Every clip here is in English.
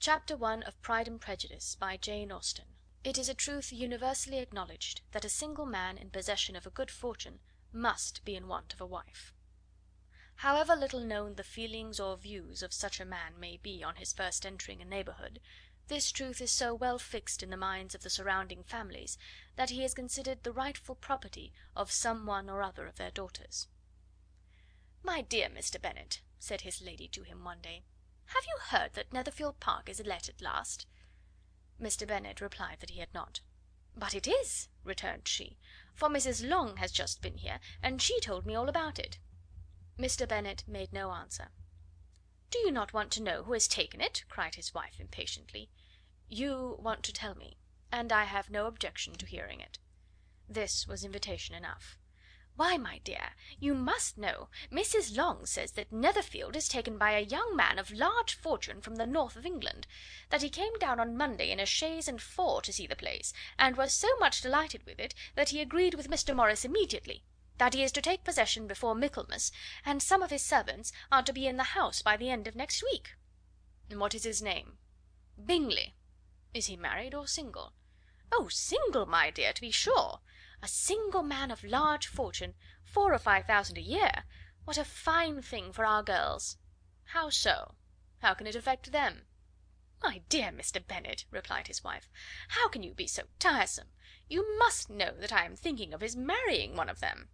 Chapter 1 of Pride and Prejudice, by Jane Austen. It is a truth universally acknowledged that a single man in possession of a good fortune must be in want of a wife. However little known the feelings or views of such a man may be on his first entering a neighbourhood, this truth is so well fixed in the minds of the surrounding families that he is considered the rightful property of some one or other of their daughters. "My dear Mr. Bennet," said his lady to him one day, "have you heard that Netherfield Park is let at last?" Mr. Bennet replied that he had not. "But it is," returned she, "for Mrs. Long has just been here, and she told me all about it." Mr. Bennet made no answer. "Do you not want to know who has taken it?" cried his wife impatiently. "You want to tell me, and I have no objection to hearing it." This was invitation enough. "Why, my dear, you must know. Mrs. Long says that Netherfield is taken by a young man of large fortune from the north of England; that he came down on Monday in a chaise and four to see the place, and was so much delighted with it that he agreed with Mr. Morris immediately; that he is to take possession before Michaelmas, and some of his servants are to be in the house by the end of next week." "What is his name?" "Bingley." "Is he married or single?" "Oh, single, my dear, to be sure. A single man of large fortune, 4,000 or 5,000 a year. What a fine thing for our girls!" "How so? How can it affect them?" "My dear Mr. Bennet," replied his wife, "how can you be so tiresome? You must know that I am thinking of his marrying one of them."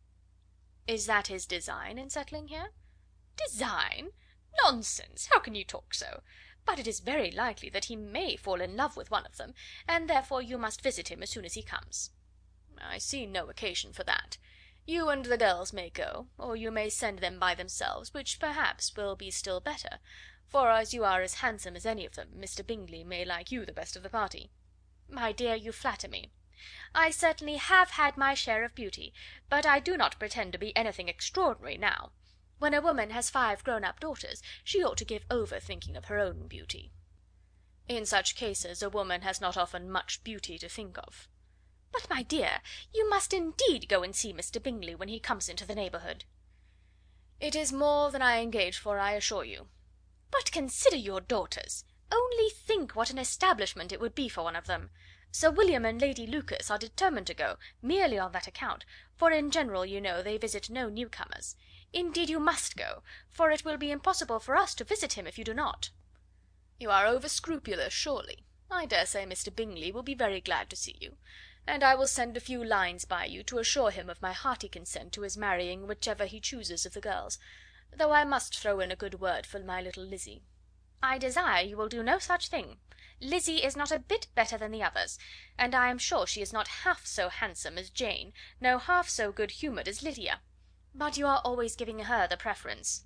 "Is that his design in settling here?" "Design? Nonsense! How can you talk so? But it is very likely that he may fall in love with one of them, and therefore you must visit him as soon as he comes." "I see no occasion for that. You and the girls may go, or you may send them by themselves, which perhaps will be still better, for as you are as handsome as any of them, Mr. Bingley may like you the best of the party." "My dear, you flatter me. I certainly have had my share of beauty, but I do not pretend to be anything extraordinary now. When a woman has 5 grown up daughters, she ought to give over thinking of her own beauty." "In such cases a woman has not often much beauty to think of." "But, my dear, you must indeed go and see Mr. Bingley when he comes into the neighbourhood." "It is more than I engaged for, I assure you." "But consider your daughters. Only think what an establishment it would be for one of them. Sir William and Lady Lucas are determined to go, merely on that account, for in general, you know, they visit no newcomers. Indeed you must go, for it will be impossible for us to visit him if you do not." "You are over scrupulous, surely. I dare say Mr. Bingley will be very glad to see you, and I will send a few lines by you to assure him of my hearty consent to his marrying whichever he chooses of the girls, though I must throw in a good word for my little Lizzy." "I desire you will do no such thing. Lizzy is not a bit better than the others, and I am sure she is not half so handsome as Jane, no half so good humoured as Lydia. But you are always giving her the preference."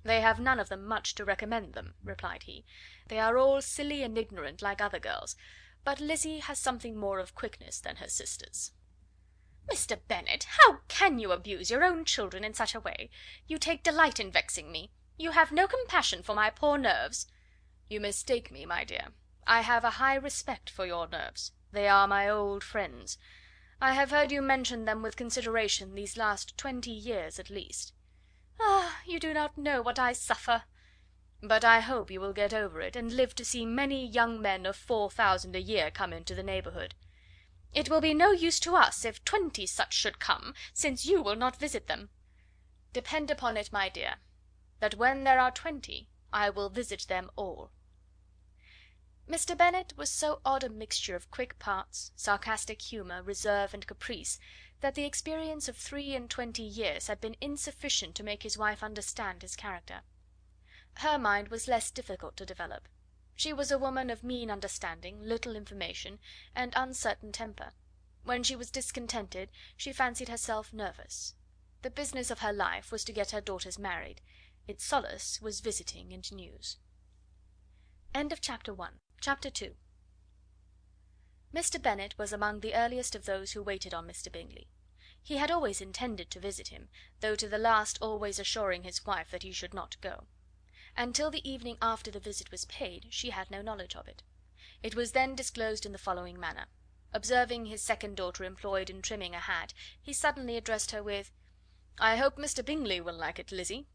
"They have none of them much to recommend them," replied he. "They are all silly and ignorant like other girls, but Lizzy has something more of quickness than her sisters." "Mr. Bennet, how can you abuse your own children in such a way? You take delight in vexing me. You have no compassion for my poor nerves." "You mistake me, my dear. I have a high respect for your nerves. They are my old friends. I have heard you mention them with consideration these last 20 years at least." "Ah, you do not know what I suffer." "But I hope you will get over it, and live to see many young men of 4,000 a year come into the neighbourhood." "It will be no use to us if 20 such should come, since you will not visit them." "Depend upon it, my dear, that when there are 20 I will visit them all." Mr. Bennet was so odd a mixture of quick parts, sarcastic humour, reserve, and caprice, that the experience of 23 years had been insufficient to make his wife understand his character. Her mind was less difficult to develop. She was a woman of mean understanding, little information, and uncertain temper. When she was discontented, she fancied herself nervous. The business of her life was to get her daughters married. Its solace was visiting and news. End of chapter 1. Chapter 2. Mr. Bennet was among the earliest of those who waited on Mr. Bingley. He had always intended to visit him, though to the last always assuring his wife that he should not go. Until the evening after the visit was paid, she had no knowledge of it. It was then disclosed in the following manner. Observing his second daughter employed in trimming a hat, he suddenly addressed her with: "I hope Mr. Bingley will like it, Lizzy."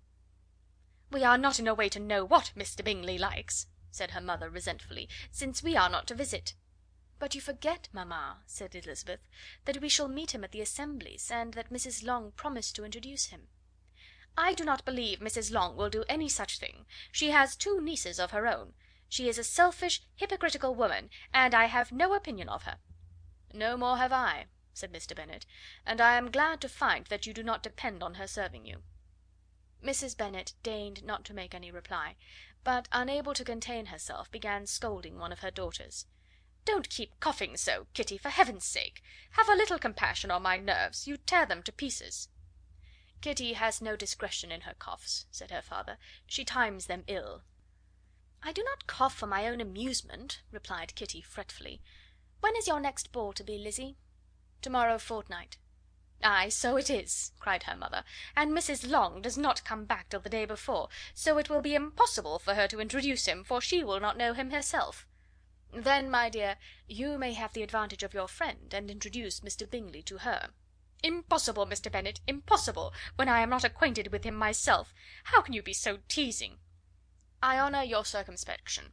"We are not in a way to know what Mr. Bingley likes." said her mother resentfully, "since we are not to visit." "But you forget, mamma," said Elizabeth, "that we shall meet him at the assemblies, and that Mrs. Long promised to introduce him." "I do not believe Mrs. Long will do any such thing. She has 2 nieces of her own. She is a selfish, hypocritical woman, and I have no opinion of her." "No more have I," said Mr. Bennet, "and I am glad to find that you do not depend on her serving you." Mrs. Bennet deigned not to make any reply, but, unable to contain herself, began scolding one of her daughters. "Don't keep coughing so, Kitty, for heaven's sake! Have a little compassion on my nerves, you tear them to pieces." "Kitty has no discretion in her coughs," said her father; "she times them ill." "I do not cough for my own amusement," replied Kitty fretfully. "When is your next ball to be, Lizzie?" "To-morrow fortnight." "Ay, so it is," cried her mother, "and Mrs. Long does not come back till the day before, so it will be impossible for her to introduce him, for she will not know him herself." "Then, my dear, you may have the advantage of your friend, and introduce Mr. Bingley to her." "Impossible, Mr. Bennet, impossible, when I am not acquainted with him myself. How can you be so teasing?" "I honour your circumspection.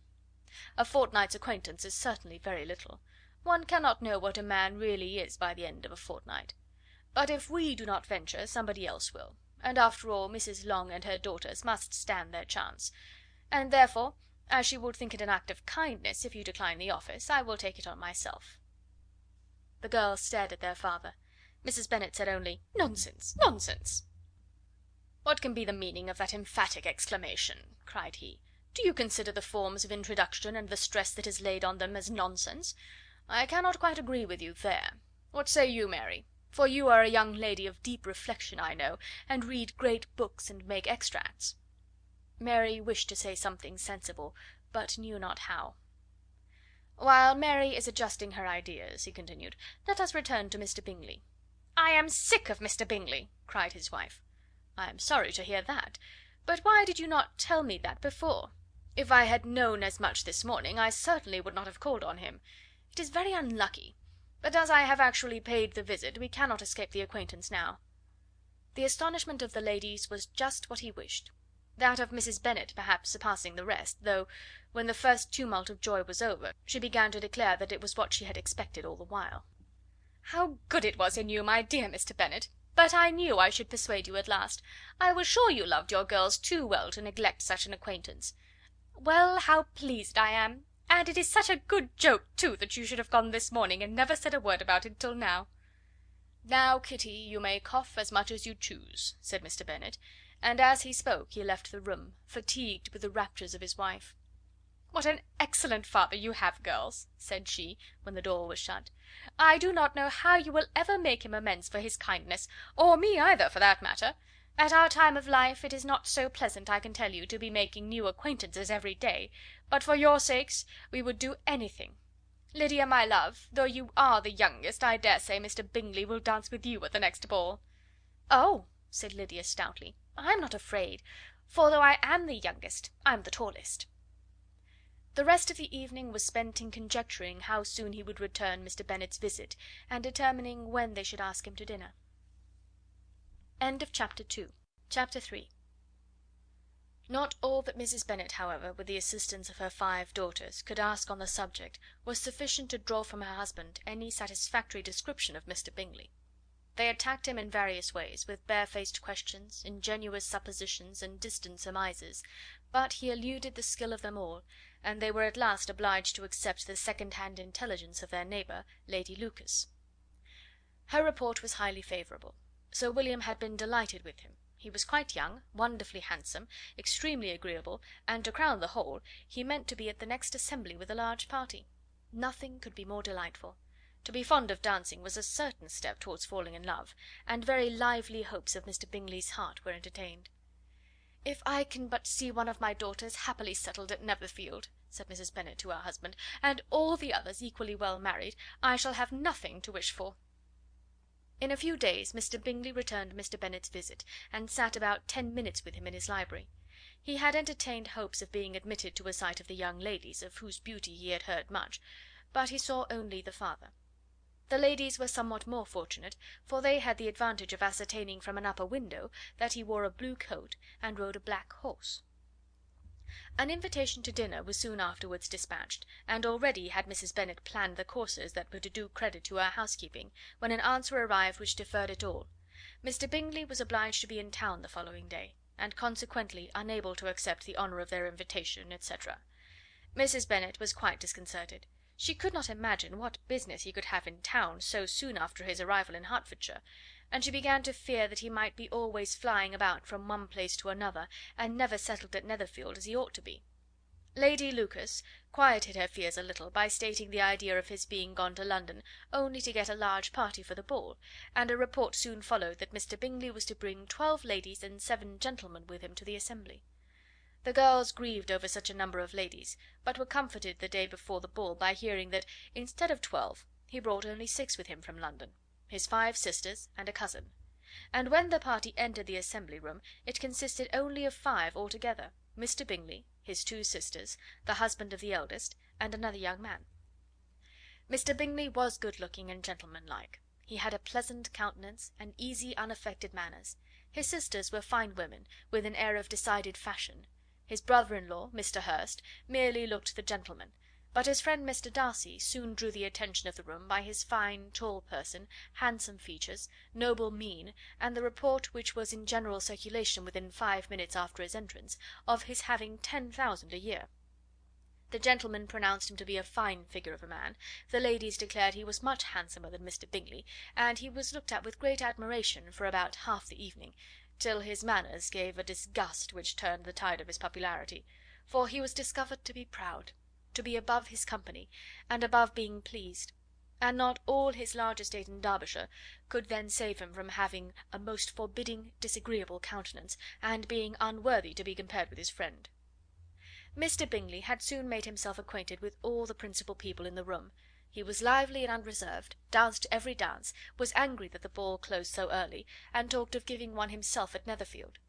A fortnight's acquaintance is certainly very little. One cannot know what a man really is by the end of a fortnight. But if we do not venture, somebody else will, and after all Mrs. Long and her daughters must stand their chance; and therefore, as she will think it an act of kindness if you decline the office, I will take it on myself." The girls stared at their father. Mrs. Bennet said only, "Nonsense, nonsense!" "What can be the meaning of that emphatic exclamation?" cried he. "Do you consider the forms of introduction, and the stress that is laid on them, as nonsense? I cannot quite agree with you there. What say you, Mary? For you are a young lady of deep reflection, I know, and read great books and make extracts." Mary wished to say something sensible, but knew not how. "While Mary is adjusting her ideas," he continued, "let us return to Mr. Bingley." "I am sick of Mr. Bingley!" cried his wife. "I am sorry to hear that; but why did you not tell me that before? If I had known as much this morning, I certainly would not have called on him. It is very unlucky, but as I have actually paid the visit, we cannot escape the acquaintance now." The astonishment of the ladies was just what he wished; that of Mrs. Bennet perhaps surpassing the rest, though, when the first tumult of joy was over, she began to declare that it was what she had expected all the while. "How good it was in you, my dear Mr. Bennet! But I knew I should persuade you at last. I was sure you loved your girls too well to neglect such an acquaintance. Well, how pleased I am! And it is such a good joke, too, that you should have gone this morning, and never said a word about it till now." "Now, Kitty, you may cough as much as you choose," said Mr. Bennet, and as he spoke he left the room, fatigued with the raptures of his wife. "What an excellent father you have, girls!" said she, when the door was shut. "I do not know how you will ever make him amends for his kindness, or me either, for that matter. At our time of life it is not so pleasant, I can tell you, to be making new acquaintances every day, but for your sakes we would do anything. Lydia, my love, though you are the youngest, I dare say Mr. Bingley will dance with you at the next ball." "Oh!" said Lydia stoutly, "I'm not afraid, for though I am the youngest, I'm the tallest." The rest of the evening was spent in conjecturing how soon he would return Mr. Bennet's visit, and determining when they should ask him to dinner. Chapter 3. Not all that Mrs. Bennet, however, with the assistance of her 5 daughters, could ask on the subject was sufficient to draw from her husband any satisfactory description of Mr. Bingley. They attacked him in various ways, with barefaced questions, ingenuous suppositions, and distant surmises, but he eluded the skill of them all, and they were at last obliged to accept the second-hand intelligence of their neighbour, Lady Lucas. Her report was highly favourable. Sir William had been delighted with him. He was quite young, wonderfully handsome, extremely agreeable, and, to crown the whole, he meant to be at the next assembly with a large party. Nothing could be more delightful. To be fond of dancing was a certain step towards falling in love, and very lively hopes of Mr. Bingley's heart were entertained. "If I can but see one of my daughters happily settled at Netherfield," said Mrs. Bennet to her husband, "and all the others equally well married, I shall have nothing to wish for." In a few days Mr. Bingley returned Mr. Bennet's visit, and sat about 10 minutes with him in his library. He had entertained hopes of being admitted to a sight of the young ladies, of whose beauty he had heard much, but he saw only the father. The ladies were somewhat more fortunate, for they had the advantage of ascertaining from an upper window that he wore a blue coat and rode a black horse. An invitation to dinner was soon afterwards dispatched, and already had Mrs. Bennet planned the courses that were to do credit to her housekeeping, when an answer arrived which deferred it all. Mr. Bingley was obliged to be in town the following day, and consequently unable to accept the honour of their invitation, etc. Mrs. Bennet was quite disconcerted. She could not imagine what business he could have in town so soon after his arrival in Hertfordshire, and she began to fear that he might be always flying about from one place to another, and never settled at Netherfield as he ought to be. Lady Lucas quieted her fears a little by stating the idea of his being gone to London only to get a large party for the ball, and a report soon followed that Mr. Bingley was to bring 12 ladies and 7 gentlemen with him to the assembly. The girls grieved over such a number of ladies, but were comforted the day before the ball by hearing that, instead of 12, he brought only 6 with him from London, his 5 sisters and a cousin; and when the party entered the assembly room it consisted only of 5 altogether: Mr. Bingley, his 2 sisters, the husband of the eldest, and another young man. Mr. Bingley was good looking and gentlemanlike. He had a pleasant countenance and easy unaffected manners. His sisters were fine women, with an air of decided fashion. His brother-in-law, Mr. Hurst, merely looked the gentleman, but his friend Mr. Darcy soon drew the attention of the room by his fine tall person, handsome features, noble mien, and the report which was in general circulation within 5 minutes after his entrance, of his having 10,000 a year. The gentlemen pronounced him to be a fine figure of a man, the ladies declared he was much handsomer than Mr. Bingley, and he was looked at with great admiration for about half the evening, till his manners gave a disgust which turned the tide of his popularity, for he was discovered to be proud, to be above his company, and above being pleased, and not all his large estate in Derbyshire could then save him from having a most forbidding, disagreeable countenance, and being unworthy to be compared with his friend. Mr. Bingley had soon made himself acquainted with all the principal people in the room. He was lively and unreserved, danced every dance, was angry that the ball closed so early, and talked of giving one himself at Netherfield.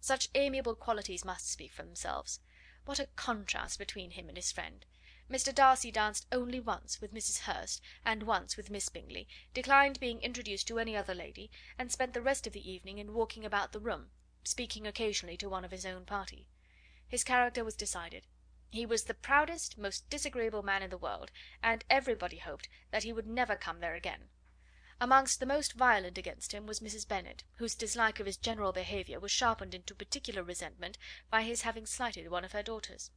Such amiable qualities must speak for themselves. What a contrast between him and his friend! Mr. Darcy danced only once with Mrs. Hurst, and once with Miss Bingley, declined being introduced to any other lady, and spent the rest of the evening in walking about the room, speaking occasionally to one of his own party. His character was decided. He was the proudest, most disagreeable man in the world, and everybody hoped that he would never come there again. Amongst the most violent against him was Mrs. Bennet, whose dislike of his general behaviour was sharpened into particular resentment by his having slighted one of her daughters.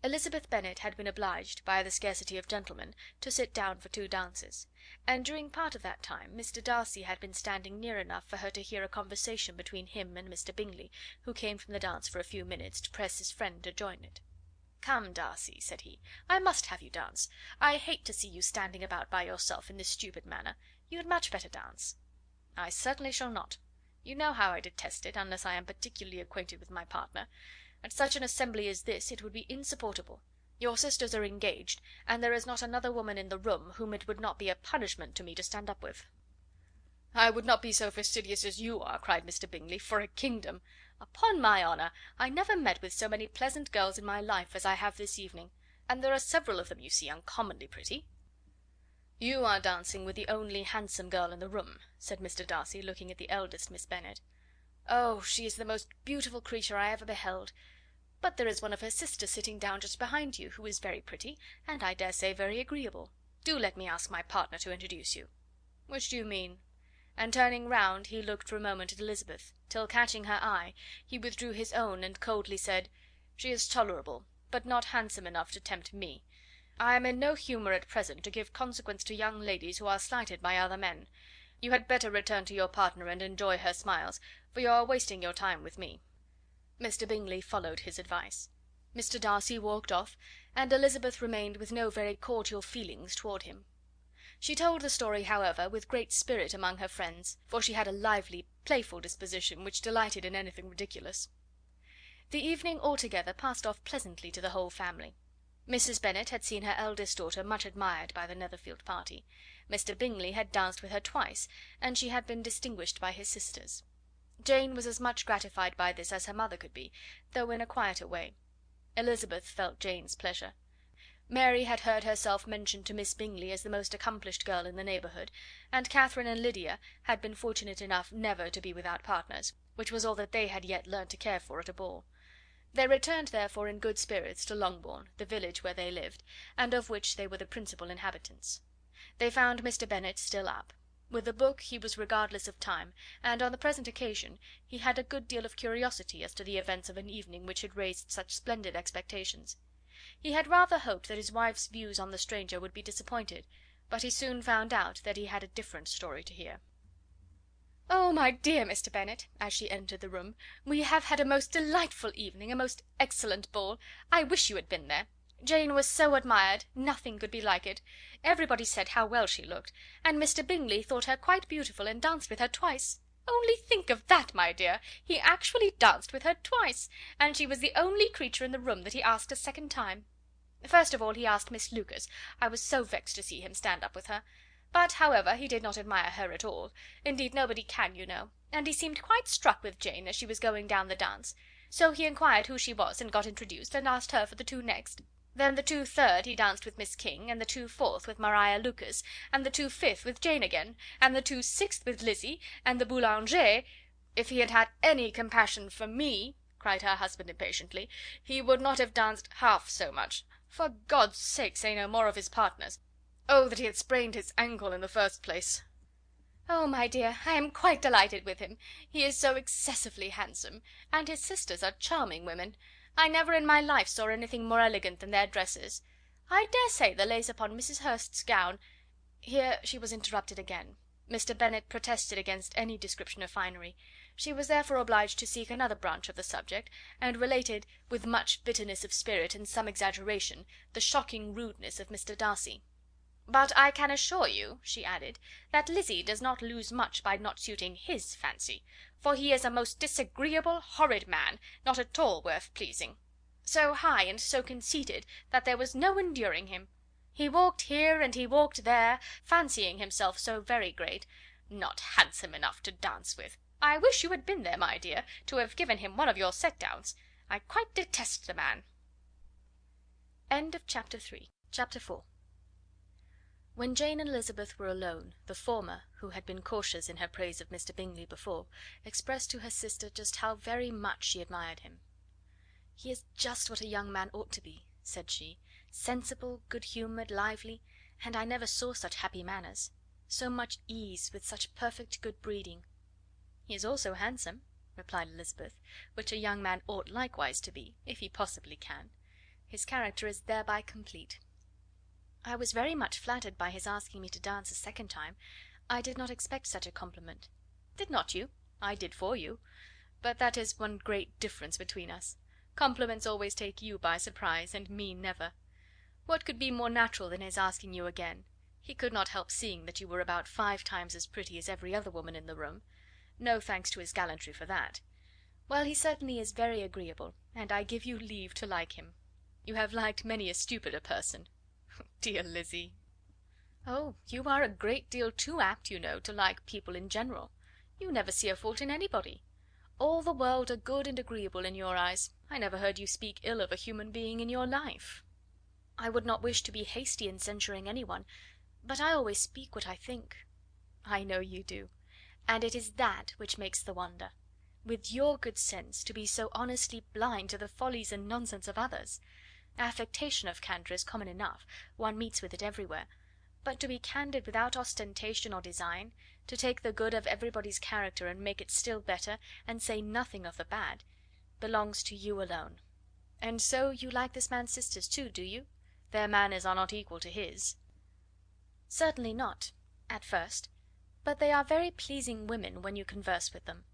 Elizabeth Bennet had been obliged, by the scarcity of gentlemen, to sit down for 2 dances, and during part of that time Mr. Darcy had been standing near enough for her to hear a conversation between him and Mr. Bingley, who came from the dance for a few minutes to press his friend to join it. "Come, Darcy," said he, "I must have you dance. I hate to see you standing about by yourself in this stupid manner. You had much better dance." "I certainly shall not. You know how I detest it, unless I am particularly acquainted with my partner. At such an assembly as this it would be insupportable. Your sisters are engaged, and there is not another woman in the room whom it would not be a punishment to me to stand up with." "I would not be so fastidious as you are," cried Mr. Bingley, "for a kingdom. Upon my honour, I never met with so many pleasant girls in my life as I have this evening, and there are several of them, you see, uncommonly pretty." "You are dancing with the only handsome girl in the room," said Mr. Darcy, looking at the eldest Miss Bennet. "Oh, she is the most beautiful creature I ever beheld. But there is one of her sisters sitting down just behind you, who is very pretty, and I dare say very agreeable. Do let me ask my partner to introduce you." "Which do you mean?" And turning round, he looked for a moment at Elizabeth, till catching her eye, he withdrew his own and coldly said, "She is tolerable, but not handsome enough to tempt me. I am in no humour at present to give consequence to young ladies who are slighted by other men. You had better return to your partner and enjoy her smiles, for you are wasting your time with me." Mr. Bingley followed his advice. Mr. Darcy walked off, and Elizabeth remained with no very cordial feelings toward him. She told the story, however, with great spirit among her friends, for she had a lively, playful disposition, which delighted in anything ridiculous. The evening altogether passed off pleasantly to the whole family. Mrs. Bennet had seen her eldest daughter much admired by the Netherfield party. Mr. Bingley had danced with her twice, and she had been distinguished by his sisters. Jane was as much gratified by this as her mother could be, though in a quieter way. Elizabeth felt Jane's pleasure. Mary had heard herself mentioned to Miss Bingley as the most accomplished girl in the neighbourhood, and Catherine and Lydia had been fortunate enough never to be without partners, which was all that they had yet learnt to care for at a ball. They returned therefore in good spirits to Longbourn, the village where they lived, and of which they were the principal inhabitants. They found Mr. Bennet still up. With a book he was regardless of time, and on the present occasion he had a good deal of curiosity as to the events of an evening which had raised such splendid expectations. He had rather hoped that his wife's views on the stranger would be disappointed, but he soon found out that he had a different story to hear. "Oh, my dear Mr. Bennet," as she entered the room, "we have had a most delightful evening, a most excellent ball. I wish you had been there. Jane was so admired, nothing could be like it. Everybody said how well she looked, and Mr. Bingley thought her quite beautiful, and danced with her twice. Only think of that, my dear! He actually danced with her twice, and she was the only creature in the room that he asked a second time. First of all he asked Miss Lucas. I was so vexed to see him stand up with her. But, however, he did not admire her at all. Indeed, nobody can, you know. And he seemed quite struck with Jane as she was going down the dance. So he inquired who she was, and got introduced, and asked her for the two next. Then the 2/3 he danced with Miss King, and the 2/4 with Maria Lucas, and the 2/5 with Jane again, and the 2/6 with Lizzie, and the Boulanger. If he had had any compassion for me," cried her husband impatiently, "he would not have danced half so much. For God's sake, say no more of his partners. Oh, that he had sprained his ankle in the first place!" "Oh, my dear, I am quite delighted with him. He is so excessively handsome, and his sisters are charming women. I never in my life saw anything more elegant than their dresses. I dare say the lace upon Mrs. Hurst's gown—" Here she was interrupted again. Mr. Bennet protested against any description of finery. She was therefore obliged to seek another branch of the subject, and related, with much bitterness of spirit and some exaggeration, the shocking rudeness of Mr. Darcy. "But I can assure you," she added, "that Lizzie does not lose much by not suiting his fancy, for he is a most disagreeable, horrid man, not at all worth pleasing. So high and so conceited that there was no enduring him. He walked here and he walked there, fancying himself so very great. Not handsome enough to dance with. I wish you had been there, my dear, to have given him one of your set downs. I quite detest the man." Chapter 4. When Jane and Elizabeth were alone, the former, who had been cautious in her praise of Mr. Bingley before, expressed to her sister just how very much she admired him. "He is just what a young man ought to be," said she, "sensible, good-humoured, lively, and I never saw such happy manners, so much ease, with such perfect good breeding." "He is also handsome," replied Elizabeth, "which a young man ought likewise to be, if he possibly can. His character is thereby complete." "I was very much flattered by his asking me to dance a second time. I did not expect such a compliment." "Did not you? I did for you. But that is one great difference between us. Compliments always take you by surprise, and me never. What could be more natural than his asking you again? He could not help seeing that you were about 5 times as pretty as every other woman in the room. No thanks to his gallantry for that. Well, he certainly is very agreeable, and I give you leave to like him. You have liked many a stupider person." "Dear Lizzie!" "Oh, you are a great deal too apt, you know, to like people in general. You never see a fault in anybody. All the world are good and agreeable in your eyes. I never heard you speak ill of a human being in your life." "I would not wish to be hasty in censuring any one, but I always speak what I think." "I know you do, and it is that which makes the wonder. With your good sense, to be so honestly blind to the follies and nonsense of others. Affectation of candour is common enough, one meets with it everywhere, but to be candid without ostentation or design, to take the good of everybody's character and make it still better, and say nothing of the bad, belongs to you alone. And so you like this man's sisters too, do you? Their manners are not equal to his." "Certainly not, at first, but they are very pleasing women when you converse with them.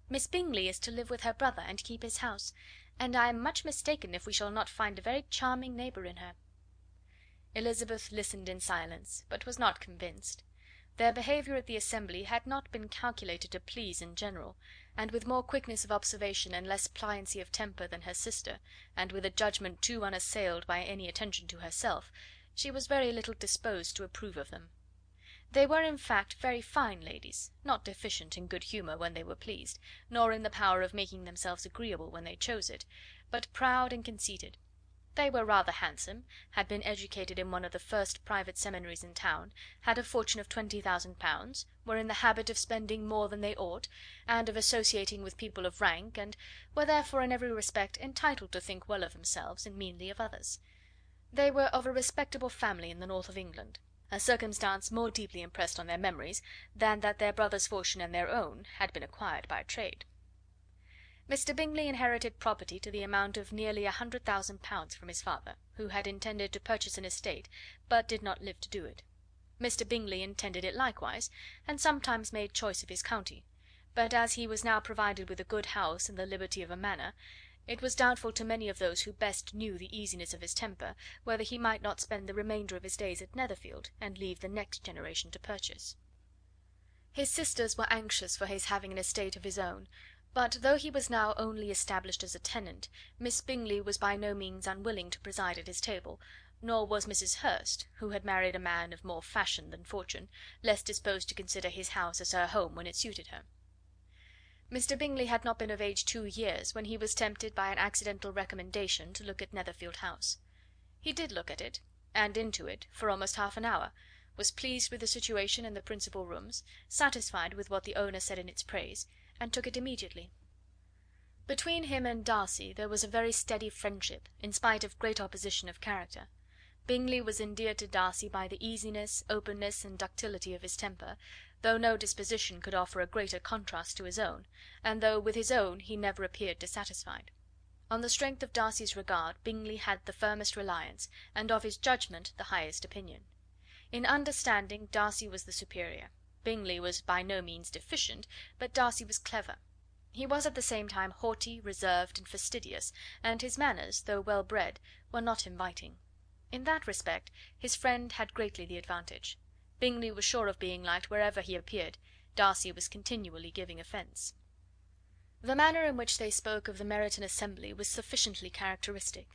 Miss Bingley is to live with her brother and keep his house, and I am much mistaken if we shall not find a very charming neighbour in her." Elizabeth listened in silence, but was not convinced. Their behaviour at the assembly had not been calculated to please in general, and with more quickness of observation and less pliancy of temper than her sister, and with a judgment too unassailed by any attention to herself, she was very little disposed to approve of them. They were, in fact, very fine ladies, not deficient in good humour when they were pleased, nor in the power of making themselves agreeable when they chose it, but proud and conceited. They were rather handsome, had been educated in one of the first private seminaries in town, had a fortune of £20,000, were in the habit of spending more than they ought, and of associating with people of rank, and were therefore in every respect entitled to think well of themselves and meanly of others. They were of a respectable family in the north of England, a circumstance more deeply impressed on their memories than that their brother's fortune and their own had been acquired by trade. Mr. Bingley inherited property to the amount of nearly £100,000 from his father, who had intended to purchase an estate, but did not live to do it. Mr. Bingley intended it likewise, and sometimes made choice of his county; but as he was now provided with a good house and the liberty of a manor, it was doubtful to many of those who best knew the easiness of his temper whether he might not spend the remainder of his days at Netherfield, and leave the next generation to purchase. His sisters were anxious for his having an estate of his own, but though he was now only established as a tenant, Miss Bingley was by no means unwilling to preside at his table, nor was Mrs. Hurst, who had married a man of more fashion than fortune, less disposed to consider his house as her home when it suited her. Mr. Bingley had not been of age 2 years when he was tempted by an accidental recommendation to look at Netherfield House. He did look at it, and into it, for almost half an hour, was pleased with the situation and the principal rooms, satisfied with what the owner said in its praise, and took it immediately. Between him and Darcy there was a very steady friendship, in spite of great opposition of character. Bingley was endeared to Darcy by the easiness, openness, and ductility of his temper, though no disposition could offer a greater contrast to his own, and though with his own he never appeared dissatisfied. On the strength of Darcy's regard Bingley had the firmest reliance, and of his judgment the highest opinion. In understanding, Darcy was the superior. Bingley was by no means deficient, but Darcy was clever. He was at the same time haughty, reserved, and fastidious, and his manners, though well bred, were not inviting. In that respect his friend had greatly the advantage. Bingley was sure of being liked wherever he appeared; Darcy was continually giving offence. The manner in which they spoke of the Meryton assembly was sufficiently characteristic.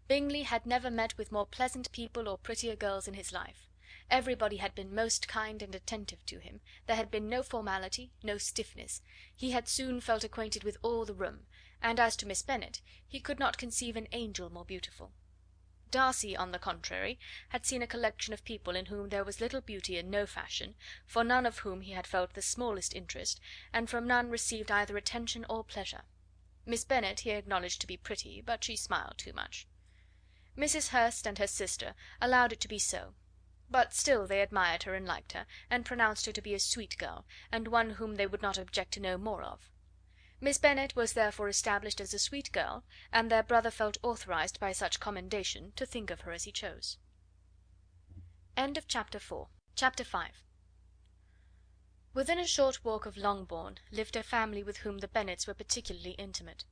Bingley had never met with more pleasant people or prettier girls in his life. Everybody had been most kind and attentive to him, there had been no formality, no stiffness; he had soon felt acquainted with all the room, and as to Miss Bennet, he could not conceive an angel more beautiful. Darcy, on the contrary, had seen a collection of people in whom there was little beauty and no fashion, for none of whom he had felt the smallest interest, and from none received either attention or pleasure. Miss Bennet he acknowledged to be pretty, but she smiled too much. Mrs. Hurst and her sister allowed it to be so, but still they admired her and liked her, and pronounced her to be a sweet girl, and one whom they would not object to know more of. Miss Bennet was therefore established as a sweet girl, and their brother felt authorized by such commendation to think of her as he chose. Chapter 5. Within a short walk of Longbourn lived a family with whom the Bennets were particularly intimate.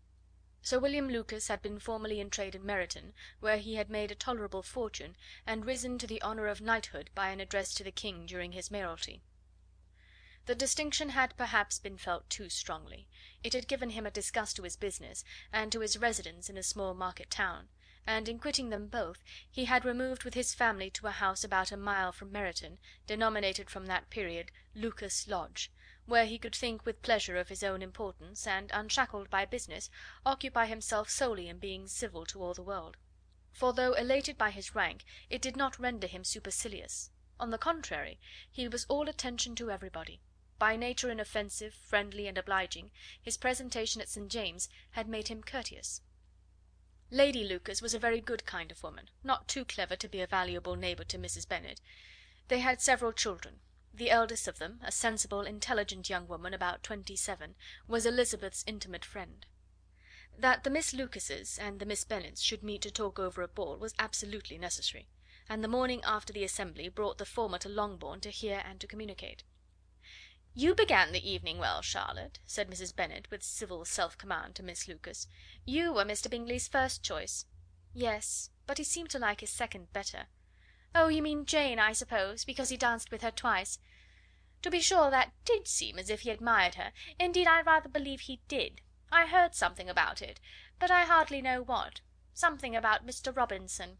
Sir William Lucas had been formerly in trade in Meryton, where he had made a tolerable fortune, and risen to the honour of knighthood by an address to the king during his mayoralty. The distinction had perhaps been felt too strongly; it had given him a disgust to his business, and to his residence in a small market town, and in quitting them both, he had removed with his family to a house about a mile from Meryton, denominated from that period Lucas Lodge, where he could think with pleasure of his own importance, and, unshackled by business, occupy himself solely in being civil to all the world. For though elated by his rank, it did not render him supercilious; on the contrary, he was all attention to everybody. By nature inoffensive, friendly, and obliging, his presentation at St. James had made him courteous. Lady Lucas was a very good kind of woman, not too clever to be a valuable neighbour to Mrs. Bennet. They had several children. The eldest of them, a sensible, intelligent young woman about 27, was Elizabeth's intimate friend. That the Miss Lucases and the Miss Bennets should meet to talk over a ball was absolutely necessary, and the morning after the assembly brought the former to Longbourn to hear and to communicate. "You began the evening well, Charlotte," said Mrs. Bennet, with civil self command, to Miss Lucas. "You were Mr. Bingley's first choice." "Yes, but he seemed to like his second better." "Oh, you mean Jane, I suppose, because he danced with her twice. To be sure, that did seem as if he admired her; indeed, I rather believe he did. I heard something about it, but I hardly know what. Something about Mr. Robinson."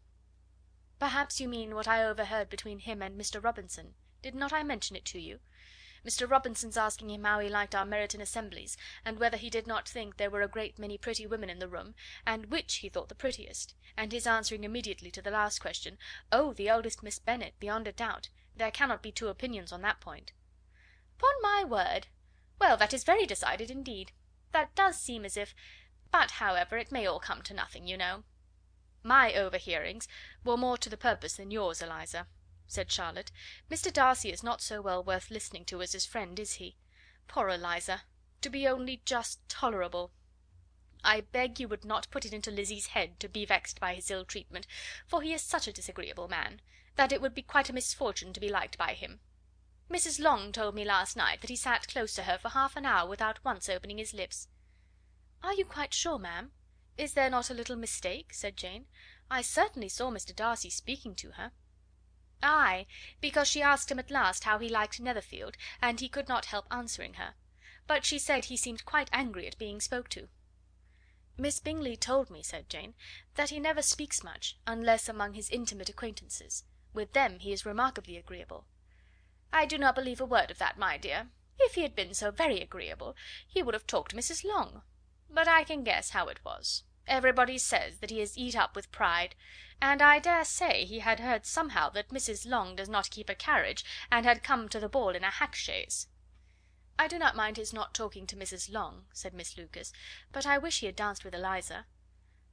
"Perhaps you mean what I overheard between him and Mr. Robinson. Did not I mention it to you? Mr. Robinson's asking him how he liked our Meryton assemblies, and whether he did not think there were a great many pretty women in the room, and which he thought the prettiest, and his answering immediately to the last question, 'Oh, the eldest Miss Bennet, beyond a doubt. There cannot be two opinions on that point.'" "Upon my word! Well, that is very decided indeed. That does seem as if but, however, it may all come to nothing, you know." "My overhearings were more to the purpose than yours, Eliza," said Charlotte. "Mr. Darcy is not so well worth listening to as his friend, is he? Poor Eliza! To be only just tolerable! I beg you would not put it into Lizzie's head to be vexed by his ill treatment, for he is such a disagreeable man, that it would be quite a misfortune to be liked by him. Mrs. Long told me last night that he sat close to her for half an hour without once opening his lips." "Are you quite sure, ma'am? Is there not a little mistake?" said Jane. "I certainly saw Mr. Darcy speaking to her." "Ay, because she asked him at last how he liked Netherfield, and he could not help answering her. But she said he seemed quite angry at being spoke to." "Miss Bingley told me," said Jane, "that he never speaks much, unless among his intimate acquaintances. With them he is remarkably agreeable." "I do not believe a word of that, my dear. If he had been so very agreeable, he would have talked to Mrs. Long. But I can guess how it was. Everybody says that he is eat up with pride, and I dare say he had heard somehow that Mrs. Long does not keep a carriage, and had come to the ball in a hack chaise." "I do not mind his not talking to Mrs. Long," said Miss Lucas, "but I wish he had danced with Eliza."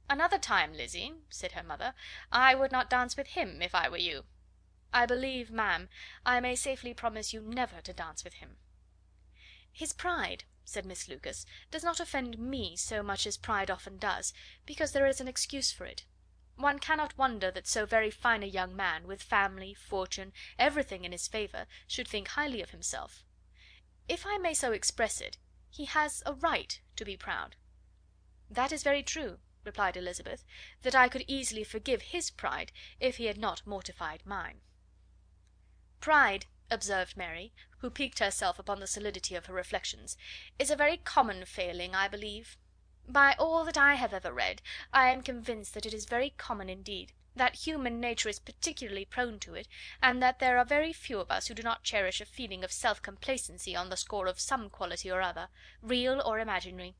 "Another time, Lizzie," said her mother, "I would not dance with him, if I were you." "I believe, ma'am, I may safely promise you never to dance with him." "His pride," said Miss Lucas, "does not offend me so much as pride often does, because there is an excuse for it. One cannot wonder that so very fine a young man, with family, fortune, everything in his favour, should think highly of himself. If I may so express it, he has a right to be proud." "That is very true," replied Elizabeth, "that I could easily forgive his pride if he had not mortified mine." "Pride," observed Mary, who piqued herself upon the solidity of her reflections, "is a very common failing, I believe. By all that I have ever read, I am convinced that it is very common indeed, that human nature is particularly prone to it, and that there are very few of us who do not cherish a feeling of self complacency on the score of some quality or other, real or imaginary.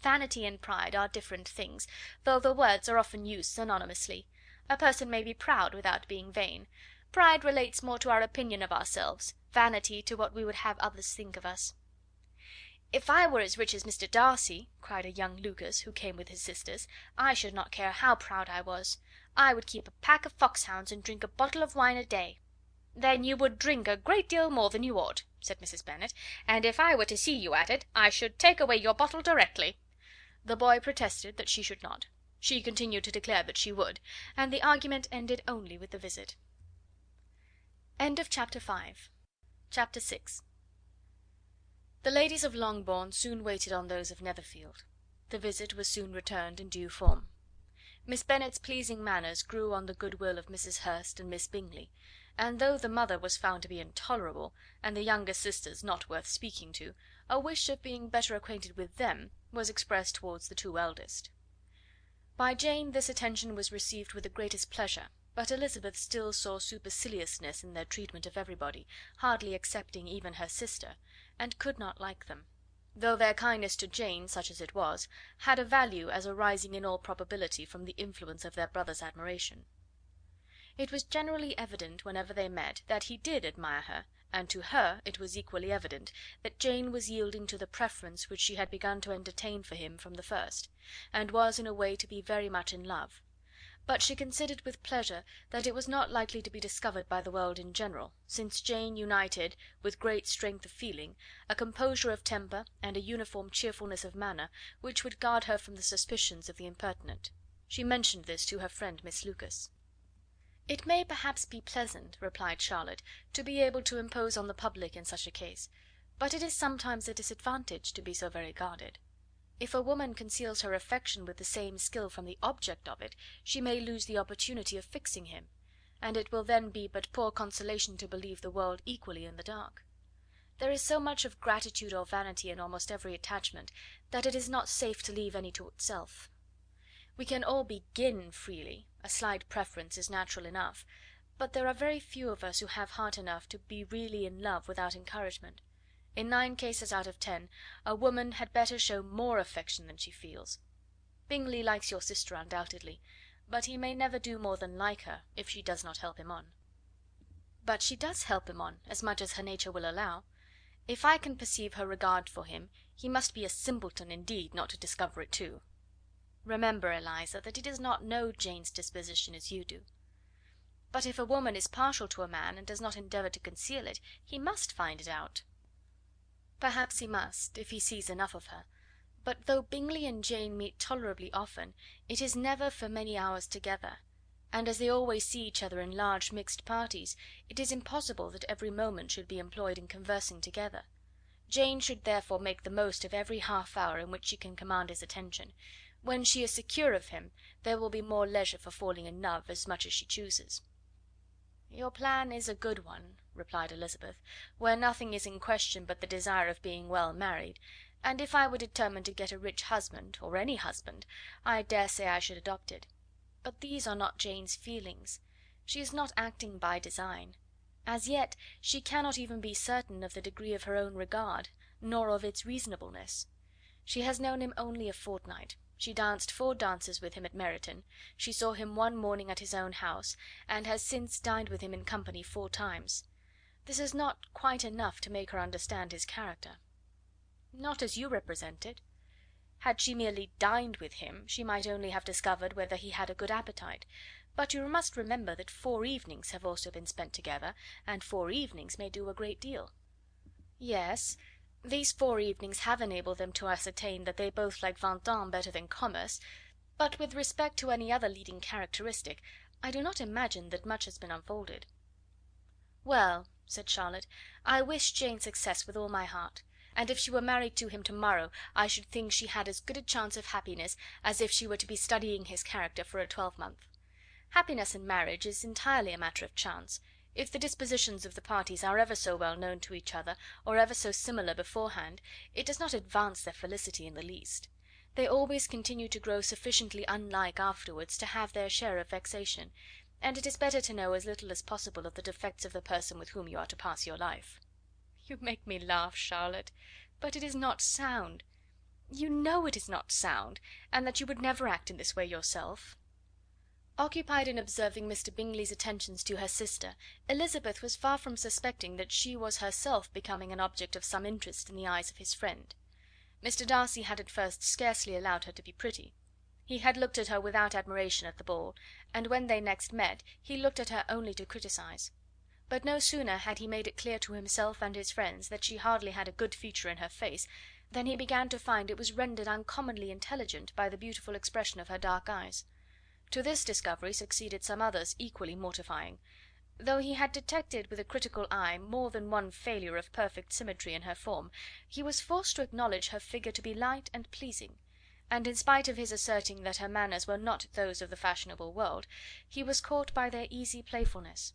Vanity and pride are different things, though the words are often used synonymously. A person may be proud without being vain. Pride relates more to our opinion of ourselves, vanity to what we would have others think of us." "If I were as rich as Mr. Darcy," cried a young Lucas, who came with his sisters, "I should not care how proud I was. I would keep a pack of foxhounds and drink a bottle of wine a day." "Then you would drink a great deal more than you ought," said Mrs. Bennet, "and if I were to see you at it, I should take away your bottle directly." The boy protested that she should not. She continued to declare that she would, and the argument ended only with the visit. Chapter 6. The ladies of Longbourn soon waited on those of Netherfield. The visit was soon returned in due form. Miss Bennet's pleasing manners grew on the goodwill of Mrs. Hurst and Miss Bingley, and though the mother was found to be intolerable, and the younger sisters not worth speaking to, a wish of being better acquainted with them was expressed towards the two eldest. By Jane this attention was received with the greatest pleasure, but Elizabeth still saw superciliousness in their treatment of everybody, hardly excepting even her sister, and could not like them; though their kindness to Jane, such as it was, had a value as arising in all probability from the influence of their brother's admiration. It was generally evident, whenever they met, that he did admire her, and to her it was equally evident that Jane was yielding to the preference which she had begun to entertain for him from the first, and was in a way to be very much in love; but she considered with pleasure that it was not likely to be discovered by the world in general, since Jane united, with great strength of feeling, a composure of temper and a uniform cheerfulness of manner, which would guard her from the suspicions of the impertinent. She mentioned this to her friend Miss Lucas. "It may perhaps be pleasant," replied Charlotte, "to be able to impose on the public in such a case, but it is sometimes a disadvantage to be so very guarded. If a woman conceals her affection with the same skill from the object of it, she may lose the opportunity of fixing him, and it will then be but poor consolation to believe the world equally in the dark. There is so much of gratitude or vanity in almost every attachment, that it is not safe to leave any to itself. We can all begin freely, a slight preference is natural enough, but there are very few of us who have heart enough to be really in love without encouragement. In 9 cases out of 10 a woman had better show more affection than she feels. Bingley likes your sister undoubtedly, but he may never do more than like her if she does not help him on." "But she does help him on, as much as her nature will allow. If I can perceive her regard for him, he must be a simpleton indeed not to discover it too. Remember, Eliza, that he does not know Jane's disposition as you do." "But if a woman is partial to a man, and does not endeavour to conceal it, he must find it out." "Perhaps he must, if he sees enough of her; but though Bingley and Jane meet tolerably often, it is never for many hours together, and as they always see each other in large mixed parties, it is impossible that every moment should be employed in conversing together. Jane should therefore make the most of every half hour in which she can command his attention. When she is secure of him, there will be more leisure for falling in love as much as she chooses." "Your plan is a good one," replied Elizabeth, "where nothing is in question but the desire of being well married, and if I were determined to get a rich husband, or any husband, I dare say I should adopt it. But these are not Jane's feelings. She is not acting by design. As yet she cannot even be certain of the degree of her own regard, nor of its reasonableness. She has known him only a fortnight. She danced 4 dances with him at Meryton, she saw him one morning at his own house, and has since dined with him in company 4 times. This is not quite enough to make her understand his character." "Not as you represent it. Had she merely dined with him, she might only have discovered whether he had a good appetite; but you must remember that 4 evenings have also been spent together, and 4 evenings may do a great deal." "Yes, these 4 evenings have enabled them to ascertain that they both like Vingt better than commerce, but with respect to any other leading characteristic, I do not imagine that much has been unfolded." "Well," said Charlotte, "I wish Jane success with all my heart, and if she were married to him to morrow, I should think she had as good a chance of happiness as if she were to be studying his character for a 12-month. Happiness in marriage is entirely a matter of chance. If the dispositions of the parties are ever so well known to each other, or ever so similar beforehand, it does not advance their felicity in the least. They always continue to grow sufficiently unlike afterwards to have their share of vexation, and it is better to know as little as possible of the defects of the person with whom you are to pass your life." "You make me laugh, Charlotte, but it is not sound. You know it is not sound, and that you would never act in this way yourself." Occupied in observing Mr. Bingley's attentions to her sister, Elizabeth was far from suspecting that she was herself becoming an object of some interest in the eyes of his friend. Mr. Darcy had at first scarcely allowed her to be pretty. He had looked at her without admiration at the ball, and when they next met he looked at her only to criticise. But no sooner had he made it clear to himself and his friends that she hardly had a good feature in her face, than he began to find it was rendered uncommonly intelligent by the beautiful expression of her dark eyes. To this discovery succeeded some others equally mortifying. Though he had detected with a critical eye more than one failure of perfect symmetry in her form, he was forced to acknowledge her figure to be light and pleasing, and in spite of his asserting that her manners were not those of the fashionable world, he was caught by their easy playfulness.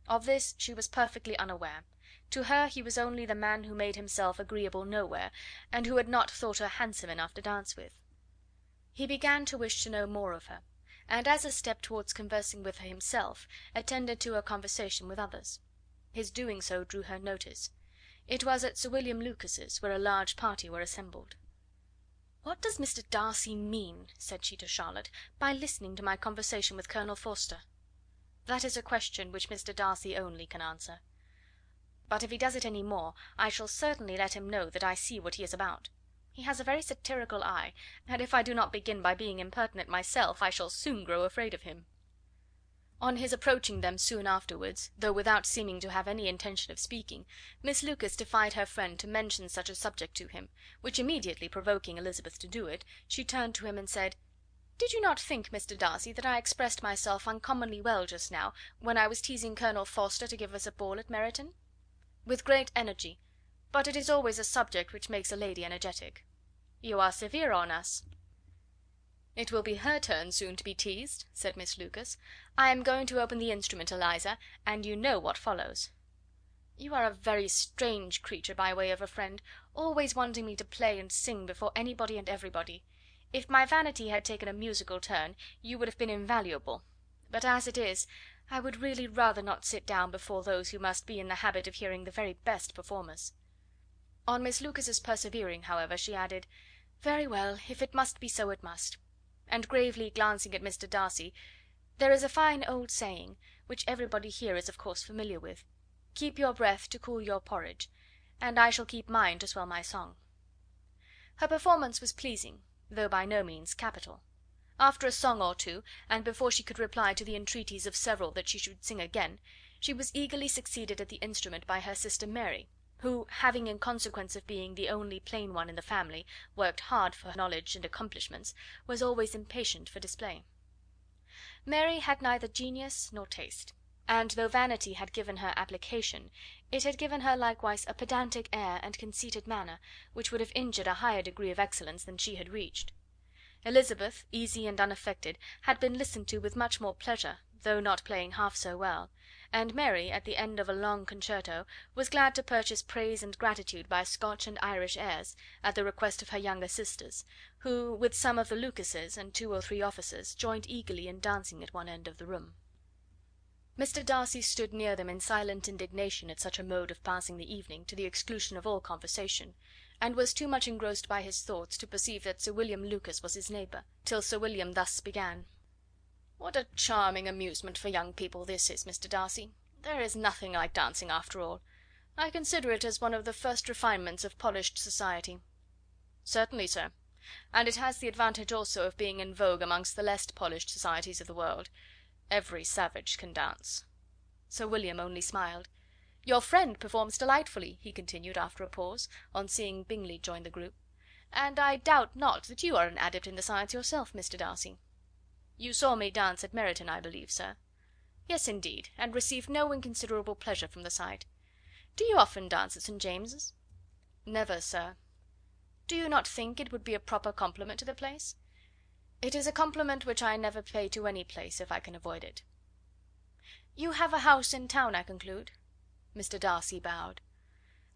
Of this she was perfectly unaware. To her he was only the man who made himself agreeable nowhere, and who had not thought her handsome enough to dance with. He began to wish to know more of her, and as a step towards conversing with her himself, attended to her conversation with others. His doing so drew her notice. It was at Sir William Lucas's, where a large party were assembled. "What does Mr. Darcy mean," said she to Charlotte, "by listening to my conversation with Colonel Forster?" "That is a question which Mr. Darcy only can answer. But if he does it any more, I shall certainly let him know that I see what he is about. He has a very satirical eye, and if I do not begin by being impertinent myself, I shall soon grow afraid of him." On his approaching them soon afterwards, though without seeming to have any intention of speaking, Miss Lucas defied her friend to mention such a subject to him, which immediately provoking Elizabeth to do it, she turned to him and said: "Did you not think, Mr. Darcy, that I expressed myself uncommonly well just now, when I was teasing Colonel Forster to give us a ball at Meryton?" "With great energy, but it is always a subject which makes a lady energetic." "You are severe on us." "It will be her turn soon to be teased," said Miss Lucas. "I am going to open the instrument, Eliza, and you know what follows." "You are a very strange creature by way of a friend, always wanting me to play and sing before anybody and everybody. If my vanity had taken a musical turn, you would have been invaluable; but as it is, I would really rather not sit down before those who must be in the habit of hearing the very best performers." On Miss Lucas's persevering, however, she added: "Very well, if it must be so, it must." And gravely glancing at Mr. Darcy: "There is a fine old saying, which everybody here is of course familiar with: 'Keep your breath to cool your porridge,' and I shall keep mine to swell my song." Her performance was pleasing, though by no means capital. After a song or two, and before she could reply to the entreaties of several that she should sing again, she was eagerly succeeded at the instrument by her sister Mary, who, having in consequence of being the only plain one in the family worked hard for knowledge and accomplishments, was always impatient for display. Mary had neither genius nor taste, and though vanity had given her application, it had given her likewise a pedantic air and conceited manner, which would have injured a higher degree of excellence than she had reached. Elizabeth, easy and unaffected, had been listened to with much more pleasure, though not playing half so well, and Mary, at the end of a long concerto, was glad to purchase praise and gratitude by Scotch and Irish airs, at the request of her younger sisters, who, with some of the Lucases and 2 or 3 officers, joined eagerly in dancing at one end of the room. Mr. Darcy stood near them in silent indignation at such a mode of passing the evening, to the exclusion of all conversation, and was too much engrossed by his thoughts to perceive that Sir William Lucas was his neighbour, till Sir William thus began: "What a charming amusement for young people this is, Mr. Darcy! There is nothing like dancing after all. I consider it as one of the first refinements of polished society." "Certainly, sir, and it has the advantage also of being in vogue amongst the less polished societies of the world. Every savage can dance." Sir William only smiled. "Your friend performs delightfully," he continued after a pause, on seeing Bingley join the group, "and I doubt not that you are an adept in the science yourself, Mr. Darcy." "You saw me dance at Meryton, I believe, sir?" "Yes, indeed, and received no inconsiderable pleasure from the sight. Do you often dance at St. James's?" "Never, sir." "Do you not think it would be a proper compliment to the place?" "It is a compliment which I never pay to any place, if I can avoid it." "You have a house in town, I conclude?" Mr. Darcy bowed.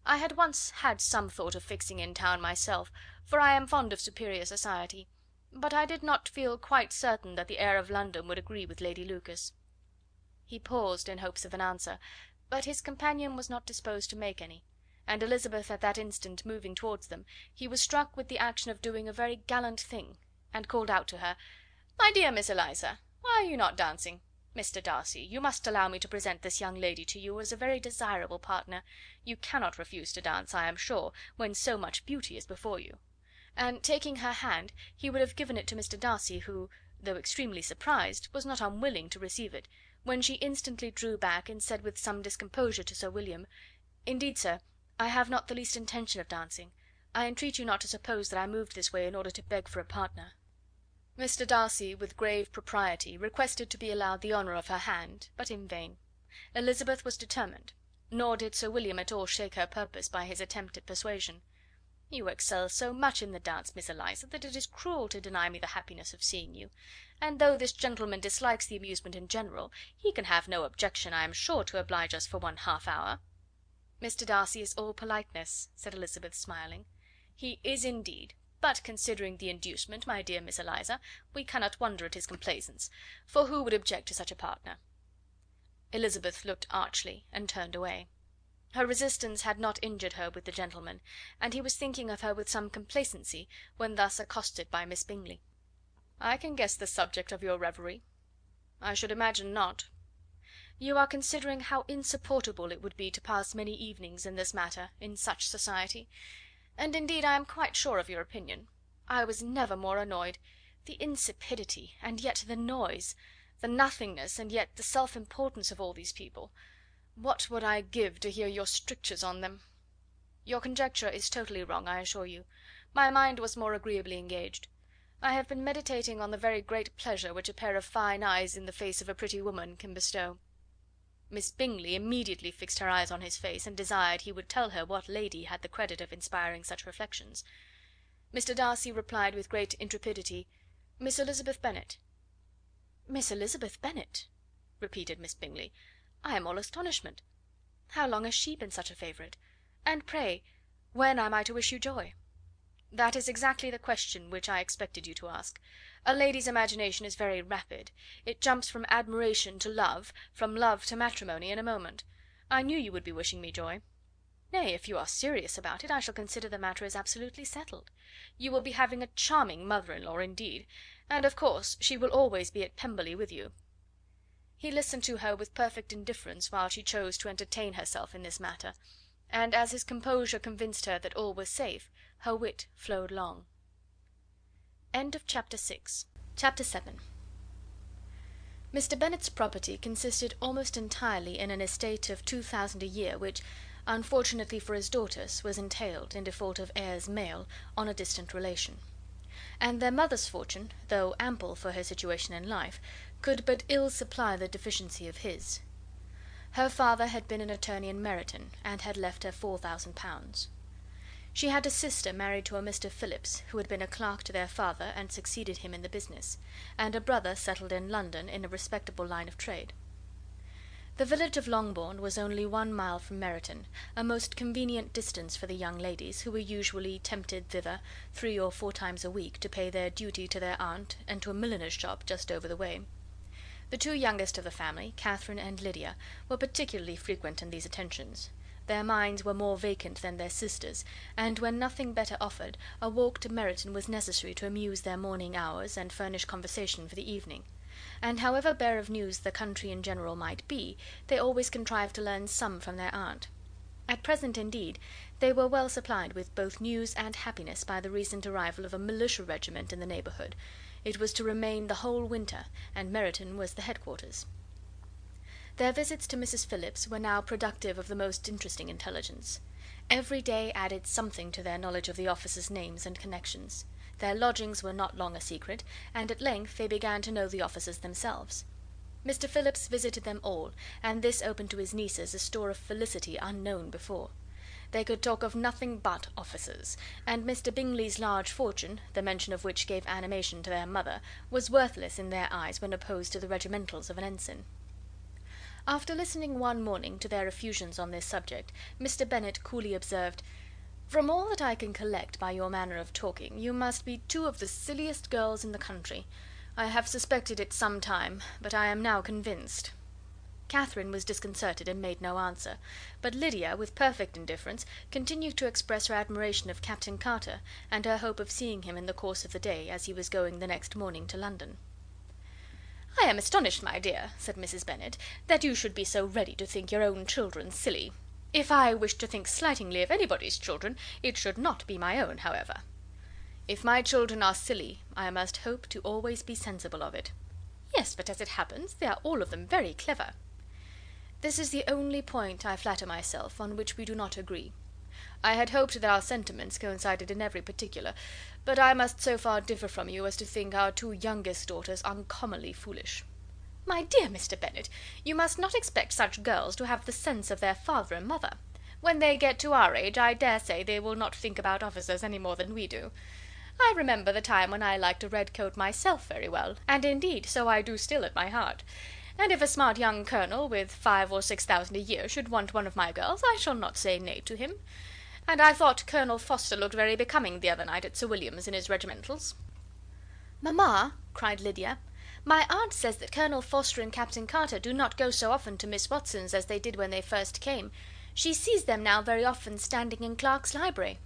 "I had once had some thought of fixing in town myself, for I am fond of superior society, but I did not feel quite certain that the air of London would agree with Lady Lucas." He paused in hopes of an answer, but his companion was not disposed to make any, and Elizabeth at that instant moving towards them, he was struck with the action of doing a very gallant thing, and called out to her: "My dear Miss Eliza, why are you not dancing? Mr. Darcy, you must allow me to present this young lady to you as a very desirable partner. You cannot refuse to dance, I am sure, when so much beauty is before you." And taking her hand, he would have given it to Mr. Darcy, who, though extremely surprised, was not unwilling to receive it, when she instantly drew back, and said with some discomposure to Sir William: "Indeed, sir, I have not the least intention of dancing. I entreat you not to suppose that I moved this way in order to beg for a partner." Mr. Darcy, with grave propriety, requested to be allowed the honour of her hand, but in vain. Elizabeth was determined, nor did Sir William at all shake her purpose by his attempt at persuasion. "You excel so much in the dance, Miss Eliza, that it is cruel to deny me the happiness of seeing you; and though this gentleman dislikes the amusement in general, he can have no objection, I am sure, to oblige us for 1/2 hour." "Mr. Darcy is all politeness," said Elizabeth, smiling. "He is indeed, but considering the inducement, my dear Miss Eliza, we cannot wonder at his complaisance, for who would object to such a partner?" Elizabeth looked archly, and turned away. Her resistance had not injured her with the gentleman, and he was thinking of her with some complacency, when thus accosted by Miss Bingley. "I can guess the subject of your reverie." "I should imagine not." "You are considering how insupportable it would be to pass many evenings in this matter, in such society; and indeed I am quite sure of your opinion. I was never more annoyed. The insipidity, and yet the noise; the nothingness, and yet the self importance of all these people. What would I give to hear your strictures on them?" "Your conjecture is totally wrong, I assure you. My mind was more agreeably engaged. I have been meditating on the very great pleasure which a pair of fine eyes in the face of a pretty woman can bestow." Miss Bingley immediately fixed her eyes on his face, and desired he would tell her what lady had the credit of inspiring such reflections. Mr. Darcy replied with great intrepidity: "Miss Elizabeth Bennet." "Miss Elizabeth Bennet!" repeated Miss Bingley. "I am all astonishment. How long has she been such a favourite? And pray, when am I to wish you joy?" "That is exactly the question which I expected you to ask. A lady's imagination is very rapid; it jumps from admiration to love, from love to matrimony, in a moment. I knew you would be wishing me joy." Nay, if you are serious about it, I shall consider the matter as absolutely settled. You will be having a charming mother-in-law indeed, and of course she will always be at Pemberley with you." He listened to her with perfect indifference while she chose to entertain herself in this matter, and as his composure convinced her that all was safe, her wit flowed long. Chapter 7. Mr. Bennet's property consisted almost entirely in an estate of 2,000 a year, which, unfortunately for his daughters, was entailed, in default of heirs male, on a distant relation; and their mother's fortune, though ample for her situation in life, could but ill supply the deficiency of his. Her father had been an attorney in Meryton, and had left her £4,000. She had a sister married to a Mr. Phillips, who had been a clerk to their father and succeeded him in the business, and a brother settled in London in a respectable line of trade. The village of Longbourn was only 1 mile from Meryton, a most convenient distance for the young ladies, who were usually tempted thither 3 or 4 times a week to pay their duty to their aunt and to a milliner's shop just over the way. The 2 youngest of the family, Catherine and Lydia, were particularly frequent in these attentions. Their minds were more vacant than their sisters', and when nothing better offered, a walk to Meryton was necessary to amuse their morning hours and furnish conversation for the evening; and however bare of news the country in general might be, they always contrived to learn some from their aunt. At present, indeed, they were well supplied with both news and happiness by the recent arrival of a militia regiment in the neighbourhood. It was to remain the whole winter, and Meryton was the headquarters. Their visits to Mrs. Phillips were now productive of the most interesting intelligence. Every day added something to their knowledge of the officers' names and connections. Their lodgings were not long a secret, and at length they began to know the officers themselves. Mr. Phillips visited them all, and this opened to his nieces a store of felicity unknown before. They could talk of nothing but officers, and Mr. Bingley's large fortune, the mention of which gave animation to their mother, was worthless in their eyes when opposed to the regimentals of an ensign. After listening one morning to their effusions on this subject, Mr. Bennet coolly observed, "From all that I can collect by your manner of talking, you must be 2 of the silliest girls in the country. I have suspected it some time, but I am now convinced." Catherine was disconcerted and made no answer, but Lydia, with perfect indifference, continued to express her admiration of Captain Carter, and her hope of seeing him in the course of the day, as he was going the next morning to London. "I am astonished, my dear," said Mrs. Bennet, "that you should be so ready to think your own children silly. If I wished to think slightingly of anybody's children, it should not be my own, however. If my children are silly, I must hope to always be sensible of it." "Yes, but as it happens, they are all of them very clever." "This is the only point, I flatter myself, on which we do not agree. I had hoped that our sentiments coincided in every particular, but I must so far differ from you as to think our 2 youngest daughters uncommonly foolish." "My dear Mr. Bennet, you must not expect such girls to have the sense of their father and mother. When they get to our age, I dare say they will not think about officers any more than we do. I remember the time when I liked a red coat myself very well, and indeed so I do still at my heart; and if a smart young colonel, with 5 or 6,000 a year, should want one of my girls, I shall not say nay to him. And I thought Colonel Forster looked very becoming the other night at Sir William's in his regimentals." "Mamma," cried Lydia, "my aunt says that Colonel Forster and Captain Carter do not go so often to Miss Watson's as they did when they first came. She sees them now very often standing in Clark's library."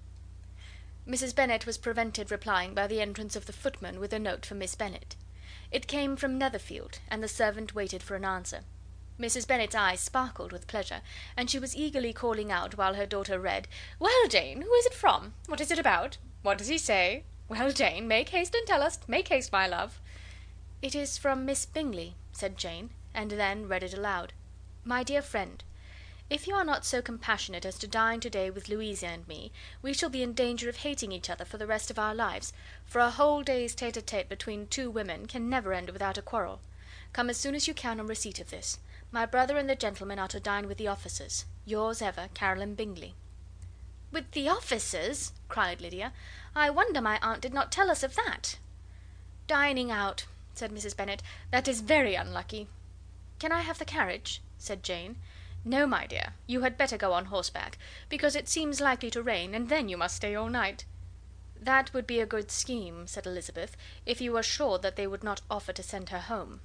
Mrs. Bennet was prevented replying by the entrance of the footman with a note for Miss Bennet. It came from Netherfield, and the servant waited for an answer. Mrs. Bennet's eyes sparkled with pleasure, and she was eagerly calling out, while her daughter read, "Well, Jane, who is it from? What is it about? What does he say? Well, Jane, make haste and tell us. Make haste, my love." "It is from Miss Bingley," said Jane, and then read it aloud. "My dear friend, if you are not so compassionate as to dine to-day with Louisa and me, we shall be in danger of hating each other for the rest of our lives, for a whole day's tete-a-tete between 2 women can never end without a quarrel. Come as soon as you can on receipt of this. My brother and the gentlemen are to dine with the officers. Yours ever, Caroline Bingley." "With the officers!" cried Lydia. "I wonder my aunt did not tell us of that." "Dining out," said Mrs. Bennet; "that is very unlucky." "Can I have the carriage?" said Jane. "No, my dear, you had better go on horseback, because it seems likely to rain, and then you must stay all night." "That would be a good scheme," said Elizabeth, "if you were sure that they would not offer to send her home."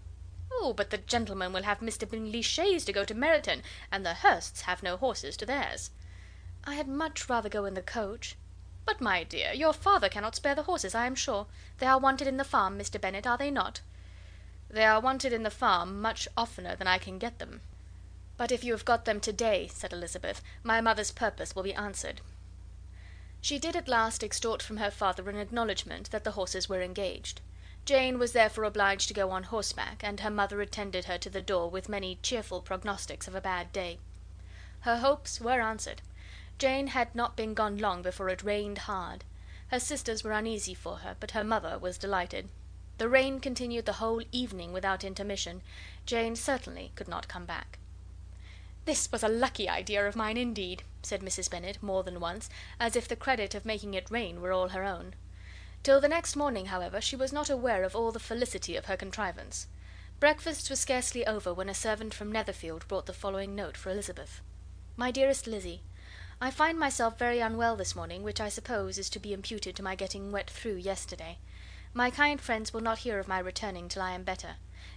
"Oh, but the gentlemen will have Mr. Bingley's chaise to go to Meryton, and the Hursts have no horses to theirs." "I had much rather go in the coach." "But, my dear, your father cannot spare the horses, I am sure. "They are wanted in the farm, Mr. Bennet, are they not?" They are wanted in the farm much oftener than I can get them." "But if you have got them to day," said Elizabeth, "my mother's purpose will be answered." She did at last extort from her father an acknowledgment that the horses were engaged. Jane was therefore obliged to go on horseback, and her mother attended her to the door with many cheerful prognostics of a bad day. Her hopes were answered. Jane had not been gone long before it rained hard. Her sisters were uneasy for her, but her mother was delighted. The rain continued the whole evening without intermission. Jane certainly could not come back. "This was a lucky idea of mine, indeed," said Mrs. Bennet more than once, as if the credit of making it rain were all her own. Till the next morning, however, she was not aware of all the felicity of her contrivance. Breakfast was scarcely over when a servant from Netherfield brought the following note for Elizabeth: "My dearest Lizzy, I find myself very unwell this morning, which I suppose is to be imputed to my getting wet through yesterday. My kind friends will not hear of my returning till I am better.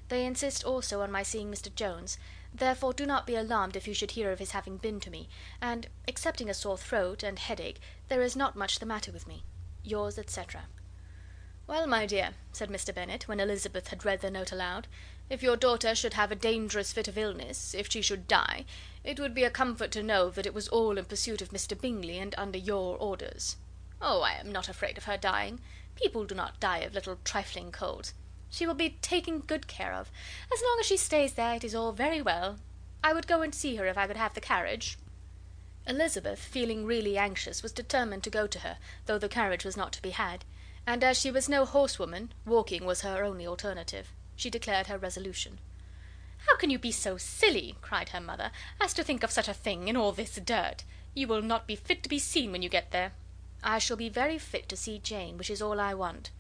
They insist also on my seeing Mr. Jones, therefore do not be alarmed if you should hear of his having been to me, and, excepting a sore throat and headache, there is not much the matter with me. Yours, etc." "Well, my dear," said Mr. Bennet, when Elizabeth had read the note aloud, "if your daughter should have a dangerous fit of illness, if she should die, it would be a comfort to know that it was all in pursuit of Mr. Bingley, and under your orders." "Oh, I am not afraid of her dying. People do not die of little trifling colds. She will be taken good care of. As long as she stays there, it is all very well. I would go and see her if I could have the carriage." Elizabeth, feeling really anxious, was determined to go to her, though the carriage was not to be had, and as she was no horsewoman, walking was her only alternative. She declared her resolution. "How can you be so silly," cried her mother, "as to think of such a thing, in all this dirt? You will not be fit to be seen when you get there." "I shall be very fit to see Jane, which is all I want."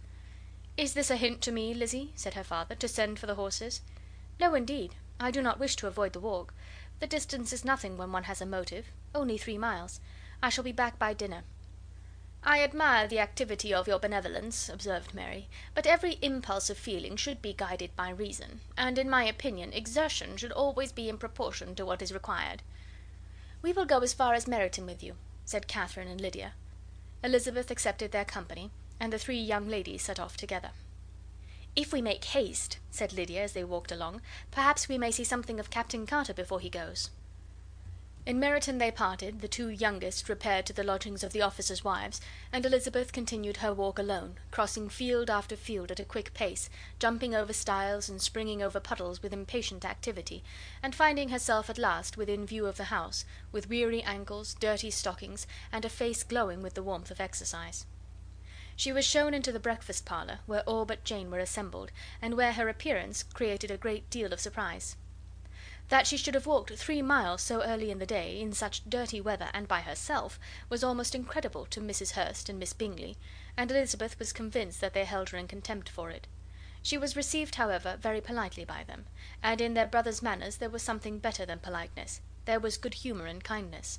"Is this a hint to me, Lizzy," said her father, "to send for the horses?" "No, indeed. I do not wish to avoid the walk. The distance is nothing when one has a motive. Only 3 miles. I shall be back by dinner." "I admire the activity of your benevolence," observed Mary, "but every impulse of feeling should be guided by reason, and, in my opinion, exertion should always be in proportion to what is required." "We will go as far as Meryton with you," said Catherine and Lydia. Elizabeth accepted their company, and the 3 young ladies set off together. "If we make haste," said Lydia, as they walked along, "perhaps we may see something of Captain Carter before he goes." In Meryton they parted, the 2 youngest repaired to the lodgings of the officers' wives, and Elizabeth continued her walk alone, crossing field after field at a quick pace, jumping over stiles and springing over puddles with impatient activity, and finding herself at last within view of the house, with weary ankles, dirty stockings, and a face glowing with the warmth of exercise. She was shown into the breakfast parlour, where all but Jane were assembled, and where her appearance created a great deal of surprise. That she should have walked 3 miles so early in the day, in such dirty weather, and by herself, was almost incredible to Mrs. Hurst and Miss Bingley, and Elizabeth was convinced that they held her in contempt for it. She was received, however, very politely by them, and in their brother's manners there was something better than politeness, there was good humour and kindness.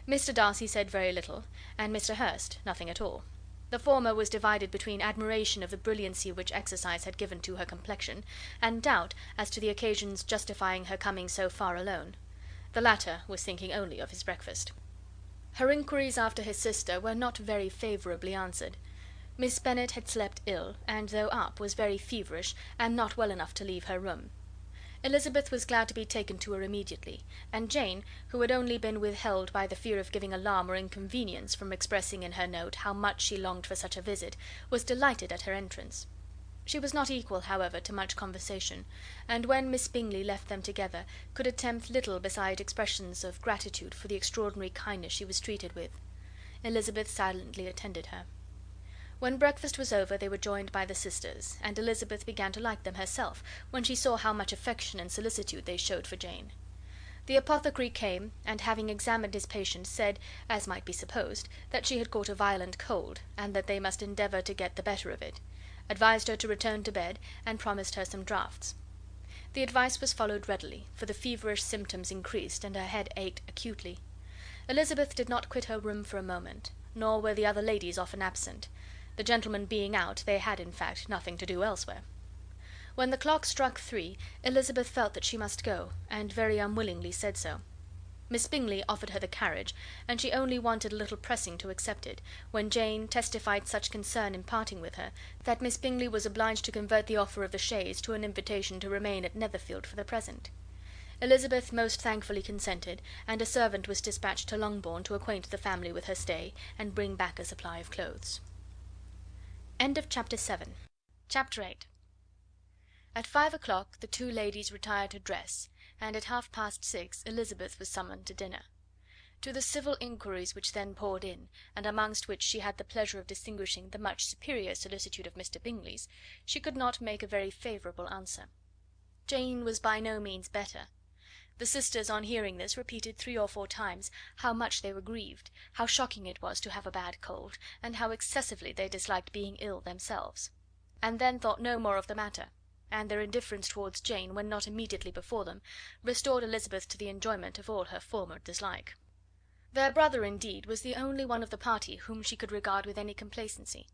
Mr. Darcy said very little, and Mr. Hurst nothing at all. The former was divided between admiration of the brilliancy which exercise had given to her complexion, and doubt as to the occasion's justifying her coming so far alone. The latter was thinking only of his breakfast. Her inquiries after his sister were not very favourably answered. Miss Bennet had slept ill, and though up, was very feverish, and not well enough to leave her room. Elizabeth was glad to be taken to her immediately, and Jane, who had only been withheld by the fear of giving alarm or inconvenience from expressing in her note how much she longed for such a visit, was delighted at her entrance. She was not equal, however, to much conversation, and when Miss Bingley left them together, could attempt little beside expressions of gratitude for the extraordinary kindness she was treated with. Elizabeth silently attended her. When breakfast was over they were joined by the sisters, and Elizabeth began to like them herself, when she saw how much affection and solicitude they showed for Jane. The apothecary came, and having examined his patient, said, as might be supposed, that she had caught a violent cold, and that they must endeavour to get the better of it, advised her to return to bed, and promised her some draughts. The advice was followed readily, for the feverish symptoms increased, and her head ached acutely. Elizabeth did not quit her room for a moment, nor were the other ladies often absent. The gentlemen being out, they had, in fact, nothing to do elsewhere. When the clock struck 3, Elizabeth felt that she must go, and very unwillingly said so. Miss Bingley offered her the carriage, and she only wanted a little pressing to accept it, when Jane testified such concern in parting with her, that Miss Bingley was obliged to convert the offer of the chaise to an invitation to remain at Netherfield for the present. Elizabeth most thankfully consented, and a servant was dispatched to Longbourn to acquaint the family with her stay, and bring back a supply of clothes. Chapter 8. At 5 o'clock the two ladies retired to dress, and at 6:30 Elizabeth was summoned to dinner. To the civil inquiries which then poured in, and amongst which she had the pleasure of distinguishing the much superior solicitude of Mr. Bingley's, she could not make a very favourable answer. Jane was by no means better. The sisters, on hearing this, repeated 3 or 4 times how much they were grieved, how shocking it was to have a bad cold, and how excessively they disliked being ill themselves; and then thought no more of the matter, and their indifference towards Jane, when not immediately before them, restored Elizabeth to the enjoyment of all her former dislike. Their brother, indeed, was the only one of the party whom she could regard with any complacency.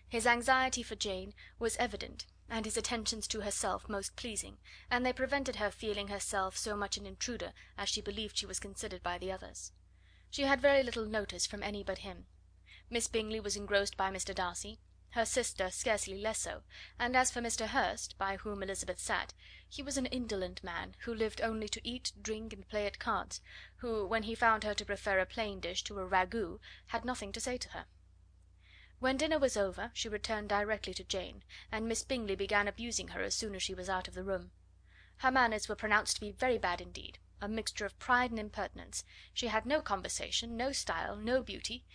His anxiety for Jane was evident, and his attentions to herself most pleasing, and they prevented her feeling herself so much an intruder as she believed she was considered by the others. She had very little notice from any but him. Miss Bingley was engrossed by Mr. Darcy, her sister scarcely less so, and as for Mr. Hurst, by whom Elizabeth sat, he was an indolent man, who lived only to eat, drink, and play at cards, who, when he found her to prefer a plain dish to a ragout, had nothing to say to her. When dinner was over, she returned directly to Jane, and Miss Bingley began abusing her as soon as she was out of the room. Her manners were pronounced to be very bad indeed, a mixture of pride and impertinence. She had no conversation, no style, no beauty.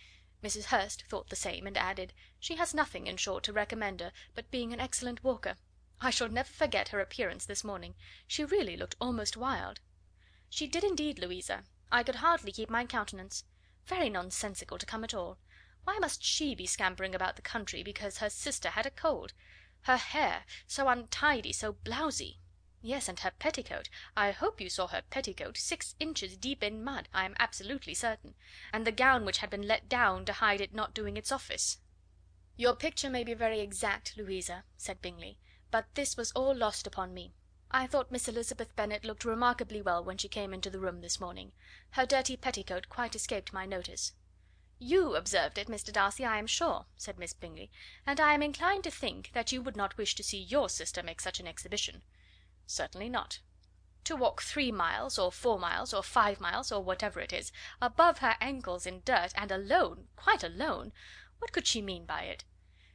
Mrs. Hurst thought the same, and added, "She has nothing, in short, to recommend her but being an excellent walker. I shall never forget her appearance this morning. She really looked almost wild." "She did indeed, Louisa. I could hardly keep my countenance. Very nonsensical to come at all. Why must she be scampering about the country because her sister had a cold? Her hair, so untidy, so blousy! Yes, and her petticoat, I hope you saw her petticoat, 6 inches deep in mud, I am absolutely certain, and the gown which had been let down to hide it not doing its office." "Your picture may be very exact, Louisa," said Bingley, "but this was all lost upon me. I thought Miss Elizabeth Bennet looked remarkably well when she came into the room this morning. Her dirty petticoat quite escaped my notice." "You observed it, Mr. Darcy, I am sure," said Miss Bingley, "and I am inclined to think that you would not wish to see your sister make such an exhibition." "Certainly not." "To walk 3 miles, or 4 miles, or 5 miles, or whatever it is, above her ankles in dirt, and alone, quite alone! What could she mean by it?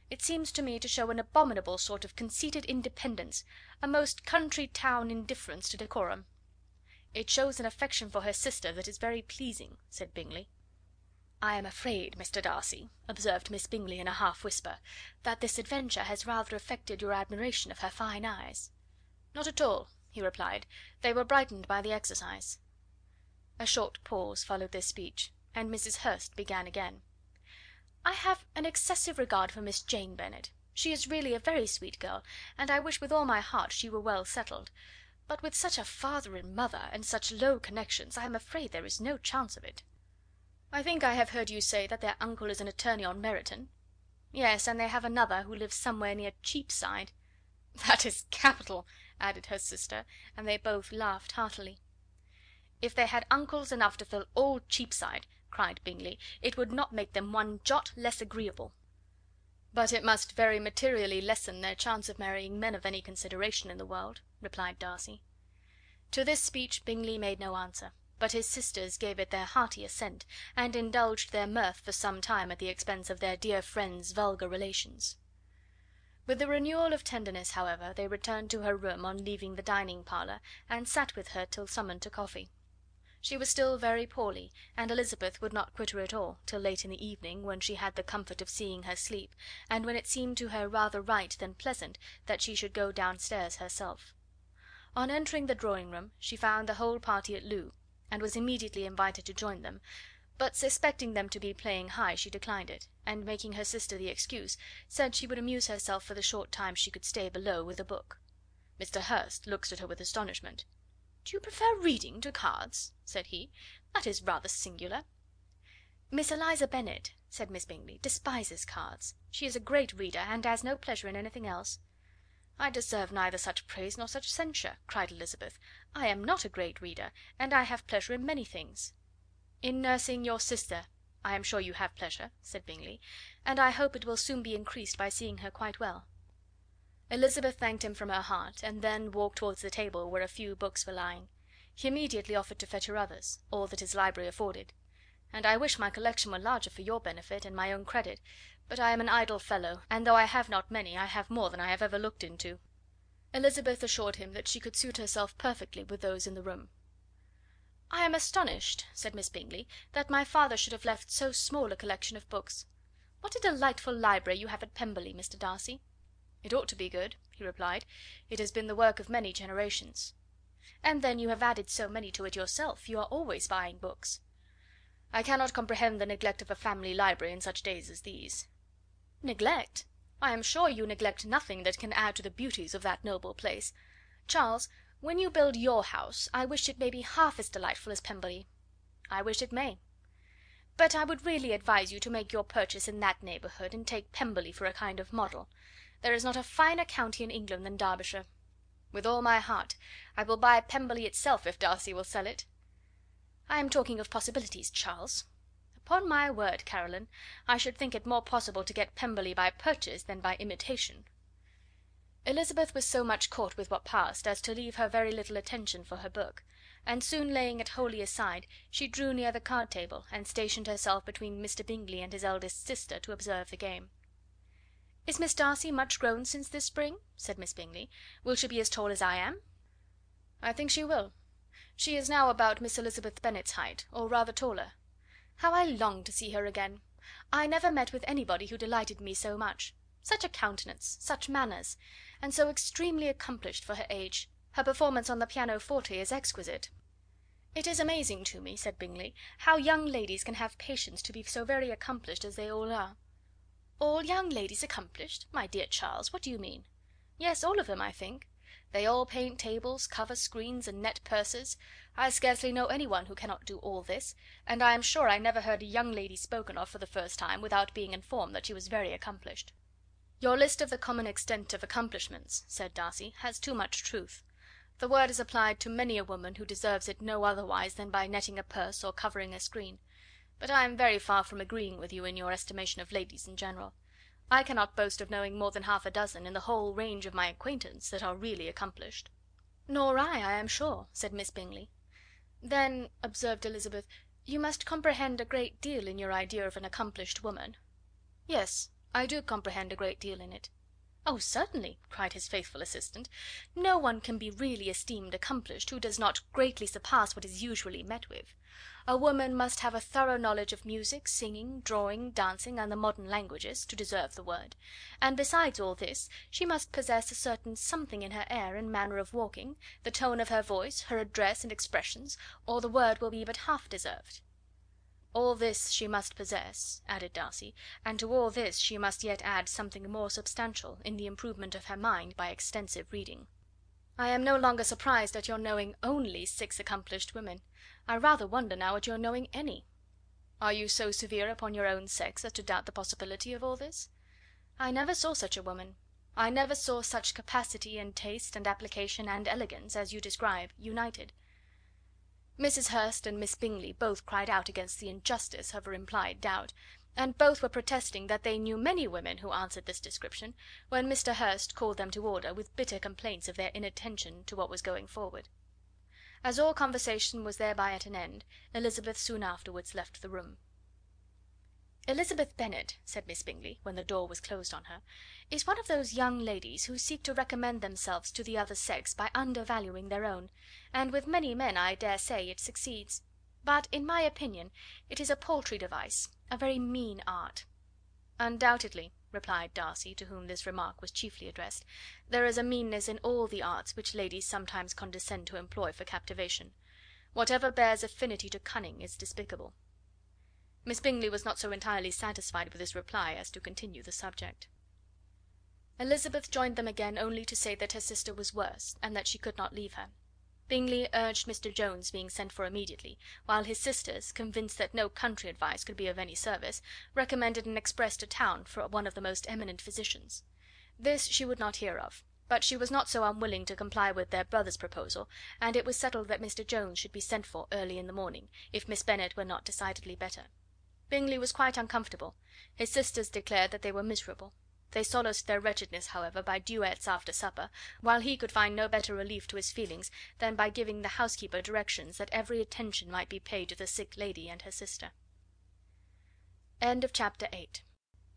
It seems to me to show an abominable sort of conceited independence, a most country town indifference to decorum." "It shows an affection for her sister that is very pleasing," said Bingley. "I am afraid, Mr. Darcy," observed Miss Bingley in a half whisper, "that this adventure has rather affected your admiration of her fine eyes." "Not at all," he replied; "they were brightened by the exercise." A short pause followed this speech, and Mrs. Hurst began again. "I have an excessive regard for Miss Jane Bennet. She is really a very sweet girl, and I wish with all my heart she were well settled; but with such a father and mother, and such low connections, I am afraid there is no chance of it." "I think I have heard you say that their uncle is an attorney on Meryton." "Yes, and they have another who lives somewhere near Cheapside." "That is capital," added her sister, and they both laughed heartily. "If they had uncles enough to fill all Cheapside," cried Bingley, "it would not make them one jot less agreeable." "But it must very materially lessen their chance of marrying men of any consideration in the world," replied Darcy. To this speech Bingley made no answer, but his sisters gave it their hearty assent, and indulged their mirth for some time at the expense of their dear friend's vulgar relations. With a renewal of tenderness, however, they returned to her room on leaving the dining parlour, and sat with her till summoned to coffee. She was still very poorly, and Elizabeth would not quit her at all till late in the evening, when she had the comfort of seeing her sleep, and when it seemed to her rather right than pleasant that she should go downstairs herself. On entering the drawing room she found the whole party at loo, and was immediately invited to join them, but suspecting them to be playing high she declined it, and making her sister the excuse, said she would amuse herself for the short time she could stay below with a book. Mr. Hurst looked at her with astonishment. "Do you prefer reading to cards?" said he. "That is rather singular." "Miss Eliza Bennet," said Miss Bingley, "despises cards. She is a great reader, and has no pleasure in anything else." "I deserve neither such praise nor such censure," cried Elizabeth. "I am not a great reader, and I have pleasure in many things." "In nursing your sister I am sure you have pleasure," said Bingley, "and I hope it will soon be increased by seeing her quite well." Elizabeth thanked him from her heart, and then walked towards the table where a few books were lying. He immediately offered to fetch her others, all that his library afforded. "And I wish my collection were larger for your benefit and my own credit, but I am an idle fellow, and though I have not many, I have more than I have ever looked into." Elizabeth assured him that she could suit herself perfectly with those in the room. "I am astonished," said Miss Bingley, "that my father should have left so small a collection of books. What a delightful library you have at Pemberley, Mr. Darcy!" "It ought to be good," he replied. "It has been the work of many generations." "And then you have added so many to it yourself. You are always buying books." "I cannot comprehend the neglect of a family library in such days as these." "Neglect? I am sure you neglect nothing that can add to the beauties of that noble place. Charles, when you build your house, I wish it may be half as delightful as Pemberley." "I wish it may." "But I would really advise you to make your purchase in that neighbourhood, and take Pemberley for a kind of model. There is not a finer county in England than Derbyshire." "With all my heart. I will buy Pemberley itself if Darcy will sell it." "I am talking of possibilities, Charles." "Upon my word, Caroline, I should think it more possible to get Pemberley by purchase than by imitation." Elizabeth was so much caught with what passed as to leave her very little attention for her book, and soon laying it wholly aside, she drew near the card table, and stationed herself between Mr. Bingley and his eldest sister to observe the game. "Is Miss Darcy much grown since this spring?" said Miss Bingley. "Will she be as tall as I am?" "I think she will. She is now about Miss Elizabeth Bennet's height, or rather taller. How I long to see her again! I never met with anybody who delighted me so much. Such a countenance, such manners, and so extremely accomplished for her age. Her performance on the pianoforte is exquisite." "It is amazing to me," said Bingley, "how young ladies can have patience to be so very accomplished as they all are." "All young ladies accomplished? My dear Charles, what do you mean?" "Yes, all of them, I think. They all paint tables, cover screens, and net purses. I scarcely know any one who cannot do all this, and I am sure I never heard a young lady spoken of for the first time without being informed that she was very accomplished." "Your list of the common extent of accomplishments," said Darcy, "has too much truth. The word is applied to many a woman who deserves it no otherwise than by netting a purse or covering a screen. But I am very far from agreeing with you in your estimation of ladies in general. I cannot boast of knowing more than half a dozen, in the whole range of my acquaintance, that are really accomplished." "Nor I am sure," said Miss Bingley. "Then," observed Elizabeth, "you must comprehend a great deal in your idea of an accomplished woman." "Yes, I do comprehend a great deal in it." "Oh, certainly!" cried his faithful assistant. "No one can be really esteemed accomplished who does not greatly surpass what is usually met with. A woman must have a thorough knowledge of music, singing, drawing, dancing, and the modern languages, to deserve the word; and besides all this, she must possess a certain something in her air and manner of walking, the tone of her voice, her address and expressions, or the word will be but half deserved." "All this she must possess," added Darcy, "and to all this she must yet add something more substantial, in the improvement of her mind by extensive reading." "I am no longer surprised at your knowing only 6 accomplished women. I rather wonder now at your knowing any." "Are you so severe upon your own sex as to doubt the possibility of all this?" "I never saw such a woman. I never saw such capacity and taste and application and elegance as you describe united." Mrs. Hurst and Miss Bingley both cried out against the injustice of her implied doubt, and both were protesting that they knew many women who answered this description, when Mr. Hurst called them to order, with bitter complaints of their inattention to what was going forward. As all conversation was thereby at an end, Elizabeth soon afterwards left the room. "Elizabeth Bennet," said Miss Bingley, when the door was closed on her, "is one of those young ladies who seek to recommend themselves to the other sex by undervaluing their own, and with many men, I dare say, it succeeds; but, in my opinion, it is a paltry device, a very mean art." "Undoubtedly," replied Darcy, to whom this remark was chiefly addressed, "there is a meanness in all the arts which ladies sometimes condescend to employ for captivation. Whatever bears affinity to cunning is despicable." Miss Bingley was not so entirely satisfied with this reply as to continue the subject. Elizabeth joined them again only to say that her sister was worse, and that she could not leave her. Bingley urged Mr. Jones being sent for immediately, while his sisters, convinced that no country advice could be of any service, recommended an express to town for one of the most eminent physicians. This she would not hear of. But she was not so unwilling to comply with their brother's proposal, and it was settled that Mr Jones should be sent for early in the morning, if Miss Bennet were not decidedly better. Bingley was quite uncomfortable. His sisters declared that they were miserable. They solaced their wretchedness, however, by duets after supper, while he could find no better relief to his feelings than by giving the housekeeper directions that every attention might be paid to the sick lady and her sister.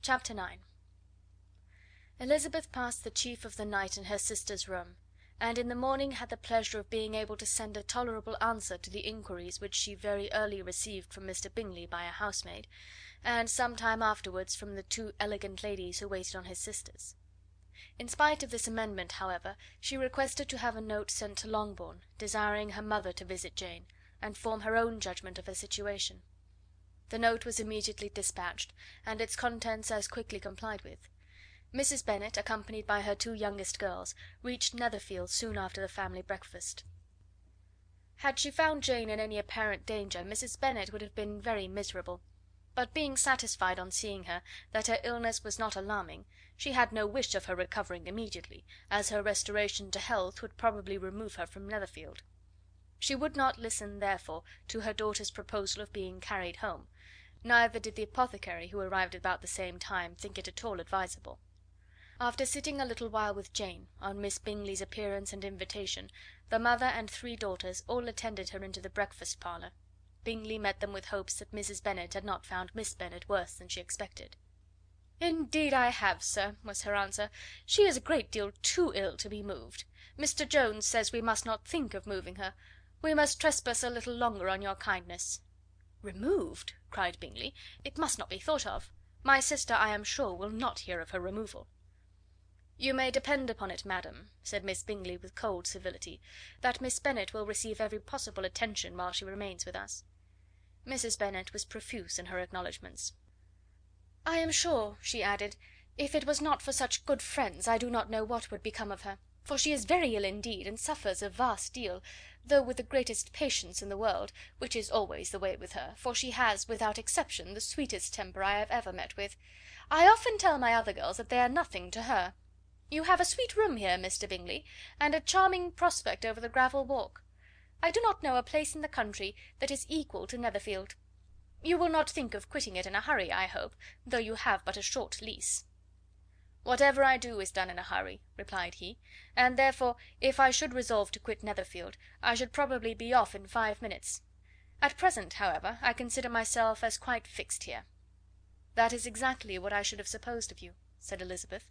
Chapter 9. Elizabeth passed the chief of the night in her sister's room, and in the morning had the pleasure of being able to send a tolerable answer to the inquiries which she very early received from Mr Bingley by a housemaid, and some time afterwards from the two elegant ladies who waited on his sisters. In spite of this amendment, however, she requested to have a note sent to Longbourn, desiring her mother to visit Jane, and form her own judgment of her situation. The note was immediately dispatched, and its contents as quickly complied with. Mrs Bennet, accompanied by her two youngest girls, reached Netherfield soon after the family breakfast. Had she found Jane in any apparent danger, Mrs Bennet would have been very miserable; but being satisfied on seeing her that her illness was not alarming, she had no wish of her recovering immediately, as her restoration to health would probably remove her from Netherfield. She would not listen, therefore, to her daughter's proposal of being carried home, neither did the apothecary, who arrived about the same time, think it at all advisable. After sitting a little while with Jane, on Miss Bingley's appearance and invitation, the mother and three daughters all attended her into the breakfast parlour. Bingley met them with hopes that Mrs Bennet had not found Miss Bennet worse than she expected. "Indeed I have, sir," was her answer. "She is a great deal too ill to be moved. Mr Jones says we must not think of moving her. We must trespass a little longer on your kindness." "Removed!" cried Bingley. "It must not be thought of. My sister, I am sure, will not hear of her removal." "You may depend upon it, madam," said Miss Bingley with cold civility, "that Miss Bennet will receive every possible attention while she remains with us." Mrs Bennet was profuse in her acknowledgments. "I am sure," she added, "if it was not for such good friends, I do not know what would become of her; for she is very ill indeed, and suffers a vast deal, though with the greatest patience in the world, which is always the way with her, for she has, without exception, the sweetest temper I have ever met with. I often tell my other girls that they are nothing to her. You have a sweet room here, Mr Bingley, and a charming prospect over the gravel walk. I do not know a place in the country that is equal to Netherfield. You will not think of quitting it in a hurry, I hope, though you have but a short lease." "Whatever I do is done in a hurry," replied he, "and therefore, if I should resolve to quit Netherfield, I should probably be off in 5 minutes. At present, however, I consider myself as quite fixed here." "That is exactly what I should have supposed of you," said Elizabeth.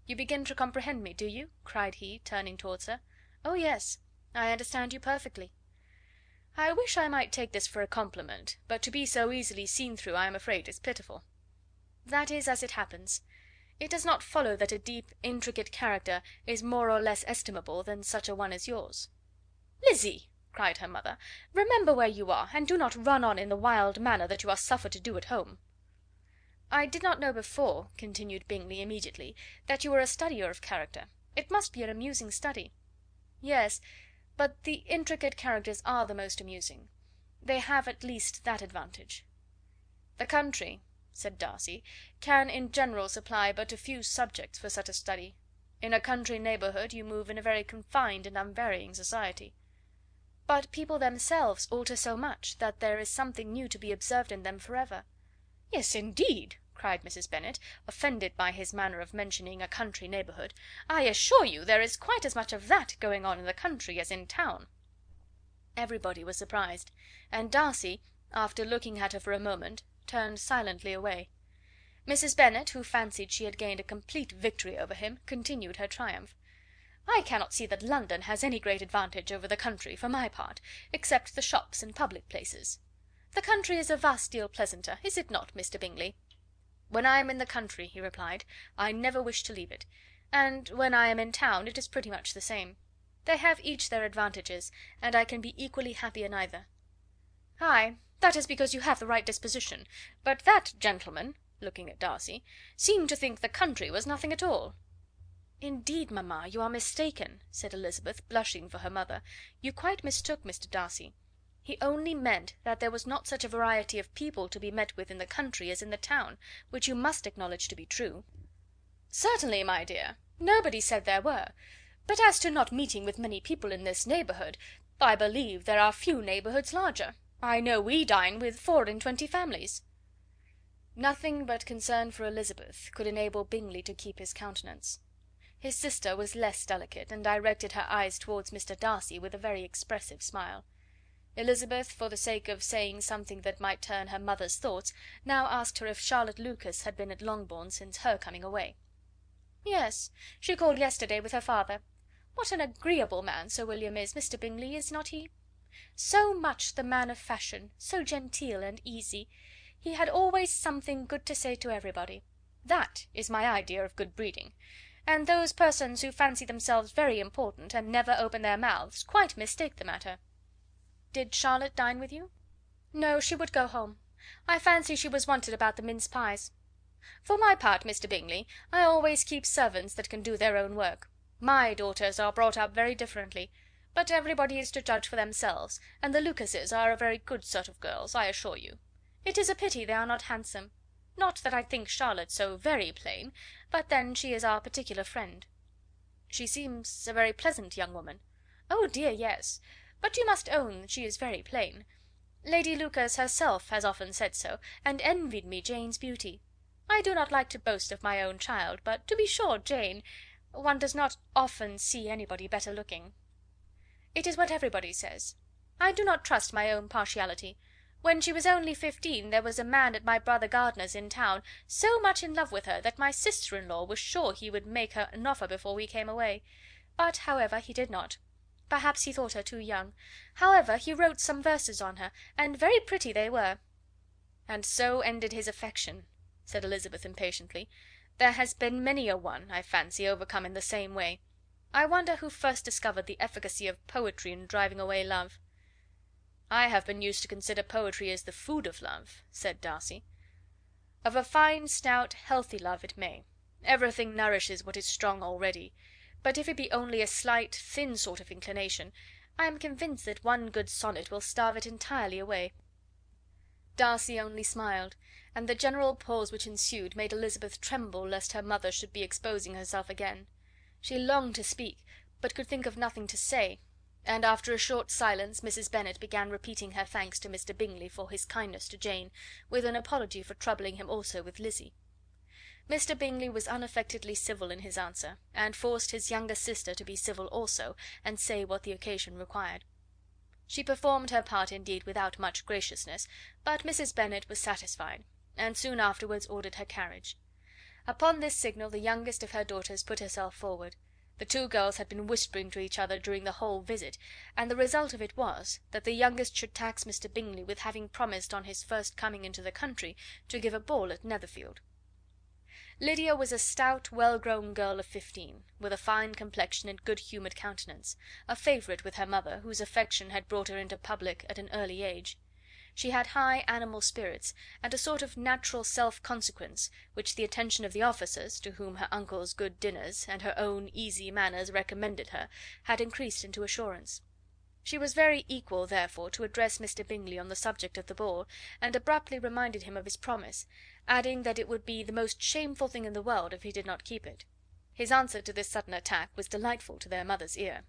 "You begin to comprehend me, do you?" cried he, turning towards her. "Oh, yes, I understand you perfectly." "I wish I might take this for a compliment, but to be so easily seen through I am afraid is pitiful." "That is as it happens. It does not follow that a deep, intricate character is more or less estimable than such a one as yours." "Lizzy!" cried her mother, "remember where you are, and do not run on in the wild manner that you are suffered to do at home." "I did not know before," continued Bingley immediately, "that you were a studier of character. It must be an amusing study." "Yes, but the intricate characters are the most amusing. They have at least that advantage." "The country," said Darcy, "can in general supply but a few subjects for such a study. In a country neighbourhood you move in a very confined and unvarying society." "But people themselves alter so much that there is something new to be observed in them for ever." "Yes, indeed!" cried Mrs Bennet, offended by his manner of mentioning a country neighbourhood. "I assure you there is quite as much of that going on in the country as in town." Everybody was surprised, and Darcy, after looking at her for a moment, turned silently away. Mrs Bennet, who fancied she had gained a complete victory over him, continued her triumph. "I cannot see that London has any great advantage over the country, for my part, except the shops and public places. The country is a vast deal pleasanter, is it not, Mr Bingley?" "When I am in the country," he replied, "I never wish to leave it; and when I am in town it is pretty much the same. They have each their advantages, and I can be equally happy in either." "Ay, that is because you have the right disposition; but that gentleman," looking at Darcy, "seemed to think the country was nothing at all." "Indeed, mamma, you are mistaken," said Elizabeth, blushing for her mother. "You quite mistook Mr Darcy. He only meant that there was not such a variety of people to be met with in the country as in the town, which you must acknowledge to be true." "Certainly, my dear. Nobody said there were. But as to not meeting with many people in this neighbourhood, I believe there are few neighbourhoods larger. I know we dine with 24 families." Nothing but concern for Elizabeth could enable Bingley to keep his countenance. His sister was less delicate, and directed her eyes towards Mr. Darcy with a very expressive smile. Elizabeth, for the sake of saying something that might turn her mother's thoughts, now asked her if Charlotte Lucas had been at Longbourn since her coming away. "Yes, she called yesterday with her father. What an agreeable man Sir William is, Mr. Bingley, is not he? So much the man of fashion, so genteel and easy. He had always something good to say to everybody. That is my idea of good breeding. And those persons who fancy themselves very important, and never open their mouths, quite mistake the matter." "Did Charlotte dine with you?" "No, she would go home. I fancy she was wanted about the mince pies. For my part, Mr. Bingley, I always keep servants that can do their own work. My daughters are brought up very differently, but everybody is to judge for themselves, and the Lucases are a very good sort of girls, I assure you. It is a pity they are not handsome. Not that I think Charlotte so very plain, but then she is our particular friend." "She seems a very pleasant young woman." "Oh dear, yes! But you must own she is very plain. Lady Lucas herself has often said so, and envied me Jane's beauty. I do not like to boast of my own child, but to be sure Jane, one does not often see anybody better looking." "It is what everybody says. I do not trust my own partiality. When she was only 15 there was a man at my brother Gardiner's in town so much in love with her that my sister-in-law was sure he would make her an offer before we came away. But, however, he did not. Perhaps he thought her too young. However, he wrote some verses on her, and very pretty they were." "And so ended his affection," said Elizabeth impatiently. "There has been many a one, I fancy, overcome in the same way. I wonder who first discovered the efficacy of poetry in driving away love." "I have been used to consider poetry as the food of love," said Darcy. "Of a fine, stout, healthy love it may. Everything nourishes what is strong already. But if it be only a slight, thin sort of inclination, I am convinced that one good sonnet will starve it entirely away." Darcy only smiled, and the general pause which ensued made Elizabeth tremble lest her mother should be exposing herself again. She longed to speak, but could think of nothing to say, and after a short silence Mrs. Bennet began repeating her thanks to Mr. Bingley for his kindness to Jane, with an apology for troubling him also with Lizzie. Mr. Bingley was unaffectedly civil in his answer, and forced his younger sister to be civil also, and say what the occasion required. She performed her part indeed without much graciousness, but Mrs. Bennet was satisfied, and soon afterwards ordered her carriage. Upon this signal the youngest of her daughters put herself forward. The two girls had been whispering to each other during the whole visit, and the result of it was, that the youngest should tax Mr. Bingley with having promised on his first coming into the country to give a ball at Netherfield. Lydia was a stout, well-grown girl of 15, with a fine complexion and good-humoured countenance, a favourite with her mother, whose affection had brought her into public at an early age. She had high animal spirits, and a sort of natural self-consequence, which the attention of the officers, to whom her uncle's good dinners, and her own easy manners recommended her, had increased into assurance. She was very equal, therefore, to address Mr. Bingley on the subject of the ball, and abruptly reminded him of his promise, adding that it would be the most shameful thing in the world if he did not keep it. His answer to this sudden attack was delightful to their mother's ear.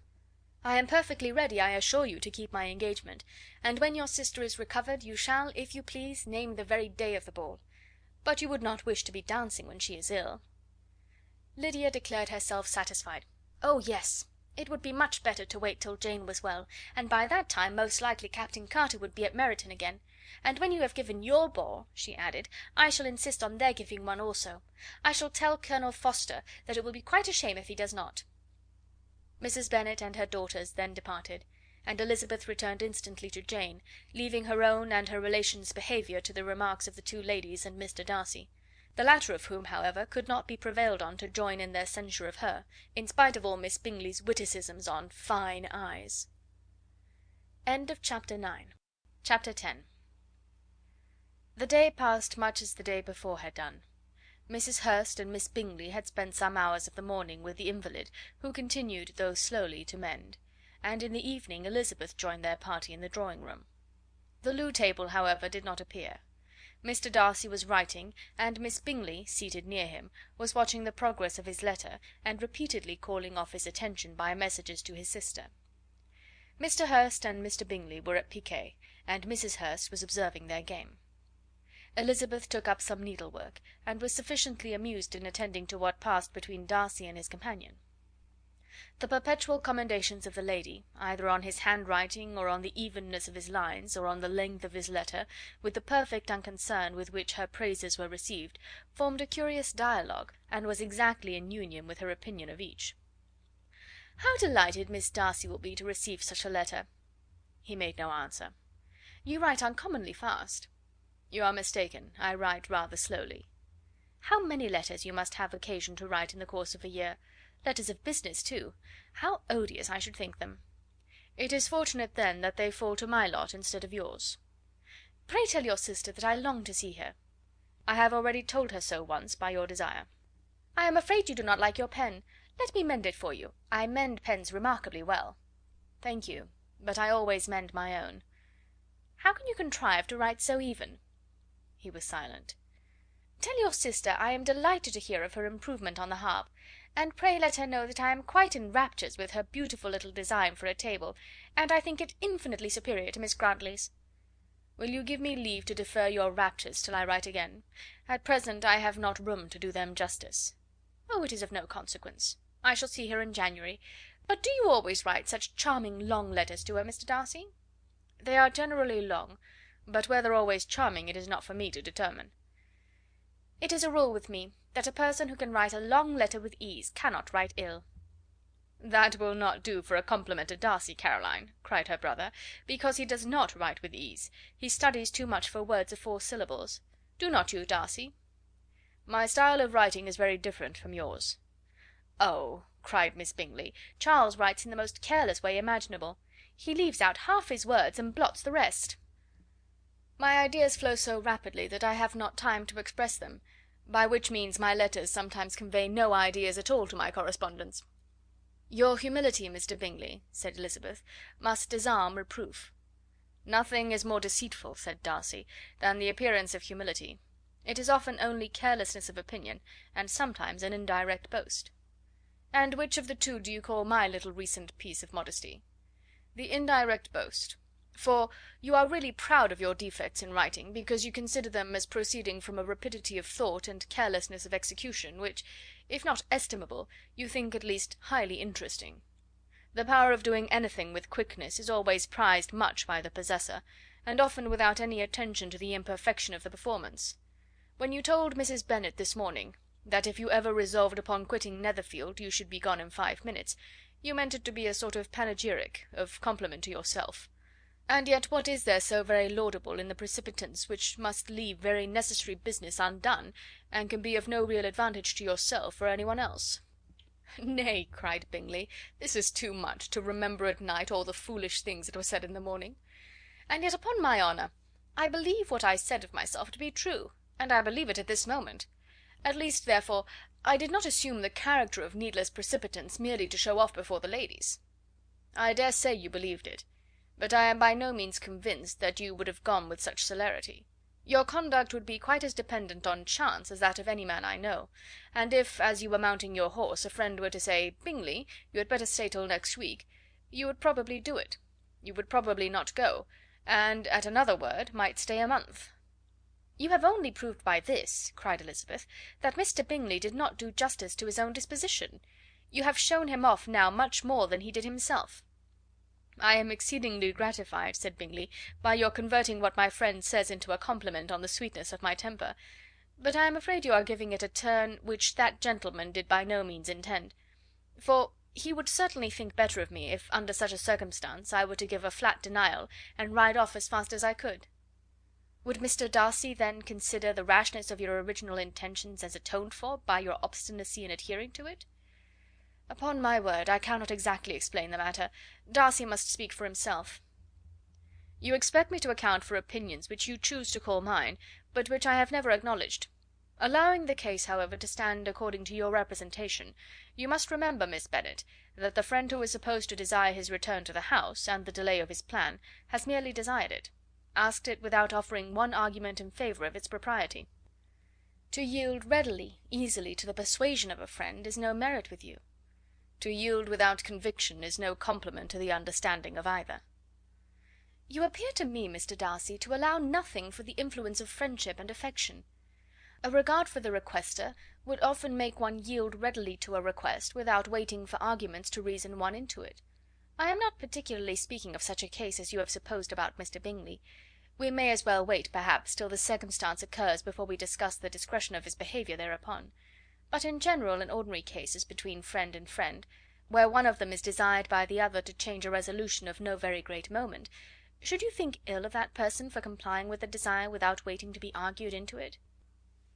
"I am perfectly ready, I assure you, to keep my engagement, and when your sister is recovered you shall, if you please, name the very day of the ball. But you would not wish to be dancing when she is ill?" Lydia declared herself satisfied. "Oh, yes! It would be much better to wait till Jane was well, and by that time most likely Captain Carter would be at Meryton again. And when you have given your ball," she added, "I shall insist on their giving one also. I shall tell Colonel Forster that it will be quite a shame if he does not." Mrs. Bennet and her daughters then departed, and Elizabeth returned instantly to Jane, leaving her own and her relations' behaviour to the remarks of the two ladies and Mr. Darcy; the latter of whom, however, could not be prevailed on to join in their censure of her, in spite of all Miss Bingley's witticisms on fine eyes. Chapter 10. The day passed much as the day before had done. Mrs. Hurst and Miss Bingley had spent some hours of the morning with the invalid, who continued, though slowly, to mend, and in the evening Elizabeth joined their party in the drawing room. The loo table, however, did not appear. Mr. Darcy was writing, and Miss Bingley, seated near him, was watching the progress of his letter, and repeatedly calling off his attention by messages to his sister. Mr. Hurst and Mr. Bingley were at piquet, and Mrs. Hurst was observing their game. Elizabeth took up some needlework, and was sufficiently amused in attending to what passed between Darcy and his companion. The perpetual commendations of the lady, either on his handwriting, or on the evenness of his lines, or on the length of his letter, with the perfect unconcern with which her praises were received, formed a curious dialogue, and was exactly in union with her opinion of each. "How delighted Miss Darcy will be to receive such a letter!" He made no answer. "You write uncommonly fast." "You are mistaken, I write rather slowly." "How many letters you must have occasion to write in the course of a year! Letters of business, too! How odious I should think them!" "It is fortunate, then, that they fall to my lot instead of yours." "Pray tell your sister that I long to see her." "I have already told her so once, by your desire." "I am afraid you do not like your pen. Let me mend it for you. I mend pens remarkably well." "Thank you, but I always mend my own." "How can you contrive to write so even?" He was silent. "Tell your sister I am delighted to hear of her improvement on the harp, and pray let her know that I am quite in raptures with her beautiful little design for a table, and I think it infinitely superior to Miss Grantley's." "Will you give me leave to defer your raptures till I write again? At present I have not room to do them justice." "Oh, it is of no consequence. I shall see her in January. But do you always write such charming long letters to her, Mr. Darcy?" "They are generally long, but whether always charming it is not for me to determine." "It is a rule with me, that a person who can write a long letter with ease cannot write ill." "That will not do for a compliment to Darcy, Caroline," cried her brother, "because he does not write with ease. He studies too much for words of 4 syllables. Do not you, Darcy?" "My style of writing is very different from yours." "Oh!" cried Miss Bingley, "Charles writes in the most careless way imaginable. He leaves out half his words and blots the rest." "My ideas flow so rapidly that I have not time to express them, by which means my letters sometimes convey no ideas at all to my correspondents." "Your humility, Mr. Bingley," said Elizabeth, "must disarm reproof." "Nothing is more deceitful," said Darcy, "than the appearance of humility. It is often only carelessness of opinion, and sometimes an indirect boast." "And which of the two do you call my little recent piece of modesty?" "The indirect boast. For you are really proud of your defects in writing, because you consider them as proceeding from a rapidity of thought and carelessness of execution, which, if not estimable, you think at least highly interesting. The power of doing anything with quickness is always prized much by the possessor, and often without any attention to the imperfection of the performance. When you told Mrs. Bennet this morning that if you ever resolved upon quitting Netherfield you should be gone in 5 minutes, you meant it to be a sort of panegyric, of compliment to yourself. And yet what is there so very laudable in the precipitance which must leave very necessary business undone, and can be of no real advantage to yourself or any one else?" "Nay," cried Bingley, "this is too much, to remember at night all the foolish things that were said in the morning. And yet, upon my honour, I believe what I said of myself to be true, and I believe it at this moment. At least, therefore, I did not assume the character of needless precipitance merely to show off before the ladies." "I dare say you believed it, but I am by no means convinced that you would have gone with such celerity. Your conduct would be quite as dependent on chance as that of any man I know, and if, as you were mounting your horse, a friend were to say, 'Bingley, you had better stay till next week,' you would probably do it. You would probably not go, and, at another word, might stay a month." "You have only proved by this," cried Elizabeth, "that Mr. Bingley did not do justice to his own disposition. You have shown him off now much more than he did himself." "I am exceedingly gratified," said Bingley, "by your converting what my friend says into a compliment on the sweetness of my temper; but I am afraid you are giving it a turn which that gentleman did by no means intend; for he would certainly think better of me if, under such a circumstance, I were to give a flat denial, and ride off as fast as I could." "Would Mr. Darcy, then, consider the rashness of your original intentions as atoned for by your obstinacy in adhering to it?" "Upon my word, I cannot exactly explain the matter. Darcy must speak for himself." "You expect me to account for opinions which you choose to call mine, but which I have never acknowledged. Allowing the case, however, to stand according to your representation, you must remember, Miss Bennet, that the friend who is supposed to desire his return to the house, and the delay of his plan, has merely desired it. asked it without offering one argument in favour of its propriety. To yield readily, easily to the persuasion of a friend is no merit with you. To yield without conviction is no compliment to the understanding of either. You appear to me, Mr. Darcy, to allow nothing for the influence of friendship and affection. A regard for the requester would often make one yield readily to a request without waiting for arguments to reason one into it. I am not particularly speaking of such a case as you have supposed about Mr. Bingley. We may as well wait, perhaps, till the circumstance occurs before we discuss the discretion of his behaviour thereupon. But in general and ordinary cases between friend and friend, where one of them is desired by the other to change a resolution of no very great moment, should you think ill of that person for complying with the desire without waiting to be argued into it?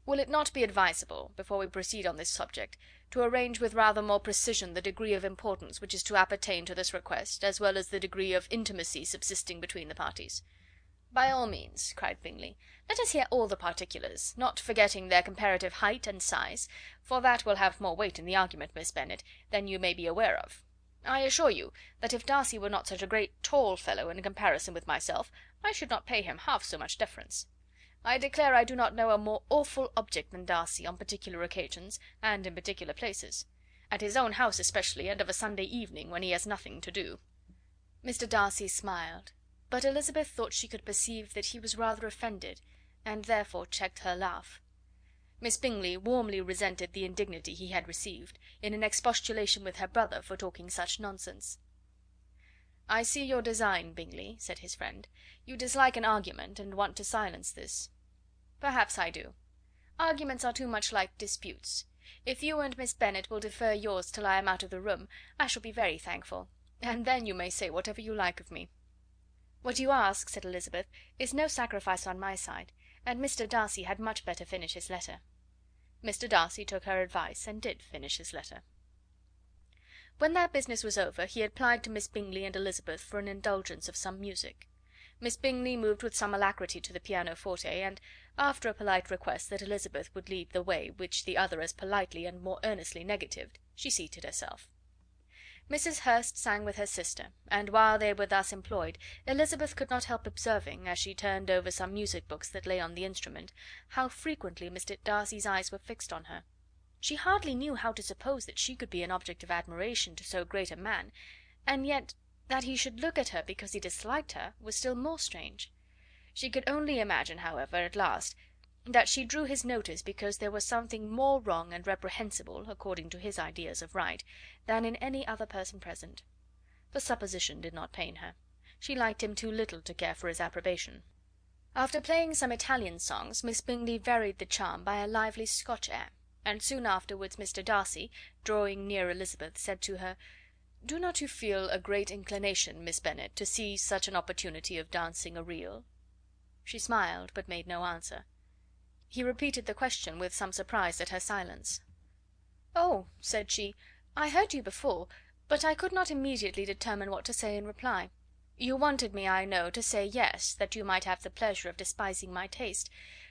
Will it not be advisable, before we proceed on this subject, to arrange with rather more precision the degree of importance which is to appertain to this request, as well as the degree of intimacy subsisting between the parties? By all means, cried Bingley. Let us hear all the particulars, not forgetting their comparative height and size, for that will have more weight in the argument, Miss Bennet, than you may be aware of. I assure you that if Darcy were not such a great tall fellow in comparison with myself, I should not pay him half so much deference. I declare I do not know a more awful object than Darcy on particular occasions, and in particular places; at his own house especially, and of a Sunday evening, when he has nothing to do." Mr. Darcy smiled, but Elizabeth thought she could perceive that he was rather offended, and therefore checked her laugh. Miss Bingley warmly resented the indignity he had received, in an expostulation with her brother for talking such nonsense. "I see your design, Bingley," said his friend. "You dislike an argument, and want to silence this." "Perhaps I do. Arguments are too much like disputes. If you and Miss Bennet will defer yours till I am out of the room, I shall be very thankful, and then you may say whatever you like of me." "What you ask," said Elizabeth, "is no sacrifice on my side, and Mr. Darcy had much better finish his letter." Mr. Darcy took her advice, and did finish his letter. When that business was over, he applied to Miss Bingley and Elizabeth for an indulgence of some music. Miss Bingley moved with some alacrity to the pianoforte, and, after a polite request that Elizabeth would lead the way, which the other as politely and more earnestly negatived, she seated herself. Mrs. Hurst sang with her sister, and while they were thus employed, Elizabeth could not help observing, as she turned over some music books that lay on the instrument, how frequently Mr. Darcy's eyes were fixed on her. She hardly knew how to suppose that she could be an object of admiration to so great a man, and yet that he should look at her because he disliked her was still more strange. She could only imagine, however, at last, that she drew his notice because there was something more wrong and reprehensible, according to his ideas of right, than in any other person present. The supposition did not pain her. She liked him too little to care for his approbation. After playing some Italian songs, Miss Bingley varied the charm by a lively Scotch air, and soon afterwards Mr. Darcy, drawing near Elizabeth, said to her, "Do not you feel a great inclination, Miss Bennet, to seize such an opportunity of dancing a reel?" She smiled, but made no answer. He repeated the question with some surprise at her silence. "Oh," said she, "I heard you before, but I could not immediately determine what to say in reply. You wanted me, I know, to say yes, that you might have the pleasure of despising my taste,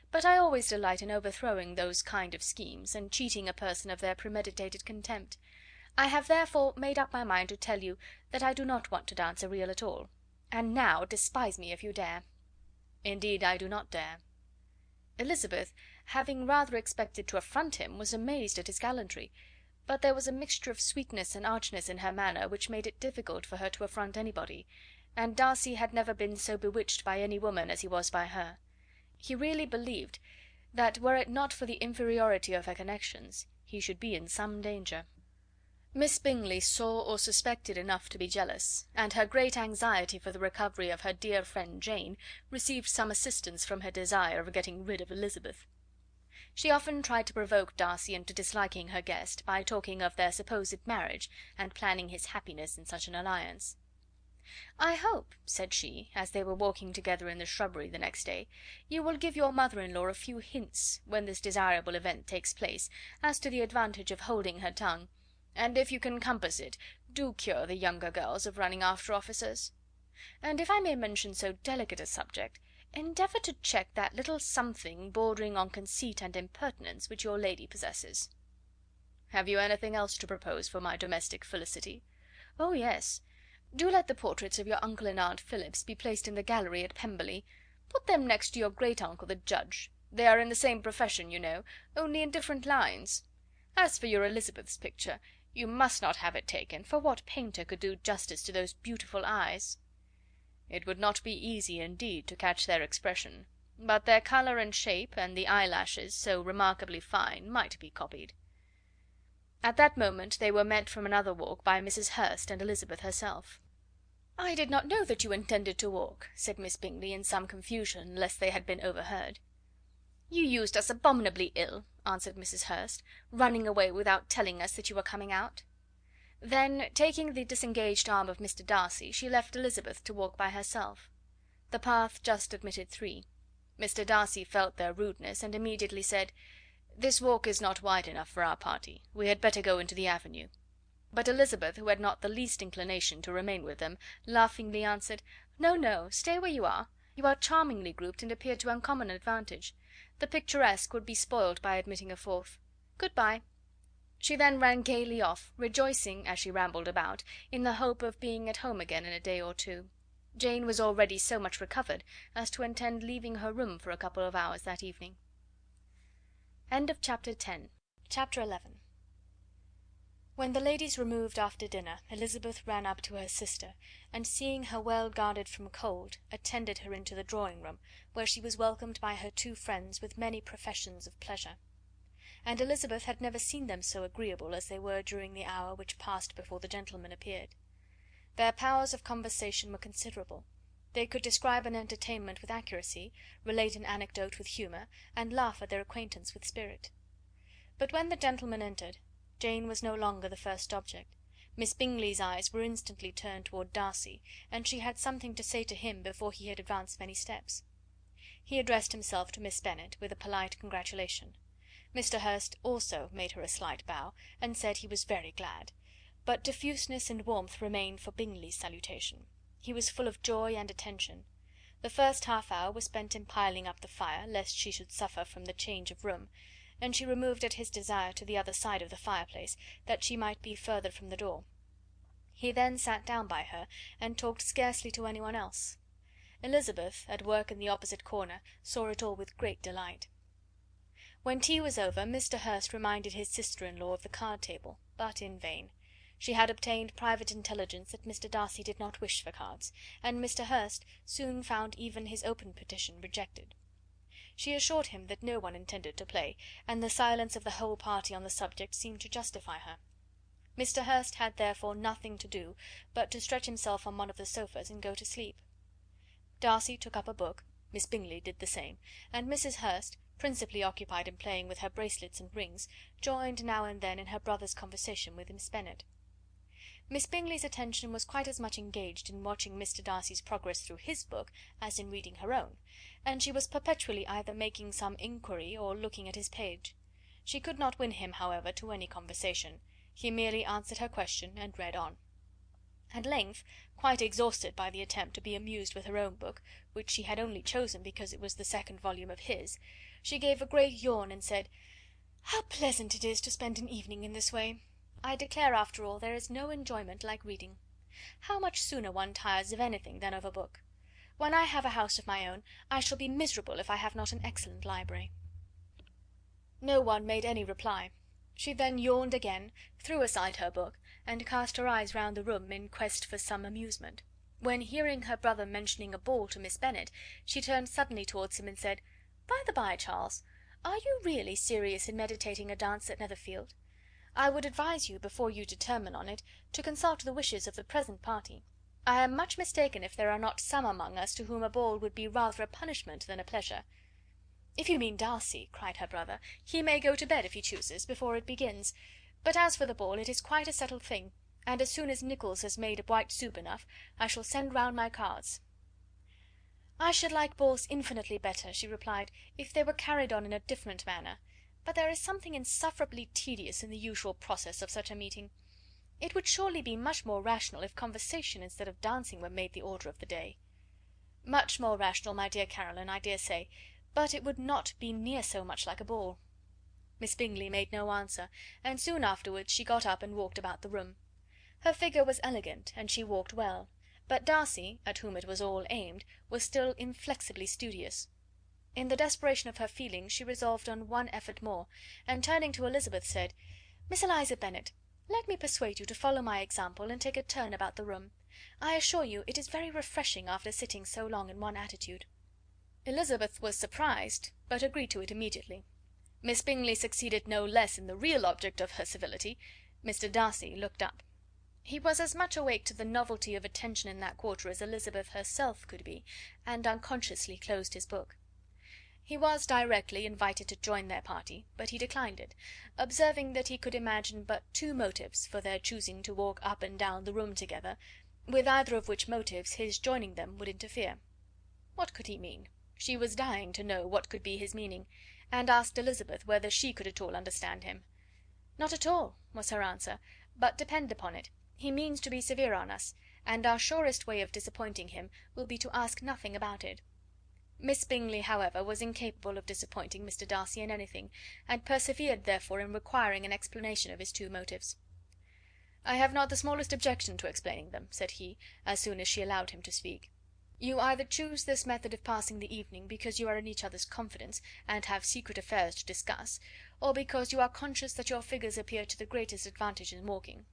but I always delight in overthrowing those kind of schemes, and cheating a person of their premeditated contempt. I have therefore made up my mind to tell you that I do not want to dance a reel at all. And now despise me if you dare." "Indeed I do not dare." Elizabeth, having rather expected to affront him, was amazed at his gallantry, but there was a mixture of sweetness and archness in her manner which made it difficult for her to affront anybody, and Darcy had never been so bewitched by any woman as he was by her. He really believed that, were it not for the inferiority of her connections, he should be in some danger. Miss Bingley saw or suspected enough to be jealous, and her great anxiety for the recovery of her dear friend Jane received some assistance from her desire of getting rid of Elizabeth. She often tried to provoke Darcy into disliking her guest by talking of their supposed marriage, and planning his happiness in such an alliance. "I hope," said she, as they were walking together in the shrubbery the next day, "you will give your mother-in-law a few hints, when this desirable event takes place, as to the advantage of holding her tongue, and if you can compass it, do cure the younger girls of running after officers. And if I may mention so delicate a subject, endeavour to check that little something bordering on conceit and impertinence which your lady possesses." "Have you anything else to propose for my domestic felicity?" "Oh, yes. Do let the portraits of your uncle and aunt Phillips be placed in the gallery at Pemberley. Put them next to your great uncle the Judge. They are in the same profession, you know, only in different lines. As for your Elizabeth's picture, you must not have it taken, for what painter could do justice to those beautiful eyes? It would not be easy, indeed, to catch their expression, but their colour and shape, and the eyelashes, so remarkably fine, might be copied. At that moment they were met from another walk by Mrs. Hurst and Elizabeth herself. "I did not know that you intended to walk," said Miss Bingley, in some confusion, lest they had been overheard. "You used us abominably ill," answered Mrs. Hurst, "running away without telling us that you were coming out." Then, taking the disengaged arm of Mr. Darcy, she left Elizabeth to walk by herself. The path just admitted three. Mr. Darcy felt their rudeness, and immediately said, "This walk is not wide enough for our party. We had better go into the avenue." But Elizabeth, who had not the least inclination to remain with them, laughingly answered, "No, no, stay where you are. You are charmingly grouped, and appear to uncommon advantage. The picturesque would be spoiled by admitting a fourth. Good bye." She then ran gaily off, rejoicing, as she rambled about, in the hope of being at home again in a day or two. Jane was already so much recovered as to intend leaving her room for a couple of hours that evening. Chapter 11. When the ladies removed after dinner, Elizabeth ran up to her sister, and seeing her well guarded from cold, attended her into the drawing room, where she was welcomed by her two friends with many professions of pleasure. And Elizabeth had never seen them so agreeable as they were during the hour which passed before the gentlemen appeared. Their powers of conversation were considerable. They could describe an entertainment with accuracy, relate an anecdote with humour, and laugh at their acquaintance with spirit. But when the gentlemen entered, Jane was no longer the first object. Miss Bingley's eyes were instantly turned toward Darcy, and she had something to say to him before he had advanced many steps. He addressed himself to Miss Bennet with a polite congratulation. Mr. Hurst also made her a slight bow, and said he was very glad, but diffuseness and warmth remained for Bingley's salutation. He was full of joy and attention. The first half hour was spent in piling up the fire, lest she should suffer from the change of room, and she removed at his desire to the other side of the fireplace, that she might be further from the door. He then sat down by her, and talked scarcely to any one else. Elizabeth, at work in the opposite corner, saw it all with great delight. When tea was over, Mr. Hurst reminded his sister-in-law of the card table, but in vain. She had obtained private intelligence that Mr. Darcy did not wish for cards, and Mr. Hurst soon found even his open petition rejected. She assured him that no one intended to play, and the silence of the whole party on the subject seemed to justify her. Mr. Hurst had therefore nothing to do but to stretch himself on one of the sofas and go to sleep. Darcy took up a book, Miss Bingley did the same, and Mrs. Hurst, principally occupied in playing with her bracelets and rings, joined now and then in her brother's conversation with Miss Bennet. Miss Bingley's attention was quite as much engaged in watching Mr. Darcy's progress through his book as in reading her own, and she was perpetually either making some inquiry or looking at his page. She could not win him, however, to any conversation. He merely answered her question and read on. At length, quite exhausted by the attempt to be amused with her own book, which she had only chosen because it was the second volume of his, she gave a great yawn and said, "How pleasant it is to spend an evening in this way! I declare, after all, there is no enjoyment like reading. How much sooner one tires of anything than of a book! When I have a house of my own, I shall be miserable if I have not an excellent library." No one made any reply. She then yawned again, threw aside her book, and cast her eyes round the room in quest for some amusement, when, hearing her brother mentioning a ball to Miss Bennet, she turned suddenly towards him and said, "By the by, Charles, are you really serious in meditating a dance at Netherfield? I would advise you, before you determine on it, to consult the wishes of the present party. I am much mistaken if there are not some among us to whom a ball would be rather a punishment than a pleasure." "If you mean Darcy," cried her brother, "he may go to bed, if he chooses, before it begins; but as for the ball, it is quite a settled thing, and as soon as Nicholls has made white soup enough, I shall send round my cards." "I should like balls infinitely better," she replied, "if they were carried on in a different manner; but there is something insufferably tedious in the usual process of such a meeting. It would surely be much more rational if conversation instead of dancing were made the order of the day." "Much more rational, my dear Caroline, I dare say, but it would not be near so much like a ball." Miss Bingley made no answer, and soon afterwards she got up and walked about the room. Her figure was elegant, and she walked well, But Darcy, at whom it was all aimed, was still inflexibly studious. In the desperation of her feelings she resolved on one effort more, and turning to Elizabeth, said: "Miss Eliza Bennet, let me persuade you to follow my example and take a turn about the room. I assure you it is very refreshing after sitting so long in one attitude." Elizabeth was surprised, but agreed to it immediately. Miss Bingley succeeded no less in the real object of her civility. Mr. Darcy looked up. He was as much awake to the novelty of attention in that quarter as Elizabeth herself could be, and unconsciously closed his book. He was directly invited to join their party, but he declined it, observing that he could imagine but two motives for their choosing to walk up and down the room together, with either of which motives his joining them would interfere. What could he mean? She was dying to know what could be his meaning, and asked Elizabeth whether she could at all understand him. "Not at all," was her answer; "but depend upon it, he means to be severe on us, and our surest way of disappointing him will be to ask nothing about it." Miss Bingley, however, was incapable of disappointing Mr. Darcy in anything, and persevered therefore in requiring an explanation of his two motives. "I have not the smallest objection to explaining them," said he, as soon as she allowed him to speak. "You either choose this method of passing the evening because you are in each other's confidence, and have secret affairs to discuss, or because you are conscious that your figures appear to the greatest advantage in walking.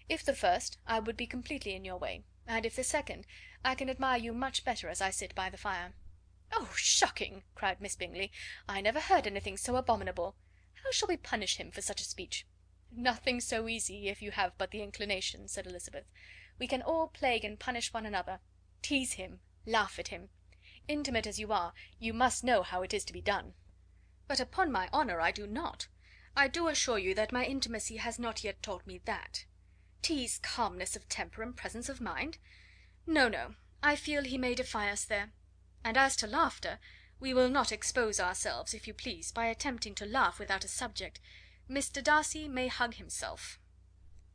If the first, I would be completely in your way, and if the second, I can admire you much better as I sit by the fire." "Oh, shocking!" cried Miss Bingley. "I never heard anything so abominable. How shall we punish him for such a speech?" "Nothing so easy, if you have but the inclination," said Elizabeth. "We can all plague and punish one another. Tease him, laugh at him. Intimate as you are, you must know how it is to be done." "But upon my honour I do not. I do assure you that my intimacy has not yet taught me that. Tease calmness of temper and presence of mind? No, no, I feel he may defy us there. And as to laughter, we will not expose ourselves, if you please, by attempting to laugh without a subject. Mr. Darcy may hug himself."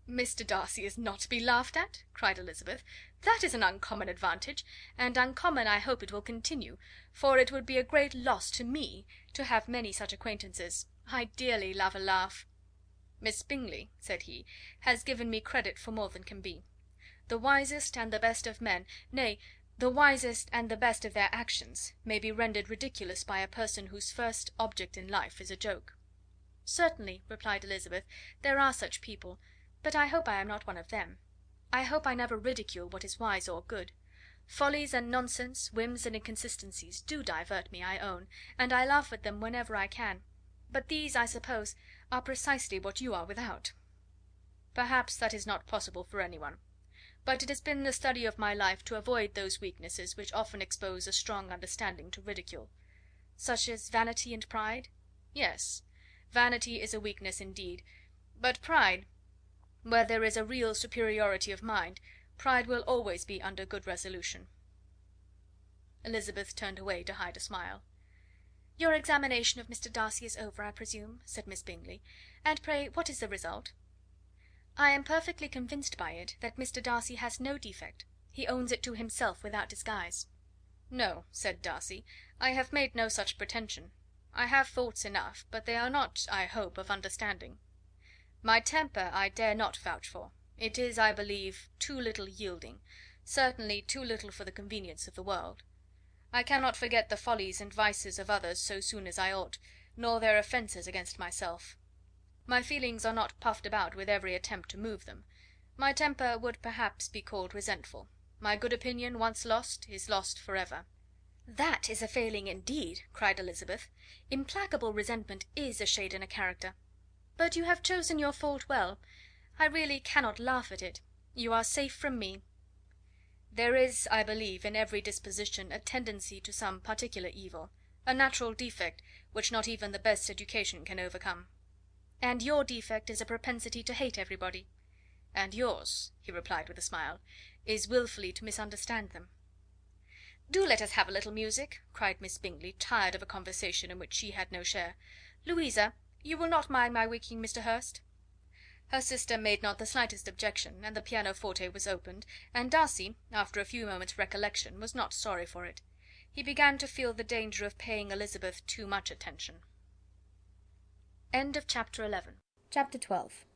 "Mr. Darcy is not to be laughed at?" cried Elizabeth. "That is an uncommon advantage, and uncommon I hope it will continue, for it would be a great loss to me to have many such acquaintances. I dearly love a laugh." "Miss Bingley," said he, "has given me credit for more than can be. The wisest and the best of men, nay, the wisest and the best of their actions, may be rendered ridiculous by a person whose first object in life is a joke." "Certainly," replied Elizabeth, "there are such people, but I hope I am not one of them. I hope I never ridicule what is wise or good. Follies and nonsense, whims and inconsistencies, do divert me, I own, and I laugh at them whenever I can; but these, I suppose, are precisely what you are without." "Perhaps that is not possible for any one. But it has been the study of my life to avoid those weaknesses which often expose a strong understanding to ridicule." "Such as vanity and pride?" "Yes, vanity is a weakness indeed; but pride, where there is a real superiority of mind, pride will always be under good resolution." Elizabeth turned away to hide a smile. "Your examination of Mr. Darcy is over, I presume," said Miss Bingley; "and pray what is the result?" "I am perfectly convinced by it that Mr. Darcy has no defect. He owns it to himself without disguise." "No," said Darcy, "I have made no such pretension. I have faults enough, but they are not, I hope, of understanding. My temper I dare not vouch for. It is, I believe, too little yielding, certainly too little for the convenience of the world. I cannot forget the follies and vices of others so soon as I ought, nor their offences against myself. My feelings are not puffed about with every attempt to move them. My temper would perhaps be called resentful. My good opinion, once lost, is lost for ever." "That is a failing indeed," cried Elizabeth. "Implacable resentment is a shade in a character. But you have chosen your fault well. I really cannot laugh at it. You are safe from me." "There is, I believe, in every disposition a tendency to some particular evil, a natural defect which not even the best education can overcome." "And your defect is a propensity to hate everybody." "And yours," he replied with a smile, "is wilfully to misunderstand them." "Do let us have a little music," cried Miss Bingley, tired of a conversation in which she had no share. "Louisa, you will not mind my waking Mr. Hurst?" Her sister made not the slightest objection, and the pianoforte was opened, and Darcy, after a few moments' recollection, was not sorry for it. He began to feel the danger of paying Elizabeth too much attention. Chapter 12.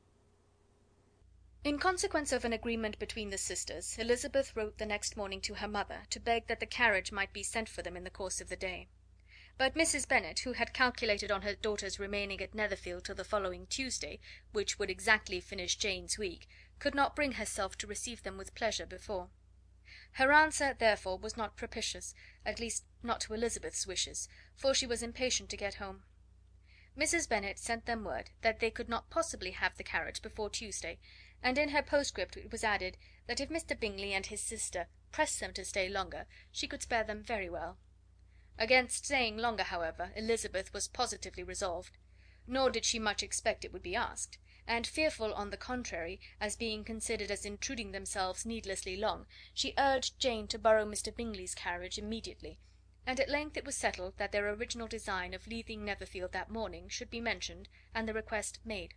In consequence of an agreement between the sisters, Elizabeth wrote the next morning to her mother to beg that the carriage might be sent for them in the course of the day. But Mrs. Bennet, who had calculated on her daughters remaining at Netherfield till the following Tuesday, which would exactly finish Jane's week, could not bring herself to receive them with pleasure before. Her answer, therefore, was not propitious, at least not to Elizabeth's wishes, for she was impatient to get home. Mrs. Bennet sent them word that they could not possibly have the carriage before Tuesday, and in her postscript it was added that if Mr. Bingley and his sister pressed them to stay longer, she could spare them very well. Against staying longer, however, Elizabeth was positively resolved; nor did she much expect it would be asked, and fearful, on the contrary, as being considered as intruding themselves needlessly long, she urged Jane to borrow Mr. Bingley's carriage immediately, and at length it was settled that their original design of leaving Netherfield that morning should be mentioned, and the request made.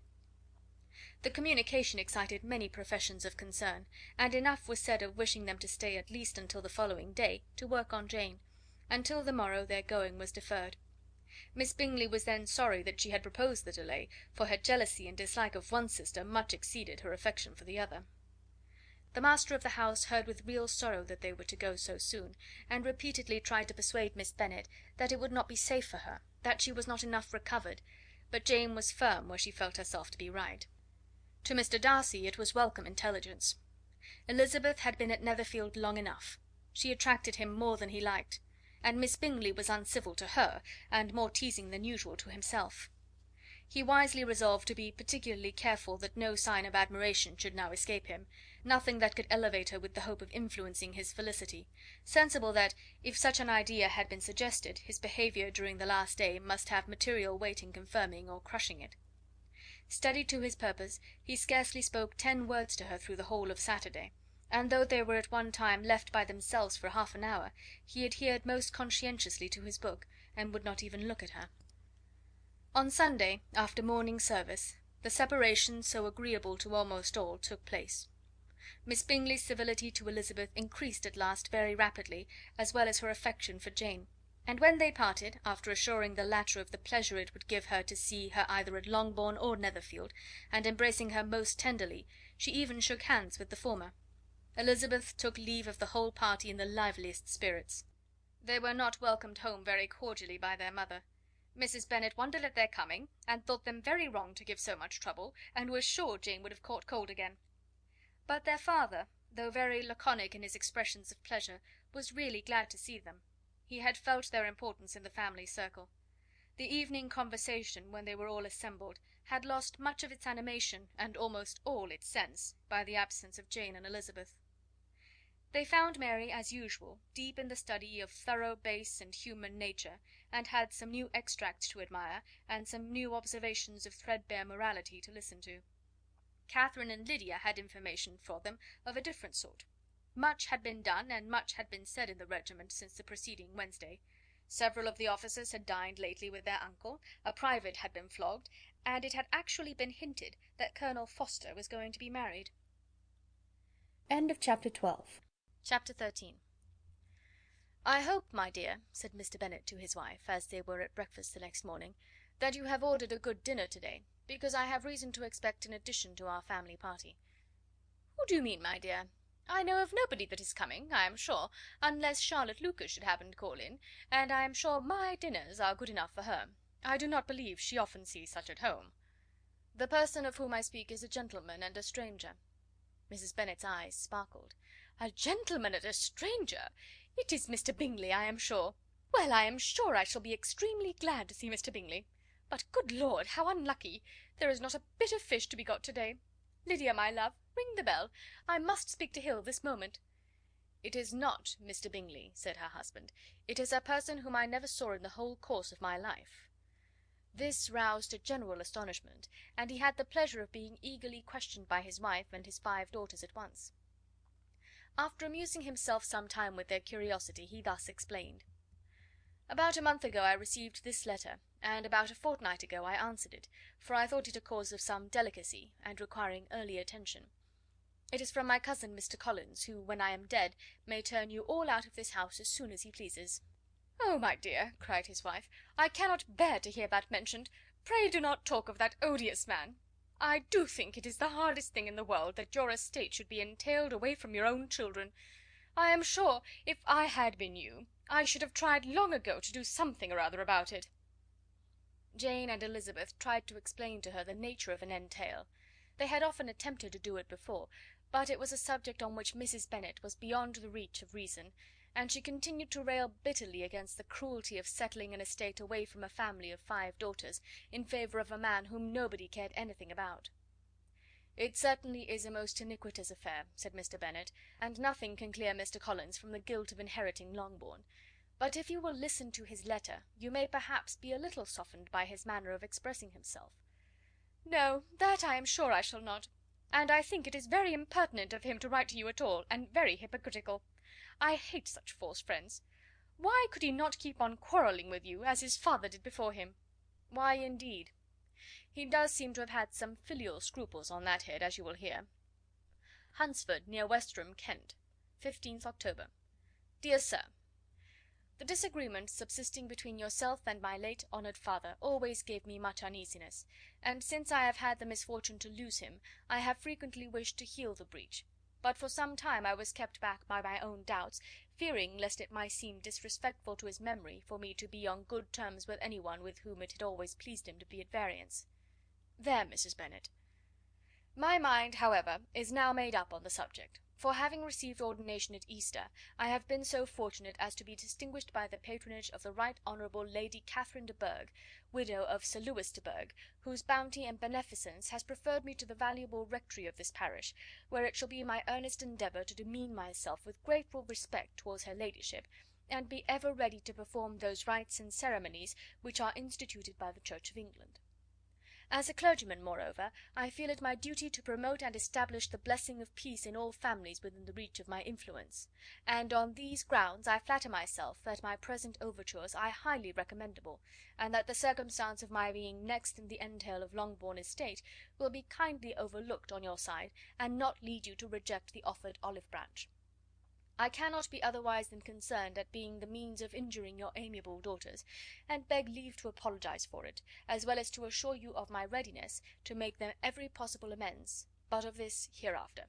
The communication excited many professions of concern, and enough was said of wishing them to stay at least until the following day, to work on Jane; until the morrow their going was deferred. Miss Bingley was then sorry that she had proposed the delay, for her jealousy and dislike of one sister much exceeded her affection for the other. The master of the house heard with real sorrow that they were to go so soon, and repeatedly tried to persuade Miss Bennet that it would not be safe for her, that she was not enough recovered, but Jane was firm where she felt herself to be right. To Mr. Darcy it was welcome intelligence. Elizabeth had been at Netherfield long enough. She attracted him more than he liked, and Miss Bingley was uncivil to her, and more teasing than usual to himself. He wisely resolved to be particularly careful that no sign of admiration should now escape him, nothing that could elevate her with the hope of influencing his felicity, sensible that, if such an idea had been suggested, his behaviour during the last day must have material weight in confirming or crushing it. Steady to his purpose, he scarcely spoke 10 words to her through the whole of Saturday, and though they were at one time left by themselves for half an hour, he adhered most conscientiously to his book, and would not even look at her. On Sunday, after morning service, the separation, so agreeable to almost all, took place. Miss Bingley's civility to Elizabeth increased at last very rapidly, as well as her affection for Jane; and when they parted, after assuring the latter of the pleasure it would give her to see her either at Longbourn or Netherfield, and embracing her most tenderly, she even shook hands with the former. Elizabeth took leave of the whole party in the liveliest spirits. They were not welcomed home very cordially by their mother. Mrs. Bennet wondered at their coming, and thought them very wrong to give so much trouble, and was sure Jane would have caught cold again. But their father, though very laconic in his expressions of pleasure, was really glad to see them. He had felt their importance in the family circle. The evening conversation, when they were all assembled, had lost much of its animation, and almost all its sense, by the absence of Jane and Elizabeth. They found Mary, as usual, deep in the study of thorough base and human nature, and had some new extracts to admire, and some new observations of threadbare morality to listen to. Catherine and Lydia had information for them of a different sort. Much had been done, and much had been said in the regiment since the preceding Wednesday. Several of the officers had dined lately with their uncle, a private had been flogged, and it had actually been hinted that Colonel Forster was going to be married. End of chapter 12. Chapter 13. "I hope, my dear," said Mr. Bennet to his wife, as they were at breakfast the next morning, "that you have ordered a good dinner to-day, because I have reason to expect an addition to our family party." "Who do you mean, my dear? I know of nobody that is coming, I am sure, unless Charlotte Lucas should happen to call in, and I am sure my dinners are good enough for her. I do not believe she often sees such at home." "The person of whom I speak is a gentleman and a stranger." Mrs. Bennet's eyes sparkled. "A gentleman and a stranger! It is Mr. Bingley, I am sure. Well, I am sure I shall be extremely glad to see Mr. Bingley. But, good Lord, how unlucky! There is not a bit of fish to be got to-day. Lydia, my love, ring the bell. I must speak to Hill this moment." "It is not Mr. Bingley," said her husband. "It is a person whom I never saw in the whole course of my life." This roused a general astonishment, and he had the pleasure of being eagerly questioned by his wife and his 5 daughters at once. After amusing himself some time with their curiosity, he thus explained: "About a month ago I received this letter, and about a fortnight ago I answered it, for I thought it a cause of some delicacy, and requiring early attention. It is from my cousin Mr. Collins, who, when I am dead, may turn you all out of this house as soon as he pleases." "Oh, my dear," cried his wife, "I cannot bear to hear that mentioned. Pray do not talk of that odious man." I do think it is the hardest thing in the world that your estate should be entailed away from your own children. I am sure if I had been you, I should have tried long ago to do something or other about it." Jane and Elizabeth tried to explain to her the nature of an entail. They had often attempted to do it before, but it was a subject on which Mrs. Bennet was beyond the reach of reason, and she continued to rail bitterly against the cruelty of settling an estate away from a family of 5 daughters in favour of a man whom nobody cared anything about. "It certainly is a most iniquitous affair," said Mr. Bennet, "and nothing can clear Mr. Collins from the guilt of inheriting Longbourn; but if you will listen to his letter, you may perhaps be a little softened by his manner of expressing himself." "No, that I am sure I shall not; and I think it is very impertinent of him to write to you at all, and very hypocritical. I hate such false friends. Why could he not keep on quarrelling with you, as his father did before him?" "Why, indeed? He does seem to have had some filial scruples on that head, as you will hear. Hunsford, near Westerham, Kent, 15th October. Dear Sir, the disagreement subsisting between yourself and my late honoured father always gave me much uneasiness, and since I have had the misfortune to lose him, I have frequently wished to heal the breach, but for some time I was kept back by my own doubts, fearing lest it might seem disrespectful to his memory for me to be on good terms with any one with whom it had always pleased him to be at variance. There, Mrs. Bennet. My mind, however, is now made up on the subject, for having received ordination at Easter, I have been so fortunate as to be distinguished by the patronage of the Right Honourable Lady Catherine de Bourgh, widow of Sir Lewis de Bourgh, whose bounty and beneficence has preferred me to the valuable rectory of this parish, where it shall be my earnest endeavour to demean myself with grateful respect towards her ladyship, and be ever ready to perform those rites and ceremonies which are instituted by the Church of England. As a clergyman, moreover, I feel it my duty to promote and establish the blessing of peace in all families within the reach of my influence, and on these grounds I flatter myself that my present overtures are highly recommendable, and that the circumstance of my being next in the entail of Longbourn estate will be kindly overlooked on your side, and not lead you to reject the offered olive branch. I cannot be otherwise than concerned at being the means of injuring your amiable daughters, and beg leave to apologise for it, as well as to assure you of my readiness to make them every possible amends, but of this hereafter.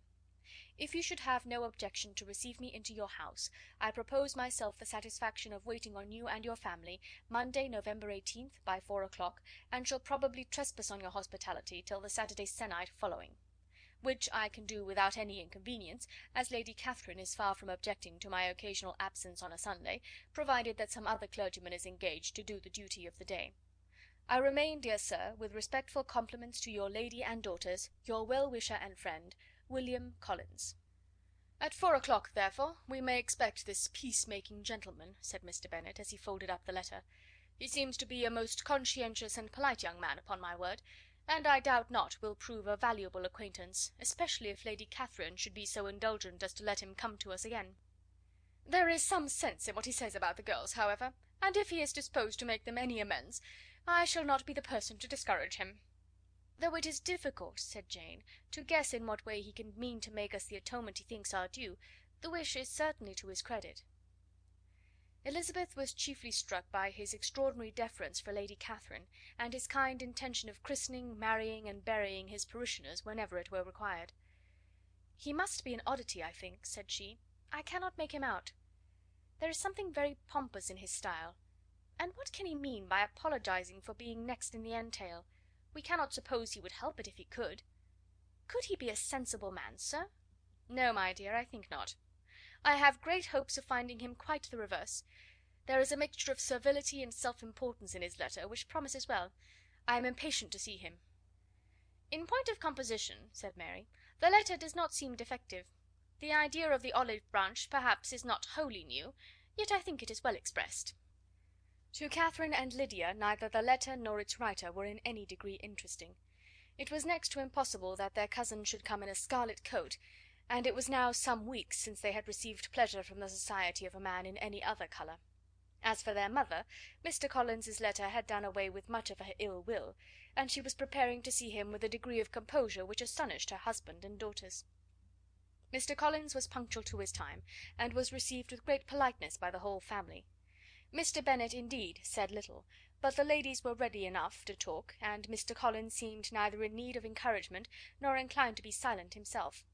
If you should have no objection to receive me into your house, I propose myself the satisfaction of waiting on you and your family, Monday, November 18th, by 4 o'clock, and shall probably trespass on your hospitality till the Saturday sennight following, which I can do without any inconvenience, as Lady Catherine is far from objecting to my occasional absence on a Sunday, provided that some other clergyman is engaged to do the duty of the day. I remain, dear sir, with respectful compliments to your lady and daughters, your well-wisher and friend, William Collins. "At 4 o'clock, therefore, we may expect this peace-making gentleman," said Mr. Bennet, as he folded up the letter. "He seems to be a most conscientious and polite young man, upon my word, and I doubt not will prove a valuable acquaintance, especially if Lady Catherine should be so indulgent as to let him come to us again. There is some sense in what he says about the girls, however, and if he is disposed to make them any amends, I shall not be the person to discourage him." "Though it is difficult," said Jane, "to guess in what way he can mean to make us the atonement he thinks our due, the wish is certainly to his credit." Elizabeth was chiefly struck by his extraordinary deference for Lady Catherine, and his kind intention of christening, marrying, and burying his parishioners whenever it were required. "He must be an oddity, I think," said she. "I cannot make him out. There is something very pompous in his style. And what can he mean by apologizing for being next in the entail? We cannot suppose he would help it if he could. Could he be a sensible man, sir?" "No, my dear, I think not. I have great hopes of finding him quite the reverse. There is a mixture of servility and self-importance in his letter, which promises well. I am impatient to see him." "In point of composition," said Mary, "the letter does not seem defective. The idea of the olive branch perhaps is not wholly new, yet I think it is well expressed." To Catherine and Lydia neither the letter nor its writer were in any degree interesting. It was next to impossible that their cousin should come in a scarlet coat, and it was now some weeks since they had received pleasure from the society of a man in any other colour. As for their mother, Mr. Collins's letter had done away with much of her ill will, and she was preparing to see him with a degree of composure which astonished her husband and daughters. Mr. Collins was punctual to his time, and was received with great politeness by the whole family. Mr. Bennet, indeed, said little, but the ladies were ready enough to talk, and Mr. Collins seemed neither in need of encouragement nor inclined to be silent himself.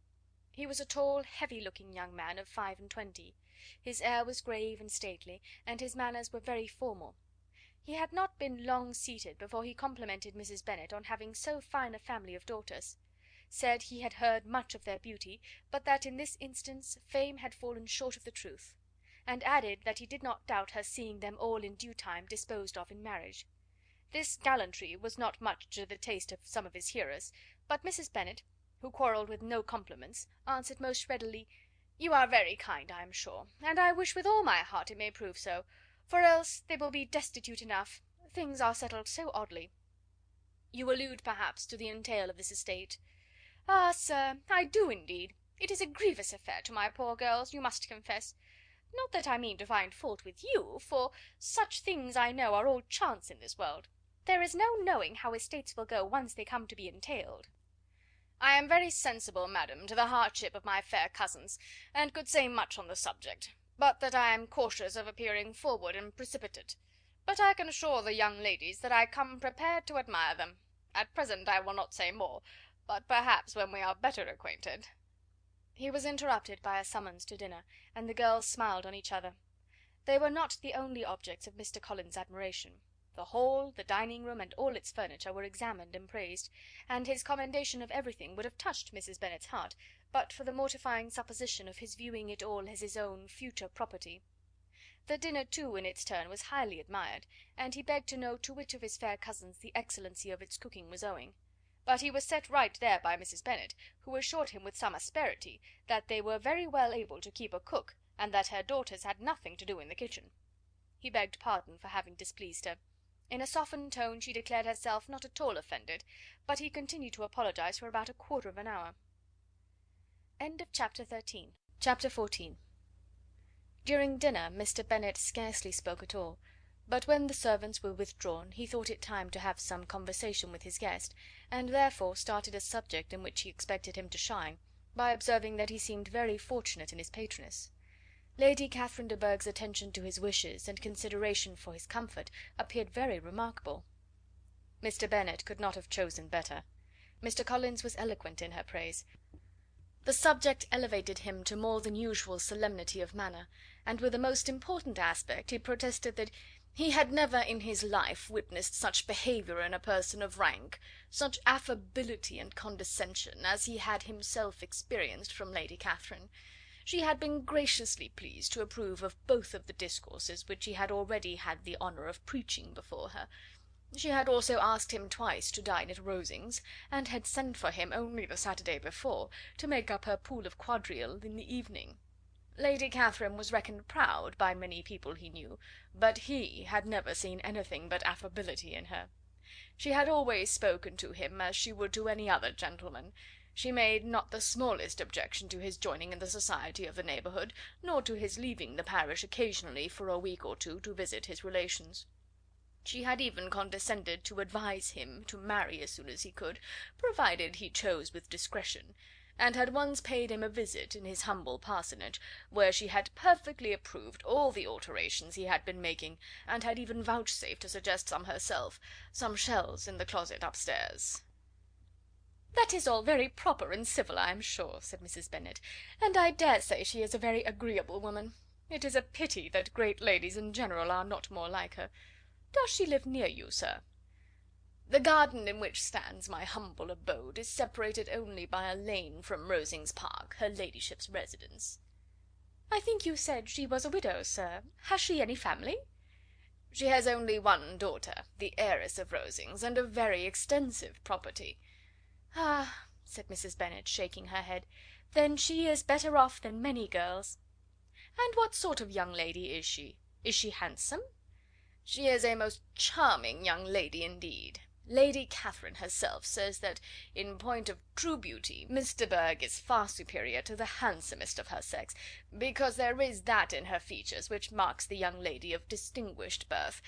He was a tall, heavy looking young man of 25. His air was grave and stately, and his manners were very formal. He had not been long seated before he complimented Mrs. Bennet on having so fine a family of daughters; said he had heard much of their beauty, but that in this instance fame had fallen short of the truth; and added that he did not doubt her seeing them all in due time disposed of in marriage. This gallantry was not much to the taste of some of his hearers, but Mrs. Bennet, who quarrelled with no compliments, answered most readily, "You are very kind, I am sure, and I wish with all my heart it may prove so, for else they will be destitute enough. Things are settled so oddly." "You allude, perhaps, to the entail of this estate?" "Ah, sir, I do indeed. It is a grievous affair to my poor girls, you must confess. Not that I mean to find fault with you, for such things I know are all chance in this world. There is no knowing how estates will go once they come to be entailed." "I am very sensible, madam, to the hardship of my fair cousins, and could say much on the subject, but that I am cautious of appearing forward and precipitate. But I can assure the young ladies that I come prepared to admire them. At present I will not say more, but perhaps when we are better acquainted—" He was interrupted by a summons to dinner, and the girls smiled on each other. They were not the only objects of Mr. Collins' admiration. The hall, the dining room, and all its furniture were examined and praised, and his commendation of everything would have touched Mrs. Bennet's heart, but for the mortifying supposition of his viewing it all as his own future property. The dinner, too, in its turn was highly admired, and he begged to know to which of his fair cousins the excellency of its cooking was owing; but he was set right there by Mrs. Bennet, who assured him with some asperity that they were very well able to keep a cook, and that her daughters had nothing to do in the kitchen. He begged pardon for having displeased her. In a softened tone she declared herself not at all offended, but he continued to apologise for about a quarter of an hour. Chapter 14. During dinner Mr. Bennet scarcely spoke at all, but when the servants were withdrawn he thought it time to have some conversation with his guest, and therefore started a subject in which he expected him to shine, by observing that he seemed very fortunate in his patroness. Lady Catherine de Bourgh's attention to his wishes, and consideration for his comfort, appeared very remarkable. Mr. Bennet could not have chosen better. Mr. Collins was eloquent in her praise. The subject elevated him to more than usual solemnity of manner, and with a most important aspect he protested that he had never in his life witnessed such behaviour in a person of rank, such affability and condescension, as he had himself experienced from Lady Catherine. She had been graciously pleased to approve of both of the discourses which he had already had the honour of preaching before her. She had also asked him twice to dine at Rosings, and had sent for him only the Saturday before, to make up her pool of quadrille in the evening. Lady Catherine was reckoned proud by many people he knew, but he had never seen anything but affability in her. She had always spoken to him as she would to any other gentleman. She made not the smallest objection to his joining in the society of the neighbourhood, nor to his leaving the parish occasionally for a week or two to visit his relations. She had even condescended to advise him to marry as soon as he could, provided he chose with discretion, and had once paid him a visit in his humble parsonage, where she had perfectly approved all the alterations he had been making, and had even vouchsafed to suggest some herself, some shelves in the closet upstairs. "That is all very proper and civil, I am sure," said Mrs. Bennet, "and I dare say she is a very agreeable woman. It is a pity that great ladies in general are not more like her. Does she live near you, sir?" "The garden in which stands my humble abode is separated only by a lane from Rosings Park, her ladyship's residence." "I think you said she was a widow, sir. Has she any family?" "She has only one daughter, the heiress of Rosings, and a very extensive property." "Ah!" said Mrs. Bennet, shaking her head, "then she is better off than many girls. And what sort of young lady is she? Is she handsome?" "She is a most charming young lady indeed. Lady Catherine herself says that, in point of true beauty, Miss de Bourgh is far superior to the handsomest of her sex, because there is that in her features which marks the young lady of distinguished birth.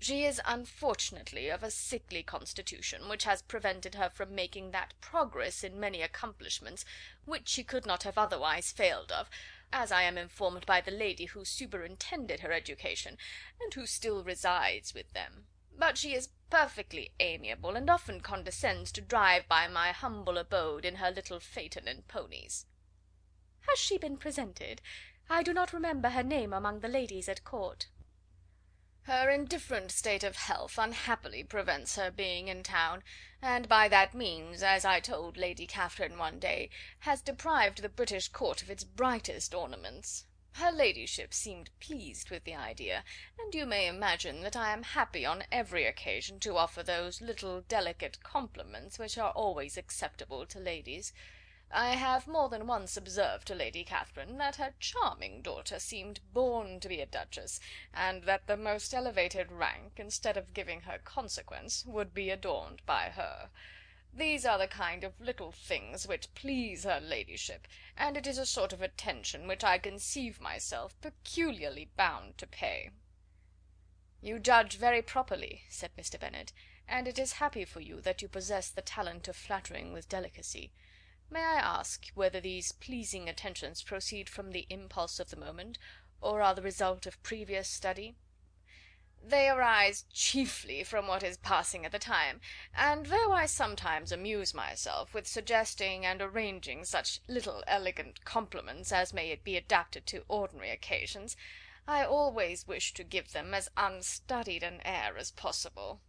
She is unfortunately of a sickly constitution, which has prevented her from making that progress in many accomplishments which she could not have otherwise failed of, as I am informed by the lady who superintended her education, and who still resides with them. but she is perfectly amiable, and often condescends to drive by my humble abode in her little phaeton and ponies." "Has she been presented? I do not remember her name among the ladies at court." "Her indifferent state of health unhappily prevents her being in town, and by that means, as I told Lady Catherine one day, has deprived the British court of its brightest ornaments. Her ladyship seemed pleased with the idea, and you may imagine that I am happy on every occasion to offer those little delicate compliments which are always acceptable to ladies. I have more than once observed to Lady Catherine that her charming daughter seemed born to be a duchess, and that the most elevated rank, instead of giving her consequence, would be adorned by her. These are the kind of little things which please her ladyship, and it is a sort of attention which I conceive myself peculiarly bound to pay." "You judge very properly," said Mr. Bennet, "and it is happy for you that you possess the talent of flattering with delicacy. May I ask whether these pleasing attentions proceed from the impulse of the moment, or are the result of previous study?" "They arise chiefly from what is passing at the time, and though I sometimes amuse myself with suggesting and arranging such little elegant compliments as may be adapted to ordinary occasions, I always wish to give them as unstudied an air as possible."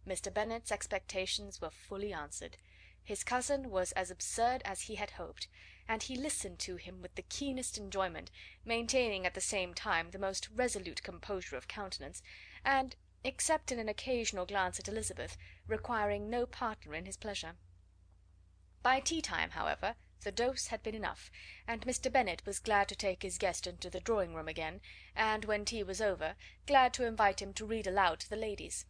Mr. Bennet's expectations were fully answered. His cousin was as absurd as he had hoped, and he listened to him with the keenest enjoyment, maintaining at the same time the most resolute composure of countenance, and, except in an occasional glance at Elizabeth, requiring no partner in his pleasure. By tea time, however, the dose had been enough, and Mr. Bennet was glad to take his guest into the drawing room again, and, when tea was over, glad to invite him to read aloud to the ladies.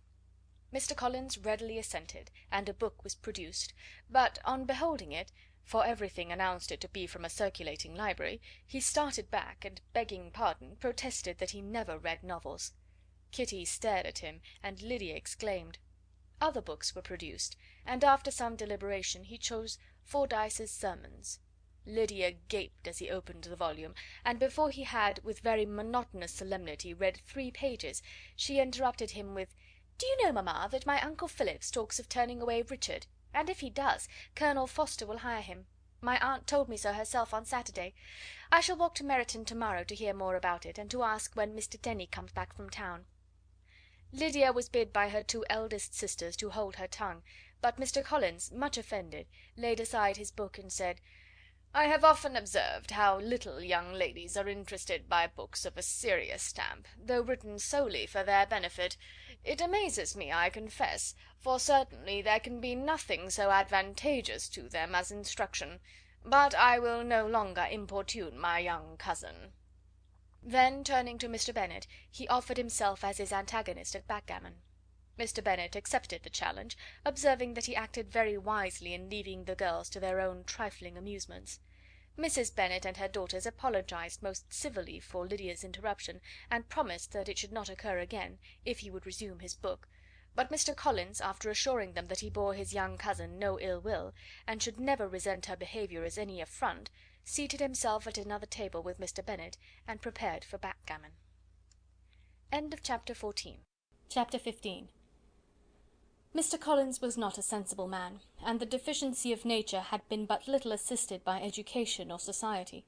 Mr. Collins readily assented, and a book was produced, but on beholding it, for everything announced it to be from a circulating library, he started back, and, begging pardon, protested that he never read novels. Kitty stared at him, and Lydia exclaimed. Other books were produced, and after some deliberation he chose Fordyce's Sermons. Lydia gaped as he opened the volume, and before he had, with very monotonous solemnity, read 3 pages, she interrupted him with: "Do you know, mamma, that my uncle Phillips talks of turning away Richard? And if he does, Colonel Forster will hire him. My aunt told me so herself on Saturday. I shall walk to Meryton to-morrow to hear more about it, and to ask when Mr. Denny comes back from town." Lydia was bid by her 2 eldest sisters to hold her tongue, but Mr. Collins, much offended, laid aside his book and said: "I have often observed how little young ladies are interested by books of a serious stamp, though written solely for their benefit. It amazes me, I confess, for certainly there can be nothing so advantageous to them as instruction. But I will no longer importune my young cousin." Then, turning to Mr. Bennet, he offered himself as his antagonist at backgammon. Mr. Bennet accepted the challenge, observing that he acted very wisely in leaving the girls to their own trifling amusements. Mrs. Bennet and her daughters apologized most civilly for Lydia's interruption, and promised that it should not occur again, if he would resume his book; but Mr. Collins, after assuring them that he bore his young cousin no ill will, and should never resent her behaviour as any affront, seated himself at another table with Mr. Bennet, and prepared for backgammon. Chapter 15. Mr. Collins was not a sensible man, and the deficiency of nature had been but little assisted by education or society.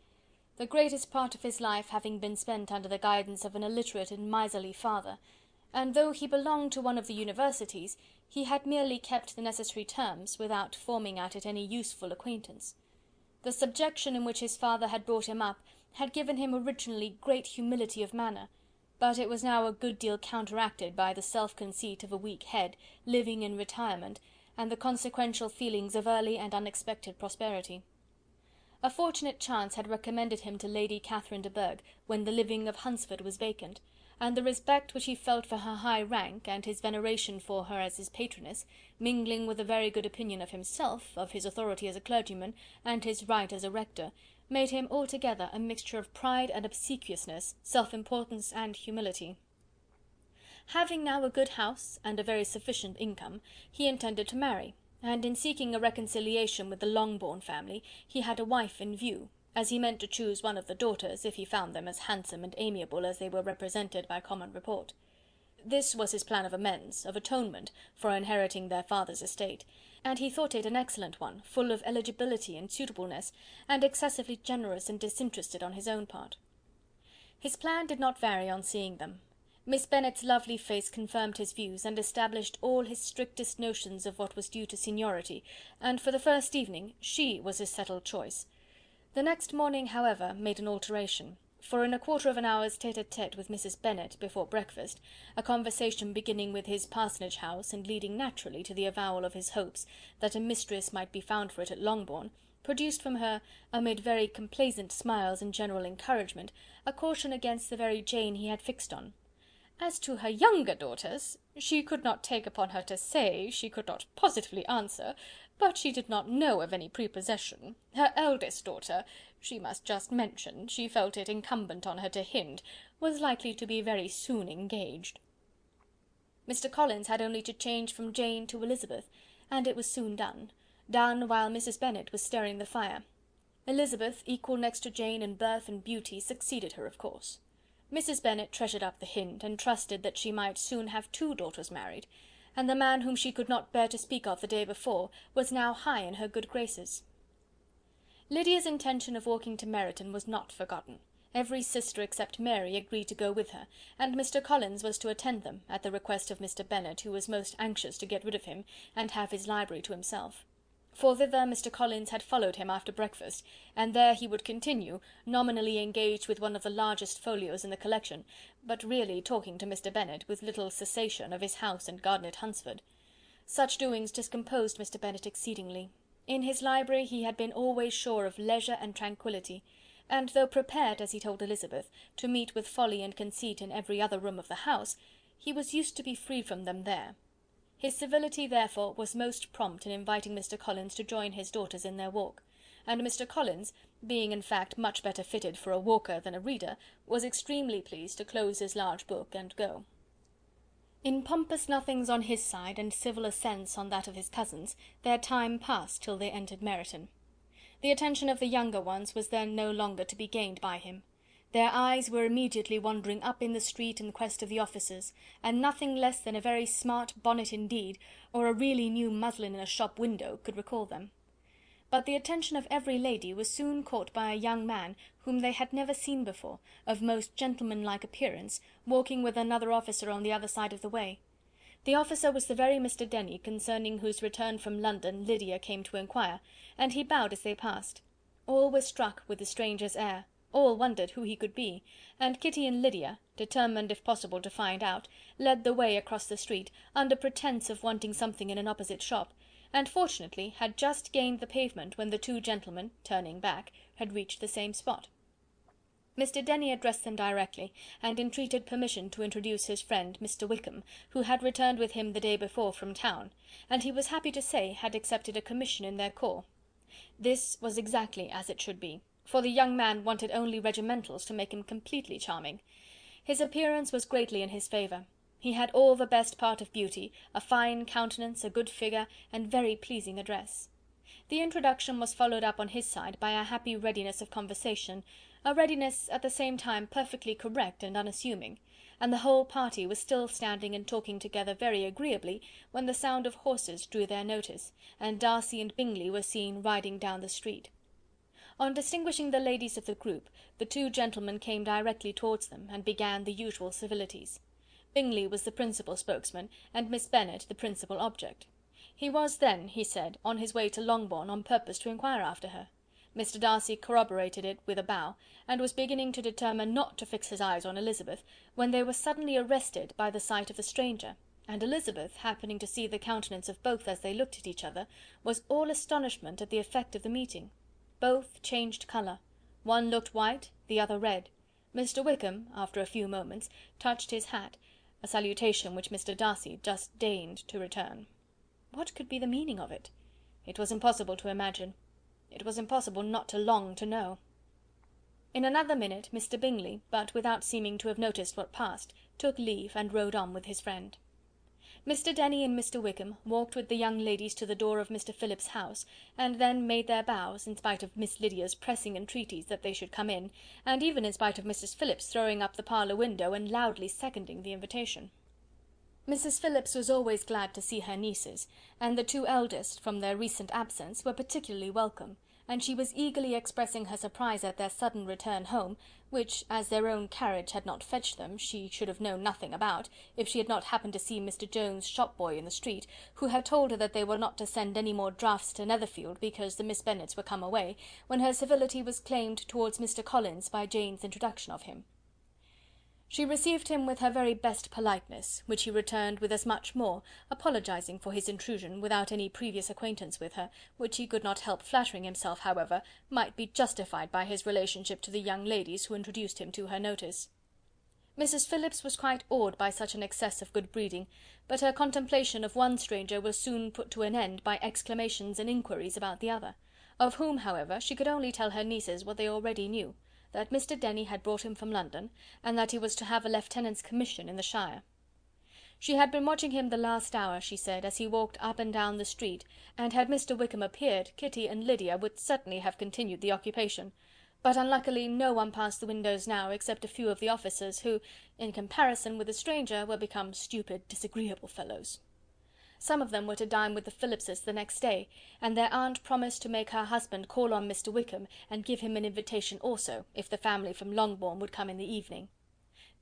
The greatest part of his life having been spent under the guidance of an illiterate and miserly father, and though he belonged to one of the universities, he had merely kept the necessary terms, without forming at it any useful acquaintance. The subjection in which his father had brought him up had given him originally great humility of manner, but it was now a good deal counteracted by the self-conceit of a weak head, living in retirement, and the consequential feelings of early and unexpected prosperity. A fortunate chance had recommended him to Lady Catherine de Bourgh when the living of Hunsford was vacant, and the respect which he felt for her high rank, and his veneration for her as his patroness, mingling with a very good opinion of himself, of his authority as a clergyman, and his right as a rector, made him altogether a mixture of pride and obsequiousness, self-importance and humility. Having now a good house and a very sufficient income, he intended to marry, and in seeking a reconciliation with the Longbourn family, he had a wife in view, as he meant to choose one of the daughters, if he found them as handsome and amiable as they were represented by common report. This was his plan of amends, of atonement, for inheriting their father's estate, and he thought it an excellent one, full of eligibility and suitableness, and excessively generous and disinterested on his own part. His plan did not vary on seeing them. Miss Bennet's lovely face confirmed his views, and established all his strictest notions of what was due to seniority, and for the first evening she was his settled choice. The next morning, however, made an alteration, for in a quarter of an hour's tete-a-tete with Mrs. Bennet before breakfast, a conversation beginning with his parsonage house, and leading naturally to the avowal of his hopes that a mistress might be found for it at Longbourn, produced from her, amid very complaisant smiles and general encouragement, a caution against the very Jane he had fixed on. As to her younger daughters, she could not take upon her to say, she could not positively answer, but she did not know of any prepossession. Her eldest daughter, she must just mention, she felt it incumbent on her to hint, was likely to be very soon engaged. Mr. Collins had only to change from Jane to Elizabeth, and it was soon done while Mrs. Bennet was stirring the fire. Elizabeth, equal next to Jane in birth and beauty, succeeded her, of course. Mrs. Bennet treasured up the hint, and trusted that she might soon have 2 daughters married, and the man whom she could not bear to speak of the day before was now high in her good graces. Lydia's intention of walking to Meryton was not forgotten. Every sister except Mary agreed to go with her, and Mr. Collins was to attend them, at the request of Mr. Bennet, who was most anxious to get rid of him, and have his library to himself. For thither Mr. Collins had followed him after breakfast, and there he would continue, nominally engaged with one of the largest folios in the collection, but really talking to Mr. Bennet, with little cessation, of his house and garden at Hunsford. Such doings discomposed Mr. Bennet exceedingly. In his library he had been always sure of leisure and tranquillity, and though prepared, as he told Elizabeth, to meet with folly and conceit in every other room of the house, he was used to be free from them there. His civility, therefore, was most prompt in inviting Mr. Collins to join his daughters in their walk, and Mr. Collins, being in fact much better fitted for a walker than a reader, was extremely pleased to close his large book and go. In pompous nothings on his side, and civil assents on that of his cousins, their time passed till they entered Meryton. The attention of the younger ones was then no longer to be gained by him. Their eyes were immediately wandering up in the street in quest of the officers, and nothing less than a very smart bonnet indeed, or a really new muslin in a shop window, could recall them. But the attention of every lady was soon caught by a young man whom they had never seen before, of most gentlemanlike appearance, walking with another officer on the other side of the way. The officer was the very Mr. Denny concerning whose return from London Lydia came to inquire, and he bowed as they passed. All were struck with the stranger's air. All wondered who he could be, and Kitty and Lydia, determined if possible to find out, led the way across the street, under pretence of wanting something in an opposite shop, and fortunately had just gained the pavement when the 2 gentlemen, turning back, had reached the same spot. Mr. Denny addressed them directly, and entreated permission to introduce his friend Mr. Wickham, who had returned with him the day before from town, and he was happy to say had accepted a commission in their corps. This was exactly as it should be, for the young man wanted only regimentals to make him completely charming. His appearance was greatly in his favour. He had all the best part of beauty, a fine countenance, a good figure, and very pleasing address. The introduction was followed up on his side by a happy readiness of conversation, a readiness at the same time perfectly correct and unassuming, and the whole party was still standing and talking together very agreeably, when the sound of horses drew their notice, and Darcy and Bingley were seen riding down the street. On distinguishing the ladies of the group, the 2 gentlemen came directly towards them, and began the usual civilities. Bingley was the principal spokesman, and Miss Bennet the principal object. He was then, he said, on his way to Longbourn on purpose to inquire after her. Mr. Darcy corroborated it with a bow, and was beginning to determine not to fix his eyes on Elizabeth, when they were suddenly arrested by the sight of the stranger, and Elizabeth, happening to see the countenance of both as they looked at each other, was all astonishment at the effect of the meeting. Both changed colour. One looked white, the other red. Mr. Wickham, after a few moments, touched his hat, a salutation which Mr. Darcy just deigned to return. What could be the meaning of it? It was impossible to imagine. It was impossible not to long to know. In another minute Mr. Bingley, but without seeming to have noticed what passed, took leave and rode on with his friend. Mr. Denny and Mr. Wickham walked with the young ladies to the door of Mr. Phillips's house, and then made their bows, in spite of Miss Lydia's pressing entreaties that they should come in, and even in spite of Mrs. Phillips throwing up the parlour window and loudly seconding the invitation. Mrs. Phillips was always glad to see her nieces, and the two eldest, from their recent absence, were particularly welcome, and she was eagerly expressing her surprise at their sudden return home, which, as their own carriage had not fetched them, she should have known nothing about, if she had not happened to see Mr. Jones' shop-boy in the street, who had told her that they were not to send any more drafts to Netherfield, because the Miss Bennets were come away, when her civility was claimed towards Mr. Collins by Jane's introduction of him. She received him with her very best politeness, which he returned with as much more, apologizing for his intrusion without any previous acquaintance with her, which he could not help flattering himself, however, might be justified by his relationship to the young ladies who introduced him to her notice. Mrs. Phillips was quite awed by such an excess of good breeding, but her contemplation of one stranger was soon put to an end by exclamations and inquiries about the other, of whom, however, she could only tell her nieces what they already knew, that Mr. Denny had brought him from London, and that he was to have a lieutenant's commission in the shire. She had been watching him the last hour, she said, as he walked up and down the street, and had Mr. Wickham appeared, Kitty and Lydia would certainly have continued the occupation; but unluckily no one passed the windows now, except a few of the officers, who, in comparison with the stranger, were become stupid, disagreeable fellows. Some of them were to dine with the Phillipses the next day, and their aunt promised to make her husband call on Mr. Wickham, and give him an invitation also, if the family from Longbourn would come in the evening.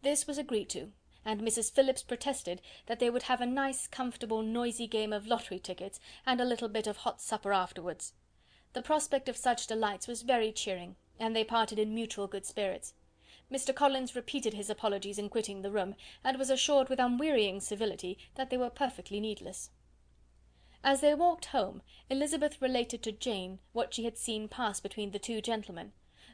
This was agreed to, and Mrs. Phillips protested that they would have a nice, comfortable, noisy game of lottery tickets, and a little bit of hot supper afterwards. The prospect of such delights was very cheering, and they parted in mutual good spirits. Mr. Collins repeated his apologies in quitting the room, and was assured with unwearying civility that they were perfectly needless. As they walked home, Elizabeth related to Jane what she had seen pass between the two gentlemen,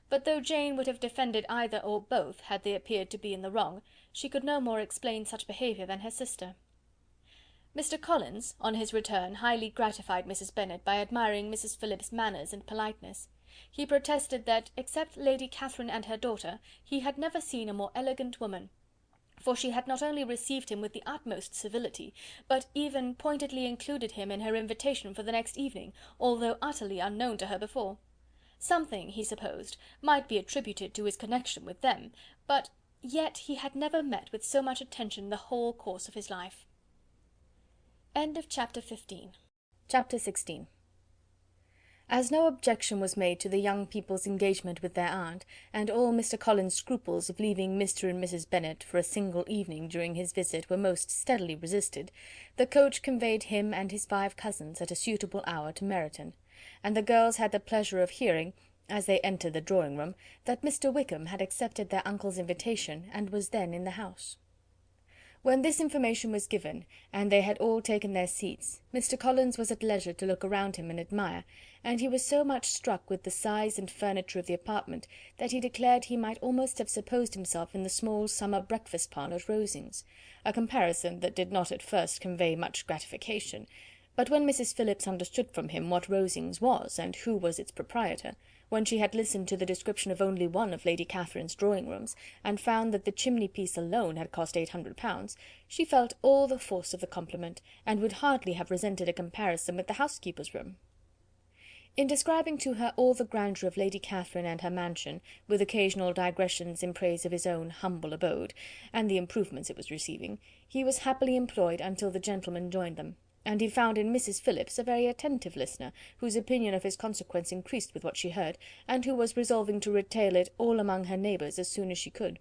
but though Jane would have defended either or both had they appeared to be in the wrong, she could no more explain such behaviour than her sister. Mr. Collins, on his return, highly gratified Mrs. Bennet by admiring Mrs. Phillips's manners and politeness. He protested that, except Lady Catherine and her daughter, he had never seen a more elegant woman, for she had not only received him with the utmost civility, but even pointedly included him in her invitation for the next evening, although utterly unknown to her before. Something, he supposed, might be attributed to his connection with them, but yet he had never met with so much attention in the whole course of his life. Chapter 16. As no objection was made to the young people's engagement with their aunt, and all Mr. Collins's scruples of leaving Mr. and Mrs. Bennet for a single evening during his visit were most steadily resisted, the coach conveyed him and his 5 cousins at a suitable hour to Meryton, and the girls had the pleasure of hearing, as they entered the drawing-room, that Mr. Wickham had accepted their uncle's invitation, and was then in the house. When this information was given, and they had all taken their seats, Mr. Collins was at leisure to look around him and admire, and he was so much struck with the size and furniture of the apartment, that he declared he might almost have supposed himself in the small summer breakfast parlour at Rosings, a comparison that did not at first convey much gratification, but when Mrs. Phillips understood from him what Rosings was, and who was its proprietor, when she had listened to the description of only one of Lady Catherine's drawing-rooms, and found that the chimney-piece alone had cost £800, she felt all the force of the compliment, and would hardly have resented a comparison with the housekeeper's room. In describing to her all the grandeur of Lady Catherine and her mansion, with occasional digressions in praise of his own humble abode, and the improvements it was receiving, he was happily employed until the gentlemen joined them, and he found in Mrs. Phillips a very attentive listener, whose opinion of his consequence increased with what she heard, and who was resolving to retail it all among her neighbours as soon as she could.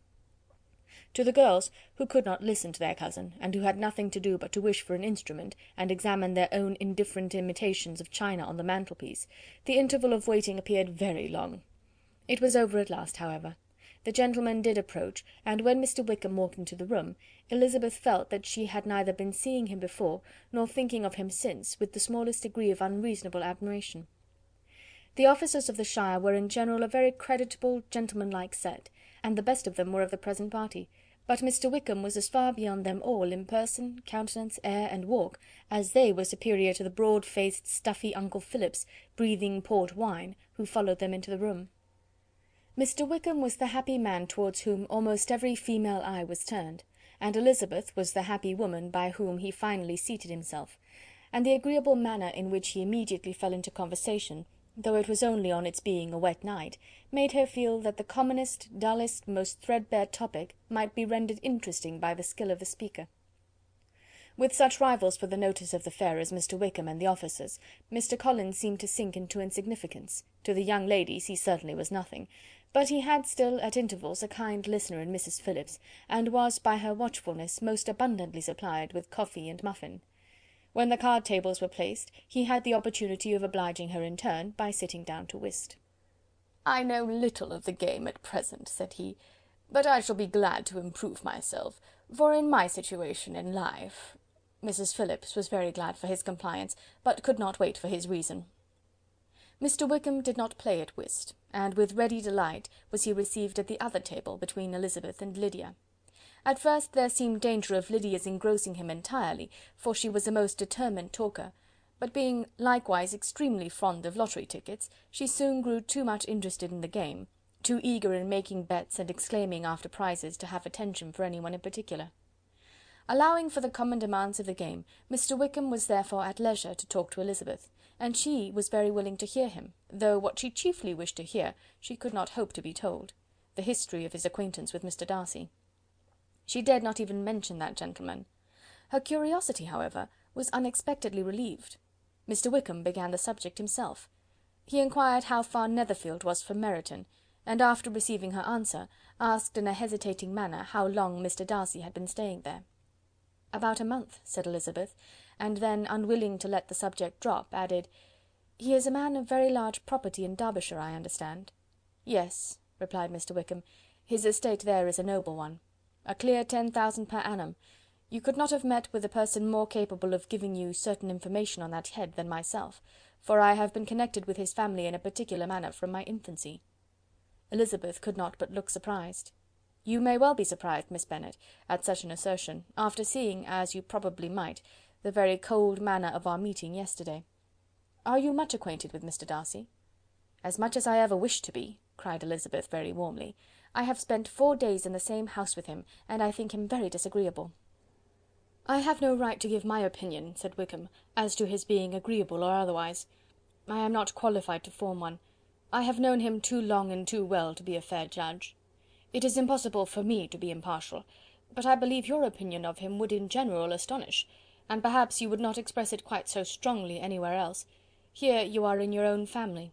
To the girls, who could not listen to their cousin, and who had nothing to do but to wish for an instrument, and examine their own indifferent imitations of china on the mantelpiece, the interval of waiting appeared very long. It was over at last, however. The gentlemen did approach, and when Mr. Wickham walked into the room, Elizabeth felt that she had neither been seeing him before, nor thinking of him since, with the smallest degree of unreasonable admiration. The officers of the shire were in general a very creditable, gentlemanlike set, and the best of them were of the present party, but Mr. Wickham was as far beyond them all in person, countenance, air, and walk, as they were superior to the broad-faced, stuffy uncle Phillips, breathing port wine, who followed them into the room. Mr. Wickham was the happy man towards whom almost every female eye was turned, and Elizabeth was the happy woman by whom he finally seated himself, and the agreeable manner in which he immediately fell into conversation, though it was only on its being a wet night, made her feel that the commonest, dullest, most threadbare topic might be rendered interesting by the skill of the speaker. With such rivals for the notice of the fair as Mr. Wickham and the officers, Mr. Collins seemed to sink into insignificance. To the young ladies he certainly was nothing, but he had still at intervals a kind listener in Mrs. Phillips, and was, by her watchfulness, most abundantly supplied with coffee and muffin. When the card tables were placed, he had the opportunity of obliging her in turn by sitting down to whist. "I know little of the game at present," said he, "but I shall be glad to improve myself, for in my situation in life—" Mrs. Phillips was very glad for his compliance, but could not wait for his reason. Mr. Wickham did not play at whist, and with ready delight was he received at the other table between Elizabeth and Lydia. At first there seemed danger of Lydia's engrossing him entirely, for she was a most determined talker, but being likewise extremely fond of lottery tickets, she soon grew too much interested in the game, too eager in making bets and exclaiming after prizes, to have attention for anyone in particular. Allowing for the common demands of the game, Mr. Wickham was therefore at leisure to talk to Elizabeth, and she was very willing to hear him, though what she chiefly wished to hear she could not hope to be told: the history of his acquaintance with Mr. Darcy. She dared not even mention that gentleman. Her curiosity, however, was unexpectedly relieved. Mr. Wickham began the subject himself. He inquired how far Netherfield was from Meryton, and after receiving her answer, asked in a hesitating manner how long Mr. Darcy had been staying there. "About a month," said Elizabeth, and then, unwilling to let the subject drop, added, "He is a man of very large property in Derbyshire, I understand." "Yes," replied Mr. Wickham, "his estate there is a noble one. A clear 10,000 per annum. You could not have met with a person more capable of giving you certain information on that head than myself, for I have been connected with his family in a particular manner from my infancy." Elizabeth could not but look surprised. "You may well be surprised, Miss Bennet, at such an assertion, after seeing, as you probably might, the very cold manner of our meeting yesterday. Are you much acquainted with Mr. Darcy?" "As much as I ever wished to be," cried Elizabeth very warmly. "I have spent 4 days in the same house with him, and I think him very disagreeable." "I have no right to give my opinion," said Wickham, "as to his being agreeable or otherwise. I am not qualified to form one. I have known him too long and too well to be a fair judge. It is impossible for me to be impartial, but I believe your opinion of him would in general astonish, and perhaps you would not express it quite so strongly anywhere else. Here you are in your own family."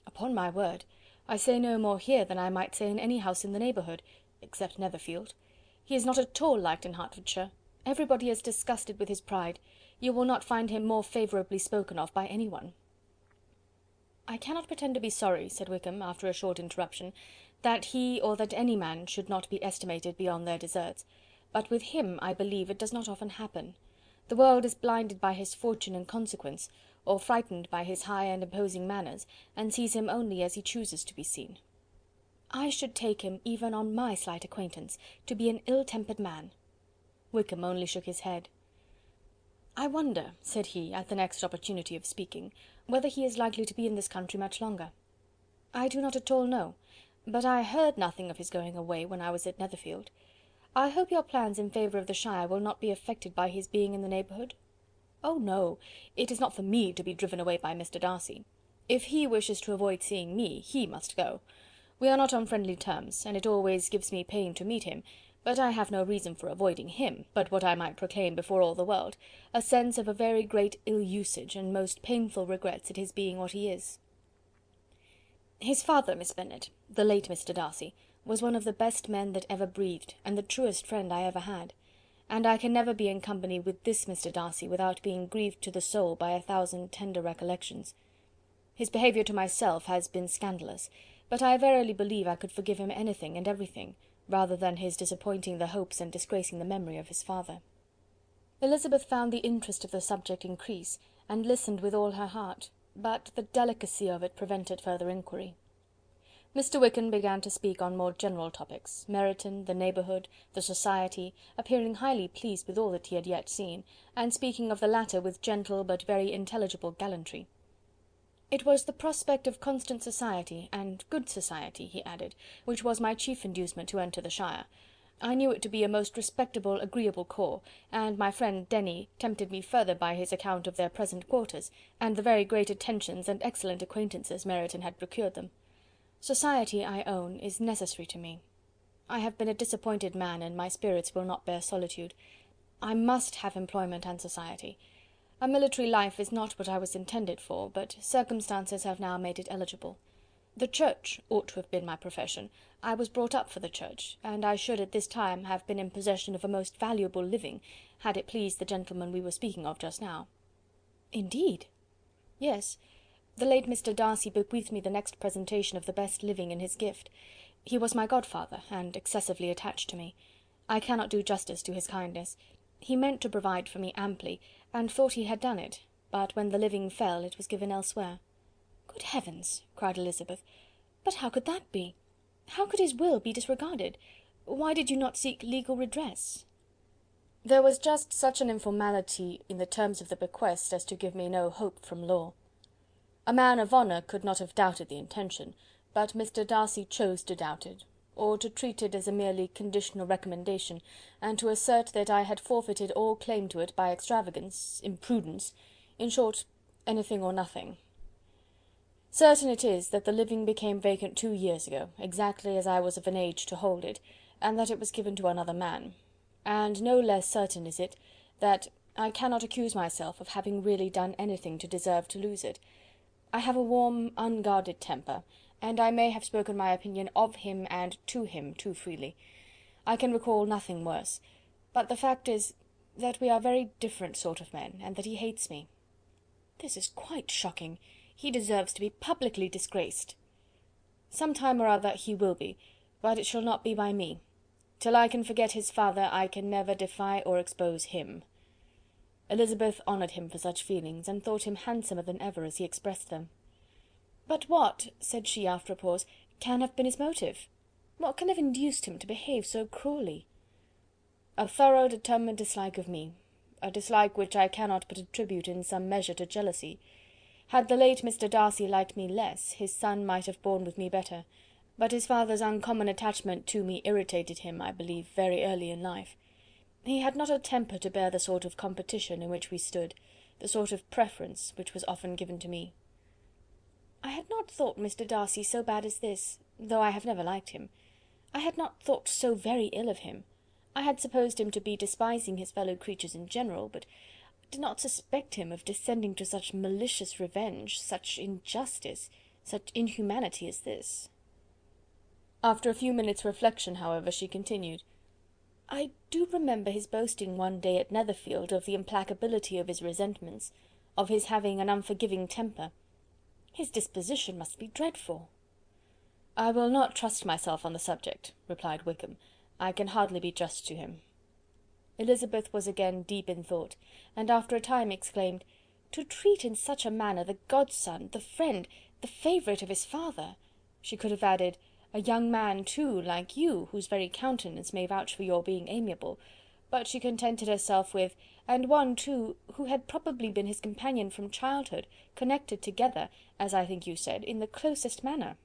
"Upon my word, I say no more here than I might say in any house in the neighbourhood, except Netherfield. He is not at all liked in Hertfordshire. Everybody is disgusted with his pride. You will not find him more favourably spoken of by any one." "I cannot pretend to be sorry," said Wickham, after a short interruption, "that he or that any man should not be estimated beyond their deserts, but with him, I believe, it does not often happen. The world is blinded by his fortune and consequence, or frightened by his high and imposing manners, and sees him only as he chooses to be seen. I should take him, even on my slight acquaintance, to be an ill-tempered man." Wickham only shook his head. "I wonder," said he, at the next opportunity of speaking, "whether he is likely to be in this country much longer. I do not at all know, but I heard nothing of his going away when I was at Netherfield. I hope your plans in favour of the shire will not be affected by his being in the neighbourhood?" "Oh, no! It is not for me to be driven away by Mr. Darcy. If he wishes to avoid seeing me, he must go. We are not on friendly terms, and it always gives me pain to meet him, but I have no reason for avoiding him, but what I might proclaim before all the world, a sense of a very great ill-usage, and most painful regrets at his being what he is. His father, Miss Bennet, the late Mr. Darcy, was one of the best men that ever breathed, and the truest friend I ever had, and I can never be in company with this Mr. Darcy without being grieved to the soul by 1,000 tender recollections. His behaviour to myself has been scandalous, but I verily believe I could forgive him anything and everything, rather than his disappointing the hopes and disgracing the memory of his father." Elizabeth found the interest of the subject increase, and listened with all her heart, but the delicacy of it prevented further inquiry. Mr. Wickham began to speak on more general topics, Meryton, the neighbourhood, the society, appearing highly pleased with all that he had yet seen, and speaking of the latter with gentle but very intelligible gallantry. "It was the prospect of constant society, and good society," he added, "which was my chief inducement to enter the shire. I knew it to be a most respectable, agreeable corps, and my friend Denny tempted me further by his account of their present quarters, and the very great attentions and excellent acquaintances Meryton had procured them. Society, I own, is necessary to me. I have been a disappointed man, and my spirits will not bear solitude. I must have employment and society. A military life is not what I was intended for, but circumstances have now made it eligible. The Church ought to have been my profession. I was brought up for the Church, and I should at this time have been in possession of a most valuable living, had it pleased the gentleman we were speaking of just now." "Indeed!" "Yes. The late Mr. Darcy bequeathed me the next presentation of the best living in his gift. He was my godfather, and excessively attached to me. I cannot do justice to his kindness. He meant to provide for me amply, and thought he had done it, but when the living fell, it was given elsewhere." "Good heavens!" cried Elizabeth. "But how could that be? How could his will be disregarded? Why did you not seek legal redress?" "There was just such an informality in the terms of the bequest as to give me no hope from law. A man of honour could not have doubted the intention, but Mr. Darcy chose to doubt it, or to treat it as a merely conditional recommendation, and to assert that I had forfeited all claim to it by extravagance, imprudence, in short, anything or nothing. Certain it is that the living became vacant 2 years ago, exactly as I was of an age to hold it, and that it was given to another man. And no less certain is it, that I cannot accuse myself of having really done anything to deserve to lose it. I have a warm, unguarded temper, and I may have spoken my opinion of him and to him too freely. I can recall nothing worse, but the fact is, that we are very different sort of men, and that he hates me." "This is quite shocking. He deserves to be publicly disgraced." "Some time or other he will be, but it shall not be by me. Till I can forget his father, I can never defy or expose him." Elizabeth honoured him for such feelings, and thought him handsomer than ever as he expressed them. "But what," said she after a pause, "can have been his motive? What can have induced him to behave so cruelly?" "A thorough determined dislike of me, a dislike which I cannot but attribute in some measure to jealousy. Had the late Mr. Darcy liked me less, his son might have borne with me better, but his father's uncommon attachment to me irritated him, I believe, very early in life. He had not a temper to bear the sort of competition in which we stood, the sort of preference which was often given to me." "I had not thought Mr. Darcy so bad as this, though I have never liked him. I had not thought so very ill of him. I had supposed him to be despising his fellow creatures in general, but did not suspect him of descending to such malicious revenge, such injustice, such inhumanity as this." After a few minutes' reflection, however, she continued, "I do remember his boasting one day at Netherfield of the implacability of his resentments, of his having an unforgiving temper. His disposition must be dreadful." "I will not trust myself on the subject," replied Wickham. "I can hardly be just to him." Elizabeth was again deep in thought, and after a time exclaimed, "To treat in such a manner the godson, the friend, the favourite of his father!" She could have added, "a young man too, like you, whose very countenance may vouch for your being amiable," but she contented herself with, "and one too, who had probably been his companion from childhood, connected together, as I think you said, in the closest manner.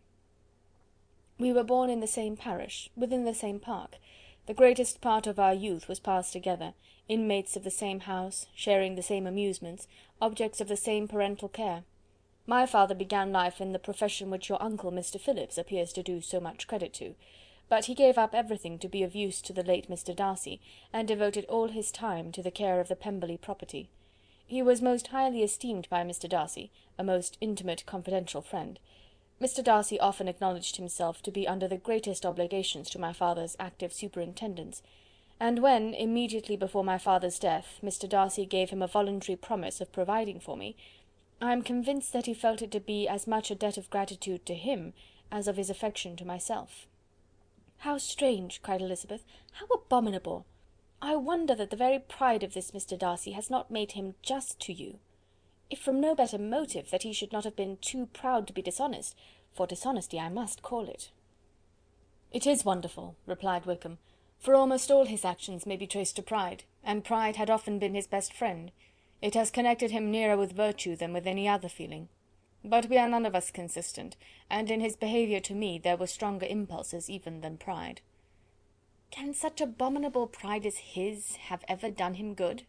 We were born in the same parish, within the same park. The greatest part of our youth was passed together, inmates of the same house, sharing the same amusements, objects of the same parental care. My father began life in the profession which your uncle, Mr. Phillips, appears to do so much credit to, but he gave up everything to be of use to the late Mr. Darcy, and devoted all his time to the care of the Pemberley property. He was most highly esteemed by Mr. Darcy, a most intimate confidential friend. Mr. Darcy often acknowledged himself to be under the greatest obligations to my father's active superintendence, and when, immediately before my father's death, Mr. Darcy gave him a voluntary promise of providing for me, I am convinced that he felt it to be as much a debt of gratitude to him as of his affection to myself." "How strange!" cried Elizabeth. "How abominable! I wonder that the very pride of this Mr. Darcy has not made him just to you. If from no better motive, that he should not have been too proud to be dishonest, for dishonesty I must call it." "It is wonderful," replied Wickham, "for almost all his actions may be traced to pride, and pride had often been his best friend. It has connected him nearer with virtue than with any other feeling. But we are none of us consistent, and in his behaviour to me there were stronger impulses even than pride." "Can such abominable pride as his have ever done him good?"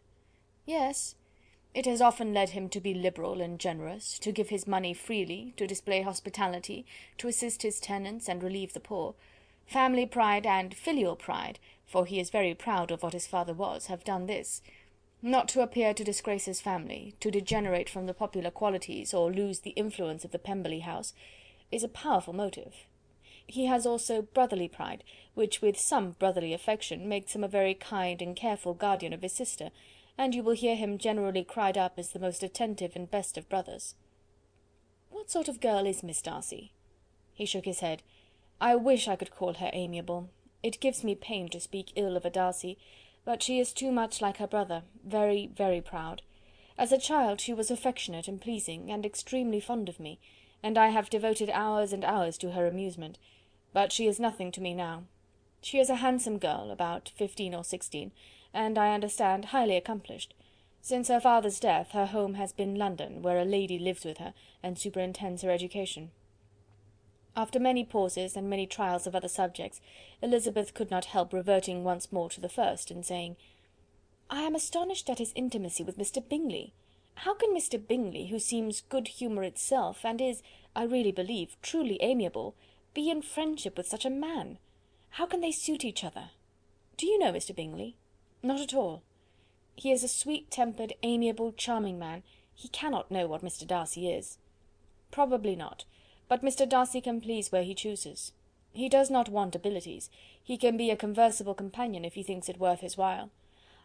"Yes. It has often led him to be liberal and generous, to give his money freely, to display hospitality, to assist his tenants, and relieve the poor. Family pride and filial pride, for he is very proud of what his father was, have done this. Not to appear to disgrace his family, to degenerate from the popular qualities, or lose the influence of the Pemberley house, is a powerful motive. He has also brotherly pride, which, with some brotherly affection, makes him a very kind and careful guardian of his sister, and you will hear him generally cried up as the most attentive and best of brothers. What sort of girl is Miss Darcy? He shook his head. I wish I could call her amiable. It gives me pain to speak ill of a Darcy, but she is too much like her brother, very, very proud. As a child she was affectionate and pleasing, and extremely fond of me, and I have devoted hours and hours to her amusement, but she is nothing to me now. She is a handsome girl, about 15 or 16, and, I understand, highly accomplished. Since her father's death, her home has been London, where a lady lives with her, and superintends her education. After many pauses, and many trials of other subjects, Elizabeth could not help reverting once more to the first, and saying, "I am astonished at his intimacy with Mr. Bingley. How can Mr. Bingley, who seems good humour itself, and is, I really believe, truly amiable, be in friendship with such a man? How can they suit each other? Do you know Mr. Bingley?" "Not at all." "He is a sweet-tempered, amiable, charming man. He cannot know what Mr. Darcy is." "Probably not. But Mr. Darcy can please where he chooses. He does not want abilities. He can be a conversable companion if he thinks it worth his while.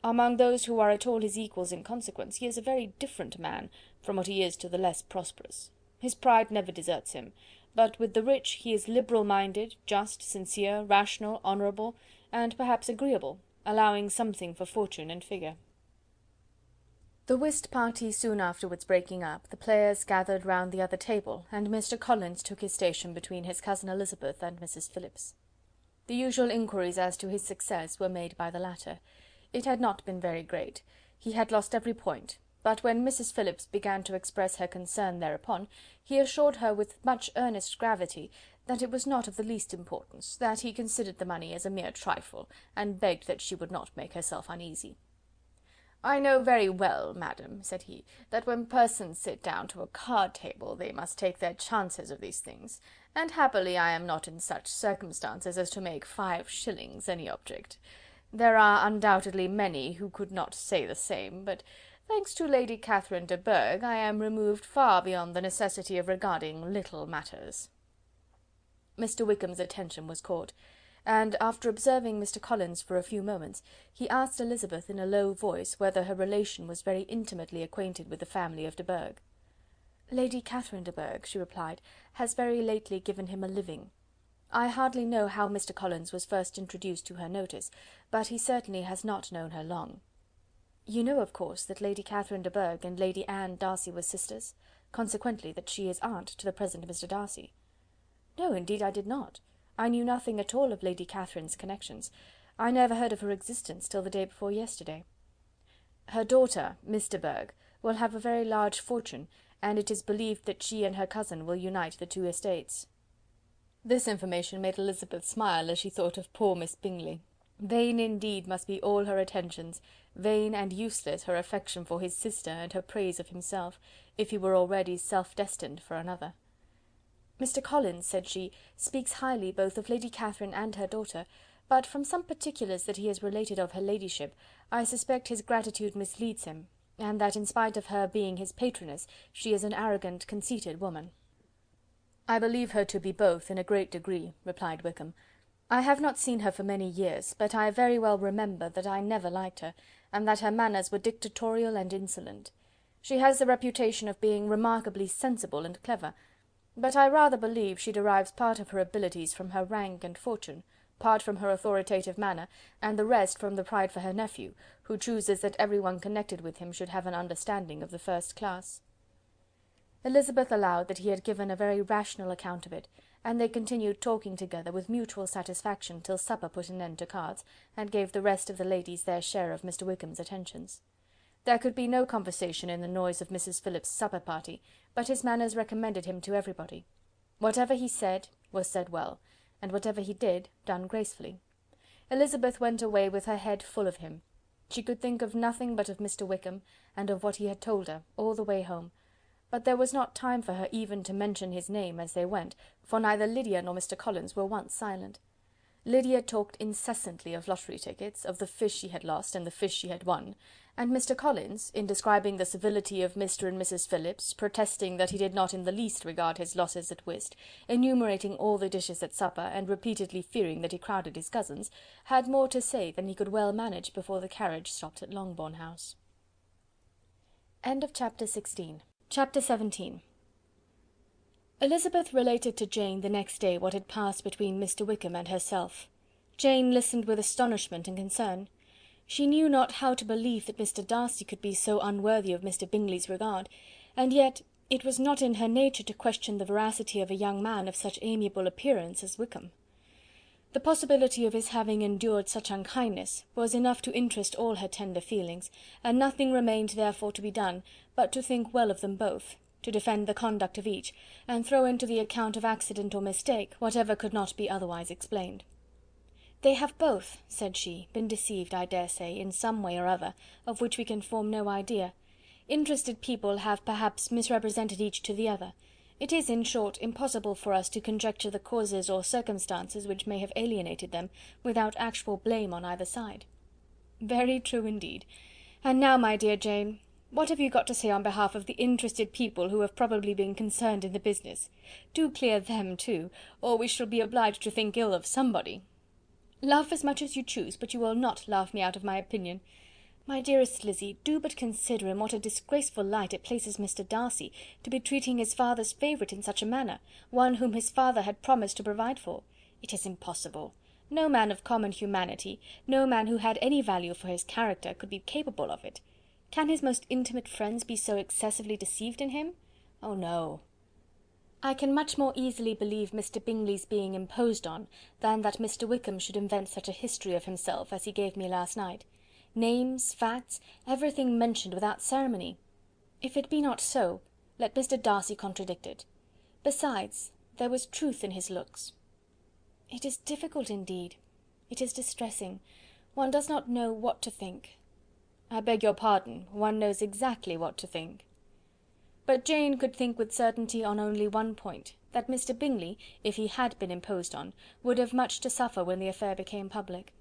Among those who are at all his equals in consequence, he is a very different man from what he is to the less prosperous. His pride never deserts him, but with the rich he is liberal-minded, just, sincere, rational, honourable, and perhaps agreeable, allowing something for fortune and figure." The whist party soon afterwards breaking up, the players gathered round the other table, and Mr. Collins took his station between his cousin Elizabeth and Mrs. Phillips. The usual inquiries as to his success were made by the latter. It had not been very great. He had lost every point, but when Mrs. Phillips began to express her concern thereupon, he assured her with much earnest gravity that it was not of the least importance, that he considered the money as a mere trifle, and begged that she would not make herself uneasy. "I know very well, madam," said he, "that when persons sit down to a card-table they must take their chances of these things, and happily I am not in such circumstances as to make 5 shillings any object. There are undoubtedly many who could not say the same, but, thanks to Lady Catherine de Bourgh, I am removed far beyond the necessity of regarding little matters." Mr. Wickham's attention was caught, and, after observing Mr. Collins for a few moments, he asked Elizabeth in a low voice whether her relation was very intimately acquainted with the family of de Bourgh. "Lady Catherine de Bourgh," she replied, "has very lately given him a living. I hardly know how Mr. Collins was first introduced to her notice, but he certainly has not known her long. You know, of course, that Lady Catherine de Bourgh and Lady Anne Darcy were sisters, consequently that she is aunt to the present Mr. Darcy." "No, indeed I did not. I knew nothing at all of Lady Catherine's connections. I never heard of her existence till the day before yesterday." "Her daughter, Miss de Bourgh, will have a very large fortune, and it is believed that she and her cousin will unite the 2 estates." This information made Elizabeth smile as she thought of poor Miss Bingley. Vain indeed must be all her attentions, vain and useless her affection for his sister and her praise of himself, if he were already self-destined for another. "Mr. Collins," said she, "speaks highly both of Lady Catherine and her daughter, but from some particulars that he has related of her ladyship, I suspect his gratitude misleads him, and that in spite of her being his patroness, she is an arrogant, conceited woman." "I believe her to be both in a great degree," replied Wickham. "I have not seen her for many years, but I very well remember that I never liked her, and that her manners were dictatorial and insolent. She has the reputation of being remarkably sensible and clever, but I rather believe she derives part of her abilities from her rank and fortune, part from her authoritative manner, and the rest from the pride for her nephew, who chooses that every one connected with him should have an understanding of the first class." Elizabeth allowed that he had given a very rational account of it, and they continued talking together with mutual satisfaction till supper put an end to cards, and gave the rest of the ladies their share of Mr. Wickham's attentions. There could be no conversation in the noise of Mrs. Phillips's supper party, but his manners recommended him to everybody. Whatever he said, was said well, and whatever he did, done gracefully. Elizabeth went away with her head full of him. She could think of nothing but of Mr. Wickham, and of what he had told her, all the way home, but there was not time for her even to mention his name as they went, for neither Lydia nor Mr. Collins were once silent. Lydia talked incessantly of lottery tickets, of the fish she had lost and the fish she had won, and Mr. Collins, in describing the civility of Mr. and Mrs. Phillips, protesting that he did not in the least regard his losses at whist, enumerating all the dishes at supper, and repeatedly fearing that he crowded his cousins, had more to say than he could well manage before the carriage stopped at Longbourn House. Chapter 17. Elizabeth related to Jane the next day what had passed between Mr. Wickham and herself. Jane listened with astonishment and concern. She knew not how to believe that Mr. Darcy could be so unworthy of Mr. Bingley's regard, and yet it was not in her nature to question the veracity of a young man of such amiable appearance as Wickham. The possibility of his having endured such unkindness was enough to interest all her tender feelings, and nothing remained therefore to be done but to think well of them both, to defend the conduct of each, and throw into the account of accident or mistake whatever could not be otherwise explained. "They have both," said she, "been deceived, I dare say, in some way or other, of which we can form no idea. Interested people have perhaps misrepresented each to the other. It is, in short, impossible for us to conjecture the causes or circumstances which may have alienated them, without actual blame on either side." "Very true indeed. And now, my dear Jane, what have you got to say on behalf of the interested people who have probably been concerned in the business? Do clear them too, or we shall be obliged to think ill of somebody." "Laugh as much as you choose, but you will not laugh me out of my opinion. My dearest Lizzy, do but consider in what a disgraceful light it places Mr. Darcy, to be treating his father's favourite in such a manner, one whom his father had promised to provide for. It is impossible. No man of common humanity, no man who had any value for his character, could be capable of it. Can his most intimate friends be so excessively deceived in him? Oh no! I can much more easily believe Mr. Bingley's being imposed on, than that Mr. Wickham should invent such a history of himself as he gave me last night. Names, facts, everything mentioned without ceremony. If it be not so, let Mr. Darcy contradict it. Besides, there was truth in his looks. It is difficult indeed. It is distressing. One does not know what to think. I beg your pardon, one knows exactly what to think. But Jane could think with certainty on only one point, that Mr. Bingley, if he had been imposed on, would have much to suffer when the affair became public.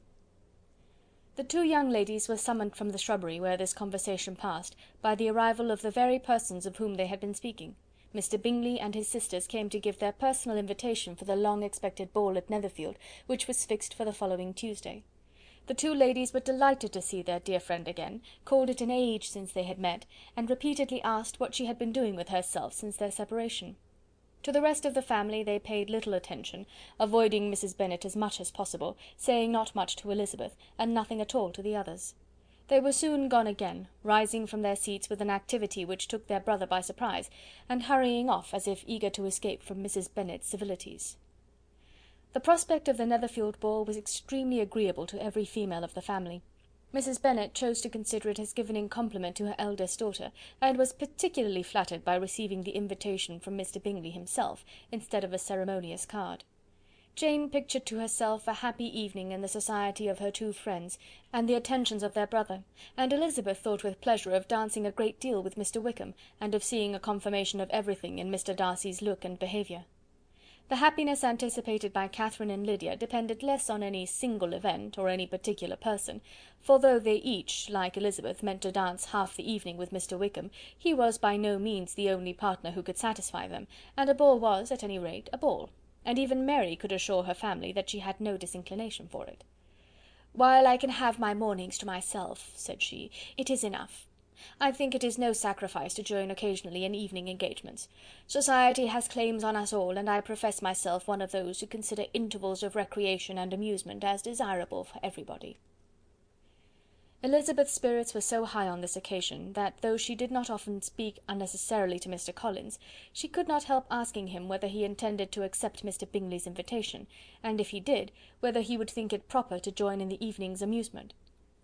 The two young ladies were summoned from the shrubbery, where this conversation passed, by the arrival of the very persons of whom they had been speaking. Mr. Bingley and his sisters came to give their personal invitation for the long-expected ball at Netherfield, which was fixed for the following Tuesday. The two ladies were delighted to see their dear friend again, called it an age since they had met, and repeatedly asked what she had been doing with herself since their separation. To the rest of the family they paid little attention, avoiding Mrs. Bennet as much as possible, saying not much to Elizabeth, and nothing at all to the others. They were soon gone again, rising from their seats with an activity which took their brother by surprise, and hurrying off as if eager to escape from Mrs. Bennet's civilities. The prospect of the Netherfield ball was extremely agreeable to every female of the family. Mrs. Bennet chose to consider it as given in compliment to her eldest daughter, and was particularly flattered by receiving the invitation from Mr. Bingley himself, instead of a ceremonious card. Jane pictured to herself a happy evening in the society of her two friends, and the attentions of their brother, and Elizabeth thought with pleasure of dancing a great deal with Mr. Wickham, and of seeing a confirmation of everything in Mr. Darcy's look and behaviour. The happiness anticipated by Catherine and Lydia depended less on any single event, or any particular person, for though they each, like Elizabeth, meant to dance half the evening with Mr. Wickham, he was by no means the only partner who could satisfy them, and a ball was, at any rate, a ball, and even Mary could assure her family that she had no disinclination for it. "While I can have my mornings to myself," said she, "it is enough. I think it is no sacrifice to join occasionally in evening engagements. Society has claims on us all, and I profess myself one of those who consider intervals of recreation and amusement as desirable for everybody." Elizabeth's spirits were so high on this occasion, that though she did not often speak unnecessarily to Mr. Collins, she could not help asking him whether he intended to accept Mr. Bingley's invitation, and if he did, whether he would think it proper to join in the evening's amusement.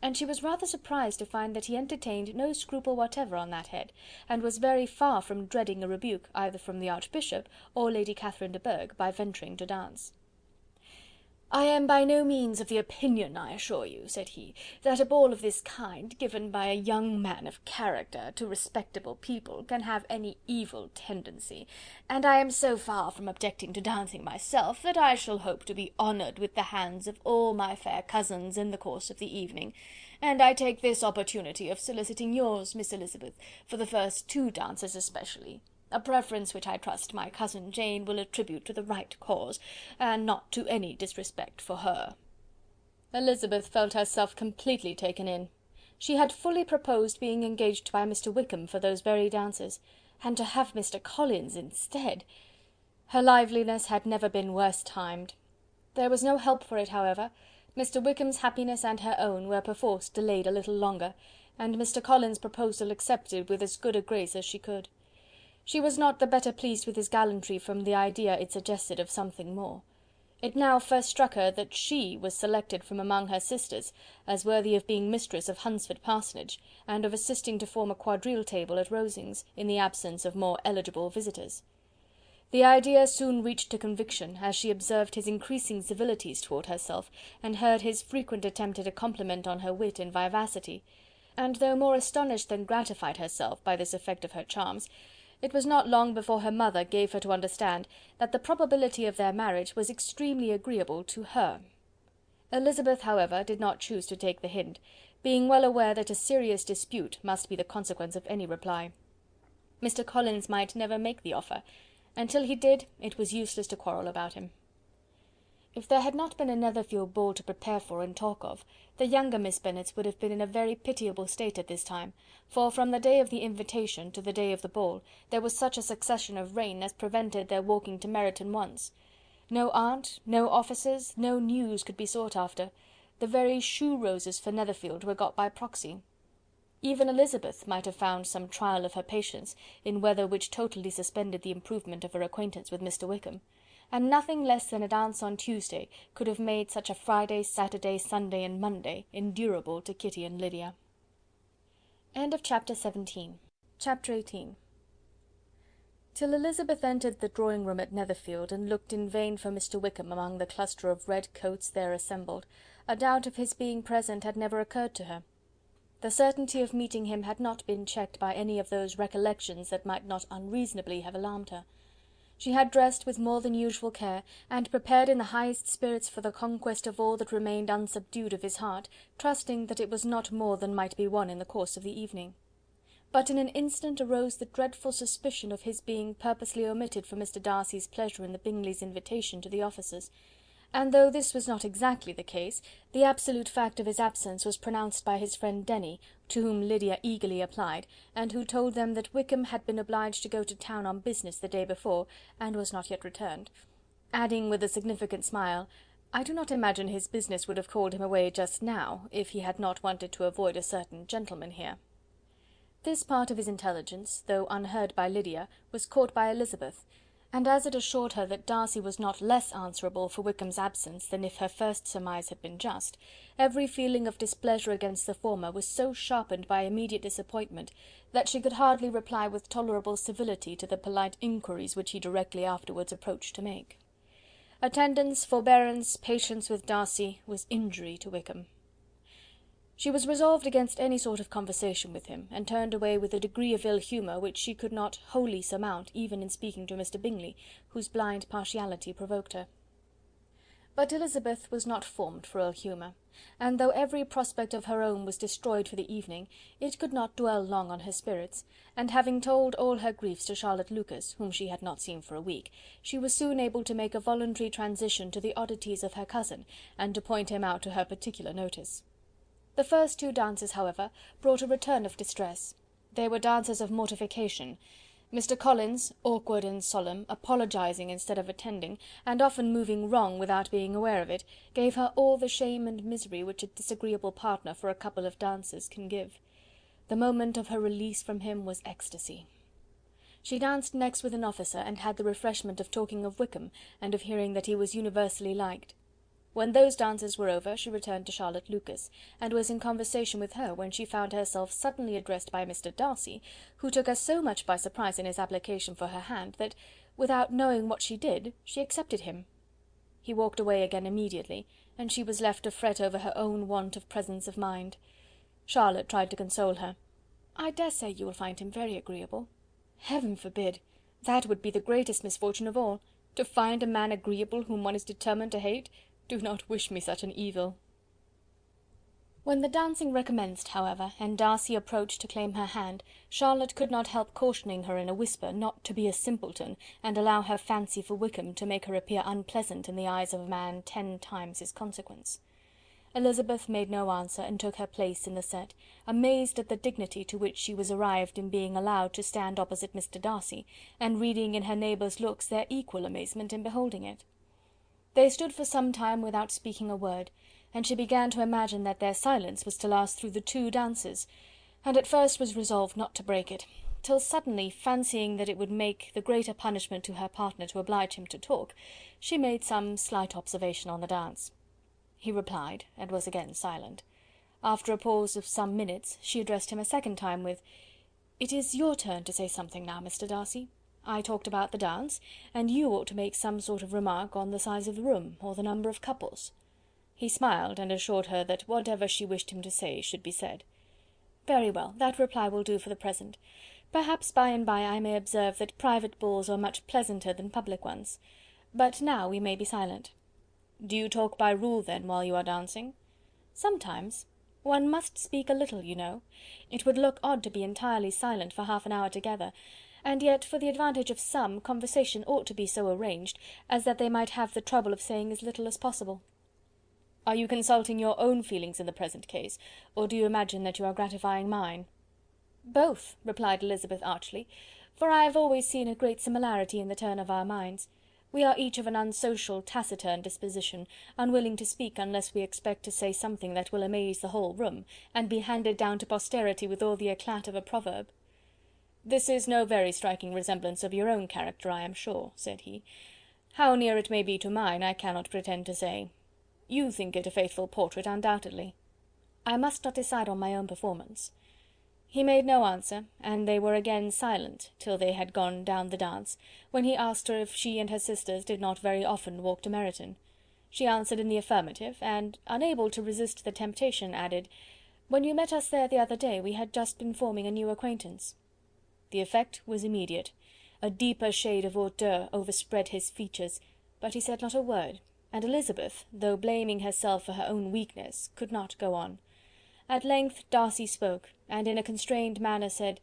And she was rather surprised to find that he entertained no scruple whatever on that head, and was very far from dreading a rebuke either from the Archbishop or Lady Catherine de Bourgh by venturing to dance. "I am by no means of the opinion, I assure you," said he, "that a ball of this kind, given by a young man of character to respectable people, can have any evil tendency, and I am so far from objecting to dancing myself, that I shall hope to be honoured with the hands of all my fair cousins in the course of the evening, and I take this opportunity of soliciting yours, Miss Elizabeth, for the first 2 dances especially. A preference which I trust my cousin Jane will attribute to the right cause, and not to any disrespect for her." Elizabeth felt herself completely taken in. She had fully proposed being engaged by Mr. Wickham for those very dances, and to have Mr. Collins instead! Her liveliness had never been worse timed. There was no help for it, however. Mr. Wickham's happiness and her own were perforce delayed a little longer, and Mr. Collins' proposal accepted with as good a grace as she could. She was not the better pleased with his gallantry from the idea it suggested of something more. It now first struck her that she was selected from among her sisters as worthy of being mistress of Hunsford Parsonage, and of assisting to form a quadrille table at Rosings, in the absence of more eligible visitors. The idea soon reached to conviction, as she observed his increasing civilities towards herself, and heard his frequent attempt at a compliment on her wit and vivacity; and though more astonished than gratified herself by this effect of her charms, it was not long before her mother gave her to understand that the probability of their marriage was extremely agreeable to her. Elizabeth, however, did not choose to take the hint, being well aware that a serious dispute must be the consequence of any reply. Mr. Collins might never make the offer, and till he did, it was useless to quarrel about him. If there had not been a Netherfield ball to prepare for and talk of, the younger Miss Bennets would have been in a very pitiable state at this time, for from the day of the invitation to the day of the ball, there was such a succession of rain as prevented their walking to Meryton once. No aunt, no officers, no news could be sought after. The very shoe roses for Netherfield were got by proxy. Even Elizabeth might have found some trial of her patience in weather which totally suspended the improvement of her acquaintance with Mr. Wickham, and nothing less than a dance on Tuesday could have made such a Friday, Saturday, Sunday, and Monday endurable to Kitty and Lydia. Chapter 18. Till Elizabeth entered the drawing-room at Netherfield, and looked in vain for Mr. Wickham among the cluster of red coats there assembled, a doubt of his being present had never occurred to her. The certainty of meeting him had not been checked by any of those recollections that might not unreasonably have alarmed her. She had dressed with more than usual care, and prepared in the highest spirits for the conquest of all that remained unsubdued of his heart, trusting that it was not more than might be won in the course of the evening. But in an instant arose the dreadful suspicion of his being purposely omitted for Mr. Darcy's pleasure in the Bingleys' invitation to the officers; and though this was not exactly the case, the absolute fact of his absence was pronounced by his friend Denny, to whom Lydia eagerly applied, and who told them that Wickham had been obliged to go to town on business the day before, and was not yet returned; adding with a significant smile, "I do not imagine his business would have called him away just now, if he had not wanted to avoid a certain gentleman here." This part of his intelligence, though unheard by Lydia, was caught by Elizabeth, and as it assured her that Darcy was not less answerable for Wickham's absence than if her first surmise had been just, every feeling of displeasure against the former was so sharpened by immediate disappointment, that she could hardly reply with tolerable civility to the polite inquiries which he directly afterwards approached to make. Attendance, forbearance, patience with Darcy, was injury to Wickham. She was resolved against any sort of conversation with him, and turned away with a degree of ill humour which she could not wholly surmount even in speaking to Mr. Bingley, whose blind partiality provoked her. But Elizabeth was not formed for ill humour, and though every prospect of her own was destroyed for the evening, it could not dwell long on her spirits, and having told all her griefs to Charlotte Lucas, whom she had not seen for a week, she was soon able to make a voluntary transition to the oddities of her cousin, and to point him out to her particular notice. The first 2 dances, however, brought a return of distress. They were dances of mortification. Mr. Collins, awkward and solemn, apologizing instead of attending, and often moving wrong without being aware of it, gave her all the shame and misery which a disagreeable partner for a couple of dances can give. The moment of her release from him was ecstasy. She danced next with an officer, and had the refreshment of talking of Wickham, and of hearing that he was universally liked. When those dances were over, she returned to Charlotte Lucas, and was in conversation with her when she found herself suddenly addressed by Mr. Darcy, who took her so much by surprise in his application for her hand, that, without knowing what she did, she accepted him. He walked away again immediately, and she was left to fret over her own want of presence of mind. Charlotte tried to console her. "I dare say you will find him very agreeable." "Heaven forbid! That would be the greatest misfortune of all. To find a man agreeable whom one is determined to hate. Do not wish me such an evil." When the dancing recommenced, however, and Darcy approached to claim her hand, Charlotte could not help cautioning her in a whisper not to be a simpleton, and allow her fancy for Wickham to make her appear unpleasant in the eyes of a man 10 times his consequence. Elizabeth made no answer, and took her place in the set, amazed at the dignity to which she was arrived in being allowed to stand opposite Mr. Darcy, and reading in her neighbours' looks their equal amazement in beholding it. They stood for some time without speaking a word, and she began to imagine that their silence was to last through the 2 dances, and at first was resolved not to break it, till suddenly, fancying that it would make the greater punishment to her partner to oblige him to talk, she made some slight observation on the dance. He replied, and was again silent. After a pause of some minutes, she addressed him a second time with— "It is your turn to say something now, Mr. Darcy. I talked about the dance, and you ought to make some sort of remark on the size of the room, or the number of couples." He smiled, and assured her that whatever she wished him to say should be said. "Very well, that reply will do for the present. Perhaps by and by I may observe that private balls are much pleasanter than public ones. But now we may be silent." "Do you talk by rule, then, while you are dancing?" "Sometimes. One must speak a little, you know. It would look odd to be entirely silent for half an hour together, and yet, for the advantage of some, conversation ought to be so arranged as that they might have the trouble of saying as little as possible." "Are you consulting your own feelings in the present case, or do you imagine that you are gratifying mine?" "Both," replied Elizabeth archly, "for I have always seen a great similarity in the turn of our minds. We are each of an unsocial, taciturn disposition, unwilling to speak unless we expect to say something that will amaze the whole room, and be handed down to posterity with all the eclat of a proverb." "This is no very striking resemblance of your own character, I am sure," said he. "How near it may be to mine, I cannot pretend to say. You think it a faithful portrait, undoubtedly." "I must not decide on my own performance." He made no answer, and they were again silent till they had gone down the dance, when he asked her if she and her sisters did not very often walk to Meryton. She answered in the affirmative, and, unable to resist the temptation, added, "When you met us there the other day, we had just been forming a new acquaintance." The effect was immediate. A deeper shade of hauteur overspread his features, but he said not a word, and Elizabeth, though blaming herself for her own weakness, could not go on. At length Darcy spoke, and in a constrained manner said—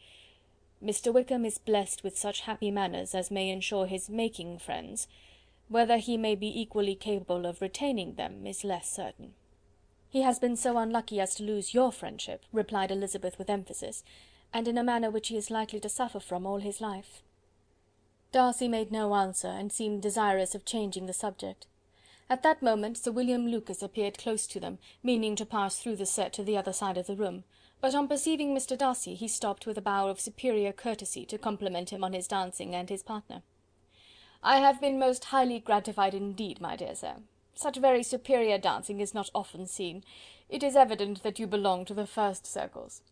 "Mr. Wickham is blessed with such happy manners as may ensure his making friends. Whether he may be equally capable of retaining them is less certain." "He has been so unlucky as to lose your friendship," replied Elizabeth with emphasis, "and in a manner which he is likely to suffer from all his life." Darcy made no answer, and seemed desirous of changing the subject. At that moment Sir William Lucas appeared close to them, meaning to pass through the set to the other side of the room, but on perceiving Mr. Darcy, he stopped with a bow of superior courtesy to compliment him on his dancing and his partner. "I have been most highly gratified indeed, my dear sir. Such very superior dancing is not often seen. It is evident that you belong to the first circles.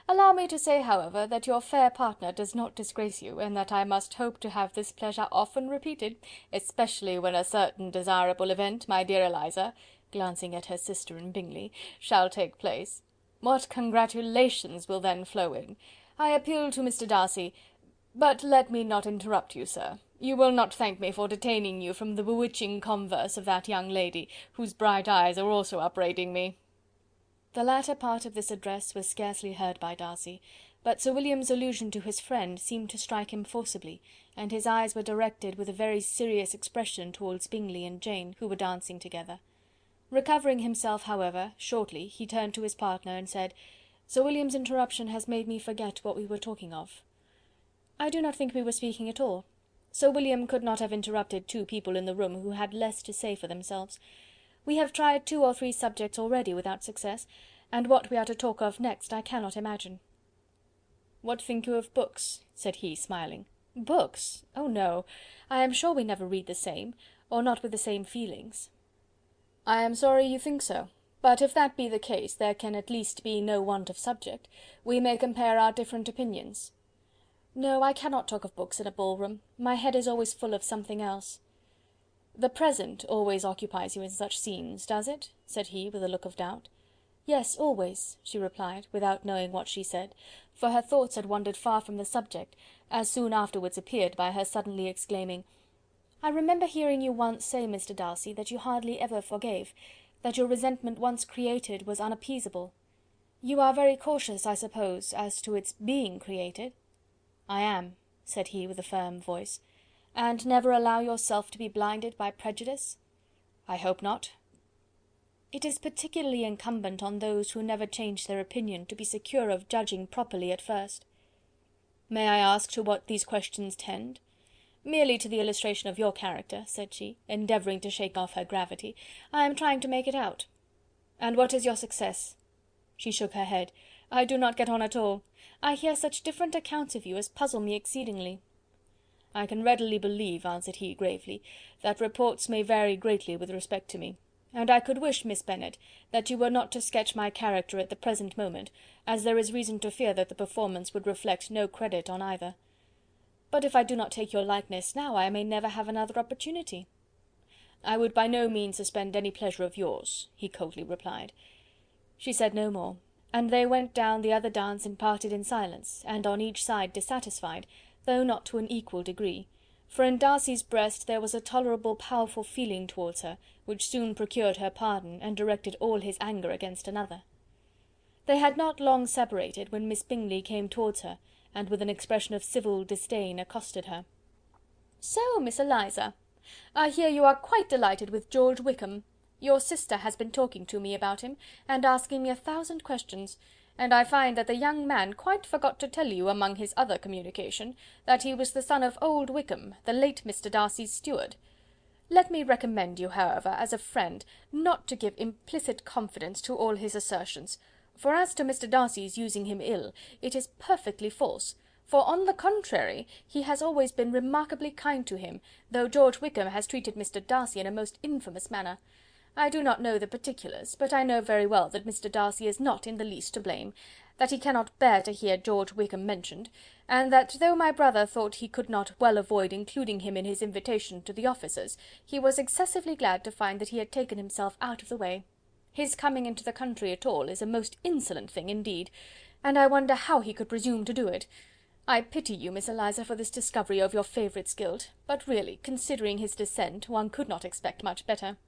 Allow me to say, however, that your fair partner does not disgrace you, and that I must hope to have this pleasure often repeated, especially when a certain desirable event, my dear Eliza," glancing at her sister in Bingley, "shall take place. What congratulations will then flow in! I appeal to Mr. Darcy— But let me not interrupt you, sir. You will not thank me for detaining you from the bewitching converse of that young lady, whose bright eyes are also upbraiding me." The latter part of this address was scarcely heard by Darcy, but Sir William's allusion to his friend seemed to strike him forcibly, and his eyes were directed with a very serious expression towards Bingley and Jane, who were dancing together. Recovering himself, however, shortly, he turned to his partner and said, "Sir William's interruption has made me forget what we were talking of." "I do not think we were speaking at all. Sir William could not have interrupted 2 people in the room who had less to say for themselves. We have tried 2 or 3 subjects already without success, and what we are to talk of next I cannot imagine." "What think you of books?" said he, smiling. "Books? Oh no! I am sure we never read the same, or not with the same feelings." "I am sorry you think so, but if that be the case, there can at least be no want of subject. We may compare our different opinions." "No, I cannot talk of books in a ball room. My head is always full of something else." "The present always occupies you in such scenes, does it?" said he, with a look of doubt. "Yes, always," she replied, without knowing what she said, for her thoughts had wandered far from the subject, as soon afterwards appeared by her suddenly exclaiming, "I remember hearing you once say, Mr. Darcy, that you hardly ever forgave, that your resentment once created was unappeasable. You are very cautious, I suppose, as to its being created?" "I am," said he, with a firm voice. "And never allow yourself to be blinded by prejudice?" "I hope not." "It is particularly incumbent on those who never change their opinion to be secure of judging properly at first." "May I ask to what these questions tend?" "Merely to the illustration of your character," said she, endeavouring to shake off her gravity. "I am trying to make it out." "And what is your success?" She shook her head. "I do not get on at all. I hear such different accounts of you as puzzle me exceedingly." "I can readily believe," answered he, gravely, "that reports may vary greatly with respect to me, and I could wish, Miss Bennet, that you were not to sketch my character at the present moment, as there is reason to fear that the performance would reflect no credit on either. But if I do not take your likeness now, I may never have another opportunity." "I would by no means suspend any pleasure of yours," he coldly replied. She said no more, and they went down the other dance and parted in silence, and on each side dissatisfied, though not to an equal degree, for in Darcy's breast there was a tolerable powerful feeling towards her, which soon procured her pardon, and directed all his anger against another. They had not long separated, when Miss Bingley came towards her, and with an expression of civil disdain accosted her. "So, Miss Eliza, I hear you are quite delighted with George Wickham. Your sister has been talking to me about him, and asking me 1,000 questions, and I find that the young man quite forgot to tell you, among his other communication, that he was the son of old Wickham, the late Mr. Darcy's steward. Let me recommend you, however, as a friend, not to give implicit confidence to all his assertions, for as to Mr. Darcy's using him ill, it is perfectly false, for on the contrary, he has always been remarkably kind to him, though George Wickham has treated Mr. Darcy in a most infamous manner. I do not know the particulars, but I know very well that Mr. Darcy is not in the least to blame, that he cannot bear to hear George Wickham mentioned, and that though my brother thought he could not well avoid including him in his invitation to the officers, he was excessively glad to find that he had taken himself out of the way. His coming into the country at all is a most insolent thing indeed, and I wonder how he could presume to do it. I pity you, Miss Eliza, for this discovery of your favourite's guilt, but really, considering his descent, one could not expect much better."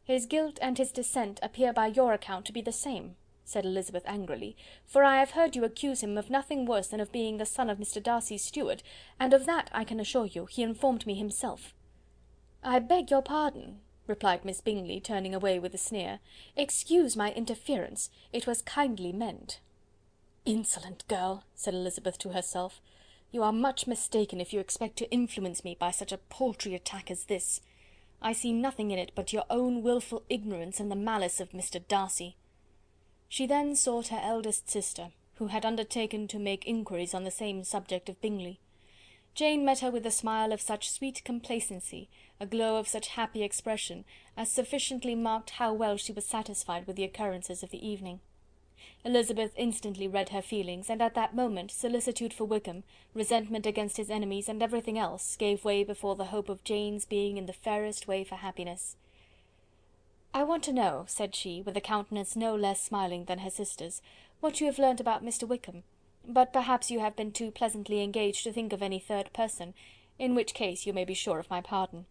"His guilt and his descent appear by your account to be the same," said Elizabeth angrily, "for I have heard you accuse him of nothing worse than of being the son of Mr. Darcy's steward, and of that, I can assure you, he informed me himself." "I beg your pardon," replied Miss Bingley, turning away with a sneer. "Excuse my interference, it was kindly meant." "Insolent girl!" said Elizabeth to herself. "You are much mistaken if you expect to influence me by such a paltry attack as this. I see nothing in it but your own wilful ignorance and the malice of Mr. Darcy." She then sought her eldest sister, who had undertaken to make inquiries on the same subject of Bingley. Jane met her with a smile of such sweet complacency, a glow of such happy expression, as sufficiently marked how well she was satisfied with the occurrences of the evening. Elizabeth instantly read her feelings, and at that moment solicitude for Wickham, resentment against his enemies, and everything else, gave way before the hope of Jane's being in the fairest way for happiness. "I want to know," said she, with a countenance no less smiling than her sister's, "what you have learnt about Mr. Wickham, but perhaps you have been too pleasantly engaged to think of any third person, in which case you may be sure of my pardon."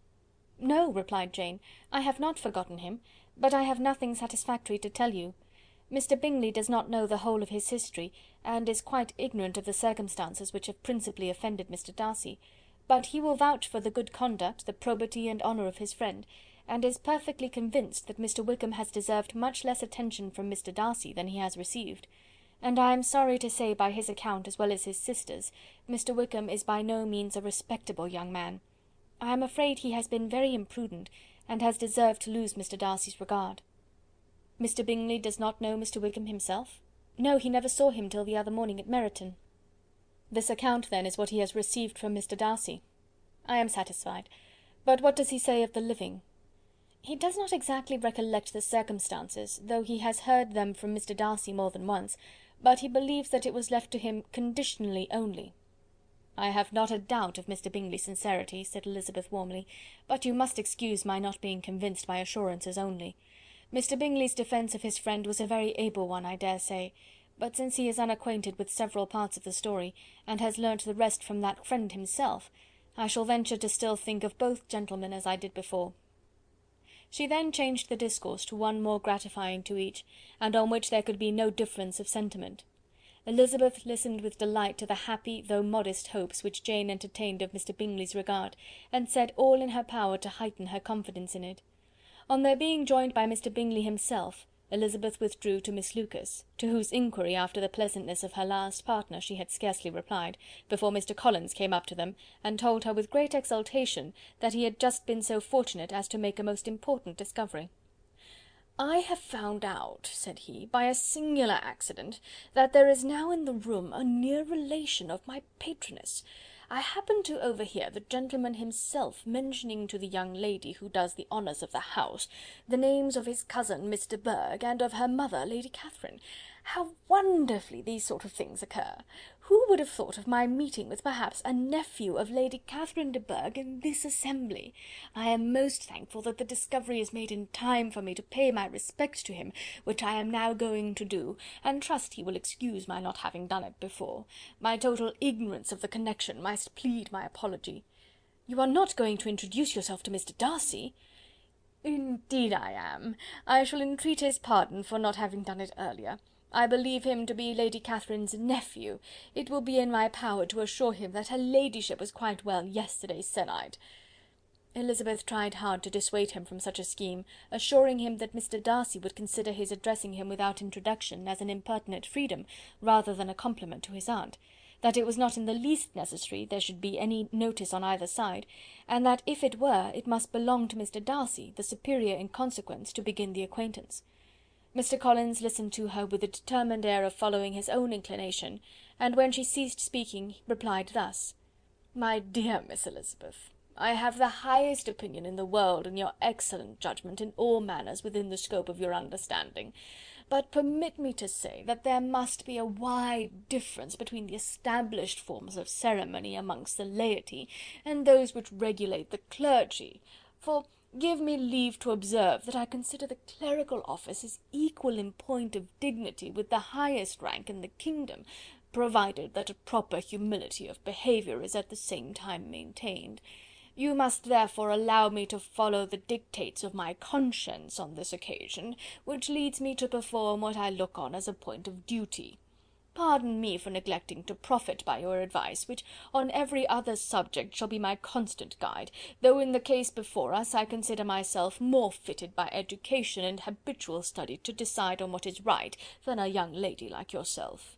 "No," replied Jane, "I have not forgotten him, but I have nothing satisfactory to tell you. Mr. Bingley does not know the whole of his history, and is quite ignorant of the circumstances which have principally offended Mr. Darcy, but he will vouch for the good conduct, the probity and honour of his friend, and is perfectly convinced that Mr. Wickham has deserved much less attention from Mr. Darcy than he has received, and I am sorry to say by his account as well as his sister's, Mr. Wickham is by no means a respectable young man. I am afraid he has been very imprudent, and has deserved to lose Mr. Darcy's regard." "Mr. Bingley does not know Mr. Wickham himself?" "No, he never saw him till the other morning at Meryton." "This account, then, is what he has received from Mr. Darcy. I am satisfied. But what does he say of the living?" "He does not exactly recollect the circumstances, though he has heard them from Mr. Darcy more than once, but he believes that it was left to him conditionally only." "I have not a doubt of Mr. Bingley's sincerity," said Elizabeth warmly, "but you must excuse my not being convinced by assurances only. Mr. Bingley's defence of his friend was a very able one, I dare say, but since he is unacquainted with several parts of the story, and has learnt the rest from that friend himself, I shall venture to still think of both gentlemen as I did before." She then changed the discourse to one more gratifying to each, and on which there could be no difference of sentiment. Elizabeth listened with delight to the happy, though modest hopes which Jane entertained of Mr. Bingley's regard, and said all in her power to heighten her confidence in it. On their being joined by Mr. Bingley himself, Elizabeth withdrew to Miss Lucas, to whose inquiry after the pleasantness of her last partner she had scarcely replied, before Mr. Collins came up to them, and told her with great exultation that he had just been so fortunate as to make a most important discovery. "I have found out," said he, "by a singular accident, that there is now in the room a near relation of my patroness. I happened to overhear the gentleman himself mentioning to the young lady who does the honours of the house the names of his cousin Miss de Bourgh, and of her mother, Lady Catherine. How wonderfully these sort of things occur! Who would have thought of my meeting with perhaps a nephew of Lady Catherine de Bourgh in this assembly? I am most thankful that the discovery is made in time for me to pay my respects to him, which I am now going to do, and trust he will excuse my not having done it before. My total ignorance of the connection must plead my apology." "You are not going to introduce yourself to Mr. Darcy?" "Indeed I am. I shall entreat his pardon for not having done it earlier. I believe him to be Lady Catherine's nephew. It will be in my power to assure him that her ladyship was quite well yesterday se'nnight." Elizabeth tried hard to dissuade him from such a scheme, assuring him that Mr. Darcy would consider his addressing him without introduction as an impertinent freedom, rather than a compliment to his aunt, that it was not in the least necessary there should be any notice on either side, and that if it were, it must belong to Mr. Darcy, the superior in consequence, to begin the acquaintance. Mr. Collins listened to her with a determined air of following his own inclination, and when she ceased speaking, replied thus: "My dear Miss Elizabeth, I have the highest opinion in the world in your excellent judgment in all matters within the scope of your understanding, but permit me to say that there must be a wide difference between the established forms of ceremony amongst the laity and those which regulate the clergy, for give me leave to observe that I consider the clerical office as equal in point of dignity with the highest rank in the kingdom, provided that a proper humility of behaviour is at the same time maintained. You must therefore allow me to follow the dictates of my conscience on this occasion, which leads me to perform what I look on as a point of duty. Pardon me for neglecting to profit by your advice, which on every other subject shall be my constant guide, though in the case before us I consider myself more fitted by education and habitual study to decide on what is right than a young lady like yourself."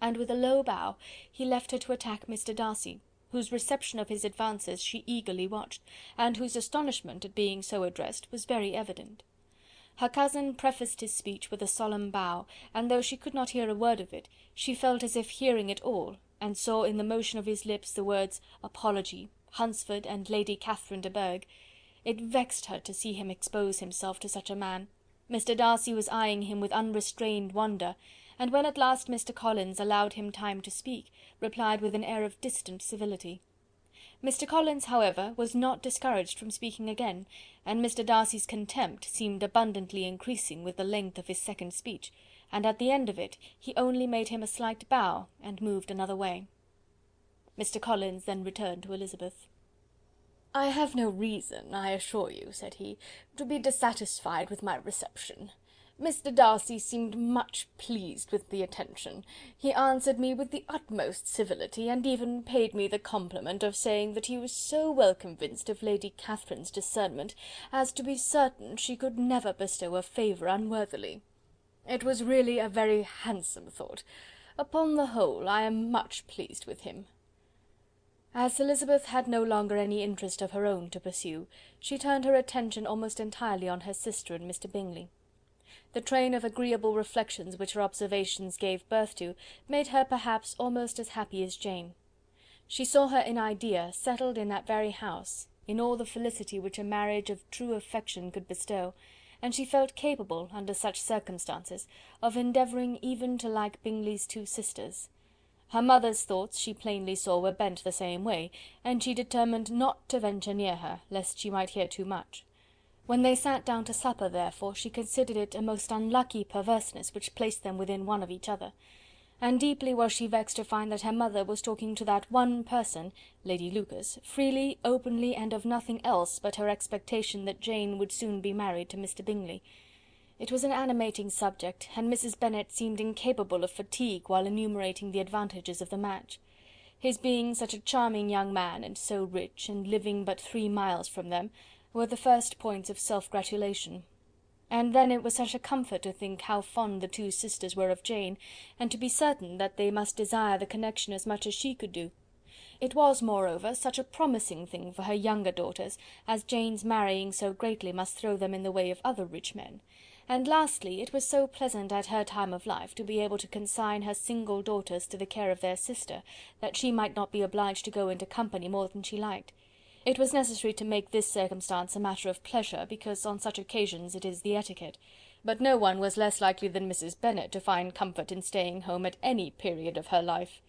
And with a low bow he left her to attack Mr. Darcy, whose reception of his advances she eagerly watched, and whose astonishment at being so addressed was very evident. Her cousin prefaced his speech with a solemn bow, and though she could not hear a word of it, she felt as if hearing it all, and saw in the motion of his lips the words apology, Hunsford, and Lady Catherine de Bourgh. It vexed her to see him expose himself to such a man. Mr. Darcy was eyeing him with unrestrained wonder, and when at last Mr. Collins allowed him time to speak, replied with an air of distant civility. Mr. Collins, however, was not discouraged from speaking again, and Mr. Darcy's contempt seemed abundantly increasing with the length of his second speech, and at the end of it he only made him a slight bow, and moved another way. Mr. Collins then returned to Elizabeth. "I have no reason, I assure you," said he, "to be dissatisfied with my reception. Mr. Darcy seemed much pleased with the attention. He answered me with the utmost civility, and even paid me the compliment of saying that he was so well convinced of Lady Catherine's discernment as to be certain she could never bestow a favour unworthily. It was really a very handsome thought. Upon the whole, I am much pleased with him." As Elizabeth had no longer any interest of her own to pursue, she turned her attention almost entirely on her sister and Mr. Bingley. The train of agreeable reflections which her observations gave birth to made her perhaps almost as happy as Jane. She saw her in idea settled in that very house, in all the felicity which a marriage of true affection could bestow, and she felt capable, under such circumstances, of endeavouring even to like Bingley's two sisters. Her mother's thoughts she plainly saw were bent the same way, and she determined not to venture near her, lest she might hear too much. When they sat down to supper, therefore, she considered it a most unlucky perverseness which placed them within one of each other, and deeply was she vexed to find that her mother was talking to that one person, Lady Lucas, freely, openly, and of nothing else but her expectation that Jane would soon be married to Mr. Bingley. It was an animating subject, and Mrs. Bennet seemed incapable of fatigue while enumerating the advantages of the match. His being such a charming young man, and so rich, and living but 3 miles from them, were the first points of self-gratulation. And then it was such a comfort to think how fond the two sisters were of Jane, and to be certain that they must desire the connection as much as she could do. It was, moreover, such a promising thing for her younger daughters, as Jane's marrying so greatly must throw them in the way of other rich men. And lastly, it was so pleasant at her time of life to be able to consign her single daughters to the care of their sister, that she might not be obliged to go into company more than she liked. It was necessary to make this circumstance a matter of pleasure, because on such occasions it is the etiquette, but no one was less likely than Mrs. Bennet to find comfort in staying home at any period of her life.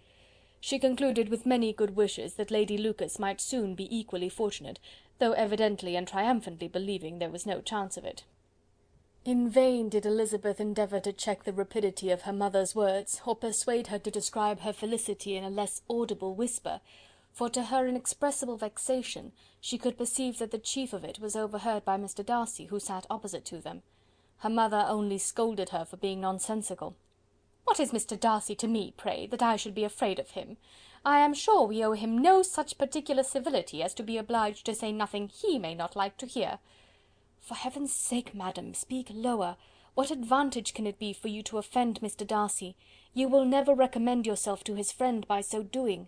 She concluded with many good wishes that Lady Lucas might soon be equally fortunate, though evidently and triumphantly believing there was no chance of it. In vain did Elizabeth endeavour to check the rapidity of her mother's words, or persuade her to describe her felicity in a less audible whisper, for to her inexpressible vexation she could perceive that the chief of it was overheard by Mr. Darcy, who sat opposite to them. Her mother only scolded her for being nonsensical. "What is Mr. Darcy to me, pray, that I should be afraid of him? I am sure we owe him no such particular civility as to be obliged to say nothing he may not like to hear." "For heaven's sake, madam, speak lower. What advantage can it be for you to offend Mr. Darcy? You will never recommend yourself to his friend by so doing."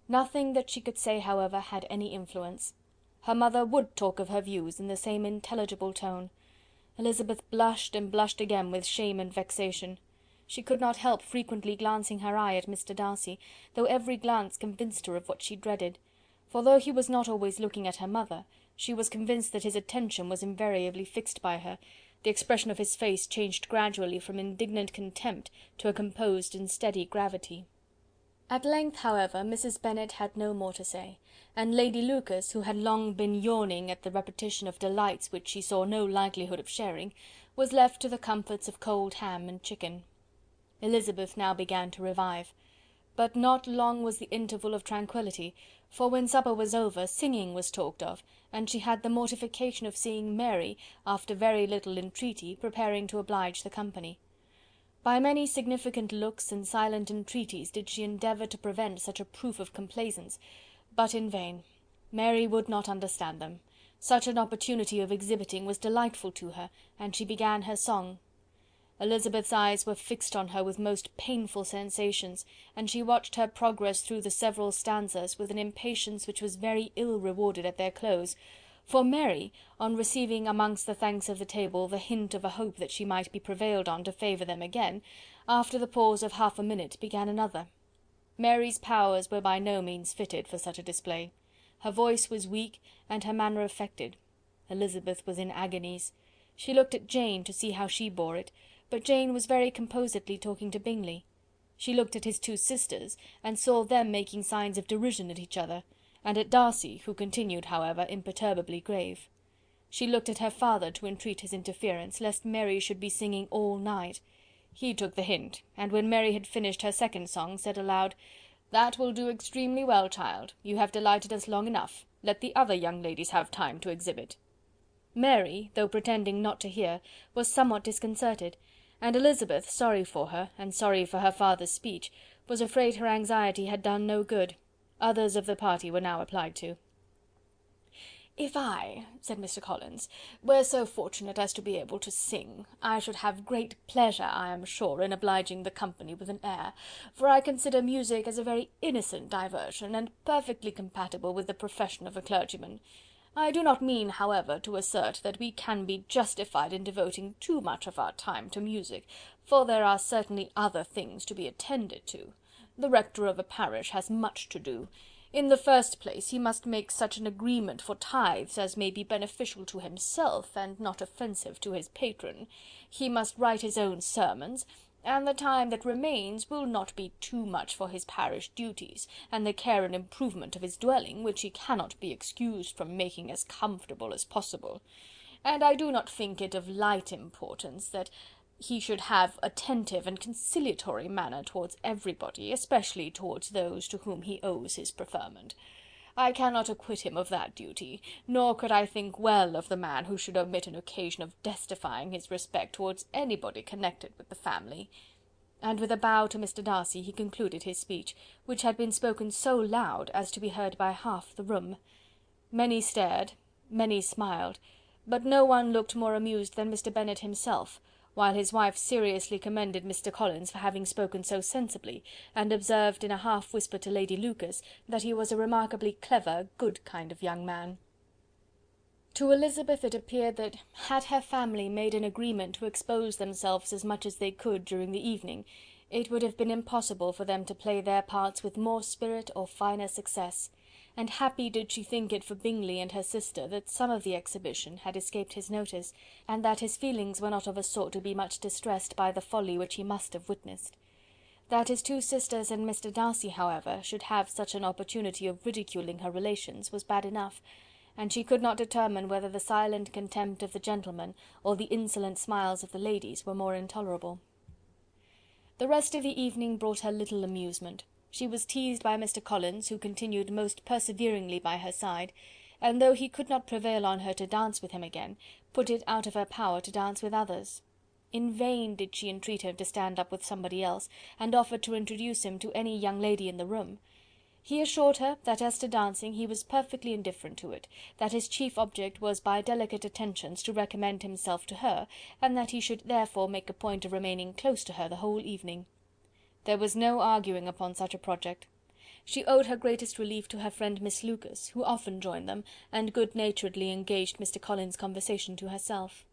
Nothing that she could say, however, had any influence. Her mother would talk of her views in the same intelligible tone. Elizabeth blushed and blushed again with shame and vexation. She could not help frequently glancing her eye at Mr. Darcy, though every glance convinced her of what she dreaded, for though he was not always looking at her mother, she was convinced that his attention was invariably fixed by her. The expression of his face changed gradually from indignant contempt to a composed and steady gravity. At length, however, Mrs. Bennet had no more to say, and Lady Lucas, who had long been yawning at the repetition of delights which she saw no likelihood of sharing, was left to the comforts of cold ham and chicken. Elizabeth now began to revive. But not long was the interval of tranquillity, for when supper was over, singing was talked of, and she had the mortification of seeing Mary, after very little entreaty, preparing to oblige the company. By many significant looks and silent entreaties did she endeavour to prevent such a proof of complaisance, but in vain. Mary would not understand them. Such an opportunity of exhibiting was delightful to her, and she began her song. Elizabeth's eyes were fixed on her with most painful sensations, and she watched her progress through the several stanzas with an impatience which was very ill rewarded at their close, for Mary, on receiving amongst the thanks of the table the hint of a hope that she might be prevailed on to favour them again, after the pause of half a minute began another. Mary's powers were by no means fitted for such a display. Her voice was weak, and her manner affected. Elizabeth was in agonies. She looked at Jane to see how she bore it, but Jane was very composedly talking to Bingley. She looked at his two sisters, and saw them making signs of derision at each other, and at Darcy, who continued, however, imperturbably grave. She looked at her father to entreat his interference, lest Mary should be singing all night. He took the hint, and when Mary had finished her second song, said aloud, "That will do extremely well, child. You have delighted us long enough. Let the other young ladies have time to exhibit." Mary, though pretending not to hear, was somewhat disconcerted, and Elizabeth, sorry for her, and sorry for her father's speech, was afraid her anxiety had done no good. Others of the party were now applied to. "If I," said Mr. Collins, "were so fortunate as to be able to sing, I should have great pleasure, I am sure, in obliging the company with an air, for I consider music as a very innocent diversion, and perfectly compatible with the profession of a clergyman. I do not mean, however, to assert that we can be justified in devoting too much of our time to music, for there are certainly other things to be attended to. The rector of a parish has much to do. In the first place, he must make such an agreement for tithes as may be beneficial to himself, and not offensive to his patron. He must write his own sermons, and the time that remains will not be too much for his parish duties, and the care and improvement of his dwelling, which he cannot be excused from making as comfortable as possible. And I do not think it of light importance that he should have attentive and conciliatory manner towards everybody, especially towards those to whom he owes his preferment. I cannot acquit him of that duty, nor could I think well of the man who should omit an occasion of testifying his respect towards anybody connected with the family." And with a bow to Mr. Darcy he concluded his speech, which had been spoken so loud as to be heard by half the room. Many stared, many smiled, but no one looked more amused than Mr. Bennet himself, while his wife seriously commended Mr. Collins for having spoken so sensibly, and observed in a half whisper to Lady Lucas that he was a remarkably clever, good kind of young man. To Elizabeth it appeared that, had her family made an agreement to expose themselves as much as they could during the evening, it would have been impossible for them to play their parts with more spirit or finer success, and happy did she think it for Bingley and her sister that some of the exhibition had escaped his notice, and that his feelings were not of a sort to be much distressed by the folly which he must have witnessed. That his two sisters and Mr. Darcy, however, should have such an opportunity of ridiculing her relations was bad enough, and she could not determine whether the silent contempt of the gentlemen or the insolent smiles of the ladies were more intolerable. The rest of the evening brought her little amusement. She was teased by Mr. Collins, who continued most perseveringly by her side, and though he could not prevail on her to dance with him again, put it out of her power to dance with others. In vain did she entreat him to stand up with somebody else, and offered to introduce him to any young lady in the room. He assured her that as to dancing he was perfectly indifferent to it, that his chief object was by delicate attentions to recommend himself to her, and that he should therefore make a point of remaining close to her the whole evening. There was no arguing upon such a project. She owed her greatest relief to her friend Miss Lucas, who often joined them, and good-naturedly engaged Mr. Collins' conversation to herself.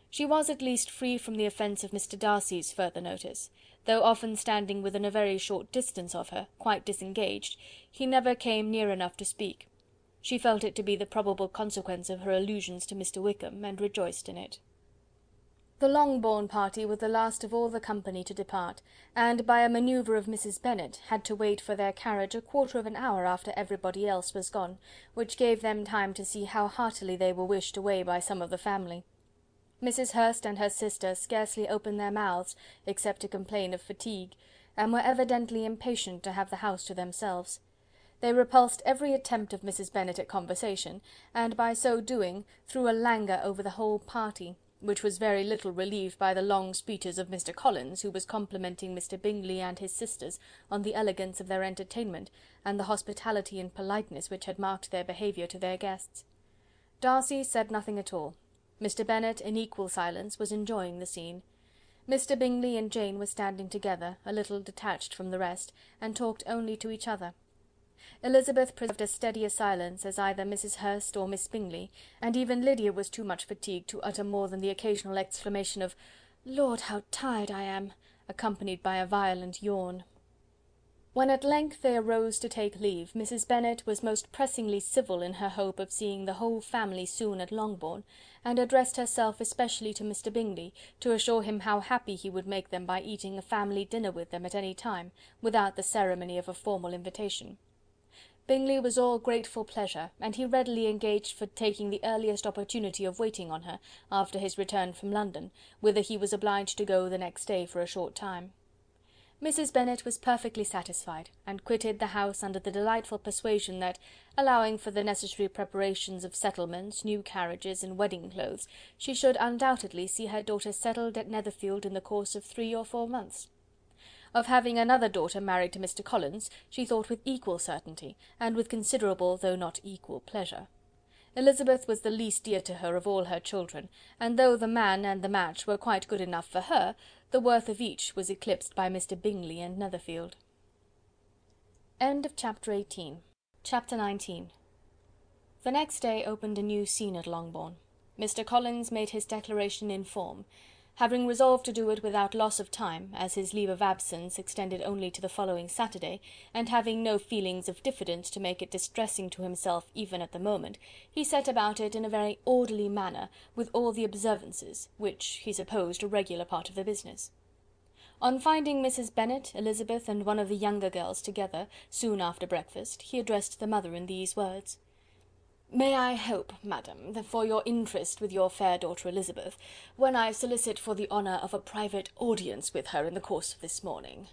She was at least free from the offence of Mr. Darcy's further notice, though often standing within a very short distance of her, quite disengaged, he never came near enough to speak. She felt it to be the probable consequence of her allusions to Mr. Wickham, and rejoiced in it. The Longbourn party were the last of all the company to depart, and by a manoeuvre of Mrs. Bennet had to wait for their carriage a quarter of an hour after everybody else was gone, which gave them time to see how heartily they were wished away by some of the family. Mrs. Hurst and her sister scarcely opened their mouths, except to complain of fatigue, and were evidently impatient to have the house to themselves. They repulsed every attempt of Mrs. Bennet at conversation, and by so doing threw a languor over the whole party, which was very little relieved by the long speeches of Mr. Collins, who was complimenting Mr. Bingley and his sisters on the elegance of their entertainment, and the hospitality and politeness which had marked their behaviour to their guests. Darcy said nothing at all. Mr. Bennet, in equal silence, was enjoying the scene. Mr. Bingley and Jane were standing together, a little detached from the rest, and talked only to each other. Elizabeth preserved as steady a silence as either Mrs. Hurst or Miss Bingley, and even Lydia was too much fatigued to utter more than the occasional exclamation of "Lord, how tired I am!" accompanied by a violent yawn. When at length they arose to take leave, Mrs. Bennet was most pressingly civil in her hope of seeing the whole family soon at Longbourn, and addressed herself especially to Mr. Bingley, to assure him how happy he would make them by eating a family dinner with them at any time, without the ceremony of a formal invitation. Bingley was all grateful pleasure, and he readily engaged for taking the earliest opportunity of waiting on her, after his return from London, whither he was obliged to go the next day for a short time. Mrs. Bennet was perfectly satisfied, and quitted the house under the delightful persuasion that, allowing for the necessary preparations of settlements, new carriages, and wedding clothes, she should undoubtedly see her daughter settled at Netherfield in the course of 3 or 4 months. Of having another daughter married to Mr. Collins, she thought with equal certainty, and with considerable though not equal pleasure. Elizabeth was the least dear to her of all her children, and though the man and the match were quite good enough for her, the worth of each was eclipsed by Mr. Bingley and Netherfield. Chapter 18. Chapter 19. The next day opened a new scene at Longbourn. Mr. Collins made his declaration in form, having resolved to do it without loss of time, as his leave of absence extended only to the following Saturday, and having no feelings of diffidence to make it distressing to himself even at the moment, he set about it in a very orderly manner, with all the observances, which he supposed a regular part of the business. On finding Mrs. Bennet, Elizabeth, and one of the younger girls together, soon after breakfast, he addressed the mother in these words: "May I hope, madam, that for your interest with your fair daughter Elizabeth, when I solicit for the honour of a private audience with her in the course of this morning."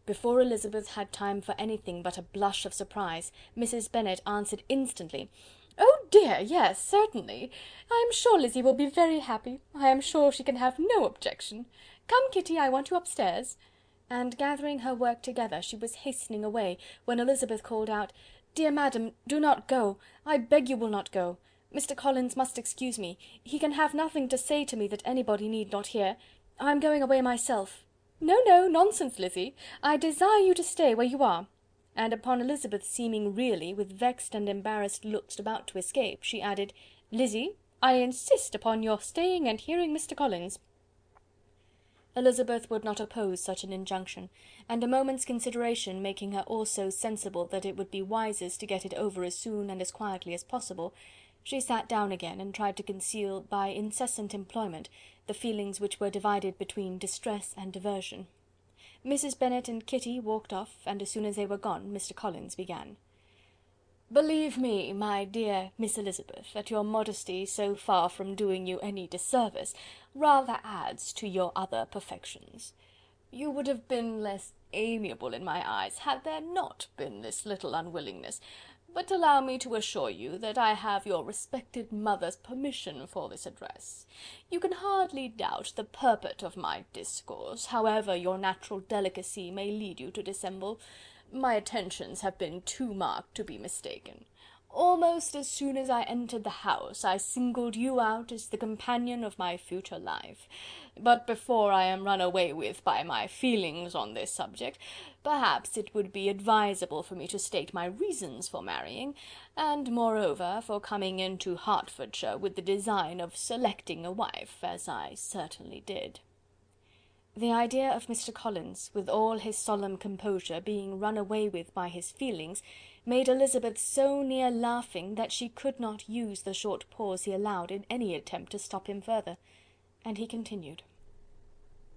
Before Elizabeth had time for anything but a blush of surprise, Mrs. Bennet answered instantly: "Oh dear, yes, certainly. I am sure Lizzy will be very happy. I am sure she can have no objection. Come, Kitty, I want you upstairs." And gathering her work together, she was hastening away, when Elizabeth called out: "Dear madam, do not go. I beg you will not go. Mr. Collins must excuse me. He can have nothing to say to me that anybody need not hear. I am going away myself." "No, no, nonsense, Lizzy. I desire you to stay where you are." And upon Elizabeth seeming really, with vexed and embarrassed looks, about to escape, she added: "Lizzy, I insist upon your staying and hearing Mr. Collins." Elizabeth would not oppose such an injunction, and a moment's consideration making her also sensible that it would be wisest to get it over as soon and as quietly as possible, she sat down again, and tried to conceal by incessant employment the feelings which were divided between distress and diversion. Mrs. Bennet and Kitty walked off, and as soon as they were gone, Mr. Collins began: "Believe me, my dear Miss Elizabeth, that your modesty, so far from doing you any disservice, rather adds to your other perfections. You would have been less amiable in my eyes, had there not been this little unwillingness, but allow me to assure you that I have your respected mother's permission for this address. You can hardly doubt the purport of my discourse, however your natural delicacy may lead you to dissemble. My attentions have been too marked to be mistaken. Almost as soon as I entered the house, I singled you out as the companion of my future life. But before I am run away with by my feelings on this subject, perhaps it would be advisable for me to state my reasons for marrying, and moreover for coming into Hertfordshire with the design of selecting a wife, as I certainly did." The idea of Mr. Collins, with all his solemn composure, being run away with by his feelings, made Elizabeth so near laughing that she could not use the short pause he allowed in any attempt to stop him further, and he continued: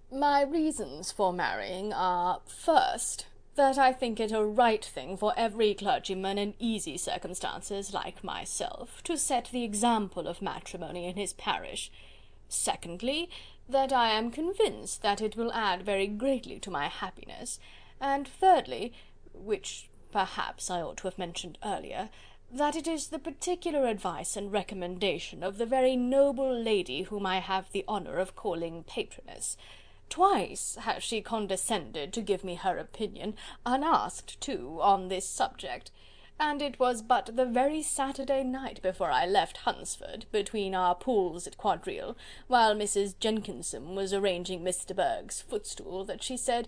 "My reasons for marrying are, first, that I think it a right thing for every clergyman in easy circumstances, like myself, to set the example of matrimony in his parish. Secondly, that I am convinced that it will add very greatly to my happiness, and thirdly, which perhaps I ought to have mentioned earlier, that it is the particular advice and recommendation of the very noble lady whom I have the honour of calling patroness. Twice has she condescended to give me her opinion, unasked too, on this subject, and it was but the very Saturday night before I left Hunsford, between our pools at quadrille, while Mrs. Jenkinson was arranging Mr. Berg's footstool, that she said,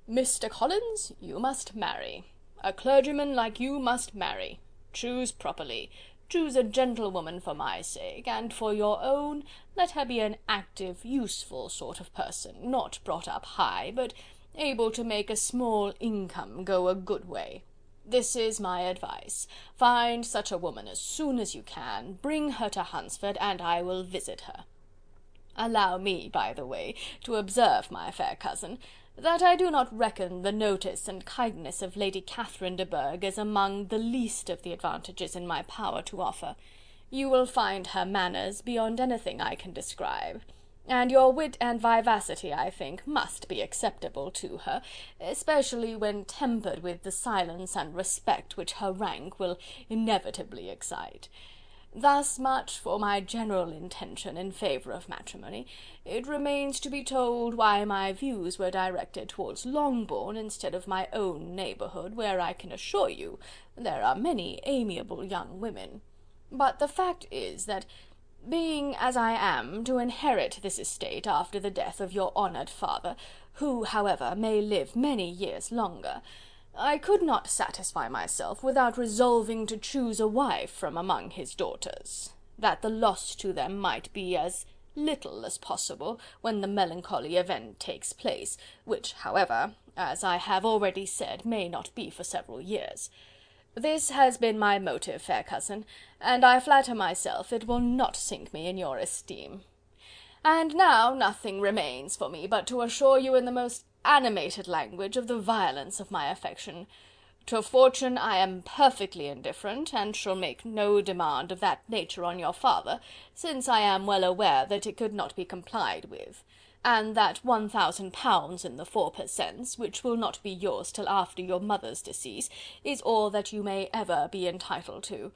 'Mr. Collins, you must marry. A clergyman like you must marry. Choose properly. Choose a gentlewoman for my sake, and for your own, let her be an active, useful sort of person, not brought up high, but able to make a small income go a good way. This is my advice. Find such a woman as soon as you can, bring her to Hunsford, and I will visit her. Allow me, by the way, to observe, my fair cousin, that I do not reckon the notice and kindness of Lady Catherine de Bourgh as among the least of the advantages in my power to offer. You will find her manners beyond anything I can describe, and your wit and vivacity, I think, must be acceptable to her, especially when tempered with the silence and respect which her rank will inevitably excite. Thus much for my general intention in favour of matrimony. It remains to be told why my views were directed towards Longbourn instead of my own neighbourhood, where I can assure you there are many amiable young women. But the fact is that, being as I am to inherit this estate after the death of your honoured father, who, however, may live many years longer, I could not satisfy myself without resolving to choose a wife from among his daughters, that the loss to them might be as little as possible when the melancholy event takes place, which, however, as I have already said, may not be for several years. This has been my motive, fair cousin, and I flatter myself it will not sink me in your esteem. And now nothing remains for me but to assure you in the most animated language of the violence of my affection. To fortune I am perfectly indifferent, and shall make no demand of that nature on your father, since I am well aware that it could not be complied with, and that £1000 in the 4 per cents, which will not be yours till after your mother's decease, is all that you may ever be entitled to.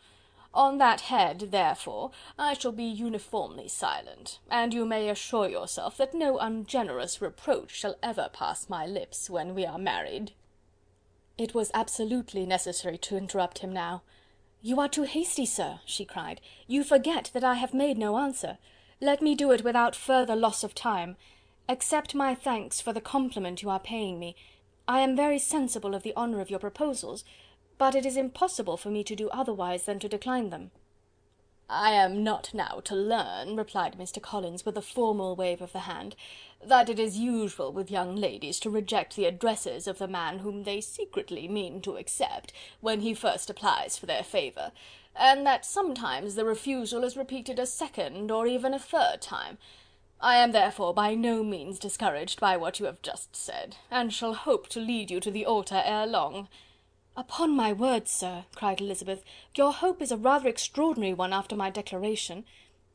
On that head, therefore, I shall be uniformly silent, and you may assure yourself that no ungenerous reproach shall ever pass my lips when we are married." It was absolutely necessary to interrupt him now. "You are too hasty, sir," she cried. "You forget that I have made no answer. Let me do it without further loss of time. Accept my thanks for the compliment you are paying me. I am very sensible of the honour of your proposals, but it is impossible for me to do otherwise than to decline them." "I am not now to learn," replied Mr. Collins, with a formal wave of the hand, "that it is usual with young ladies to reject the addresses of the man whom they secretly mean to accept, when he first applies for their favour, and that sometimes the refusal is repeated a second or even a third time. I am therefore by no means discouraged by what you have just said, and shall hope to lead you to the altar ere long." "Upon my word, sir," cried Elizabeth, "your hope is a rather extraordinary one after my declaration.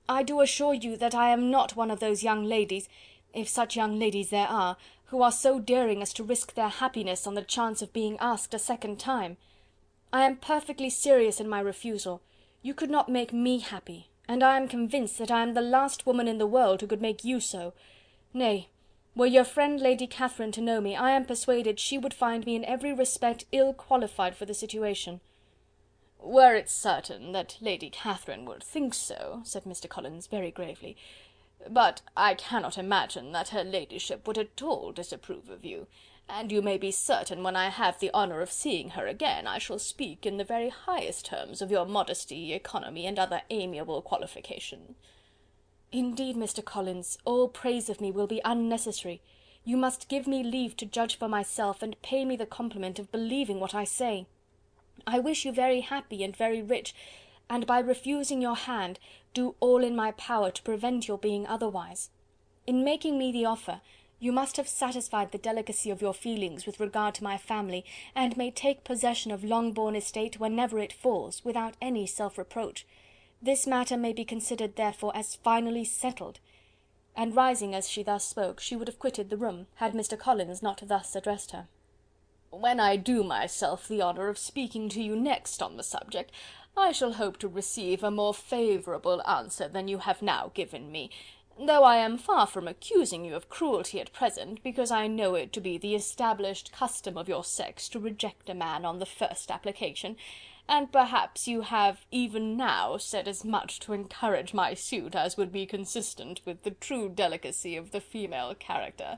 I do assure you that I am not one of those young ladies, if such young ladies there are, who are so daring as to risk their happiness on the chance of being asked a second time. I am perfectly serious in my refusal. You could not make me happy, and I am convinced that I am the last woman in the world who could make you so. Nay, were your friend Lady Catherine to know me, I am persuaded she would find me in every respect ill qualified for the situation." "Were it certain that Lady Catherine would think so," said Mr. Collins very gravely, "but I cannot imagine that her ladyship would at all disapprove of you, and you may be certain when I have the honour of seeing her again, I shall speak in the very highest terms of your modesty, economy, and other amiable qualification." "Indeed, Mr. Collins, all praise of me will be unnecessary. You must give me leave to judge for myself, and pay me the compliment of believing what I say. I wish you very happy and very rich, and by refusing your hand, do all in my power to prevent your being otherwise. In making me the offer, you must have satisfied the delicacy of your feelings with regard to my family, and may take possession of Longbourn estate whenever it falls, without any self-reproach. This matter may be considered, therefore, as finally settled." And rising as she thus spoke, she would have quitted the room, had Mr. Collins not thus addressed her. "When I do myself the honour of speaking to you next on the subject, I shall hope to receive a more favourable answer than you have now given me, though I am far from accusing you of cruelty at present, because I know it to be the established custom of your sex to reject a man on the first application, and perhaps you have even now said as much to encourage my suit as would be consistent with the true delicacy of the female character."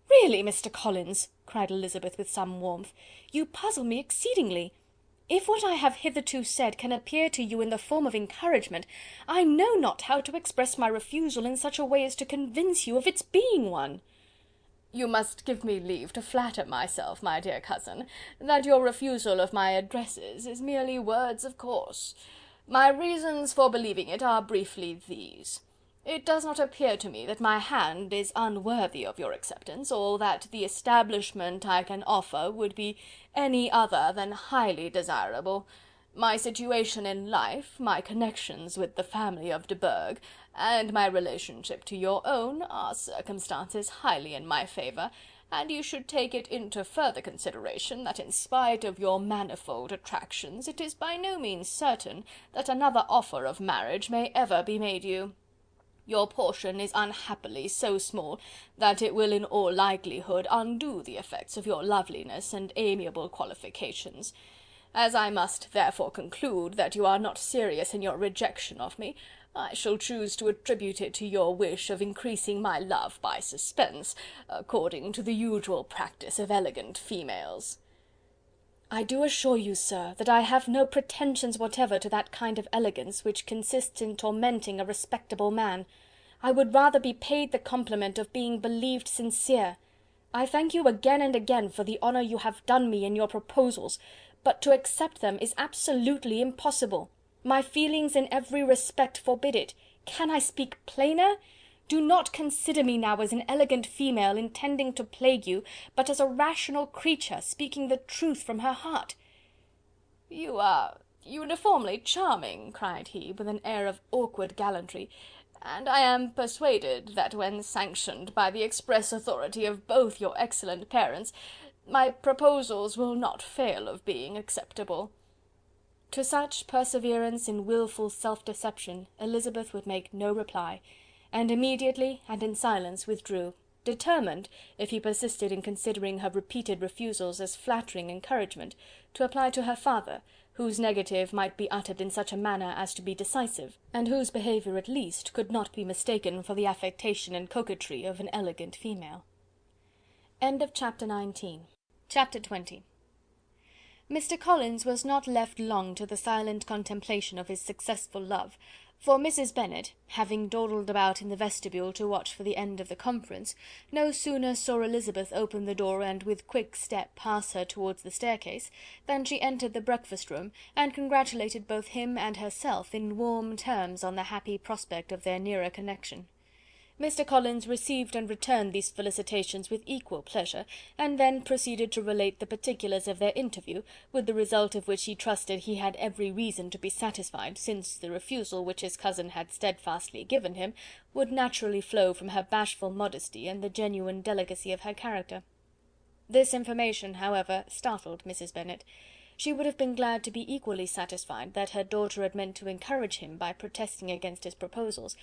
"Really, Mr. Collins," cried Elizabeth with some warmth, "you puzzle me exceedingly. If what I have hitherto said can appear to you in the form of encouragement, I know not how to express my refusal in such a way as to convince you of its being one." "You must give me leave to flatter myself, my dear cousin, that your refusal of my addresses is merely words of course. My reasons for believing it are briefly these: it does not appear to me that my hand is unworthy of your acceptance, or that the establishment I can offer would be any other than highly desirable. My situation in life, my connections with the family of de Bourgh, and my relationship to your own, are circumstances highly in my favour, and you should take it into further consideration that in spite of your manifold attractions, it is by no means certain that another offer of marriage may ever be made you. Your portion is unhappily so small that it will in all likelihood undo the effects of your loveliness and amiable qualifications. As I must therefore conclude that you are not serious in your rejection of me, I shall choose to attribute it to your wish of increasing my love by suspense, according to the usual practice of elegant females." "I do assure you, sir, that I have no pretensions whatever to that kind of elegance which consists in tormenting a respectable man. I would rather be paid the compliment of being believed sincere. I thank you again and again for the honour you have done me in your proposals, but to accept them is absolutely impossible. My feelings in every respect forbid it. Can I speak plainer? Do not consider me now as an elegant female intending to plague you, but as a rational creature speaking the truth from her heart." "You are uniformly charming," cried he, with an air of awkward gallantry, "and I am persuaded that when sanctioned by the express authority of both your excellent parents, my proposals will not fail of being acceptable." To such perseverance in wilful self-deception Elizabeth would make no reply, and immediately and in silence withdrew, determined, if he persisted in considering her repeated refusals as flattering encouragement, to apply to her father, whose negative might be uttered in such a manner as to be decisive, and whose behaviour at least could not be mistaken for the affectation and coquetry of an elegant female. Chapter 20. Mr. Collins was not left long to the silent contemplation of his successful love, for Mrs. Bennet, having dawdled about in the vestibule to watch for the end of the conference, no sooner saw Elizabeth open the door and with quick step pass her towards the staircase, than she entered the breakfast-room, and congratulated both him and herself in warm terms on the happy prospect of their nearer connection. Mr. Collins received and returned these felicitations with equal pleasure, and then proceeded to relate the particulars of their interview, with the result of which he trusted he had every reason to be satisfied, since the refusal which his cousin had steadfastly given him would naturally flow from her bashful modesty and the genuine delicacy of her character. This information, however, startled Mrs. Bennet. She would have been glad to be equally satisfied that her daughter had meant to encourage him by protesting against his proposals,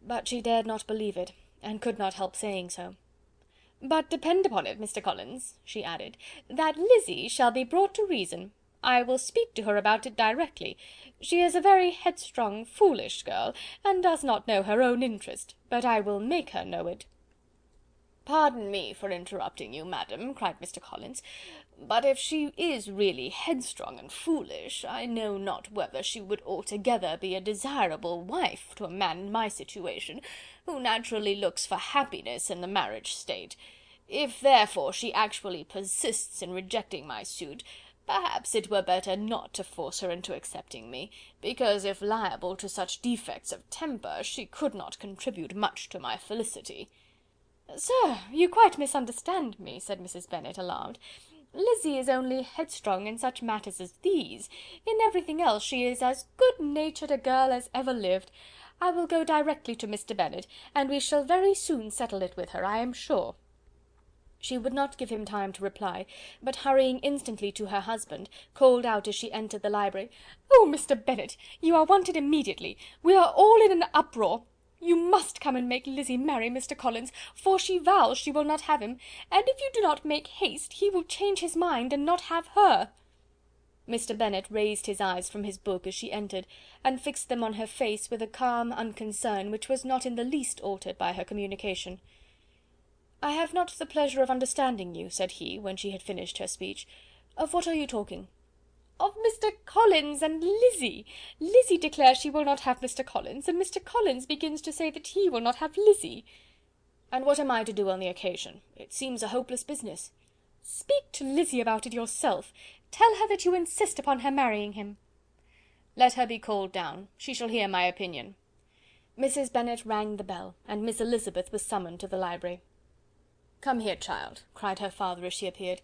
but she dared not believe it, and could not help saying so. "But depend upon it, Mr. Collins," she added, "that Lizzy shall be brought to reason. I will speak to her about it directly. She is a very headstrong, foolish girl, and does not know her own interest, but I will make her know it." "Pardon me for interrupting you, madam," cried Mr. Collins, "but if she is really headstrong and foolish, I know not whether she would altogether be a desirable wife to a man in my situation, who naturally looks for happiness in the marriage state. If therefore she actually persists in rejecting my suit, perhaps it were better not to force her into accepting me, because if liable to such defects of temper, she could not contribute much to my felicity." "Sir, you quite misunderstand me," said Mrs. Bennet, alarmed. "Lizzy is only headstrong in such matters as these. In everything else she is as good-natured a girl as ever lived. I will go directly to Mr. Bennet, and we shall very soon settle it with her, I am sure." She would not give him time to reply, but hurrying instantly to her husband, called out as she entered the library, "Oh, Mr. Bennet, you are wanted immediately. We are all in an uproar. You must come and make Lizzy marry Mr. Collins, for she vows she will not have him, and if you do not make haste, he will change his mind, and not have her." Mr. Bennet raised his eyes from his book as she entered, and fixed them on her face with a calm unconcern which was not in the least altered by her communication. "I have not the pleasure of understanding you," said he, when she had finished her speech. "Of what are you talking?" "Of Mr. Collins and Lizzy. Lizzy declares she will not have Mr. Collins, and Mr. Collins begins to say that he will not have Lizzy." "And what am I to do on the occasion? It seems a hopeless business." "Speak to Lizzy about it yourself. Tell her that you insist upon her marrying him." "Let her be called down. She shall hear my opinion." Mrs. Bennet rang the bell, and Miss Elizabeth was summoned to the library. "Come here, child," cried her father as she appeared.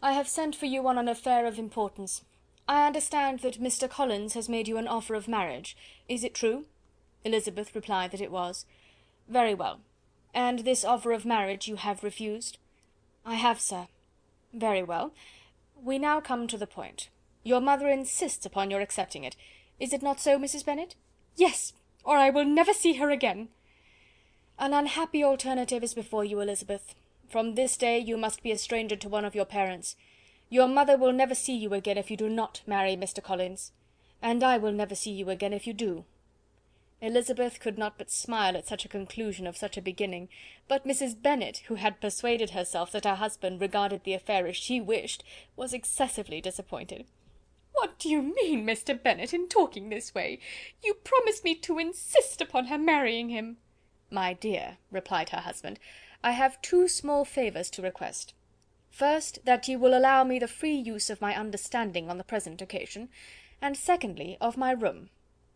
"I have sent for you on an affair of importance. I understand that Mr. Collins has made you an offer of marriage. Is it true?" Elizabeth replied that it was. "Very well. And this offer of marriage you have refused?" "I have, sir." "Very well. We now come to the point. Your mother insists upon your accepting it. Is it not so, Mrs. Bennet?" "Yes, or I will never see her again." "An unhappy alternative is before you, Elizabeth. From this day you must be a stranger to one of your parents. Your mother will never see you again if you do not marry Mr. Collins, and I will never see you again if you do." Elizabeth could not but smile at such a conclusion of such a beginning, but Mrs. Bennet, who had persuaded herself that her husband regarded the affair as she wished, was excessively disappointed. "What do you mean, Mr. Bennet, in talking this way? You promised me to insist upon her marrying him." "My dear," replied her husband, "I have two small favours to request. First, that you will allow me the free use of my understanding on the present occasion, and secondly, of my room.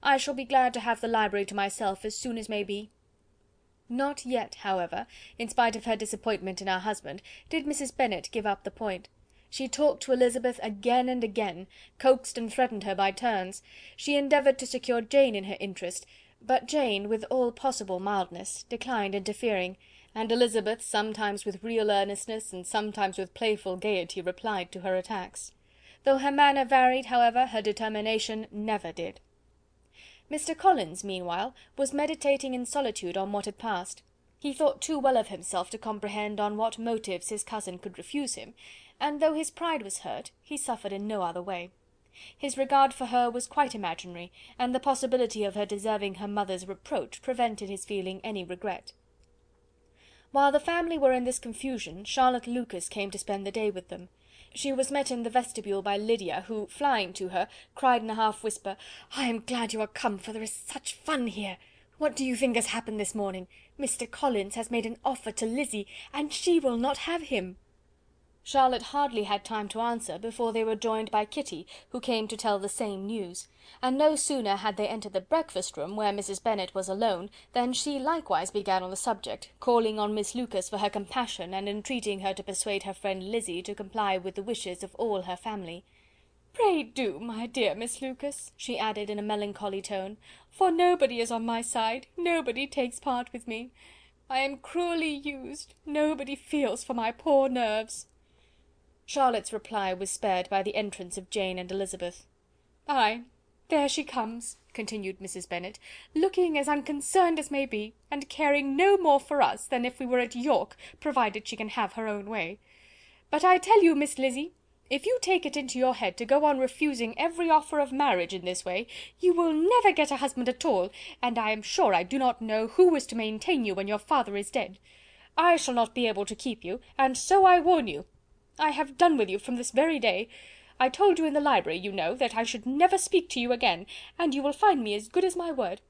I shall be glad to have the library to myself as soon as may be." Not yet, however, in spite of her disappointment in her husband, did Mrs. Bennet give up the point. She talked to Elizabeth again and again, coaxed and threatened her by turns. She endeavoured to secure Jane in her interest, but Jane, with all possible mildness, declined interfering, and Elizabeth, sometimes with real earnestness, and sometimes with playful gaiety, replied to her attacks. Though her manner varied, however, her determination never did. Mr. Collins, meanwhile, was meditating in solitude on what had passed. He thought too well of himself to comprehend on what motives his cousin could refuse him, and though his pride was hurt, he suffered in no other way. His regard for her was quite imaginary, and the possibility of her deserving her mother's reproach prevented his feeling any regret. While the family were in this confusion, Charlotte Lucas came to spend the day with them. She was met in the vestibule by Lydia, who, flying to her, cried in a half-whisper, "I am glad you are come, for there is such fun here! What do you think has happened this morning? Mr. Collins has made an offer to Lizzy, and she will not have him." Charlotte hardly had time to answer before they were joined by Kitty, who came to tell the same news; and no sooner had they entered the breakfast-room, where Mrs. Bennet was alone, than she likewise began on the subject, calling on Miss Lucas for her compassion, and entreating her to persuade her friend Lizzy to comply with the wishes of all her family. "Pray do, my dear Miss Lucas," she added in a melancholy tone, "for nobody is on my side, nobody takes part with me. I am cruelly used, nobody feels for my poor nerves." Charlotte's reply was spared by the entrance of Jane and Elizabeth. "Ay, there she comes," continued Mrs. Bennet, "looking as unconcerned as may be, and caring no more for us than if we were at York, provided she can have her own way. But I tell you, Miss Lizzy, if you take it into your head to go on refusing every offer of marriage in this way, you will never get a husband at all, and I am sure I do not know who is to maintain you when your father is dead. I shall not be able to keep you, and so I warn you. I have done with you from this very day. I told you in the library, you know, that I should never speak to you again, and you will find me as good as my word.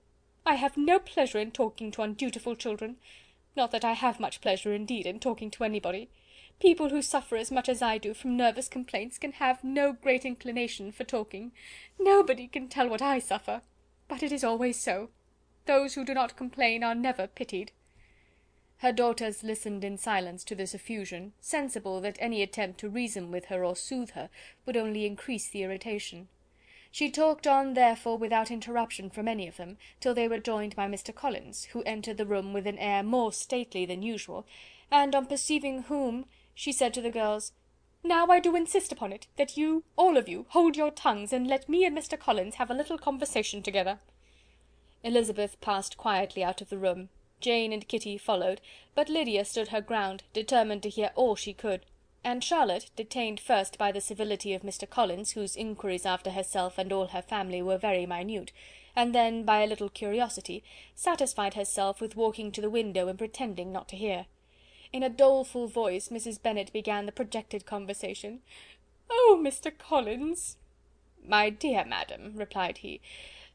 I have no pleasure in talking to undutiful children. Not that I have much pleasure, indeed, in talking to anybody. People who suffer as much as I do from nervous complaints can have no great inclination for talking. Nobody can tell what I suffer. But it is always so. Those who do not complain are never pitied." Her daughters listened in silence to this effusion, sensible that any attempt to reason with her or soothe her would only increase the irritation. She talked on, therefore, without interruption from any of them, till they were joined by Mr. Collins, who entered the room with an air more stately than usual, and on perceiving whom, she said to the girls, "Now I do insist upon it, that you, all of you, hold your tongues, and let me and Mr. Collins have a little conversation together." Elizabeth passed quietly out of the room. Jane and Kitty followed, but Lydia stood her ground, determined to hear all she could; and Charlotte, detained first by the civility of Mr. Collins, whose inquiries after herself and all her family were very minute, and then by a little curiosity, satisfied herself with walking to the window and pretending not to hear. In a doleful voice Mrs. Bennet began the projected conversation. "Oh, Mr. Collins!" "My dear madam," replied he,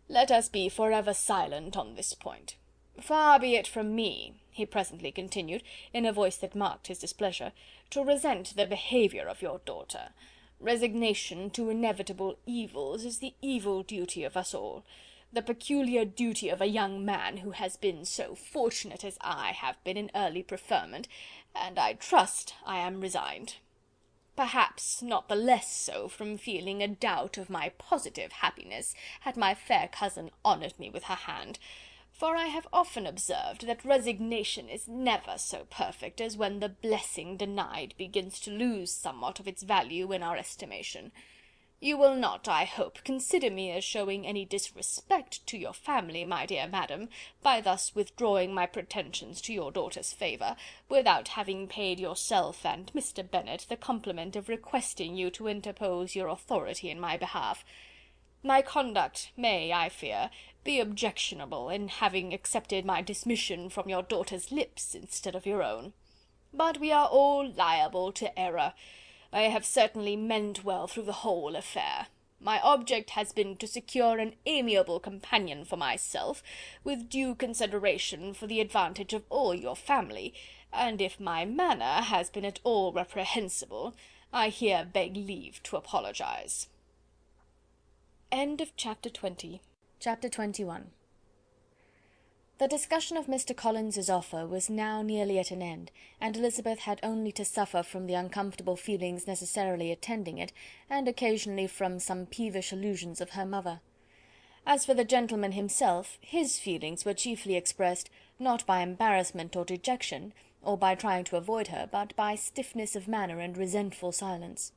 "let us be for ever silent on this point. Far be it from me," he presently continued, in a voice that marked his displeasure, "to resent the behaviour of your daughter. Resignation to inevitable evils is the evil duty of us all, the peculiar duty of a young man who has been so fortunate as I have been in early preferment, and I trust I am resigned. Perhaps not the less so from feeling a doubt of my positive happiness had my fair cousin honoured me with her hand, for I have often observed that resignation is never so perfect as when the blessing denied begins to lose somewhat of its value in our estimation. You will not, I hope, consider me as showing any disrespect to your family, my dear madam, by thus withdrawing my pretensions to your daughter's favour, without having paid yourself and Mr. Bennet the compliment of requesting you to interpose your authority in my behalf. My conduct may, I fear, be objectionable in having accepted my dismission from your daughter's lips instead of your own. But we are all liable to error. I have certainly meant well through the whole affair. My object has been to secure an amiable companion for myself, with due consideration for the advantage of all your family, and if my manner has been at all reprehensible, I here beg leave to apologize." Chapter 21. The discussion of Mr. Collins's offer was now nearly at an end, and Elizabeth had only to suffer from the uncomfortable feelings necessarily attending it, and occasionally from some peevish allusions of her mother. As for the gentleman himself, his feelings were chiefly expressed, not by embarrassment or dejection, or by trying to avoid her, but by stiffness of manner and resentful silence.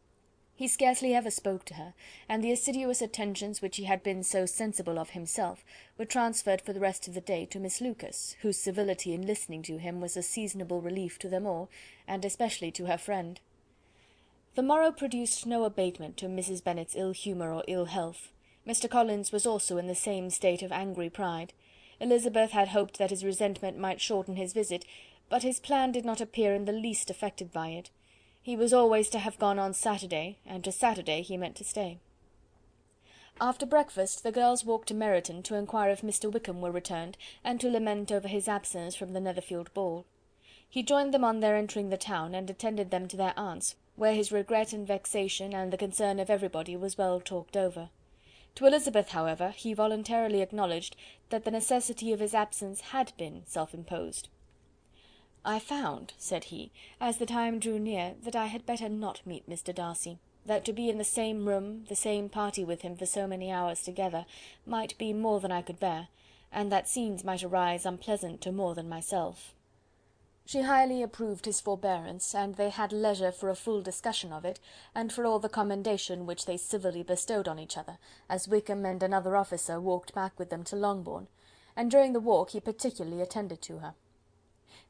He scarcely ever spoke to her, and the assiduous attentions which he had been so sensible of himself were transferred for the rest of the day to Miss Lucas, whose civility in listening to him was a seasonable relief to them all, and especially to her friend. The morrow produced no abatement to Mrs. Bennet's ill humour or ill health. Mr. Collins was also in the same state of angry pride. Elizabeth had hoped that his resentment might shorten his visit, but his plan did not appear in the least affected by it. He was always to have gone on Saturday, and to Saturday he meant to stay. After breakfast the girls walked to Meryton to inquire if Mr. Wickham were returned, and to lament over his absence from the Netherfield ball. He joined them on their entering the town, and attended them to their aunt's, where his regret and vexation, and the concern of everybody, was well talked over. To Elizabeth, however, he voluntarily acknowledged that the necessity of his absence had been self-imposed. "I found," said he, "as the time drew near, that I had better not meet Mr. Darcy; that to be in the same room, the same party with him for so many hours together, might be more than I could bear, and that scenes might arise unpleasant to more than myself." She highly approved his forbearance, and they had leisure for a full discussion of it, and for all the commendation which they civilly bestowed on each other, as Wickham and another officer walked back with them to Longbourn, and during the walk he particularly attended to her.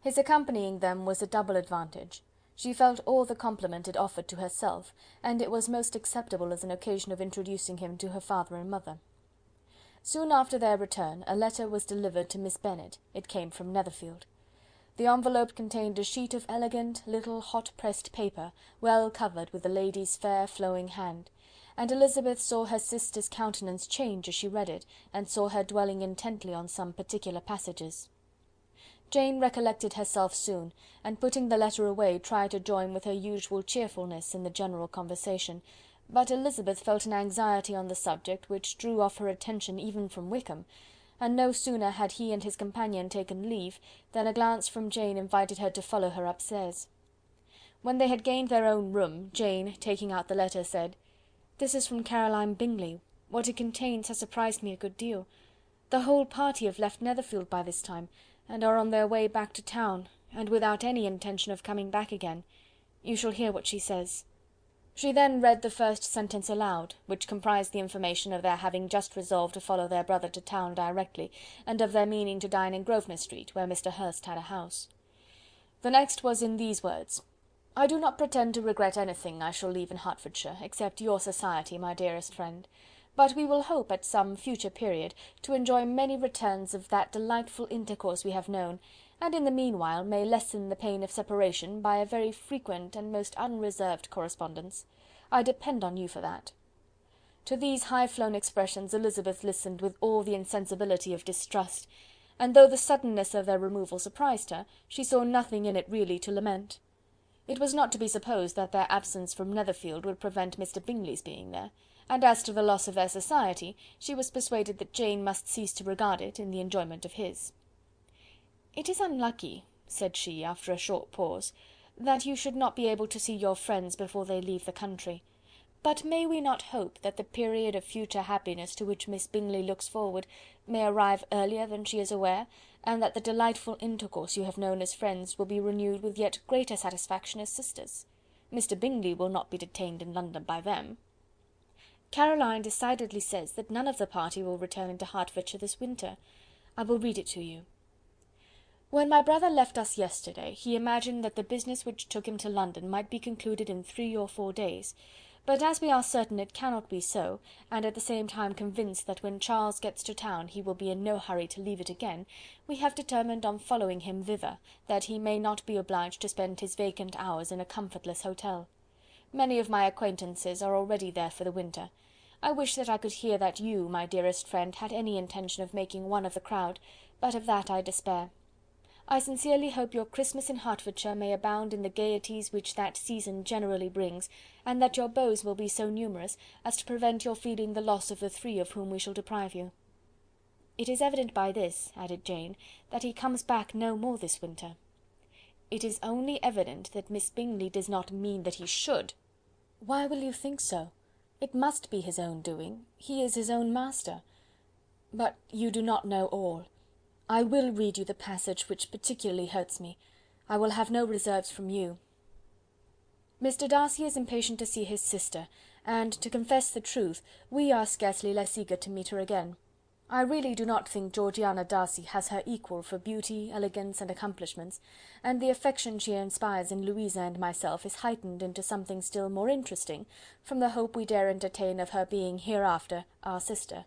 His accompanying them was a double advantage. She felt all the compliment it offered to herself, and it was most acceptable as an occasion of introducing him to her father and mother. Soon after their return a letter was delivered to Miss Bennet. It came from Netherfield. The envelope contained a sheet of elegant, little, hot-pressed paper, well covered with the lady's fair flowing hand, and Elizabeth saw her sister's countenance change as she read it, and saw her dwelling intently on some particular passages. Jane recollected herself soon, and putting the letter away, tried to join with her usual cheerfulness in the general conversation, but Elizabeth felt an anxiety on the subject which drew off her attention even from Wickham, and no sooner had he and his companion taken leave, than a glance from Jane invited her to follow her upstairs. When they had gained their own room, Jane, taking out the letter, said, "This is from Caroline Bingley. What it contains has surprised me a good deal. The whole party have left Netherfield by this time, and are on their way back to town, and without any intention of coming back again. You shall hear what she says." She then read the first sentence aloud, which comprised the information of their having just resolved to follow their brother to town directly, and of their meaning to dine in Grosvenor Street, where Mr. Hurst had a house. The next was in these words: "I do not pretend to regret anything I shall leave in Hertfordshire, except your society, my dearest friend, but we will hope at some future period to enjoy many returns of that delightful intercourse we have known, and in the meanwhile may lessen the pain of separation by a very frequent and most unreserved correspondence. I depend on you for that." To these high-flown expressions Elizabeth listened with all the insensibility of distrust, and though the suddenness of their removal surprised her, she saw nothing in it really to lament. It was not to be supposed that their absence from Netherfield would prevent Mr. Bingley's being there, and as to the loss of their society, she was persuaded that Jane must cease to regard it in the enjoyment of his. "It is unlucky," said she, after a short pause, "that you should not be able to see your friends before they leave the country. But may we not hope that the period of future happiness to which Miss Bingley looks forward may arrive earlier than she is aware, and that the delightful intercourse you have known as friends will be renewed with yet greater satisfaction as sisters? Mr. Bingley will not be detained in London by them." "Caroline decidedly says that none of the party will return into Hertfordshire this winter. I will read it to you. "When my brother left us yesterday, he imagined that the business which took him to London might be concluded in 3 or 4 days, but as we are certain it cannot be so, and at the same time convinced that when Charles gets to town he will be in no hurry to leave it again, we have determined on following him thither, that he may not be obliged to spend his vacant hours in a comfortless hotel. Many of my acquaintances are already there for the winter. I wish that I could hear that you, my dearest friend, had any intention of making one of the crowd, but of that I despair. I sincerely hope your Christmas in Hertfordshire may abound in the gaieties which that season generally brings, and that your beaux will be so numerous as to prevent your feeling the loss of the 3 of whom we shall deprive you." It is evident by this," added Jane, "that he comes back no more this winter." "It is only evident that Miss Bingley does not mean that he should." "Why will you think so? It must be his own doing. He is his own master. But you do not know all. I will read you the passage which particularly hurts me. I will have no reserves from you. Mr. Darcy is impatient to see his sister, and, to confess the truth, we are scarcely less eager to meet her again. I really do not think Georgiana Darcy has her equal for beauty, elegance, and accomplishments, and the affection she inspires in Louisa and myself is heightened into something still more interesting from the hope we dare entertain of her being hereafter our sister.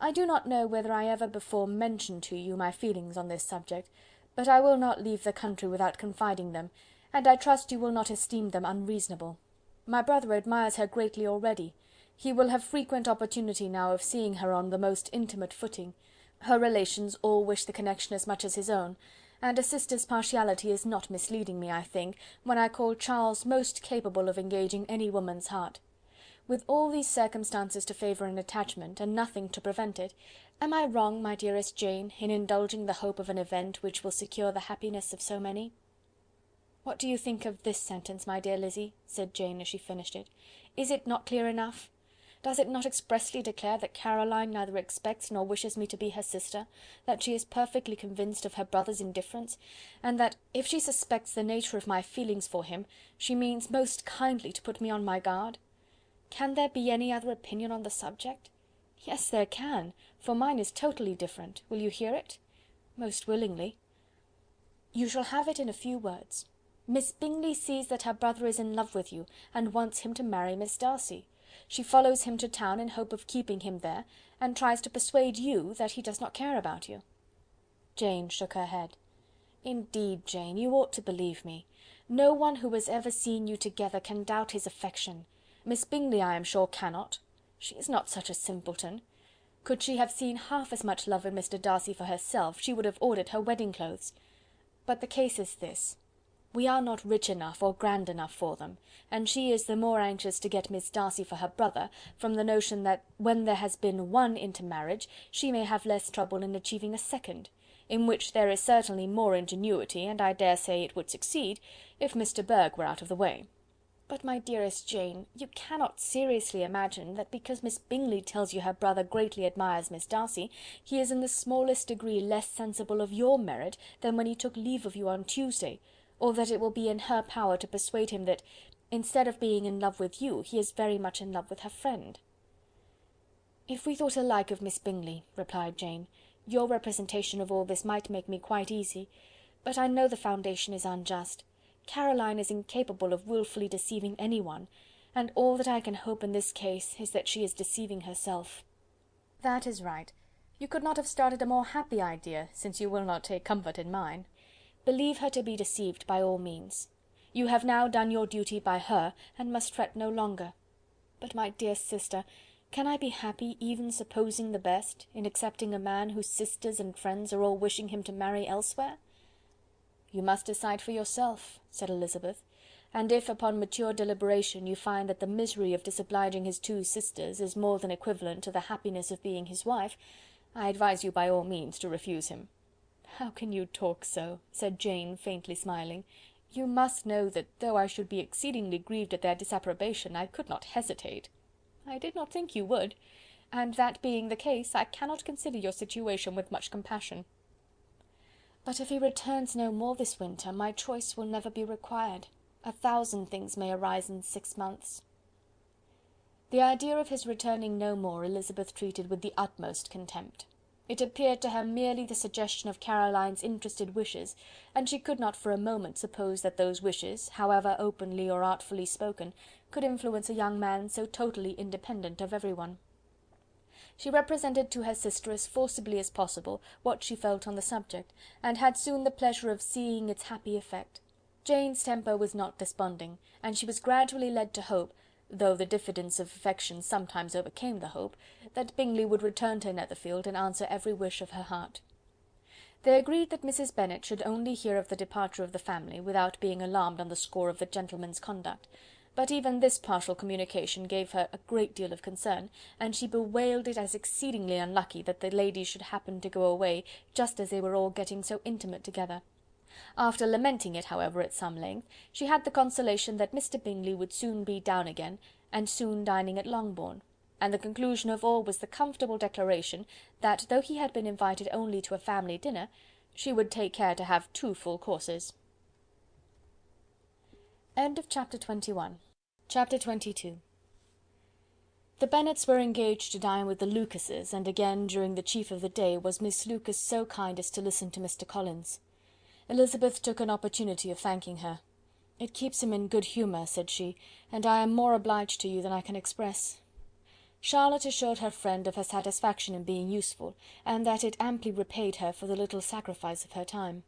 I do not know whether I ever before mentioned to you my feelings on this subject, but I will not leave the country without confiding them, and I trust you will not esteem them unreasonable. My brother admires her greatly already. He will have frequent opportunity now of seeing her on the most intimate footing. Her relations all wish the connection as much as his own, and a sister's partiality is not misleading me, I think, when I call Charles most capable of engaging any woman's heart. With all these circumstances to favour an attachment, and nothing to prevent it, am I wrong, my dearest Jane, in indulging the hope of an event which will secure the happiness of so many? What do you think of this sentence, my dear Lizzy? Said Jane, as she finished it. Is it not clear enough? Does it not expressly declare that Caroline neither expects nor wishes me to be her sister, that she is perfectly convinced of her brother's indifference, and that, if she suspects the nature of my feelings for him, she means most kindly to put me on my guard? Can there be any other opinion on the subject? Yes, there can, for mine is totally different. Will you hear it? Most willingly. You shall have it in a few words. Miss Bingley sees that her brother is in love with you, and wants him to marry Miss Darcy. She follows him to town in hope of keeping him there, and tries to persuade you that he does not care about you. Jane shook her head. Indeed, Jane, you ought to believe me. No one who has ever seen you together can doubt his affection. Miss Bingley, I am sure, cannot. She is not such a simpleton. Could she have seen half as much love in Mr. Darcy for herself, she would have ordered her wedding clothes. But the case is this. We are not rich enough or grand enough for them, and she is the more anxious to get Miss Darcy for her brother, from the notion that when there has been one intermarriage, she may have less trouble in achieving a second, in which there is certainly more ingenuity, and I dare say it would succeed, if Mr. Burgh were out of the way. But, my dearest Jane, you cannot seriously imagine that because Miss Bingley tells you her brother greatly admires Miss Darcy, he is in the smallest degree less sensible of your merit than when he took leave of you on Tuesday, or that it will be in her power to persuade him that, instead of being in love with you, he is very much in love with her friend. If we thought alike of Miss Bingley, replied Jane, your representation of all this might make me quite easy, but I know the foundation is unjust. Caroline is incapable of wilfully deceiving anyone, and all that I can hope in this case is that she is deceiving herself. That is right. You could not have started a more happy idea, since you will not take comfort in mine. Believe her to be deceived by all means. You have now done your duty by her, and must fret no longer. But, my dear sister, can I be happy, even supposing the best, in accepting a man whose sisters and friends are all wishing him to marry elsewhere? You must decide for yourself, said Elizabeth, and if upon mature deliberation you find that the misery of disobliging his two sisters is more than equivalent to the happiness of being his wife, I advise you by all means to refuse him. How can you talk so? Said Jane, faintly smiling. You must know that though I should be exceedingly grieved at their disapprobation, I could not hesitate. I did not think you would, and that being the case, I cannot consider your situation with much compassion. But if he returns no more this winter, my choice will never be required. 1,000 things may arise in 6 months. The idea of his returning no more Elizabeth treated with the utmost contempt. It appeared to her merely the suggestion of Caroline's interested wishes, and she could not for a moment suppose that those wishes, however openly or artfully spoken, could influence a young man so totally independent of everyone. She represented to her sister as forcibly as possible what she felt on the subject, and had soon the pleasure of seeing its happy effect. Jane's temper was not desponding, and she was gradually led to hope, though the diffidence of affection sometimes overcame the hope, that Bingley would return to Netherfield and answer every wish of her heart. They agreed that Mrs. Bennet should only hear of the departure of the family, without being alarmed on the score of the gentleman's conduct, But even this partial communication gave her a great deal of concern, and she bewailed it as exceedingly unlucky that the ladies should happen to go away just as they were all getting so intimate together. After lamenting it, however, at some length, she had the consolation that Mr. Bingley would soon be down again, and soon dining at Longbourn; and the conclusion of all was the comfortable declaration that, though he had been invited only to a family dinner, she would take care to have 2 full courses. Chapter 21. Chapter 22. The Bennets were engaged to dine with the Lucases, and again, during the chief of the day, was Miss Lucas so kind as to listen to Mr. Collins. Elizabeth took an opportunity of thanking her. "It keeps him in good humour," said she, "and I am more obliged to you than I can express." Charlotte assured her friend of her satisfaction in being useful, and that it amply repaid her for the little sacrifice of her time.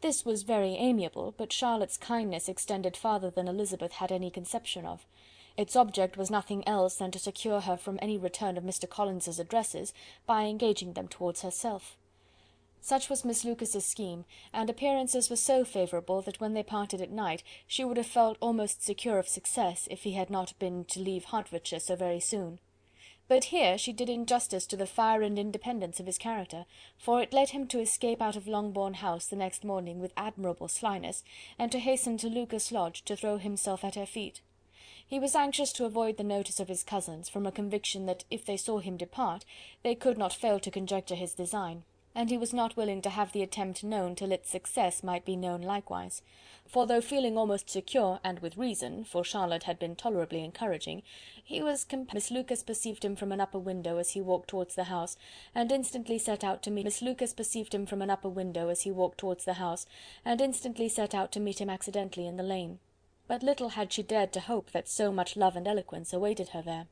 This was very amiable, but Charlotte's kindness extended farther than Elizabeth had any conception of. Its object was nothing else than to secure her from any return of Mr. Collins's addresses, by engaging them towards herself. Such was Miss Lucas's scheme, and appearances were so favourable that when they parted at night she would have felt almost secure of success if he had not been to leave Hertfordshire so very soon. But here she did injustice to the fire and independence of his character, for it led him to escape out of Longbourn House the next morning with admirable slyness, and to hasten to Lucas Lodge to throw himself at her feet. He was anxious to avoid the notice of his cousins, from a conviction that if they saw him depart, they could not fail to conjecture his design, and he was not willing to have the attempt known till its success might be known likewise; for though feeling almost secure, and with reason, for Charlotte had been tolerably encouraging, he was Miss Lucas perceived him from an upper window as he walked towards the house, and instantly set out to meet him accidentally in the lane. But little had she dared to hope that so much love and eloquence awaited her there.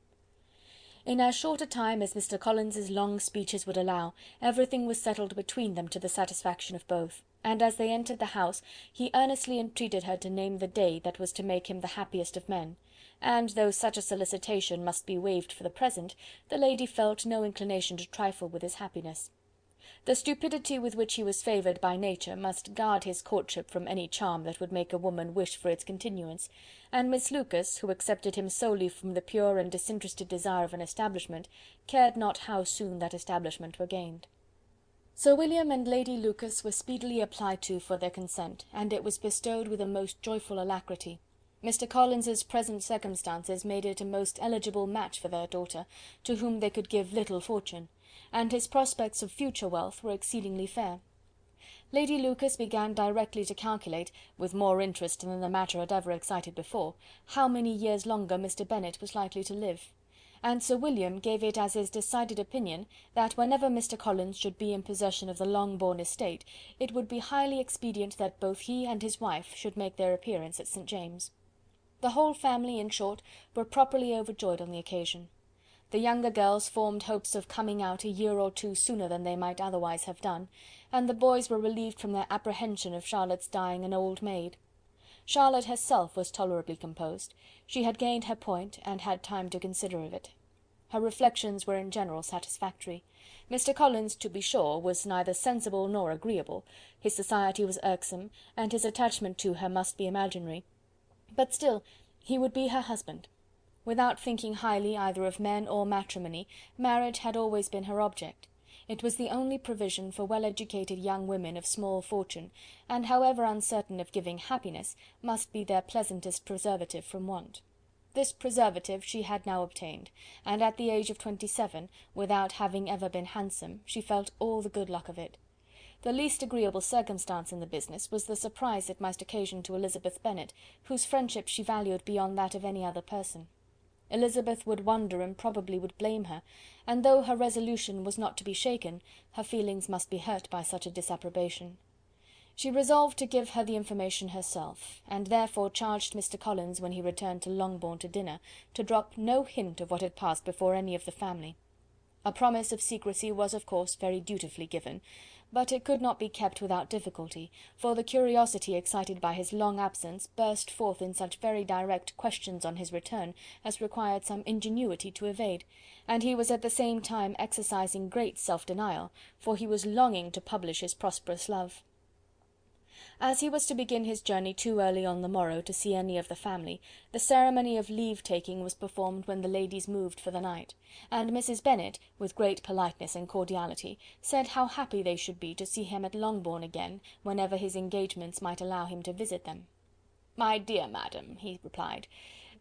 In as short a time as Mr. Collins's long speeches would allow, everything was settled between them to the satisfaction of both, and as they entered the house, he earnestly entreated her to name the day that was to make him the happiest of men, and though such a solicitation must be waived for the present, the lady felt no inclination to trifle with his happiness. The stupidity with which he was favoured by nature must guard his courtship from any charm that would make a woman wish for its continuance, and Miss Lucas, who accepted him solely from the pure and disinterested desire of an establishment, cared not how soon that establishment were gained. Sir William and Lady Lucas were speedily applied to for their consent, and it was bestowed with a most joyful alacrity. Mr. Collins's present circumstances made it a most eligible match for their daughter, to whom they could give little fortune, and his prospects of future wealth were exceedingly fair. Lady Lucas began directly to calculate, with more interest than the matter had ever excited before, how many years longer Mr. Bennet was likely to live, and Sir William gave it as his decided opinion that whenever Mr. Collins should be in possession of the Longbourn estate, it would be highly expedient that both he and his wife should make their appearance at St. James's. The whole family, in short, were properly overjoyed on the occasion. The younger girls formed hopes of coming out a year or 2 sooner than they might otherwise have done, and the boys were relieved from their apprehension of Charlotte's dying an old maid. Charlotte herself was tolerably composed; she had gained her point, and had time to consider of it. Her reflections were in general satisfactory. Mr. Collins, to be sure, was neither sensible nor agreeable, his society was irksome, and his attachment to her must be imaginary, but still he would be her husband. Without thinking highly either of men or matrimony, marriage had always been her object. It was the only provision for well-educated young women of small fortune, and however uncertain of giving happiness, must be their pleasantest preservative from want. This preservative she had now obtained, and at the age of 27, without having ever been handsome, she felt all the good luck of it. The least agreeable circumstance in the business was the surprise it must occasion to Elizabeth Bennet, whose friendship she valued beyond that of any other person. Elizabeth would wonder and probably would blame her, and though her resolution was not to be shaken, her feelings must be hurt by such a disapprobation. She resolved to give her the information herself, and therefore charged Mr. Collins, when he returned to Longbourn to dinner, to drop no hint of what had passed before any of the family. A promise of secrecy was of course very dutifully given, but it could not be kept without difficulty, for the curiosity excited by his long absence burst forth in such very direct questions on his return as required some ingenuity to evade, and he was at the same time exercising great self-denial, for he was longing to publish his prosperous love. As he was to begin his journey too early on the morrow to see any of the family, the ceremony of leave-taking was performed when the ladies moved for the night, and Mrs. Bennet, with great politeness and cordiality, said how happy they should be to see him at Longbourn again, whenever his engagements might allow him to visit them. "My dear madam," he replied,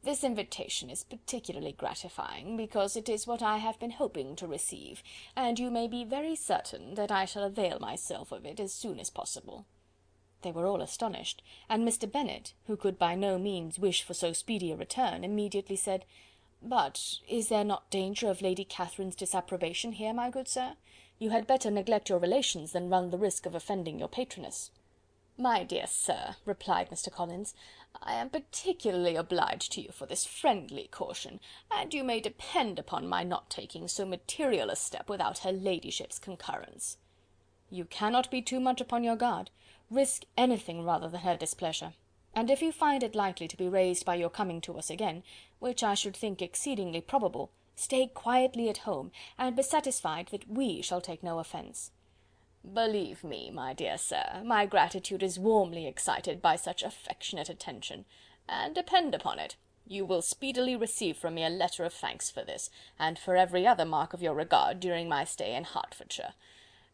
"this invitation is particularly gratifying, because it is what I have been hoping to receive, and you may be very certain that I shall avail myself of it as soon as possible." They were all astonished, and Mr. Bennet, who could by no means wish for so speedy a return, immediately said, "But is there not danger of Lady Catherine's disapprobation here, my good sir? You had better neglect your relations than run the risk of offending your patroness." "My dear sir," replied Mr. Collins, "I am particularly obliged to you for this friendly caution, and you may depend upon my not taking so material a step without her ladyship's concurrence." "You cannot be too much upon your guard. Risk anything rather than her displeasure; and if you find it likely to be raised by your coming to us again, which I should think exceedingly probable, stay quietly at home, and be satisfied that we shall take no offence." "Believe me, my dear sir, my gratitude is warmly excited by such affectionate attention, and depend upon it, you will speedily receive from me a letter of thanks for this, and for every other mark of your regard during my stay in Hertfordshire.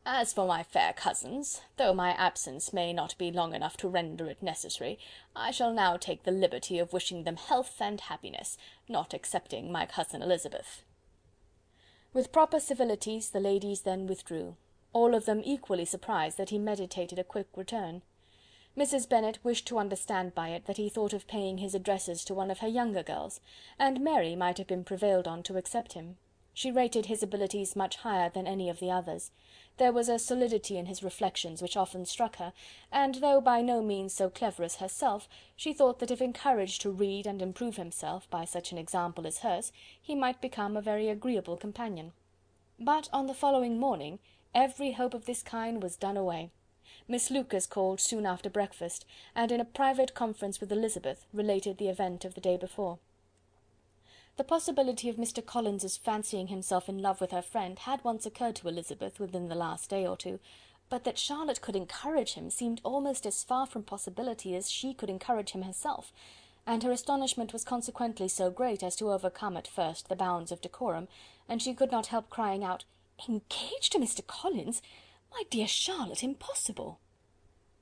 As for my fair cousins, though my absence may not be long enough to render it necessary, I shall now take the liberty of wishing them health and happiness, not excepting my cousin Elizabeth." With proper civilities the ladies then withdrew, all of them equally surprised that he meditated a quick return. Mrs. Bennet wished to understand by it that he thought of paying his addresses to one of her younger girls, and Mary might have been prevailed on to accept him. She rated his abilities much higher than any of the others. There was a solidity in his reflections which often struck her, and though by no means so clever as herself, she thought that if encouraged to read and improve himself by such an example as hers, he might become a very agreeable companion. But on the following morning every hope of this kind was done away. Miss Lucas called soon after breakfast, and in a private conference with Elizabeth related the event of the day before. The possibility of Mr. Collins's fancying himself in love with her friend had once occurred to Elizabeth within the last day or two, but that Charlotte could encourage him seemed almost as far from possibility as she could encourage him herself, and her astonishment was consequently so great as to overcome at first the bounds of decorum, and she could not help crying out, "Engaged to Mr. Collins! My dear Charlotte, impossible!"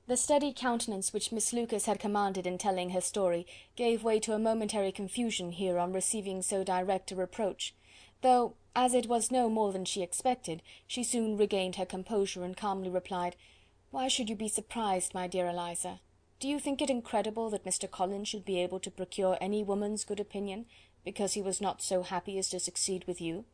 The steady countenance which Miss Lucas had commanded in telling her story gave way to a momentary confusion here on receiving so direct a reproach, though, as it was no more than she expected, she soon regained her composure and calmly replied, "Why should you be surprised, my dear Eliza? Do you think it incredible that Mr. Collins should be able to procure any woman's good opinion, because he was not so happy as to succeed with you?"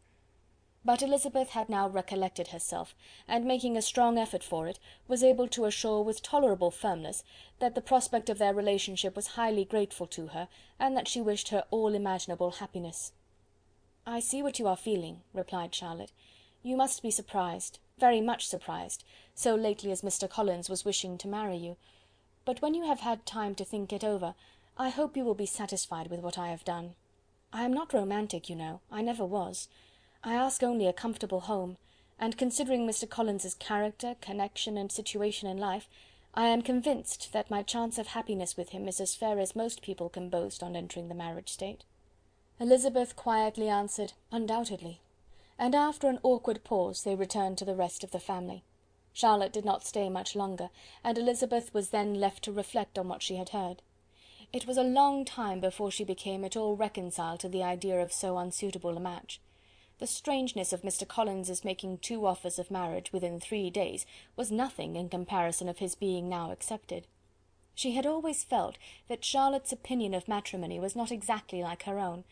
But Elizabeth had now recollected herself, and making a strong effort for it, was able to assure with tolerable firmness that the prospect of their relationship was highly grateful to her, and that she wished her all imaginable happiness. "I see what you are feeling," replied Charlotte. "You must be surprised, very much surprised, so lately as Mr. Collins was wishing to marry you. But when you have had time to think it over, I hope you will be satisfied with what I have done. I am not romantic, you know, I never was. I ask only a comfortable home, and considering Mr. Collins's character, connection, and situation in life, I am convinced that my chance of happiness with him is as fair as most people can boast on entering the marriage state." Elizabeth quietly answered, "Undoubtedly," and after an awkward pause they returned to the rest of the family. Charlotte did not stay much longer, and Elizabeth was then left to reflect on what she had heard. It was a long time before she became at all reconciled to the idea of so unsuitable a match. The strangeness of Mr. Collins's making 2 offers of marriage within 3 days was nothing in comparison of his being now accepted. She had always felt that Charlotte's opinion of matrimony was not exactly like her own,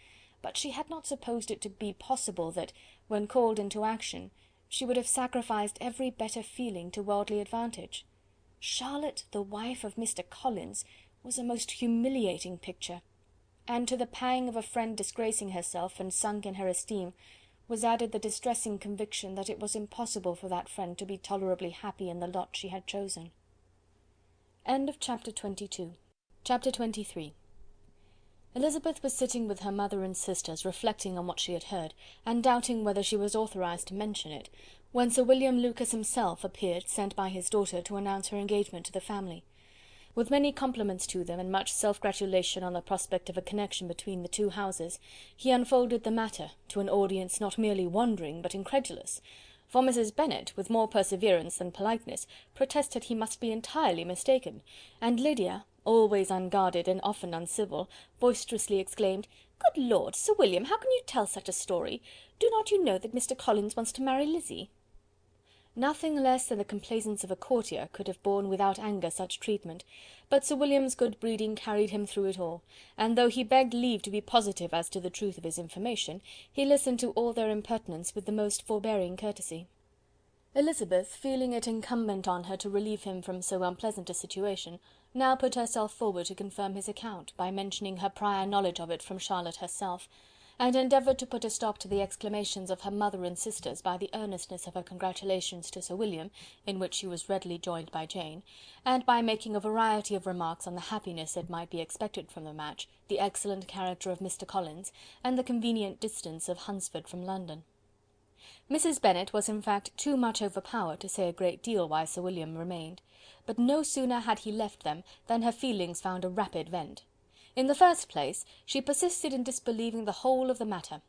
but she had not supposed it to be possible that, when called into action, she would have sacrificed every better feeling to worldly advantage. Charlotte, the wife of Mr. Collins, was a most humiliating picture, and to the pang of a friend disgracing herself and sunk in her esteem, was added the distressing conviction that it was impossible for that friend to be tolerably happy in the lot she had chosen. Chapter 22. Chapter 23. Elizabeth was sitting with her mother and sisters, reflecting on what she had heard, and doubting whether she was authorized to mention it, when Sir William Lucas himself appeared, sent by his daughter to announce her engagement to the family. With many compliments to them, and much self-gratulation on the prospect of a connection between the two houses, he unfolded the matter to an audience not merely wondering but incredulous, for Mrs. Bennet, with more perseverance than politeness, protested he must be entirely mistaken, and Lydia, always unguarded and often uncivil, boisterously exclaimed, "Good Lord, Sir William, how can you tell such a story? Do not you know that Mr. Collins wants to marry Lizzy?" Nothing less than the complaisance of a courtier could have borne without anger such treatment, but Sir William's good breeding carried him through it all, and though he begged leave to be positive as to the truth of his information, he listened to all their impertinence with the most forbearing courtesy. Elizabeth, feeling it incumbent on her to relieve him from so unpleasant a situation, now put herself forward to confirm his account, by mentioning her prior knowledge of it from Charlotte herself, and endeavoured to put a stop to the exclamations of her mother and sisters by the earnestness of her congratulations to Sir William, in which she was readily joined by Jane, and by making a variety of remarks on the happiness that might be expected from the match, the excellent character of Mr. Collins, and the convenient distance of Hunsford from London. Mrs. Bennet was in fact too much overpowered to say a great deal while Sir William remained, but no sooner had he left them than her feelings found a rapid vent. In the first place, she persisted in disbelieving the whole of the matter.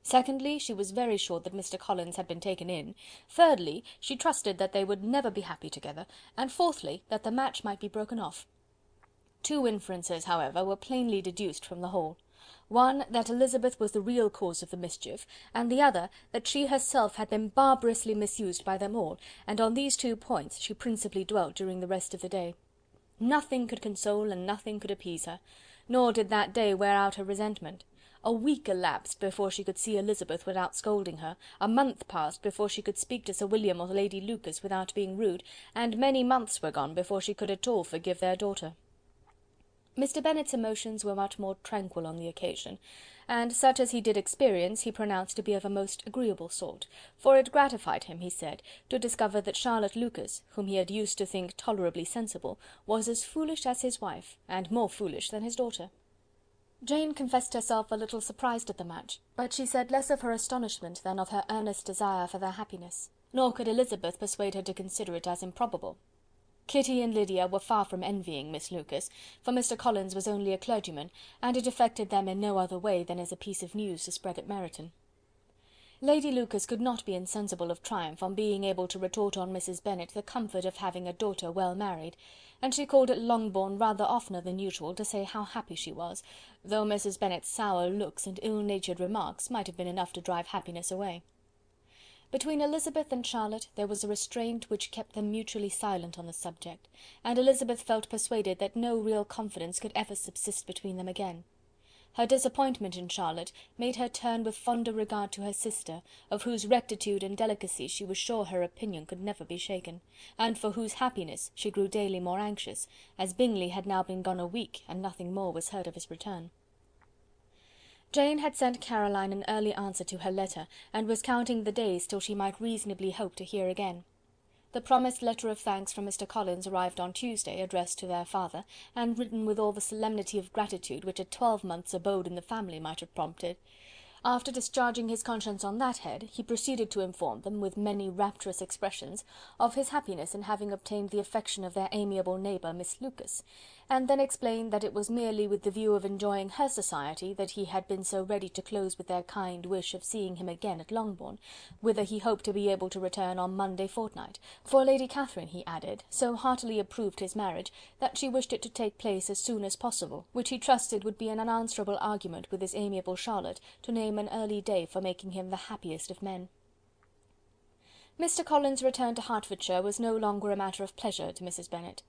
Secondly, she was very sure that Mr. Collins had been taken in. Thirdly, she trusted that they would never be happy together, and fourthly, that the match might be broken off. Two inferences, however, were plainly deduced from the whole. One, that Elizabeth was the real cause of the mischief, and the other, that she herself had been barbarously misused by them all, and on these two points she principally dwelt during the rest of the day. Nothing could console and nothing could appease her, nor did that day wear out her resentment. A week elapsed before she could see Elizabeth without scolding her, a month passed before she could speak to Sir William or Lady Lucas without being rude, and many months were gone before she could at all forgive their daughter. Mr. Bennet's emotions were much more tranquil on the occasion, and such as he did experience he pronounced to be of a most agreeable sort, for it gratified him, he said, to discover that Charlotte Lucas, whom he had used to think tolerably sensible, was as foolish as his wife, and more foolish than his daughter. Jane confessed herself a little surprised at the match, but she said less of her astonishment than of her earnest desire for their happiness, nor could Elizabeth persuade her to consider it as improbable. Kitty and Lydia were far from envying Miss Lucas, for Mr. Collins was only a clergyman, and it affected them in no other way than as a piece of news to spread at Meryton. Lady Lucas could not be insensible of triumph on being able to retort on Mrs. Bennet the comfort of having a daughter well married, and she called at Longbourn rather oftener than usual to say how happy she was, though Mrs. Bennet's sour looks and ill-natured remarks might have been enough to drive happiness away. Between Elizabeth and Charlotte there was a restraint which kept them mutually silent on the subject, and Elizabeth felt persuaded that no real confidence could ever subsist between them again. Her disappointment in Charlotte made her turn with fonder regard to her sister, of whose rectitude and delicacy she was sure her opinion could never be shaken, and for whose happiness she grew daily more anxious, as Bingley had now been gone a week, and nothing more was heard of his return. Jane had sent Caroline an early answer to her letter, and was counting the days till she might reasonably hope to hear again. The promised letter of thanks from Mr. Collins arrived on Tuesday, addressed to their father, and written with all the solemnity of gratitude which a 12-month's abode in the family might have prompted. After discharging his conscience on that head, he proceeded to inform them, with many rapturous expressions, of his happiness in having obtained the affection of their amiable neighbour, Miss Lucas, and then explained that it was merely with the view of enjoying her society that he had been so ready to close with their kind wish of seeing him again at Longbourn, whither he hoped to be able to return on Monday fortnight, for Lady Catherine, he added, so heartily approved his marriage, that she wished it to take place as soon as possible, which he trusted would be an unanswerable argument with his amiable Charlotte to name an early day for making him the happiest of men. Mr. Collins' return to Hertfordshire was no longer a matter of pleasure to Mrs. Bennet.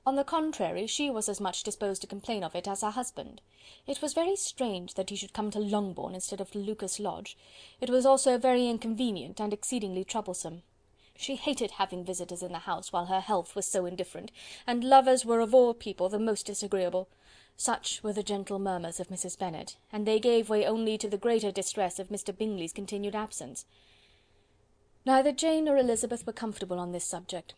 On the contrary, she was as much disposed to complain of it as her husband. It was very strange that he should come to Longbourn instead of to Lucas Lodge. It was also very inconvenient and exceedingly troublesome. She hated having visitors in the house while her health was so indifferent, and lovers were of all people the most disagreeable. Such were the gentle murmurs of Mrs. Bennet, and they gave way only to the greater distress of Mr. Bingley's continued absence. Neither Jane nor Elizabeth were comfortable on this subject.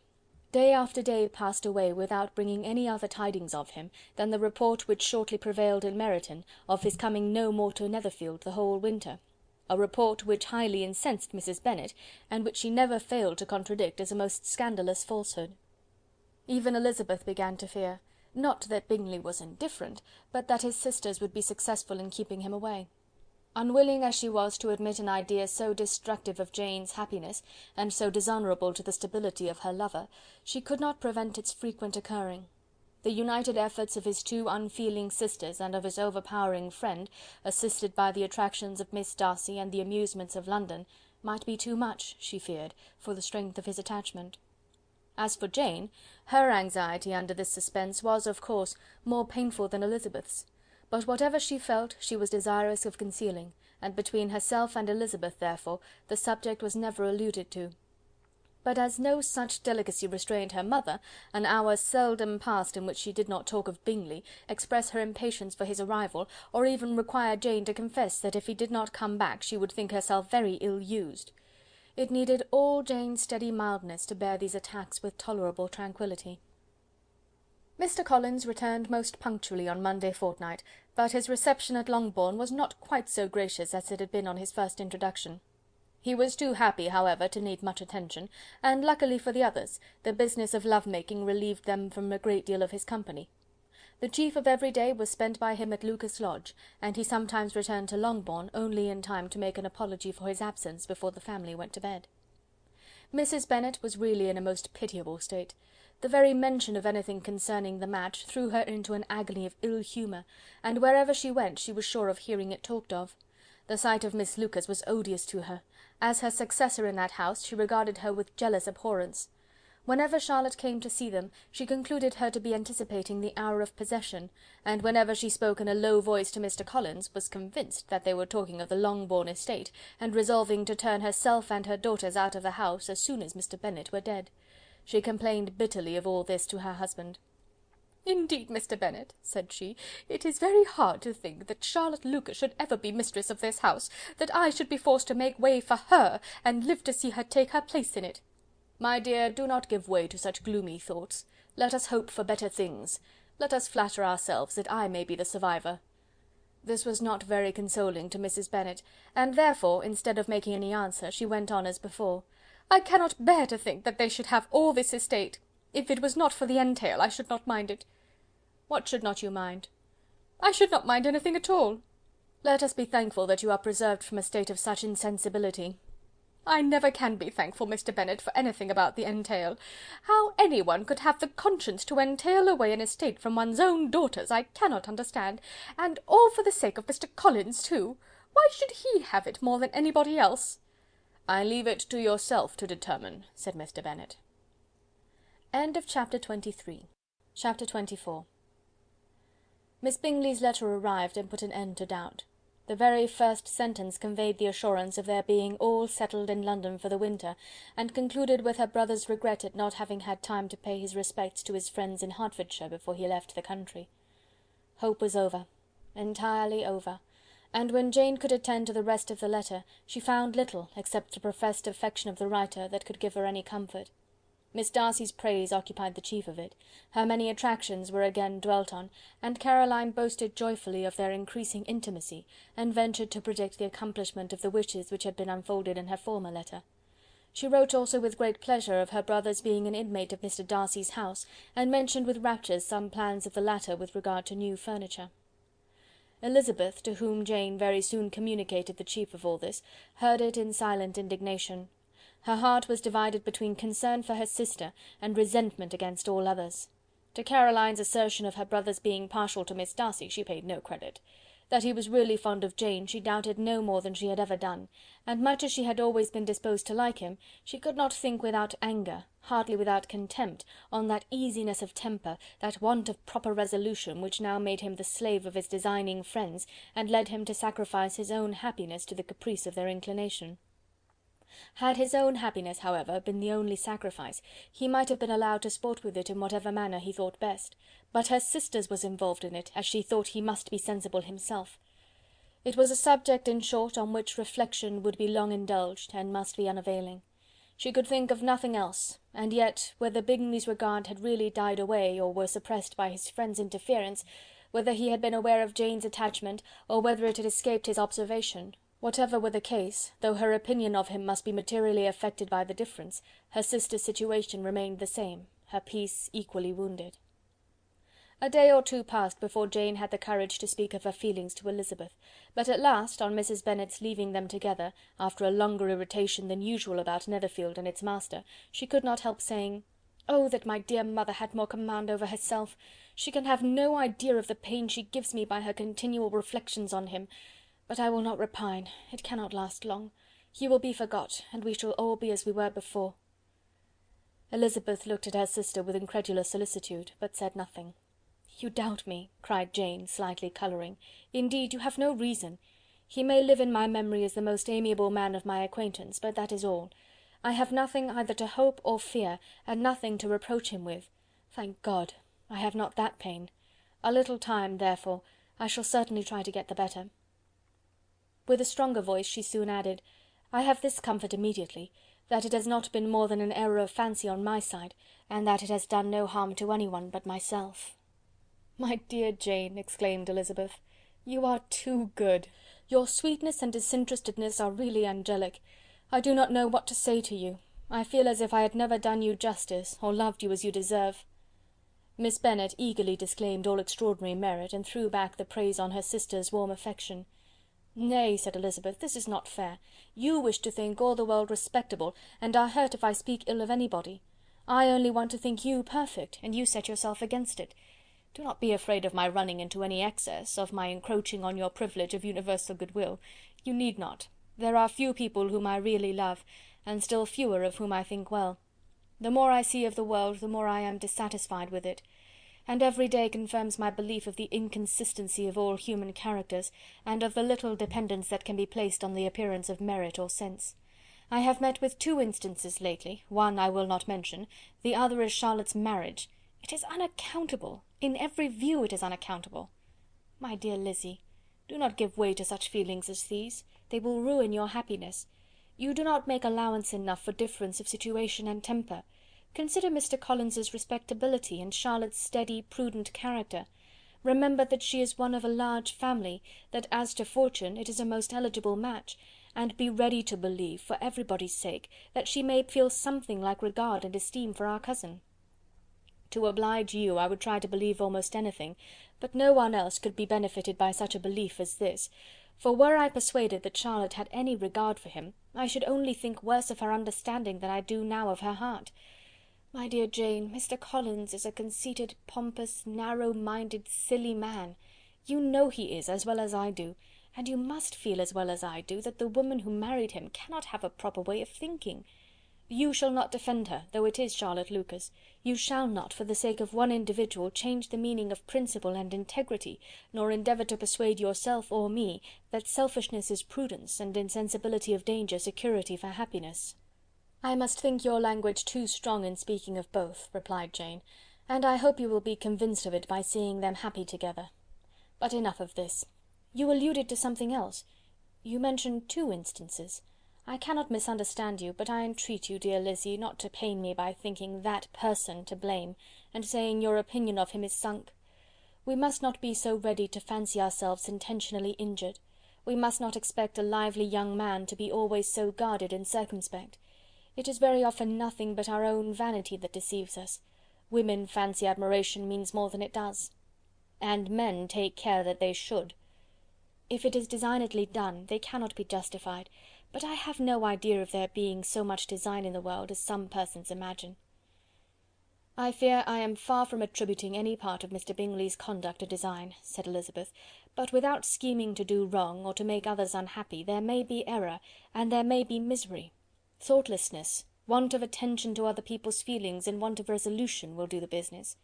Day after day passed away without bringing any other tidings of him than the report which shortly prevailed in Meryton of his coming no more to Netherfield the whole winter, a report which highly incensed Mrs. Bennet, and which she never failed to contradict as a most scandalous falsehood. Even Elizabeth began to fear. Not that Bingley was indifferent, but that his sisters would be successful in keeping him away. Unwilling as she was to admit an idea so destructive of Jane's happiness, and so dishonourable to the stability of her lover, she could not prevent its frequent occurring. The united efforts of his two unfeeling sisters and of his overpowering friend, assisted by the attractions of Miss Darcy and the amusements of London, might be too much, she feared, for the strength of his attachment. As for Jane, her anxiety under this suspense was, of course, more painful than Elizabeth's; but whatever she felt, she was desirous of concealing, and between herself and Elizabeth, therefore, the subject was never alluded to. But as no such delicacy restrained her mother, an hour seldom passed in which she did not talk of Bingley, express her impatience for his arrival, or even require Jane to confess that if he did not come back she would think herself very ill-used. It needed all Jane's steady mildness to bear these attacks with tolerable tranquillity. Mr. Collins returned most punctually on Monday fortnight, but his reception at Longbourn was not quite so gracious as it had been on his first introduction. He was too happy, however, to need much attention, and luckily for the others, the business of love-making relieved them from a great deal of his company. The chief of every day was spent by him at Lucas Lodge, and he sometimes returned to Longbourn only in time to make an apology for his absence before the family went to bed. Mrs. Bennet was really in a most pitiable state. The very mention of anything concerning the match threw her into an agony of ill humour, and wherever she went she was sure of hearing it talked of. The sight of Miss Lucas was odious to her. As her successor in that house, she regarded her with jealous abhorrence. Whenever Charlotte came to see them, she concluded her to be anticipating the hour of possession, and whenever she spoke in a low voice to Mr. Collins, was convinced that they were talking of the Longbourn estate, and resolving to turn herself and her daughters out of the house as soon as Mr. Bennet were dead. She complained bitterly of all this to her husband. "Indeed, Mr. Bennet," said she, "it is very hard to think that Charlotte Lucas should ever be mistress of this house, that I should be forced to make way for her, and live to see her take her place in it." "My dear, do not give way to such gloomy thoughts. Let us hope for better things. Let us flatter ourselves that I may be the survivor." This was not very consoling to Mrs. Bennet, and therefore, instead of making any answer, she went on as before. "I cannot bear to think that they should have all this estate. If it was not for the entail, I should not mind it." "What should not you mind?" "I should not mind anything at all." "Let us be thankful that you are preserved from a state of such insensibility." "I never can be thankful, Mr. Bennet, for anything about the entail. How anyone could have the conscience to entail away an estate from one's own daughters, I cannot understand, and all for the sake of Mr. Collins too. Why should he have it more than anybody else?" "I leave it to yourself to determine," said Mr. Bennet. Chapter 23. Chapter 24. Miss Bingley's letter arrived and put an end to doubt. The very first sentence conveyed the assurance of their being all settled in London for the winter, and concluded with her brother's regret at not having had time to pay his respects to his friends in Hertfordshire before he left the country. Hope was over, entirely over, and when Jane could attend to the rest of the letter, she found little, except the professed affection of the writer, that could give her any comfort. Miss Darcy's praise occupied the chief of it, her many attractions were again dwelt on, and Caroline boasted joyfully of their increasing intimacy, and ventured to predict the accomplishment of the wishes which had been unfolded in her former letter. She wrote also with great pleasure of her brother's being an inmate of Mr. Darcy's house, and mentioned with raptures some plans of the latter with regard to new furniture. Elizabeth, to whom Jane very soon communicated the chief of all this, heard it in silent indignation. Her heart was divided between concern for her sister and resentment against all others. To Caroline's assertion of her brother's being partial to Miss Darcy she paid no credit. That he was really fond of Jane she doubted no more than she had ever done, and much as she had always been disposed to like him, she could not think without anger, hardly without contempt, on that easiness of temper, that want of proper resolution, which now made him the slave of his designing friends, and led him to sacrifice his own happiness to the caprice of their inclination. Had his own happiness, however, been the only sacrifice, he might have been allowed to sport with it in whatever manner he thought best, but her sister's was involved in it, as she thought he must be sensible himself. It was a subject, in short, on which reflection would be long indulged, and must be unavailing. She could think of nothing else, and yet, whether Bingley's regard had really died away, or were suppressed by his friend's interference, whether he had been aware of Jane's attachment, or whether it had escaped his observation, whatever were the case, though her opinion of him must be materially affected by the difference, her sister's situation remained the same, her peace equally wounded. A day or two passed before Jane had the courage to speak of her feelings to Elizabeth, but at last, on Mrs. Bennet's leaving them together, after a longer irritation than usual about Netherfield and its master, she could not help saying, "Oh, that my dear mother had more command over herself! She can have no idea of the pain she gives me by her continual reflections on him. But I will not repine, it cannot last long. He will be forgot, and we shall all be as we were before." Elizabeth looked at her sister with incredulous solicitude, but said nothing. "You doubt me," cried Jane, slightly colouring. "Indeed, you have no reason. He may live in my memory as the most amiable man of my acquaintance, but that is all. I have nothing either to hope or fear, and nothing to reproach him with. Thank God! I have not that pain. A little time, therefore, I shall certainly try to get the better." With a stronger voice she soon added, "I have this comfort immediately, that it has not been more than an error of fancy on my side, and that it has done no harm to anyone but myself." "My dear Jane," exclaimed Elizabeth, "you are too good. Your sweetness and disinterestedness are really angelic. I do not know what to say to you. I feel as if I had never done you justice, or loved you as you deserve." Miss Bennet eagerly disclaimed all extraordinary merit, and threw back the praise on her sister's warm affection. "Nay," said Elizabeth, "this is not fair. You wish to think all the world respectable, and are hurt if I speak ill of anybody. I only want to think you perfect, and you set yourself against it. Do not be afraid of my running into any excess, of my encroaching on your privilege of universal goodwill. You need not. There are few people whom I really love, and still fewer of whom I think well. The more I see of the world, the more I am dissatisfied with it, and every day confirms my belief of the inconsistency of all human characters, and of the little dependence that can be placed on the appearance of merit or sense. I have met with two instances lately, one I will not mention, the other is Charlotte's marriage. It is unaccountable, in every view it is unaccountable. My dear Lizzy, do not give way to such feelings as these, they will ruin your happiness. You do not make allowance enough for difference of situation and temper. Consider Mr. Collins's respectability, and Charlotte's steady, prudent character. Remember that she is one of a large family, that as to fortune it is a most eligible match, and be ready to believe, for everybody's sake, that she may feel something like regard and esteem for our cousin. To oblige you, I would try to believe almost anything, but no one else could be benefited by such a belief as this, for were I persuaded that Charlotte had any regard for him, I should only think worse of her understanding than I do now of her heart. My dear Jane, Mr. Collins is a conceited, pompous, narrow-minded, silly man. You know he is, as well as I do, and you must feel as well as I do, that the woman who married him cannot have a proper way of thinking. You shall not defend her, though it is Charlotte Lucas. You shall not, for the sake of one individual, change the meaning of principle and integrity, nor endeavour to persuade yourself or me that selfishness is prudence, and insensibility of danger security for happiness." "I must think your language too strong in speaking of both," replied Jane, "and I hope you will be convinced of it by seeing them happy together. But enough of this. You alluded to something else. You mentioned two instances. I cannot misunderstand you, but I entreat you, dear Lizzy, not to pain me by thinking that person to blame, and saying your opinion of him is sunk. We must not be so ready to fancy ourselves intentionally injured. We must not expect a lively young man to be always so guarded and circumspect. It is very often nothing but our own vanity that deceives us. Women fancy admiration means more than it does. And men take care that they should. If it is designedly done, they cannot be justified, but I have no idea of there being so much design in the world as some persons imagine." "I fear I am far from attributing any part of Mr. Bingley's conduct to design," said Elizabeth, "but without scheming to do wrong, or to make others unhappy, there may be error, and there may be misery. Thoughtlessness, want of attention to other people's feelings, and want of resolution, will do the business."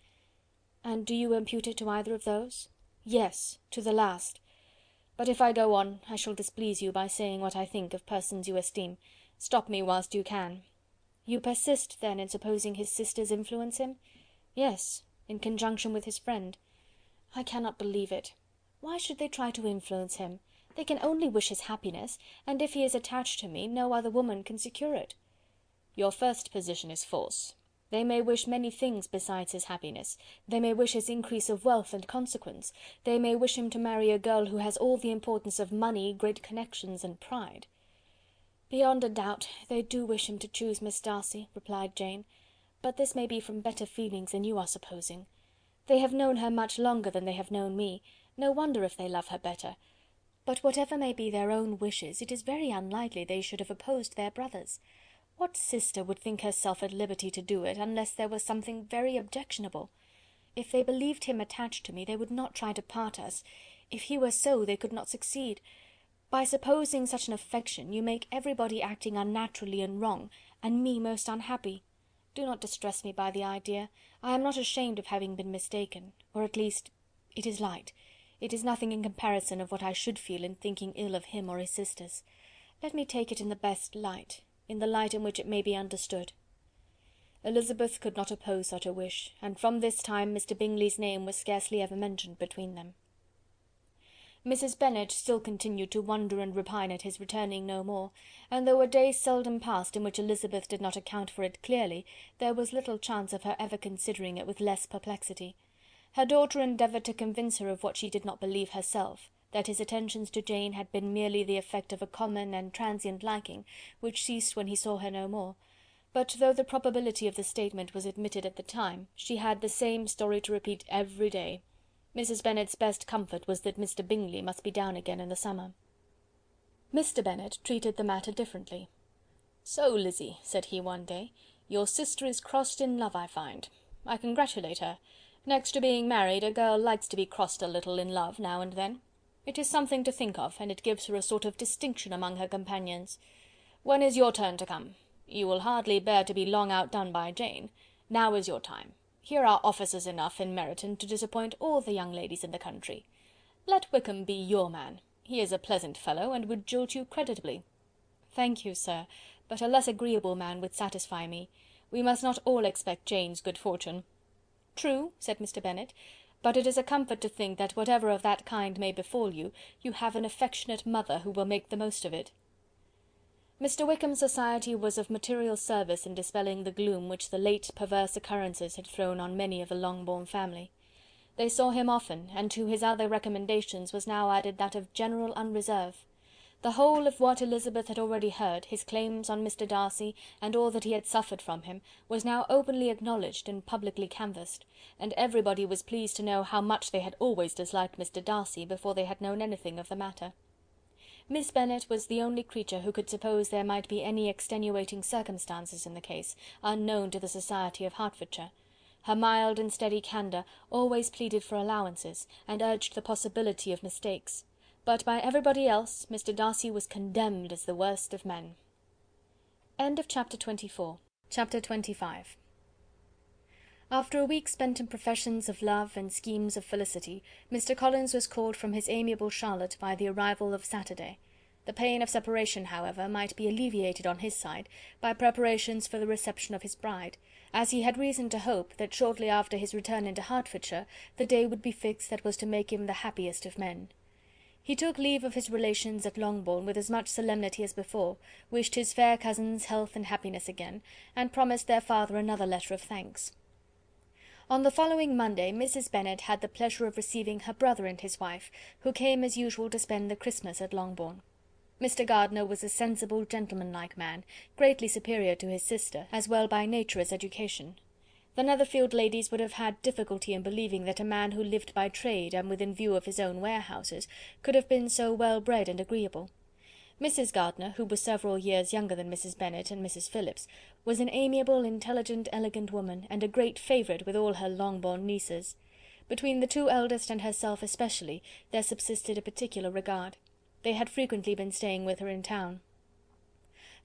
"And do you impute it to either of those?" "Yes, to the last. But if I go on, I shall displease you by saying what I think of persons you esteem. Stop me whilst you can." "You persist, then, in supposing his sisters influence him?" "Yes, in conjunction with his friend." "I cannot believe it. Why should they try to influence him? They can only wish his happiness, and if he is attached to me, no other woman can secure it." "Your first position is false. They may wish many things besides his happiness. They may wish his increase of wealth and consequence. They may wish him to marry a girl who has all the importance of money, great connections, and pride." "Beyond a doubt they do wish him to choose Miss Darcy," replied Jane, "but this may be from better feelings than you are supposing. They have known her much longer than they have known me. No wonder if they love her better. But whatever may be their own wishes, it is very unlikely they should have opposed their brother's. What sister would think herself at liberty to do it, unless there was something very objectionable? If they believed him attached to me, they would not try to part us. If he were so, they could not succeed. By supposing such an affection, you make everybody acting unnaturally and wrong, and me most unhappy. Do not distress me by the idea. I am not ashamed of having been mistaken, or at least it is light. It is nothing in comparison of what I should feel in thinking ill of him or his sisters. Let me take it in the best light, in the light in which it may be understood." Elizabeth could not oppose such a wish, and from this time Mr. Bingley's name was scarcely ever mentioned between them. Mrs. Bennet still continued to wonder and repine at his returning no more, and though a day seldom passed in which Elizabeth did not account for it clearly, there was little chance of her ever considering it with less perplexity. Her daughter endeavoured to convince her of what she did not believe herself, that his attentions to Jane had been merely the effect of a common and transient liking, which ceased when he saw her no more; but though the probability of the statement was admitted at the time, she had the same story to repeat every day. Mrs. Bennet's best comfort was that Mr. Bingley must be down again in the summer. Mr. Bennet treated the matter differently. "So, Lizzy," said he one day, "your sister is crossed in love, I find. I congratulate her. Next to being married, a girl likes to be crossed a little in love now and then. It is something to think of, and it gives her a sort of distinction among her companions. When is your turn to come? You will hardly bear to be long outdone by Jane. Now is your time. Here are officers enough in Meryton to disappoint all the young ladies in the country. Let Wickham be your man. He is a pleasant fellow, and would jilt you creditably." "Thank you, sir, but a less agreeable man would satisfy me. We must not all expect Jane's good fortune." "True," said Mr. Bennet, "but it is a comfort to think that whatever of that kind may befall you, you have an affectionate mother who will make the most of it." Mr. Wickham's society was of material service in dispelling the gloom which the late perverse occurrences had thrown on many of the Longbourn family. They saw him often, and to his other recommendations was now added that of general unreserve. The whole of what Elizabeth had already heard, his claims on Mr. Darcy, and all that he had suffered from him, was now openly acknowledged and publicly canvassed, and everybody was pleased to know how much they had always disliked Mr. Darcy before they had known anything of the matter. Miss Bennet was the only creature who could suppose there might be any extenuating circumstances in the case, unknown to the society of Hertfordshire. Her mild and steady candour always pleaded for allowances, and urged the possibility of mistakes; but by everybody else Mr. Darcy was condemned as the worst of men. Chapter 24. Chapter 25. After a week spent in professions of love and schemes of felicity, Mr. Collins was called from his amiable Charlotte by the arrival of Saturday. The pain of separation, however, might be alleviated on his side by preparations for the reception of his bride, as he had reason to hope that shortly after his return into Hertfordshire the day would be fixed that was to make him the happiest of men. He took leave of his relations at Longbourn with as much solemnity as before, wished his fair cousins health and happiness again, and promised their father another letter of thanks. On the following Monday Mrs. Bennet had the pleasure of receiving her brother and his wife, who came as usual to spend the Christmas at Longbourn. Mr. Gardiner was a sensible, gentlemanlike man, greatly superior to his sister, as well by nature as education. The Netherfield ladies would have had difficulty in believing that a man who lived by trade and within view of his own warehouses could have been so well bred and agreeable. Mrs. Gardiner, who was several years younger than Mrs. Bennet and Mrs. Phillips, was an amiable, intelligent, elegant woman, and a great favourite with all her Longbourn nieces. Between the two eldest and herself especially there subsisted a particular regard. They had frequently been staying with her in town.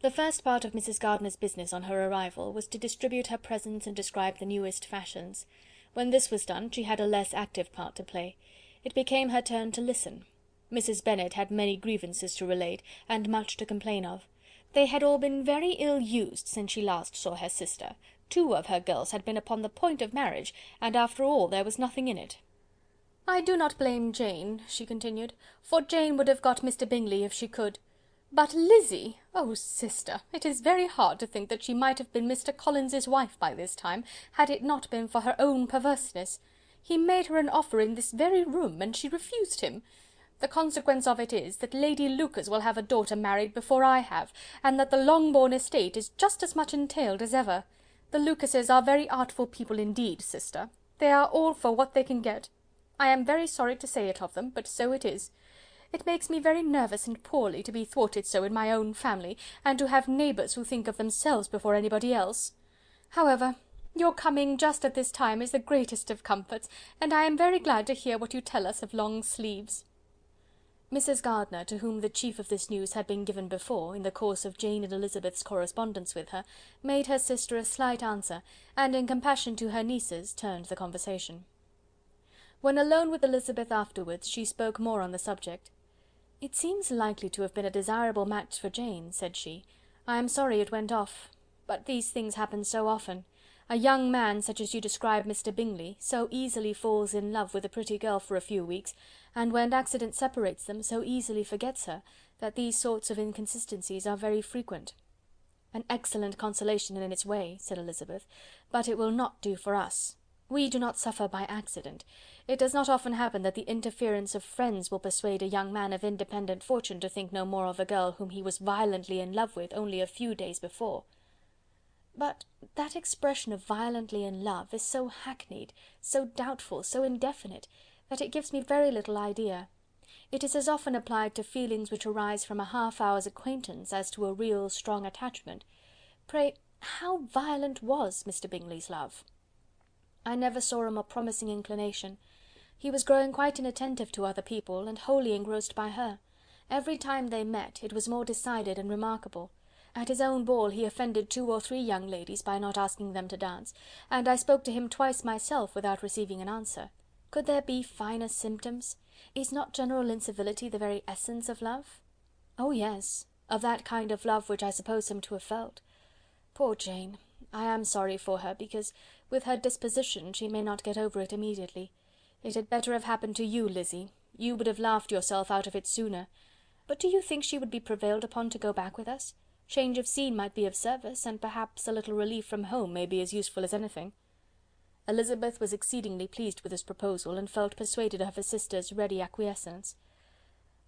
The first part of Mrs. Gardiner's business on her arrival was to distribute her presents and describe the newest fashions. When this was done, she had a less active part to play. It became her turn to listen. Mrs. Bennet had many grievances to relate, and much to complain of. They had all been very ill used since she last saw her sister. 2 of her girls had been upon the point of marriage, and after all there was nothing in it. "I do not blame Jane," she continued, "for Jane would have got Mr. Bingley if she could. But Lizzy! Oh, sister, it is very hard to think that she might have been Mr. Collins's wife by this time, had it not been for her own perverseness. He made her an offer in this very room, and she refused him. The consequence of it is, that Lady Lucas will have a daughter married before I have, and that the Longbourn estate is just as much entailed as ever. The Lucases are very artful people indeed, sister. They are all for what they can get. I am very sorry to say it of them, but so it is. It makes me very nervous and poorly to be thwarted so in my own family, and to have neighbours who think of themselves before anybody else. However, your coming just at this time is the greatest of comforts, and I am very glad to hear what you tell us of long sleeves." Mrs. Gardiner, to whom the chief of this news had been given before, in the course of Jane and Elizabeth's correspondence with her, made her sister a slight answer, and in compassion to her nieces, turned the conversation. When alone with Elizabeth afterwards, she spoke more on the subject. "It seems likely to have been a desirable match for Jane," said she. "I am sorry it went off. But these things happen so often. A young man, such as you describe Mr. Bingley, so easily falls in love with a pretty girl for a few weeks, and when accident separates them, so easily forgets her, that these sorts of inconsistencies are very frequent." "An excellent consolation in its way," said Elizabeth, "but it will not do for us. We do not suffer by accident. It does not often happen that the interference of friends will persuade a young man of independent fortune to think no more of a girl whom he was violently in love with only a few days before." "But that expression of violently in love is so hackneyed, so doubtful, so indefinite, that it gives me very little idea. It is as often applied to feelings which arise from a half-hour's acquaintance as to a real strong attachment. Pray, how violent was Mr. Bingley's love?" "I never saw a more promising inclination. He was growing quite inattentive to other people, and wholly engrossed by her. Every time they met, it was more decided and remarkable. At his own ball he offended 2 or 3 young ladies by not asking them to dance, and I spoke to him twice myself without receiving an answer. Could there be finer symptoms? Is not general incivility the very essence of love?" "Oh yes, of that kind of love which I suppose him to have felt. Poor Jane! I am sorry for her, because, with her disposition, she may not get over it immediately. It had better have happened to you, Lizzy. You would have laughed yourself out of it sooner. But do you think she would be prevailed upon to go back with us? Change of scene might be of service, and perhaps a little relief from home may be as useful as anything." Elizabeth was exceedingly pleased with this proposal, and felt persuaded of her sister's ready acquiescence.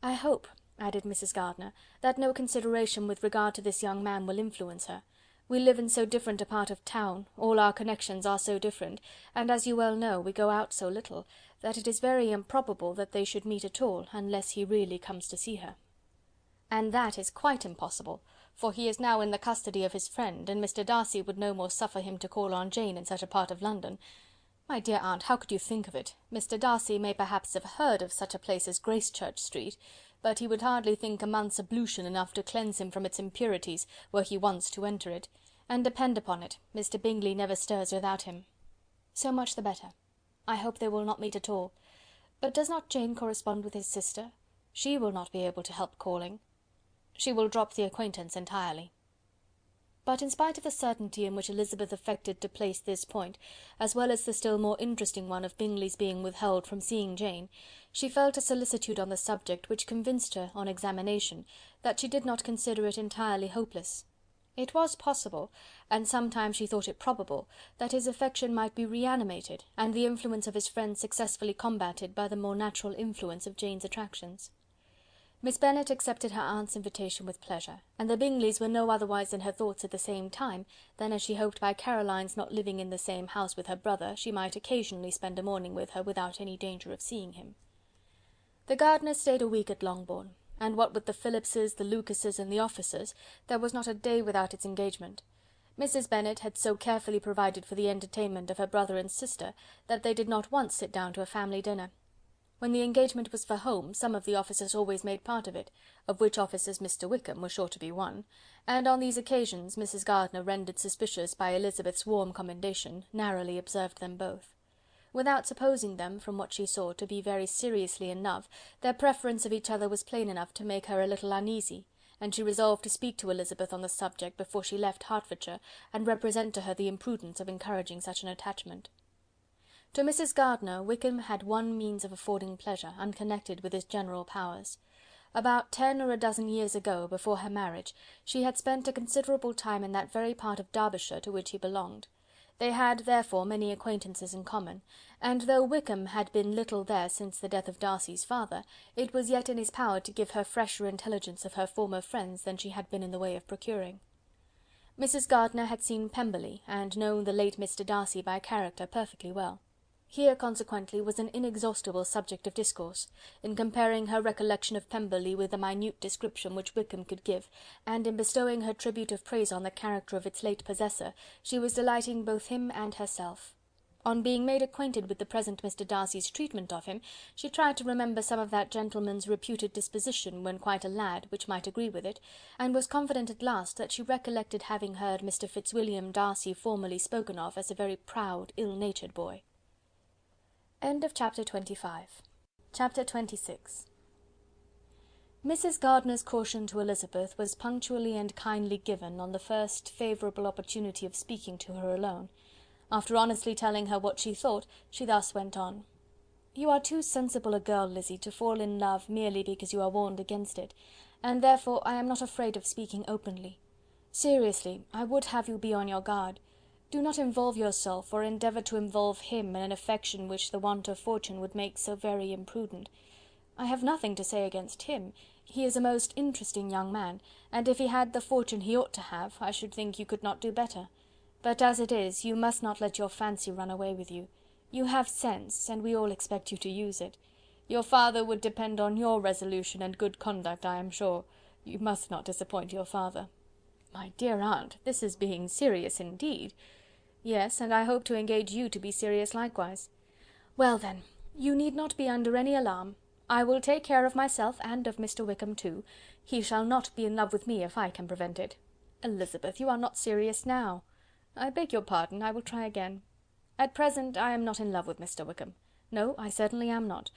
"I hope," added Mrs. Gardiner, "that no consideration with regard to this young man will influence her. We live in so different a part of town, all our connections are so different, and as you well know, we go out so little, that it is very improbable that they should meet at all, unless he really comes to see her." "And that is quite impossible, for he is now in the custody of his friend, and Mr. Darcy would no more suffer him to call on Jane in such a part of London. My dear aunt, how could you think of it? Mr. Darcy may perhaps have heard of such a place as Gracechurch Street, but he would hardly think a month's ablution enough to cleanse him from its impurities, were he once to enter it, and depend upon it, Mr. Bingley never stirs without him." "So much the better. I hope they will not meet at all. But does not Jane correspond with his sister? She will not be able to help calling." "She will drop the acquaintance entirely." But in spite of the certainty in which Elizabeth affected to place this point, as well as the still more interesting one of Bingley's being withheld from seeing Jane, she felt a solicitude on the subject which convinced her, on examination, that she did not consider it entirely hopeless. It was possible, and sometimes she thought it probable, that his affection might be reanimated, and the influence of his friends successfully combated by the more natural influence of Jane's attractions. Miss Bennet accepted her aunt's invitation with pleasure, and the Bingleys were no otherwise in her thoughts at the same time than as she hoped by Caroline's not living in the same house with her brother, she might occasionally spend a morning with her without any danger of seeing him. The Gardiners stayed a week at Longbourn, and what with the Phillipses, the Lucases, and the officers, there was not a day without its engagement. Mrs. Bennet had so carefully provided for the entertainment of her brother and sister that they did not once sit down to a family dinner. When the engagement was for home, some of the officers always made part of it, of which officers Mr. Wickham was sure to be one, and on these occasions Mrs. Gardiner, rendered suspicious by Elizabeth's warm commendation, narrowly observed them both. Without supposing them, from what she saw, to be very seriously in love, their preference of each other was plain enough to make her a little uneasy, and she resolved to speak to Elizabeth on the subject before she left Hertfordshire, and represent to her the imprudence of encouraging such an attachment. To Mrs. Gardiner, Wickham had one means of affording pleasure, unconnected with his general powers. About 10 or a dozen years ago, before her marriage, she had spent a considerable time in that very part of Derbyshire to which he belonged. They had, therefore, many acquaintances in common, and though Wickham had been little there since the death of Darcy's father, it was yet in his power to give her fresher intelligence of her former friends than she had been in the way of procuring. Mrs. Gardiner had seen Pemberley, and known the late Mr. Darcy by character perfectly well. Here, consequently, was an inexhaustible subject of discourse, in comparing her recollection of Pemberley with the minute description which Wickham could give, and in bestowing her tribute of praise on the character of its late possessor, she was delighting both him and herself. On being made acquainted with the present Mr. Darcy's treatment of him, she tried to remember some of that gentleman's reputed disposition when quite a lad, which might agree with it, and was confident at last that she recollected having heard Mr. Fitzwilliam Darcy formerly spoken of as a very proud, ill-natured boy. Chapter 25. Chapter 26. Mrs. Gardiner's caution to Elizabeth was punctually and kindly given on the first favourable opportunity of speaking to her alone. After honestly telling her what she thought, she thus went on: "You are too sensible a girl, Lizzy, to fall in love merely because you are warned against it, and therefore I am not afraid of speaking openly. Seriously, I would have you be on your guard. Do not involve yourself, or endeavour to involve him in an affection which the want of fortune would make so very imprudent. I have nothing to say against him. He is a most interesting young man, and if he had the fortune he ought to have, I should think you could not do better. But as it is, you must not let your fancy run away with you. You have sense, and we all expect you to use it. Your father would depend on your resolution and good conduct, I am sure. You must not disappoint your father." "My dear aunt, this is being serious indeed." "Yes, and I hope to engage you to be serious likewise." "Well, then, you need not be under any alarm. I will take care of myself, and of Mr. Wickham too. He shall not be in love with me if I can prevent it." "Elizabeth, you are not serious now." "I beg your pardon, I will try again. At present I am not in love with Mr. Wickham. No, I certainly am not.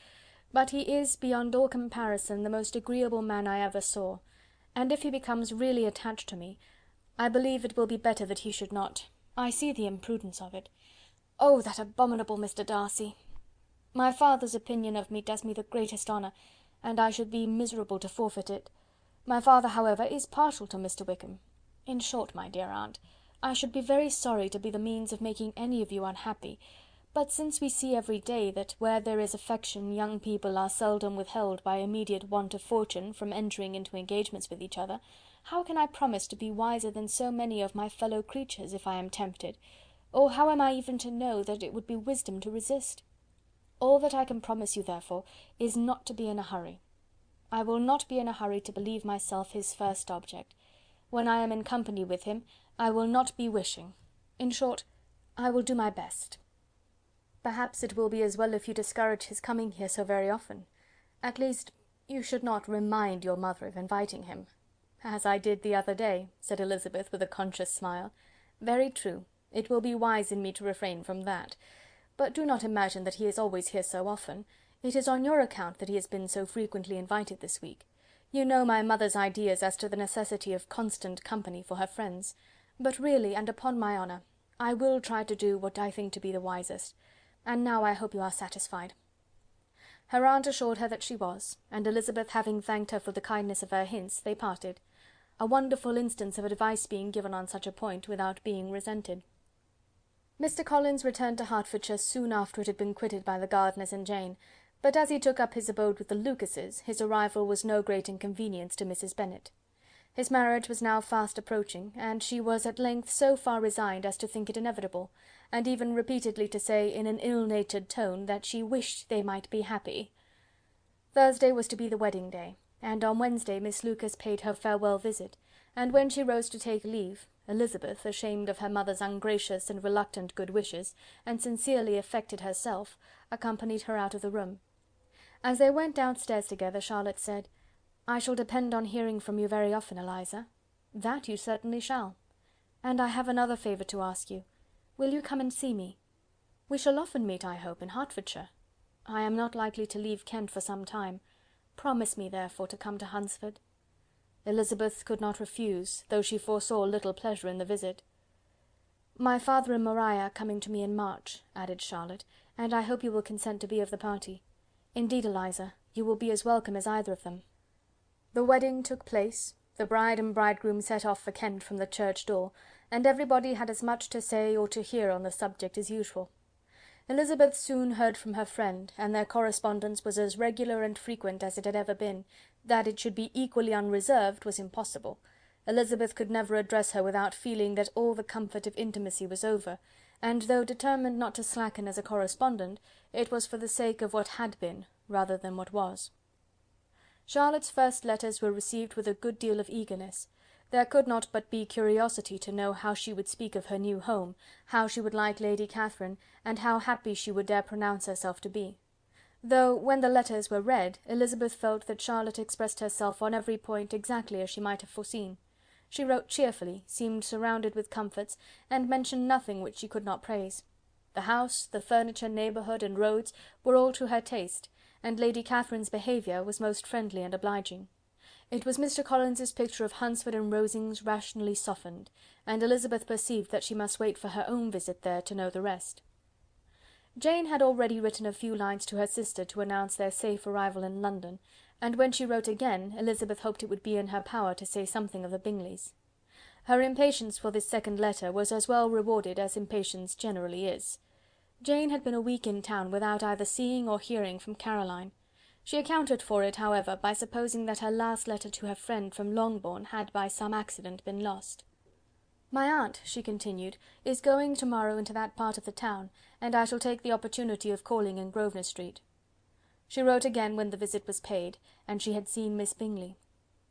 But he is, beyond all comparison, the most agreeable man I ever saw, and if he becomes really attached to me, I believe it will be better that he should not. I see the imprudence of it. Oh, that abominable Mr. Darcy! My father's opinion of me does me the greatest honour, and I should be miserable to forfeit it. My father, however, is partial to Mr. Wickham. In short, my dear aunt, I should be very sorry to be the means of making any of you unhappy, but since we see every day that where there is affection young people are seldom withheld by immediate want of fortune from entering into engagements with each other, how can I promise to be wiser than so many of my fellow creatures if I am tempted, or how am I even to know that it would be wisdom to resist? All that I can promise you, therefore, is not to be in a hurry. I will not be in a hurry to believe myself his first object. When I am in company with him, I will not be wishing. In short, I will do my best. Perhaps it will be as well if you discourage his coming here so very often. At least, you should not remind your mother of inviting him." "As I did the other day," said Elizabeth with a conscious smile. "Very true. It will be wise in me to refrain from that. But do not imagine that he is always here so often. It is on your account that he has been so frequently invited this week. You know my mother's ideas as to the necessity of constant company for her friends. But really, and upon my honour, I will try to do what I think to be the wisest. And now I hope you are satisfied." Her aunt assured her that she was, and Elizabeth having thanked her for the kindness of her hints, they parted. A wonderful instance of advice being given on such a point without being resented. Mr. Collins returned to Hertfordshire soon after it had been quitted by the Gardiners and Jane, but as he took up his abode with the Lucases, his arrival was no great inconvenience to Mrs. Bennet. His marriage was now fast approaching, and she was at length so far resigned as to think it inevitable, and even repeatedly to say, in an ill-natured tone, that she wished they might be happy. Thursday was to be the wedding day, and on Wednesday Miss Lucas paid her farewell visit, and when she rose to take leave, Elizabeth, ashamed of her mother's ungracious and reluctant good wishes, and sincerely affected herself, accompanied her out of the room. As they went downstairs together, Charlotte said, "I shall depend on hearing from you very often, Eliza." "That you certainly shall. And I have another favour to ask you. Will you come and see me? We shall often meet, I hope, in Hertfordshire. I am not likely to leave Kent for some time. Promise me, therefore, to come to Hunsford." Elizabeth could not refuse, though she foresaw little pleasure in the visit. "My father and Maria are coming to me in March," added Charlotte, "and I hope you will consent to be of the party. Indeed, Eliza, you will be as welcome as either of them." The wedding took place, the bride and bridegroom set off for Kent from the church door, and everybody had as much to say or to hear on the subject as usual. Elizabeth soon heard from her friend, and their correspondence was as regular and frequent as it had ever been. That it should be equally unreserved was impossible. Elizabeth could never address her without feeling that all the comfort of intimacy was over, and though determined not to slacken as a correspondent, it was for the sake of what had been, rather than what was. Charlotte's first letters were received with a good deal of eagerness. There could not but be curiosity to know how she would speak of her new home, how she would like Lady Catherine, and how happy she would dare pronounce herself to be. Though, when the letters were read, Elizabeth felt that Charlotte expressed herself on every point exactly as she might have foreseen. She wrote cheerfully, seemed surrounded with comforts, and mentioned nothing which she could not praise. The house, the furniture, neighbourhood, and roads were all to her taste, and Lady Catherine's behaviour was most friendly and obliging. It was Mr. Collins's picture of Hunsford and Rosings rationally softened, and Elizabeth perceived that she must wait for her own visit there to know the rest. Jane had already written a few lines to her sister to announce their safe arrival in London, and when she wrote again, Elizabeth hoped it would be in her power to say something of the Bingleys. Her impatience for this second letter was as well rewarded as impatience generally is. Jane had been a week in town without either seeing or hearing from Caroline. She accounted for it, however, by supposing that her last letter to her friend from Longbourn had by some accident been lost. "My aunt," she continued, "is going to-morrow into that part of the town, and I shall take the opportunity of calling in Grosvenor Street." She wrote again when the visit was paid, and she had seen Miss Bingley.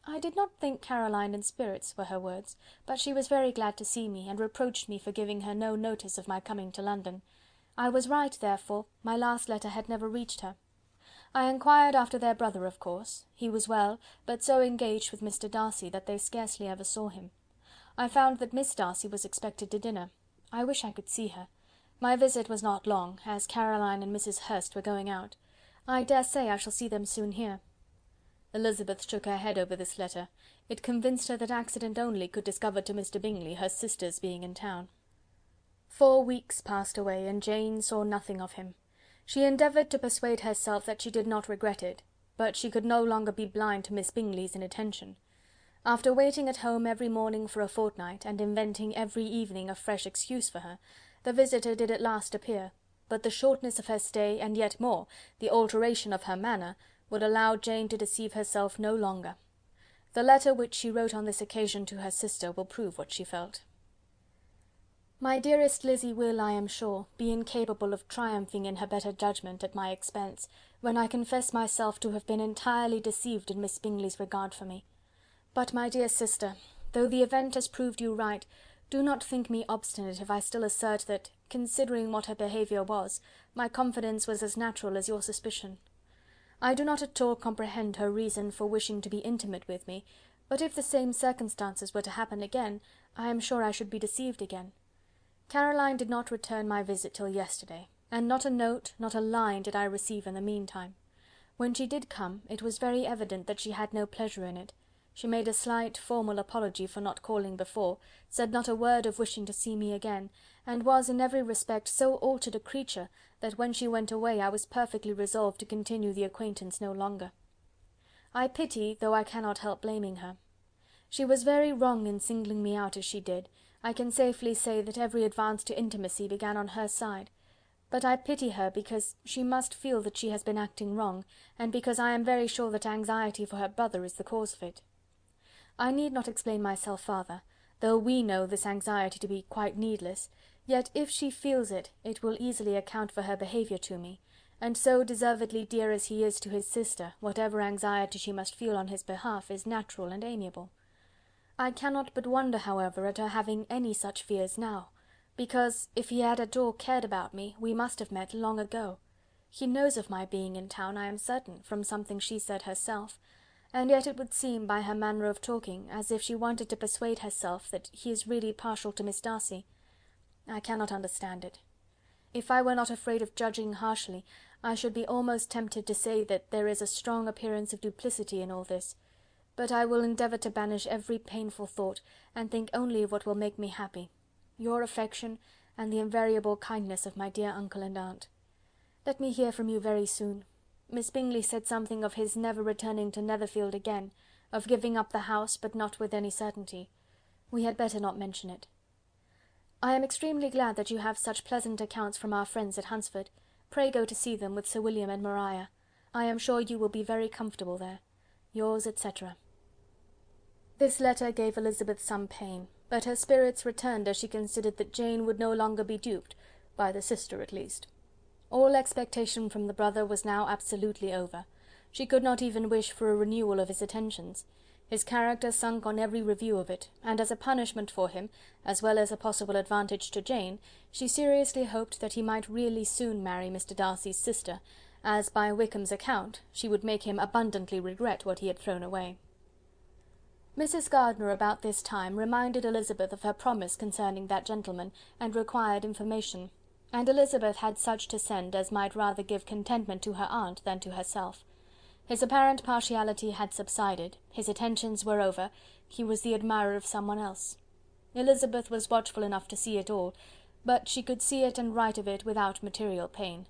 "I did not think Caroline in spirits," were her words, "but she was very glad to see me, and reproached me for giving her no notice of my coming to London. I was right, therefore, my last letter had never reached her. I inquired after their brother, of course. He was well, but so engaged with Mr. Darcy that they scarcely ever saw him. I found that Miss Darcy was expected to dinner. I wish I could see her. My visit was not long, as Caroline and Mrs. Hurst were going out. I dare say I shall see them soon here." Elizabeth shook her head over this letter. It convinced her that accident only could discover to Mr. Bingley her sister's being in town. 4 weeks passed away, and Jane saw nothing of him. She endeavoured to persuade herself that she did not regret it, but she could no longer be blind to Miss Bingley's inattention. After waiting at home every morning for a fortnight, and inventing every evening a fresh excuse for her, the visitor did at last appear, but the shortness of her stay, and yet more, the alteration of her manner, would allow Jane to deceive herself no longer. The letter which she wrote on this occasion to her sister will prove what she felt. "My dearest Lizzy will, I am sure, be incapable of triumphing in her better judgment at my expense, when I confess myself to have been entirely deceived in Miss Bingley's regard for me. But, my dear sister, though the event has proved you right, do not think me obstinate if I still assert that, considering what her behaviour was, my confidence was as natural as your suspicion. I do not at all comprehend her reason for wishing to be intimate with me, but if the same circumstances were to happen again, I am sure I should be deceived again. Caroline did not return my visit till yesterday, and not a note, not a line did I receive in the meantime. When she did come, it was very evident that she had no pleasure in it. She made a slight, formal apology for not calling before, said not a word of wishing to see me again, and was in every respect so altered a creature, that when she went away I was perfectly resolved to continue the acquaintance no longer. I pity, though I cannot help blaming her. She was very wrong in singling me out as she did. I can safely say that every advance to intimacy began on her side. But I pity her because she must feel that she has been acting wrong, and because I am very sure that anxiety for her brother is the cause of it. I need not explain myself farther, though we know this anxiety to be quite needless, yet if she feels it, it will easily account for her behaviour to me, and so deservedly dear as he is to his sister, whatever anxiety she must feel on his behalf is natural and amiable. I cannot but wonder, however, at her having any such fears now, because, if he had at all cared about me, we must have met long ago. He knows of my being in town, I am certain, from something she said herself, and yet it would seem, by her manner of talking, as if she wanted to persuade herself that he is really partial to Miss Darcy. I cannot understand it. If I were not afraid of judging harshly, I should be almost tempted to say that there is a strong appearance of duplicity in all this, but I will endeavour to banish every painful thought, and think only of what will make me happy, your affection, and the invariable kindness of my dear uncle and aunt. Let me hear from you very soon. Miss Bingley said something of his never returning to Netherfield again, of giving up the house, but not with any certainty. We had better not mention it. I am extremely glad that you have such pleasant accounts from our friends at Hunsford. Pray go to see them with Sir William and Maria. I am sure you will be very comfortable there. Yours, etc. This letter gave Elizabeth some pain, but her spirits returned as she considered that Jane would no longer be duped, by the sister at least. All expectation from the brother was now absolutely over. She could not even wish for a renewal of his attentions. His character sunk on every review of it, and as a punishment for him, as well as a possible advantage to Jane, she seriously hoped that he might really soon marry Mr. Darcy's sister, as, by Wickham's account, she would make him abundantly regret what he had thrown away. Mrs. Gardiner about this time reminded Elizabeth of her promise concerning that gentleman, and required information, and Elizabeth had such to send as might rather give contentment to her aunt than to herself. His apparent partiality had subsided, his attentions were over, he was the admirer of someone else. Elizabeth was watchful enough to see it all, but she could see it and write of it without material pain.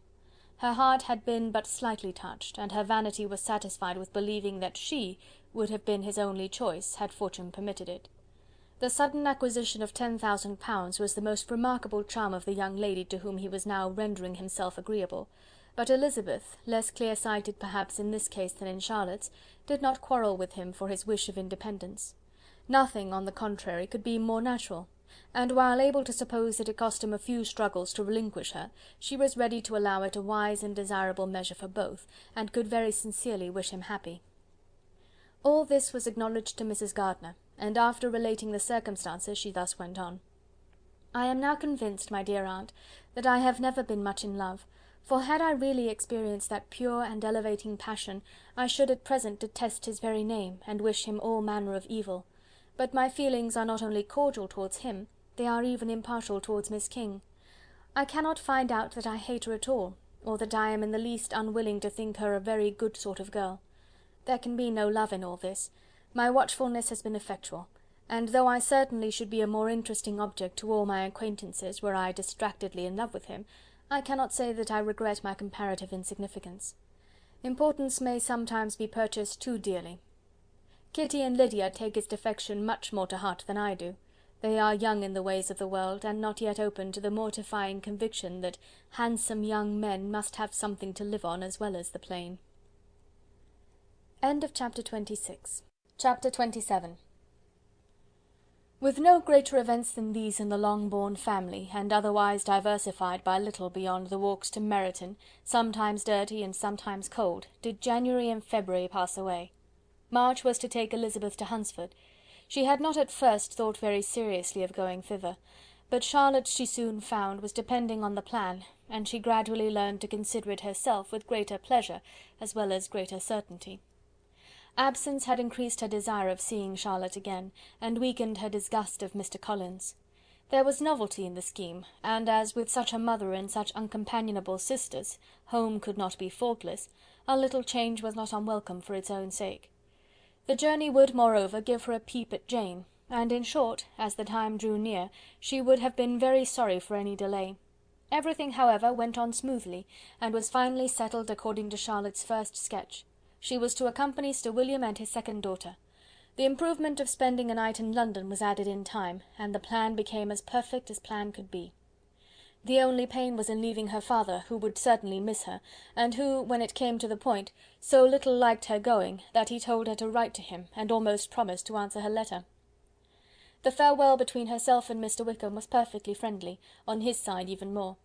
Her heart had been but slightly touched, and her vanity was satisfied with believing that she would have been his only choice, had fortune permitted it. The sudden acquisition of £10,000 was the most remarkable charm of the young lady to whom he was now rendering himself agreeable, but Elizabeth, less clear-sighted perhaps in this case than in Charlotte's, did not quarrel with him for his wish of independence. Nothing, on the contrary, could be more natural, and while able to suppose that it cost him a few struggles to relinquish her, she was ready to allow it a wise and desirable measure for both, and could very sincerely wish him happy. All this was acknowledged to Mrs. Gardiner, and after relating the circumstances, she thus went on. "I am now convinced, my dear aunt, that I have never been much in love, for had I really experienced that pure and elevating passion, I should at present detest his very name, and wish him all manner of evil. But my feelings are not only cordial towards him, they are even impartial towards Miss King. I cannot find out that I hate her at all, or that I am in the least unwilling to think her a very good sort of girl. There can be no love in all this. My watchfulness has been effectual, and though I certainly should be a more interesting object to all my acquaintances were I distractedly in love with him, I cannot say that I regret my comparative insignificance. Importance may sometimes be purchased too dearly. Kitty and Lydia take his defection much more to heart than I do. They are young in the ways of the world, and not yet open to the mortifying conviction that handsome young men must have something to live on as well as the plain." End of chapter 26. Chapter 27. With no greater events than these in the Longbourn family, and otherwise diversified by little beyond the walks to Meryton, sometimes dirty and sometimes cold, did January and February pass away. March was to take Elizabeth to Hunsford. She had not at first thought very seriously of going thither, but Charlotte, she soon found, was depending on the plan, and she gradually learned to consider it herself with greater pleasure as well as greater certainty. Absence had increased her desire of seeing Charlotte again, and weakened her disgust of Mr. Collins. There was novelty in the scheme, and as with such a mother and such uncompanionable sisters, home could not be faultless, a little change was not unwelcome for its own sake. The journey would, moreover, give her a peep at Jane, and in short, as the time drew near, she would have been very sorry for any delay. Everything, however, went on smoothly, and was finally settled according to Charlotte's first sketch. She was to accompany Sir William and his second daughter. The improvement of spending a night in London was added in time, and the plan became as perfect as plan could be. The only pain was in leaving her father, who would certainly miss her, and who, when it came to the point, so little liked her going, that he told her to write to him, and almost promised to answer her letter. The farewell between herself and Mr. Wickham was perfectly friendly, on his side even more.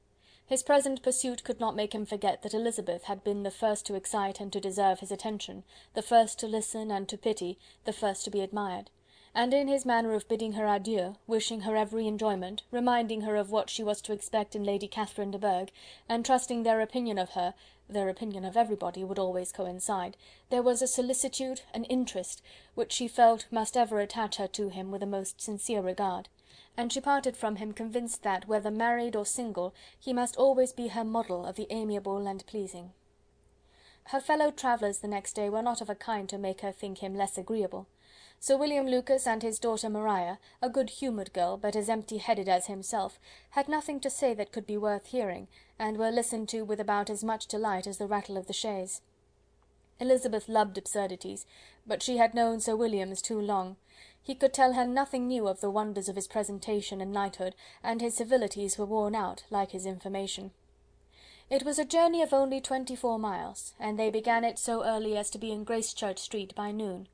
His present pursuit could not make him forget that Elizabeth had been the first to excite and to deserve his attention, the first to listen and to pity, the first to be admired; and in his manner of bidding her adieu, wishing her every enjoyment, reminding her of what she was to expect in Lady Catherine de Bourgh, and trusting their opinion of her, their opinion of everybody, would always coincide, there was a solicitude, an interest, which she felt must ever attach her to him with a most sincere regard; and she parted from him convinced that, whether married or single, he must always be her model of the amiable and pleasing. Her fellow travellers the next day were not of a kind to make her think him less agreeable. Sir William Lucas and his daughter Maria, a good-humoured girl, but as empty-headed as himself, had nothing to say that could be worth hearing, and were listened to with about as much delight as the rattle of the chaise. Elizabeth loved absurdities, but she had known Sir William's too long. He could tell her nothing new of the wonders of his presentation and knighthood, and his civilities were worn out, like his information. It was a journey of only 24 miles, and they began it so early as to be in Gracechurch Street by noon.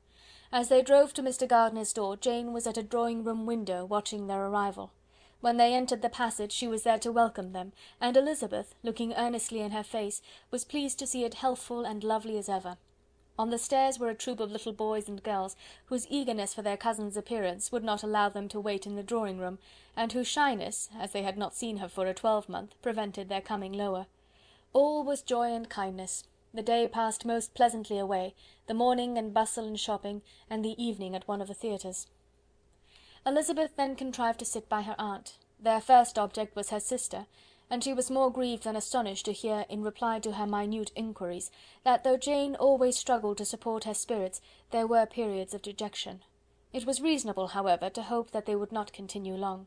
As they drove to Mr. Gardiner's door, Jane was at a drawing-room window watching their arrival. When they entered the passage, she was there to welcome them, and Elizabeth, looking earnestly in her face, was pleased to see it healthful and lovely as ever. On the stairs were a troop of little boys and girls, whose eagerness for their cousin's appearance would not allow them to wait in the drawing-room, and whose shyness, as they had not seen her for a twelvemonth, prevented their coming lower. All was joy and kindness. The day passed most pleasantly away, the morning in bustle and shopping, and the evening at one of the theatres. Elizabeth then contrived to sit by her aunt. Their first object was her sister, and she was more grieved than astonished to hear, in reply to her minute inquiries, that though Jane always struggled to support her spirits, there were periods of dejection. It was reasonable, however, to hope that they would not continue long.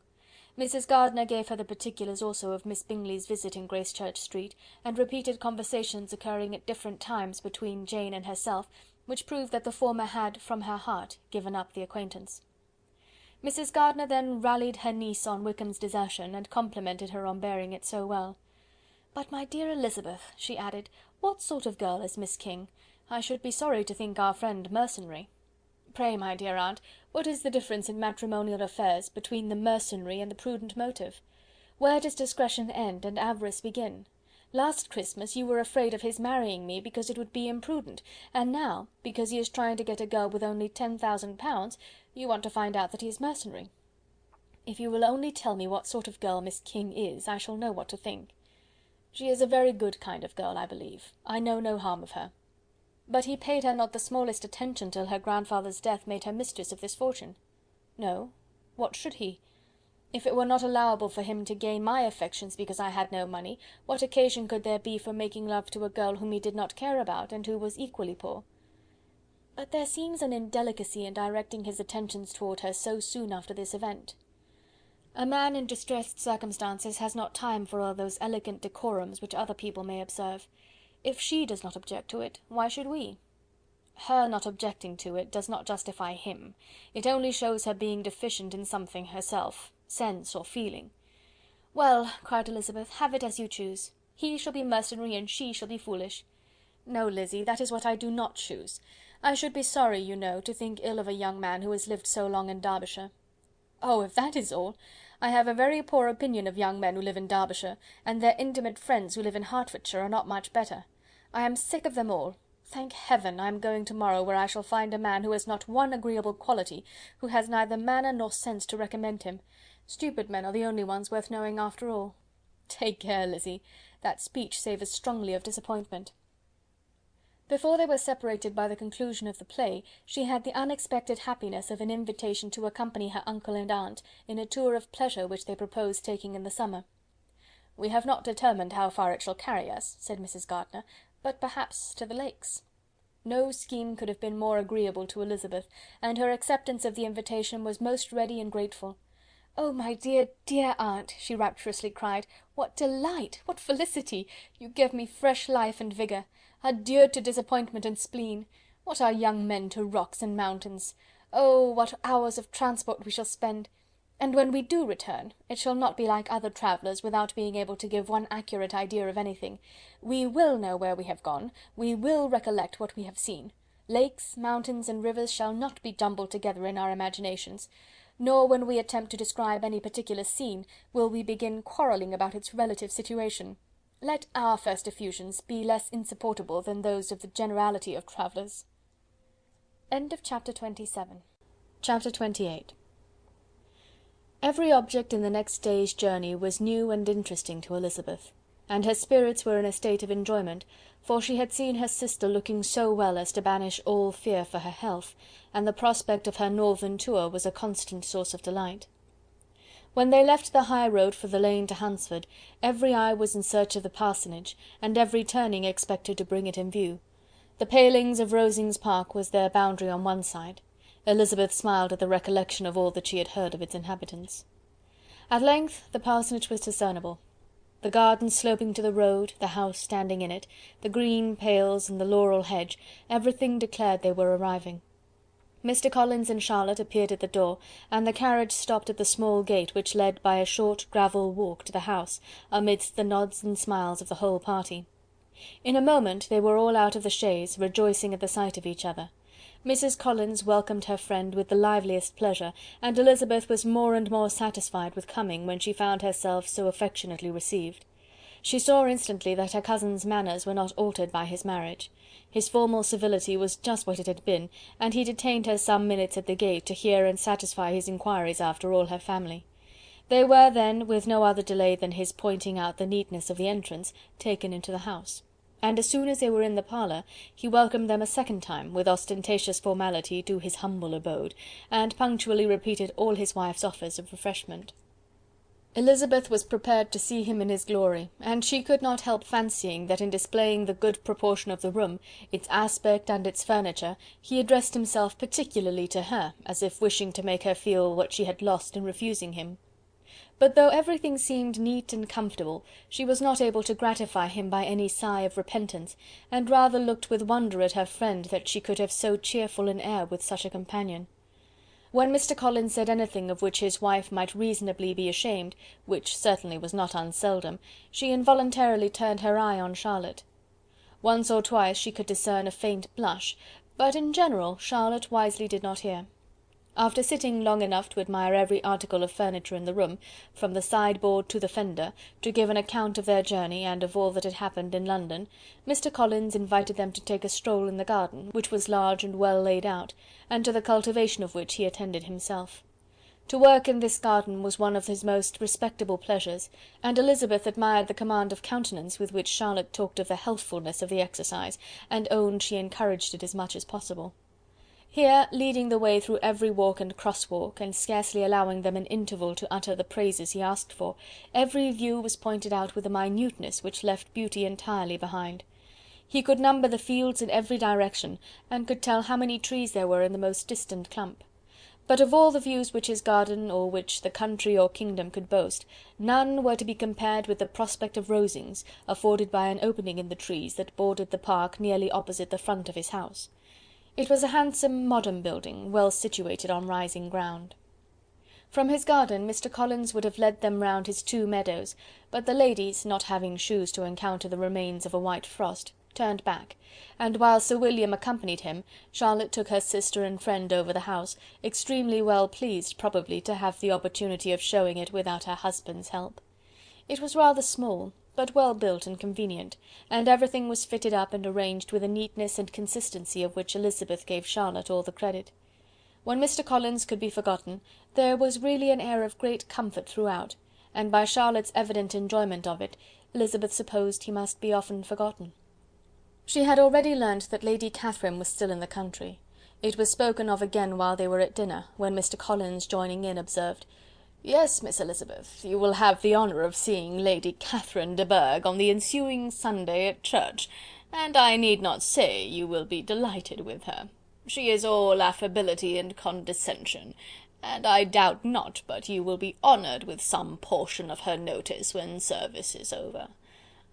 Mrs. Gardiner gave her the particulars also of Miss Bingley's visit in Gracechurch Street, and repeated conversations occurring at different times between Jane and herself, which proved that the former had, from her heart, given up the acquaintance. Mrs. Gardiner then rallied her niece on Wickham's desertion, and complimented her on bearing it so well. "But, my dear Elizabeth," she added, "what sort of girl is Miss King? I should be sorry to think our friend mercenary." "Pray, my dear aunt, what is the difference in matrimonial affairs between the mercenary and the prudent motive? Where does discretion end and avarice begin? Last Christmas you were afraid of his marrying me because it would be imprudent, and now, because he is trying to get a girl with only 10,000 pounds, you want to find out that he is mercenary. If you will only tell me what sort of girl Miss King is, I shall know what to think. She is a very good kind of girl, I believe. I know no harm of her. But he paid her not the smallest attention till her grandfather's death made her mistress of this fortune." "No. What should he? If it were not allowable for him to gain my affections because I had no money, what occasion could there be for making love to a girl whom he did not care about, and who was equally poor?" "But there seems an indelicacy in directing his attentions toward her so soon after this event. A man in distressed circumstances has not time for all those elegant decorums which other people may observe. If she does not object to it, why should we? Her not objecting to it does not justify him. It only shows her being deficient in something herself, sense or feeling." "Well," cried Elizabeth, "have it as you choose. He shall be mercenary and she shall be foolish." "No, Lizzy, that is what I do not choose. I should be sorry, you know, to think ill of a young man who has lived so long in Derbyshire." "Oh, if that is all, I have a very poor opinion of young men who live in Derbyshire, and their intimate friends who live in Hertfordshire are not much better. I am sick of them all. Thank Heaven, I am going to-morrow, where I shall find a man who has not one agreeable quality, who has neither manner nor sense to recommend him. Stupid men are the only ones worth knowing after all." "Take care, Lizzy, that speech savours strongly of disappointment." Before they were separated by the conclusion of the play, she had the unexpected happiness of an invitation to accompany her uncle and aunt in a tour of pleasure which they proposed taking in the summer. "We have not determined how far it shall carry us," said Mrs. Gardiner, "but perhaps to the Lakes." No scheme could have been more agreeable to Elizabeth, and her acceptance of the invitation was most ready and grateful. "Oh, my dear, dear aunt," she rapturously cried, "what delight! What felicity! You give me fresh life and vigour. Adieu to disappointment and spleen. What are young men to rocks and mountains? Oh, what hours of transport we shall spend! And when we do return, it shall not be like other travellers, without being able to give one accurate idea of anything. We will know where we have gone, we will recollect what we have seen. Lakes, mountains, and rivers shall not be jumbled together in our imaginations, nor when we attempt to describe any particular scene, will we begin quarrelling about its relative situation. Let our first effusions be less insupportable than those of the generality of travellers." Chapter 27. Chapter 28. Every object in the next day's journey was new and interesting to Elizabeth, and her spirits were in a state of enjoyment, for she had seen her sister looking so well as to banish all fear for her health, and the prospect of her northern tour was a constant source of delight. When they left the high road for the lane to Hunsford, every eye was in search of the parsonage, and every turning expected to bring it in view. The palings of Rosings Park was their boundary on one side. Elizabeth smiled at the recollection of all that she had heard of its inhabitants. At length the parsonage was discernible. The garden sloping to the road, the house standing in it, the green pales and the laurel hedge, everything declared they were arriving. Mr. Collins and Charlotte appeared at the door, and the carriage stopped at the small gate which led by a short gravel walk to the house, amidst the nods and smiles of the whole party. In a moment they were all out of the chaise, rejoicing at the sight of each other. Mrs. Collins welcomed her friend with the liveliest pleasure, and Elizabeth was more and more satisfied with coming when she found herself so affectionately received. She saw instantly that her cousin's manners were not altered by his marriage. His formal civility was just what it had been, and he detained her some minutes at the gate to hear and satisfy his inquiries after all her family. They were then, with no other delay than his pointing out the neatness of the entrance, taken into the house; and as soon as they were in the parlour, he welcomed them a second time, with ostentatious formality, to his humble abode, and punctually repeated all his wife's offers of refreshment. Elizabeth was prepared to see him in his glory, and she could not help fancying that in displaying the good proportion of the room, its aspect and its furniture, he addressed himself particularly to her, as if wishing to make her feel what she had lost in refusing him. But though everything seemed neat and comfortable, she was not able to gratify him by any sigh of repentance, and rather looked with wonder at her friend that she could have so cheerful an air with such a companion. When Mr. Collins said anything of which his wife might reasonably be ashamed, which certainly was not unseldom, she involuntarily turned her eye on Charlotte. Once or twice she could discern a faint blush, but in general Charlotte wisely did not hear. After sitting long enough to admire every article of furniture in the room, from the sideboard to the fender, to give an account of their journey and of all that had happened in London, Mr. Collins invited them to take a stroll in the garden, which was large and well laid out, and to the cultivation of which he attended himself. To work in this garden was one of his most respectable pleasures, and Elizabeth admired the command of countenance with which Charlotte talked of the healthfulness of the exercise, and owned she encouraged it as much as possible. Here, leading the way through every walk and cross-walk, and scarcely allowing them an interval to utter the praises he asked for, every view was pointed out with a minuteness which left beauty entirely behind. He could number the fields in every direction, and could tell how many trees there were in the most distant clump. But of all the views which his garden, or which the country or kingdom could boast, none were to be compared with the prospect of Rosings, afforded by an opening in the trees that bordered the park nearly opposite the front of his house. It was a handsome modern building, well situated on rising ground. From his garden Mr. Collins would have led them round his 2 meadows, but the ladies, not having shoes to encounter the remains of a white frost, turned back, and while Sir William accompanied him, Charlotte took her sister and friend over the house, extremely well pleased probably to have the opportunity of showing it without her husband's help. It was rather small, but well built and convenient, and everything was fitted up and arranged with a neatness and consistency of which Elizabeth gave Charlotte all the credit. When Mr. Collins could be forgotten, there was really an air of great comfort throughout, and by Charlotte's evident enjoyment of it, Elizabeth supposed he must be often forgotten. She had already learnt that Lady Catherine was still in the country. It was spoken of again while they were at dinner, when Mr. Collins, joining in, observed: "Yes, Miss Elizabeth, you will have the honour of seeing Lady Catherine de Bourgh on the ensuing Sunday at church, and I need not say you will be delighted with her. She is all affability and condescension, and I doubt not but you will be honoured with some portion of her notice when service is over.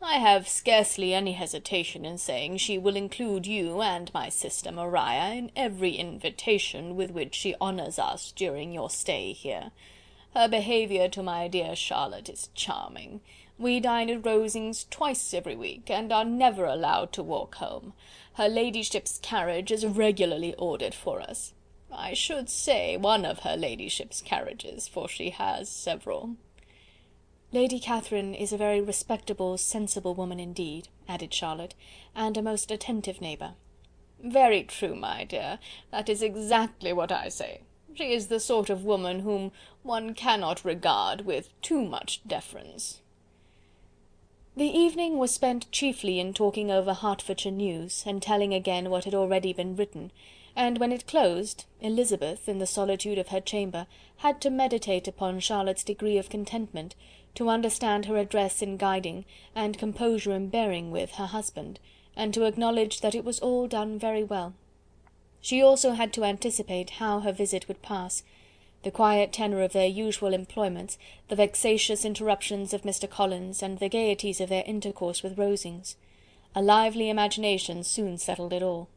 I have scarcely any hesitation in saying she will include you and my sister Maria in every invitation with which she honours us during your stay here. Her behaviour to my dear Charlotte is charming. We dine at Rosings twice every week, and are never allowed to walk home. Her ladyship's carriage is regularly ordered for us. I should say one of her ladyship's carriages, for she has several." "Lady Catherine is a very respectable, sensible woman indeed," added Charlotte, "and a most attentive neighbour." "Very true, my dear, that is exactly what I say. She is the sort of woman whom one cannot regard with too much deference." The evening was spent chiefly in talking over Hertfordshire news, and telling again what had already been written, and when it closed, Elizabeth, in the solitude of her chamber, had to meditate upon Charlotte's degree of contentment, to understand her address in guiding, and composure in bearing with, her husband, and to acknowledge that it was all done very well. She also had to anticipate how her visit would pass: the quiet tenor of their usual employments, the vexatious interruptions of Mr. Collins, and the gaieties of their intercourse with Rosings. A lively imagination soon settled it all.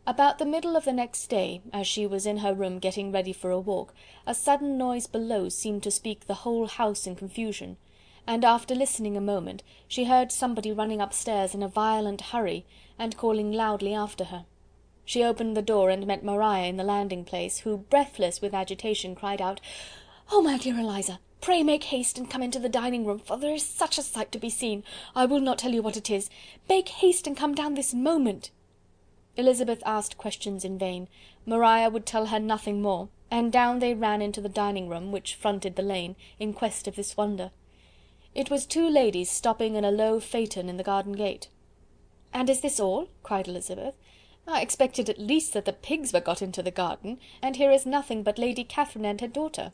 About the middle of the next day, as she was in her room getting ready for a walk, a sudden noise below seemed to speak the whole house in confusion, and after listening a moment, she heard somebody running upstairs in a violent hurry, and calling loudly after her. She opened the door and met Maria in the landing-place, who, breathless with agitation, cried out, "Oh, my dear Eliza, pray make haste and come into the dining-room, for there is such a sight to be seen, I will not tell you what it is. Make haste and come down this moment." Elizabeth asked questions in vain. Maria would tell her nothing more, and down they ran into the dining-room, which fronted the lane, in quest of this wonder. It was two ladies stopping in a low phaeton in the garden gate. "And is this all?" cried Elizabeth. "I expected at least that the pigs were got into the garden, and here is nothing but Lady Catherine and her daughter."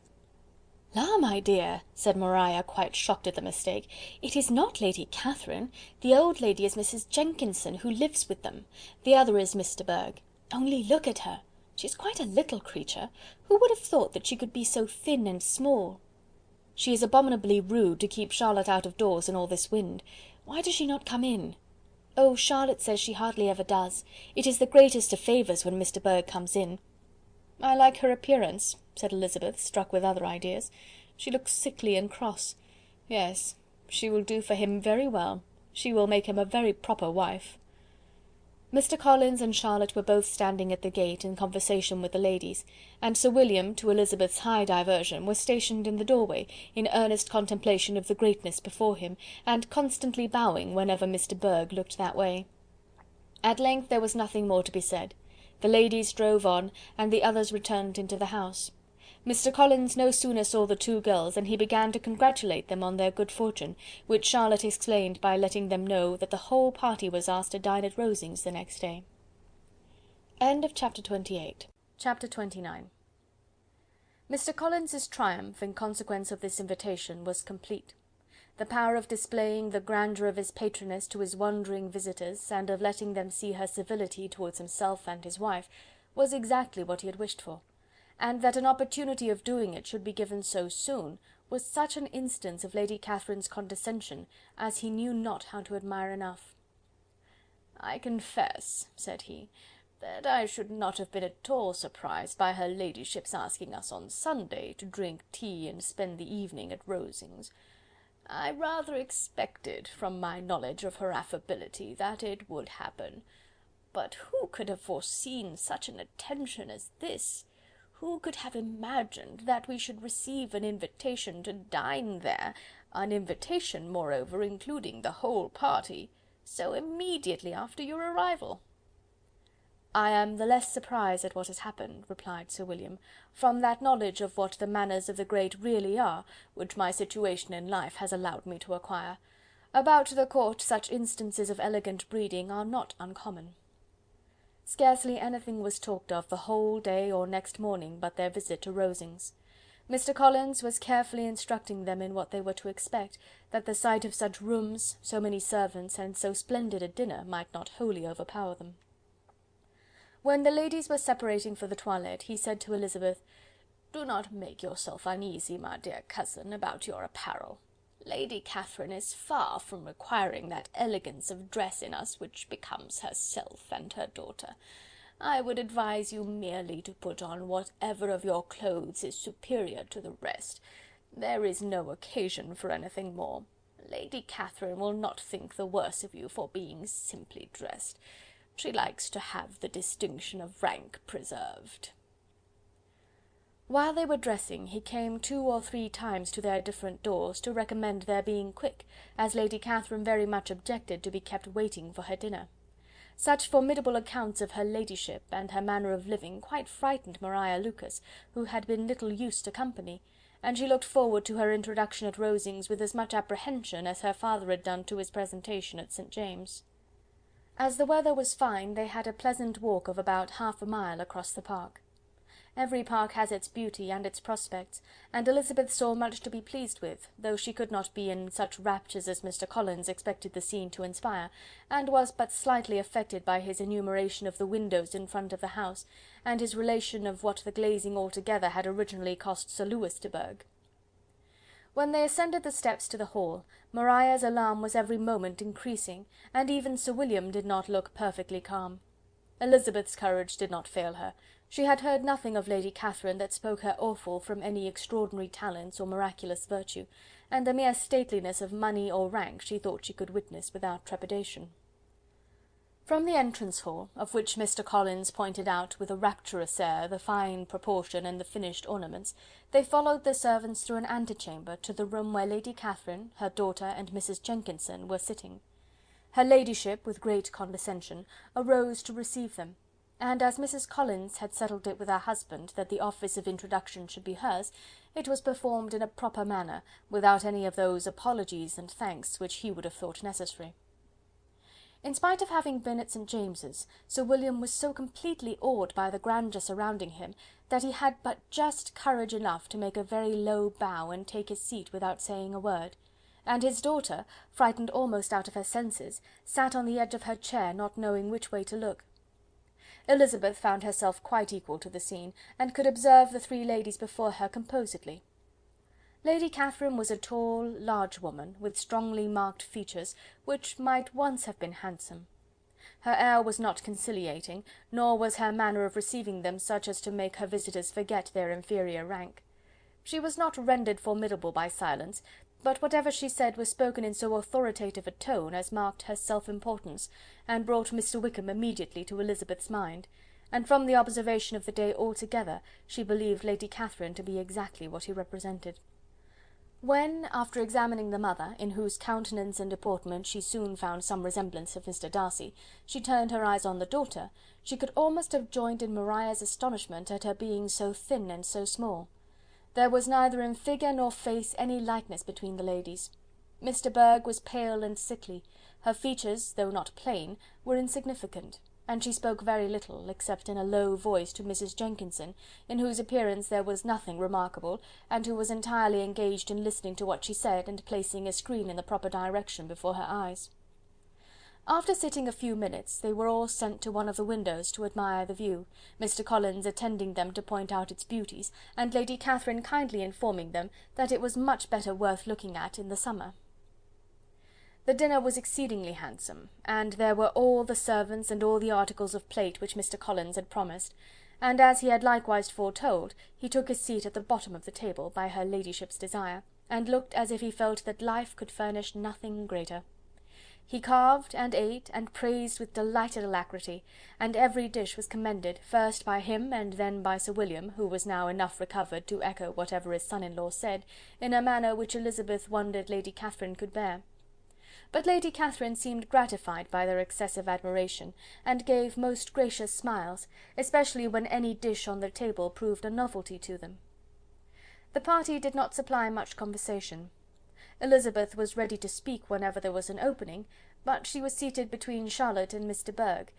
"La, my dear," said Maria, quite shocked at the mistake, "it is not Lady Catherine. The old lady is Mrs. Jenkinson, who lives with them. The other is Miss de Bourgh. Only look at her! She is quite a little creature. Who would have thought that she could be so thin and small? She is abominably rude to keep Charlotte out of doors in all this wind. Why does she not come in?" "Oh, Charlotte says she hardly ever does. It is the greatest of favours when Miss de Bourgh comes in." "I like her appearance," said Elizabeth, struck with other ideas. "She looks sickly and cross. Yes, she will do for him very well. She will make him a very proper wife." Mr. Collins and Charlotte were both standing at the gate, in conversation with the ladies, and Sir William, to Elizabeth's high diversion, was stationed in the doorway, in earnest contemplation of the greatness before him, and constantly bowing whenever Miss de Bourgh looked that way. At length there was nothing more to be said. The ladies drove on, and the others returned into the house. Mr. Collins no sooner saw the two girls than he began to congratulate them on their good fortune, which Charlotte explained by letting them know that the whole party was asked to dine at Rosings the next day. Chapter 28. Chapter 29. Mr. Collins's triumph, in consequence of this invitation, was complete. The power of displaying the grandeur of his patroness to his wondering visitors, and of letting them see her civility towards himself and his wife, was exactly what he had wished for, and that an opportunity of doing it should be given so soon, was such an instance of Lady Catherine's condescension, as he knew not how to admire enough. "I confess," said he, "that I should not have been at all surprised by her ladyship's asking us on Sunday to drink tea and spend the evening at Rosings. I rather expected, from my knowledge of her affability, that it would happen. But who could have foreseen such an attention as this? Who could have imagined that we should receive an invitation to dine there, an invitation, moreover, including the whole party, so immediately after your arrival?" "I am the less surprised at what has happened," replied Sir William, "from that knowledge of what the manners of the great really are, which my situation in life has allowed me to acquire. About the court such instances of elegant breeding are not uncommon." Scarcely anything was talked of the whole day or next morning but their visit to Rosings. Mr. Collins was carefully instructing them in what they were to expect, that the sight of such rooms, so many servants, and so splendid a dinner might not wholly overpower them. When the ladies were separating for the toilette, he said to Elizabeth, "Do not make yourself uneasy, my dear cousin, about your apparel. Lady Catherine is far from requiring that elegance of dress in us which becomes herself and her daughter. I would advise you merely to put on whatever of your clothes is superior to the rest. There is no occasion for anything more. Lady Catherine will not think the worse of you for being simply dressed. She likes to have the distinction of rank preserved." While they were dressing, he came 2 or 3 times to their different doors, to recommend their being quick, as Lady Catherine very much objected to be kept waiting for her dinner. Such formidable accounts of her ladyship, and her manner of living, quite frightened Maria Lucas, who had been little used to company, and she looked forward to her introduction at Rosings with as much apprehension as her father had done to his presentation at St. James'. As the weather was fine, they had a pleasant walk of about half a mile across the park. Every park has its beauty and its prospects, and Elizabeth saw much to be pleased with, though she could not be in such raptures as Mr. Collins expected the scene to inspire, and was but slightly affected by his enumeration of the windows in front of the house, and his relation of what the glazing altogether had originally cost Sir Louis de Bourgh. When they ascended the steps to the hall, Maria's alarm was every moment increasing, and even Sir William did not look perfectly calm. Elizabeth's courage did not fail her. She had heard nothing of Lady Catherine that spoke her awful from any extraordinary talents or miraculous virtue, and the mere stateliness of money or rank she thought she could witness without trepidation. From the entrance hall, of which Mr. Collins pointed out with a rapturous air the fine proportion and the finished ornaments, they followed the servants through an antechamber to the room where Lady Catherine, her daughter, and Mrs. Jenkinson were sitting. Her ladyship, with great condescension, arose to receive them, and as Mrs. Collins had settled it with her husband that the office of introduction should be hers, it was performed in a proper manner, without any of those apologies and thanks which he would have thought necessary. In spite of having been at St. James's, Sir William was so completely awed by the grandeur surrounding him, that he had but just courage enough to make a very low bow and take his seat without saying a word, and his daughter, frightened almost out of her senses, sat on the edge of her chair, not knowing which way to look. Elizabeth found herself quite equal to the scene, and could observe the three ladies before her composedly. Lady Catherine was a tall, large woman, with strongly marked features, which might once have been handsome. Her air was not conciliating, nor was her manner of receiving them such as to make her visitors forget their inferior rank. She was not rendered formidable by silence, but whatever she said was spoken in so authoritative a tone as marked her self-importance, and brought Mr. Wickham immediately to Elizabeth's mind, and from the observation of the day altogether, she believed Lady Catherine to be exactly what he represented. When, after examining the mother, in whose countenance and deportment she soon found some resemblance of Mr. Darcy, she turned her eyes on the daughter, she could almost have joined in Maria's astonishment at her being so thin and so small. There was neither in figure nor face any likeness between the ladies. Mr. Burgh was pale and sickly, her features, though not plain, were insignificant, and she spoke very little, except in a low voice to Mrs. Jenkinson, in whose appearance there was nothing remarkable, and who was entirely engaged in listening to what she said, and placing a screen in the proper direction before her eyes. After sitting a few minutes, they were all sent to one of the windows to admire the view, Mr. Collins attending them to point out its beauties, and Lady Catherine kindly informing them that it was much better worth looking at in the summer. The dinner was exceedingly handsome, and there were all the servants and all the articles of plate which Mr. Collins had promised, and as he had likewise foretold, he took his seat at the bottom of the table, by her ladyship's desire, and looked as if he felt that life could furnish nothing greater. He carved, and ate, and praised with delighted alacrity, and every dish was commended, first by him and then by Sir William, who was now enough recovered to echo whatever his son-in-law said, in a manner which Elizabeth wondered Lady Catherine could bear. But Lady Catherine seemed gratified by their excessive admiration, and gave most gracious smiles, especially when any dish on the table proved a novelty to them. The party did not supply much conversation. Elizabeth was ready to speak whenever there was an opening, but she was seated between Charlotte and Mr. Burgh,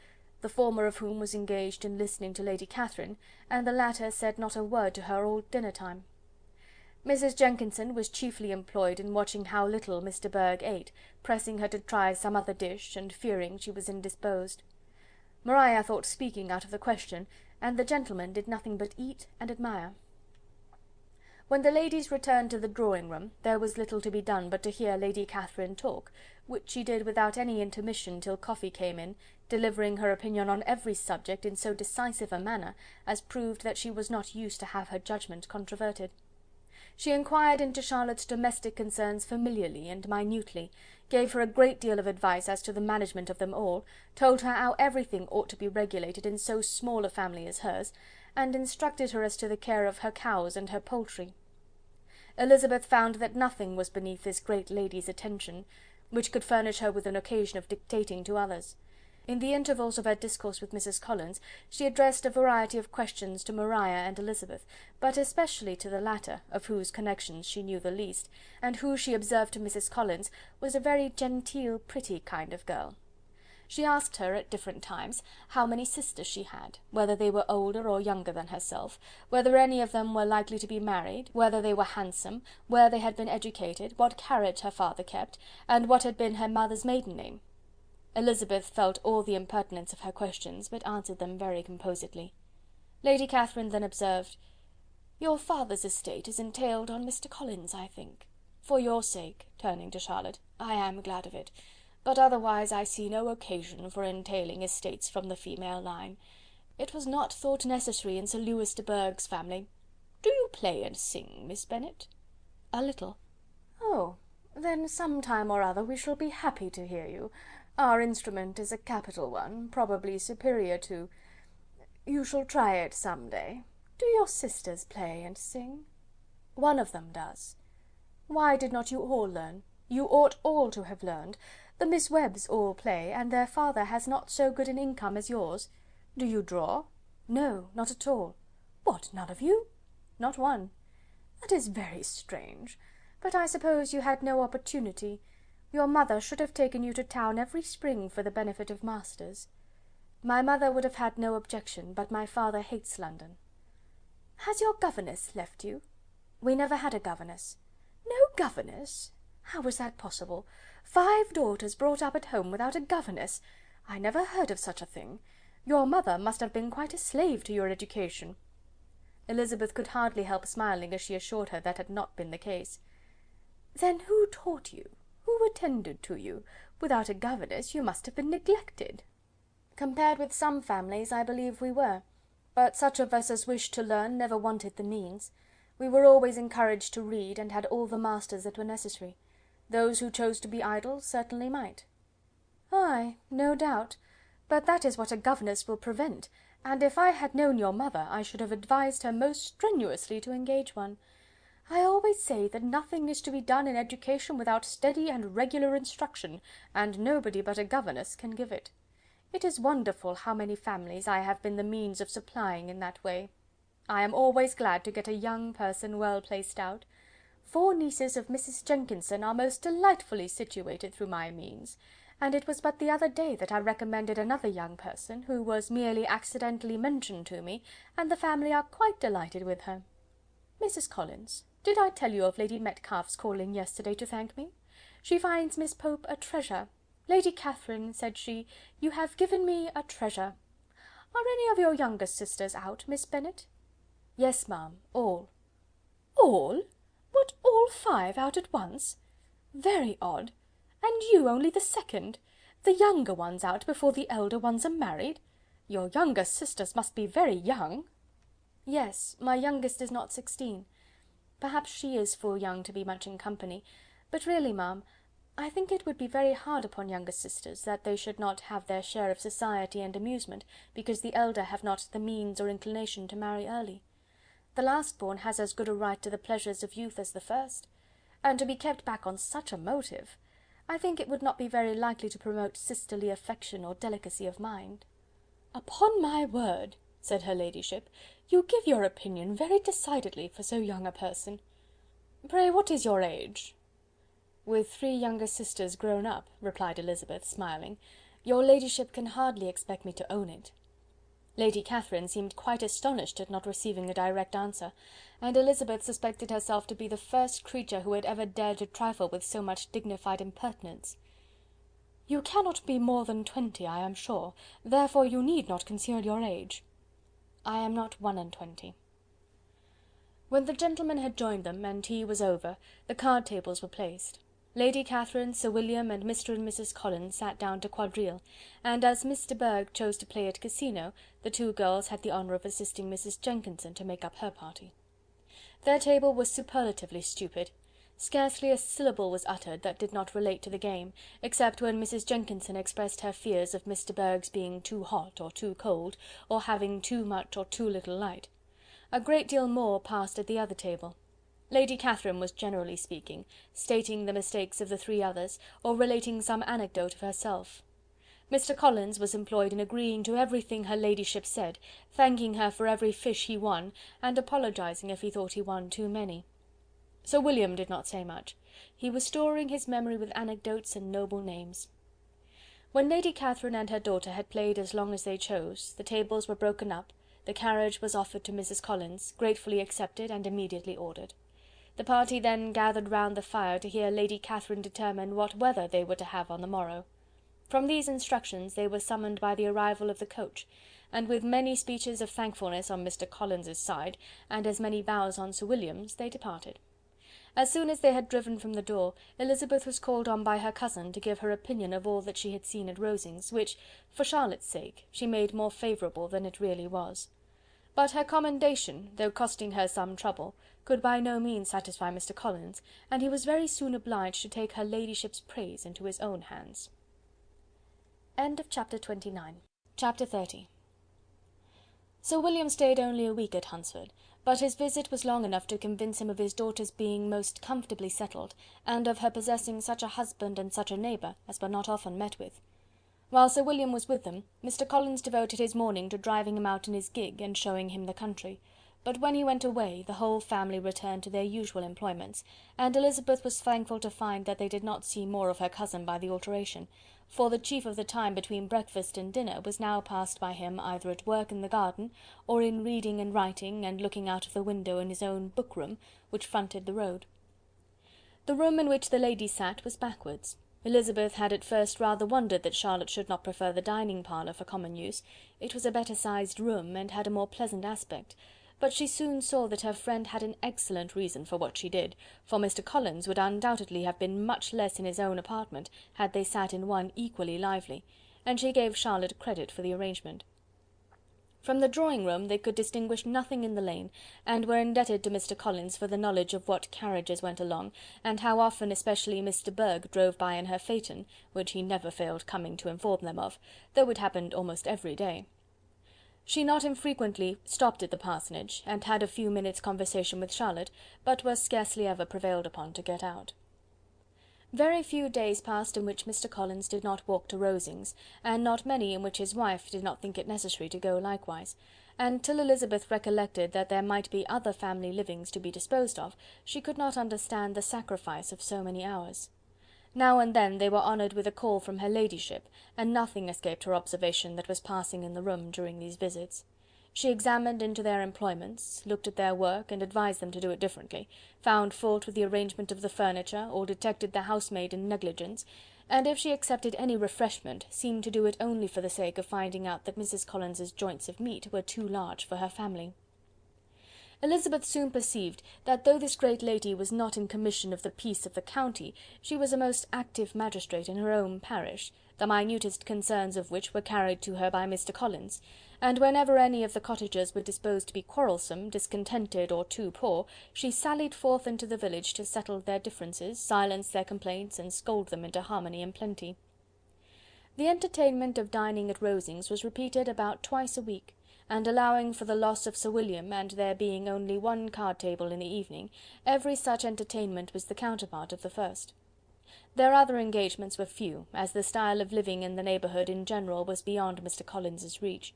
the former of whom was engaged in listening to Lady Catherine, and the latter said not a word to her all dinner-time. Mrs. Jenkinson was chiefly employed in watching how little Mr. Burgh ate, pressing her to try some other dish, and fearing she was indisposed. Maria thought speaking out of the question, and the gentlemen did nothing but eat and admire. When the ladies returned to the drawing-room, there was little to be done but to hear Lady Catherine talk, which she did without any intermission till coffee came in, delivering her opinion on every subject in so decisive a manner as proved that she was not used to have her judgment controverted. She inquired into Charlotte's domestic concerns familiarly and minutely, gave her a great deal of advice as to the management of them all, told her how everything ought to be regulated in so small a family as hers, and instructed her as to the care of her cows and her poultry. Elizabeth found that nothing was beneath this great lady's attention, which could furnish her with an occasion of dictating to others. In the intervals of her discourse with Mrs. Collins, she addressed a variety of questions to Maria and Elizabeth, but especially to the latter, of whose connections she knew the least, and who, she observed to Mrs. Collins, was a very genteel, pretty kind of girl. She asked her, at different times, how many sisters she had, whether they were older or younger than herself, whether any of them were likely to be married, whether they were handsome, where they had been educated, what carriage her father kept, and what had been her mother's maiden name. Elizabeth felt all the impertinence of her questions, but answered them very composedly. Lady Catherine then observed, "Your father's estate is entailed on Mr. Collins, I think. For your sake," turning to Charlotte, "I am glad of it, but otherwise I see no occasion for entailing estates from the female line. It was not thought necessary in Sir Lewis de Bourgh's family. Do you play and sing, Miss Bennet?" "A little." "Oh, then some time or other we shall be happy to hear you. Our instrument is a capital one, probably superior to... You shall try it some day. Do your sisters play and sing?" "One of them does." "Why did not you all learn? You ought all to have learned. The Miss Webbs all play, and their father has not so good an income as yours. Do you draw?" "No, not at all." "What, none of you?" "Not one." "That is very strange. But I suppose you had no opportunity. Your mother should have taken you to town every spring for the benefit of masters." "My mother would have had no objection, but my father hates London." "Has your governess left you?" "We never had a governess." "No governess! How was that possible? 5 daughters brought up at home without a governess! I never heard of such a thing. Your mother must have been quite a slave to your education." Elizabeth could hardly help smiling as she assured her that had not been the case. "Then who taught you? Who attended to you? Without a governess you must have been neglected." "Compared with some families, I believe we were; but such of us as wished to learn never wanted the means. We were always encouraged to read, and had all the masters that were necessary. Those who chose to be idle certainly might." "Ay, no doubt; but that is what a governess will prevent, and if I had known your mother, I should have advised her most strenuously to engage one. I always say that nothing is to be done in education without steady and regular instruction, and nobody but a governess can give it. It is wonderful how many families I have been the means of supplying in that way. I am always glad to get a young person well placed out. 4 nieces of Mrs. Jenkinson are most delightfully situated through my means, and it was but the other day that I recommended another young person, who was merely accidentally mentioned to me, and the family are quite delighted with her. Mrs. Collins, did I tell you of Lady Metcalfe's calling yesterday to thank me? She finds Miss Pope a treasure. Lady Catherine, said she, you have given me a treasure. Are any of your younger sisters out, Miss Bennet?" "Yes, ma'am, all." "All? What, all 5 out at once? Very odd. And you only the second? The younger ones out before the elder ones are married? Your younger sisters must be very young." "Yes, my youngest is not 16. Perhaps she is full young to be much in company, but really, ma'am, I think it would be very hard upon younger sisters that they should not have their share of society and amusement, because the elder have not the means or inclination to marry early. The last born has as good a right to the pleasures of youth as the first, and to be kept back on such a motive, I think it would not be very likely to promote sisterly affection or delicacy of mind." "Upon my word," said her ladyship, "you give your opinion very decidedly for so young a person. Pray, what is your age?" "With 3 younger sisters grown up," replied Elizabeth, smiling, "your ladyship can hardly expect me to own it." Lady Catherine seemed quite astonished at not receiving a direct answer, and Elizabeth suspected herself to be the first creature who had ever dared to trifle with so much dignified impertinence. "You cannot be more than 20, I am sure, therefore you need not conceal your age." "I am not 21." When the gentlemen had joined them, and tea was over, the card tables were placed. Lady Catherine, Sir William, and Mr. and Mrs. Collins sat down to quadrille, and as Miss de Bourgh chose to play at casino, the 2 girls had the honour of assisting Mrs. Jenkinson to make up her party. Their table was superlatively stupid. Scarcely a syllable was uttered that did not relate to the game, except when Mrs. Jenkinson expressed her fears of Miss de Bourgh's being too hot or too cold, or having too much or too little light. A great deal more passed at the other table. Lady Catherine was generally speaking, stating the mistakes of the 3 others, or relating some anecdote of herself. Mr. Collins was employed in agreeing to everything her ladyship said, thanking her for every fish he won, and apologizing if he thought he won too many. Sir William did not say much. He was storing his memory with anecdotes and noble names. When Lady Catherine and her daughter had played as long as they chose, the tables were broken up, the carriage was offered to Mrs. Collins, gratefully accepted, and immediately ordered. The party then gathered round the fire to hear Lady Catherine determine what weather they were to have on the morrow. From these instructions they were summoned by the arrival of the coach, and with many speeches of thankfulness on Mr. Collins's side, and as many bows on Sir William's, they departed. As soon as they had driven from the door, Elizabeth was called on by her cousin to give her opinion of all that she had seen at Rosings, which, for Charlotte's sake, she made more favourable than it really was. But her commendation, though costing her some trouble, could by no means satisfy Mr. Collins, and he was very soon obliged to take her ladyship's praise into his own hands. End of chapter 29. Chapter 30. Sir William stayed only a week at Hunsford, but his visit was long enough to convince him of his daughter's being most comfortably settled, and of her possessing such a husband and such a neighbour as were not often met with. While Sir William was with them, Mr. Collins devoted his morning to driving him out in his gig and showing him the country; but when he went away, the whole family returned to their usual employments, and Elizabeth was thankful to find that they did not see more of her cousin by the alteration, for the chief of the time between breakfast and dinner was now passed by him either at work in the garden, or in reading and writing, and looking out of the window in his own book-room, which fronted the road. The room in which the ladies sat was backwards. Elizabeth had at first rather wondered that Charlotte should not prefer the dining parlour for common use. It was a better sized room, and had a more pleasant aspect, but she soon saw that her friend had an excellent reason for what she did, for Mr. Collins would undoubtedly have been much less in his own apartment had they sat in one equally lively, and she gave Charlotte credit for the arrangement. From the drawing-room they could distinguish nothing in the lane, and were indebted to Mr. Collins for the knowledge of what carriages went along, and how often especially Mr. Burge drove by in her phaeton, which he never failed coming to inform them of, though it happened almost every day. She not infrequently stopped at the parsonage, and had a few minutes' conversation with Charlotte, but was scarcely ever prevailed upon to get out. Very few days passed in which Mr. Collins did not walk to Rosings, and not many in which his wife did not think it necessary to go likewise, and till Elizabeth recollected that there might be other family livings to be disposed of, she could not understand the sacrifice of so many hours. Now and then they were honoured with a call from her ladyship, and nothing escaped her observation that was passing in the room during these visits. She examined into their employments, looked at their work, and advised them to do it differently, found fault with the arrangement of the furniture, or detected the housemaid in negligence, and if she accepted any refreshment, seemed to do it only for the sake of finding out that Mrs. Collins's joints of meat were too large for her family. Elizabeth soon perceived that though this great lady was not in commission of the peace of the county, she was a most active magistrate in her own parish, the minutest concerns of which were carried to her by Mr. Collins, and whenever any of the cottagers were disposed to be quarrelsome, discontented, or too poor, she sallied forth into the village to settle their differences, silence their complaints, and scold them into harmony and plenty. The entertainment of dining at Rosings was repeated about twice a week, and allowing for the loss of Sir William, and there being only one card-table in the evening, every such entertainment was the counterpart of the first. Their other engagements were few, as the style of living in the neighbourhood in general was beyond Mr. Collins's reach.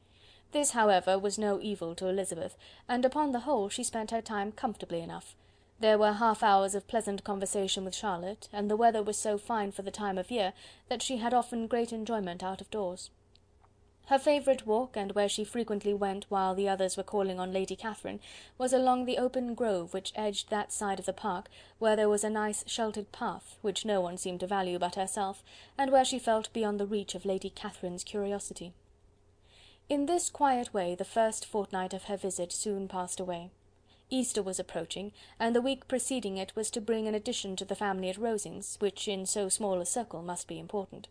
This, however, was no evil to Elizabeth, and upon the whole she spent her time comfortably enough. There were half-hours of pleasant conversation with Charlotte, and the weather was so fine for the time of year that she had often great enjoyment out of doors. Her favourite walk, and where she frequently went while the others were calling on Lady Catherine, was along the open grove which edged that side of the park, where there was a nice sheltered path, which no one seemed to value but herself, and where she felt beyond the reach of Lady Catherine's curiosity. In this quiet way the first fortnight of her visit soon passed away. Easter was approaching, and the week preceding it was to bring an addition to the family at Rosings, which in so small a circle must be important.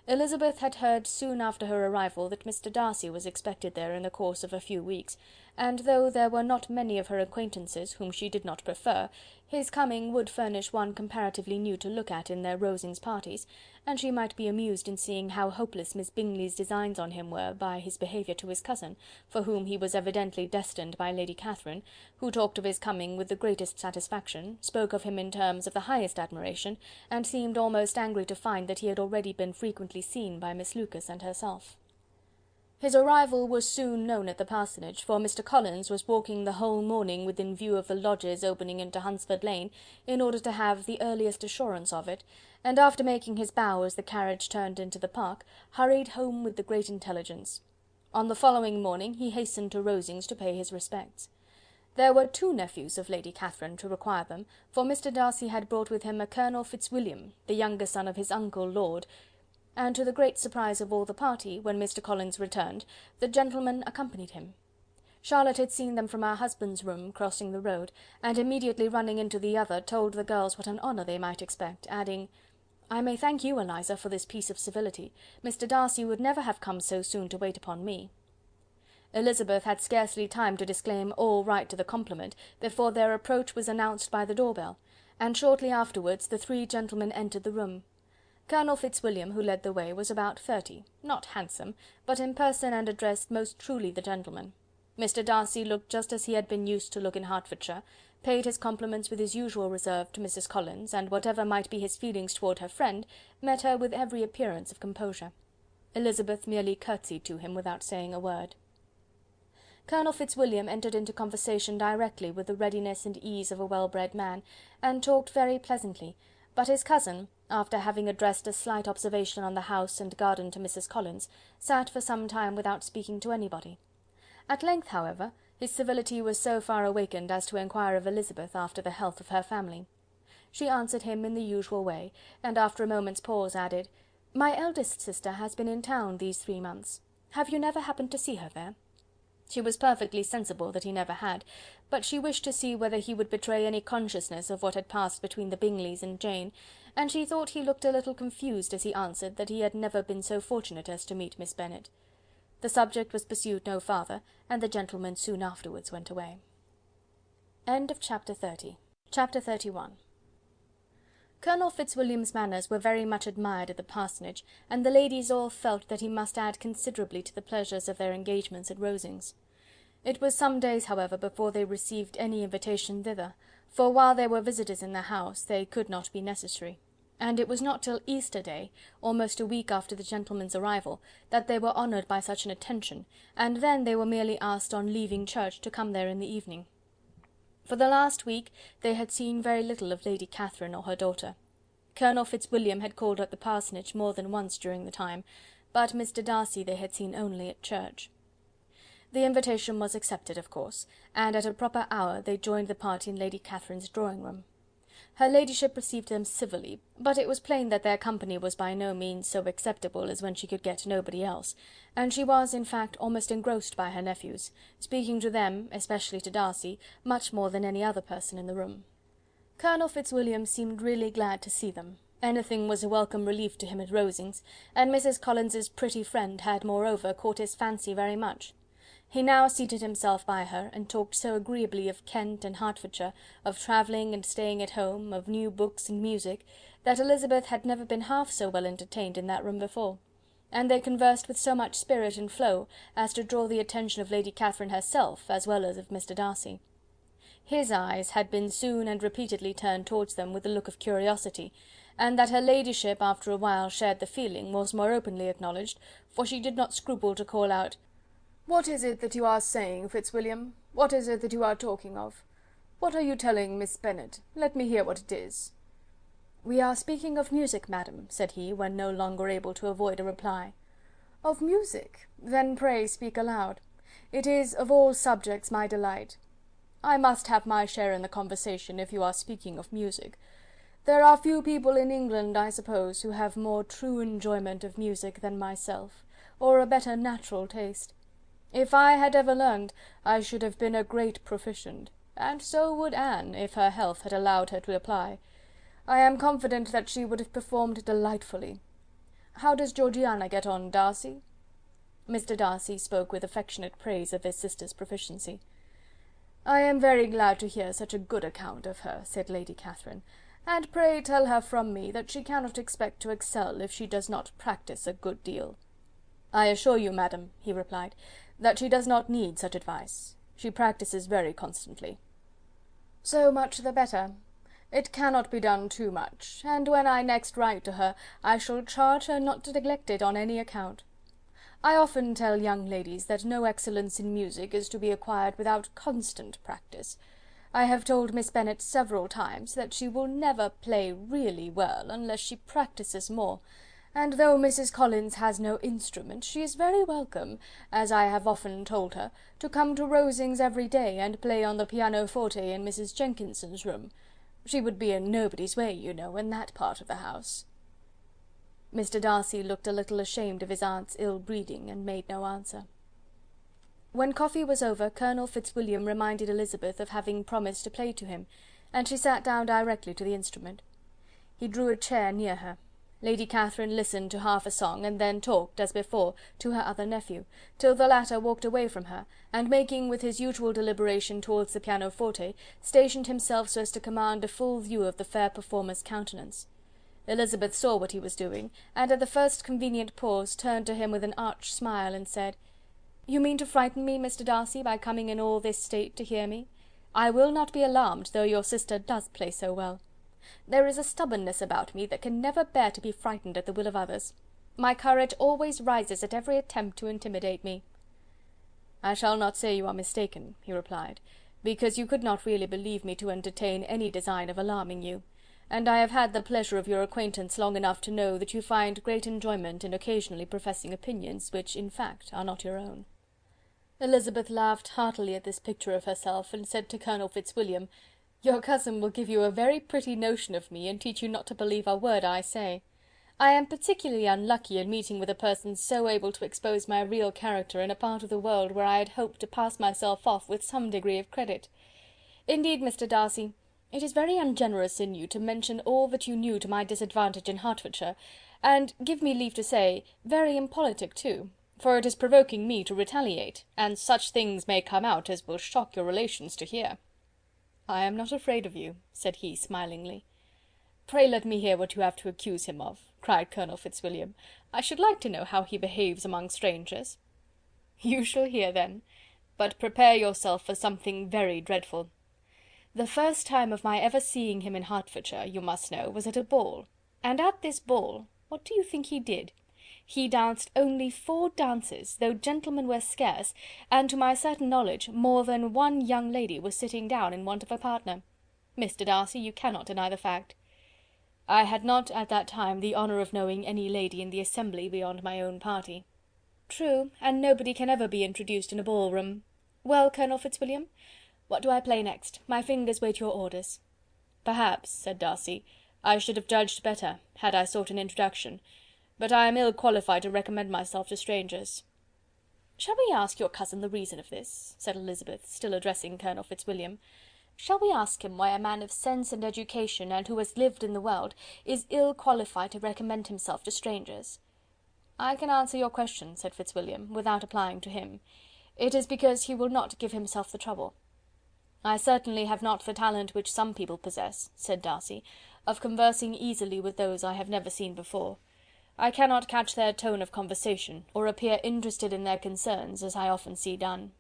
Elizabeth had heard soon after her arrival that Mr. Darcy was expected there in the course of a few weeks, and though there were not many of her acquaintances whom she did not prefer, his coming would furnish one comparatively new to look at in their Rosings parties, and she might be amused in seeing how hopeless Miss Bingley's designs on him were by his behaviour to his cousin, for whom he was evidently destined by Lady Catherine, who talked of his coming with the greatest satisfaction, spoke of him in terms of the highest admiration, and seemed almost angry to find that he had already been frequently seen by Miss Lucas and herself. His arrival was soon known at the parsonage, for Mr. Collins was walking the whole morning within view of the lodges opening into Hunsford Lane, in order to have the earliest assurance of it, and after making his bow as the carriage turned into the park, hurried home with the great intelligence. On the following morning he hastened to Rosings to pay his respects. There were two nephews of Lady Catherine to require them, for Mr. Darcy had brought with him a Colonel Fitzwilliam, the younger son of his uncle Lord, and to the great surprise of all the party, when Mr. Collins returned, the gentleman accompanied him. Charlotte had seen them from her husband's room, crossing the road, and immediately running into the other, told the girls what an honour they might expect, adding, "I may thank you, Eliza, for this piece of civility. Mr. Darcy would never have come so soon to wait upon me." Elizabeth had scarcely time to disclaim all right to the compliment, before their approach was announced by the door-bell, and shortly afterwards the three gentlemen entered the room. Colonel Fitzwilliam, who led the way, was about 30, not handsome, but in person and address most truly the gentleman. Mr. Darcy looked just as he had been used to look in Hertfordshire, paid his compliments with his usual reserve to Mrs. Collins, and whatever might be his feelings toward her friend, met her with every appearance of composure. Elizabeth merely curtsied to him without saying a word. Colonel Fitzwilliam entered into conversation directly with the readiness and ease of a well-bred man, and talked very pleasantly, but his cousin, after having addressed a slight observation on the house and garden to Mrs. Collins, sat for some time without speaking to anybody. At length, however, his civility was so far awakened as to inquire of Elizabeth after the health of her family. She answered him in the usual way, and after a moment's pause added, "My eldest sister has been in town these 3 months. Have you never happened to see her there?" She was perfectly sensible that he never had, but she wished to see whether he would betray any consciousness of what had passed between the Bingleys and Jane, and she thought he looked a little confused as he answered that he had never been so fortunate as to meet Miss Bennet. The subject was pursued no farther, and the gentleman soon afterwards went away. Chapter 31. Colonel Fitzwilliam's manners were very much admired at the parsonage, and the ladies all felt that he must add considerably to the pleasures of their engagements at Rosings. It was some days, however, before they received any invitation thither, for while there were visitors in the house, they could not be necessary, and it was not till Easter Day, almost a week after the gentleman's arrival, that they were honoured by such an attention, and then they were merely asked on leaving church to come there in the evening. For the last week they had seen very little of Lady Catherine or her daughter. Colonel Fitzwilliam had called at the parsonage more than once during the time, but Mr. Darcy they had seen only at church. The invitation was accepted, of course, and at a proper hour they joined the party in Lady Catherine's drawing-room. Her ladyship received them civilly, but it was plain that their company was by no means so acceptable as when she could get nobody else, and she was, in fact, almost engrossed by her nephews, speaking to them, especially to Darcy, much more than any other person in the room. Colonel Fitzwilliam seemed really glad to see them. Anything was a welcome relief to him at Rosings, and Mrs. Collins's pretty friend had, moreover, caught his fancy very much. He now seated himself by her, and talked so agreeably of Kent and Hertfordshire, of travelling and staying at home, of new books and music, that Elizabeth had never been half so well entertained in that room before, and they conversed with so much spirit and flow as to draw the attention of Lady Catherine herself as well as of Mr. Darcy. His eyes had been soon and repeatedly turned towards them with a look of curiosity, and that her ladyship after a while shared the feeling was more openly acknowledged, for she did not scruple to call out, "What is it that you are saying, Fitzwilliam? What is it that you are talking of? What are you telling Miss Bennet? Let me hear what it is." "We are speaking of music, madam," said he, when no longer able to avoid a reply. "Of music? Then pray speak aloud. It is of all subjects my delight. I must have my share in the conversation, if you are speaking of music. There are few people in England, I suppose, who have more true enjoyment of music than myself, or a better natural taste. If I had ever learned, I should have been a great proficient, and so would Anne, if her health had allowed her to apply. I am confident that she would have performed delightfully. How does Georgiana get on, Darcy?" Mr. Darcy spoke with affectionate praise of his sister's proficiency. "I am very glad to hear such a good account of her," said Lady Catherine, "and pray tell her from me that she cannot expect to excel if she does not practise a good deal." "I assure you, madam," he replied, "that she does not need such advice. She practises very constantly." "So much the better. It cannot be done too much, and when I next write to her, I shall charge her not to neglect it on any account. I often tell young ladies that no excellence in music is to be acquired without constant practice. I have told Miss Bennet several times that she will never play really well unless she practises more, and though Mrs. Collins has no instrument, she is very welcome, as I have often told her, to come to Rosings every day and play on the pianoforte in Mrs. Jenkinson's room. She would be in nobody's way, you know, in that part of the house." Mr. Darcy looked a little ashamed of his aunt's ill-breeding, and made no answer. When coffee was over, Colonel Fitzwilliam reminded Elizabeth of having promised to play to him, and she sat down directly to the instrument. He drew a chair near her. Lady Catherine listened to half a song, and then talked, as before, to her other nephew, till the latter walked away from her, and making with his usual deliberation towards the pianoforte, stationed himself so as to command a full view of the fair performer's countenance. Elizabeth saw what he was doing, and at the first convenient pause turned to him with an arch smile, and said, "You mean to frighten me, Mr. Darcy, by coming in all this state to hear me? I will not be alarmed, though your sister does play so well. There is a stubbornness about me that can never bear to be frightened at the will of others. My courage always rises at every attempt to intimidate me." "I shall not say you are mistaken," he replied, "because you could not really believe me to entertain any design of alarming you, and I have had the pleasure of your acquaintance long enough to know that you find great enjoyment in occasionally professing opinions which, in fact, are not your own." Elizabeth laughed heartily at this picture of herself, and said to Colonel Fitzwilliam, "Your cousin will give you a very pretty notion of me, and teach you not to believe a word I say. I am particularly unlucky in meeting with a person so able to expose my real character in a part of the world where I had hoped to pass myself off with some degree of credit. Indeed, Mr. Darcy, it is very ungenerous in you to mention all that you knew to my disadvantage in Hertfordshire, and, give me leave to say, very impolitic too, for it is provoking me to retaliate, and such things may come out as will shock your relations to hear." "I am not afraid of you," said he, smilingly. "Pray let me hear what you have to accuse him of," cried Colonel Fitzwilliam. "I should like to know how he behaves among strangers." "You shall hear then, but prepare yourself for something very dreadful. The first time of my ever seeing him in Hertfordshire, you must know, was at a ball, and at this ball, what do you think he did? He danced only 4 dances, though gentlemen were scarce, and to my certain knowledge more than one young lady was sitting down in want of a partner. Mr. Darcy, you cannot deny the fact." "I had not at that time the honour of knowing any lady in the assembly beyond my own party." "True, and nobody can ever be introduced in a ball-room. Well, Colonel Fitzwilliam, what do I play next? My fingers wait your orders." "Perhaps," said Darcy, "I should have judged better, had I sought an introduction, but I am ill qualified to recommend myself to strangers." "Shall we ask your cousin the reason of this?" said Elizabeth, still addressing Colonel Fitzwilliam. "Shall we ask him why a man of sense and education, and who has lived in the world, is ill qualified to recommend himself to strangers?" "I can answer your question," said Fitzwilliam, without applying to him. "It is because he will not give himself the trouble." "I certainly have not the talent which some people possess," said Darcy, "of conversing easily with those I have never seen before. I cannot catch their tone of conversation, or appear interested in their concerns, as I often see done."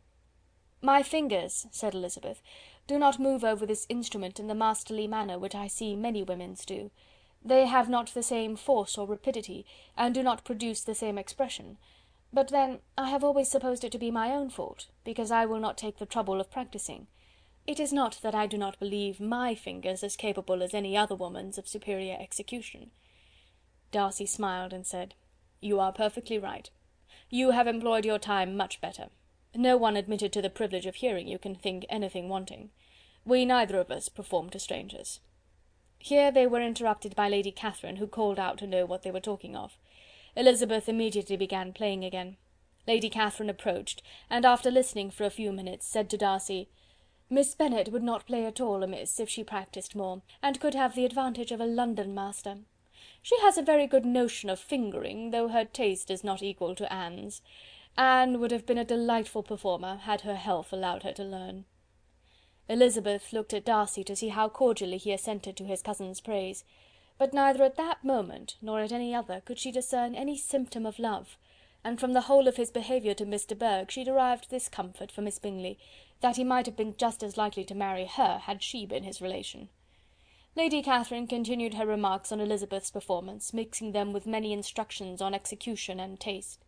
"My fingers," said Elizabeth, "do not move over this instrument in the masterly manner which I see many women's do. They have not the same force or rapidity, and do not produce the same expression. But then I have always supposed it to be my own fault, because I will not take the trouble of practising. It is not that I do not believe my fingers as capable as any other woman's of superior execution." Darcy smiled and said, "You are perfectly right. You have employed your time much better. No one admitted to the privilege of hearing you can think anything wanting. We neither of us perform to strangers." Here they were interrupted by Lady Catherine, who called out to know what they were talking of. Elizabeth immediately began playing again. Lady Catherine approached, and after listening for a few minutes, said to Darcy, "Miss Bennet would not play at all amiss if she practised more, and could have the advantage of a London master. She has a very good notion of fingering, though her taste is not equal to Anne's. Anne would have been a delightful performer, had her health allowed her to learn." Elizabeth looked at Darcy to see how cordially he assented to his cousin's praise, but neither at that moment, nor at any other, could she discern any symptom of love, and from the whole of his behaviour to Miss de Bourgh she derived this comfort for Miss Bingley, that he might have been just as likely to marry her had she been his relation. Lady Catherine continued her remarks on Elizabeth's performance, mixing them with many instructions on execution and taste.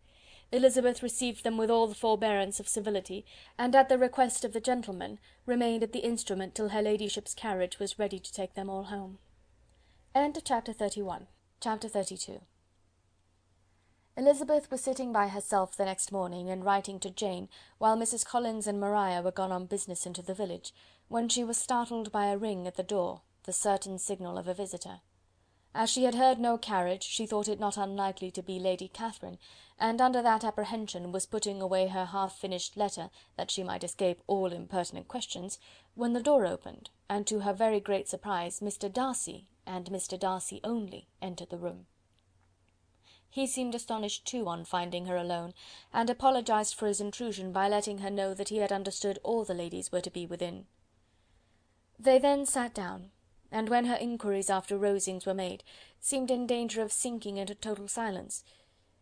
Elizabeth received them with all the forbearance of civility, and at the request of the gentlemen, remained at the instrument till her ladyship's carriage was ready to take them all home. End of chapter 31. Chapter 32. Elizabeth was sitting by herself the next morning, and writing to Jane, while Mrs. Collins and Maria were gone on business into the village, when she was startled by a ring at the door, the certain signal of a visitor. As she had heard no carriage, she thought it not unlikely to be Lady Catherine, and under that apprehension was putting away her half-finished letter, that she might escape all impertinent questions, when the door opened, and to her very great surprise, Mr. Darcy, and Mr. Darcy only, entered the room. He seemed astonished too on finding her alone, and apologized for his intrusion by letting her know that he had understood all the ladies were to be within. They then sat down. and when her inquiries after Rosings were made, seemed in danger of sinking into total silence.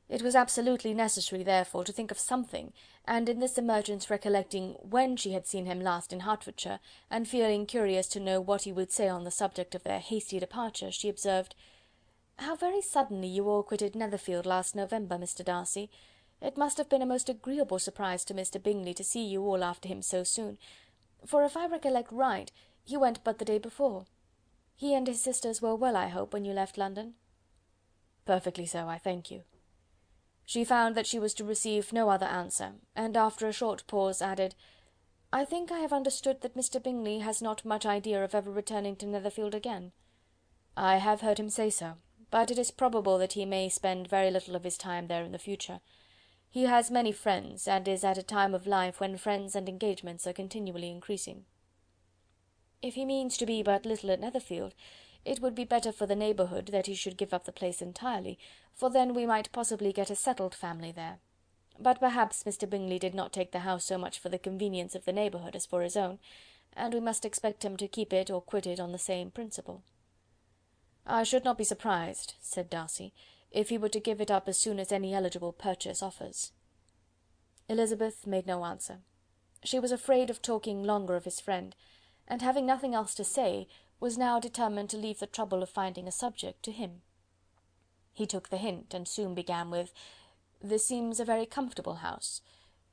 It was absolutely necessary, therefore, to think of something, and in this emergence recollecting when she had seen him last in Hertfordshire, and feeling curious to know what he would say on the subject of their hasty departure, she observed: "How very suddenly you all quitted Netherfield last November, Mr. Darcy! It must have been a most agreeable surprise to Mr. Bingley to see you all after him so soon, for if I recollect right, he went but the day before. He and his sisters were well, I hope, when you left London?" "Perfectly so, I thank you." She found that she was to receive no other answer, and after a short pause added, "I think I have understood that Mr. Bingley has not much idea of ever returning to Netherfield again." "I have heard him say so, but it is probable that he may spend very little of his time there in the future. He has many friends, and is at a time of life when friends and engagements are continually increasing." "If he means to be but little at Netherfield, it would be better for the neighbourhood that he should give up the place entirely, for then we might possibly get a settled family there. But perhaps Mr. Bingley did not take the house so much for the convenience of the neighbourhood as for his own, and we must expect him to keep it or quit it on the same principle." "I should not be surprised," said Darcy, "if he were to give it up as soon as any eligible purchase offers." Elizabeth made no answer. She was afraid of talking longer of his friend, and having nothing else to say, was now determined to leave the trouble of finding a subject to him. He took the hint, and soon began with: "This seems a very comfortable house.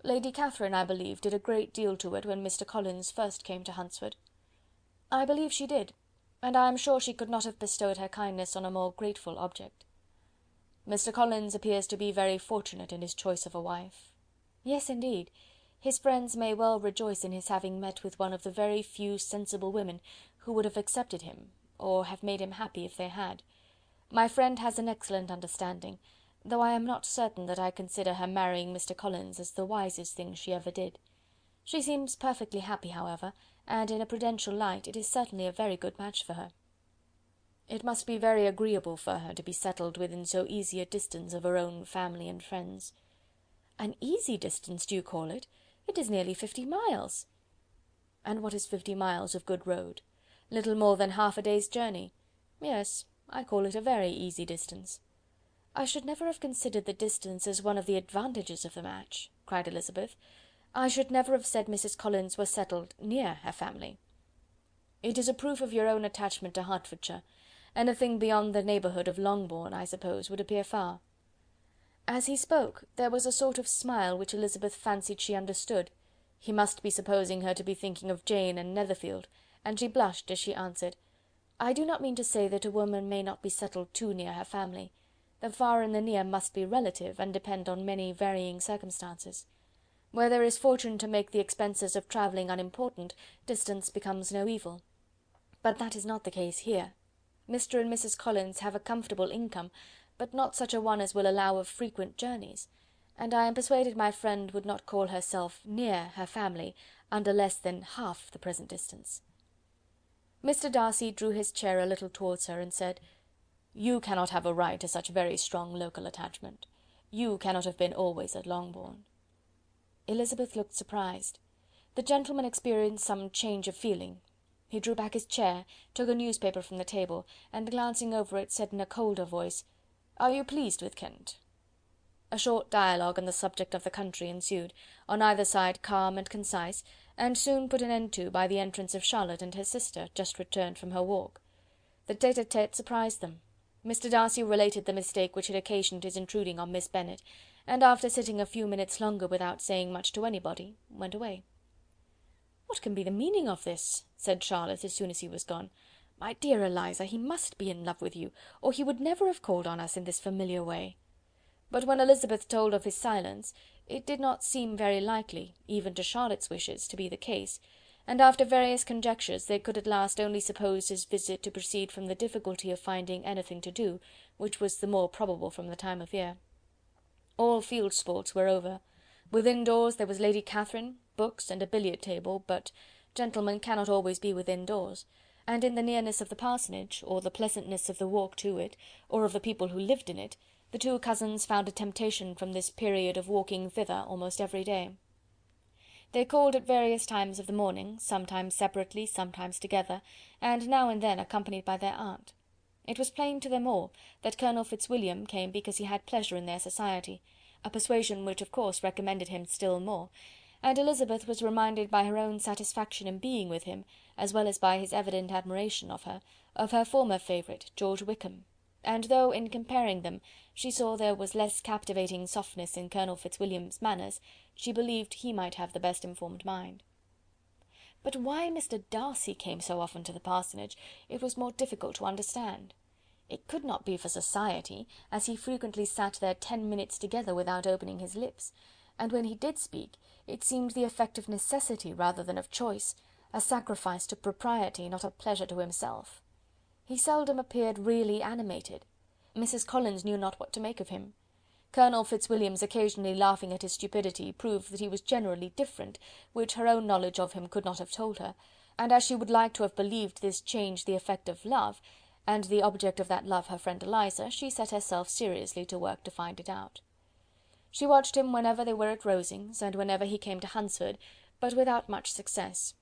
Lady Catherine, I believe, did a great deal to it when Mr. Collins first came to Hunsford." "I believe she did, and I am sure she could not have bestowed her kindness on a more grateful object." "Mr. Collins appears to be very fortunate in his choice of a wife." "Yes, indeed. His friends may well rejoice in his having met with one of the very few sensible women who would have accepted him, or have made him happy if they had. My friend has an excellent understanding, though I am not certain that I consider her marrying Mr. Collins as the wisest thing she ever did. She seems perfectly happy, however, and in a prudential light it is certainly a very good match for her." "It must be very agreeable for her to be settled within so easy a distance of her own family and friends." "An easy distance, do you call it? It is nearly 50 miles." "And what is 50 miles of good road? Little more than half a day's journey. Yes, I call it a very easy distance." "I should never have considered the distance as one of the advantages of the match," cried Elizabeth. "I should never have said Mrs. Collins was settled near her family." "It is a proof of your own attachment to Hertfordshire. Anything beyond the neighbourhood of Longbourn, I suppose, would appear far." As he spoke, there was a sort of smile which Elizabeth fancied she understood. He must be supposing her to be thinking of Jane and Netherfield, and she blushed as she answered: "I do not mean to say that a woman may not be settled too near her family. The far and the near must be relative, and depend on many varying circumstances. Where there is fortune to make the expenses of travelling unimportant, distance becomes no evil. But that is not the case here. Mr. and Mrs. Collins have a comfortable income, but not such a one as will allow of frequent journeys, and I am persuaded my friend would not call herself near her family under less than half the present distance." Mr. Darcy drew his chair a little towards her, and said: "You cannot have a right to such very strong local attachment. You cannot have been always at Longbourn." Elizabeth looked surprised. The gentleman experienced some change of feeling. He drew back his chair, took a newspaper from the table, and glancing over it, said in a colder voice: "Are you pleased with Kent?" A short dialogue on the subject of the country ensued, on either side calm and concise, and soon put an end to by the entrance of Charlotte and her sister, just returned from her walk. The tete-a-tete surprised them. Mr. Darcy related the mistake which had occasioned his intruding on Miss Bennet, and after sitting a few minutes longer without saying much to anybody, went away. "What can be the meaning of this?" said Charlotte, as soon as he was gone. "My dear Eliza, he must be in love with you, or he would never have called on us in this familiar way." But when Elizabeth told of his silence, it did not seem very likely, even to Charlotte's wishes, to be the case, and after various conjectures they could at last only suppose his visit to proceed from the difficulty of finding anything to do, which was the more probable from the time of year. All field sports were over. Within doors there was Lady Catherine, books, and a billiard table, but gentlemen cannot always be within doors, and in the nearness of the parsonage, or the pleasantness of the walk to it, or of the people who lived in it, the two cousins found a temptation from this period of walking thither almost every day. They called at various times of the morning, sometimes separately, sometimes together, and now and then accompanied by their aunt. It was plain to them all that Colonel Fitzwilliam came because he had pleasure in their society, a persuasion which of course recommended him still more, and Elizabeth was reminded by her own satisfaction in being with him, as well as by his evident admiration of her former favourite, George Wickham, and though, in comparing them, she saw there was less captivating softness in Colonel Fitzwilliam's manners, she believed he might have the best informed mind. But why Mr. Darcy came so often to the parsonage, it was more difficult to understand. It could not be for society, as he frequently sat there 10 minutes together without opening his lips, and when he did speak, it seemed the effect of necessity rather than of choice, a sacrifice to propriety, not a pleasure to himself. He seldom appeared really animated. Mrs. Collins knew not what to make of him. Colonel Fitzwilliam's occasionally laughing at his stupidity proved that he was generally different, which her own knowledge of him could not have told her, and as she would like to have believed this change the effect of love, and the object of that love her friend Eliza, she set herself seriously to work to find it out. She watched him whenever they were at Rosings, and whenever he came to Hunsford, but without much success.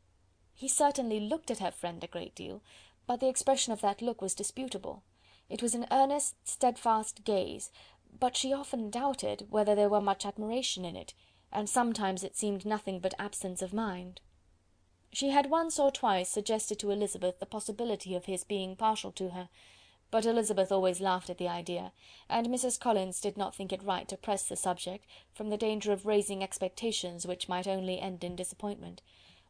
He certainly looked at her friend a great deal, but the expression of that look was disputable. It was an earnest, steadfast gaze, but she often doubted whether there were much admiration in it, and sometimes it seemed nothing but absence of mind. She had once or twice suggested to Elizabeth the possibility of his being partial to her, but Elizabeth always laughed at the idea, and Mrs. Collins did not think it right to press the subject, from the danger of raising expectations which might only end in disappointment,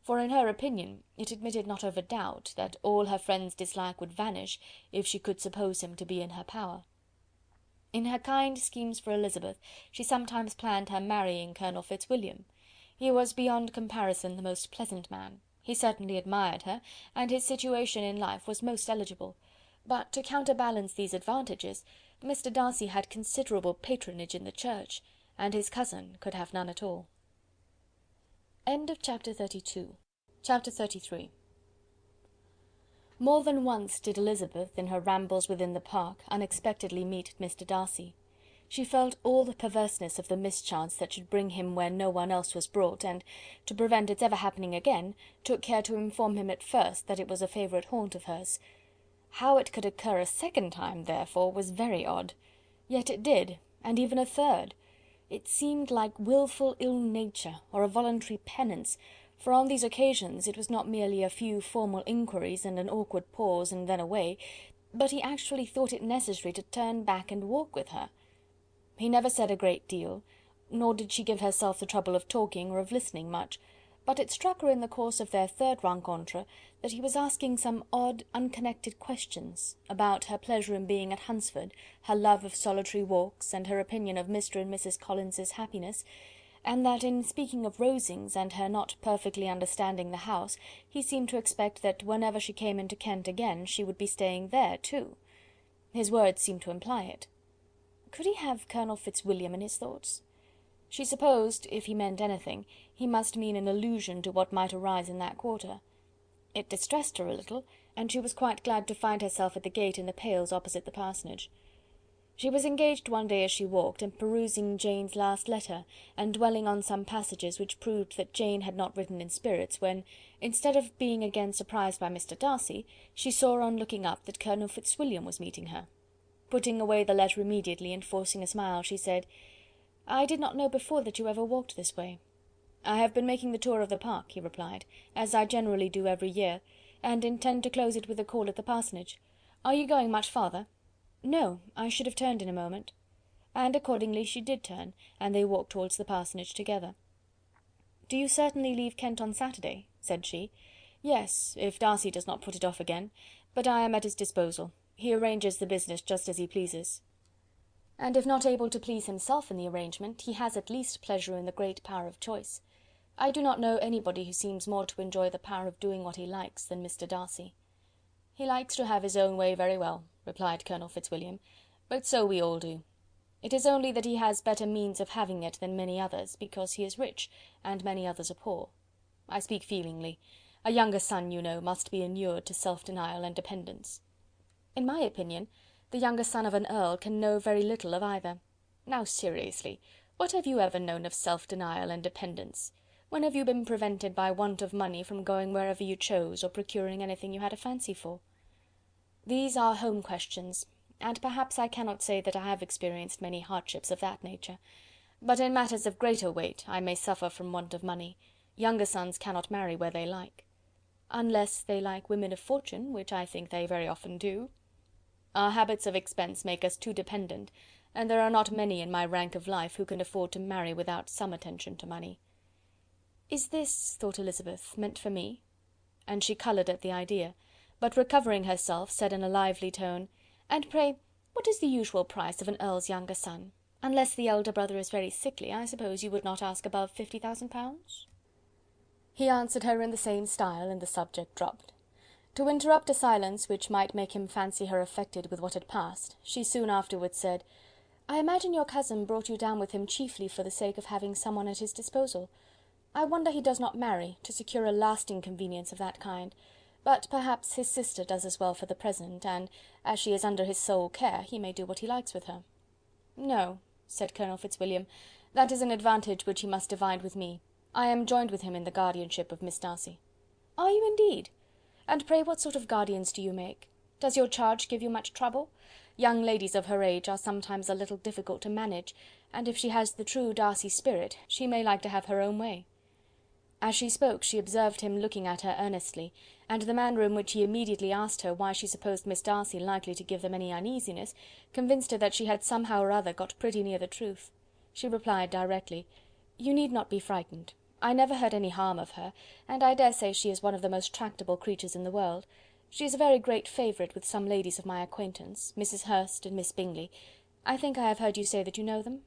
for in her opinion it admitted not of a doubt that all her friend's dislike would vanish if she could suppose him to be in her power. In her kind schemes for Elizabeth, she sometimes planned her marrying Colonel Fitzwilliam. He was beyond comparison the most pleasant man. He certainly admired her, and his situation in life was most eligible. But to counterbalance these advantages, Mr. Darcy had considerable patronage in the church, and his cousin could have none at all. End of chapter 32. Chapter 33. More than once did Elizabeth, in her rambles within the park, unexpectedly meet Mr. Darcy. She felt all the perverseness of the mischance that should bring him where no one else was brought, and, to prevent its ever happening again, took care to inform him at first that it was a favourite haunt of hers. How it could occur a second time, therefore, was very odd. Yet it did, and even a third. It seemed like wilful ill nature, or a voluntary penance, for on these occasions it was not merely a few formal inquiries and an awkward pause and then away, but he actually thought it necessary to turn back and walk with her. He never said a great deal, nor did she give herself the trouble of talking or of listening much, but it struck her in the course of their third rencontre that he was asking some odd, unconnected questions about her pleasure in being at Hunsford, her love of solitary walks, and her opinion of Mr. and Mrs. Collins's happiness, and that in speaking of Rosings and her not perfectly understanding the house, he seemed to expect that whenever she came into Kent again she would be staying there too. His words seemed to imply it. Could he have Colonel Fitzwilliam in his thoughts? She supposed, if he meant anything, he must mean an allusion to what might arise in that quarter. It distressed her a little, and she was quite glad to find herself at the gate in the pales opposite the parsonage. She was engaged one day as she walked, in perusing Jane's last letter, and dwelling on some passages which proved that Jane had not written in spirits, when, instead of being again surprised by Mr. Darcy, she saw on looking up that Colonel Fitzwilliam was meeting her. Putting away the letter immediately, and forcing a smile, she said, "I did not know before that you ever walked this way." "I have been making the tour of the park," he replied, "as I generally do every year, and intend to close it with a call at the parsonage. Are you going much farther?" "No, I should have turned in a moment." And accordingly she did turn, and they walked towards the parsonage together. "Do you certainly leave Kent on Saturday?" said she. "Yes, if Darcy does not put it off again, but I am at his disposal. He arranges the business just as he pleases." And if not able to please himself in the arrangement, he has at least pleasure in the great power of choice. I do not know anybody who seems more to enjoy the power of doing what he likes than Mr. Darcy. "He likes to have his own way very well," replied Colonel Fitzwilliam, "but so we all do. It is only that he has better means of having it than many others, because he is rich, and many others are poor. I speak feelingly. A younger son, you know, must be inured to self-denial and dependence. In my opinion, the younger son of an earl can know very little of either. Now seriously, what have you ever known of self-denial and dependence? When have you been prevented by want of money from going wherever you chose, or procuring anything you had a fancy for? These are home questions, and perhaps I cannot say that I have experienced many hardships of that nature. But in matters of greater weight I may suffer from want of money. Younger sons cannot marry where they like. Unless they like women of fortune, which I think they very often do. Our habits of expense make us too dependent, and there are not many in my rank of life who can afford to marry without some attention to money. "Is this," thought Elizabeth, "meant for me?" And she coloured at the idea, but recovering herself, said in a lively tone, "And pray, what is the usual price of an earl's younger son? Unless the elder brother is very sickly, I suppose you would not ask above £50,000? He answered her in the same style, and the subject dropped. To interrupt a silence which might make him fancy her affected with what had passed, she soon afterwards said, "I imagine your cousin brought you down with him chiefly for the sake of having some one at his disposal. I wonder he does not marry, to secure a lasting convenience of that kind, but perhaps his sister does as well for the present, and, as she is under his sole care, he may do what he likes with her." "No," said Colonel Fitzwilliam, "that is an advantage which he must divide with me. I am joined with him in the guardianship of Miss Darcy." "Are you indeed? And pray what sort of guardians do you make? Does your charge give you much trouble? Young ladies of her age are sometimes a little difficult to manage, and if she has the true Darcy spirit, she may like to have her own way." As she spoke she observed him looking at her earnestly, and the manner in which he immediately asked her why she supposed Miss Darcy likely to give them any uneasiness, convinced her that she had somehow or other got pretty near the truth. She replied directly, "You need not be frightened. I never heard any harm of her, and I dare say she is one of the most tractable creatures in the world. She is a very great favourite with some ladies of my acquaintance, Mrs. Hurst and Miss Bingley. I think I have heard you say that you know them?"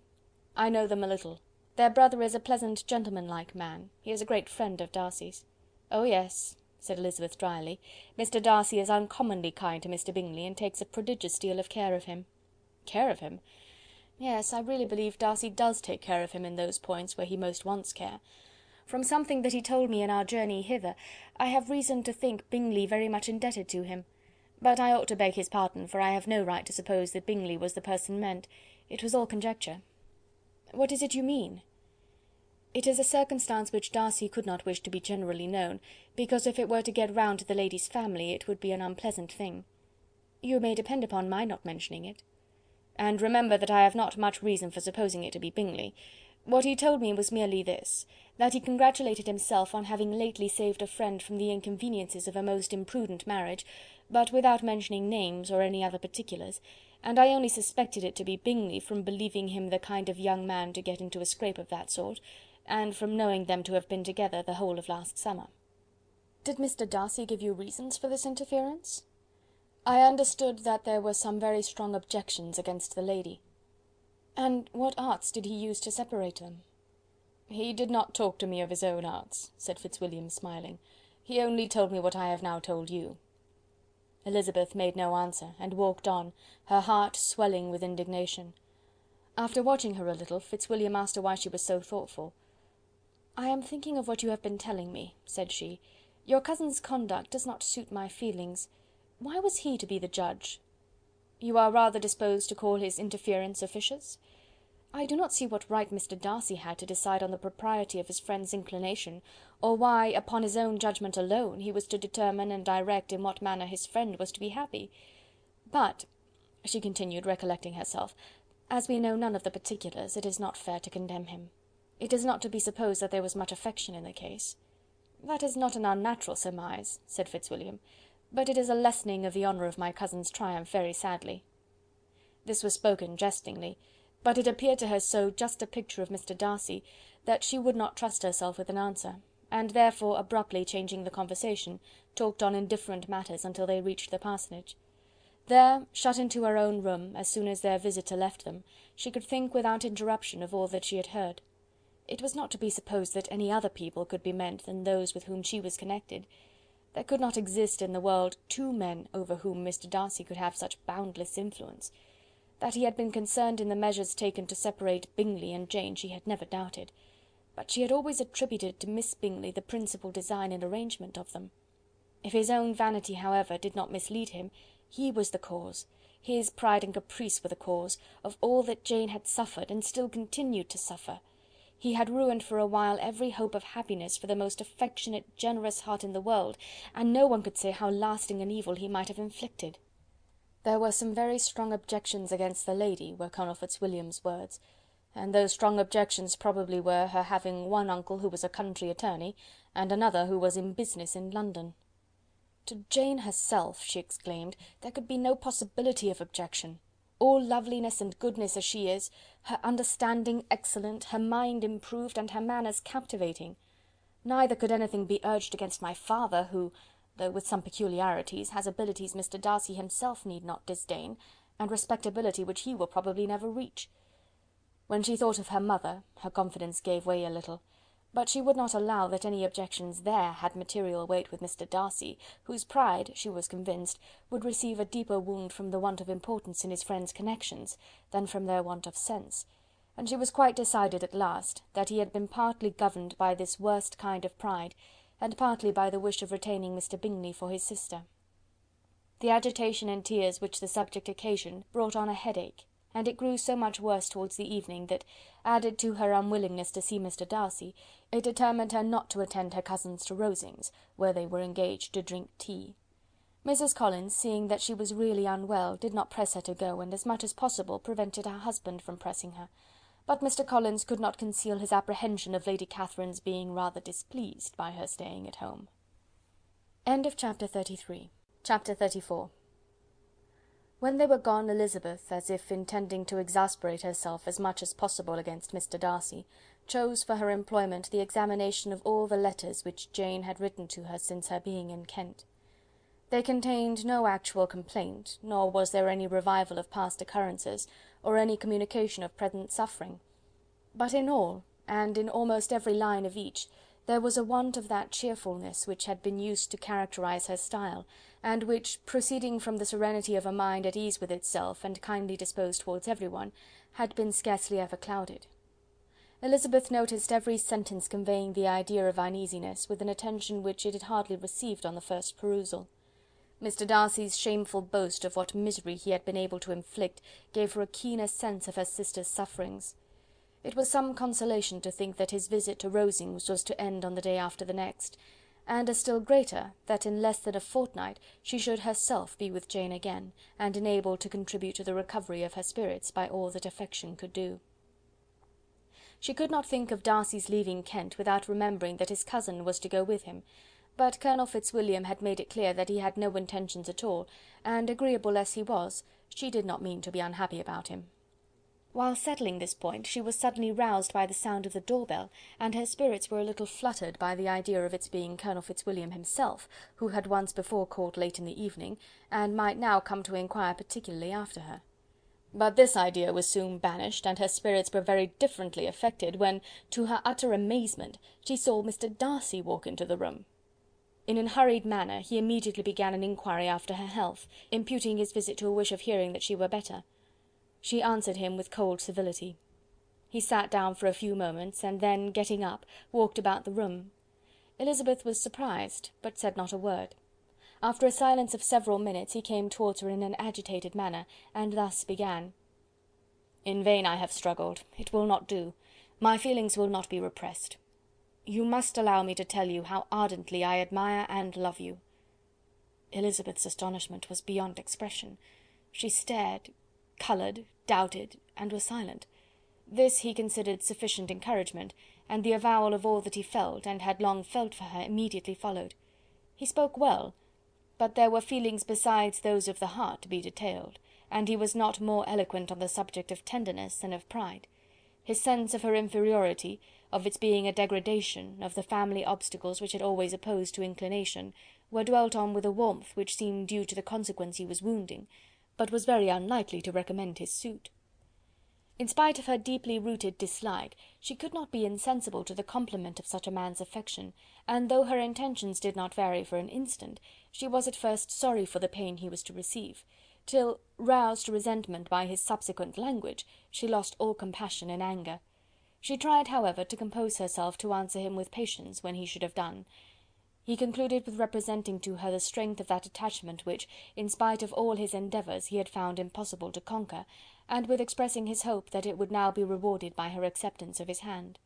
"I know them a little. Their brother is a pleasant gentlemanlike man. He is a great friend of Darcy's." "Oh yes," said Elizabeth drily. "Mr. Darcy is uncommonly kind to Mr. Bingley, and takes a prodigious deal of care of him." "Care of him?" "Yes, I really believe Darcy does take care of him in those points where he most wants care. From something that he told me in our journey hither, I have reason to think Bingley very much indebted to him. But I ought to beg his pardon, for I have no right to suppose that Bingley was the person meant. It was all conjecture." "What is it you mean?" "It is a circumstance which Darcy could not wish to be generally known, because if it were to get round to the lady's family, it would be an unpleasant thing." "You may depend upon my not mentioning it." "And remember that I have not much reason for supposing it to be Bingley. What he told me was merely this, that he congratulated himself on having lately saved a friend from the inconveniences of a most imprudent marriage, but without mentioning names or any other particulars, and I only suspected it to be Bingley from believing him the kind of young man to get into a scrape of that sort, and from knowing them to have been together the whole of last summer." "Did Mr. Darcy give you reasons for this interference?" "I understood that there were some very strong objections against the lady." "And what arts did he use to separate them?" "He did not talk to me of his own arts," said Fitzwilliam, smiling. "He only told me what I have now told you." Elizabeth made no answer, and walked on, her heart swelling with indignation. After watching her a little, Fitzwilliam asked her why she was so thoughtful. "I am thinking of what you have been telling me," said she. "Your cousin's conduct does not suit my feelings. Why was he to be the judge?" "You are rather disposed to call his interference officious?" "I do not see what right Mr. Darcy had to decide on the propriety of his friend's inclination, or why, upon his own judgment alone, he was to determine and direct in what manner his friend was to be happy. But," she continued, recollecting herself, "as we know none of the particulars, it is not fair to condemn him. It is not to be supposed that there was much affection in the case." "That is not an unnatural surmise," said Fitzwilliam, "but it is a lessening of the honour of my cousin's triumph very sadly." This was spoken jestingly, but it appeared to her so just a picture of Mr. Darcy, that she would not trust herself with an answer, and therefore, abruptly changing the conversation, talked on indifferent matters until they reached the parsonage. There, shut into her own room, as soon as their visitor left them, she could think without interruption of all that she had heard. It was not to be supposed that any other people could be meant than those with whom she was connected. There could not exist in the world two men over whom Mr. Darcy could have such boundless influence. That he had been concerned in the measures taken to separate Bingley and Jane she had never doubted, but she had always attributed to Miss Bingley the principal design and arrangement of them. If his own vanity, however, did not mislead him, he was the cause, his pride and caprice were the cause, of all that Jane had suffered and still continued to suffer. He had ruined for a while every hope of happiness for the most affectionate, generous heart in the world, and no one could say how lasting an evil he might have inflicted. There were some very strong objections against the lady, were Colonel Fitzwilliam's words, and those strong objections probably were her having one uncle who was a country attorney, and another who was in business in London. To Jane herself, she exclaimed, there could be no possibility of objection. All loveliness and goodness as she is, her understanding excellent, her mind improved, and her manners captivating. Neither could anything be urged against my father, who, though with some peculiarities, has abilities Mr. Darcy himself need not disdain, and respectability which he will probably never reach. When she thought of her mother, her confidence gave way a little, but she would not allow that any objections there had material weight with Mr. Darcy, whose pride, she was convinced, would receive a deeper wound from the want of importance in his friends' connections, than from their want of sense, and she was quite decided at last, that he had been partly governed by this worst kind of pride, and partly by the wish of retaining Mr. Bingley for his sister. The agitation and tears which the subject occasioned brought on a headache, and it grew so much worse towards the evening that, added to her unwillingness to see Mr. Darcy, it determined her not to attend her cousins to Rosings, where they were engaged to drink tea. Mrs. Collins, seeing that she was really unwell, did not press her to go, and as much as possible prevented her husband from pressing her, but Mr. Collins could not conceal his apprehension of Lady Catherine's being rather displeased by her staying at home. Chapter 33. Chapter 34. When they were gone, Elizabeth, as if intending to exasperate herself as much as possible against Mr. Darcy, chose for her employment the examination of all the letters which Jane had written to her since her being in Kent. They contained no actual complaint, nor was there any revival of past occurrences, or any communication of present suffering. But in all, and in almost every line of each, there was a want of that cheerfulness which had been used to characterize her style, and which, proceeding from the serenity of a mind at ease with itself and kindly disposed towards everyone, had been scarcely ever clouded. Elizabeth noticed every sentence conveying the idea of uneasiness with an attention which it had hardly received on the first perusal. Mr. Darcy's shameful boast of what misery he had been able to inflict gave her a keener sense of her sister's sufferings. It was some consolation to think that his visit to Rosings was to end on the day after the next, and a still greater, that in less than a fortnight she should herself be with Jane again, and enabled to contribute to the recovery of her spirits by all that affection could do. She could not think of Darcy's leaving Kent without remembering that his cousin was to go with him, but Colonel Fitzwilliam had made it clear that he had no intentions at all, and agreeable as he was, she did not mean to be unhappy about him. While settling this point, she was suddenly roused by the sound of the door-bell, and her spirits were a little fluttered by the idea of its being Colonel Fitzwilliam himself, who had once before called late in the evening, and might now come to inquire particularly after her. But this idea was soon banished, and her spirits were very differently affected, when, to her utter amazement, she saw Mr. Darcy walk into the room. In an hurried manner he immediately began an inquiry after her health, imputing his visit to a wish of hearing that she were better. She answered him with cold civility. He sat down for a few moments, and then, getting up, walked about the room. Elizabeth was surprised, but said not a word. After a silence of several minutes he came towards her in an agitated manner, and thus began: "In vain I have struggled. It will not do. My feelings will not be repressed. You must allow me to tell you how ardently I admire and love you." Elizabeth's astonishment was beyond expression. She stared, coloured, doubted, and was silent. This he considered sufficient encouragement, and the avowal of all that he felt, and had long felt for her, immediately followed. He spoke well, but there were feelings besides those of the heart to be detailed, and he was not more eloquent on the subject of tenderness than of pride. His sense of her inferiority, of its being a degradation, of the family obstacles which had always opposed to inclination, were dwelt on with a warmth which seemed due to the consequence he was wounding, but was very unlikely to recommend his suit. In spite of her deeply rooted dislike, she could not be insensible to the compliment of such a man's affection, and though her intentions did not vary for an instant, she was at first sorry for the pain he was to receive, till, roused to resentment by his subsequent language, she lost all compassion in anger. She tried, however, to compose herself to answer him with patience when he should have done. He concluded with representing to her the strength of that attachment which, in spite of all his endeavours, he had found impossible to conquer, and with expressing his hope that it would now be rewarded by her acceptance of his hand.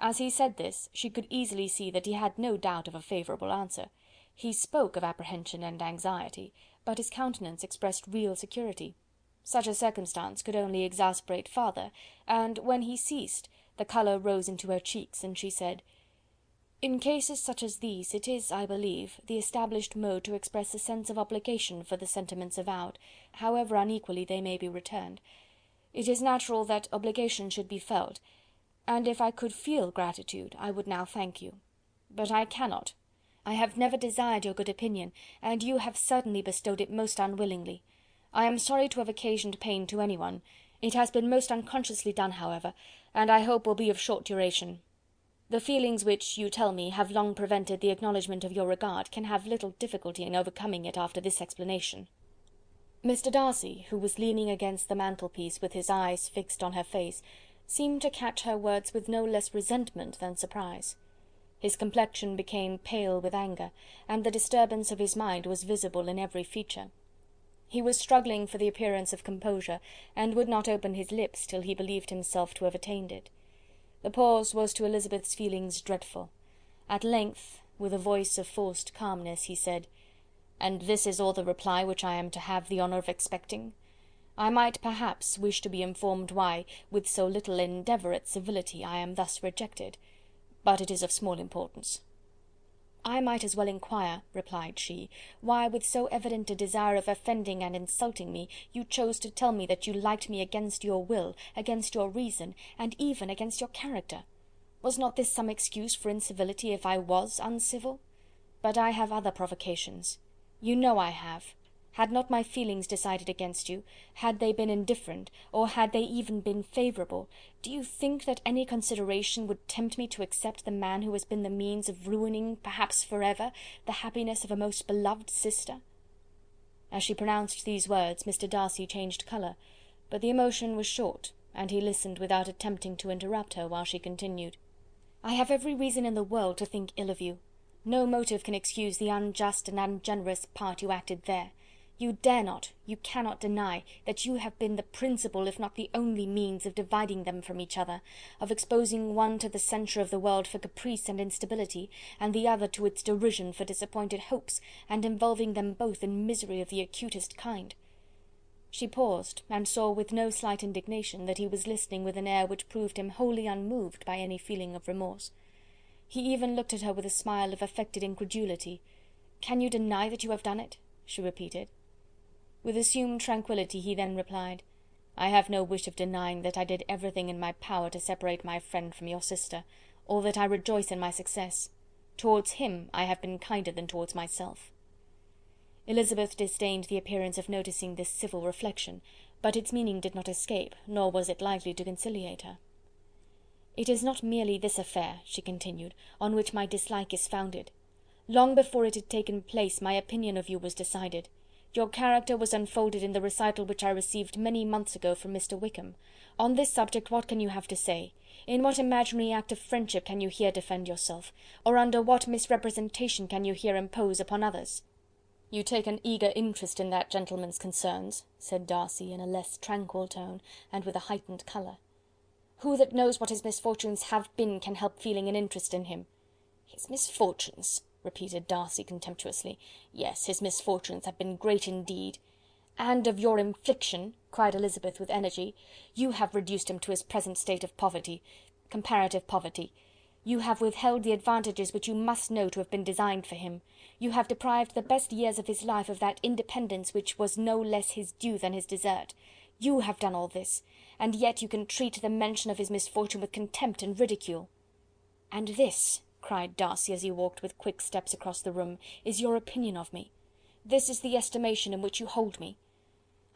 As he said this, she could easily see that he had no doubt of a favourable answer. He spoke of apprehension and anxiety, but his countenance expressed real security. Such a circumstance could only exasperate farther, and when he ceased, the colour rose into her cheeks, and she said: "In cases such as these, it is, I believe, the established mode to express a sense of obligation for the sentiments avowed, however unequally they may be returned. It is natural that obligation should be felt, and if I could feel gratitude, I would now thank you. But I cannot. I have never desired your good opinion, and you have certainly bestowed it most unwillingly. I am sorry to have occasioned pain to anyone. It has been most unconsciously done, however, and I hope will be of short duration. The feelings which, you tell me, have long prevented the acknowledgment of your regard, can have little difficulty in overcoming it after this explanation." Mr. Darcy, who was leaning against the mantelpiece with his eyes fixed on her face, seemed to catch her words with no less resentment than surprise. His complexion became pale with anger, and the disturbance of his mind was visible in every feature. He was struggling for the appearance of composure, and would not open his lips till he believed himself to have attained it. The pause was to Elizabeth's feelings dreadful. At length, with a voice of forced calmness, he said: "And this is all the reply which I am to have the honour of expecting? I might, perhaps, wish to be informed why, with so little endeavour at civility, I am thus rejected, but it is of small importance." "I might as well inquire," replied she, "why, with so evident a desire of offending and insulting me, you chose to tell me that you liked me against your will, against your reason, and even against your character. Was not this some excuse for incivility if I was uncivil? But I have other provocations. You know I have. Had not my feelings decided against you, had they been indifferent, or had they even been favourable, do you think that any consideration would tempt me to accept the man who has been the means of ruining, perhaps for ever, the happiness of a most beloved sister?" As she pronounced these words, Mr. Darcy changed colour, but the emotion was short, and he listened without attempting to interrupt her, while she continued: "I have every reason in the world to think ill of you. No motive can excuse the unjust and ungenerous part you acted there. You dare not, you cannot deny, that you have been the principal, if not the only means of dividing them from each other, of exposing one to the censure of the world for caprice and instability, and the other to its derision for disappointed hopes, and involving them both in misery of the acutest kind." She paused, and saw with no slight indignation that he was listening with an air which proved him wholly unmoved by any feeling of remorse. He even looked at her with a smile of affected incredulity. "Can you deny that you have done it?" she repeated. With assumed tranquillity he then replied: "I have no wish of denying that I did everything in my power to separate my friend from your sister, or that I rejoice in my success. Towards him I have been kinder than towards myself." Elizabeth disdained the appearance of noticing this civil reflection, but its meaning did not escape, nor was it likely to conciliate her. "It is not merely this affair," she continued, "on which my dislike is founded. Long before it had taken place my opinion of you was decided. Your character was unfolded in the recital which I received many months ago from Mr. Wickham. On this subject what can you have to say? In what imaginary act of friendship can you here defend yourself? Or under what misrepresentation can you here impose upon others?" "You take an eager interest in that gentleman's concerns," said Darcy, in a less tranquil tone, and with a heightened colour. "Who that knows what his misfortunes have been can help feeling an interest in him?" "His misfortunes!" repeated Darcy contemptuously. "Yes, his misfortunes have been great indeed." "And of your infliction," cried Elizabeth with energy. "You have reduced him to his present state of poverty, comparative poverty. You have withheld the advantages which you must know to have been designed for him. You have deprived the best years of his life of that independence which was no less his due than his desert. You have done all this, and yet you can treat the mention of his misfortune with contempt and ridicule." "And this," cried Darcy, as he walked with quick steps across the room, "is your opinion of me? This is the estimation in which you hold me?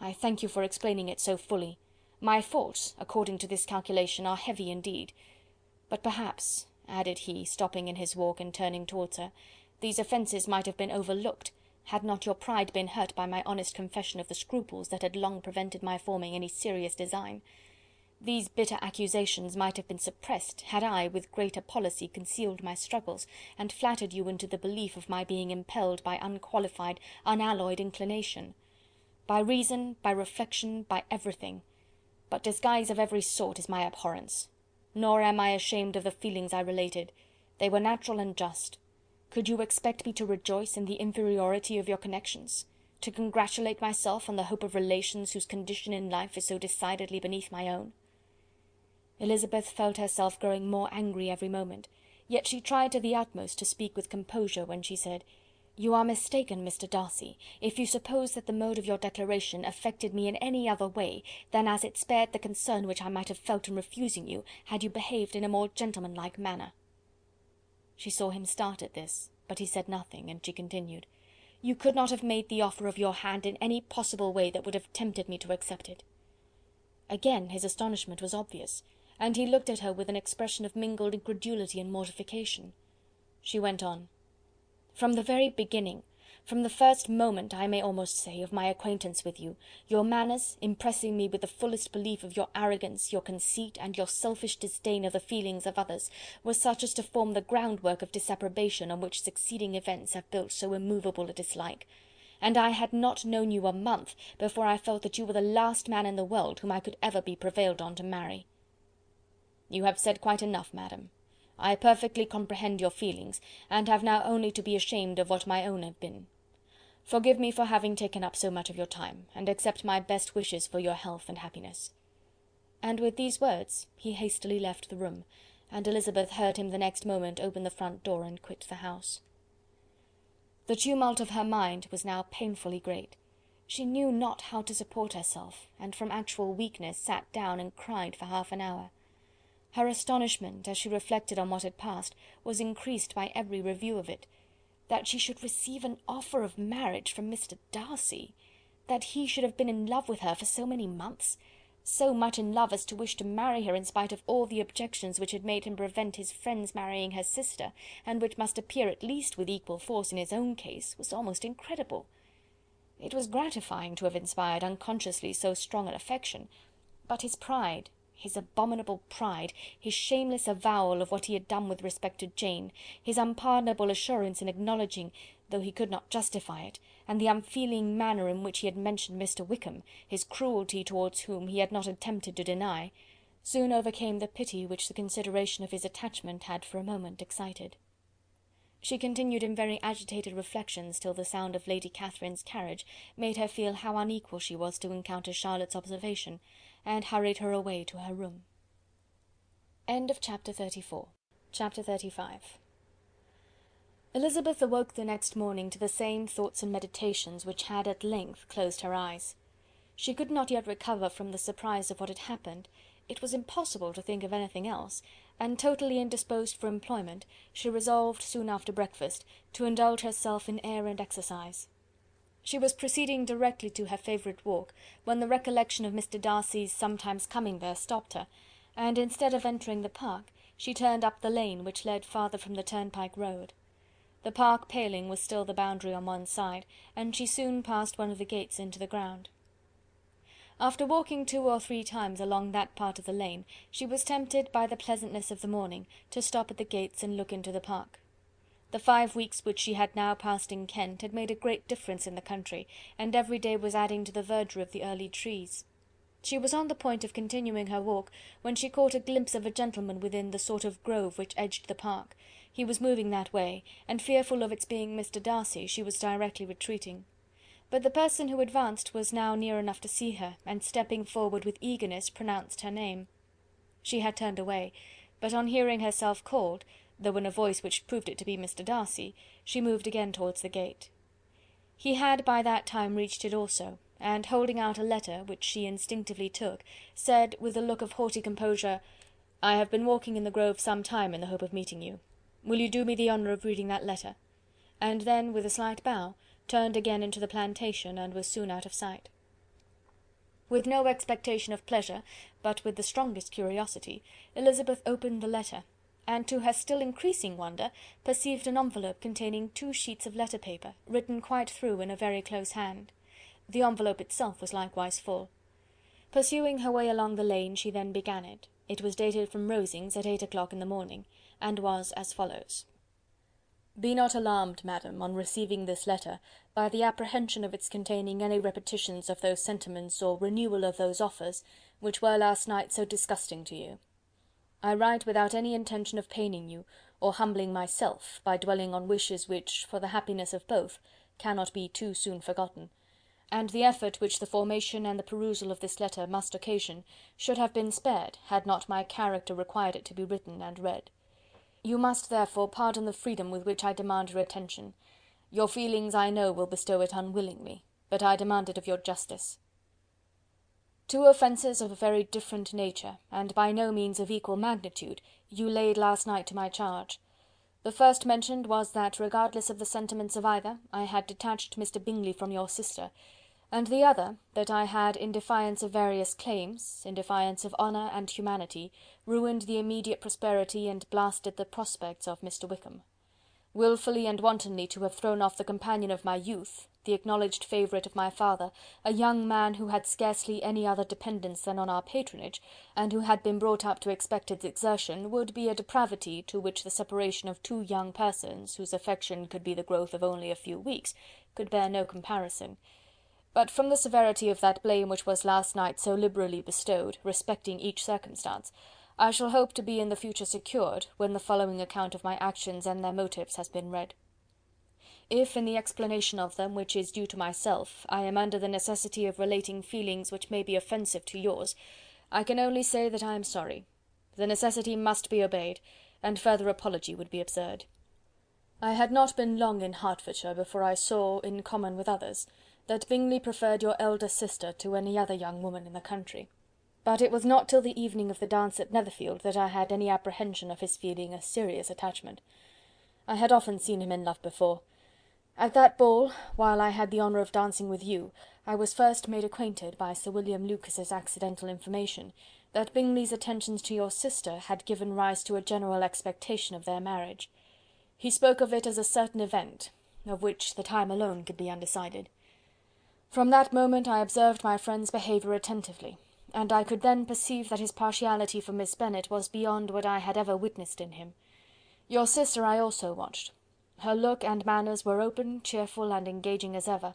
I thank you for explaining it so fully. My faults, according to this calculation, are heavy indeed. But perhaps," added he, stopping in his walk and turning towards her, "these offences might have been overlooked, had not your pride been hurt by my honest confession of the scruples that had long prevented my forming any serious design. These bitter accusations might have been suppressed, had I, with greater policy, concealed my struggles, and flattered you into the belief of my being impelled by unqualified, unalloyed inclination. By reason, by reflection, by everything. But disguise of every sort is my abhorrence. nor am I ashamed of the feelings I related. They were natural and just. Could you expect me to rejoice in the inferiority of your connections? To congratulate myself on the hope of relations whose condition in life is so decidedly beneath my own?" Elizabeth felt herself growing more angry every moment, yet she tried to the utmost to speak with composure when she said, "You are mistaken, Mr. Darcy, if you suppose that the mode of your declaration affected me in any other way than as it spared the concern which I might have felt in refusing you, had you behaved in a more gentlemanlike manner." She saw him start at this, but he said nothing, and she continued, "You could not have made the offer of your hand in any possible way that would have tempted me to accept it." Again his astonishment was obvious, and he looked at her with an expression of mingled incredulity and mortification. She went on, "From the very beginning, from the first moment, I may almost say, of my acquaintance with you, your manners, impressing me with the fullest belief of your arrogance, your conceit, and your selfish disdain of the feelings of others, were such as to form the groundwork of disapprobation on which succeeding events have built so immovable a dislike; and I had not known you a month before I felt that you were the last man in the world whom I could ever be prevailed on to marry." "You have said quite enough, madam. I perfectly comprehend your feelings, and have now only to be ashamed of what my own have been. Forgive me for having taken up so much of your time, and accept my best wishes for your health and happiness." And with these words he hastily left the room, and Elizabeth heard him the next moment open the front door and quit the house. The tumult of her mind was now painfully great. She knew not how to support herself, and from actual weakness sat down and cried for half an hour. Her astonishment, as she reflected on what had passed, was increased by every review of it. That she should receive an offer of marriage from Mr. Darcy! That he should have been in love with her for so many months! So much in love as to wish to marry her in spite of all the objections which had made him prevent his friends marrying her sister, and which must appear at least with equal force in his own case, was almost incredible. It was gratifying to have inspired unconsciously so strong an affection, but his pride, his abominable pride, his shameless avowal of what he had done with respect to Jane, his unpardonable assurance in acknowledging, though he could not justify it, and the unfeeling manner in which he had mentioned Mr. Wickham, his cruelty towards whom he had not attempted to deny, soon overcame the pity which the consideration of his attachment had for a moment excited. She continued in very agitated reflections till the sound of Lady Catherine's carriage made her feel how unequal she was to encounter Charlotte's observation, and hurried her away to her room. Chapter 34. Chapter 35. Elizabeth awoke the next morning to the same thoughts and meditations which had at length closed her eyes. She could not yet recover from the surprise of what had happened. It was impossible to think of anything else, and totally indisposed for employment, she resolved, soon after breakfast, to indulge herself in air and exercise. She was proceeding directly to her favourite walk, when the recollection of Mr. Darcy's sometimes coming there stopped her, and instead of entering the park, she turned up the lane which led farther from the turnpike road. The park paling was still the boundary on one side, and she soon passed one of the gates into the ground. After walking 2 or 3 times along that part of the lane, she was tempted by the pleasantness of the morning to stop at the gates and look into the park. The 5 weeks which she had now passed in Kent had made a great difference in the country, and every day was adding to the verdure of the early trees. She was on the point of continuing her walk, when she caught a glimpse of a gentleman within the sort of grove which edged the park. He was moving that way, and fearful of its being Mr. Darcy, she was directly retreating. But the person who advanced was now near enough to see her, and stepping forward with eagerness, pronounced her name. She had turned away, but on hearing herself called, though in a voice which proved it to be Mr. Darcy, she moved again towards the gate. He had by that time reached it also, and holding out a letter, which she instinctively took, said, with a look of haughty composure, "I have been walking in the grove some time in the hope of meeting you. Will you do me the honour of reading that letter?" And then, with a slight bow, turned again into the plantation, and was soon out of sight. With no expectation of pleasure, but with the strongest curiosity, Elizabeth opened the letter, and to her still increasing wonder, perceived an envelope containing 2 sheets of letter paper, written quite through in a very close hand. The envelope itself was likewise full. Pursuing her way along the lane, she then began it. It was dated from Rosings at 8 o'clock in the morning, and was as follows: "Be not alarmed, madam, on receiving this letter, by the apprehension of its containing any repetitions of those sentiments or renewal of those offers which were last night so disgusting to you. I write without any intention of paining you, or humbling myself, by dwelling on wishes which, for the happiness of both, cannot be too soon forgotten, and the effort which the formation and the perusal of this letter must occasion, should have been spared, had not my character required it to be written and read. You must, therefore, pardon the freedom with which I demand your attention. Your feelings, I know, will bestow it unwillingly, but I demand it of your justice. Two offences of a very different nature, and by no means of equal magnitude, you laid last night to my charge. The first mentioned was that, regardless of the sentiments of either, I had detached Mr. Bingley from your sister, and the other, that I had, in defiance of various claims, in defiance of honour and humanity, ruined the immediate prosperity and blasted the prospects of Mr. Wickham. Wilfully and wantonly to have thrown off the companion of my youth, the acknowledged favourite of my father, a young man who had scarcely any other dependence than on our patronage, and who had been brought up to expect its exertion, would be a depravity to which the separation of two young persons, whose affection could be the growth of only a few weeks, could bear no comparison. But from the severity of that blame which was last night so liberally bestowed, respecting each circumstance, I shall hope to be in the future secured, when the following account of my actions and their motives has been read. If, in the explanation of them, which is due to myself, I am under the necessity of relating feelings which may be offensive to yours, I can only say that I am sorry. The necessity must be obeyed, and further apology would be absurd. I had not been long in Hertfordshire before I saw, in common with others, that Bingley preferred your elder sister to any other young woman in the country. But it was not till the evening of the dance at Netherfield that I had any apprehension of his feeling a serious attachment. I had often seen him in love before. At that ball, while I had the honour of dancing with you, I was first made acquainted, by Sir William Lucas's accidental information, that Bingley's attentions to your sister had given rise to a general expectation of their marriage. He spoke of it as a certain event, of which the time alone could be undecided. From that moment I observed my friend's behaviour attentively, and I could then perceive that his partiality for Miss Bennet was beyond what I had ever witnessed in him. Your sister I also watched. Her look and manners were open, cheerful, and engaging as ever,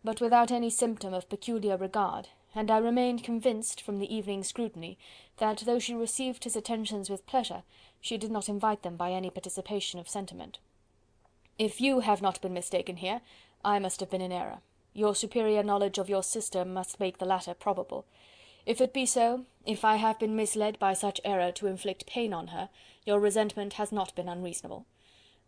but without any symptom of peculiar regard, and I remained convinced, from the evening's scrutiny, that though she received his attentions with pleasure, she did not invite them by any participation of sentiment. If you have not been mistaken here, I must have been in error. Your superior knowledge of your sister must make the latter probable. If it be so, if I have been misled by such error to inflict pain on her, your resentment has not been unreasonable.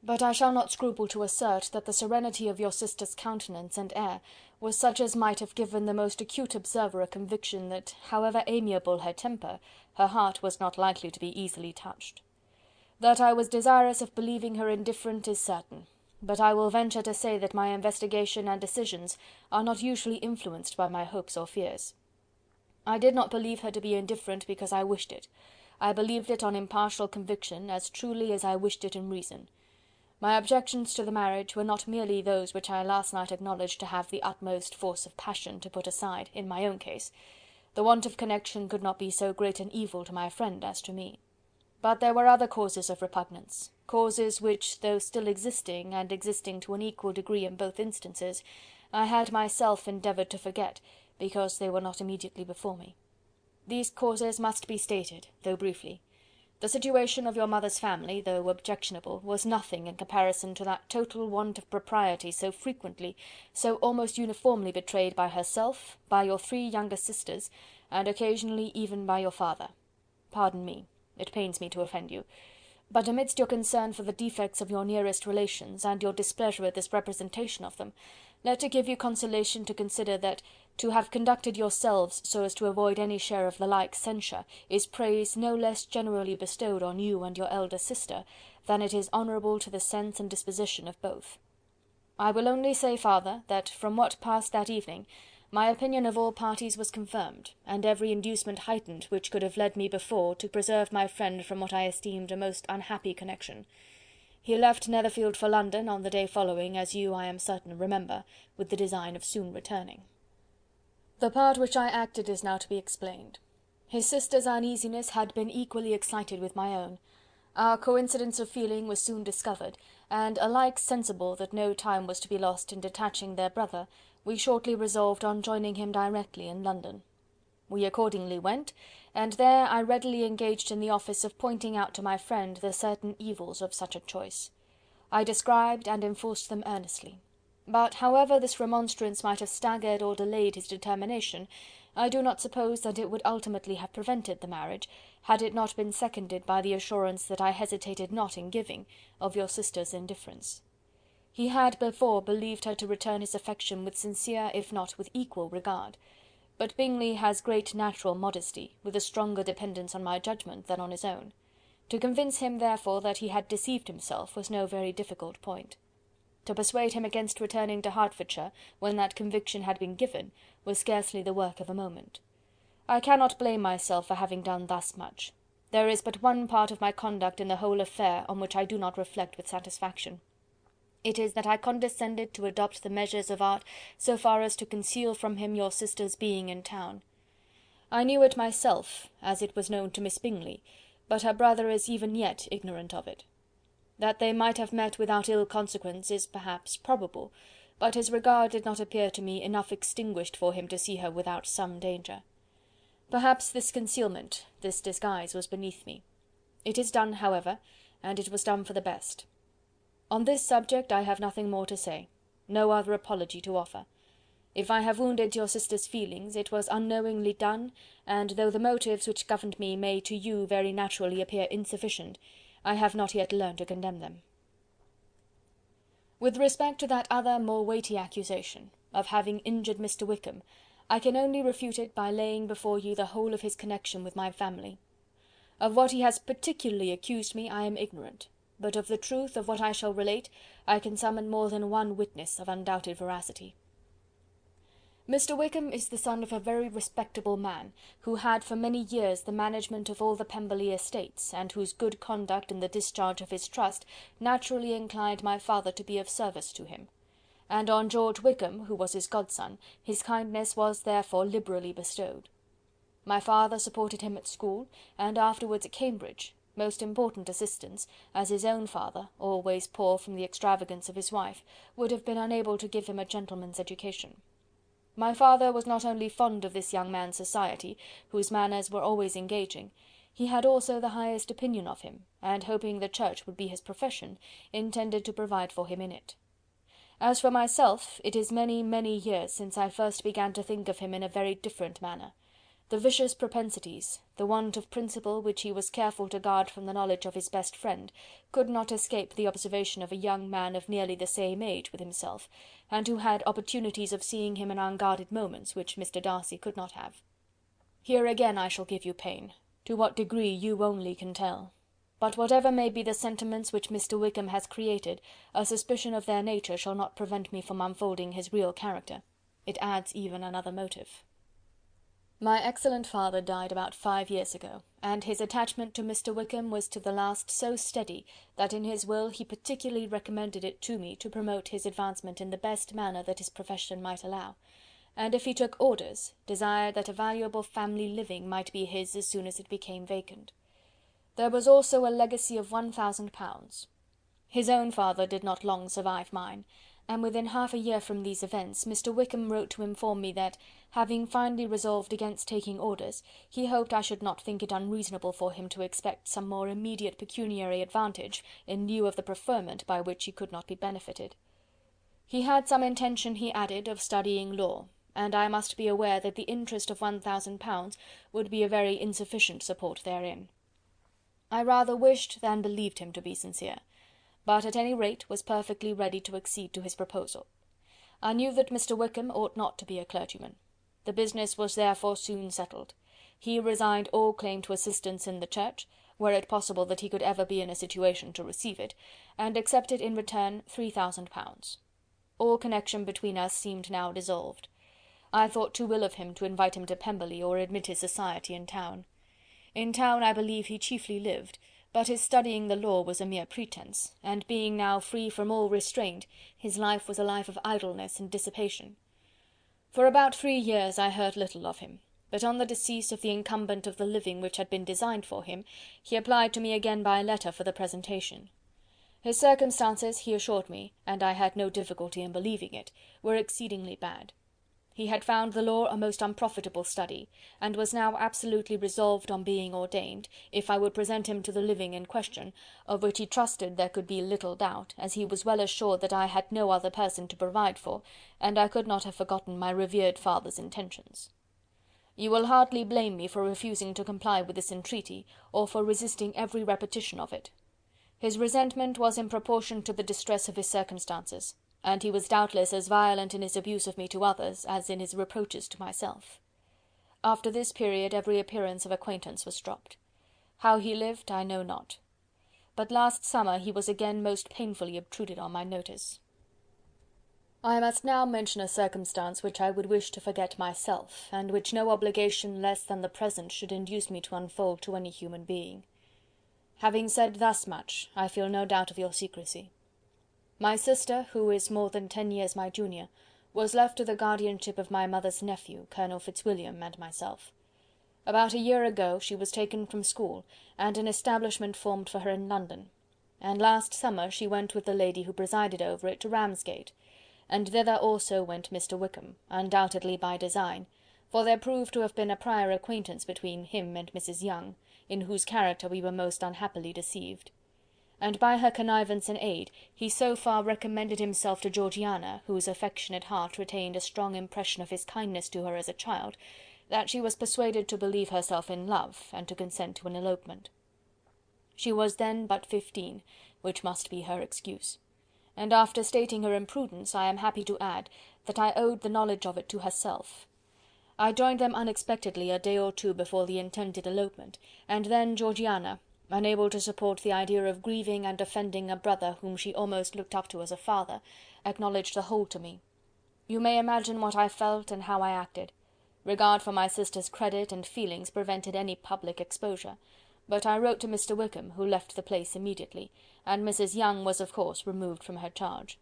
But I shall not scruple to assert that the serenity of your sister's countenance and air was such as might have given the most acute observer a conviction that, however amiable her temper, her heart was not likely to be easily touched. That I was desirous of believing her indifferent is certain, but I will venture to say that my investigation and decisions are not usually influenced by my hopes or fears. I did not believe her to be indifferent because I wished it. I believed it on impartial conviction, as truly as I wished it in reason. My objections to the marriage were not merely those which I last night acknowledged to have the utmost force of passion to put aside, in my own case. The want of connection could not be so great an evil to my friend as to me. But there were other causes of repugnance, causes which, though still existing, and existing to an equal degree in both instances, I had myself endeavoured to forget, because they were not immediately before me. These causes must be stated, though briefly. The situation of your mother's family, though objectionable, was nothing in comparison to that total want of propriety so frequently, so almost uniformly betrayed by herself, by your 3 younger sisters, and occasionally even by your father. Pardon me, it pains me to offend you, but amidst your concern for the defects of your nearest relations, and your displeasure at this representation of them, let it give you consolation to consider that to have conducted yourselves so as to avoid any share of the like censure is praise no less generally bestowed on you and your elder sister than it is honourable to the sense and disposition of both. I will only say farther, that from what passed that evening, my opinion of all parties was confirmed, and every inducement heightened which could have led me before to preserve my friend from what I esteemed a most unhappy connection. He left Netherfield for London on the day following, as you, I am certain, remember, with the design of soon returning. The part which I acted is now to be explained. His sister's uneasiness had been equally excited with my own. Our coincidence of feeling was soon discovered, and alike sensible that no time was to be lost in detaching their brother, we shortly resolved on joining him directly in London. We accordingly went, and there I readily engaged in the office of pointing out to my friend the certain evils of such a choice. I described and enforced them earnestly. But however this remonstrance might have staggered or delayed his determination, I do not suppose that it would ultimately have prevented the marriage, had it not been seconded by the assurance that I hesitated not in giving, of your sister's indifference. He had before believed her to return his affection with sincere, if not with equal regard. But Bingley has great natural modesty, with a stronger dependence on my judgment than on his own. To convince him, therefore, that he had deceived himself was no very difficult point. To persuade him against returning to Hertfordshire, when that conviction had been given, was scarcely the work of a moment. I cannot blame myself for having done thus much. There is but one part of my conduct in the whole affair on which I do not reflect with satisfaction. It is that I condescended to adopt the measures of art so far as to conceal from him your sister's being in town. I knew it myself, as it was known to Miss Bingley, but her brother is even yet ignorant of it. That they might have met without ill consequence is perhaps probable, but his regard did not appear to me enough extinguished for him to see her without some danger. Perhaps this concealment, this disguise, was beneath me. It is done, however, and it was done for the best. On this subject I have nothing more to say, no other apology to offer. If I have wounded your sister's feelings, it was unknowingly done, and though the motives which governed me may to you very naturally appear insufficient, I have not yet learned to condemn them. With respect to that other more weighty accusation, of having injured Mr. Wickham, I can only refute it by laying before you the whole of his connection with my family. Of what he has particularly accused me I am ignorant, but of the truth of what I shall relate I can summon more than one witness of undoubted veracity. Mr. Wickham is the son of a very respectable man, who had for many years the management of all the Pemberley estates, and whose good conduct in the discharge of his trust naturally inclined my father to be of service to him. And on George Wickham, who was his godson, his kindness was therefore liberally bestowed. My father supported him at school, and afterwards at Cambridge, most important assistance, as his own father, always poor from the extravagance of his wife, would have been unable to give him a gentleman's education. My father was not only fond of this young man's society, whose manners were always engaging, he had also the highest opinion of him, and hoping the church would be his profession, intended to provide for him in it. As for myself, it is many, many years since I first began to think of him in a very different manner. The vicious propensities, the want of principle which he was careful to guard from the knowledge of his best friend, could not escape the observation of a young man of nearly the same age with himself, and who had opportunities of seeing him in unguarded moments, which Mr. Darcy could not have. Here again I shall give you pain, to what degree you only can tell. But whatever may be the sentiments which Mr. Wickham has created, a suspicion of their nature shall not prevent me from unfolding his real character. It adds even another motive. My excellent father died about 5 years ago, and his attachment to Mr. Wickham was to the last so steady, that in his will he particularly recommended it to me to promote his advancement in the best manner that his profession might allow, and if he took orders, desired that a valuable family living might be his as soon as it became vacant. There was also a legacy of £1000. His own father did not long survive mine, and within half a year from these events Mr. Wickham wrote to inform me that, having finally resolved against taking orders, he hoped I should not think it unreasonable for him to expect some more immediate pecuniary advantage in lieu of the preferment by which he could not be benefited. He had some intention, he added, of studying law, and I must be aware that the interest of £1000 would be a very insufficient support therein. I rather wished than believed him to be sincere, but at any rate was perfectly ready to accede to his proposal. I knew that Mr. Wickham ought not to be a clergyman. The business was therefore soon settled. He resigned all claim to assistance in the church, were it possible that he could ever be in a situation to receive it, and accepted in return £3000. All connection between us seemed now dissolved. I thought too ill of him to invite him to Pemberley or admit his society in town. In town I believe he chiefly lived, but his studying the law was a mere pretence, and being now free from all restraint, his life was a life of idleness and dissipation. For about 3 years I heard little of him, but on the decease of the incumbent of the living which had been designed for him, he applied to me again by letter for the presentation. His circumstances, he assured me, and I had no difficulty in believing it, were exceedingly bad. He had found the law a most unprofitable study, and was now absolutely resolved on being ordained, if I would present him to the living in question, of which he trusted there could be little doubt, as he was well assured that I had no other person to provide for, and I could not have forgotten my revered father's intentions. You will hardly blame me for refusing to comply with this entreaty, or for resisting every repetition of it. His resentment was in proportion to the distress of his circumstances, and he was doubtless as violent in his abuse of me to others as in his reproaches to myself. After this period every appearance of acquaintance was dropped. How he lived I know not. But last summer he was again most painfully obtruded on my notice. I must now mention a circumstance which I would wish to forget myself, and which no obligation less than the present should induce me to unfold to any human being. Having said thus much, I feel no doubt of your secrecy. My sister, who is more than 10 years my junior, was left to the guardianship of my mother's nephew, Colonel Fitzwilliam, and myself. About a year ago she was taken from school, and an establishment formed for her in London, and last summer she went with the lady who presided over it to Ramsgate, and thither also went Mr. Wickham, undoubtedly by design, for there proved to have been a prior acquaintance between him and Mrs. Younge, in whose character we were most unhappily deceived. And by her connivance and aid, he so far recommended himself to Georgiana, whose affectionate heart retained a strong impression of his kindness to her as a child, that she was persuaded to believe herself in love, and to consent to an elopement. She was then but 15, which must be her excuse, and after stating her imprudence, I am happy to add, that I owed the knowledge of it to herself. I joined them unexpectedly a day or two before the intended elopement, and then Georgiana, unable to support the idea of grieving and offending a brother whom she almost looked up to as a father, acknowledged the whole to me. You may imagine what I felt and how I acted. Regard for my sister's credit and feelings prevented any public exposure, but I wrote to Mr. Wickham, who left the place immediately, and Mrs. Younge was of course removed from her charge.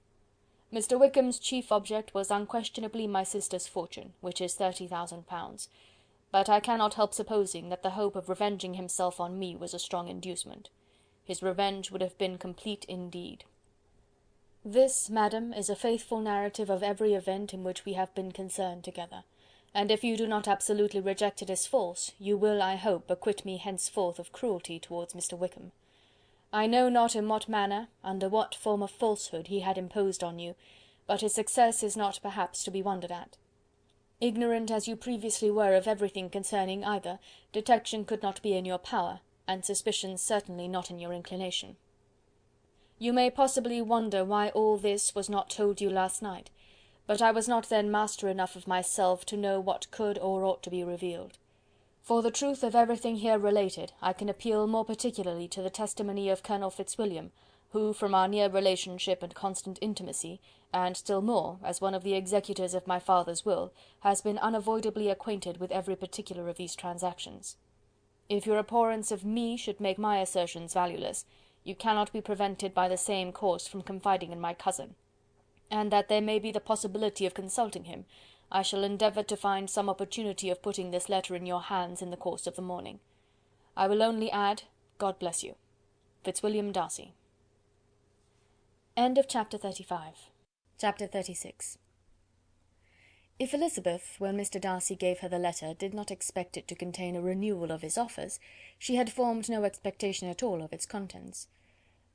Mr. Wickham's chief object was unquestionably my sister's fortune, which is £30,000, but I cannot help supposing that the hope of revenging himself on me was a strong inducement. His revenge would have been complete indeed. This, madam, is a faithful narrative of every event in which we have been concerned together, and if you do not absolutely reject it as false, you will, I hope, acquit me henceforth of cruelty towards Mr. Wickham. I know not in what manner, under what form of falsehood he had imposed on you, but his success is not perhaps to be wondered at. Ignorant as you previously were of everything concerning either, detection could not be in your power, and suspicion certainly not in your inclination. You may possibly wonder why all this was not told you last night, but I was not then master enough of myself to know what could or ought to be revealed. For the truth of everything here related, I can appeal more particularly to the testimony of Colonel Fitzwilliam, who, from our near relationship and constant intimacy, and still more, as one of the executors of my father's will, has been unavoidably acquainted with every particular of these transactions. If your abhorrence of me should make my assertions valueless, you cannot be prevented by the same course from confiding in my cousin, and that there may be the possibility of consulting him, I shall endeavour to find some opportunity of putting this letter in your hands in the course of the morning. I will only add, God bless you. Fitzwilliam Darcy. End of chapter 35. Chapter 36. If Elizabeth, when Mr. Darcy gave her the letter, did not expect it to contain a renewal of his offers, she had formed no expectation at all of its contents.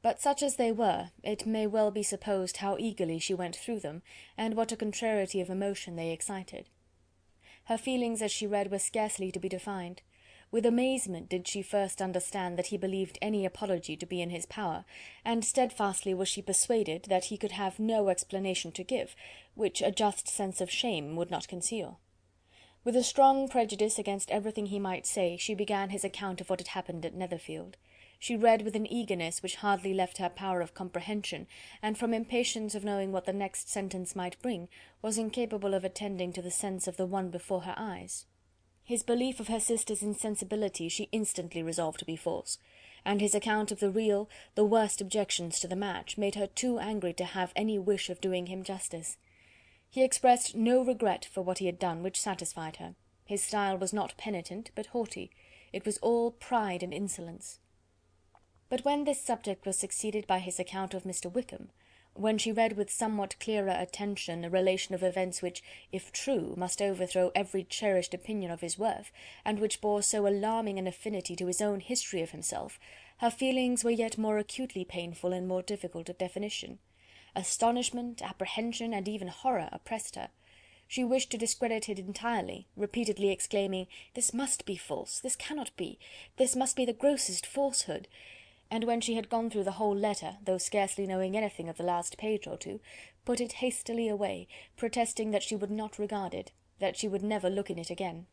But such as they were, it may well be supposed how eagerly she went through them, and what a contrariety of emotion they excited. Her feelings as she read were scarcely to be defined. With amazement did she first understand that he believed any apology to be in his power, and steadfastly was she persuaded that he could have no explanation to give, which a just sense of shame would not conceal. With a strong prejudice against everything he might say, she began his account of what had happened at Netherfield. She read with an eagerness which hardly left her power of comprehension, and from impatience of knowing what the next sentence might bring, was incapable of attending to the sense of the one before her eyes. His belief of her sister's insensibility she instantly resolved to be false, and his account of the real, the worst objections to the match, made her too angry to have any wish of doing him justice. He expressed no regret for what he had done, which satisfied her. His style was not penitent, but haughty. It was all pride and insolence. But when this subject was succeeded by his account of Mr. Wickham, When she read with somewhat clearer attention a relation of events which, if true, must overthrow every cherished opinion of his worth, and which bore so alarming an affinity to his own history of himself, her feelings were yet more acutely painful and more difficult of definition. Astonishment, apprehension, and even horror oppressed her. She wished to discredit it entirely, repeatedly exclaiming, "This must be false, this cannot be, this must be the grossest falsehood," and when she had gone through the whole letter, though scarcely knowing anything of the last page or two, put it hastily away, protesting that she would not regard it, that she would never look in it again.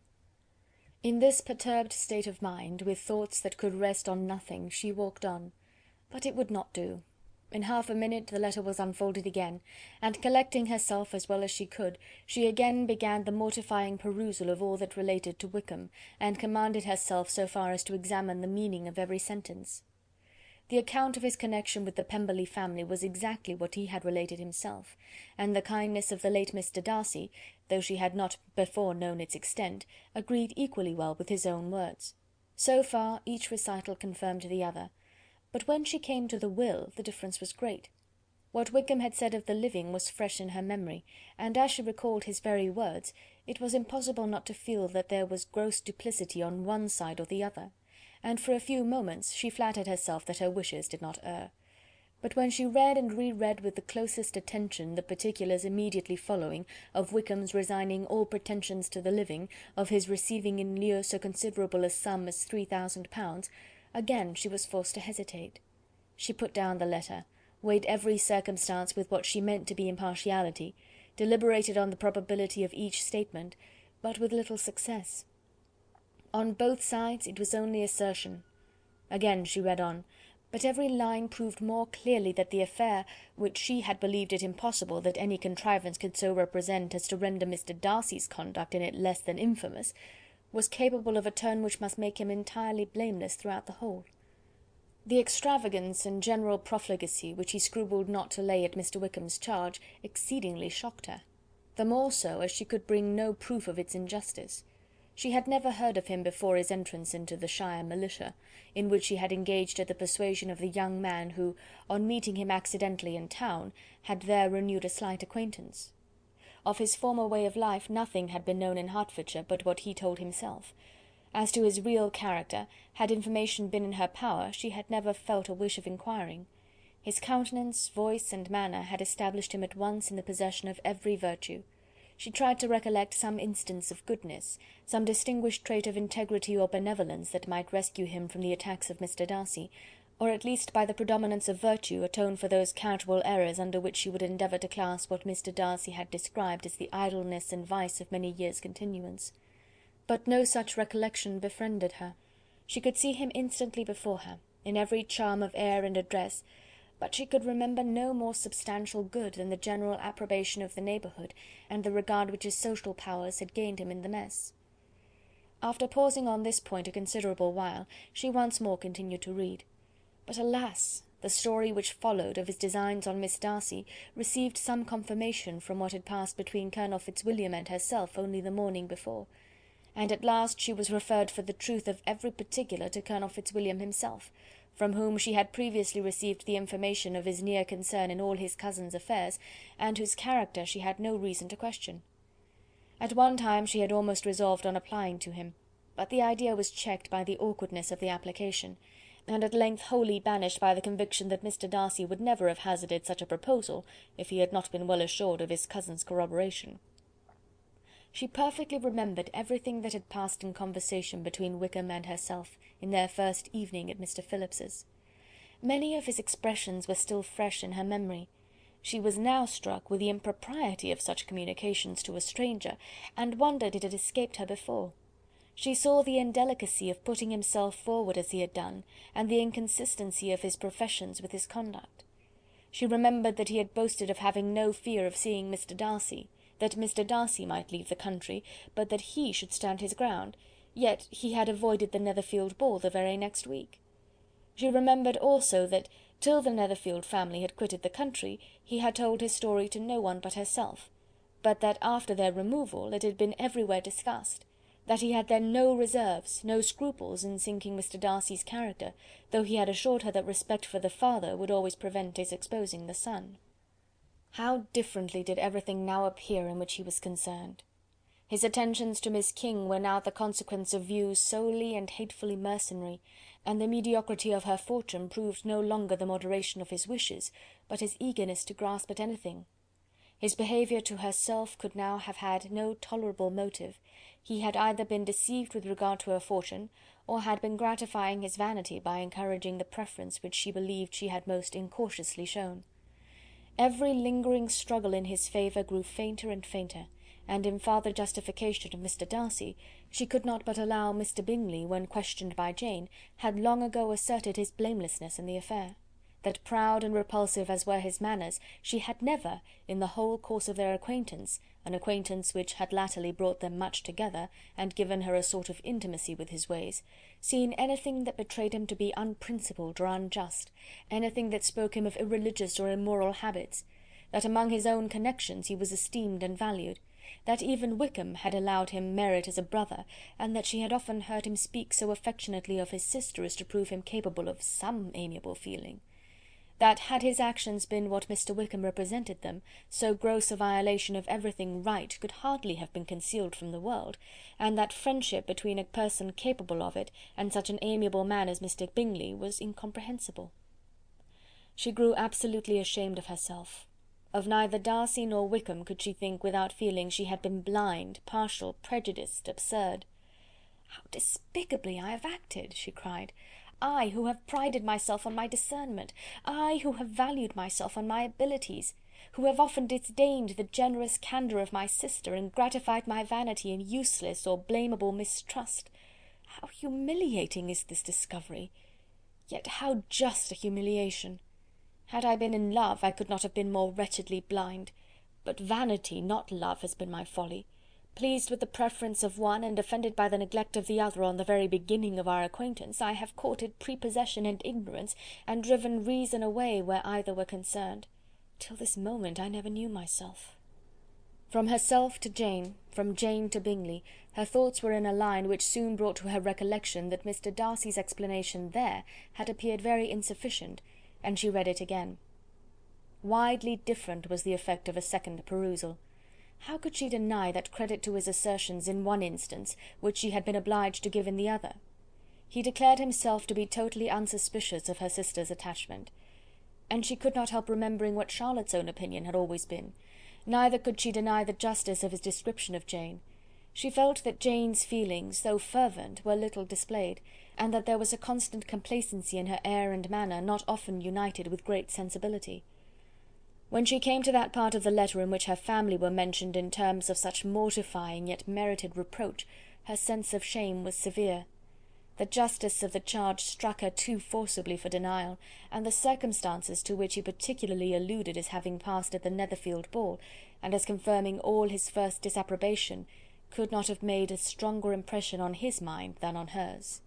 In this perturbed state of mind, with thoughts that could rest on nothing, she walked on. But it would not do. In half a minute the letter was unfolded again, and collecting herself as well as she could, she again began the mortifying perusal of all that related to Wickham, and commanded herself so far as to examine the meaning of every sentence. The account of his connection with the Pemberley family was exactly what he had related himself, and the kindness of the late Mr. Darcy, though she had not before known its extent, agreed equally well with his own words. So far each recital confirmed the other. But when she came to the will, the difference was great. What Wickham had said of the living was fresh in her memory, and as she recalled his very words, it was impossible not to feel that there was gross duplicity on one side or the other, and for a few moments she flattered herself that her wishes did not err. But when she read and re-read with the closest attention the particulars immediately following, of Wickham's resigning all pretensions to the living, of his receiving in lieu so considerable a sum as £3000, again she was forced to hesitate. She put down the letter, weighed every circumstance with what she meant to be impartiality, deliberated on the probability of each statement, but with little success. On both sides it was only assertion. Again she read on, but every line proved more clearly that the affair, which she had believed it impossible that any contrivance could so represent as to render Mr. Darcy's conduct in it less than infamous, was capable of a turn which must make him entirely blameless throughout the whole. The extravagance and general profligacy which he scrupled not to lay at Mr. Wickham's charge exceedingly shocked her, the more so as she could bring no proof of its injustice. She had never heard of him before his entrance into the shire militia, in which he had engaged at the persuasion of the young man who, on meeting him accidentally in town, had there renewed a slight acquaintance. Of his former way of life nothing had been known in Hertfordshire but what he told himself. As to his real character, had information been in her power, she had never felt a wish of inquiring. His countenance, voice, and manner had established him at once in the possession of every virtue. She tried to recollect some instance of goodness, some distinguished trait of integrity or benevolence that might rescue him from the attacks of Mr. Darcy, or at least by the predominance of virtue atone for those charitable errors under which she would endeavour to class what Mr. Darcy had described as the idleness and vice of many years' continuance. But no such recollection befriended her. She could see him instantly before her, in every charm of air and address, but she could remember no more substantial good than the general approbation of the neighbourhood, and the regard which his social powers had gained him in the mess. After pausing on this point a considerable while, she once more continued to read. But alas! the story which followed of his designs on Miss Darcy received some confirmation from what had passed between Colonel Fitzwilliam and herself only the morning before, and at last she was referred for the truth of every particular to Colonel Fitzwilliam himself, from whom she had previously received the information of his near concern in all his cousin's affairs, and whose character she had no reason to question. At one time she had almost resolved on applying to him, but the idea was checked by the awkwardness of the application, and at length wholly banished by the conviction that Mr. Darcy would never have hazarded such a proposal if he had not been well assured of his cousin's corroboration. She perfectly remembered everything that had passed in conversation between Wickham and herself in their first evening at Mr. Phillips's. Many of his expressions were still fresh in her memory. She was now struck with the impropriety of such communications to a stranger, and wondered it had escaped her before. She saw the indelicacy of putting himself forward as he had done, and the inconsistency of his professions with his conduct. She remembered that he had boasted of having no fear of seeing Mr. Darcy, that Mr. Darcy might leave the country, but that he should stand his ground, yet he had avoided the Netherfield ball the very next week. She remembered also that, till the Netherfield family had quitted the country, he had told his story to no one but herself, but that after their removal it had been everywhere discussed, that he had then no reserves, no scruples in sinking Mr. Darcy's character, though he had assured her that respect for the father would always prevent his exposing the son. How differently did everything now appear in which he was concerned! His attentions to Miss King were now the consequence of views solely and hatefully mercenary, and the mediocrity of her fortune proved no longer the moderation of his wishes, but his eagerness to grasp at anything. His behaviour to herself could now have had no tolerable motive. He had either been deceived with regard to her fortune, or had been gratifying his vanity by encouraging the preference which she believed she had most incautiously shown. Every lingering struggle in his favour grew fainter and fainter, and in farther justification of Mr. Darcy, she could not but allow Mr. Bingley, when questioned by Jane, had long ago asserted his blamelessness in the affair. That proud and repulsive as were his manners, she had never, in the whole course of their acquaintance, an acquaintance which had latterly brought them much together, and given her a sort of intimacy with his ways, seen anything that betrayed him to be unprincipled or unjust, anything that spoke him of irreligious or immoral habits; that among his own connections he was esteemed and valued; that even Wickham had allowed him merit as a brother, and that she had often heard him speak so affectionately of his sister as to prove him capable of some amiable feeling; that, had his actions been what Mr. Wickham represented them, so gross a violation of everything right could hardly have been concealed from the world, and that friendship between a person capable of it and such an amiable man as Mr. Bingley was incomprehensible. She grew absolutely ashamed of herself. Of neither Darcy nor Wickham could she think without feeling she had been blind, partial, prejudiced, absurd. "How despicably I have acted!" she cried. "I, who have prided myself on my discernment, I, who have valued myself on my abilities, who have often disdained the generous candour of my sister, and gratified my vanity in useless or blameable mistrust. How humiliating is this discovery! Yet how just a humiliation! Had I been in love, I could not have been more wretchedly blind; but vanity, not love, has been my folly. Pleased with the preference of one, and offended by the neglect of the other on the very beginning of our acquaintance, I have courted prepossession and ignorance, and driven reason away where either were concerned. Till this moment I never knew myself." From herself to Jane, from Jane to Bingley, her thoughts were in a line which soon brought to her recollection that Mr. Darcy's explanation there had appeared very insufficient, and she read it again. Widely different was the effect of a second perusal. How could she deny that credit to his assertions in one instance, which she had been obliged to give in the other? He declared himself to be totally unsuspicious of her sister's attachment, and she could not help remembering what Charlotte's own opinion had always been. Neither could she deny the justice of his description of Jane. She felt that Jane's feelings, though fervent, were little displayed, and that there was a constant complacency in her air and manner not often united with great sensibility. When she came to that part of the letter in which her family were mentioned in terms of such mortifying yet merited reproach, her sense of shame was severe. The justice of the charge struck her too forcibly for denial, and the circumstances to which he particularly alluded as having passed at the Netherfield ball, and as confirming all his first disapprobation, could not have made a stronger impression on his mind than on hers.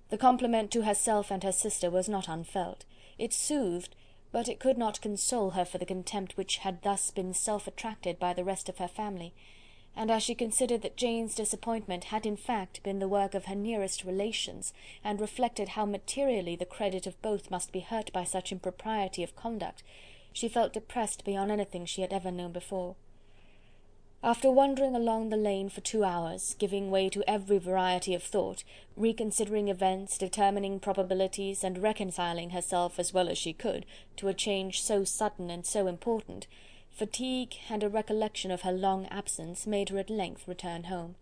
The compliment to herself and her sister was not unfelt. It soothed, but it could not console her for the contempt which had thus been self-attracted by the rest of her family, and as she considered that Jane's disappointment had in fact been the work of her nearest relations, and reflected how materially the credit of both must be hurt by such impropriety of conduct, she felt depressed beyond anything she had ever known before. After wandering along the lane for 2 hours, giving way to every variety of thought, reconsidering events, determining probabilities, and reconciling herself as well as she could to a change so sudden and so important, fatigue and a recollection of her long absence made her at length return home,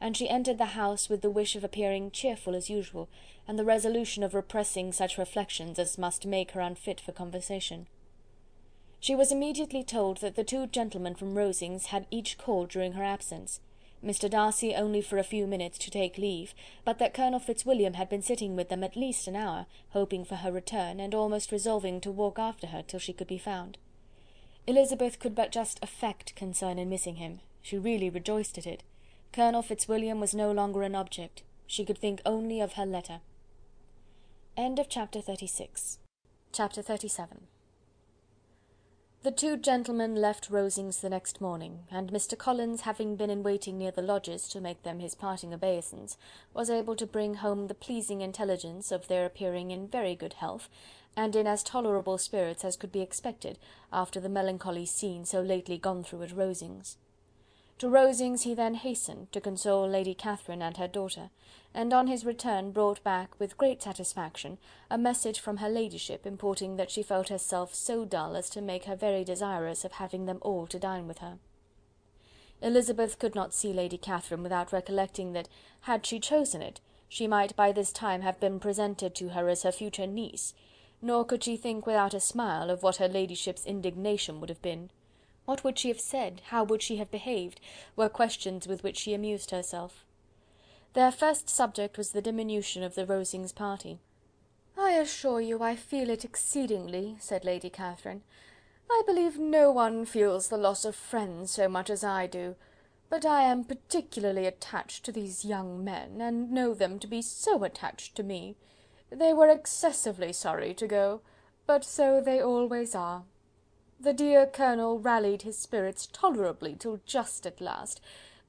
and she entered the house with the wish of appearing cheerful as usual, and the resolution of repressing such reflections as must make her unfit for conversation. She was immediately told that the 2 gentlemen from Rosings had each called during her absence, Mr. Darcy only for a few minutes to take leave, but that Colonel Fitzwilliam had been sitting with them at least an hour, hoping for her return, and almost resolving to walk after her till she could be found. Elizabeth could but just affect concern in missing him. She really rejoiced at it. Colonel Fitzwilliam was no longer an object. She could think only of her letter. End of chapter 36. Chapter 37. The two gentlemen left Rosings the next morning, and Mr. Collins, having been in waiting near the lodges to make them his parting obeisance, was able to bring home the pleasing intelligence of their appearing in very good health, and in as tolerable spirits as could be expected after the melancholy scene so lately gone through at Rosings. To Rosings he then hastened to console Lady Catherine and her daughter, and on his return brought back, with great satisfaction, a message from her ladyship, importing that she felt herself so dull as to make her very desirous of having them all to dine with her. Elizabeth could not see Lady Catherine without recollecting that, had she chosen it, she might by this time have been presented to her as her future niece, nor could she think without a smile of what her ladyship's indignation would have been. What would she have said, how would she have behaved, were questions with which she amused herself. Their first subject was the diminution of the Rosings party. "I assure you I feel it exceedingly," said Lady Catherine. "I believe no one feels the loss of friends so much as I do, but I am particularly attached to these young men, and know them to be so attached to me. They were excessively sorry to go, but so they always are. The dear Colonel rallied his spirits tolerably till just at last,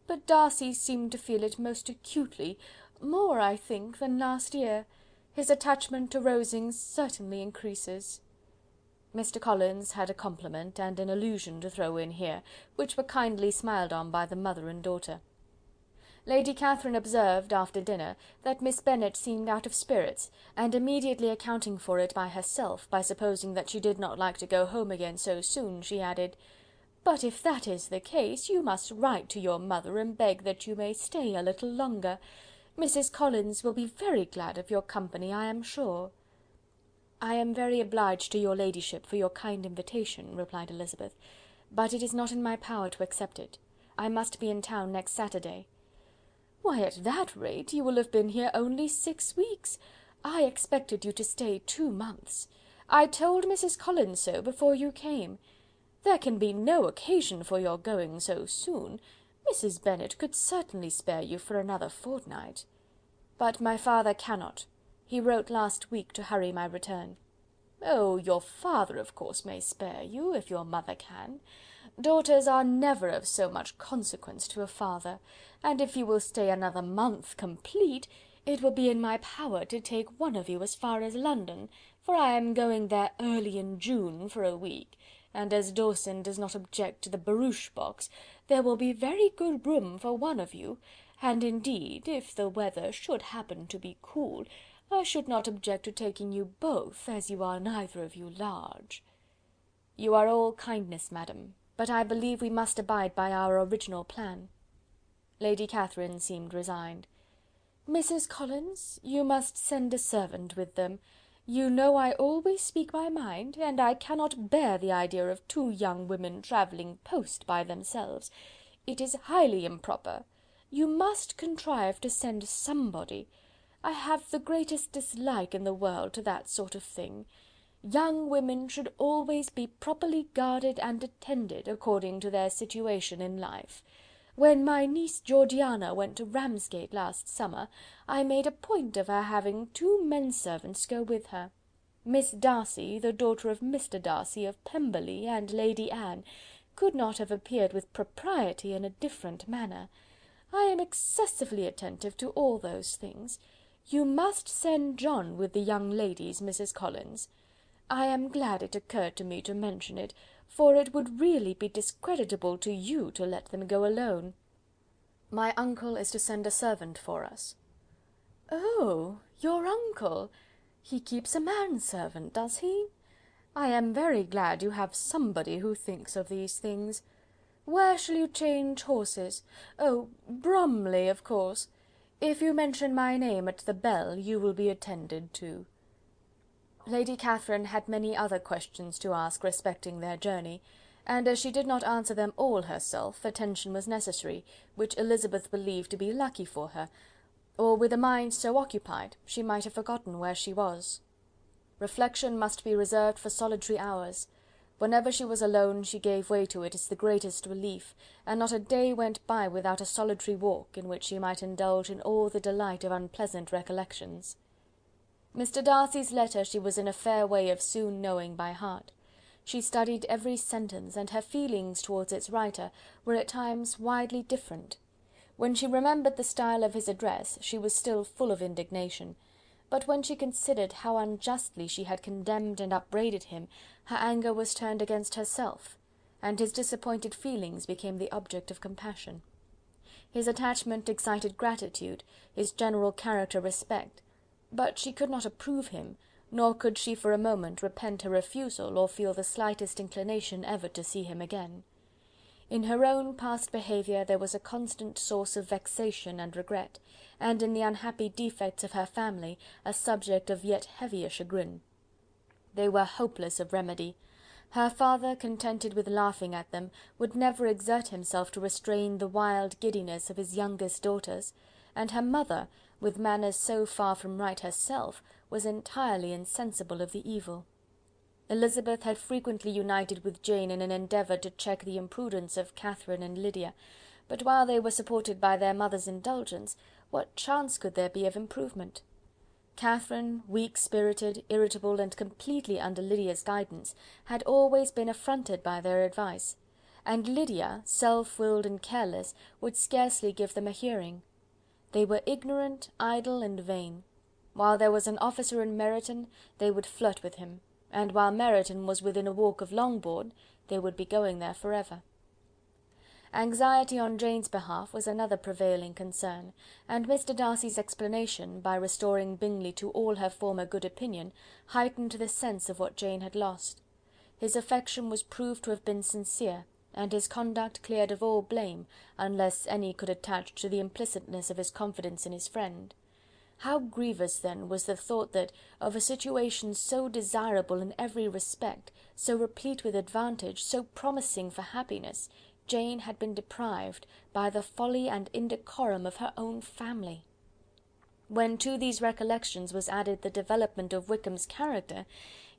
but Darcy seemed to feel it most acutely, more, I think, than last year. His attachment to Rosings certainly increases." Mr. Collins had a compliment and an allusion to throw in here, which were kindly smiled on by the mother and daughter. Lady Catherine observed, after dinner, that Miss Bennet seemed out of spirits, and immediately accounting for it by herself, by supposing that she did not like to go home again so soon, she added, "But if that is the case, you must write to your mother and beg that you may stay a little longer. Mrs. Collins will be very glad of your company, I am sure." "I am very obliged to your ladyship for your kind invitation," replied Elizabeth, "but it is not in my power to accept it. I must be in town next Saturday." "Why, at that rate, you will have been here only 6 weeks. I expected you to stay 2 months. I told Mrs. Collins so before you came. There can be no occasion for your going so soon. Mrs. Bennet could certainly spare you for another fortnight." "But my father cannot. He wrote last week to hurry my return." "Oh, your father, of course, may spare you, if your mother can. Daughters are never of so much consequence to a father, and if you will stay another month complete, it will be in my power to take one of you as far as London, for I am going there early in June for a week, and as Dawson does not object to the barouche box, there will be very good room for one of you, and indeed, if the weather should happen to be cool, I should not object to taking you both, as you are neither of you large." "You are all kindness, madam, but I believe we must abide by our original plan." Lady Catherine seemed resigned. "Mrs. Collins, you must send a servant with them. You know I always speak my mind, and I cannot bear the idea of 2 young women travelling post by themselves. It is highly improper. You must contrive to send somebody. I have the greatest dislike in the world to that sort of thing. Young women should always be properly guarded and attended, according to their situation in life. When my niece Georgiana went to Ramsgate last summer, I made a point of her having 2 men-servants go with her. Miss Darcy, the daughter of Mr. Darcy of Pemberley, and Lady Anne, could not have appeared with propriety in a different manner. I am excessively attentive to all those things. You must send John with the young ladies, Mrs. Collins. I am glad it occurred to me to mention it, for it would really be discreditable to you to let them go alone." "My uncle is to send a servant for us." "Oh, your uncle! He keeps a manservant, does he? I am very glad you have somebody who thinks of these things. Where shall you change horses? Oh, Bromley, of course. If you mention my name at the bell, you will be attended to." Lady Catherine had many other questions to ask respecting their journey, and as she did not answer them all herself, attention was necessary, which Elizabeth believed to be lucky for her, or with a mind so occupied she might have forgotten where she was. Reflection must be reserved for solitary hours. Whenever she was alone, she gave way to it as the greatest relief, and not a day went by without a solitary walk, in which she might indulge in all the delight of unpleasant recollections. Mr. Darcy's letter she was in a fair way of soon knowing by heart. She studied every sentence, and her feelings towards its writer were at times widely different. When she remembered the style of his address, she was still full of indignation, but when she considered how unjustly she had condemned and upbraided him, her anger was turned against herself, and his disappointed feelings became the object of compassion. His attachment excited gratitude, his general character respect, but she could not approve him, nor could she for a moment repent her refusal, or feel the slightest inclination ever to see him again. In her own past behaviour there was a constant source of vexation and regret, and in the unhappy defects of her family a subject of yet heavier chagrin. They were hopeless of remedy. Her father, contented with laughing at them, would never exert himself to restrain the wild giddiness of his youngest daughters, and her mother, with manners so far from right herself, was entirely insensible of the evil. Elizabeth had frequently united with Jane in an endeavour to check the imprudence of Catherine and Lydia, but while they were supported by their mother's indulgence, what chance could there be of improvement? Catherine, weak-spirited, irritable, and completely under Lydia's guidance, had always been affronted by their advice, and Lydia, self-willed and careless, would scarcely give them a hearing. They were ignorant, idle, and vain. While there was an officer in Meryton, they would flirt with him, and while Meryton was within a walk of Longbourn, they would be going there for ever. Anxiety on Jane's behalf was another prevailing concern, and Mr. Darcy's explanation, by restoring Bingley to all her former good opinion, heightened the sense of what Jane had lost. His affection was proved to have been sincere, and his conduct cleared of all blame, unless any could attach to the implicitness of his confidence in his friend. How grievous, then, was the thought that, of a situation so desirable in every respect, so replete with advantage, so promising for happiness, Jane had been deprived by the folly and indecorum of her own family. When to these recollections was added the development of Wickham's character,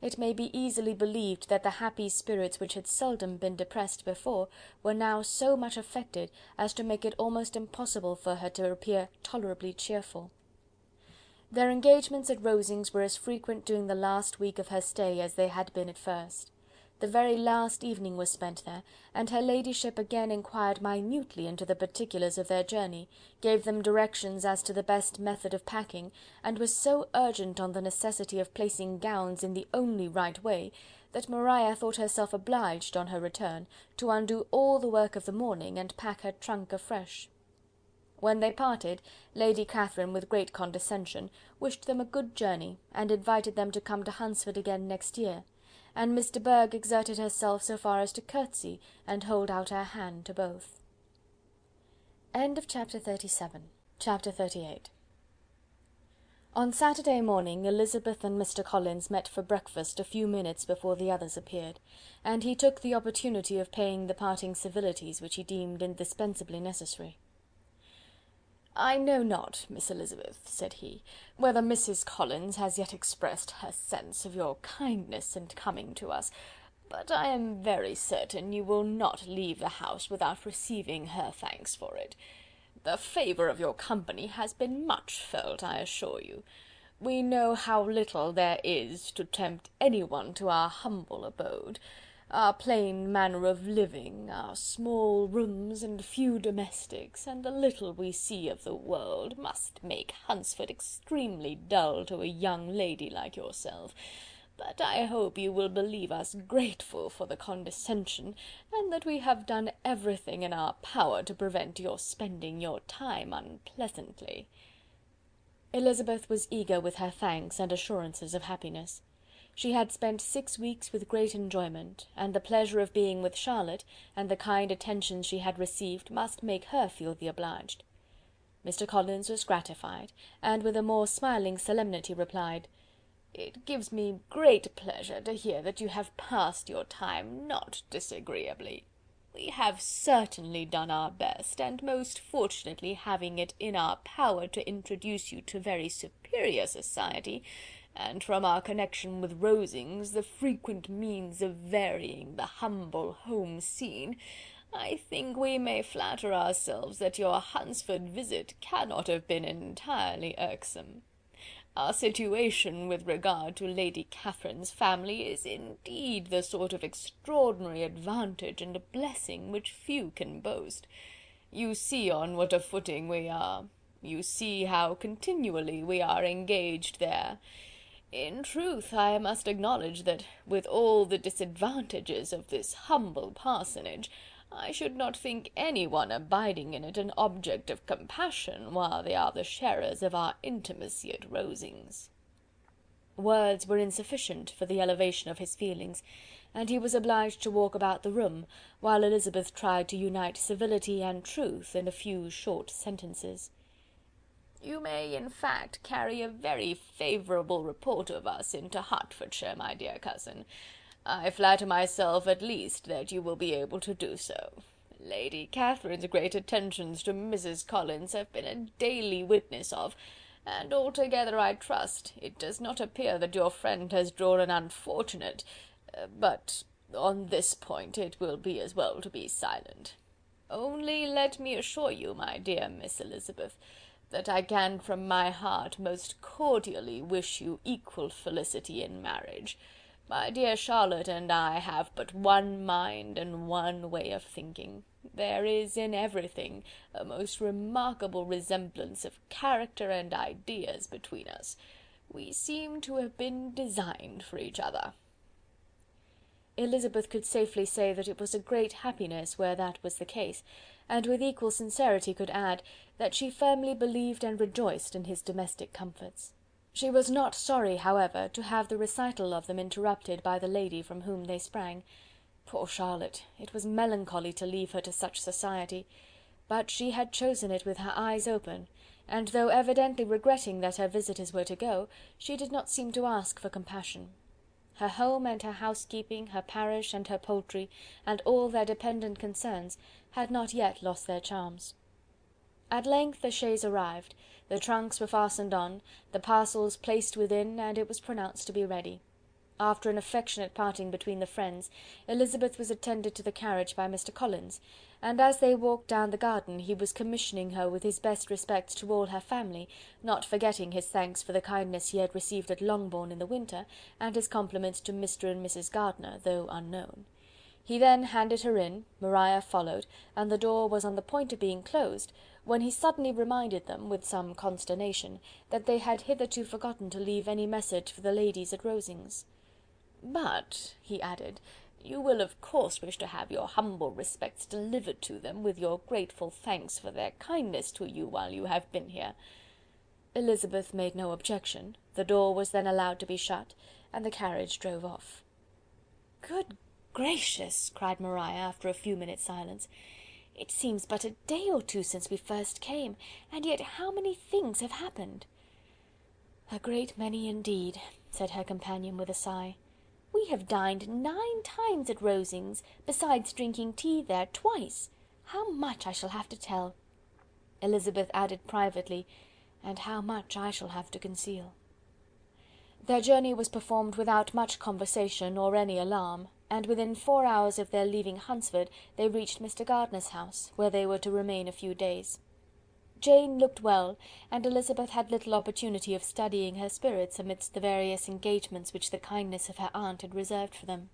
it may be easily believed that the happy spirits which had seldom been depressed before were now so much affected as to make it almost impossible for her to appear tolerably cheerful. Their engagements at Rosings were as frequent during the last week of her stay as they had been at first. The very last evening was spent there, and her ladyship again inquired minutely into the particulars of their journey, gave them directions as to the best method of packing, and was so urgent on the necessity of placing gowns in the only right way, that Maria thought herself obliged, on her return, to undo all the work of the morning, and pack her trunk afresh. When they parted, Lady Catherine, with great condescension, wished them a good journey, and invited them to come to Hunsford again next year, and Miss de Bourgh exerted herself so far as to curtsy and hold out her hand to both. End of chapter 37. Chapter 38. On Saturday morning Elizabeth and Mr. Collins met for breakfast a few minutes before the others appeared, and he took the opportunity of paying the parting civilities which he deemed indispensably necessary. "I know not, Miss Elizabeth," said he, "whether Mrs. Collins has yet expressed her sense of your kindness in coming to us, but I am very certain you will not leave the house without receiving her thanks for it. The favour of your company has been much felt, I assure you. We know how little there is to tempt anyone to our humble abode. Our plain manner of living, our small rooms and few domestics, and the little we see of the world, must make Hunsford extremely dull to a young lady like yourself, but I hope you will believe us grateful for the condescension, and that we have done everything in our power to prevent your spending your time unpleasantly." Elizabeth was eager with her thanks and assurances of happiness. She had spent 6 weeks with great enjoyment, and the pleasure of being with Charlotte, and the kind attentions she had received, must make her feel the obliged. Mr. Collins was gratified, and with a more smiling solemnity replied, "It gives me great pleasure to hear that you have passed your time not disagreeably. We have certainly done our best, and most fortunately having it in our power to introduce you to very superior society, and from our connection with Rosings, the frequent means of varying the humble home scene, I think we may flatter ourselves that your Hunsford visit cannot have been entirely irksome. Our situation with regard to Lady Catherine's family is indeed the sort of extraordinary advantage and blessing which few can boast. You see on what a footing we are. You see how continually we are engaged there. In truth, I must acknowledge that, with all the disadvantages of this humble parsonage, I should not think any one abiding in it an object of compassion, while they are the sharers of our intimacy at Rosings." Words were insufficient for the elevation of his feelings, and he was obliged to walk about the room, while Elizabeth tried to unite civility and truth in a few short sentences. "You may, in fact, carry a very favourable report of us into Hertfordshire, my dear cousin. I flatter myself, at least, that you will be able to do so. Lady Catherine's great attentions to Mrs. Collins have been a daily witness of, and altogether, I trust, it does not appear that your friend has drawn an unfortunate... but on this point it will be as well to be silent. Only let me assure you, my dear Miss Elizabeth, that I can from my heart most cordially wish you equal felicity in marriage. My dear Charlotte and I have but one mind and one way of thinking. There is in everything a most remarkable resemblance of character and ideas between us. We seem to have been designed for each other." Elizabeth could safely say that it was a great happiness where that was the case, and with equal sincerity could add, that she firmly believed and rejoiced in his domestic comforts. She was not sorry, however, to have the recital of them interrupted by the lady from whom they sprang. Poor Charlotte! It was melancholy to leave her to such society, but she had chosen it with her eyes open, and though evidently regretting that her visitors were to go, she did not seem to ask for compassion. Her home and her housekeeping, her parish and her poultry, and all their dependent concerns, had not yet lost their charms. At length the chaise arrived, the trunks were fastened on, the parcels placed within, and it was pronounced to be ready. After an affectionate parting between the friends, Elizabeth was attended to the carriage by Mr. Collins, and as they walked down the garden he was commissioning her with his best respects to all her family, not forgetting his thanks for the kindness he had received at Longbourn in the winter, and his compliments to Mr. and Mrs. Gardiner, though unknown. He then handed her in, Maria followed, and the door was on the point of being closed, when he suddenly reminded them, with some consternation, that they had hitherto forgotten to leave any message for the ladies at Rosings. "But," he added, "you will of course wish to have your humble respects delivered to them, with your grateful thanks for their kindness to you while you have been here." Elizabeth made no objection, the door was then allowed to be shut, and the carriage drove off. "Good gracious!" cried Maria, after a few minutes' silence, "it seems but a day or two since we first came, and yet how many things have happened!" "A great many indeed," said her companion with a sigh. "We have dined 9 times at Rosings, besides drinking tea there twice. How much I shall have to tell!" Elizabeth added privately, "and how much I shall have to conceal." Their journey was performed without much conversation or any alarm, and within 4 hours of their leaving Hunsford they reached Mr. Gardiner's house, where they were to remain a few days. Jane looked well, and Elizabeth had little opportunity of studying her spirits amidst the various engagements which the kindness of her aunt had reserved for them.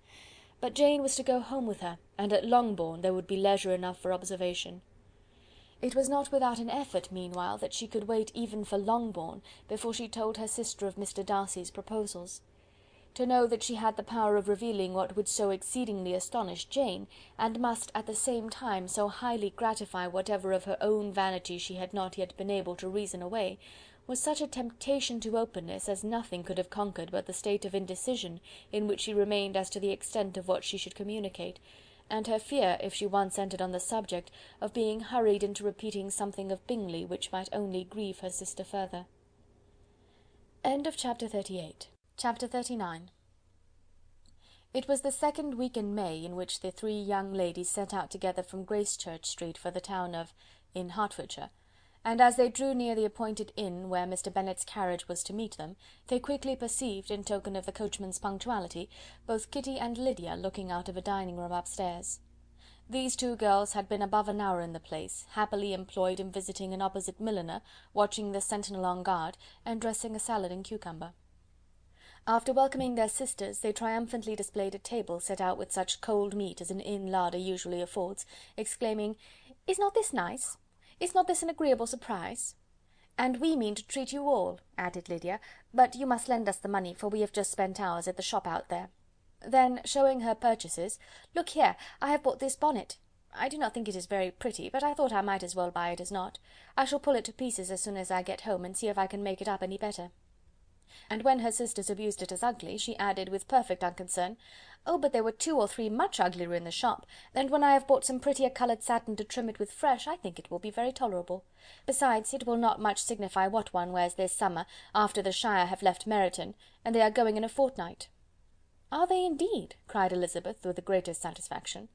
But Jane was to go home with her, and at Longbourn there would be leisure enough for observation. It was not without an effort, meanwhile, that she could wait even for Longbourn before she told her sister of Mr. Darcy's proposals. To know that she had the power of revealing what would so exceedingly astonish Jane, and must at the same time so highly gratify whatever of her own vanity she had not yet been able to reason away, was such a temptation to openness as nothing could have conquered but the state of indecision in which she remained as to the extent of what she should communicate, and her fear, if she once entered on the subject, of being hurried into repeating something of Bingley which might only grieve her sister further. Chapter 38. Chapter 39. It was the second week in May in which the 3 young ladies set out together from Gracechurch Street for the town of in Hertfordshire, and as they drew near the appointed inn where Mr. Bennet's carriage was to meet them, they quickly perceived, in token of the coachman's punctuality, both Kitty and Lydia looking out of a dining room upstairs. These two girls had been above an hour in the place, happily employed in visiting an opposite milliner, watching the sentinel on guard, and dressing a salad and cucumber. After welcoming their sisters, they triumphantly displayed a table set out with such cold meat as an inn larder usually affords, exclaiming, "Is not this nice? Is not this an agreeable surprise?" "And we mean to treat you all," added Lydia, "but you must lend us the money, for we have just spent ours at the shop out there." Then, showing her purchases, "Look here, I have bought this bonnet. I do not think it is very pretty, but I thought I might as well buy it as not. I shall pull it to pieces as soon as I get home, and see if I can make it up any better." And when her sisters abused it as ugly, she added, with perfect unconcern, "Oh, but there were 2 or 3 much uglier in the shop, and when I have bought some prettier coloured satin to trim it with fresh, I think it will be very tolerable. Besides, it will not much signify what one wears this summer, after the Shire have left Meryton, and they are going in a fortnight." "Are they indeed?" cried Elizabeth, with the greatest satisfaction.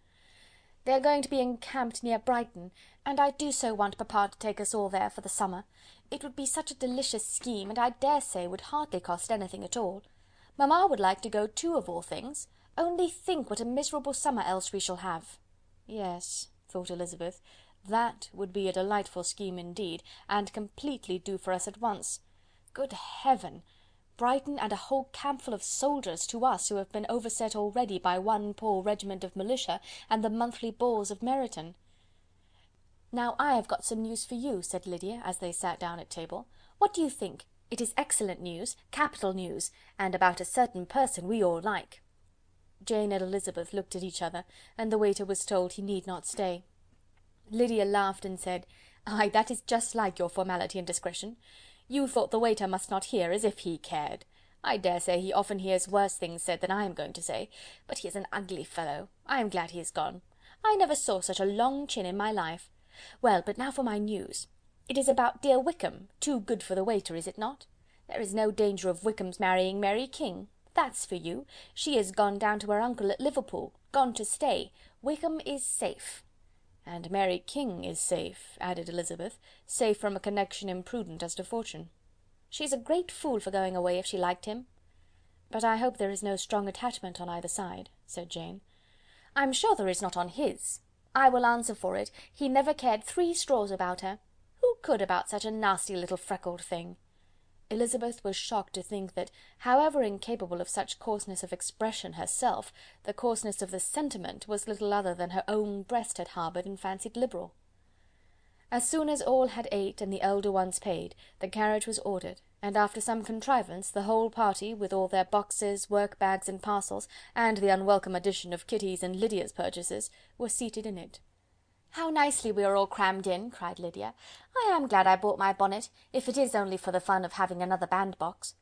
"They are going to be encamped near Brighton, and I do so want papa to take us all there for the summer. It would be such a delicious scheme, and I dare say would hardly cost anything at all. Mamma would like to go too, of all things. Only think what a miserable summer else we shall have." Yes, thought Elizabeth, that would be a delightful scheme indeed, and completely do for us at once. Good heaven! Brighton and a whole campful of soldiers to us, who have been overset already by one poor regiment of militia and the monthly balls of Meryton. "Now I have got some news for you," said Lydia, as they sat down at table. "What do you think? It is excellent news, capital news, and about a certain person we all like." Jane and Elizabeth looked at each other, and the waiter was told he need not stay. Lydia laughed and said, "Ay, that is just like your formality and discretion. You thought the waiter must not hear, as if he cared. I dare say he often hears worse things said than I am going to say, but he is an ugly fellow. I am glad he is gone. I never saw such a long chin in my life. Well, but now for my news. It is about dear Wickham, too good for the waiter, is it not? There is no danger of Wickham's marrying Mary King. That's for you. She is gone down to her uncle at Liverpool, gone to stay. Wickham is safe." "And Mary King is safe," added Elizabeth, "safe from a connection imprudent as to fortune." "She's a great fool for going away if she liked him." "But I hope there is no strong attachment on either side," said Jane. "I'm sure there is not on his. I will answer for it, he never cared 3 straws about her. Who could about such a nasty little freckled thing?" Elizabeth was shocked to think that, however incapable of such coarseness of expression herself, the coarseness of the sentiment was little other than her own breast had harboured and fancied liberal. As soon as all had ate and the elder ones paid, the carriage was ordered, and after some contrivance, the whole party, with all their boxes, work bags and parcels, and the unwelcome addition of Kitty's and Lydia's purchases, were seated in it. "How nicely we are all crammed in!" cried Lydia. "I am glad I bought my bonnet, if it is only for the fun of having another bandbox.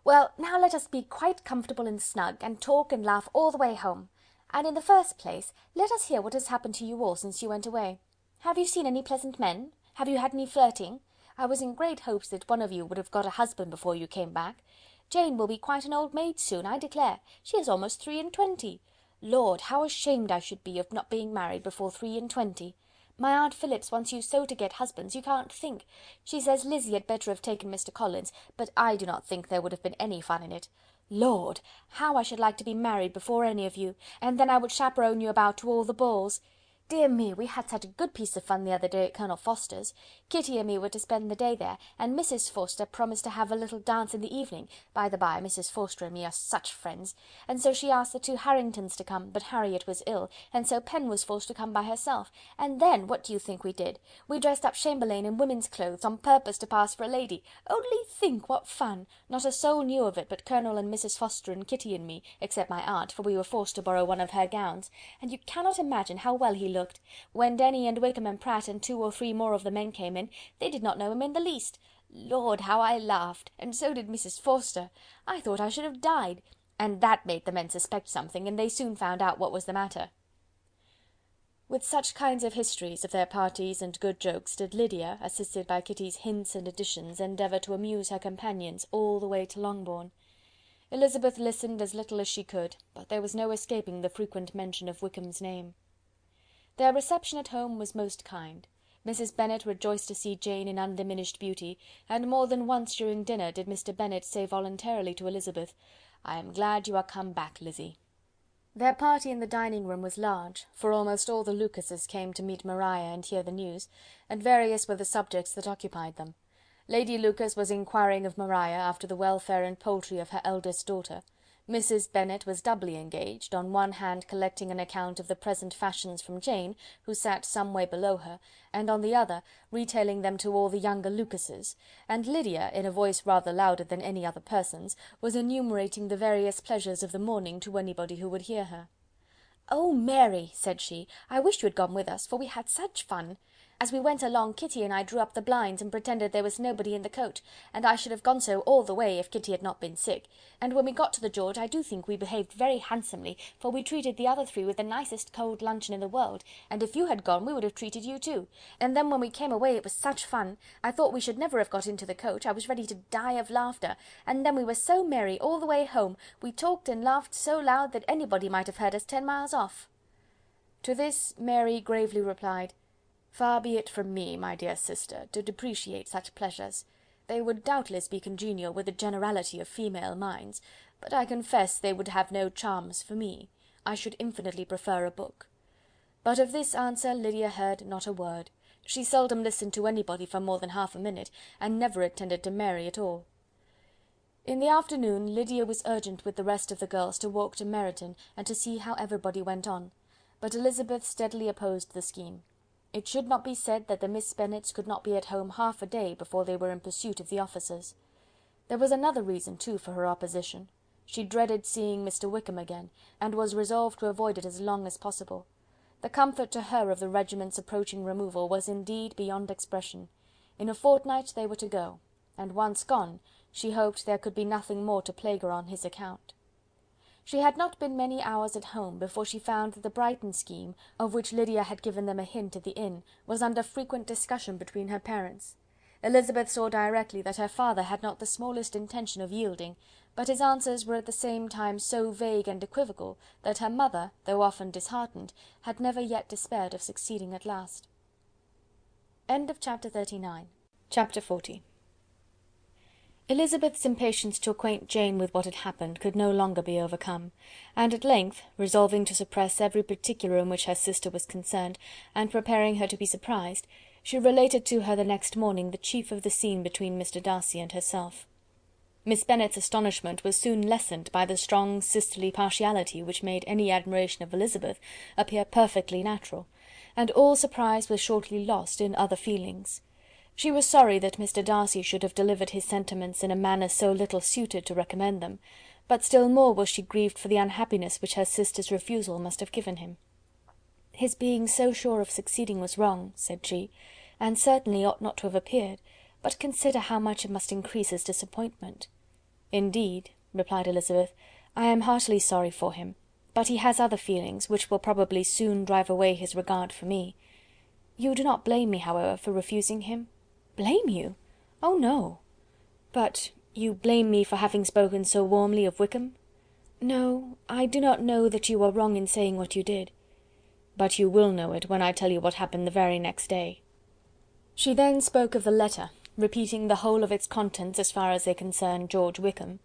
Well, now let us be quite comfortable and snug, and talk and laugh all the way home. And in the first place, let us hear what has happened to you all since you went away. Have you seen any pleasant men? Have you had any flirting? I was in great hopes that one of you would have got a husband before you came back. Jane will be quite an old maid soon, I declare. She is almost 23. Lord, how ashamed I should be of not being married before 23. My Aunt Phillips wants you so to get husbands, you can't think. She says Lizzy had better have taken Mr. Collins, but I do not think there would have been any fun in it. Lord, how I should like to be married before any of you, and then I would chaperone you about to all the balls. Dear me, we had such a good piece of fun the other day at Colonel Forster's. Kitty and me were to spend the day there, and Mrs. Forster promised to have a little dance in the evening. By the by, Mrs. Forster and me are such friends, and so she asked the 2 Harringtons to come, but Harriet was ill, and so Pen was forced to come by herself. And then, what do you think we did? We dressed up Chamberlain in women's clothes, on purpose to pass for a lady. Only think what fun! Not a soul knew of it but Colonel and Mrs. Forster and Kitty and me, except my aunt, for we were forced to borrow one of her gowns, and you cannot imagine how well he looked. When Denny and Wickham and Pratt and 2 or 3 more of the men came in, they did not know him in the least. Lord, how I laughed, and so did Mrs. Forster. I thought I should have died, and that made the men suspect something, and they soon found out what was the matter. With such kinds of histories of their parties and good jokes did Lydia, assisted by Kitty's hints and additions, endeavour to amuse her companions all the way to Longbourn. Elizabeth listened as little as she could, but there was no escaping the frequent mention of Wickham's name. Their reception at home was most kind. Mrs. Bennet rejoiced to see Jane in undiminished beauty, and more than once during dinner did Mr. Bennet say voluntarily to Elizabeth, "I am glad you are come back, Lizzy." Their party in the dining-room was large, for almost all the Lucases came to meet Maria and hear the news, and various were the subjects that occupied them. Lady Lucas was inquiring of Maria after the welfare and poultry of her eldest daughter. Mrs. Bennet was doubly engaged, on one hand collecting an account of the present fashions from Jane, who sat some way below her, and on the other retailing them to all the younger Lucases, and Lydia, in a voice rather louder than any other person's, was enumerating the various pleasures of the morning to anybody who would hear her. "Oh, Mary," said she, "I wish you had gone with us, for we had such fun! As we went along, Kitty and I drew up the blinds and pretended there was nobody in the coach, and I should have gone so all the way if Kitty had not been sick, and when we got to the George I do think we behaved very handsomely, for we treated the other three with the nicest cold luncheon in the world, and if you had gone we would have treated you too, and then when we came away it was such fun, I thought we should never have got into the coach, I was ready to die of laughter, and then we were so merry all the way home, we talked and laughed so loud that anybody might have heard us 10 miles off." To this Mary gravely replied, "Far be it from me, my dear sister, to depreciate such pleasures. They would doubtless be congenial with the generality of female minds, but I confess they would have no charms for me. I should infinitely prefer a book." But of this answer Lydia heard not a word. She seldom listened to anybody for more than half a minute, and never attended to Mary at all. In the afternoon Lydia was urgent with the rest of the girls to walk to Meryton, and to see how everybody went on, but Elizabeth steadily opposed the scheme. It should not be said that the Miss Bennets could not be at home half a day before they were in pursuit of the officers. There was another reason, too, for her opposition. She dreaded seeing Mr. Wickham again, and was resolved to avoid it as long as possible. The comfort to her of the regiment's approaching removal was indeed beyond expression. In a fortnight they were to go, and once gone, she hoped there could be nothing more to plague her on his account. She had not been many hours at home before she found that the Brighton scheme, of which Lydia had given them a hint at the inn, was under frequent discussion between her parents. Elizabeth saw directly that her father had not the smallest intention of yielding, but his answers were at the same time so vague and equivocal that her mother, though often disheartened, had never yet despaired of succeeding at last. Chapter 39. Chapter 40. Elizabeth's impatience to acquaint Jane with what had happened could no longer be overcome, and at length, resolving to suppress every particular in which her sister was concerned, and preparing her to be surprised, she related to her the next morning the chief of the scene between Mr. Darcy and herself. Miss Bennet's astonishment was soon lessened by the strong sisterly partiality which made any admiration of Elizabeth appear perfectly natural, and all surprise was shortly lost in other feelings. She was sorry that Mr. Darcy should have delivered his sentiments in a manner so little suited to recommend them, but still more was she grieved for the unhappiness which her sister's refusal must have given him. "His being so sure of succeeding was wrong," said she, "and certainly ought not to have appeared, but consider how much it must increase his disappointment." "Indeed," replied Elizabeth, "I am heartily sorry for him, but he has other feelings, which will probably soon drive away his regard for me. You do not blame me, however, for refusing him?" "Blame you? Oh, no." "But you blame me for having spoken so warmly of Wickham?" "No, I do not know that you were wrong in saying what you did." "But you will know it when I tell you what happened the very next day." She then spoke of the letter, repeating the whole of its contents as far as they concerned George Wickham.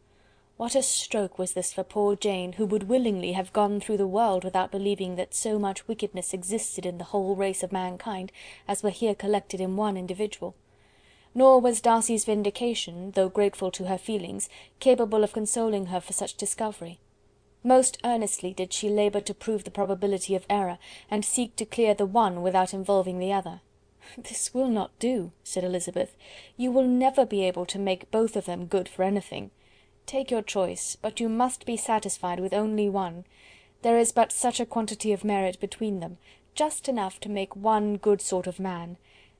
What a stroke was this for poor Jane, who would willingly have gone through the world without believing that so much wickedness existed in the whole race of mankind as were here collected in one individual. Nor was Darcy's vindication, though grateful to her feelings, capable of consoling her for such discovery. Most earnestly did she labour to prove the probability of error, and seek to clear the one without involving the other. "This will not do," said Elizabeth. "You will never be able to make both of them good for anything. Take your choice, but you must be satisfied with only one. There is but such a quantity of merit between them, just enough to make one good sort of man,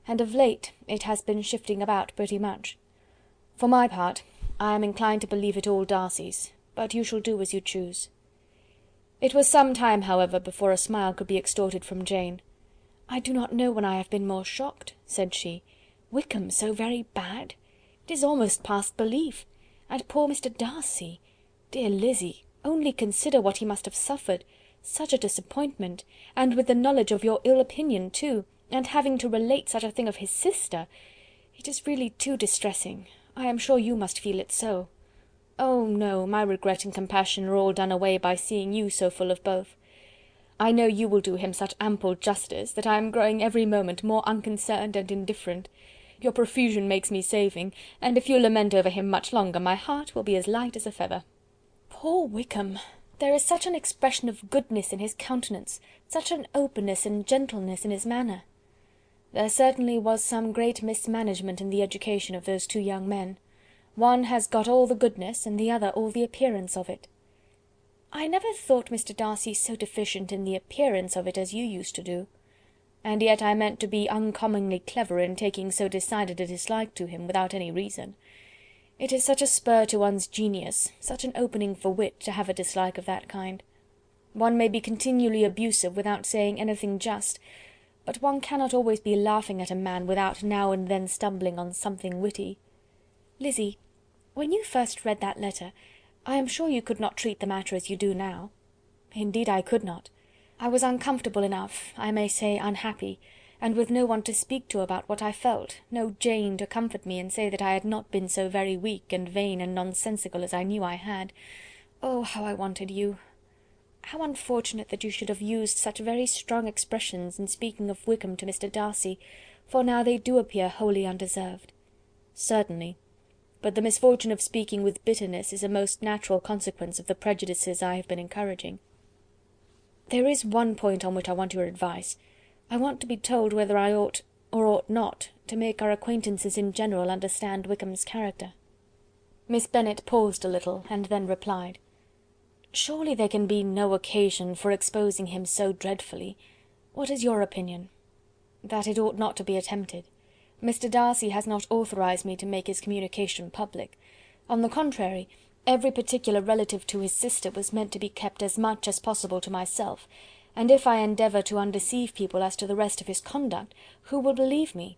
and of late it has been shifting about pretty much. For my part, I am inclined to believe it all Darcy's, but you shall do as you choose." It was some time, however, before a smile could be extorted from Jane. "I do not know when I have been more shocked," said she. "Wickham so very bad? It is almost past belief. And poor Mr. Darcy! Dear Lizzy, only consider what he must have suffered. Such a disappointment, and with the knowledge of your ill opinion too, and having to relate such a thing of his sister. It is really too distressing. I am sure you must feel it so." "Oh, no, my regret and compassion are all done away by seeing you so full of both. I know you will do him such ample justice, that I am growing every moment more unconcerned and indifferent. Your profusion makes me saving, and if you lament over him much longer, my heart will be as light as a feather." "Poor Wickham! There is such an expression of goodness in his countenance, such an openness and gentleness in his manner." "There certainly was some great mismanagement in the education of those two young men. One has got all the goodness, and the other all the appearance of it." "I never thought Mr. Darcy so deficient in the appearance of it as you used to do." "And yet I meant to be uncommonly clever in taking so decided a dislike to him without any reason. It is such a spur to one's genius, such an opening for wit, to have a dislike of that kind. One may be continually abusive without saying anything just, but one cannot always be laughing at a man without now and then stumbling on something witty. Lizzy, when you first read that letter, I am sure you could not treat the matter as you do now." "Indeed I could not. I was uncomfortable enough, I may say unhappy, and with no one to speak to about what I felt, no Jane to comfort me and say that I had not been so very weak and vain and nonsensical as I knew I had. Oh, how I wanted you! How unfortunate that you should have used such very strong expressions in speaking of Wickham to Mr. Darcy, for now they do appear wholly undeserved." "Certainly. But the misfortune of speaking with bitterness is a most natural consequence of the prejudices I have been encouraging." "There is one point on which I want your advice. I want to be told whether I ought or ought not to make our acquaintances in general understand Wickham's character." Miss Bennet paused a little, and then replied, "Surely there can be no occasion for exposing him so dreadfully. What is your opinion?" "That it ought not to be attempted. Mr. Darcy has not authorized me to make his communication public. On the contrary, every particular relative to his sister was meant to be kept as much as possible to myself, and if I endeavour to undeceive people as to the rest of his conduct, who will believe me?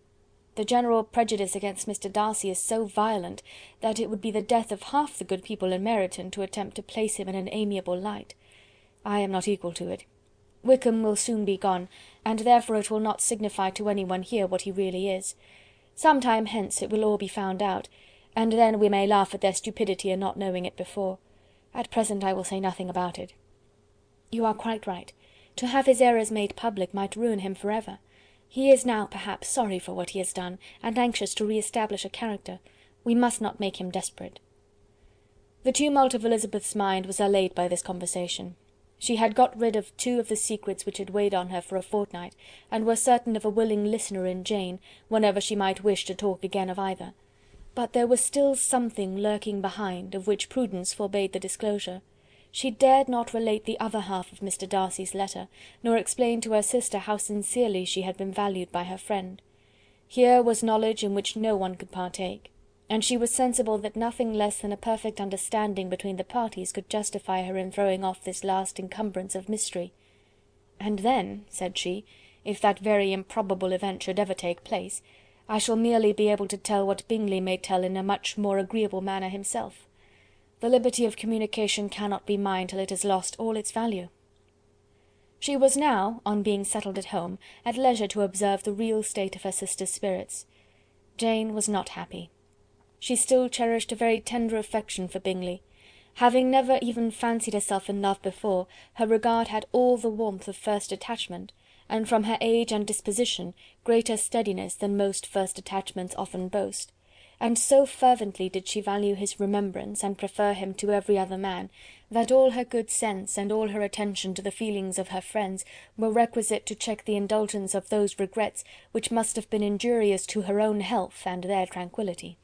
The general prejudice against Mr. Darcy is so violent, that it would be the death of half the good people in Meryton to attempt to place him in an amiable light. I am not equal to it. Wickham will soon be gone, and therefore it will not signify to any one here what he really is. Some time hence it will all be found out, and then we may laugh at their stupidity in not knowing it before. At present I will say nothing about it." "You are quite right. To have his errors made public might ruin him for ever. He is now, perhaps, sorry for what he has done, and anxious to re-establish a character. We must not make him desperate." The tumult of Elizabeth's mind was allayed by this conversation. She had got rid of two of the secrets which had weighed on her for a fortnight, and was certain of a willing listener in Jane, whenever she might wish to talk again of either. But there was still something lurking behind, of which prudence forbade the disclosure. She dared not relate the other half of Mr. Darcy's letter, nor explain to her sister how sincerely she had been valued by her friend. Here was knowledge in which no one could partake, and she was sensible that nothing less than a perfect understanding between the parties could justify her in throwing off this last encumbrance of mystery. "And then," said she, "if that very improbable event should ever take place, I shall merely be able to tell what Bingley may tell in a much more agreeable manner himself. The liberty of communication cannot be mine till it has lost all its value." She was now, on being settled at home, at leisure to observe the real state of her sister's spirits. Jane was not happy. She still cherished a very tender affection for Bingley. Having never even fancied herself in love before, her regard had all the warmth of first attachment, and from her age and disposition, greater steadiness than most first attachments often boast. And so fervently did she value his remembrance, and prefer him to every other man, that all her good sense and all her attention to the feelings of her friends were requisite to check the indulgence of those regrets which must have been injurious to her own health and their tranquillity.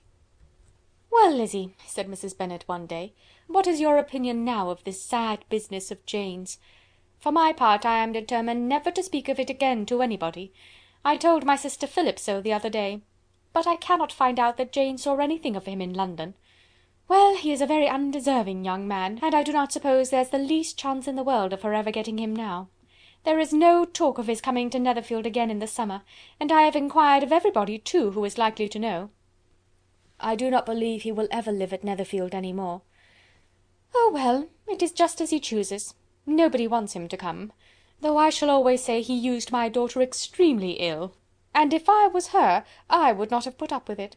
"Well, Lizzy," said Mrs. Bennet one day, "what is your opinion now of this sad business of Jane's? For my part, I am determined never to speak of it again to anybody. I told my sister Philip so the other day. But I cannot find out that Jane saw anything of him in London. Well, he is a very undeserving young man, and I do not suppose there's the least chance in the world of her ever getting him now. There is no talk of his coming to Netherfield again in the summer, and I have inquired of everybody, too, who is likely to know." "I do not believe he will ever live at Netherfield any more." "Oh, well, it is just as he chooses. Nobody wants him to come, though I shall always say he used my daughter extremely ill, and if I was her, I would not have put up with it.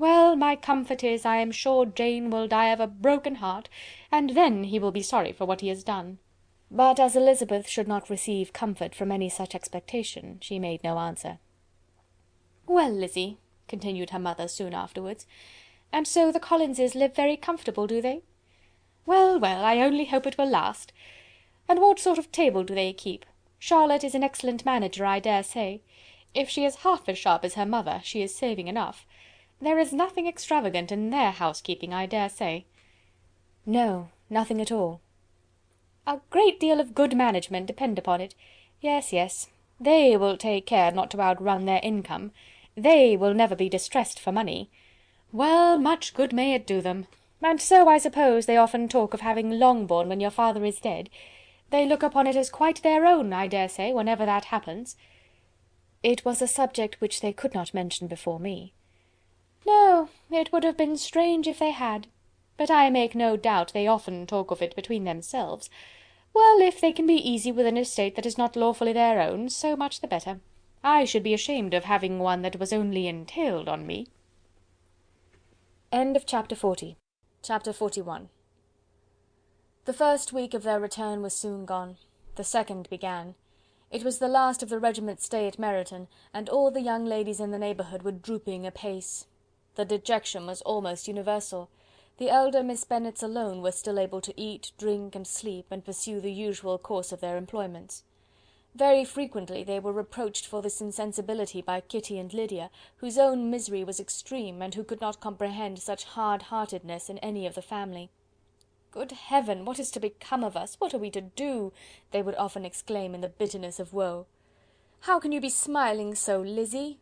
Well, my comfort is, I am sure Jane will die of a broken heart, and then he will be sorry for what he has done." But as Elizabeth should not receive comfort from any such expectation, she made no answer. "Well, Lizzy," continued her mother soon afterwards, "and so the Collinses live very comfortable, do they? Well, well, I only hope it will last. And what sort of table do they keep? Charlotte is an excellent manager, I dare say. If she is half as sharp as her mother, she is saving enough. There is nothing extravagant in their housekeeping, I dare say." "No, nothing at all." "A great deal of good management, depend upon it. Yes, yes, they will take care not to outrun their income. They will never be distressed for money. Well, much good may it do them. And so, I suppose, they often talk of having Longbourn when your father is dead. They look upon it as quite their own, I dare say, whenever that happens." "It was a subject which they could not mention before me." "No, it would have been strange if they had. But I make no doubt they often talk of it between themselves. Well, if they can be easy with an estate that is not lawfully their own, so much the better. I should be ashamed of having one that was only entailed on me." Chapter 41. The first week of their return was soon gone. The second began. It was the last of the regiment's stay at Meryton, and all the young ladies in the neighbourhood were drooping apace. The dejection was almost universal. The elder Miss Bennets alone were still able to eat, drink, and sleep, and pursue the usual course of their employments. Very frequently they were reproached for this insensibility by Kitty and Lydia, whose own misery was extreme, and who could not comprehend such hard-heartedness in any of the family. "Good Heaven! What is to become of us? What are we to do?" they would often exclaim in the bitterness of woe. "How can you be smiling so, Lizzy?"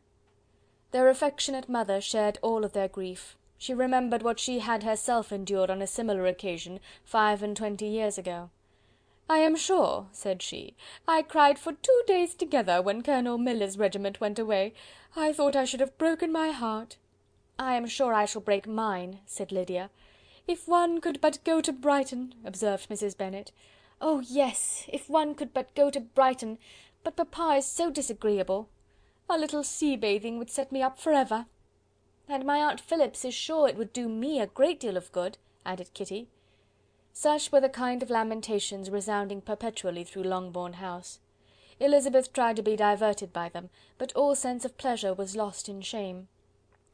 Their affectionate mother shared all of their grief. She remembered what she had herself endured on a similar occasion 25 years ago. "I am sure," said she, "I cried for 2 days together when Colonel Miller's regiment went away. I thought I should have broken my heart." "I am sure I shall break mine," said Lydia. "If one could but go to Brighton," observed Mrs. Bennet. "Oh yes, if one could but go to Brighton, but papa is so disagreeable. A little sea bathing would set me up for ever." "And my aunt Phillips is sure it would do me a great deal of good," added Kitty. Such were the kind of lamentations resounding perpetually through Longbourn House. Elizabeth tried to be diverted by them, but all sense of pleasure was lost in shame.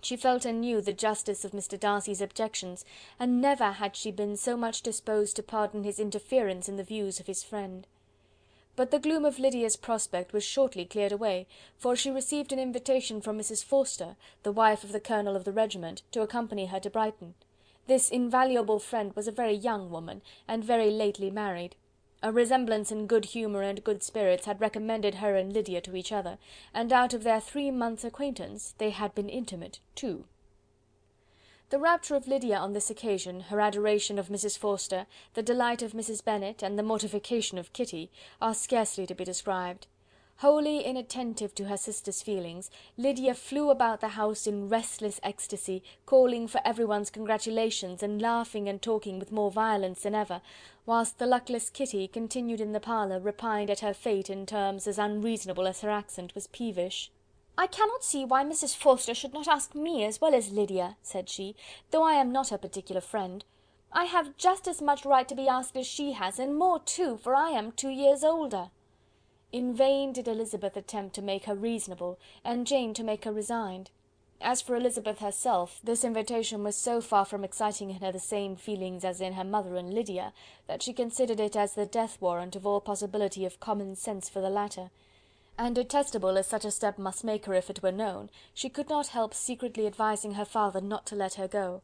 She felt anew the justice of Mr. Darcy's objections, and never had she been so much disposed to pardon his interference in the views of his friend. But the gloom of Lydia's prospect was shortly cleared away, for she received an invitation from Mrs. Forster, the wife of the colonel of the regiment, to accompany her to Brighton. This invaluable friend was a very young woman, and very lately married. A resemblance in good humour and good spirits had recommended her and Lydia to each other, and out of their 3 months' acquaintance they had been intimate too. The rapture of Lydia on this occasion, her adoration of Mrs. Forster, the delight of Mrs. Bennet, and the mortification of Kitty, are scarcely to be described. Wholly inattentive to her sister's feelings, Lydia flew about the house in restless ecstasy, calling for everyone's congratulations, and laughing and talking with more violence than ever, whilst the luckless Kitty continued in the parlour, repined at her fate in terms as unreasonable as her accent was peevish. "I cannot see why Mrs. Forster should not ask me as well as Lydia," said she, "though I am not her particular friend. I have just as much right to be asked as she has, and more too, for I am 2 years older." In vain did Elizabeth attempt to make her reasonable, and Jane to make her resigned. As for Elizabeth herself, this invitation was so far from exciting in her the same feelings as in her mother and Lydia, that she considered it as the death warrant of all possibility of common sense for the latter; and detestable as such a step must make her if it were known, she could not help secretly advising her father not to let her go.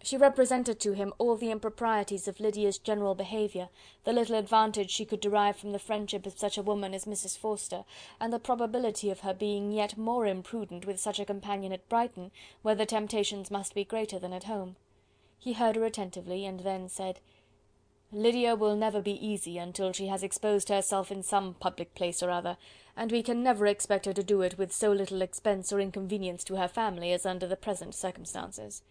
She represented to him all the improprieties of Lydia's general behaviour, the little advantage she could derive from the friendship of such a woman as Mrs. Forster, and the probability of her being yet more imprudent with such a companion at Brighton, where the temptations must be greater than at home. He heard her attentively, and then said: "Lydia will never be easy until she has exposed herself in some public place or other, and we can never expect her to do it with so little expense or inconvenience to her family as under the present circumstances."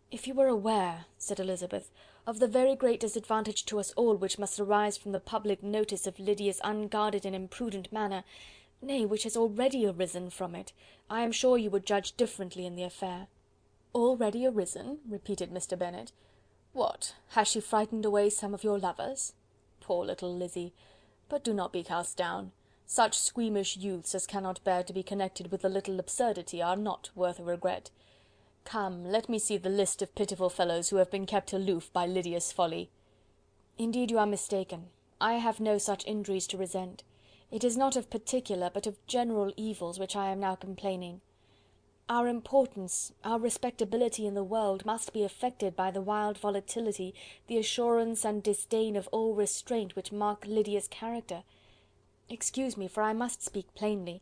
"If you were aware," said Elizabeth, "of the very great disadvantage to us all which must arise from the public notice of Lydia's unguarded and imprudent manner, nay, which has already arisen from it, I am sure you would judge differently in the affair." "Already arisen?" repeated Mr. Bennet. "What, has she frightened away some of your lovers? Poor little Lizzy! But do not be cast down. Such squeamish youths as cannot bear to be connected with a little absurdity are not worth a regret. Come, let me see the list of pitiful fellows who have been kept aloof by Lydia's folly." "Indeed you are mistaken. I have no such injuries to resent. It is not of particular, but of general evils which I am now complaining. Our importance, our respectability in the world must be affected by the wild volatility, the assurance and disdain of all restraint which mark Lydia's character. Excuse me, for I must speak plainly.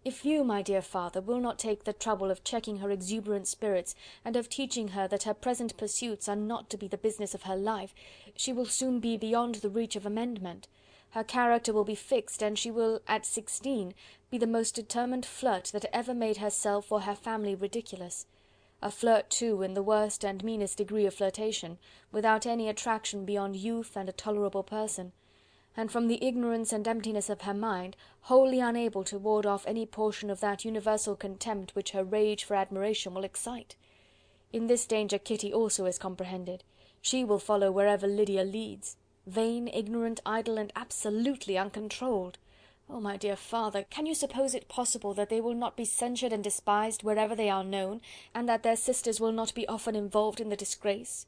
If you, my dear father, will not take the trouble of checking her exuberant spirits, and of teaching her that her present pursuits are not to be the business of her life, she will soon be beyond the reach of amendment. Her character will be fixed, and she will, at 16, be the most determined flirt that ever made herself or her family ridiculous. A flirt, too, in the worst and meanest degree of flirtation, without any attraction beyond youth and a tolerable person, and from the ignorance and emptiness of her mind, wholly unable to ward off any portion of that universal contempt which her rage for admiration will excite. In this danger Kitty also is comprehended. She will follow wherever Lydia leads. Vain, ignorant, idle, and absolutely uncontrolled. Oh, my dear father, can you suppose it possible that they will not be censured and despised wherever they are known, and that their sisters will not be often involved in the disgrace?"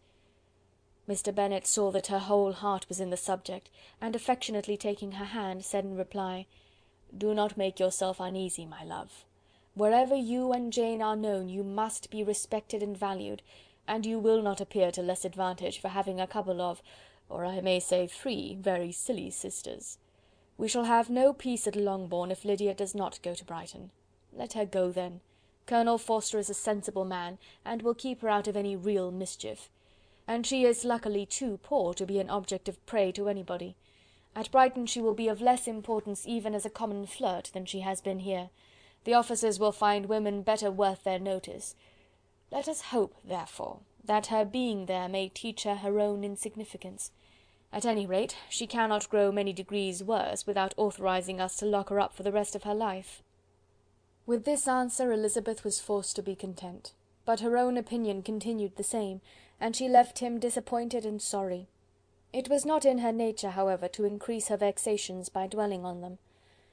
Mr. Bennet saw that her whole heart was in the subject, and affectionately taking her hand, said in reply, "Do not make yourself uneasy, my love. Wherever you and Jane are known, you must be respected and valued, and you will not appear to less advantage for having a couple of, or I may say 3, very silly sisters. We shall have no peace at Longbourn if Lydia does not go to Brighton. Let her go then. Colonel Forster is a sensible man, and will keep her out of any real mischief. And she is luckily too poor to be an object of prey to anybody. At Brighton she will be of less importance even as a common flirt than she has been here. The officers will find women better worth their notice. Let us hope, therefore, that her being there may teach her her own insignificance. At any rate, she cannot grow many degrees worse without authorizing us to lock her up for the rest of her life." With this answer Elizabeth was forced to be content, but her own opinion continued the same, and she left him disappointed and sorry. It was not in her nature, however, to increase her vexations by dwelling on them.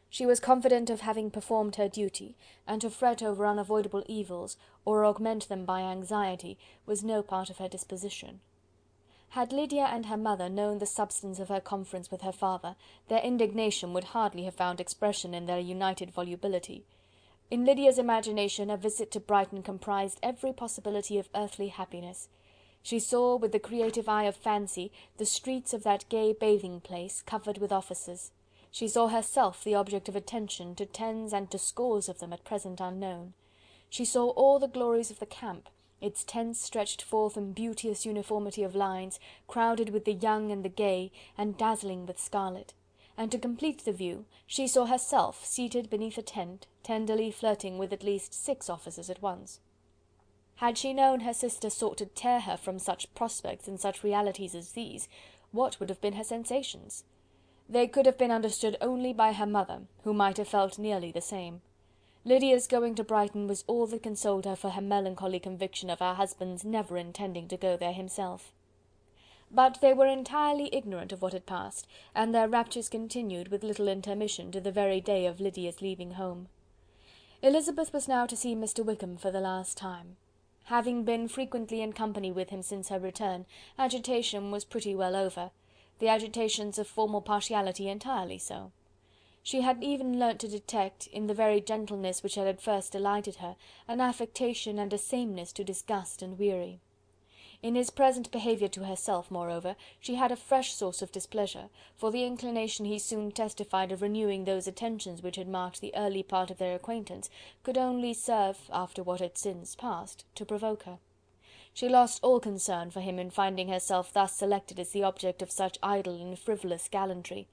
She was confident of having performed her duty, and to fret over unavoidable evils, or augment them by anxiety, was no part of her disposition. Had Lydia and her mother known the substance of her conference with her father, their indignation would hardly have found expression in their united volubility. In Lydia's imagination a visit to Brighton comprised every possibility of earthly happiness. She saw, with the creative eye of fancy, the streets of that gay bathing place covered with officers. She saw herself the object of attention to tens and to scores of them at present unknown. She saw all the glories of the camp, its tents stretched forth in beauteous uniformity of lines, crowded with the young and the gay, and dazzling with scarlet. And to complete the view, she saw herself seated beneath a tent, tenderly flirting with at least 6 officers at once. Had she known her sister sought to tear her from such prospects and such realities as these, what would have been her sensations? They could have been understood only by her mother, who might have felt nearly the same. Lydia's going to Brighton was all that consoled her for her melancholy conviction of her husband's never intending to go there himself. But they were entirely ignorant of what had passed, and their raptures continued with little intermission to the very day of Lydia's leaving home. Elizabeth was now to see Mr. Wickham for the last time. Having been frequently in company with him since her return, agitation was pretty well over, the agitations of formal partiality entirely so. She had even learnt to detect, in the very gentleness which had at first delighted her, an affectation and a sameness to disgust and weary. In his present behaviour to herself, moreover, she had a fresh source of displeasure, for the inclination he soon testified of renewing those attentions which had marked the early part of their acquaintance could only serve, after what had since passed, to provoke her. She lost all concern for him in finding herself thus selected as the object of such idle and frivolous gallantry,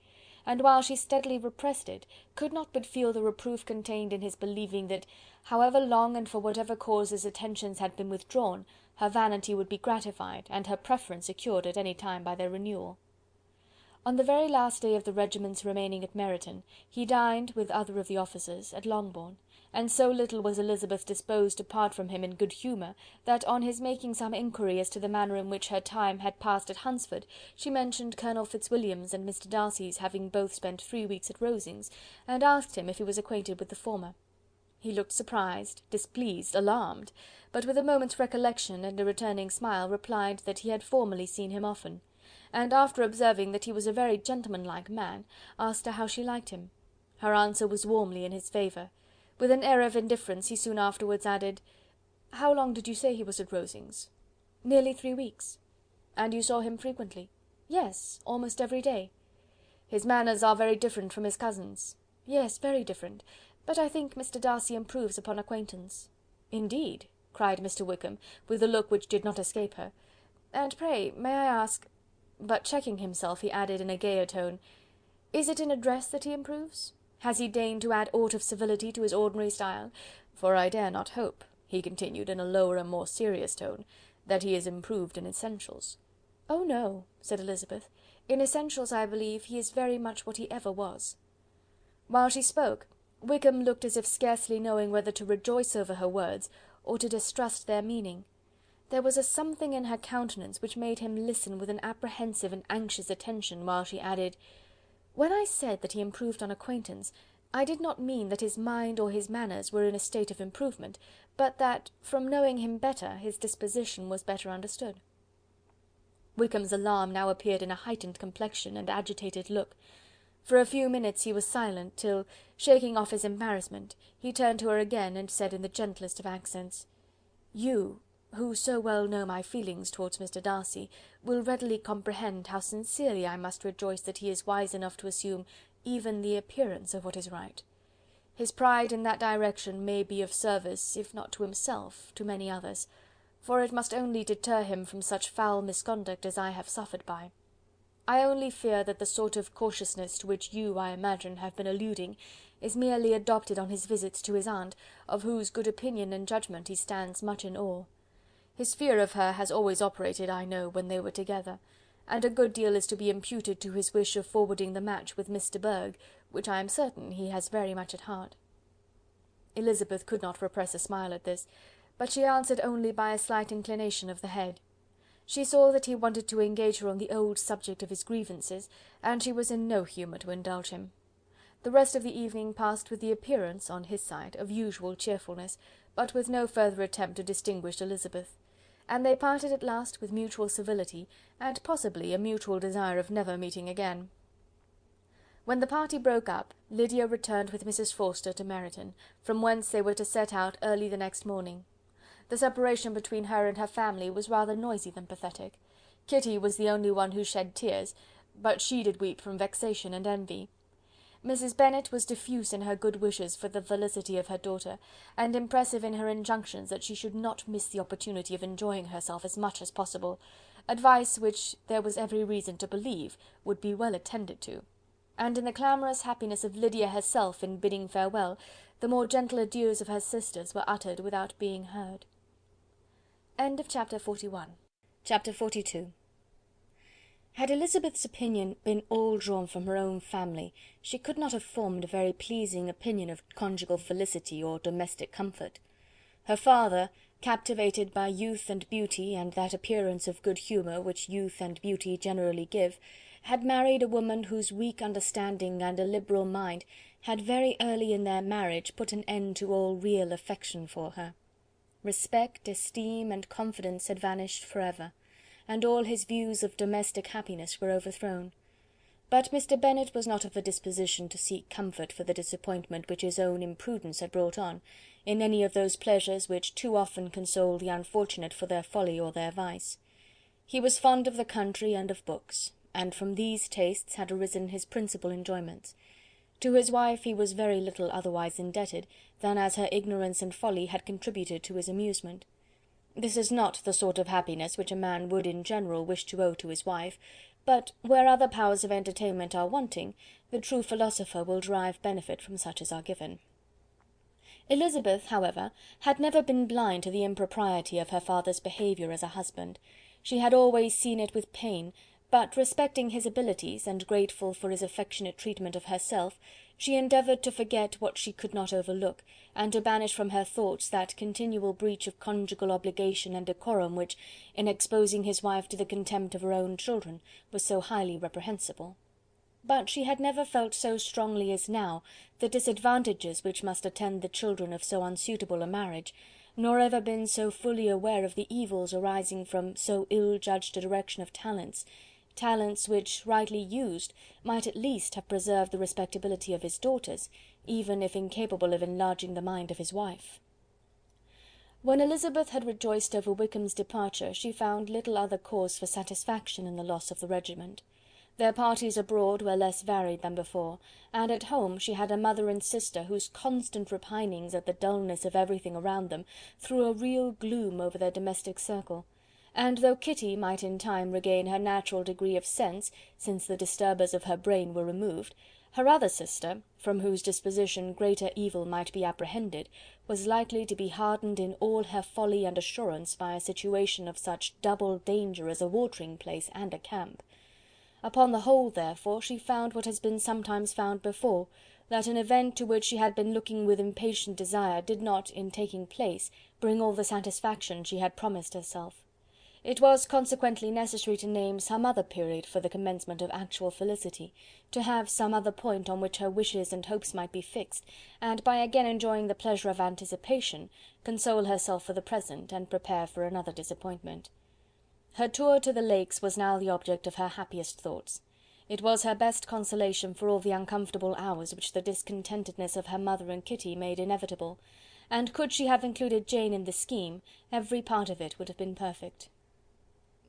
and while she steadily repressed it, could not but feel the reproof contained in his believing that, however long and for whatever cause his attentions had been withdrawn, her vanity would be gratified, and her preference secured at any time by their renewal. On the very last day of the regiment's remaining at Meryton, he dined, with other of the officers, at Longbourn, and so little was Elizabeth disposed to part from him in good humour, that on his making some inquiry as to the manner in which her time had passed at Hunsford, she mentioned Colonel Fitzwilliam's and Mr. Darcy's having both spent 3 weeks at Rosings, and asked him if he was acquainted with the former. He looked surprised, displeased, alarmed, but with a moment's recollection and a returning smile replied that he had formerly seen him often, and after observing that he was a very gentlemanlike man, asked her how she liked him. Her answer was warmly in his favour. With an air of indifference he soon afterwards added, "How long did you say he was at Rosings?" "Nearly 3 weeks." "And you saw him frequently?" "Yes, almost every day." "His manners are very different from his cousin's." "Yes, very different. But I think Mr. Darcy improves upon acquaintance." "Indeed!" cried Mr. Wickham, with a look which did not escape her. "And pray, may I ask—" but checking himself, he added in a gayer tone, "is it in address that he improves? Has he deigned to add aught of civility to his ordinary style? For I dare not hope," he continued in a lower and more serious tone, "that he is improved in essentials." "Oh no," said Elizabeth. "In essentials, I believe, he is very much what he ever was." While she spoke, Wickham looked as if scarcely knowing whether to rejoice over her words, or to distrust their meaning. There was a something in her countenance which made him listen with an apprehensive and anxious attention, while she added, "When I said that he improved on acquaintance, I did not mean that his mind or his manners were in a state of improvement, but that, from knowing him better, his disposition was better understood." Wickham's alarm now appeared in a heightened complexion and agitated look. For a few minutes he was silent, till, shaking off his embarrassment, he turned to her again, and said in the gentlest of accents, "You, who so well know my feelings towards Mr. Darcy, will readily comprehend how sincerely I must rejoice that he is wise enough to assume even the appearance of what is right. His pride in that direction may be of service, if not to himself, to many others, for it must only deter him from such foul misconduct as I have suffered by. I only fear that the sort of cautiousness to which you, I imagine, have been alluding, is merely adopted on his visits to his aunt, of whose good opinion and judgment he stands much in awe. His fear of her has always operated, I know, when they were together, and a good deal is to be imputed to his wish of forwarding the match with Miss de Bourgh, which I am certain he has very much at heart." Elizabeth could not repress a smile at this, but she answered only by a slight inclination of the head. She saw that he wanted to engage her on the old subject of his grievances, and she was in no humour to indulge him. The rest of the evening passed with the appearance, on his side, of usual cheerfulness, but with no further attempt to distinguish Elizabeth, and they parted at last with mutual civility, and possibly a mutual desire of never meeting again. When the party broke up, Lydia returned with Mrs. Forster to Meryton, from whence they were to set out early the next morning. The separation between her and her family was rather noisy than pathetic. Kitty was the only one who shed tears, but she did weep from vexation and envy. Mrs. Bennet was diffuse in her good wishes for the felicity of her daughter, and impressive in her injunctions that she should not miss the opportunity of enjoying herself as much as possible, advice which there was every reason to believe would be well attended to; and in the clamorous happiness of Lydia herself in bidding farewell, the more gentle adieus of her sisters were uttered without being heard. Chapter 41. Chapter 42. Had Elizabeth's opinion been all drawn from her own family, she could not have formed a very pleasing opinion of conjugal felicity or domestic comfort. Her father, captivated by youth and beauty, and that appearance of good humour which youth and beauty generally give, had married a woman whose weak understanding and a liberal mind had very early in their marriage put an end to all real affection for her. Respect, esteem, and confidence had vanished for ever, and all his views of domestic happiness were overthrown. But Mr. Bennet was not of a disposition to seek comfort for the disappointment which his own imprudence had brought on, in any of those pleasures which too often console the unfortunate for their folly or their vice. He was fond of the country and of books, and from these tastes had arisen his principal enjoyments. To his wife he was very little otherwise indebted than as her ignorance and folly had contributed to his amusement. This is not the sort of happiness which a man would in general wish to owe to his wife, but where other powers of entertainment are wanting, the true philosopher will derive benefit from such as are given. Elizabeth, however, had never been blind to the impropriety of her father's behaviour as a husband. She had always seen it with pain, but respecting his abilities, and grateful for his affectionate treatment of herself, she endeavoured to forget what she could not overlook, and to banish from her thoughts that continual breach of conjugal obligation and decorum which, in exposing his wife to the contempt of her own children, was so highly reprehensible. But she had never felt so strongly as now the disadvantages which must attend the children of so unsuitable a marriage, nor ever been so fully aware of the evils arising from so ill-judged a direction of talents, talents which, rightly used, might at least have preserved the respectability of his daughters, even if incapable of enlarging the mind of his wife. When Elizabeth had rejoiced over Wickham's departure, she found little other cause for satisfaction in the loss of the regiment. Their parties abroad were less varied than before, and at home she had a mother and sister whose constant repinings at the dullness of everything around them threw a real gloom over their domestic circle; and though Kitty might in time regain her natural degree of sense, since the disturbers of her brain were removed, her other sister, from whose disposition greater evil might be apprehended, was likely to be hardened in all her folly and assurance by a situation of such double danger as a watering-place and a camp. Upon the whole, therefore, she found what has been sometimes found before, that an event to which she had been looking with impatient desire did not, in taking place, bring all the satisfaction she had promised herself. It was consequently necessary to name some other period for the commencement of actual felicity, to have some other point on which her wishes and hopes might be fixed, and by again enjoying the pleasure of anticipation, console herself for the present, and prepare for another disappointment. Her tour to the Lakes was now the object of her happiest thoughts. It was her best consolation for all the uncomfortable hours which the discontentedness of her mother and Kitty made inevitable, and could she have included Jane in the scheme, every part of it would have been perfect.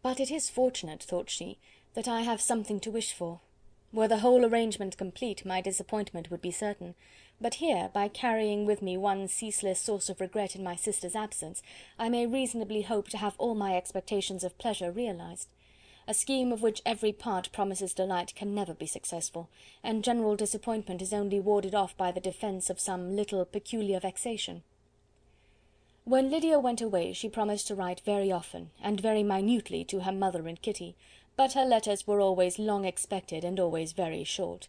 "But it is fortunate," thought she, "that I have something to wish for. Were the whole arrangement complete, my disappointment would be certain; but here, by carrying with me one ceaseless source of regret in my sister's absence, I may reasonably hope to have all my expectations of pleasure realized. A scheme of which every part promises delight can never be successful, and general disappointment is only warded off by the defence of some little peculiar vexation." When Lydia went away, she promised to write very often, and very minutely, to her mother and Kitty, but her letters were always long expected and always very short.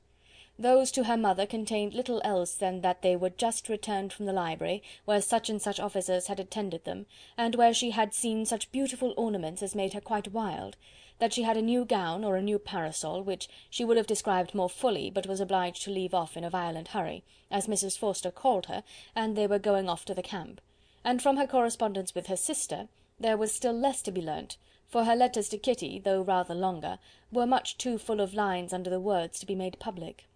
Those to her mother contained little else than that they were just returned from the library, where such and such officers had attended them, and where she had seen such beautiful ornaments as made her quite wild; that she had a new gown, or a new parasol, which she would have described more fully, but was obliged to leave off in a violent hurry, as Mrs. Forster called her, and they were going off to the camp; and from her correspondence with her sister, there was still less to be learnt, for her letters to Kitty, though rather longer, were much too full of lines under the words to be made public.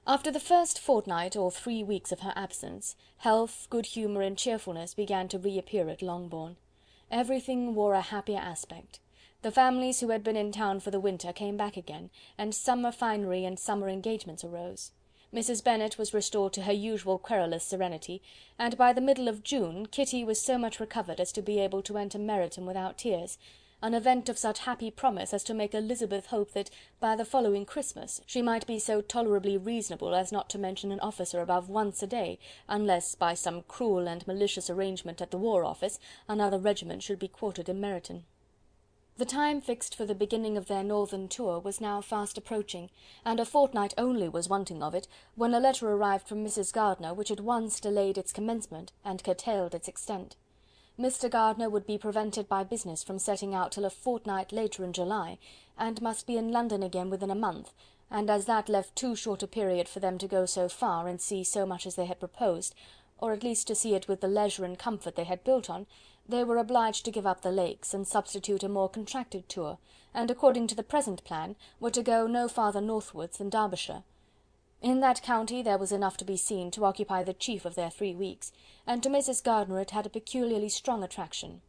After the first fortnight or 3 weeks of her absence, health, good humour and cheerfulness began to reappear at Longbourn. Everything wore a happier aspect. The families who had been in town for the winter came back again, and summer finery and summer engagements arose. Mrs. Bennet was restored to her usual querulous serenity, and by the middle of June Kitty was so much recovered as to be able to enter Meryton without tears, an event of such happy promise as to make Elizabeth hope that, by the following Christmas, she might be so tolerably reasonable as not to mention an officer above once a day, unless, by some cruel and malicious arrangement at the War Office, another regiment should be quartered in Meryton. The time fixed for the beginning of their northern tour was now fast approaching, and a fortnight only was wanting of it, when a letter arrived from Mrs. Gardiner, which at once delayed its commencement, and curtailed its extent. Mr. Gardiner would be prevented by business from setting out till a fortnight later in July, and must be in London again within a month, and as that left too short a period for them to go so far and see so much as they had proposed, or at least to see it with the leisure and comfort they had built on, they were obliged to give up the Lakes, and substitute a more contracted tour, and according to the present plan, were to go no farther northwards than Derbyshire. In that county there was enough to be seen to occupy the chief of their 3 weeks, and to Mrs. Gardiner it had a peculiarly strong attraction.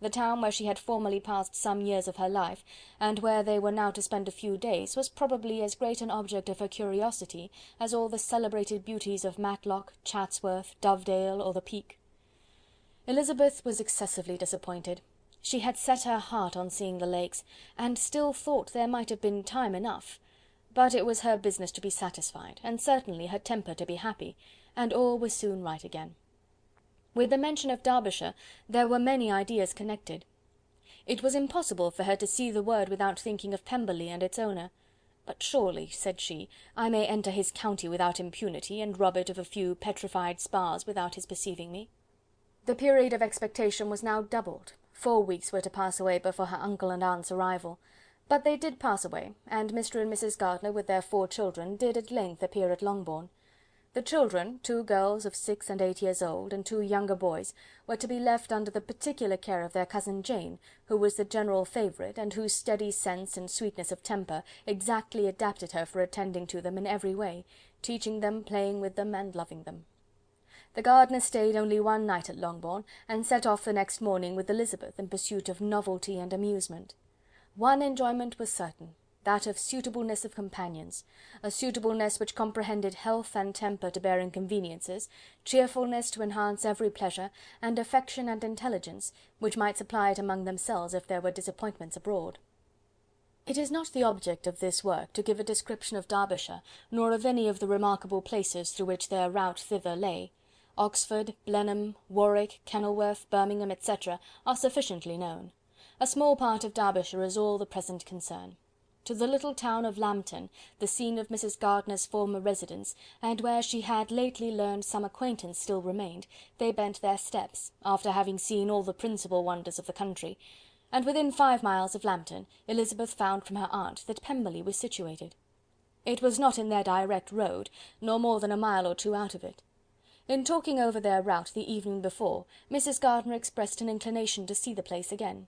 The town where she had formerly passed some years of her life, and where they were now to spend a few days, was probably as great an object of her curiosity as all the celebrated beauties of Matlock, Chatsworth, Dovedale, or the Peak. Elizabeth was excessively disappointed. She had set her heart on seeing the Lakes, and still thought there might have been time enough. But it was her business to be satisfied, and certainly her temper to be happy, and all was soon right again. With the mention of Derbyshire there were many ideas connected. It was impossible for her to see the word without thinking of Pemberley and its owner. "But surely," said she, "I may enter his county without impunity, and rob it of a few petrified spars without his perceiving me." The period of expectation was now doubled. 4 weeks were to pass away before her uncle and aunt's arrival. But they did pass away, and Mr. and Mrs. Gardiner, with their 4 children, did at length appear at Longbourn. The children, 2 girls of 6 and 8 years old, and 2 younger boys, were to be left under the particular care of their cousin Jane, who was the general favourite, and whose steady sense and sweetness of temper exactly adapted her for attending to them in every way, teaching them, playing with them, and loving them. The Gardiners stayed only 1 night at Longbourn, and set off the next morning with Elizabeth in pursuit of novelty and amusement. One enjoyment was certain, that of suitableness of companions, a suitableness which comprehended health and temper to bear inconveniences, cheerfulness to enhance every pleasure, and affection and intelligence, which might supply it among themselves if there were disappointments abroad. It is not the object of this work to give a description of Derbyshire, nor of any of the remarkable places through which their route thither lay. Oxford, Blenheim, Warwick, Kenilworth, Birmingham, etc., are sufficiently known. A small part of Derbyshire is all the present concern. To the little town of Lambton, the scene of Mrs. Gardiner's former residence, and where she had lately learned some acquaintance still remained, they bent their steps, after having seen all the principal wonders of the country, and within 5 miles of Lambton, Elizabeth found from her aunt that Pemberley was situated. It was not in their direct road, nor more than a mile or 2 out of it. In talking over their route the evening before, Mrs. Gardiner expressed an inclination to see the place again.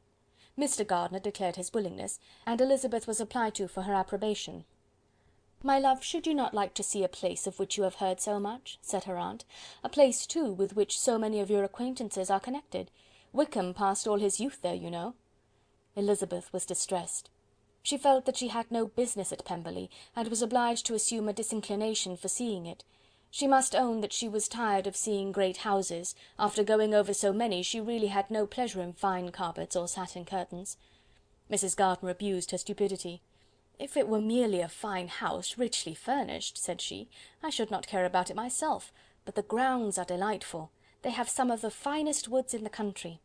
Mr. Gardiner declared his willingness, and Elizabeth was applied to for her approbation. "My love, should you not like to see a place of which you have heard so much?" said her aunt. "A place, too, with which so many of your acquaintances are connected. Wickham passed all his youth there, you know." Elizabeth was distressed. She felt that she had no business at Pemberley, and was obliged to assume a disinclination for seeing it. She must own that she was tired of seeing great houses; after going over so many, she really had no pleasure in fine carpets or satin curtains. Mrs. Gardiner abused her stupidity. "If it were merely a fine house, richly furnished," said she, "I should not care about it myself, but the grounds are delightful. They have some of the finest woods in the country."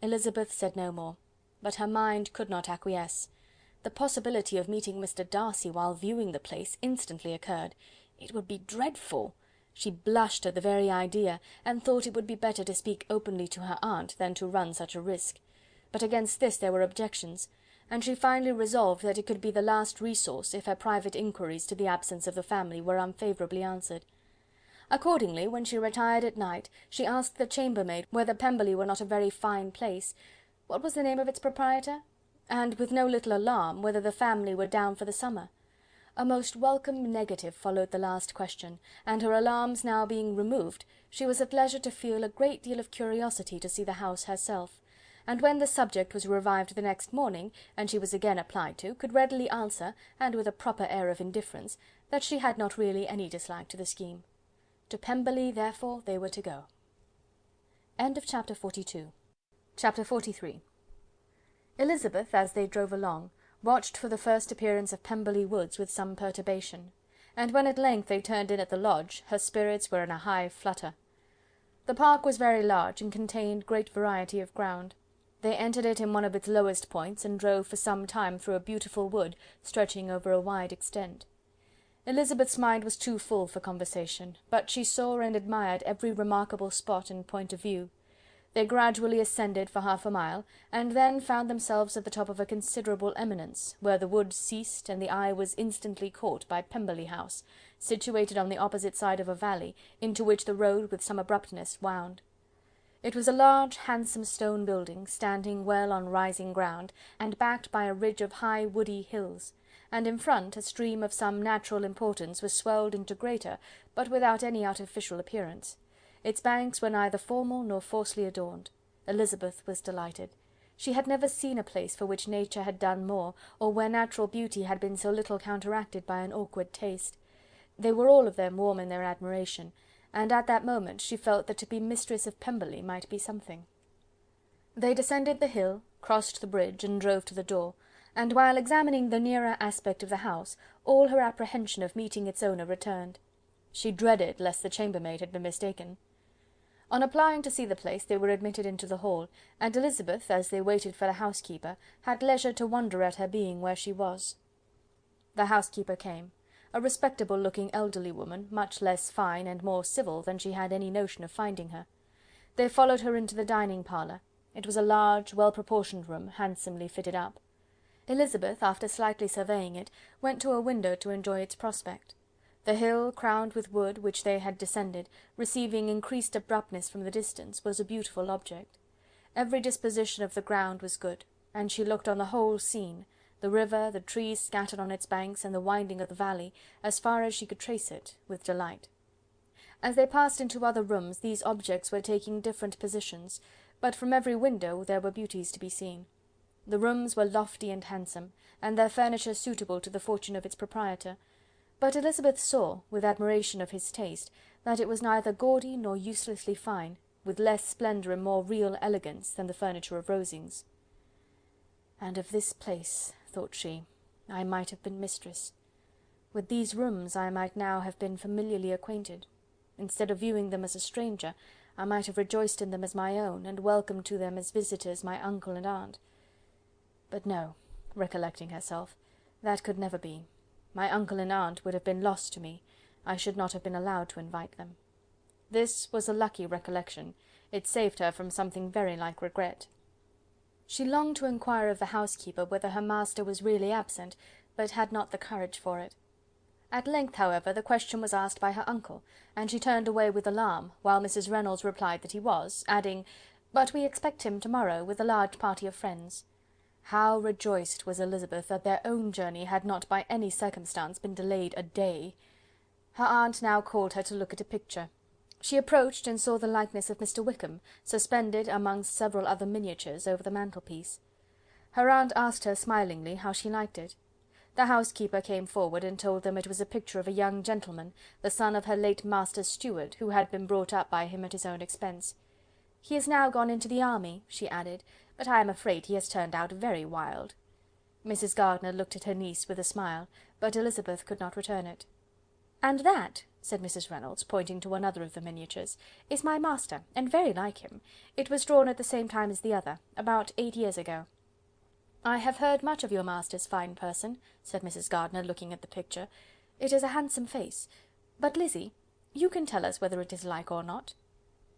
Elizabeth said no more, but her mind could not acquiesce. The possibility of meeting Mr. Darcy while viewing the place instantly occurred. It would be dreadful! She blushed at the very idea, and thought it would be better to speak openly to her aunt than to run such a risk. But against this there were objections, and she finally resolved that it could be the last resource if her private inquiries to the absence of the family were unfavourably answered. Accordingly, when she retired at night, she asked the chambermaid whether Pemberley were not a very fine place. What was the name of its proprietor? And, with no little alarm, whether the family were down for the summer. A most welcome negative followed the last question, and her alarms now being removed, she was at leisure to feel a great deal of curiosity to see the house herself, and when the subject was revived the next morning, and she was again applied to, could readily answer, and with a proper air of indifference, that she had not really any dislike to the scheme. To Pemberley, therefore, they were to go. Chapter 42. Chapter 43. Elizabeth, as they drove along, watched for the first appearance of Pemberley Woods with some perturbation, and when at length they turned in at the lodge, her spirits were in a high flutter. The park was very large, and contained great variety of ground. They entered it in one of its lowest points, and drove for some time through a beautiful wood, stretching over a wide extent. Elizabeth's mind was too full for conversation, but she saw and admired every remarkable spot and point of view. They gradually ascended for half a mile, and then found themselves at the top of a considerable eminence, where the wood ceased, and the eye was instantly caught by Pemberley House, situated on the opposite side of a valley, into which the road with some abruptness wound. It was a large, handsome stone building, standing well on rising ground, and backed by a ridge of high woody hills, and in front a stream of some natural importance was swelled into greater, but without any artificial appearance. Its banks were neither formal nor falsely adorned. Elizabeth was delighted. She had never seen a place for which nature had done more, or where natural beauty had been so little counteracted by an awkward taste. They were all of them warm in their admiration, and at that moment she felt that to be mistress of Pemberley might be something. They descended the hill, crossed the bridge, and drove to the door, and while examining the nearer aspect of the house, all her apprehension of meeting its owner returned. She dreaded lest the chambermaid had been mistaken. On applying to see the place, they were admitted into the hall, and Elizabeth, as they waited for the housekeeper, had leisure to wonder at her being where she was. The housekeeper came, a respectable-looking elderly woman, much less fine and more civil than she had any notion of finding her. They followed her into the dining parlour. It was a large, well-proportioned room, handsomely fitted up. Elizabeth, after slightly surveying it, went to a window to enjoy its prospect. The hill, crowned with wood, which they had descended, receiving increased abruptness from the distance, was a beautiful object. Every disposition of the ground was good, and she looked on the whole scene, the river, the trees scattered on its banks, and the winding of the valley, as far as she could trace it, with delight. As they passed into other rooms, these objects were taking different positions, but from every window there were beauties to be seen. The rooms were lofty and handsome, and their furniture suitable to the fortune of its proprietor, but Elizabeth saw, with admiration of his taste, that it was neither gaudy nor uselessly fine, with less splendour and more real elegance than the furniture of Rosings. "And of this place," thought she, "I might have been mistress. With these rooms I might now have been familiarly acquainted. Instead of viewing them as a stranger, I might have rejoiced in them as my own, and welcomed to them as visitors my uncle and aunt. But no," recollecting herself, "that could never be. My uncle and aunt would have been lost to me. I should not have been allowed to invite them." This was a lucky recollection. It saved her from something very like regret. She longed to inquire of the housekeeper whether her master was really absent, but had not the courage for it. At length, however, the question was asked by her uncle, and she turned away with alarm, while Mrs. Reynolds replied that he was, adding, "But we expect him to-morrow, with a large party of friends." How rejoiced was Elizabeth that their own journey had not by any circumstance been delayed a day! Her aunt now called her to look at a picture. She approached and saw the likeness of Mr. Wickham, suspended amongst several other miniatures, over the mantelpiece. Her aunt asked her smilingly how she liked it. The housekeeper came forward and told them it was a picture of a young gentleman, the son of her late master's steward, who had been brought up by him at his own expense. "He is now gone into the army," she added, "but I am afraid he has turned out very wild." Mrs. Gardiner looked at her niece with a smile, but Elizabeth could not return it. "And that," said Mrs. Reynolds, pointing to another of the miniatures, "is my master, and very like him. It was drawn at the same time as the other, about 8 years ago." "I have heard much of your master's fine person," said Mrs. Gardiner, looking at the picture. "It is a handsome face. But, Lizzy, you can tell us whether it is like or not."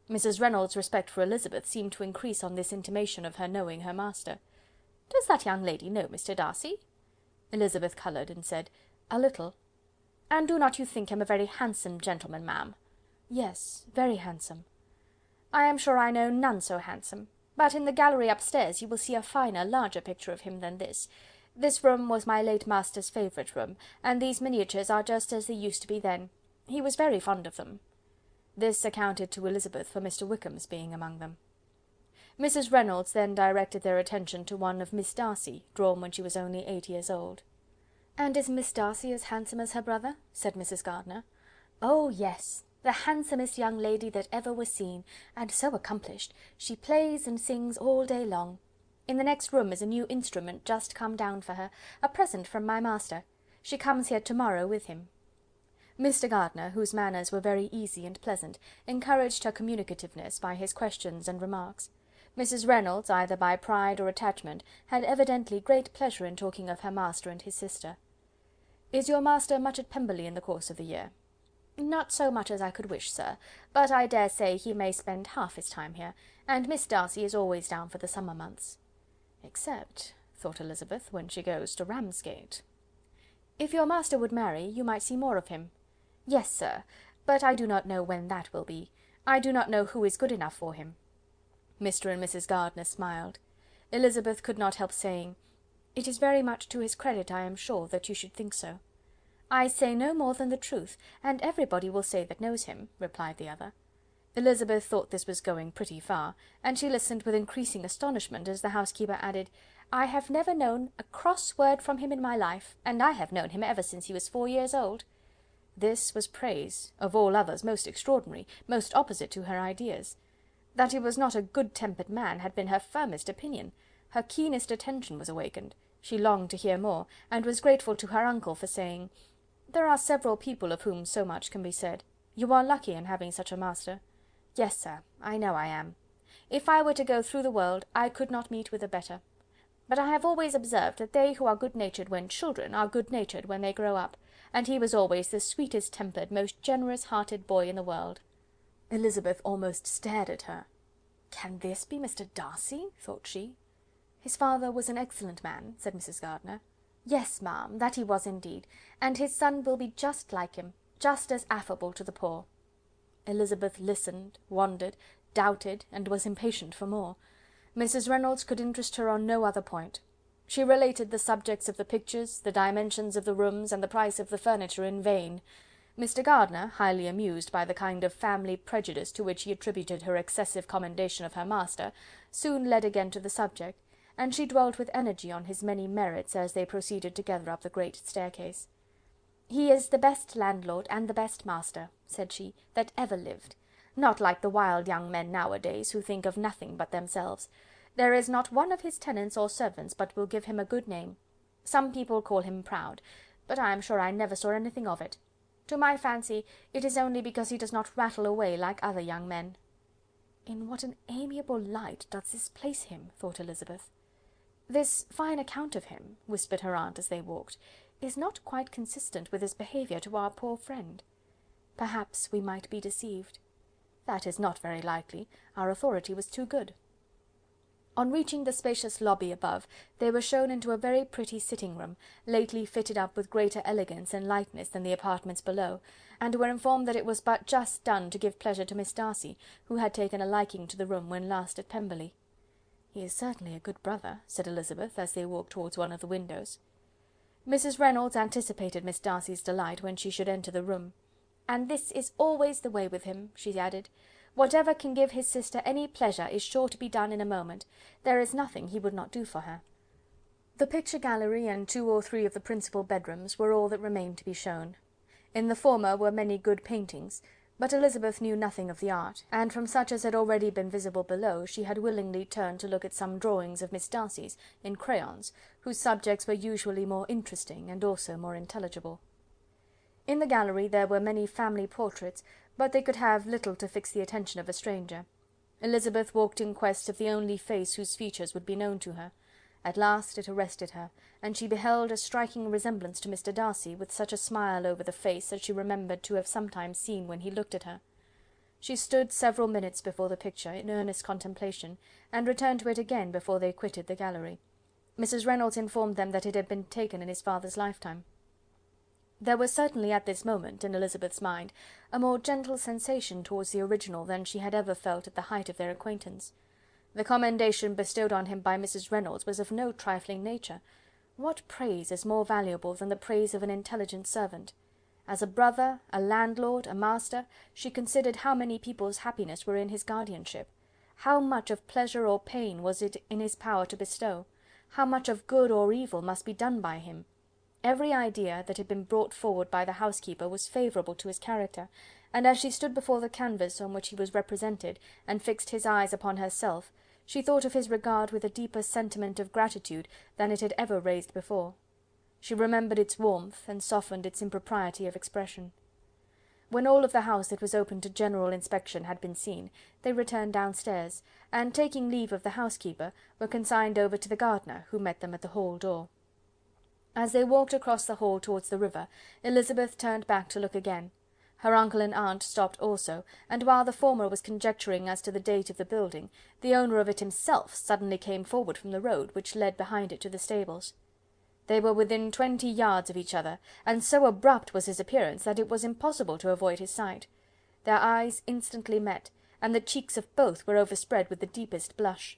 Mrs. Reynolds' respect for Elizabeth seemed to increase on this intimation of her knowing her master. "Does that young lady know Mr. Darcy?" Elizabeth coloured, and said, "A little." "And do not you think him a very handsome gentleman, ma'am?" "Yes, very handsome." "I am sure I know none so handsome. But in the gallery upstairs you will see a finer, larger picture of him than this. This room was my late master's favourite room, and these miniatures are just as they used to be then. He was very fond of them." This accounted to Elizabeth for Mr. Wickham's being among them. Mrs. Reynolds then directed their attention to one of Miss Darcy, drawn when she was only 8 years old. "And is Miss Darcy as handsome as her brother?" said Mrs. Gardiner. "Oh, yes! The handsomest young lady that ever was seen, and so accomplished. She plays and sings all day long. In the next room is a new instrument just come down for her, a present from my master. She comes here to-morrow with him." Mr. Gardiner, whose manners were very easy and pleasant, encouraged her communicativeness by his questions and remarks. Mrs. Reynolds, either by pride or attachment, had evidently great pleasure in talking of her master and his sister. "Is your master much at Pemberley in the course of the year?" "Not so much as I could wish, sir, but I dare say he may spend half his time here, and Miss Darcy is always down for the summer months." "Except," thought Elizabeth, "when she goes to Ramsgate." "If your master would marry, you might see more of him." "Yes, sir, but I do not know when that will be. I do not know who is good enough for him." Mr. and Mrs. Gardiner smiled. Elizabeth could not help saying, "It is very much to his credit, I am sure, that you should think so." "I say no more than the truth, and everybody will say that knows him," replied the other. Elizabeth thought this was going pretty far, and she listened with increasing astonishment as the housekeeper added, "I have never known a cross word from him in my life, and I have known him ever since he was 4 years old." This was praise, of all others most extraordinary, most opposite to her ideas. That he was not a good-tempered man had been her firmest opinion. Her keenest attention was awakened. She longed to hear more, and was grateful to her uncle for saying, "There are several people of whom so much can be said. You are lucky in having such a master." "Yes, sir, I know I am. If I were to go through the world, I could not meet with a better. But I have always observed that they who are good-natured when children are good-natured when they grow up, and he was always the sweetest-tempered, most generous-hearted boy in the world." Elizabeth almost stared at her. "Can this be Mr. Darcy?" thought she. "His father was an excellent man," said Mrs. Gardiner. "Yes, ma'am, that he was indeed, and his son will be just like him, just as affable to the poor." Elizabeth listened, wondered, doubted, and was impatient for more. Mrs. Reynolds could interest her on no other point. She related the subjects of the pictures, the dimensions of the rooms, and the price of the furniture in vain. Mr. Gardiner, highly amused by the kind of family prejudice to which he attributed her excessive commendation of her master, soon led again to the subject, and she dwelt with energy on his many merits as they proceeded together up the great staircase. "He is the best landlord and the best master," said she, "that ever lived. Not like the wild young men nowadays, who think of nothing but themselves. There is not one of his tenants or servants but will give him a good name. Some people call him proud, but I am sure I never saw anything of it. To my fancy, it is only because he does not rattle away like other young men." "In what an amiable light does this place him!" thought Elizabeth. "This fine account of him," whispered her aunt as they walked, "is not quite consistent with his behaviour to our poor friend. Perhaps we might be deceived. That is not very likely, our authority was too good." On reaching the spacious lobby above, they were shown into a very pretty sitting-room, lately fitted up with greater elegance and lightness than the apartments below, and were informed that it was but just done to give pleasure to Miss Darcy, who had taken a liking to the room when last at Pemberley. "He is certainly a good brother," said Elizabeth, as they walked towards one of the windows. Mrs. Reynolds anticipated Miss Darcy's delight when she should enter the room. "And this is always the way with him," she added. "Whatever can give his sister any pleasure is sure to be done in a moment. There is nothing he would not do for her." The picture gallery and 2 or 3 of the principal bedrooms were all that remained to be shown. In the former were many good paintings, but Elizabeth knew nothing of the art, and from such as had already been visible below, she had willingly turned to look at some drawings of Miss Darcy's, in crayons, whose subjects were usually more interesting and also more intelligible. In the gallery there were many family portraits, but they could have little to fix the attention of a stranger. Elizabeth walked in quest of the only face whose features would be known to her. At last it arrested her, and she beheld a striking resemblance to Mr. Darcy, with such a smile over the face as she remembered to have sometimes seen when he looked at her. She stood several minutes before the picture, in earnest contemplation, and returned to it again before they quitted the gallery. Mrs. Reynolds informed them that it had been taken in his father's lifetime. There was certainly at this moment, in Elizabeth's mind, a more gentle sensation towards the original than she had ever felt at the height of their acquaintance. The commendation bestowed on him by Mrs. Reynolds was of no trifling nature. What praise is more valuable than the praise of an intelligent servant? As a brother, a landlord, a master, she considered how many people's happiness were in his guardianship. How much of pleasure or pain was it in his power to bestow? How much of good or evil must be done by him? Every idea that had been brought forward by the housekeeper was favourable to his character, and as she stood before the canvas on which he was represented, and fixed his eyes upon herself, she thought of his regard with a deeper sentiment of gratitude than it had ever raised before. She remembered its warmth, and softened its impropriety of expression. When all of the house that was open to general inspection had been seen, they returned downstairs, and taking leave of the housekeeper, were consigned over to the gardener, who met them at the hall door. As they walked across the hall towards the river, Elizabeth turned back to look again. Her uncle and aunt stopped also, and while the former was conjecturing as to the date of the building, the owner of it himself suddenly came forward from the road, which led behind it to the stables. They were within 20 yards of each other, and so abrupt was his appearance that it was impossible to avoid his sight. Their eyes instantly met, and the cheeks of both were overspread with the deepest blush.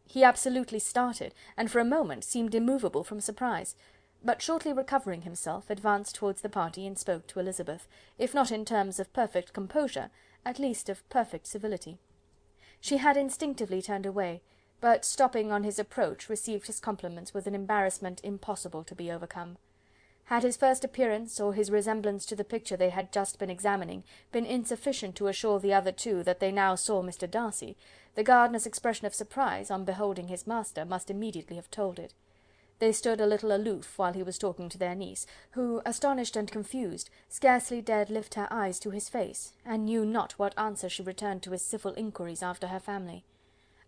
He absolutely started, and for a moment seemed immovable from surprise, but shortly recovering himself, advanced towards the party and spoke to Elizabeth, if not in terms of perfect composure, at least of perfect civility. She had instinctively turned away, but stopping on his approach, received his compliments with an embarrassment impossible to be overcome. Had his first appearance, or his resemblance to the picture they had just been examining, been insufficient to assure the other two that they now saw Mr. Darcy, the gardener's expression of surprise, on beholding his master, must immediately have told it. They stood a little aloof while he was talking to their niece, who, astonished and confused, scarcely dared lift her eyes to his face, and knew not what answer she returned to his civil inquiries after her family.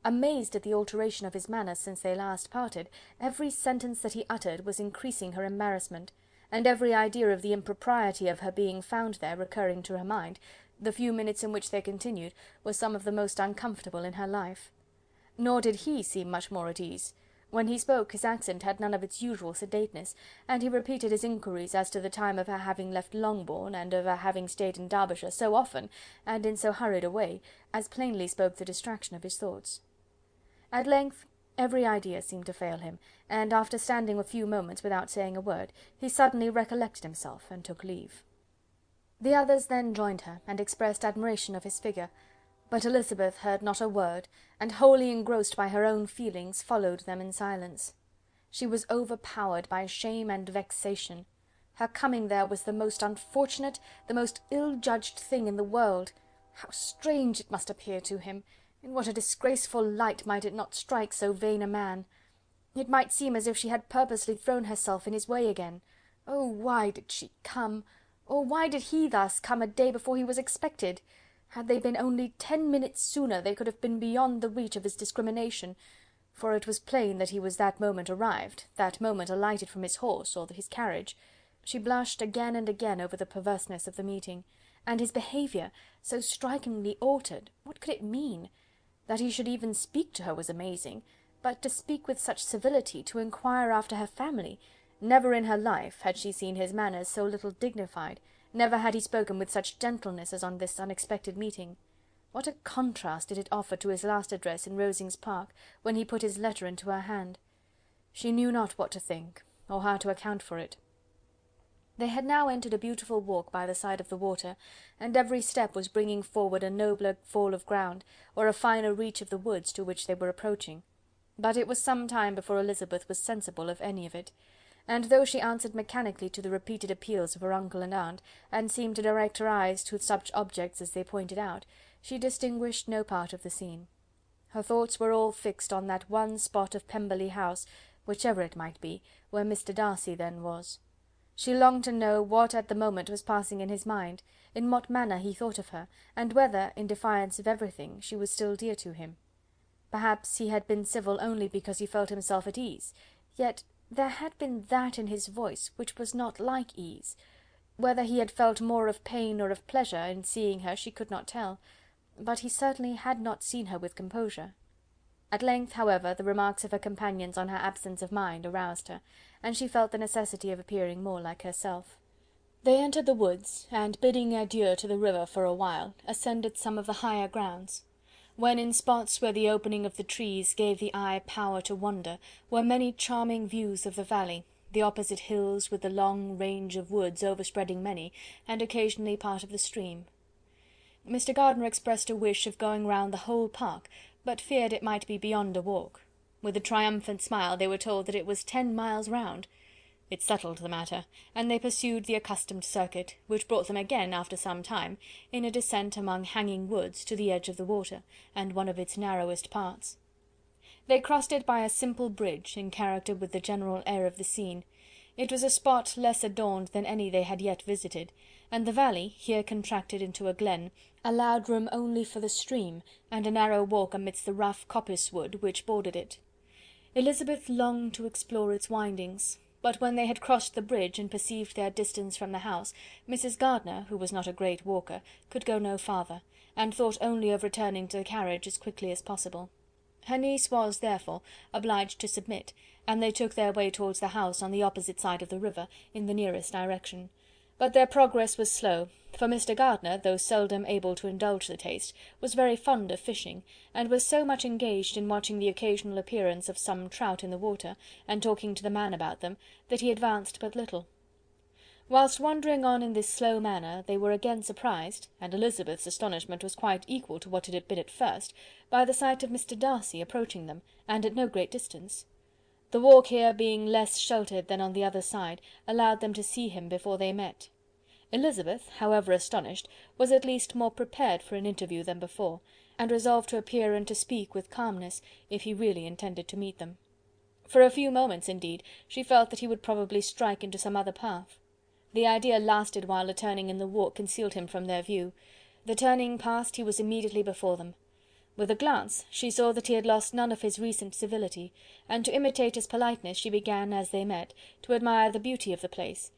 Amazed at the alteration of his manner since they last parted, every sentence that he uttered was increasing her embarrassment, and every idea of the impropriety of her being found there recurring to her mind, the few minutes in which they continued were some of the most uncomfortable in her life. Nor did he seem much more at ease. When he spoke, his accent had none of its usual sedateness, and he repeated his inquiries as to the time of her having left Longbourn, and of her having stayed in Derbyshire so often, and in so hurried a way, as plainly spoke the distraction of his thoughts. At length every idea seemed to fail him, and after standing a few moments without saying a word, he suddenly recollected himself, and took leave. The others then joined her, and expressed admiration of his figure, but Elizabeth heard not a word, and wholly engrossed by her own feelings, followed them in silence. She was overpowered by shame and vexation. Her coming there was the most unfortunate, the most ill-judged thing in the world. How strange it must appear to him! In what a disgraceful light might it not strike so vain a man! It might seem as if she had purposely thrown herself in his way again. Oh, why did she come? Or why did he thus come a day before he was expected? Had they been only 10 minutes sooner, they could have been beyond the reach of his discrimination, for it was plain that he was that moment arrived, that moment alighted from his horse, or his carriage. She blushed again and again over the perverseness of the meeting, and his behaviour, so strikingly altered, what could it mean? That he should even speak to her was amazing, but to speak with such civility, to inquire after her family, never in her life had she seen his manners so little dignified, never had he spoken with such gentleness as on this unexpected meeting. What a contrast did it offer to his last address in Rosings Park, when he put his letter into her hand! She knew not what to think, or how to account for it. They had now entered a beautiful walk by the side of the water, and every step was bringing forward a nobler fall of ground, or a finer reach of the woods to which they were approaching. But it was some time before Elizabeth was sensible of any of it, and though she answered mechanically to the repeated appeals of her uncle and aunt, and seemed to direct her eyes to such objects as they pointed out, she distinguished no part of the scene. Her thoughts were all fixed on that one spot of Pemberley House, whichever it might be, where Mr. Darcy then was. She longed to know what at the moment was passing in his mind, in what manner he thought of her, and whether, in defiance of everything, she was still dear to him. Perhaps he had been civil only because he felt himself at ease, yet there had been that in his voice which was not like ease. Whether he had felt more of pain or of pleasure in seeing her she could not tell, but he certainly had not seen her with composure. At length, however, the remarks of her companions on her absence of mind aroused her, and she felt the necessity of appearing more like herself. They entered the woods, and bidding adieu to the river for a while, ascended some of the higher grounds. When in spots where the opening of the trees gave the eye power to wander, were many charming views of the valley, the opposite hills with the long range of woods overspreading many, and occasionally part of the stream. Mr. Gardiner expressed a wish of going round the whole park, but feared it might be beyond a walk. With a triumphant smile they were told that it was 10 miles round. It settled the matter, and they pursued the accustomed circuit, which brought them again, after some time, in a descent among hanging woods, to the edge of the water, and one of its narrowest parts. They crossed it by a simple bridge, in character with the general air of the scene. It was a spot less adorned than any they had yet visited, and the valley, here contracted into a glen, allowed room only for the stream, and a narrow walk amidst the rough coppice wood which bordered it. Elizabeth longed to explore its windings, but when they had crossed the bridge and perceived their distance from the house, Mrs. Gardiner, who was not a great walker, could go no farther, and thought only of returning to the carriage as quickly as possible. Her niece was, therefore, obliged to submit, and they took their way towards the house on the opposite side of the river, in the nearest direction. But their progress was slow, for Mr. Gardiner, though seldom able to indulge the taste, was very fond of fishing, and was so much engaged in watching the occasional appearance of some trout in the water, and talking to the man about them, that he advanced but little. Whilst wandering on in this slow manner, they were again surprised, and Elizabeth's astonishment was quite equal to what it had been at first, by the sight of Mr. Darcy approaching them, and at no great distance. The walk here being less sheltered than on the other side, allowed them to see him before they met. Elizabeth, however astonished, was at least more prepared for an interview than before, and resolved to appear and to speak with calmness, if he really intended to meet them. For a few moments, indeed, she felt that he would probably strike into some other path. The idea lasted while a turning in the walk concealed him from their view. The turning past, he was immediately before them. With a glance she saw that he had lost none of his recent civility, and to imitate his politeness she began, as they met, to admire the beauty of the place.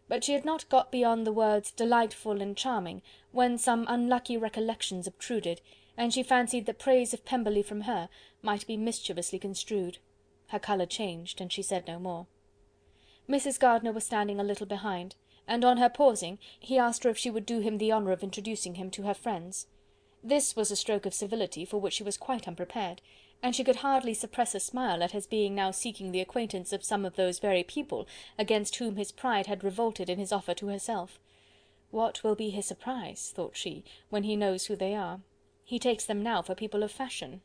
But she had not got beyond the words "delightful" and "charming," when some unlucky recollections obtruded, and she fancied that praise of Pemberley from her might be mischievously construed. Her colour changed, and she said no more. Mrs. Gardiner was standing a little behind, and on her pausing, he asked her if she would do him the honour of introducing him to her friends. This was a stroke of civility for which she was quite unprepared, and she could hardly suppress a smile at his being now seeking the acquaintance of some of those very people against whom his pride had revolted in his offer to herself. What will be his surprise, thought she, when he knows who they are? He takes them now for people of fashion.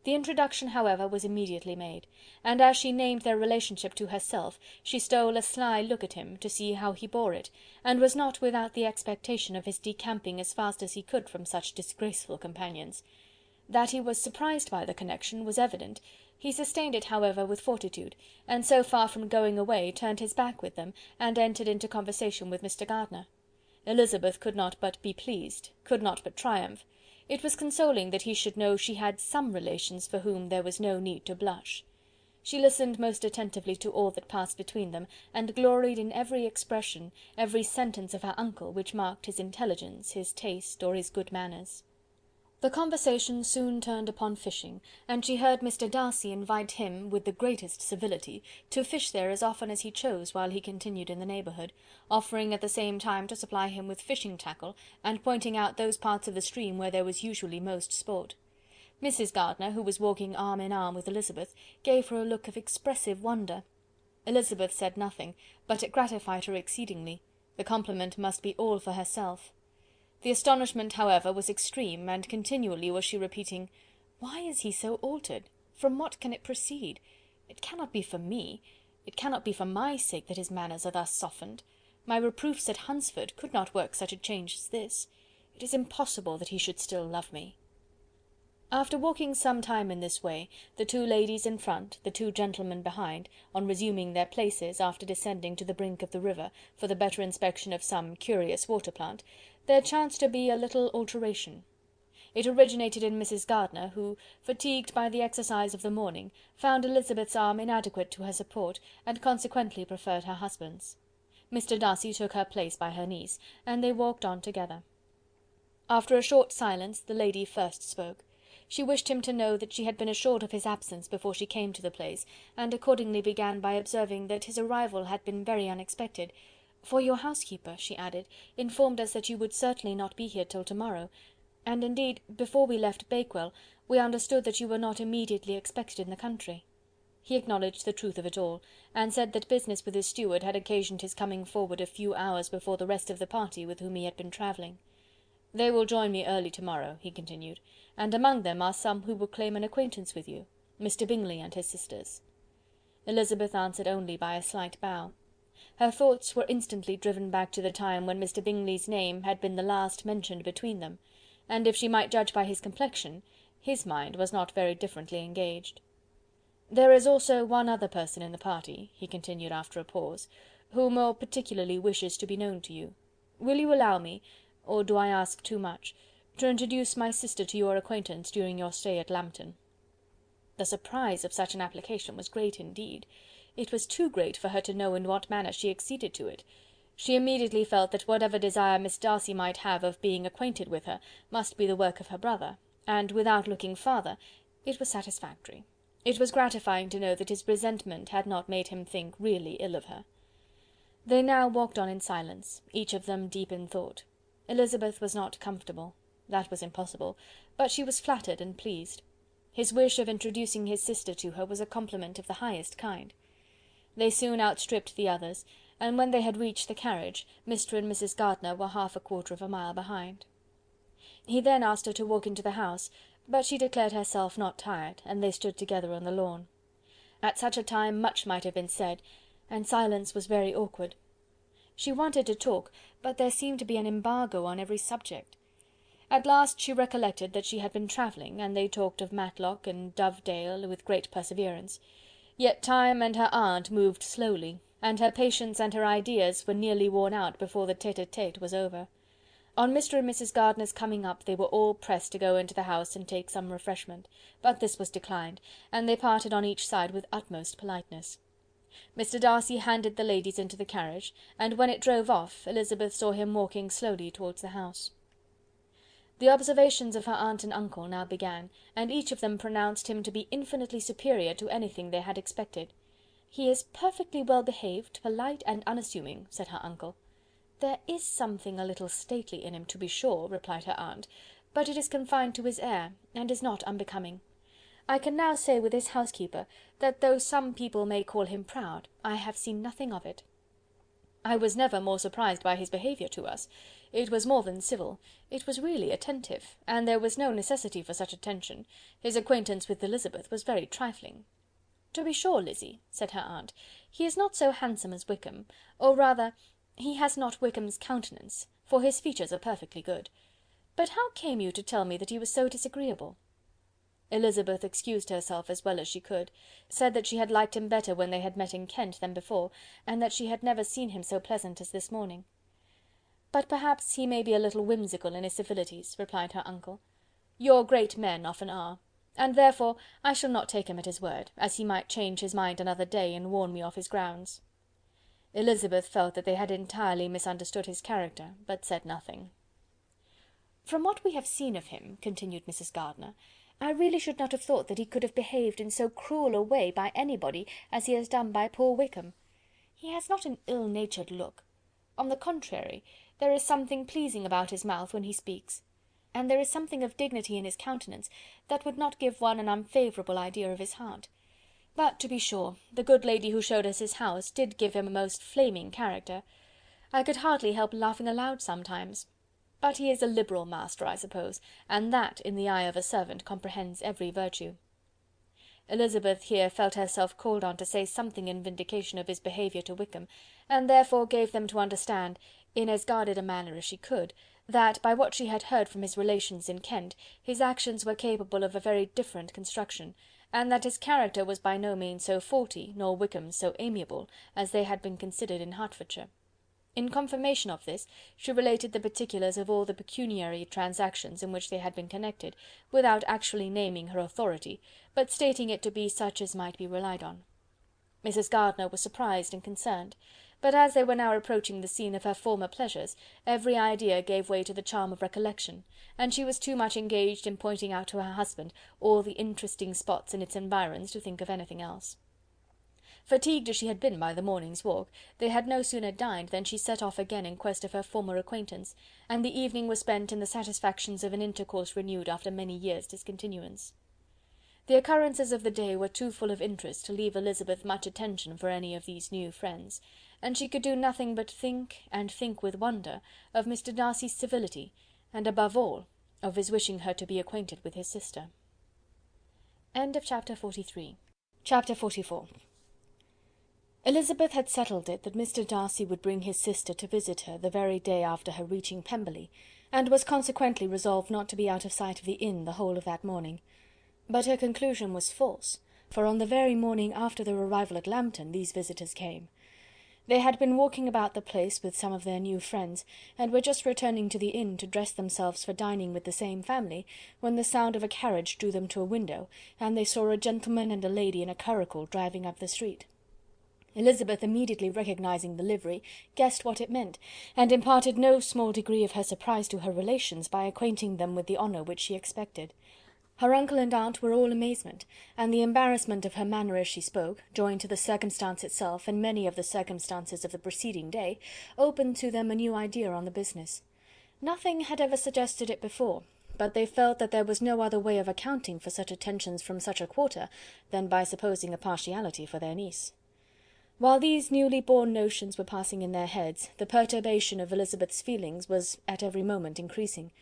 The introduction, however, was immediately made, and as she named their relationship to herself, she stole a sly look at him, to see how he bore it, and was not without the expectation of his decamping as fast as he could from such disgraceful companions. That he was surprised by the connection was evident. He sustained it, however, with fortitude, and so far from going away, turned his back with them, and entered into conversation with Mr. Gardiner. Elizabeth could not but be pleased, could not but triumph. It was consoling that he should know she had some relations for whom there was no need to blush. She listened most attentively to all that passed between them, and gloried in every expression, every sentence of her uncle, which marked his intelligence, his taste, or his good manners. The conversation soon turned upon fishing, and she heard Mr. Darcy invite him, with the greatest civility, to fish there as often as he chose while he continued in the neighbourhood, offering at the same time to supply him with fishing tackle, and pointing out those parts of the stream where there was usually most sport. Mrs. Gardiner, who was walking arm in arm with Elizabeth, gave her a look of expressive wonder. Elizabeth said nothing, but it gratified her exceedingly. The compliment must be all for herself. The astonishment, however, was extreme, and continually was she repeating, "Why is he so altered? From what can it proceed? It cannot be for me, it cannot be for my sake that his manners are thus softened. My reproofs at Hunsford could not work such a change as this. It is impossible that he should still love me." After walking some time in this way, the two ladies in front, the two gentlemen behind, on resuming their places, after descending to the brink of the river, for the better inspection of some curious water plant, there chanced to be a little alteration. It originated in Mrs. Gardiner, who, fatigued by the exercise of the morning, found Elizabeth's arm inadequate to her support, and consequently preferred her husband's. Mr. Darcy took her place by her niece, and they walked on together. After a short silence, the lady first spoke. She wished him to know that she had been assured of his absence before she came to the place, and accordingly began by observing that his arrival had been very unexpected, "for your housekeeper," she added, "informed us that you would certainly not be here till to-morrow, and indeed, before we left Bakewell, we understood that you were not immediately expected in the country." He acknowledged the truth of it all, and said that business with his steward had occasioned his coming forward a few hours before the rest of the party with whom he had been travelling. "They will join me early to-morrow," he continued, "and among them are some who will claim an acquaintance with you, Mr. Bingley and his sisters." Elizabeth answered only by a slight bow. Her thoughts were instantly driven back to the time when Mr. Bingley's name had been the last mentioned between them, and if she might judge by his complexion, his mind was not very differently engaged. "There is also one other person in the party," he continued after a pause, "who more particularly wishes to be known to you. Will you allow me, or do I ask too much, to introduce my sister to your acquaintance during your stay at Lambton?" The surprise of such an application was great indeed. It was too great for her to know in what manner she acceded to it. She immediately felt that whatever desire Miss Darcy might have of being acquainted with her must be the work of her brother, and without looking farther, it was satisfactory. It was gratifying to know that his resentment had not made him think really ill of her. They now walked on in silence, each of them deep in thought. Elizabeth was not comfortable. That was impossible, but she was flattered and pleased. His wish of introducing his sister to her was a compliment of the highest kind. They soon outstripped the others, and when they had reached the carriage, Mr. and Mrs. Gardiner were half a quarter of a mile behind. He then asked her to walk into the house, but she declared herself not tired, and they stood together on the lawn. At such a time much might have been said, and silence was very awkward. She wanted to talk, but there seemed to be an embargo on every subject. At last she recollected that she had been travelling, and they talked of Matlock and Dovedale with great perseverance. Yet time and her aunt moved slowly, and her patience and her ideas were nearly worn out before the tete-a-tete was over. On Mr. and Mrs. Gardiner's coming up, they were all pressed to go into the house and take some refreshment, but this was declined, and they parted on each side with utmost politeness. Mr. Darcy handed the ladies into the carriage, and when it drove off, Elizabeth saw him walking slowly towards the house. The observations of her aunt and uncle now began, and each of them pronounced him to be infinitely superior to anything they had expected. "He is perfectly well behaved, polite and unassuming," said her uncle. "There is something a little stately in him, to be sure," replied her aunt, "but it is confined to his air, and is not unbecoming. I can now say with his housekeeper, that though some people may call him proud, I have seen nothing of it. I was never more surprised by his behaviour to us. It was more than civil, it was really attentive, and there was no necessity for such attention. His acquaintance with Elizabeth was very trifling." "To be sure, Lizzy," said her aunt, "he is not so handsome as Wickham, or rather, he has not Wickham's countenance, for his features are perfectly good. But how came you to tell me that he was so disagreeable?" Elizabeth excused herself as well as she could, said that she had liked him better when they had met in Kent than before, and that she had never seen him so pleasant as this morning. "But perhaps he may be a little whimsical in his civilities," replied her uncle. "Your great men often are, and therefore I shall not take him at his word, as he might change his mind another day and warn me off his grounds." Elizabeth felt that they had entirely misunderstood his character, but said nothing. "From what we have seen of him," continued Mrs. Gardiner, "I really should not have thought that he could have behaved in so cruel a way by anybody as he has done by poor Wickham. He has not an ill-natured look. On the contrary, there is something pleasing about his mouth when he speaks, and there is something of dignity in his countenance that would not give one an unfavourable idea of his heart. But, to be sure, the good lady who showed us his house did give him a most flaming character. I could hardly help laughing aloud sometimes. But he is a liberal master, I suppose, and that, in the eye of a servant, comprehends every virtue." Elizabeth here felt herself called on to say something in vindication of his behaviour to Wickham, and therefore gave them to understand, in as guarded a manner as she could, that, by what she had heard from his relations in Kent, his actions were capable of a very different construction, and that his character was by no means so faulty, nor Wickham's so amiable, as they had been considered in Hertfordshire. In confirmation of this, she related the particulars of all the pecuniary transactions in which they had been connected, without actually naming her authority, but stating it to be such as might be relied on. Mrs. Gardiner was surprised and concerned, but as they were now approaching the scene of her former pleasures, every idea gave way to the charm of recollection, and she was too much engaged in pointing out to her husband all the interesting spots in its environs to think of anything else. Fatigued as she had been by the morning's walk, they had no sooner dined than she set off again in quest of her former acquaintance, and the evening was spent in the satisfactions of an intercourse renewed after many years' discontinuance. The occurrences of the day were too full of interest to leave Elizabeth much attention for any of these new friends, and she could do nothing but think, and think with wonder, of Mr. Darcy's civility, and above all, of his wishing her to be acquainted with his sister. Chapter 43. Chapter 44. Elizabeth had settled it that Mr. Darcy would bring his sister to visit her the very day after her reaching Pemberley, and was consequently resolved not to be out of sight of the inn the whole of that morning. But her conclusion was false, for on the very morning after their arrival at Lambton these visitors came. They had been walking about the place with some of their new friends, and were just returning to the inn to dress themselves for dining with the same family, when the sound of a carriage drew them to a window, and they saw a gentleman and a lady in a curricle driving up the street. Elizabeth, immediately recognising the livery, guessed what it meant, and imparted no small degree of her surprise to her relations by acquainting them with the honour which she expected. Her uncle and aunt were all amazement, and the embarrassment of her manner as she spoke, joined to the circumstance itself and many of the circumstances of the preceding day, opened to them a new idea on the business. Nothing had ever suggested it before, but they felt that there was no other way of accounting for such attentions from such a quarter than by supposing a partiality for their niece. While these newly born notions were passing in their heads, the perturbation of Elizabeth's feelings was at every moment increasing.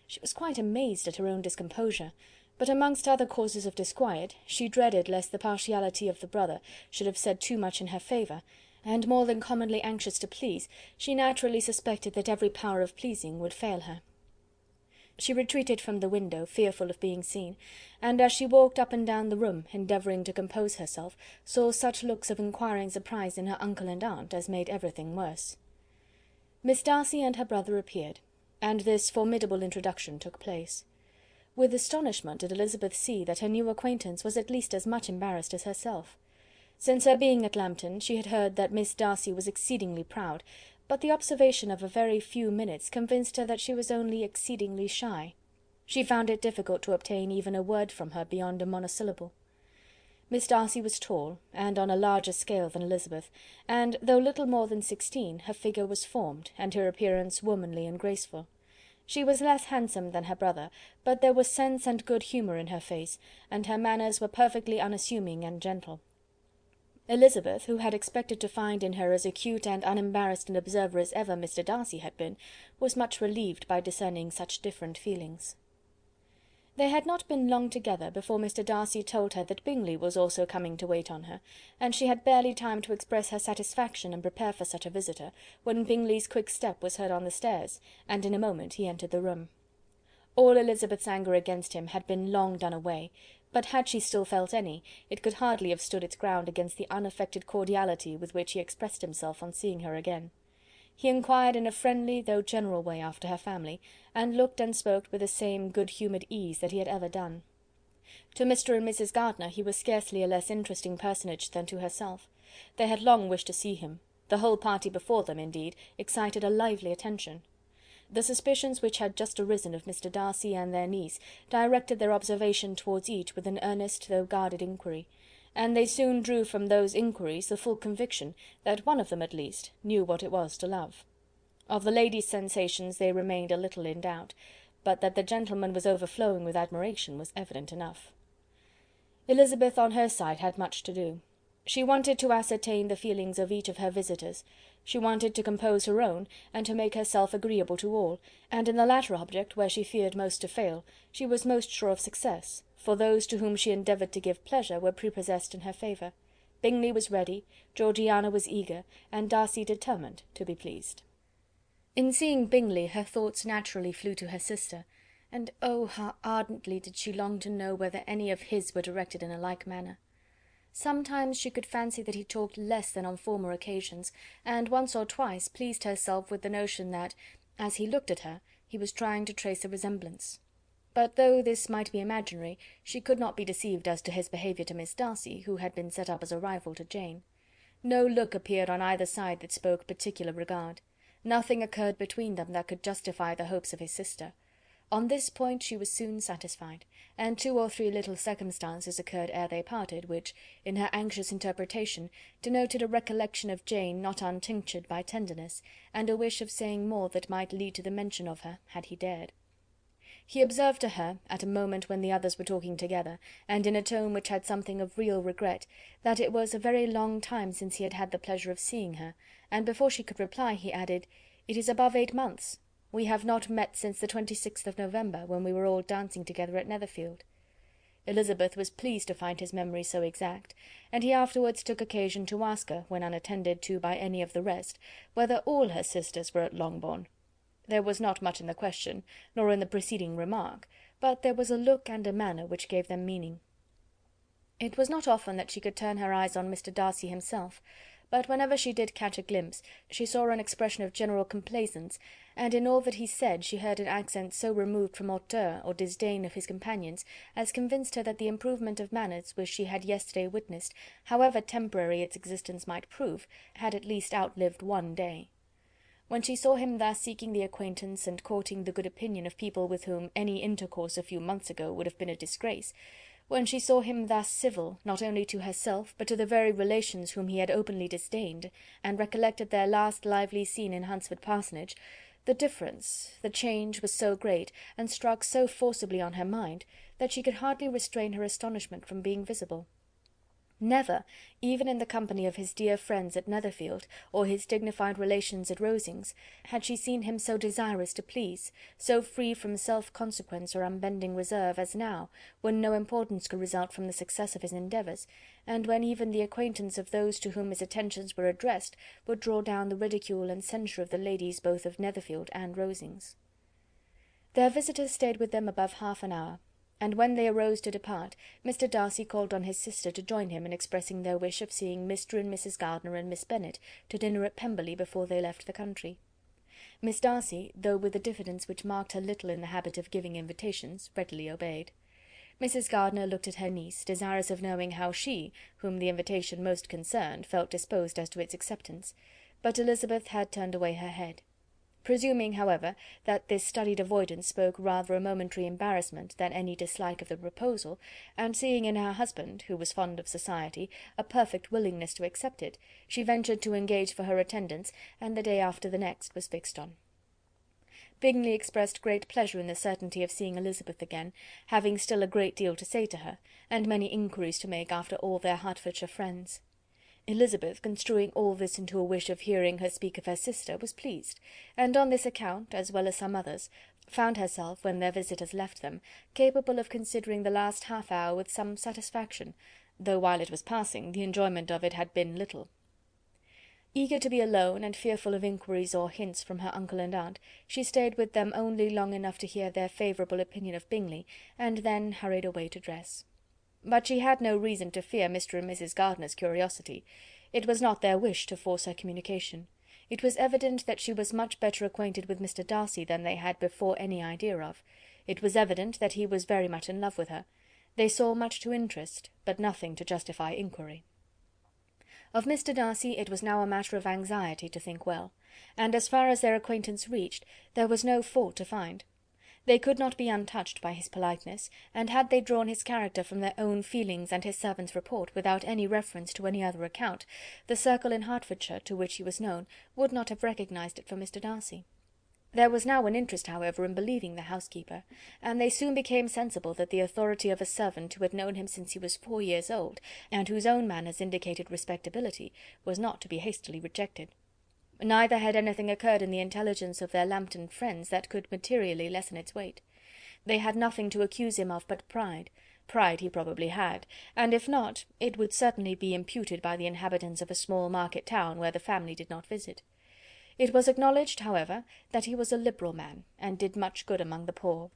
She was quite amazed at her own discomposure, but amongst other causes of disquiet, she dreaded lest the partiality of the brother should have said too much in her favour, and more than commonly anxious to please, she naturally suspected that every power of pleasing would fail her. She retreated from the window, fearful of being seen, and as she walked up and down the room, endeavouring to compose herself, saw such looks of inquiring surprise in her uncle and aunt as made everything worse. Miss Darcy and her brother appeared, and this formidable introduction took place. With astonishment did Elizabeth see that her new acquaintance was at least as much embarrassed as herself. Since her being at Lambton, she had heard that Miss Darcy was exceedingly proud, but the observation of a very few minutes convinced her that she was only exceedingly shy. She found it difficult to obtain even a word from her beyond a monosyllable. Miss Darcy was tall, and on a larger scale than Elizabeth, and, though little more than 16, her figure was formed, and her appearance womanly and graceful. She was less handsome than her brother, but there was sense and good humour in her face, and her manners were perfectly unassuming and gentle. Elizabeth, who had expected to find in her as acute and unembarrassed an observer as ever Mr. Darcy had been, was much relieved by discerning such different feelings. They had not been long together before Mr. Darcy told her that Bingley was also coming to wait on her, and she had barely time to express her satisfaction and prepare for such a visitor, when Bingley's quick step was heard on the stairs, and in a moment he entered the room. All Elizabeth's anger against him had been long done away, but had she still felt any, it could hardly have stood its ground against the unaffected cordiality with which he expressed himself on seeing her again. He inquired in a friendly though general way after her family, and looked and spoke with the same good-humoured ease that he had ever done. To Mr. and Mrs. Gardiner he was scarcely a less interesting personage than to herself. They had long wished to see him. The whole party before them, indeed, excited a lively attention. The suspicions which had just arisen of Mr. Darcy and their niece directed their observation towards each with an earnest though guarded inquiry, and they soon drew from those inquiries the full conviction that one of them at least knew what it was to love. Of the lady's sensations they remained a little in doubt, but that the gentleman was overflowing with admiration was evident enough. Elizabeth on her side had much to do. She wanted to ascertain the feelings of each of her visitors. She wanted to compose her own, and to make herself agreeable to all, and in the latter object, where she feared most to fail, she was most sure of success, for those to whom she endeavoured to give pleasure were prepossessed in her favour. Bingley was ready, Georgiana was eager, and Darcy determined to be pleased. In seeing Bingley her thoughts naturally flew to her sister, and oh, how ardently did she long to know whether any of his were directed in a like manner. Sometimes she could fancy that he talked less than on former occasions, and once or twice pleased herself with the notion that, as he looked at her, he was trying to trace a resemblance. But though this might be imaginary, she could not be deceived as to his behaviour to Miss Darcy, who had been set up as a rival to Jane. No look appeared on either side that spoke particular regard. Nothing occurred between them that could justify the hopes of his sister. On this point she was soon satisfied, and 2 or 3 little circumstances occurred ere they parted, which, in her anxious interpretation, denoted a recollection of Jane not untinctured by tenderness, and a wish of saying more that might lead to the mention of her, had he dared. He observed to her, at a moment when the others were talking together, and in a tone which had something of real regret, that it was a very long time since he had had the pleasure of seeing her, and before she could reply, he added, "It is above 8 months. We have not met since the 26th of November, when we were all dancing together at Netherfield." Elizabeth was pleased to find his memory so exact, and he afterwards took occasion to ask her, when unattended to by any of the rest, whether all her sisters were at Longbourn. There was not much in the question, nor in the preceding remark, but there was a look and a manner which gave them meaning. It was not often that she could turn her eyes on Mr. Darcy himself, but whenever she did catch a glimpse, she saw an expression of general complaisance, and in all that he said she heard an accent so removed from hauteur or disdain of his companions, as convinced her that the improvement of manners which she had yesterday witnessed, however temporary its existence might prove, had at least outlived one day. When she saw him thus seeking the acquaintance and courting the good opinion of people with whom any intercourse a few months ago would have been a disgrace, when she saw him thus civil, not only to herself, but to the very relations whom he had openly disdained, and recollected their last lively scene in Hunsford Parsonage, the difference, the change was so great, and struck so forcibly on her mind, that she could hardly restrain her astonishment from being visible. Never, even in the company of his dear friends at Netherfield, or his dignified relations at Rosings, had she seen him so desirous to please, so free from self-consequence or unbending reserve, as now, when no importance could result from the success of his endeavours, and when even the acquaintance of those to whom his attentions were addressed would draw down the ridicule and censure of the ladies both of Netherfield and Rosings. Their visitors stayed with them above half an hour, and when they arose to depart, Mr. Darcy called on his sister to join him in expressing their wish of seeing Mr. and Mrs. Gardiner and Miss Bennet to dinner at Pemberley before they left the country. Miss Darcy, though with a diffidence which marked her little in the habit of giving invitations, readily obeyed. Mrs. Gardiner looked at her niece, desirous of knowing how she, whom the invitation most concerned, felt disposed as to its acceptance, but Elizabeth had turned away her head. Presuming, however, that this studied avoidance spoke rather a momentary embarrassment than any dislike of the proposal, and seeing in her husband, who was fond of society, a perfect willingness to accept it, she ventured to engage for her attendance, and the day after the next was fixed on. Bingley expressed great pleasure in the certainty of seeing Elizabeth again, having still a great deal to say to her, and many inquiries to make after all their Hertfordshire friends. Elizabeth, construing all this into a wish of hearing her speak of her sister, was pleased, and on this account, as well as some others, found herself, when their visitors left them, capable of considering the last half-hour with some satisfaction, though while it was passing the enjoyment of it had been little. Eager to be alone, and fearful of inquiries or hints from her uncle and aunt, she stayed with them only long enough to hear their favourable opinion of Bingley, and then hurried away to dress. But she had no reason to fear Mr. and Mrs. Gardiner's curiosity. It was not their wish to force her communication. It was evident that she was much better acquainted with Mr. Darcy than they had before any idea of. It was evident that he was very much in love with her. They saw much to interest, but nothing to justify inquiry. Of Mr. Darcy it was now a matter of anxiety to think well, and as far as their acquaintance reached, there was no fault to find. They could not be untouched by his politeness, and had they drawn his character from their own feelings and his servant's report, without any reference to any other account, the circle in Hertfordshire, to which he was known, would not have recognised it for Mr. Darcy. There was now an interest, however, in believing the housekeeper, and they soon became sensible that the authority of a servant who had known him since he was 4 years old, and whose own manners indicated respectability, was not to be hastily rejected. Neither had anything occurred in the intelligence of their Lambton friends that could materially lessen its weight. They had nothing to accuse him of but pride. Pride he probably had, and if not, it would certainly be imputed by the inhabitants of a small market town where the family did not visit. It was acknowledged, however, that he was a liberal man, and did much good among the poor.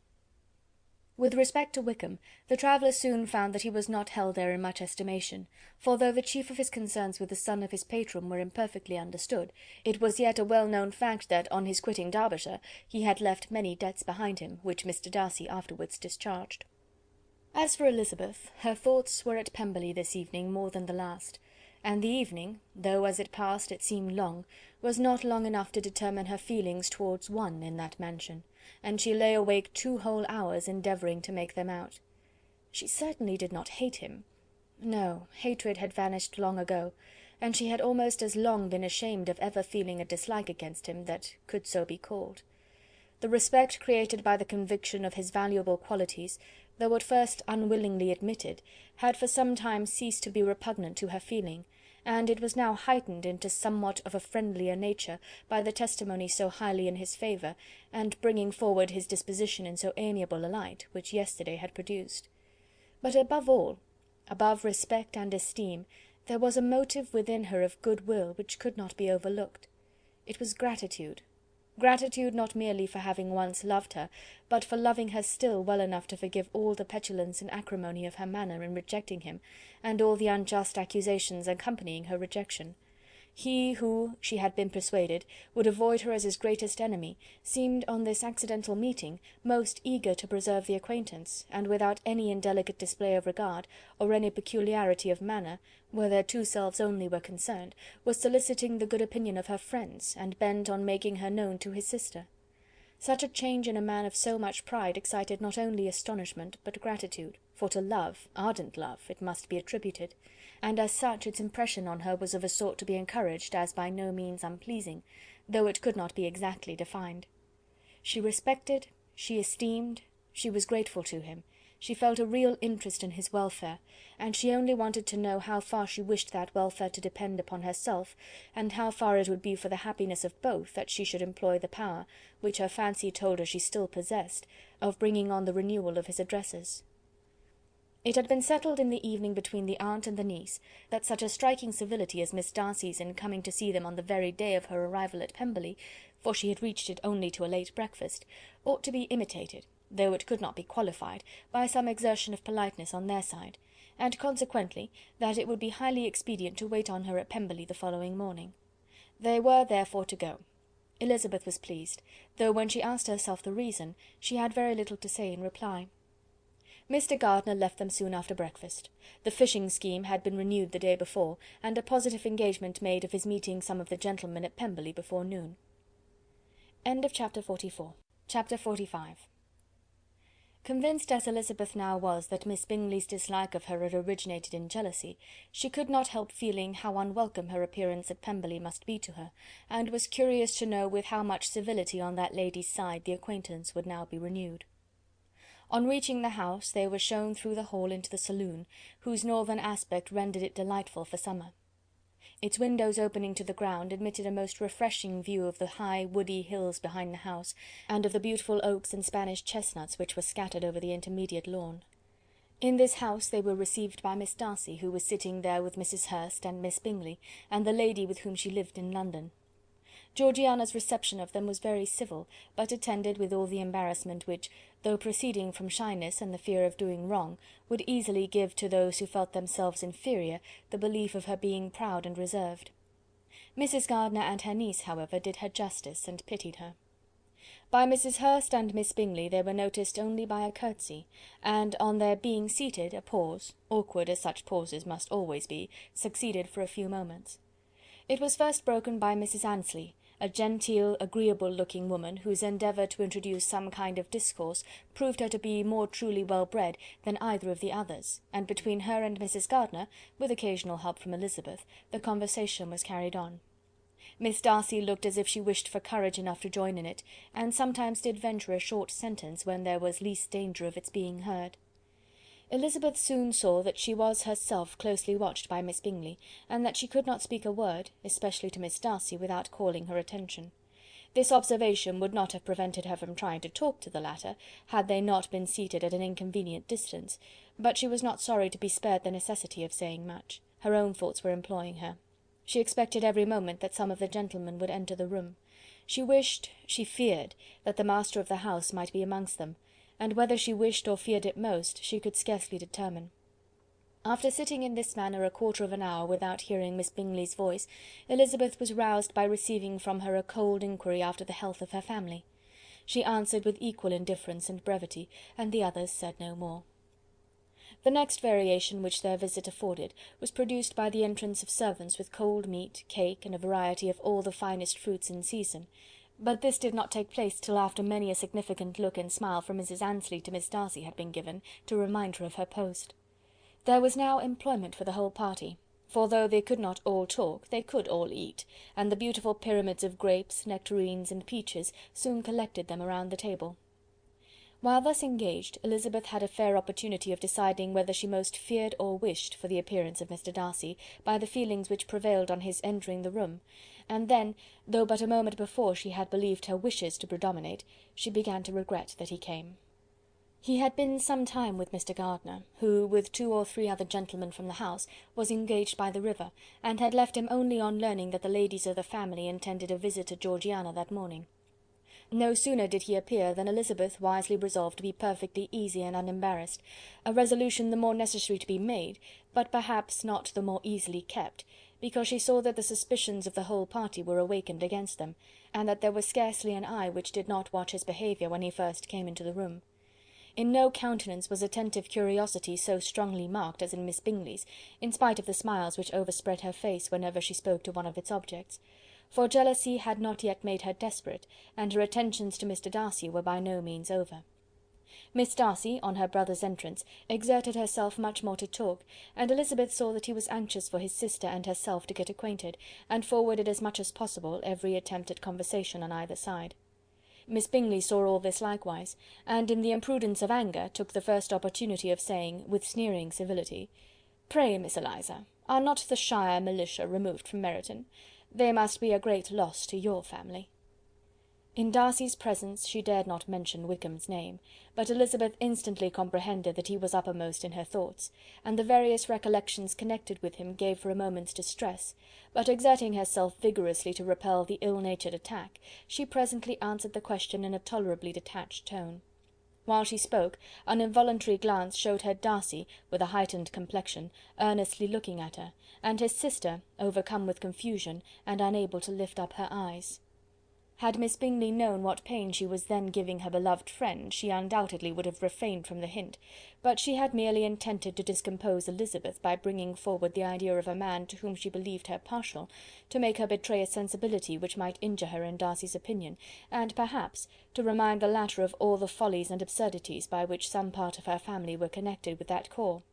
With respect to Wickham, the travellers soon found that he was not held there in much estimation, for though the chief of his concerns with the son of his patron were imperfectly understood, it was yet a well-known fact that, on his quitting Derbyshire, he had left many debts behind him, which Mr. Darcy afterwards discharged. As for Elizabeth, her thoughts were at Pemberley this evening more than the last, and the evening, though as it passed it seemed long, was not long enough to determine her feelings towards one in that mansion, and she lay awake 2 whole hours endeavouring to make them out. She certainly did not hate him. No, hatred had vanished long ago, and she had almost as long been ashamed of ever feeling a dislike against him that could so be called. The respect created by the conviction of his valuable qualities, though at first unwillingly admitted, had for some time ceased to be repugnant to her feeling, and it was now heightened into somewhat of a friendlier nature by the testimony so highly in his favour, and bringing forward his disposition in so amiable a light, which yesterday had produced. But above all, above respect and esteem, there was a motive within her of goodwill which could not be overlooked. It was gratitude. Gratitude not merely for having once loved her, but for loving her still well enough to forgive all the petulance and acrimony of her manner in rejecting him, and all the unjust accusations accompanying her rejection. He who, she had been persuaded, would avoid her as his greatest enemy, seemed on this accidental meeting most eager to preserve the acquaintance, and without any indelicate display of regard, or any peculiarity of manner, where their 2 selves only were concerned, was soliciting the good opinion of her friends, and bent on making her known to his sister. Such a change in a man of so much pride excited not only astonishment but gratitude, for to love, ardent love, it must be attributed, and as such its impression on her was of a sort to be encouraged as by no means unpleasing, though it could not be exactly defined. She respected, she esteemed, she was grateful to him, she felt a real interest in his welfare, and she only wanted to know how far she wished that welfare to depend upon herself, and how far it would be for the happiness of both that she should employ the power, which her fancy told her she still possessed, of bringing on the renewal of his addresses. It had been settled in the evening between the aunt and the niece that such a striking civility as Miss Darcy's in coming to see them on the very day of her arrival at Pemberley, for she had reached it only to a late breakfast, ought to be imitated, though it could not be qualified, by some exertion of politeness on their side, and consequently that it would be highly expedient to wait on her at Pemberley the following morning. They were therefore to go. Elizabeth was pleased, though when she asked herself the reason, she had very little to say in reply. Mr. Gardiner left them soon after breakfast. The fishing scheme had been renewed the day before, and a positive engagement made of his meeting some of the gentlemen at Pemberley before noon. End of chapter 44. Chapter 45. Convinced as Elizabeth now was that Miss Bingley's dislike of her had originated in jealousy, she could not help feeling how unwelcome her appearance at Pemberley must be to her, and was curious to know with how much civility on that lady's side the acquaintance would now be renewed. On reaching the house, they were shown through the hall into the saloon, whose northern aspect rendered it delightful for summer. Its windows opening to the ground admitted a most refreshing view of the high woody hills behind the house, and of the beautiful oaks and Spanish chestnuts which were scattered over the intermediate lawn. In this house they were received by Miss Darcy, who was sitting there with Mrs. Hurst and Miss Bingley, and the lady with whom she lived in London. Georgiana's reception of them was very civil, but attended with all the embarrassment which, though proceeding from shyness and the fear of doing wrong, would easily give to those who felt themselves inferior the belief of her being proud and reserved. Mrs. Gardiner and her niece, however, did her justice, and pitied her. By Mrs. Hurst and Miss Bingley they were noticed only by a curtsy, and on their being seated a pause, awkward as such pauses must always be, succeeded for a few moments. It was first broken by Mrs. Annesley, a genteel, agreeable-looking woman, whose endeavour to introduce some kind of discourse proved her to be more truly well-bred than either of the others, and between her and Mrs. Gardiner, with occasional help from Elizabeth, the conversation was carried on. Miss Darcy looked as if she wished for courage enough to join in it, and sometimes did venture a short sentence when there was least danger of its being heard. Elizabeth soon saw that she was herself closely watched by Miss Bingley, and that she could not speak a word, especially to Miss Darcy, without calling her attention. This observation would not have prevented her from trying to talk to the latter, had they not been seated at an inconvenient distance, but she was not sorry to be spared the necessity of saying much. Her own thoughts were employing her. She expected every moment that some of the gentlemen would enter the room. She wished, she feared, that the master of the house might be amongst them, and whether she wished or feared it most, she could scarcely determine. After sitting in this manner a quarter of an hour without hearing Miss Bingley's voice, Elizabeth was roused by receiving from her a cold inquiry after the health of her family. She answered with equal indifference and brevity, and the others said no more. The next variation which their visit afforded was produced by the entrance of servants with cold meat, cake, and a variety of all the finest fruits in season, but this did not take place till after many a significant look and smile from Mrs. Annesley to Miss Darcy had been given, to remind her of her post. There was now employment for the whole party, for though they could not all talk, they could all eat, and the beautiful pyramids of grapes, nectarines, and peaches soon collected them around the table. While thus engaged, Elizabeth had a fair opportunity of deciding whether she most feared or wished for the appearance of Mr. Darcy, by the feelings which prevailed on his entering the room, and then, though but a moment before she had believed her wishes to predominate, she began to regret that he came. He had been some time with Mr. Gardiner, who, with 2 or 3 other gentlemen from the house, was engaged by the river, and had left him only on learning that the ladies of the family intended a visit to Georgiana that morning. No sooner did he appear than Elizabeth wisely resolved to be perfectly easy and unembarrassed, a resolution the more necessary to be made, but perhaps not the more easily kept, because she saw that the suspicions of the whole party were awakened against them, and that there was scarcely an eye which did not watch his behaviour when he first came into the room. In no countenance was attentive curiosity so strongly marked as in Miss Bingley's, in spite of the smiles which overspread her face whenever she spoke to one of its objects, for jealousy had not yet made her desperate, and her attentions to Mr. Darcy were by no means over. Miss Darcy, on her brother's entrance, exerted herself much more to talk, and Elizabeth saw that he was anxious for his sister and herself to get acquainted, and forwarded as much as possible every attempt at conversation on either side. Miss Bingley saw all this likewise, and in the imprudence of anger took the first opportunity of saying, with sneering civility, "Pray, Miss Eliza, are not the shire militia removed from Meryton? They must be a great loss to your family." In Darcy's presence she dared not mention Wickham's name, but Elizabeth instantly comprehended that he was uppermost in her thoughts, and the various recollections connected with him gave her a moment's distress, but exerting herself vigorously to repel the ill-natured attack, she presently answered the question in a tolerably detached tone. While she spoke, an involuntary glance showed her Darcy, with a heightened complexion, earnestly looking at her, and his sister, overcome with confusion, and unable to lift up her eyes. Had Miss Bingley known what pain she was then giving her beloved friend, she undoubtedly would have refrained from the hint, but she had merely intended to discompose Elizabeth by bringing forward the idea of a man to whom she believed her partial, to make her betray a sensibility which might injure her in Darcy's opinion, and perhaps to remind the latter of all the follies and absurdities by which some part of her family were connected with that corps.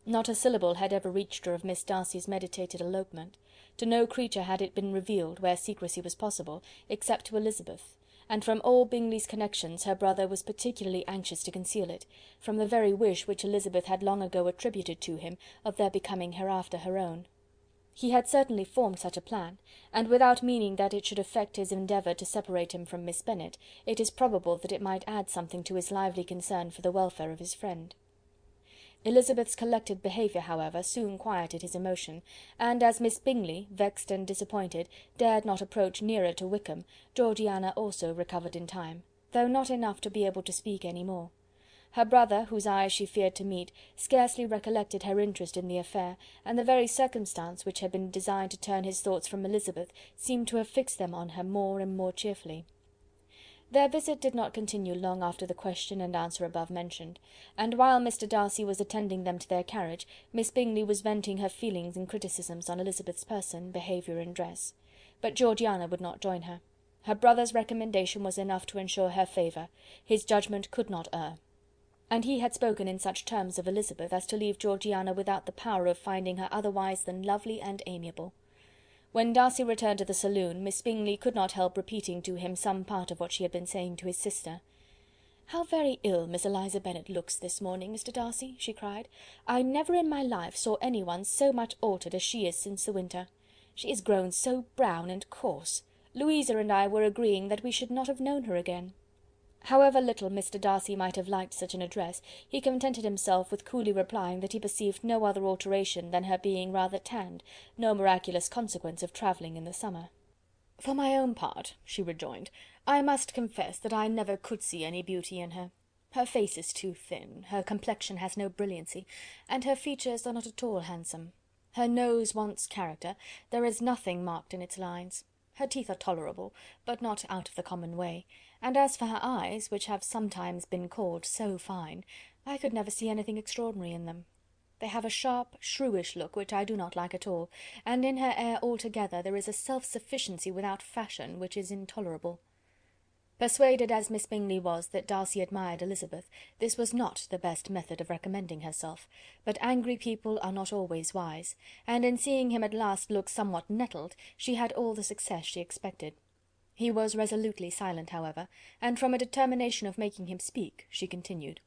Not a syllable had ever reached her of Miss Darcy's meditated elopement. To no creature had it been revealed, where secrecy was possible, except to Elizabeth, and from all Bingley's connections her brother was particularly anxious to conceal it, from the very wish which Elizabeth had long ago attributed to him of their becoming hereafter her own. He had certainly formed such a plan, and without meaning that it should affect his endeavour to separate him from Miss Bennet, it is probable that it might add something to his lively concern for the welfare of his friend. Elizabeth's collected behaviour, however, soon quieted his emotion, and as Miss Bingley, vexed and disappointed, dared not approach nearer to Wickham, Georgiana also recovered in time, though not enough to be able to speak any more. Her brother, whose eyes she feared to meet, scarcely recollected her interest in the affair, and the very circumstance which had been designed to turn his thoughts from Elizabeth seemed to have fixed them on her more and more cheerfully. Their visit did not continue long after the question and answer above mentioned, and while Mr. Darcy was attending them to their carriage, Miss Bingley was venting her feelings and criticisms on Elizabeth's person, behaviour, and dress. But Georgiana would not join her. Her brother's recommendation was enough to ensure her favour. His judgment could not err. And he had spoken in such terms of Elizabeth as to leave Georgiana without the power of finding her otherwise than lovely and amiable. When Darcy returned to the saloon, Miss Bingley could not help repeating to him some part of what she had been saying to his sister. "How very ill Miss Eliza Bennet looks this morning, Mr. Darcy," she cried. "I never in my life saw any one so much altered as she is since the winter. She is grown so brown and coarse. Louisa and I were agreeing that we should not have known her again." However little Mr. Darcy might have liked such an address, he contented himself with coolly replying that he perceived no other alteration than her being rather tanned, no miraculous consequence of travelling in the summer. "For my own part," she rejoined, "I must confess that I never could see any beauty in her. Her face is too thin, her complexion has no brilliancy, and her features are not at all handsome. Her nose wants character, there is nothing marked in its lines. Her teeth are tolerable, but not out of the common way, and as for her eyes, which have sometimes been called so fine, I could never see anything extraordinary in them. They have a sharp, shrewish look, which I do not like at all, and in her air altogether there is a self-sufficiency without fashion, which is intolerable." Persuaded as Miss Bingley was that Darcy admired Elizabeth, this was not the best method of recommending herself, but angry people are not always wise, and in seeing him at last look somewhat nettled, she had all the success she expected. He was resolutely silent, however, and from a determination of making him speak, she continued.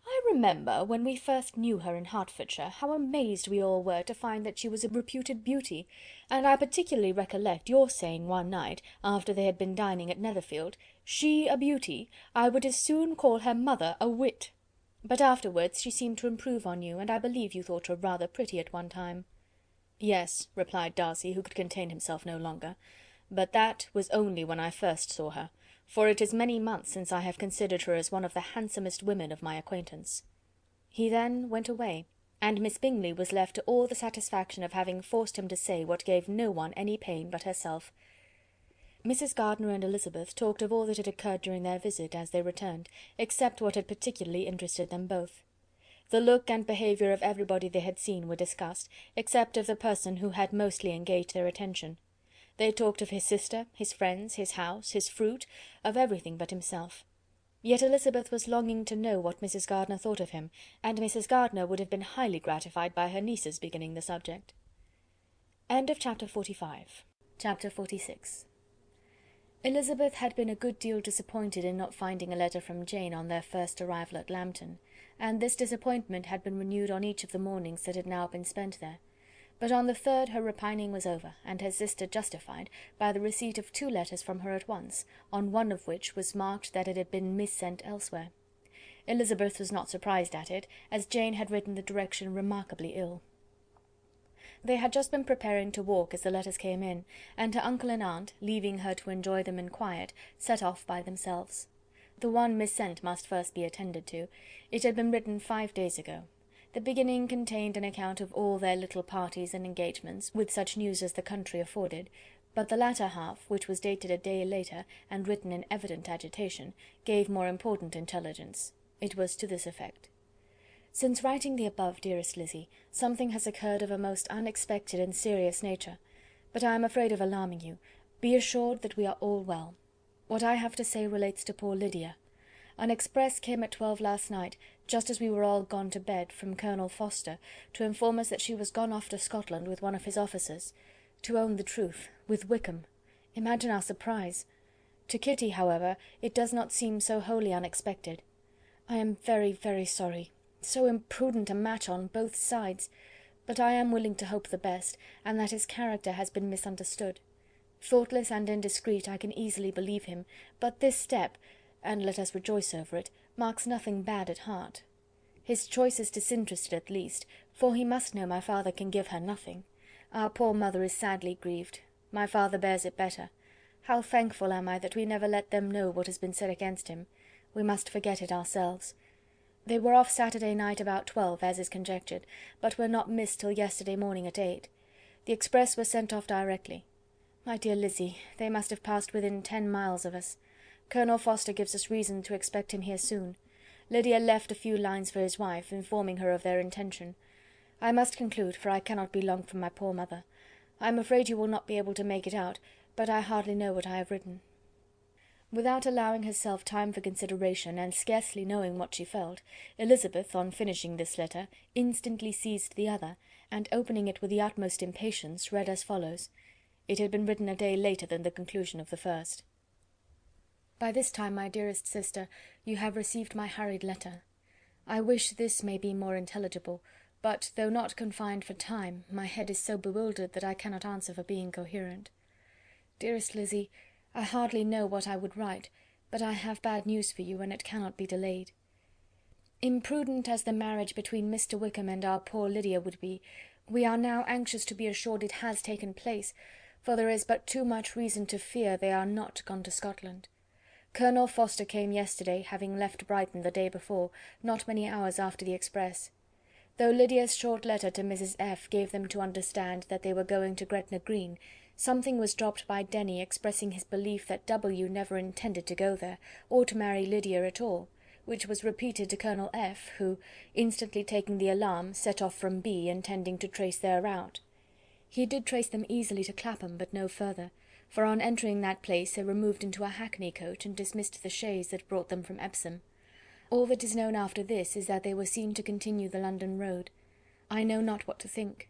"I remember, when we first knew her in Hertfordshire, how amazed we all were to find that she was a reputed beauty, and I particularly recollect your saying one night, after they had been dining at Netherfield, 'She a beauty! I would as soon call her mother a wit.' But afterwards she seemed to improve on you, and I believe you thought her rather pretty at one time." "Yes," replied Darcy, who could contain himself no longer, "but that was only when I first saw her, for it is many months since I have considered her as one of the handsomest women of my acquaintance." He then went away, and Miss Bingley was left to all the satisfaction of having forced him to say what gave no one any pain but herself. Mrs. Gardiner and Elizabeth talked of all that had occurred during their visit, as they returned, except what had particularly interested them both. The look and behaviour of everybody they had seen were discussed, except of the person who had mostly engaged their attention. They talked of his sister, his friends, his house, his fruit, of everything but himself. Yet Elizabeth was longing to know what Mrs. Gardiner thought of him, and Mrs. Gardiner would have been highly gratified by her niece's beginning the subject. End of chapter 45. Chapter 46. Elizabeth had been a good deal disappointed in not finding a letter from Jane on their first arrival at Lambton, and this disappointment had been renewed on each of the mornings that had now been spent there. but on the third her repining was over, and her sister justified by the receipt of 2 letters from her at once, on one of which was marked that it had been missent elsewhere. Elizabeth was not surprised at it, as Jane had written the direction remarkably ill. They had just been preparing to walk as the letters came in, and her uncle and aunt, leaving her to enjoy them in quiet, set off by themselves. The one missent must first be attended to. It had been written 5 days ago. The beginning contained an account of all their little parties and engagements, with such news as the country afforded, but the latter half, which was dated a day later, and written in evident agitation, gave more important intelligence. It was to this effect: "Since writing the above, dearest Lizzy, something has occurred of a most unexpected and serious nature, but I am afraid of alarming you. Be assured that we are all well. What I have to say relates to poor Lydia. An express came at 12 last night, just as we were all gone to bed, from Colonel Forster, to inform us that she was gone off to Scotland with one of his officers. To own the truth, with Wickham. Imagine our surprise. To Kitty, however, it does not seem so wholly unexpected. I am very, very sorry. So imprudent a match on both sides. But I am willing to hope the best, and that his character has been misunderstood. Thoughtless and indiscreet, I can easily believe him, but this step, and let us rejoice over it, marks nothing bad at heart. His choice is disinterested at least, for he must know my father can give her nothing. Our poor mother is sadly grieved. My father bears it better. How thankful am I that we never let them know what has been said against him. We must forget it ourselves. They were off Saturday night about 12, as is conjectured, but were not missed till yesterday morning at 8. The express was sent off directly. My dear Lizzy, they must have passed within 10 miles of us. Colonel Forster gives us reason to expect him here soon. Lydia left a few lines for his wife, informing her of their intention. I must conclude, for I cannot be long from my poor mother. I am afraid you will not be able to make it out, but I hardly know what I have written." Without allowing herself time for consideration, and scarcely knowing what she felt, Elizabeth, on finishing this letter, instantly seized the other, and opening it with the utmost impatience, read as follows. It had been written a day later than the conclusion of the first. "By this time, my dearest sister, you have received my hurried letter. I wish this may be more intelligible, but, though not confined for time, my head is so bewildered that I cannot answer for being coherent. Dearest Lizzy, I hardly know what I would write, but I have bad news for you, and it cannot be delayed. Imprudent as the marriage between Mr. Wickham and our poor Lydia would be, we are now anxious to be assured it has taken place, for there is but too much reason to fear they are not gone to Scotland. Colonel Forster came yesterday, having left Brighton the day before, not many hours after the express. Though Lydia's short letter to Mrs. F. gave them to understand that they were going to Gretna Green, something was dropped by Denny expressing his belief that W. never intended to go there, or to marry Lydia at all, which was repeated to Colonel F., who, instantly taking the alarm, set off from B., intending to trace their route. He did trace them easily to Clapham, but no further, for on entering that place they removed into a hackney coach and dismissed the chaise that brought them from Epsom. All that is known after this is that they were seen to continue the London road. I know not what to think.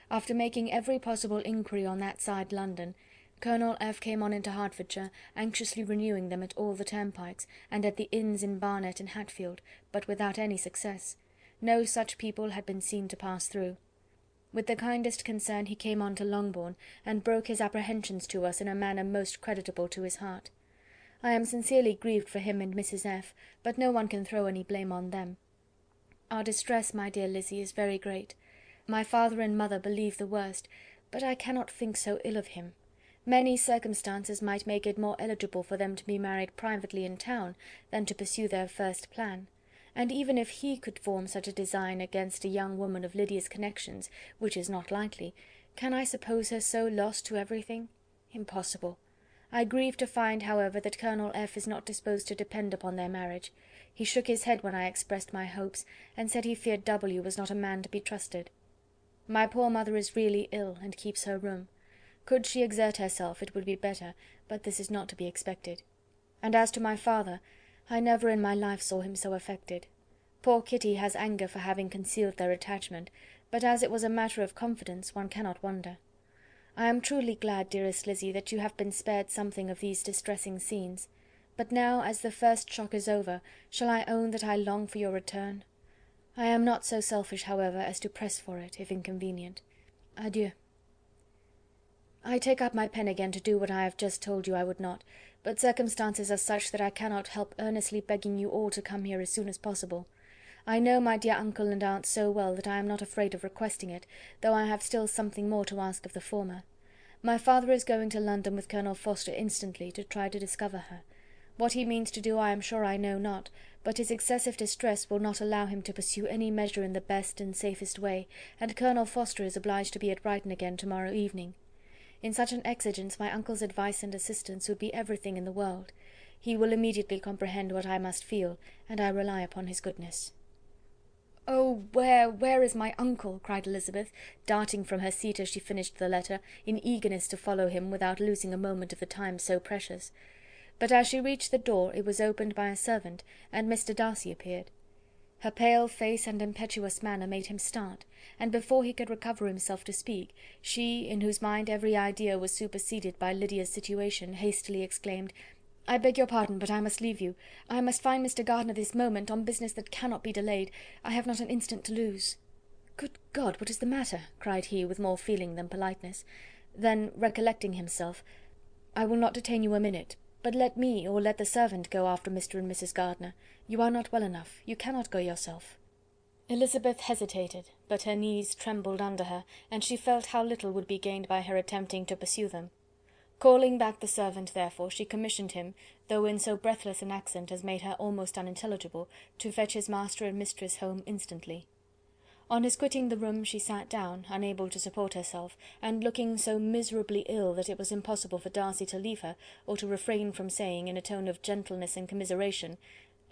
After making every possible inquiry on that side London, Colonel F. came on into Hertfordshire, anxiously renewing them at all the turnpikes, and at the inns in Barnet and Hatfield, but without any success. No such people had been seen to pass through. With the kindest concern he came on to Longbourn, and broke his apprehensions to us in a manner most creditable to his heart. I am sincerely grieved for him and Mrs. F., but no one can throw any blame on them. Our distress, my dear Lizzy, is very great. My father and mother believe the worst, but I cannot think so ill of him. Many circumstances might make it more eligible for them to be married privately in town than to pursue their first plan. And even if he could form such a design against a young woman of Lydia's connections, which is not likely, can I suppose her so lost to everything? Impossible. I grieve to find, however, that Colonel F. is not disposed to depend upon their marriage. He shook his head when I expressed my hopes, and said he feared W. was not a man to be trusted. My poor mother is really ill, and keeps her room. Could she exert herself, it would be better, but this is not to be expected. And as to my father, I never in my life saw him so affected. Poor Kitty has anger for having concealed their attachment, but as it was a matter of confidence, one cannot wonder. I am truly glad, dearest Lizzy, that you have been spared something of these distressing scenes. But now, as the first shock is over, shall I own that I long for your return? I am not so selfish, however, as to press for it, if inconvenient. Adieu. I take up my pen again to do what I have just told you I would not, but circumstances are such that I cannot help earnestly begging you all to come here as soon as possible. I know my dear uncle and aunt so well that I am not afraid of requesting it, though I have still something more to ask of the former. My father is going to London with Colonel Forster instantly, to try to discover her. What he means to do I am sure I know not, but his excessive distress will not allow him to pursue any measure in the best and safest way, and Colonel Forster is obliged to be at Brighton again to-morrow evening. In such an exigence my uncle's advice and assistance would be everything in the world. He will immediately comprehend what I must feel, and I rely upon his goodness." "Oh, where is my uncle?" cried Elizabeth, darting from her seat as she finished the letter, in eagerness to follow him without losing a moment of the time so precious. But as she reached the door it was opened by a servant, and Mr. Darcy appeared. Her pale face and impetuous manner made him start, and before he could recover himself to speak, she, in whose mind every idea was superseded by Lydia's situation, hastily exclaimed, "I beg your pardon, but I must leave you. I must find Mr. Gardiner this moment, on business that cannot be delayed. I have not an instant to lose." "Good God, what is the matter?" cried he, with more feeling than politeness. Then, recollecting himself, "I will not detain you a minute, but let me, or let the servant, go after Mr. and Mrs. Gardiner. You are not well enough. You cannot go yourself." Elizabeth hesitated, but her knees trembled under her, and she felt how little would be gained by her attempting to pursue them. Calling back the servant, therefore, she commissioned him, though in so breathless an accent as made her almost unintelligible, to fetch his master and mistress home instantly. On his quitting the room she sat down, unable to support herself, and looking so miserably ill that it was impossible for Darcy to leave her, or to refrain from saying, in a tone of gentleness and commiseration,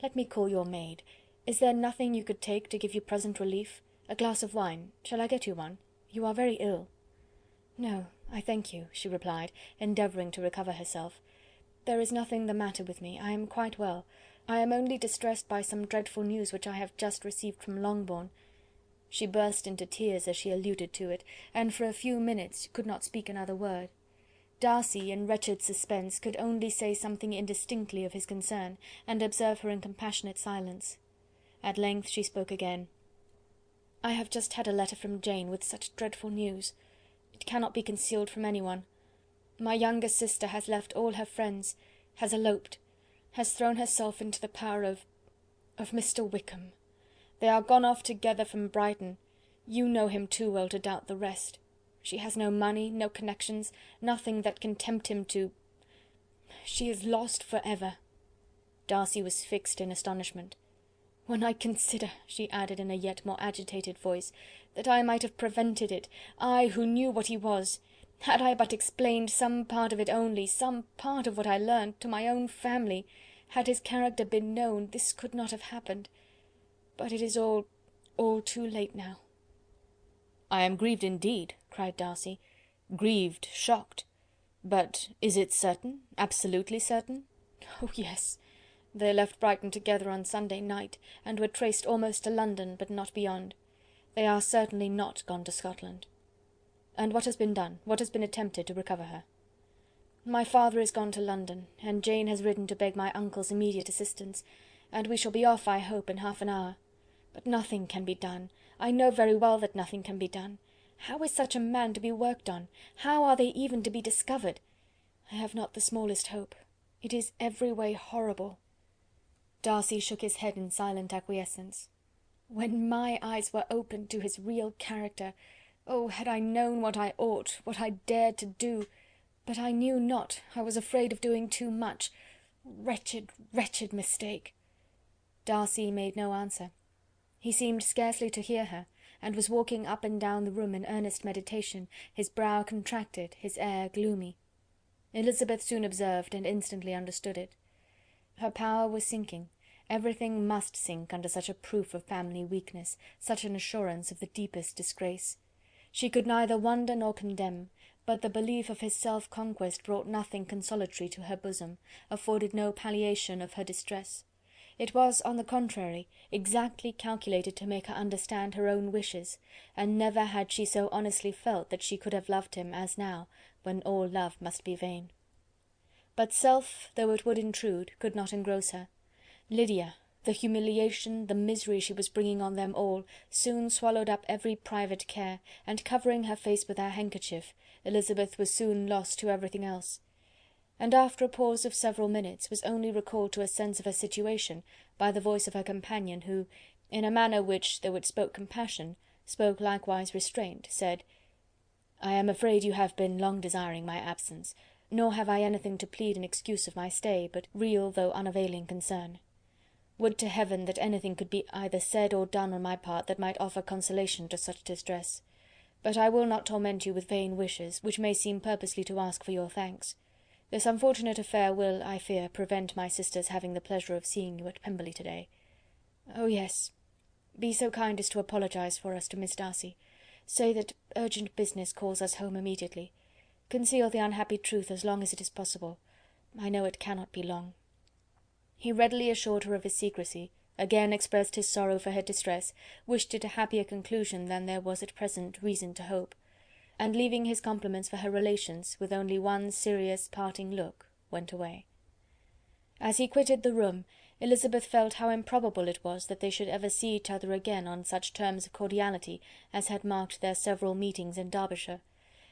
"Let me call your maid. Is there nothing you could take to give you present relief? A glass of wine. Shall I get you one? You are very ill." "No, I thank you," she replied, endeavouring to recover herself. "There is nothing the matter with me. I am quite well. I am only distressed by some dreadful news which I have just received from Longbourn." She burst into tears as she alluded to it, and for a few minutes could not speak another word. Darcy, in wretched suspense, could only say something indistinctly of his concern, and observe her in compassionate silence. At length she spoke again. "I have just had a letter from Jane with such dreadful news. It cannot be concealed from anyone. My younger sister has left all her friends, has eloped, has thrown herself into the power of Mr. Wickham. They are gone off together from Brighton. You know him too well to doubt the rest. She has no money, no connections, nothing that can tempt him to... She is lost for ever." Darcy was fixed in astonishment. "When I consider," she added in a yet more agitated voice, "that I might have prevented it, I who knew what he was. Had I but explained some part of it only, some part of what I learned, to my own family, had his character been known, this could not have happened. But it is all too late now." "I am grieved indeed," cried Darcy. "Grieved, shocked. But is it certain, absolutely certain?" "Oh, yes. They left Brighton together on Sunday night, and were traced almost to London, but not beyond. They are certainly not gone to Scotland." "And what has been done, what has been attempted to recover her?" "My father is gone to London, and Jane has ridden to beg my uncle's immediate assistance, and we shall be off, I hope, in half an hour. But nothing can be done. I know very well that nothing can be done. How is such a man to be worked on? How are they even to be discovered? I have not the smallest hope. It is every way horrible." Darcy shook his head in silent acquiescence. "When my eyes were opened to his real character, oh, had I known what I ought, what I dared to do! But I knew not, I was afraid of doing too much. Wretched, wretched mistake!" Darcy made no answer. He seemed scarcely to hear her, and was walking up and down the room in earnest meditation, his brow contracted, his air gloomy. Elizabeth soon observed, and instantly understood it. Her power was sinking. Everything must sink under such a proof of family weakness, such an assurance of the deepest disgrace. She could neither wonder nor condemn, but the belief of his self-conquest brought nothing consolatory to her bosom, afforded no palliation of her distress. It was, on the contrary, exactly calculated to make her understand her own wishes, and never had she so honestly felt that she could have loved him as now, when all love must be vain. But self, though it would intrude, could not engross her. Lydia, The humiliation, the misery she was bringing on them all, soon swallowed up every private care, and covering her face with her handkerchief, Elizabeth was soon lost to everything else, and after a pause of several minutes, was only recalled to a sense of her situation by the voice of her companion, who, in a manner which, though it spoke compassion, spoke likewise restraint, said: "I am afraid you have been long desiring my absence, nor have I anything to plead in excuse of my stay, but real though unavailing concern. Would to heaven that anything could be either said or done on my part that might offer consolation to such distress. But I will not torment you with vain wishes, which may seem purposely to ask for your thanks. This unfortunate affair will, I fear, prevent my sister's having the pleasure of seeing you at Pemberley to-day. Oh yes, be so kind as to apologise for us to Miss Darcy. Say that urgent business calls us home immediately. Conceal the unhappy truth as long as it is possible. I know it cannot be long." He readily assured her of his secrecy, again expressed his sorrow for her distress, wished it a happier conclusion than there was at present reason to hope, and leaving his compliments for her relations, with only one serious parting look, went away. As he quitted the room, Elizabeth felt how improbable it was that they should ever see each other again on such terms of cordiality as had marked their several meetings in Derbyshire,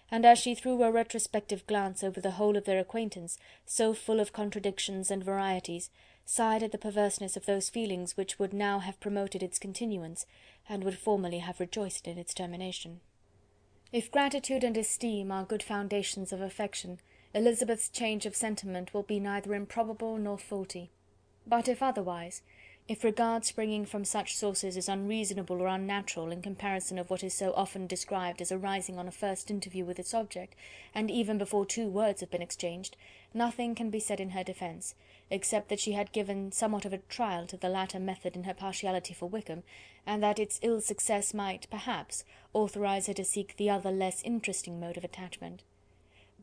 and as she threw a retrospective glance over the whole of their acquaintance, so full of contradictions and varieties, sighed at the perverseness of those feelings which would now have promoted its continuance, and would formerly have rejoiced in its termination. If gratitude and esteem are good foundations of affection, Elizabeth's change of sentiment will be neither improbable nor faulty. But if otherwise, if regard springing from such sources is unreasonable or unnatural in comparison of what is so often described as arising on a first interview with its object, and even before 2 words have been exchanged, nothing can be said in her defence, except that she had given somewhat of a trial to the latter method in her partiality for Wickham, and that its ill success might, perhaps, authorise her to seek the other less interesting mode of attachment.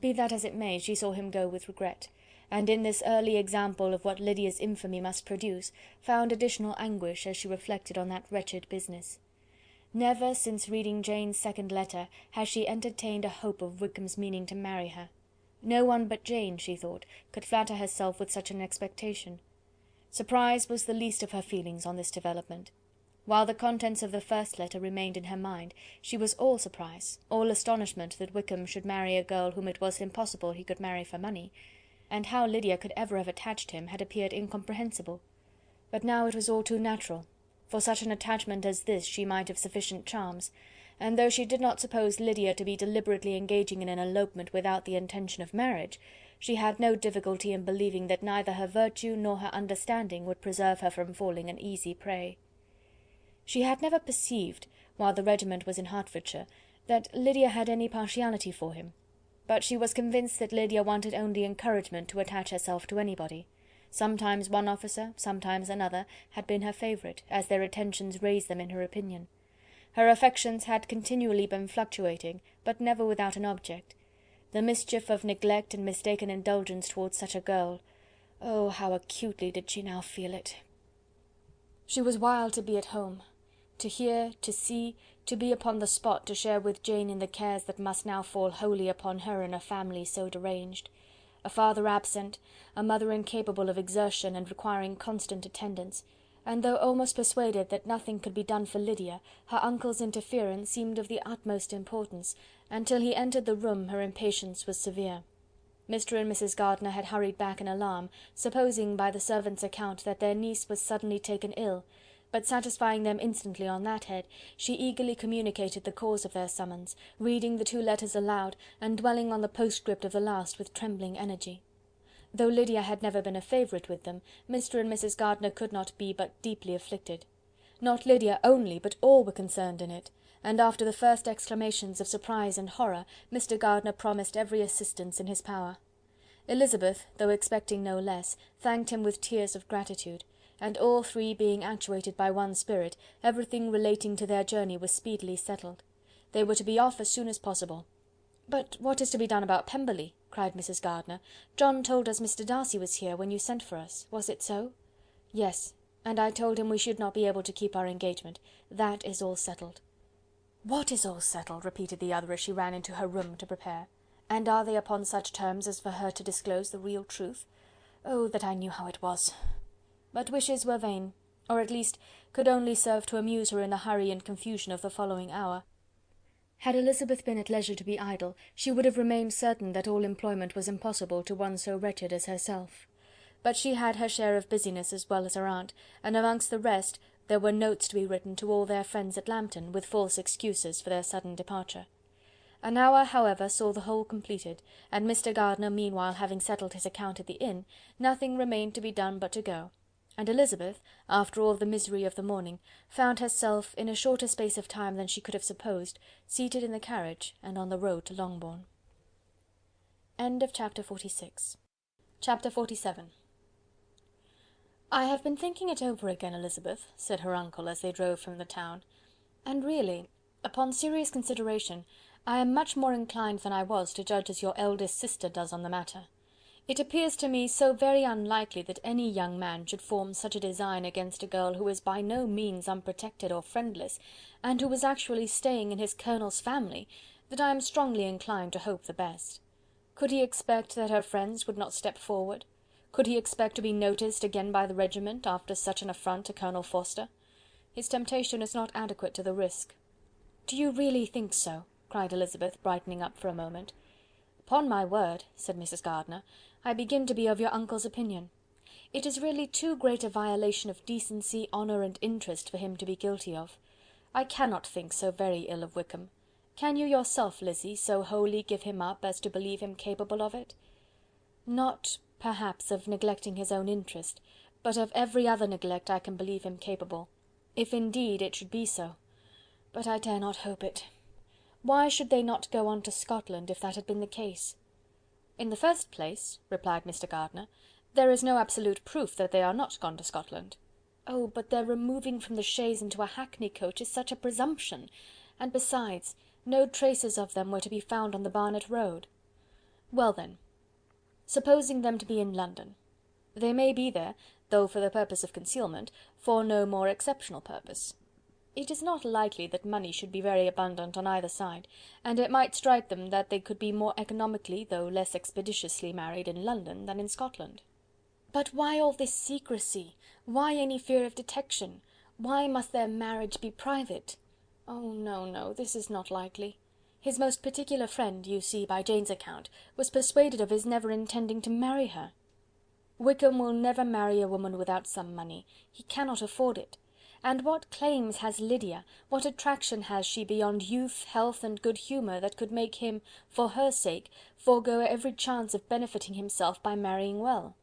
Be that as it may, she saw him go with regret, and in this early example of what Lydia's infamy must produce, found additional anguish as she reflected on that wretched business. Never, since reading Jane's second letter, had she entertained a hope of Wickham's meaning to marry her. No one but Jane, she thought, could flatter herself with such an expectation. Surprise was the least of her feelings on this development. While the contents of the first letter remained in her mind, she was all surprise, all astonishment that Wickham should marry a girl whom it was impossible he could marry for money, and how Lydia could ever have attached him had appeared incomprehensible. But now it was all too natural. For such an attachment as this she might have sufficient charms, and though she did not suppose Lydia to be deliberately engaging in an elopement without the intention of marriage, she had no difficulty in believing that neither her virtue nor her understanding would preserve her from falling an easy prey. She had never perceived, while the regiment was in Hertfordshire, that Lydia had any partiality for him, but she was convinced that Lydia wanted only encouragement to attach herself to anybody. Sometimes one officer, sometimes another, had been her favourite, as their attentions raised them in her opinion. Her affections had continually been fluctuating, but never without an object. The mischief of neglect and mistaken indulgence towards such a girl, oh, how acutely did she now feel it! She was wild to be at home, to hear, to see, to be upon the spot to share with Jane in the cares that must now fall wholly upon her in a family so deranged. A father absent, a mother incapable of exertion and requiring constant attendance, and though almost persuaded that nothing could be done for Lydia, her uncle's interference seemed of the utmost importance, and till he entered the room her impatience was severe. Mr. and Mrs. Gardiner had hurried back in alarm, supposing by the servant's account that their niece was suddenly taken ill, but satisfying them instantly on that head, she eagerly communicated the cause of their summons, reading the 2 letters aloud, and dwelling on the postscript of the last with trembling energy. Though Lydia had never been a favourite with them, Mr. and Mrs. Gardiner could not be but deeply afflicted. Not Lydia only, but all were concerned in it, and after the first exclamations of surprise and horror, Mr. Gardiner promised every assistance in his power. Elizabeth, though expecting no less, thanked him with tears of gratitude, and all 3 being actuated by one spirit, everything relating to their journey was speedily settled. They were to be off as soon as possible. "But what is to be done about Pemberley?" cried Mrs. Gardiner. "John told us Mr. Darcy was here when you sent for us. Was it so?" "Yes, and I told him we should not be able to keep our engagement. That is all settled." "What is all settled?" repeated the other as she ran into her room to prepare. "And are they upon such terms as for her to disclose the real truth? Oh, that I knew how it was!" But wishes were vain. or at least could only serve to amuse her in the hurry and confusion of the following hour. Had Elizabeth been at leisure to be idle, she would have remained certain that all employment was impossible to one so wretched as herself. But she had her share of busyness as well as her aunt, and amongst the rest there were notes to be written to all their friends at Lambton, with false excuses for their sudden departure. An hour, however, saw the whole completed, and Mr. Gardiner meanwhile having settled his account at the inn, nothing remained to be done but to go, and Elizabeth, after all the misery of the morning, found herself, in a shorter space of time than she could have supposed, seated in the carriage and on the road to Longbourn. Chapter 46. Chapter 47. "I have been thinking it over again, Elizabeth," said her uncle, as they drove from the town, "and really, upon serious consideration, I am much more inclined than I was to judge as your eldest sister does on the matter. It appears to me so very unlikely that any young man should form such a design against a girl who is by no means unprotected or friendless, and who is actually staying in his colonel's family, that I am strongly inclined to hope the best. Could he expect that her friends would not step forward? Could he expect to be noticed again by the regiment, after such an affront to Colonel Forster? His temptation is not adequate to the risk." "Do you really think so?" cried Elizabeth, brightening up for a moment. "Upon my word," said Mrs. Gardiner, "I begin to be of your uncle's opinion. It is really too great a violation of decency, honour, and interest for him to be guilty of. I cannot think so very ill of Wickham. Can you yourself, Lizzy, so wholly give him up as to believe him capable of it?" "Not, perhaps, of neglecting his own interest, but of every other neglect I can believe him capable, if indeed it should be so. But I dare not hope it. Why should they not go on to Scotland, if that had been the case?" "In the first place," replied Mr. Gardiner, "there is no absolute proof that they are not gone to Scotland." "Oh, but their removing from the chaise into a hackney coach is such a presumption! And besides, no traces of them were to be found on the Barnet road." "Well then, supposing them to be in London. They may be there, though for the purpose of concealment, for no more exceptional purpose. It is not likely that money should be very abundant on either side, and it might strike them that they could be more economically, though less expeditiously married in London than in Scotland." "But why all this secrecy? Why any fear of detection? Why must their marriage be private? Oh, no, no, this is not likely. His most particular friend, you see by Jane's account, was persuaded of his never intending to marry her. Wickham will never marry a woman without some money. He cannot afford it. And what claims has Lydia, what attraction has she beyond youth, health, and good humour, that could make him, for her sake, forego every chance of benefiting himself by marrying well?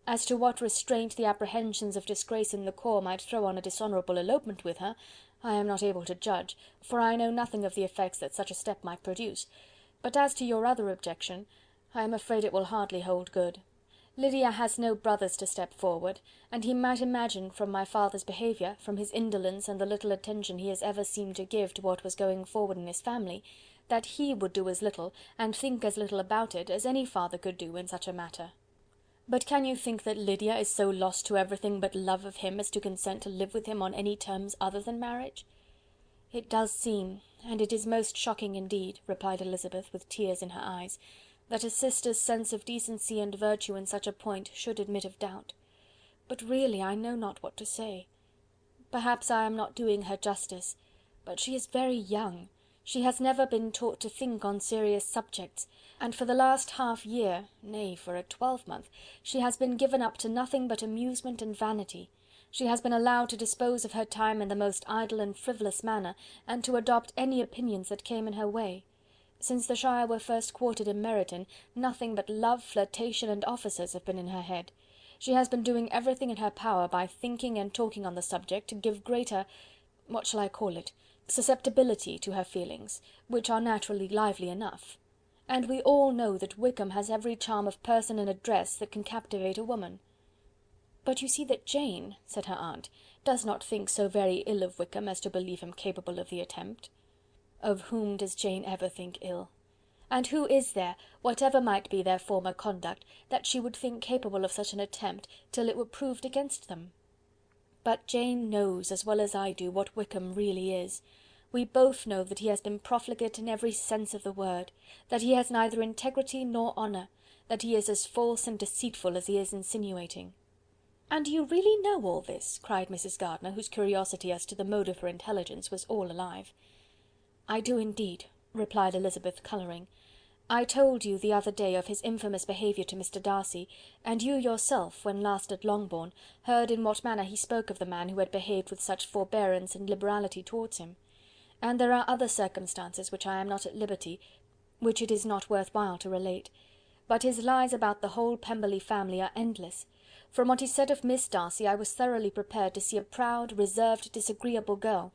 As to what restraint the apprehensions of disgrace in the corps might throw on a dishonourable elopement with her, I am not able to judge, for I know nothing of the effects that such a step might produce. But as to your other objection, I am afraid it will hardly hold good. Lydia has no brothers to step forward, and he might imagine from my father's behaviour, from his indolence and the little attention he has ever seemed to give to what was going forward in his family, that he would do as little, and think as little about it, as any father could do in such a matter. But can you think that Lydia is so lost to everything but love of him as to consent to live with him on any terms other than marriage?" "It does seem, and it is most shocking indeed," replied Elizabeth, with tears in her eyes, "that a sister's sense of decency and virtue in such a point should admit of doubt. But really I know not what to say. Perhaps I am not doing her justice, but she is very young. She has never been taught to think on serious subjects, and for the last half year, nay, for a twelvemonth, she has been given up to nothing but amusement and vanity. She has been allowed to dispose of her time in the most idle and frivolous manner, and to adopt any opinions that came in her way. Since the Shire were first quartered in Meryton, nothing but love, flirtation, and officers have been in her head. She has been doing everything in her power by thinking and talking on the subject, to give greater, what shall I call it, susceptibility to her feelings, which are naturally lively enough. And we all know that Wickham has every charm of person and address that can captivate a woman." "But you see that Jane," said her aunt, "does not think so very ill of Wickham as to believe him capable of the attempt." "Of whom does Jane ever think ill? And who is there, whatever might be their former conduct, that she would think capable of such an attempt, till it were proved against them? But Jane knows, as well as I do, what Wickham really is. We both know that he has been profligate in every sense of the word, that he has neither integrity nor honour, that he is as false and deceitful as he is insinuating." "And you really know all this?" cried Mrs. Gardiner, whose curiosity as to the mode of her intelligence was all alive. "I do indeed," replied Elizabeth, colouring. "I told you the other day of his infamous behaviour to Mr. Darcy, and you yourself, when last at Longbourn, heard in what manner he spoke of the man who had behaved with such forbearance and liberality towards him. And there are other circumstances which I am not at liberty, which it is not worth while to relate. But his lies about the whole Pemberley family are endless. From what he said of Miss Darcy, I was thoroughly prepared to see a proud, reserved, disagreeable girl,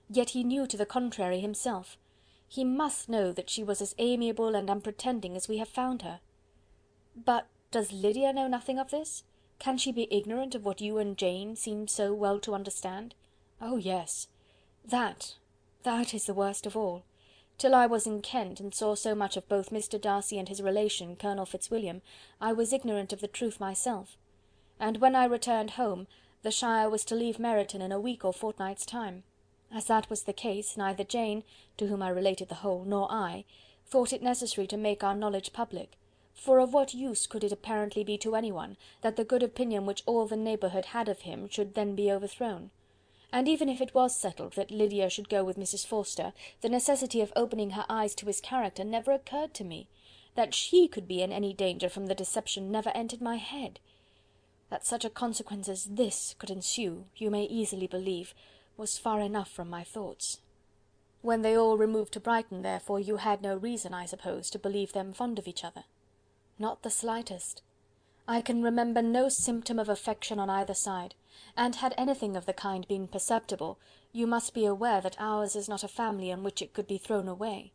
yet he knew to the contrary himself. He must know that she was as amiable and unpretending as we have found her." "But does Lydia know nothing of this? Can she be ignorant of what you and Jane seem so well to understand?" "Oh, yes. That is the worst of all. Till I was in Kent, and saw so much of both Mr. Darcy and his relation, Colonel Fitzwilliam, I was ignorant of the truth myself. And when I returned home, the Shire was to leave Meryton in a week or fortnight's time. As that was the case, neither Jane, to whom I related the whole, nor I, thought it necessary to make our knowledge public; for of what use could it apparently be to anyone, that the good opinion which all the neighbourhood had of him should then be overthrown? And even if it was settled that Lydia should go with Mrs. Forster, the necessity of opening her eyes to his character never occurred to me. That she could be in any danger from the deception never entered my head. That such a consequence as this could ensue, you may easily believe, was far enough from my thoughts." "When they all removed to Brighton, therefore, you had no reason, I suppose, to believe them fond of each other?" "Not the slightest. I can remember no symptom of affection on either side, and had anything of the kind been perceptible, you must be aware that ours is not a family on which it could be thrown away.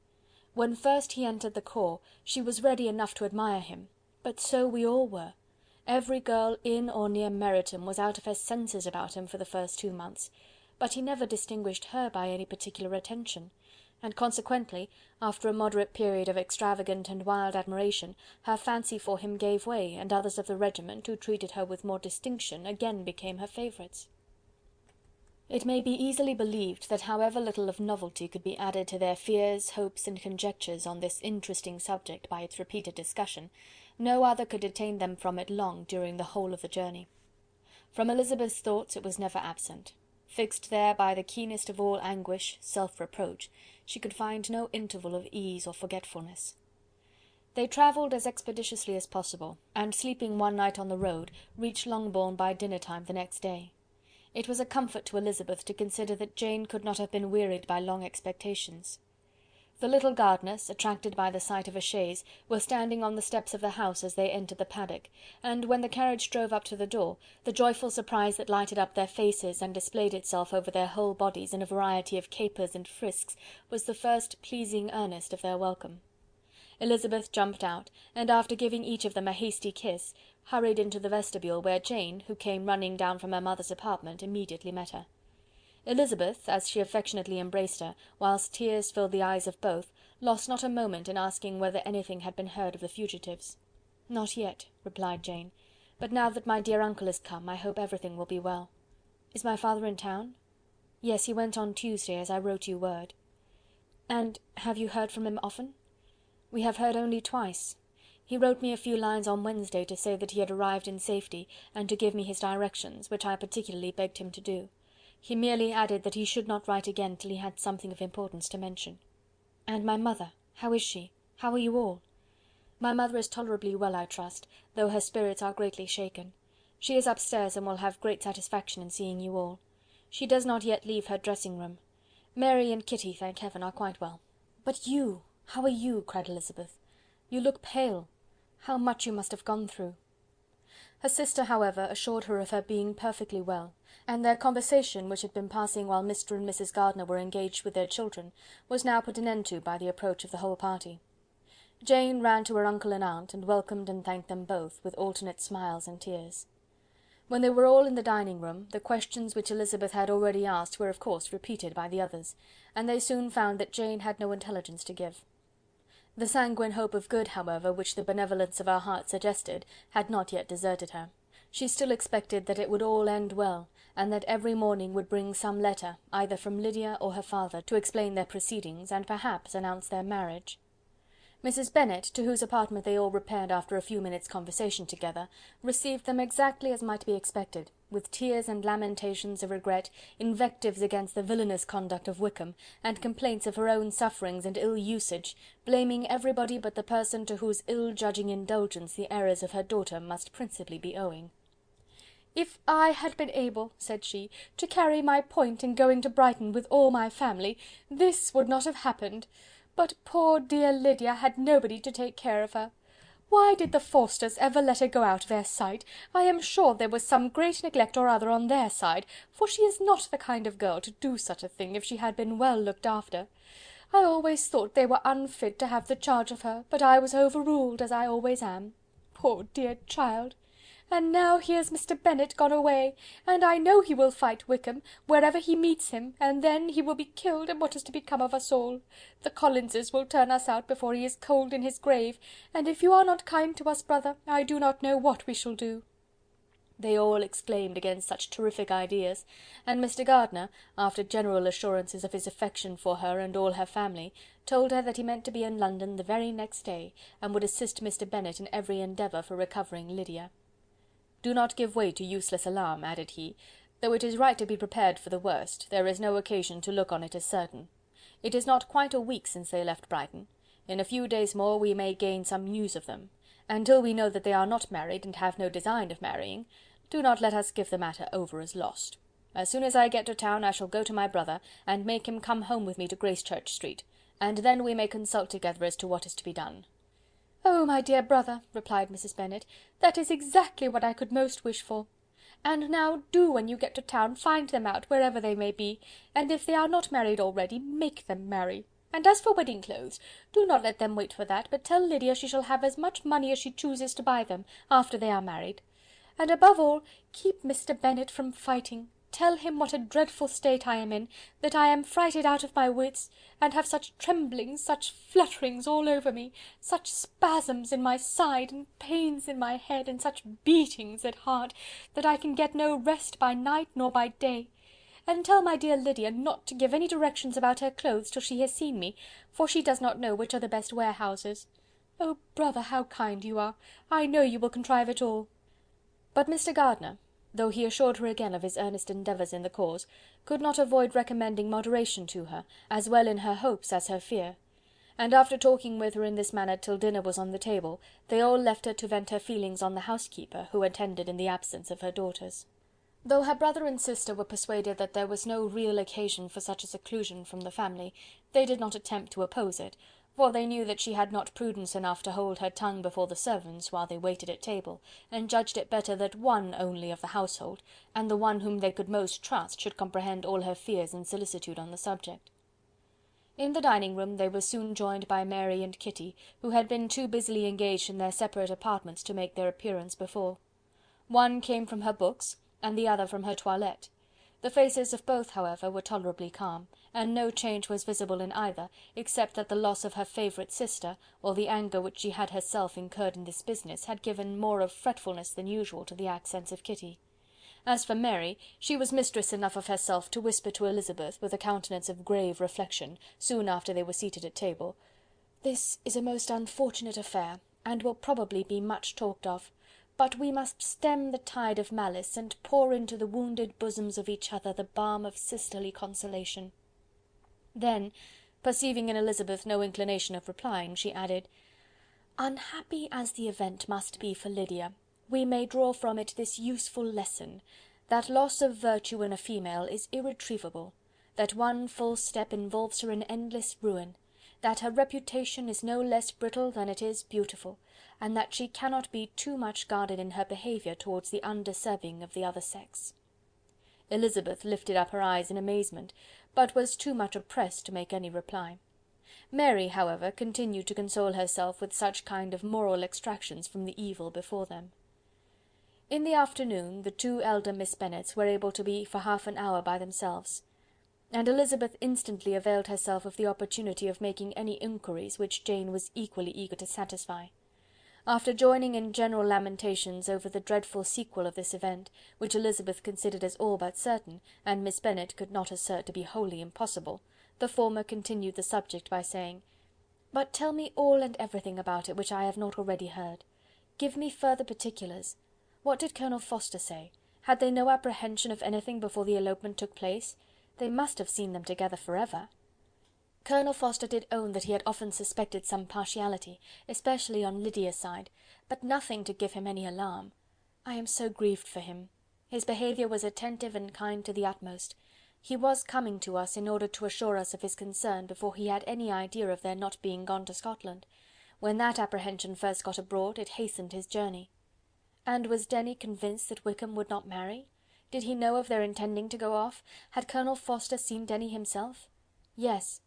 When first he entered the corps, she was ready enough to admire him, but so we all were. Every girl in or near Meryton was out of her senses about him for the first 2 months, but he never distinguished her by any particular attention, and consequently, after a moderate period of extravagant and wild admiration, her fancy for him gave way, and others of the regiment, who treated her with more distinction, again became her favourites." It may be easily believed that however little of novelty could be added to their fears, hopes, and conjectures on this interesting subject by its repeated discussion, no other could detain them from it long during the whole of the journey. From Elizabeth's thoughts it was never absent. Fixed there by the keenest of all anguish, self-reproach, she could find no interval of ease or forgetfulness. They travelled as expeditiously as possible, and sleeping one night on the road, reached Longbourn by dinner-time the next day. It was a comfort to Elizabeth to consider that Jane could not have been wearied by long expectations. The little Gardiners, attracted by the sight of a chaise, were standing on the steps of the house as they entered the paddock, and when the carriage drove up to the door, the joyful surprise that lighted up their faces and displayed itself over their whole bodies in a variety of capers and frisks was the first pleasing earnest of their welcome. Elizabeth jumped out, and after giving each of them a hasty kiss, hurried into the vestibule, where Jane, who came running down from her mother's apartment, immediately met her. Elizabeth, as she affectionately embraced her, whilst tears filled the eyes of both, lost not a moment in asking whether anything had been heard of the fugitives. "Not yet," replied Jane, "but now that my dear uncle is come, I hope everything will be well. Is my father in town?" "Yes, he went on Tuesday, as I wrote you word." "And have you heard from him often?" "We have heard only twice. He wrote me a few lines on Wednesday to say that he had arrived in safety, and to give me his directions, which I particularly begged him to do. He merely added that he should not write again till he had something of importance to mention." "And my mother, how is she? How are you all?" "My mother is tolerably well, I trust, though her spirits are greatly shaken. She is upstairs, and will have great satisfaction in seeing you all. She does not yet leave her dressing-room. Mary and Kitty, thank heaven, are quite well." "But you, how are you?" cried Elizabeth. "You look pale. How much you must have gone through!" Her sister, however, assured her of her being perfectly well, and their conversation, which had been passing while Mr. and Mrs. Gardiner were engaged with their children, was now put an end to by the approach of the whole party. Jane ran to her uncle and aunt, and welcomed and thanked them both, with alternate smiles and tears. When they were all in the dining-room, the questions which Elizabeth had already asked were of course repeated by the others, and they soon found that Jane had no intelligence to give. The sanguine hope of good, however, which the benevolence of her heart suggested, had not yet deserted her. She still expected that it would all end well, and that every morning would bring some letter, either from Lydia or her father, to explain their proceedings, and perhaps announce their marriage. Mrs. Bennet, to whose apartment they all repaired after a few minutes' conversation together, received them exactly as might be expected, with tears and lamentations of regret, invectives against the villainous conduct of Wickham, and complaints of her own sufferings and ill usage, blaming everybody but the person to whose ill-judging indulgence the errors of her daughter must principally be owing. "If I had been able," said she, "to carry my point in going to Brighton with all my family, this would not have happened. But poor dear Lydia had nobody to take care of her. Why did the Forsters ever let her go out of their sight? I am sure there was some great neglect or other on their side, for she is not the kind of girl to do such a thing if she had been well looked after. I always thought they were unfit to have the charge of her, but I was overruled, as I always am. Poor dear child! And now here's Mr. Bennet gone away, and I know he will fight Wickham, wherever he meets him, and then he will be killed, and what is to become of us all? The Collinses will turn us out before he is cold in his grave, and if you are not kind to us, brother, I do not know what we shall do." They all exclaimed against such terrific ideas, and Mr. Gardiner, after general assurances of his affection for her and all her family, told her that he meant to be in London the very next day, and would assist Mr. Bennet in every endeavour for recovering Lydia. "Do not give way to useless alarm," added he. "Though it is right to be prepared for the worst, there is no occasion to look on it as certain. It is not quite a week since they left Brighton. In a few days more we may gain some news of them. Until we know that they are not married, and have no design of marrying, do not let us give the matter over as lost. As soon as I get to town I shall go to my brother, and make him come home with me to Gracechurch Street, and then we may consult together as to what is to be done." "Oh, my dear brother," replied Mrs. Bennet, "that is exactly what I could most wish for. And now do, when you get to town, find them out, wherever they may be, and if they are not married already, make them marry. And as for wedding clothes, do not let them wait for that, but tell Lydia she shall have as much money as she chooses to buy them, after they are married. And above all, keep Mr. Bennet from fighting. Tell him what a dreadful state I am in, that I am frighted out of my wits, and have such tremblings, such flutterings all over me, such spasms in my side, and pains in my head, and such beatings at heart, that I can get no rest by night nor by day. And tell my dear Lydia not to give any directions about her clothes till she has seen me, for she does not know which are the best warehouses. Oh, brother, how kind you are! I know you will contrive it all." But Mr. Gardiner, though he assured her again of his earnest endeavours in the cause, could not avoid recommending moderation to her, as well in her hopes as her fear; and after talking with her in this manner till dinner was on the table, they all left her to vent her feelings on the housekeeper, who attended in the absence of her daughters. Though her brother and sister were persuaded that there was no real occasion for such a seclusion from the family, they did not attempt to oppose it, for they knew that she had not prudence enough to hold her tongue before the servants while they waited at table, and judged it better that one only of the household, and the one whom they could most trust, should comprehend all her fears and solicitude on the subject. In the dining-room they were soon joined by Mary and Kitty, who had been too busily engaged in their separate apartments to make their appearance before. One came from her books, and the other from her toilette. The faces of both, however, were tolerably calm, and no change was visible in either, except that the loss of her favourite sister, or the anger which she had herself incurred in this business, had given more of fretfulness than usual to the accents of Kitty. As for Mary, she was mistress enough of herself to whisper to Elizabeth, with a countenance of grave reflection, soon after they were seated at table, "This is a most unfortunate affair, and will probably be much talked of. But we must stem the tide of malice, and pour into the wounded bosoms of each other the balm of sisterly consolation." Then, perceiving in Elizabeth no inclination of replying, she added, "Unhappy as the event must be for Lydia, we may draw from it this useful lesson, that loss of virtue in a female is irretrievable, that one false step involves her in endless ruin, that her reputation is no less brittle than it is beautiful, and that she cannot be too much guarded in her behaviour towards the undeserving of the other sex." Elizabeth lifted up her eyes in amazement, but was too much oppressed to make any reply. Mary, however, continued to console herself with such kind of moral extractions from the evil before them. In the afternoon the two elder Miss Bennets were able to be for half an hour by themselves, and Elizabeth instantly availed herself of the opportunity of making any inquiries which Jane was equally eager to satisfy. After joining in general lamentations over the dreadful sequel of this event, which Elizabeth considered as all but certain, and Miss Bennet could not assert to be wholly impossible, the former continued the subject by saying, But tell me all and everything about it which I have not already heard. Give me further particulars. What did Colonel Forster say? Had they no apprehension of anything before the elopement took place? They must have seen them together for ever. Colonel Forster did own that he had often suspected some partiality, especially on Lydia's side, but nothing to give him any alarm. I am so grieved for him. His behaviour was attentive and kind to the utmost. He was coming to us in order to assure us of his concern before he had any idea of their not being gone to Scotland. When that apprehension first got abroad, it hastened his journey. And was Denny convinced that Wickham would not marry? Did he know of their intending to go off? Had Colonel Forster seen Denny himself? Yes.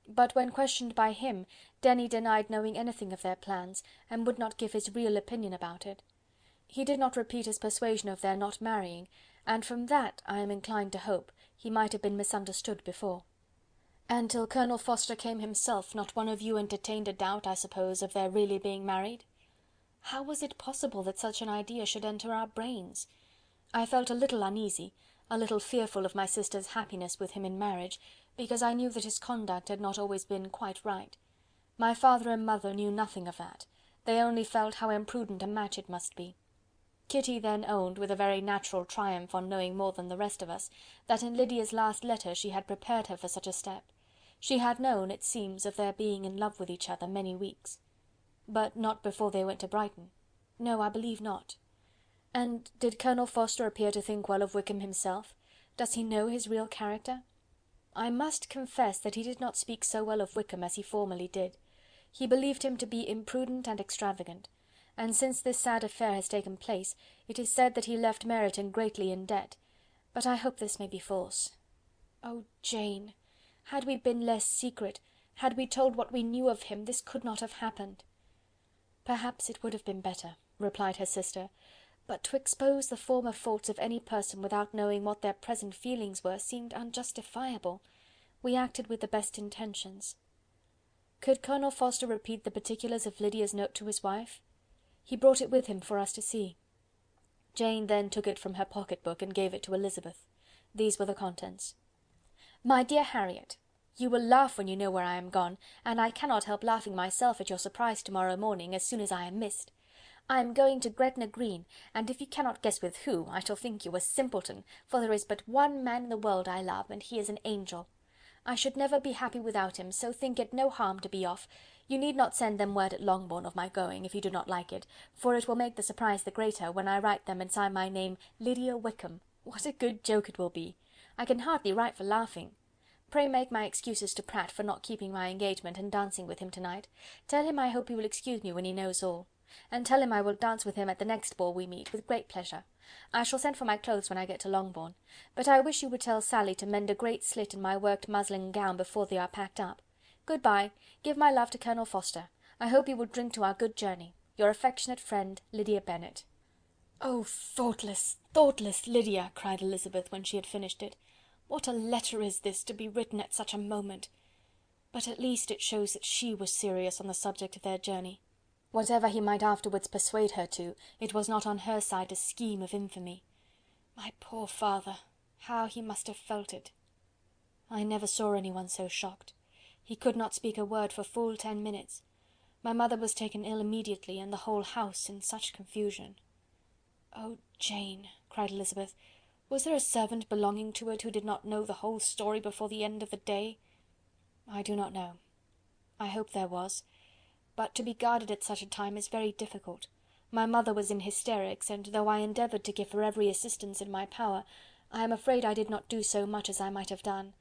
But when questioned by him, Denny denied knowing anything of their plans, and would not give his real opinion about it. He did not repeat his persuasion of their not marrying, and from that, I am inclined to hope, he might have been misunderstood before. And till Colonel Forster came himself, not one of you entertained a doubt, I suppose, of their really being married? How was it possible that such an idea should enter our brains? I felt a little uneasy, a little fearful of my sister's happiness with him in marriage, because I knew that his conduct had not always been quite right. My father and mother knew nothing of that. They only felt how imprudent a match it must be. Kitty then owned, with a very natural triumph on knowing more than the rest of us, that in Lydia's last letter she had prepared her for such a step. She had known, it seems, of their being in love with each other many weeks. But not before they went to Brighton. No, I believe not. And did Colonel Forster appear to think well of Wickham himself? Does he know his real character? I must confess that he did not speak so well of Wickham as he formerly did. He believed him to be imprudent and extravagant, and since this sad affair has taken place, it is said that he left Meryton greatly in debt, but I hope this may be false. Oh, Jane! Had we been less secret, had we told what we knew of him, this could not have happened. Perhaps it would have been better, replied her sister, but to expose the former faults of any person without knowing what their present feelings were seemed unjustifiable. We acted with the best intentions. Could Colonel Forster repeat the particulars of Lydia's note to his wife? He brought it with him for us to see. Jane then took it from her pocket-book and gave it to Elizabeth. These were the contents. My dear Harriet, you will laugh when you know where I am gone, and I cannot help laughing myself at your surprise tomorrow morning, as soon as I am missed. I am going to Gretna Green, and if you cannot guess with who, I shall think you a simpleton, for there is but one man in the world I love, and he is an angel. I should never be happy without him, so think it no harm to be off. You need not send them word at Longbourn of my going, if you do not like it, for it will make the surprise the greater, when I write them and sign my name Lydia Wickham. What a good joke it will be! I can hardly write for laughing. Pray make my excuses to Pratt for not keeping my engagement and dancing with him tonight. Tell him I hope he will excuse me when he knows all. And tell him I will dance with him at the next ball we meet, with great pleasure. I shall send for my clothes when I get to Longbourn, but I wish you would tell Sally to mend a great slit in my worked muslin gown before they are packed up. Good-bye. Give my love to Colonel Forster. I hope he will drink to our good journey. Your affectionate friend, Lydia Bennet. "Oh, thoughtless, thoughtless Lydia!" cried Elizabeth, when she had finished it. "What a letter is this, to be written at such a moment! But at least it shows that she was serious on the subject of their journey. Whatever he might afterwards persuade her to, it was not on her side a scheme of infamy. My poor father! How he must have felt it! I never saw anyone so shocked. He could not speak a word for full 10 minutes. My mother was taken ill immediately, and the whole house in such confusion." "Oh, Jane!" cried Elizabeth, "was there a servant belonging to it who did not know the whole story before the end of the day?" "I do not know. I hope there was, but to be guarded at such a time is very difficult. My mother was in hysterics, and though I endeavoured to give her every assistance in my power, I am afraid I did not do so much as I might have done.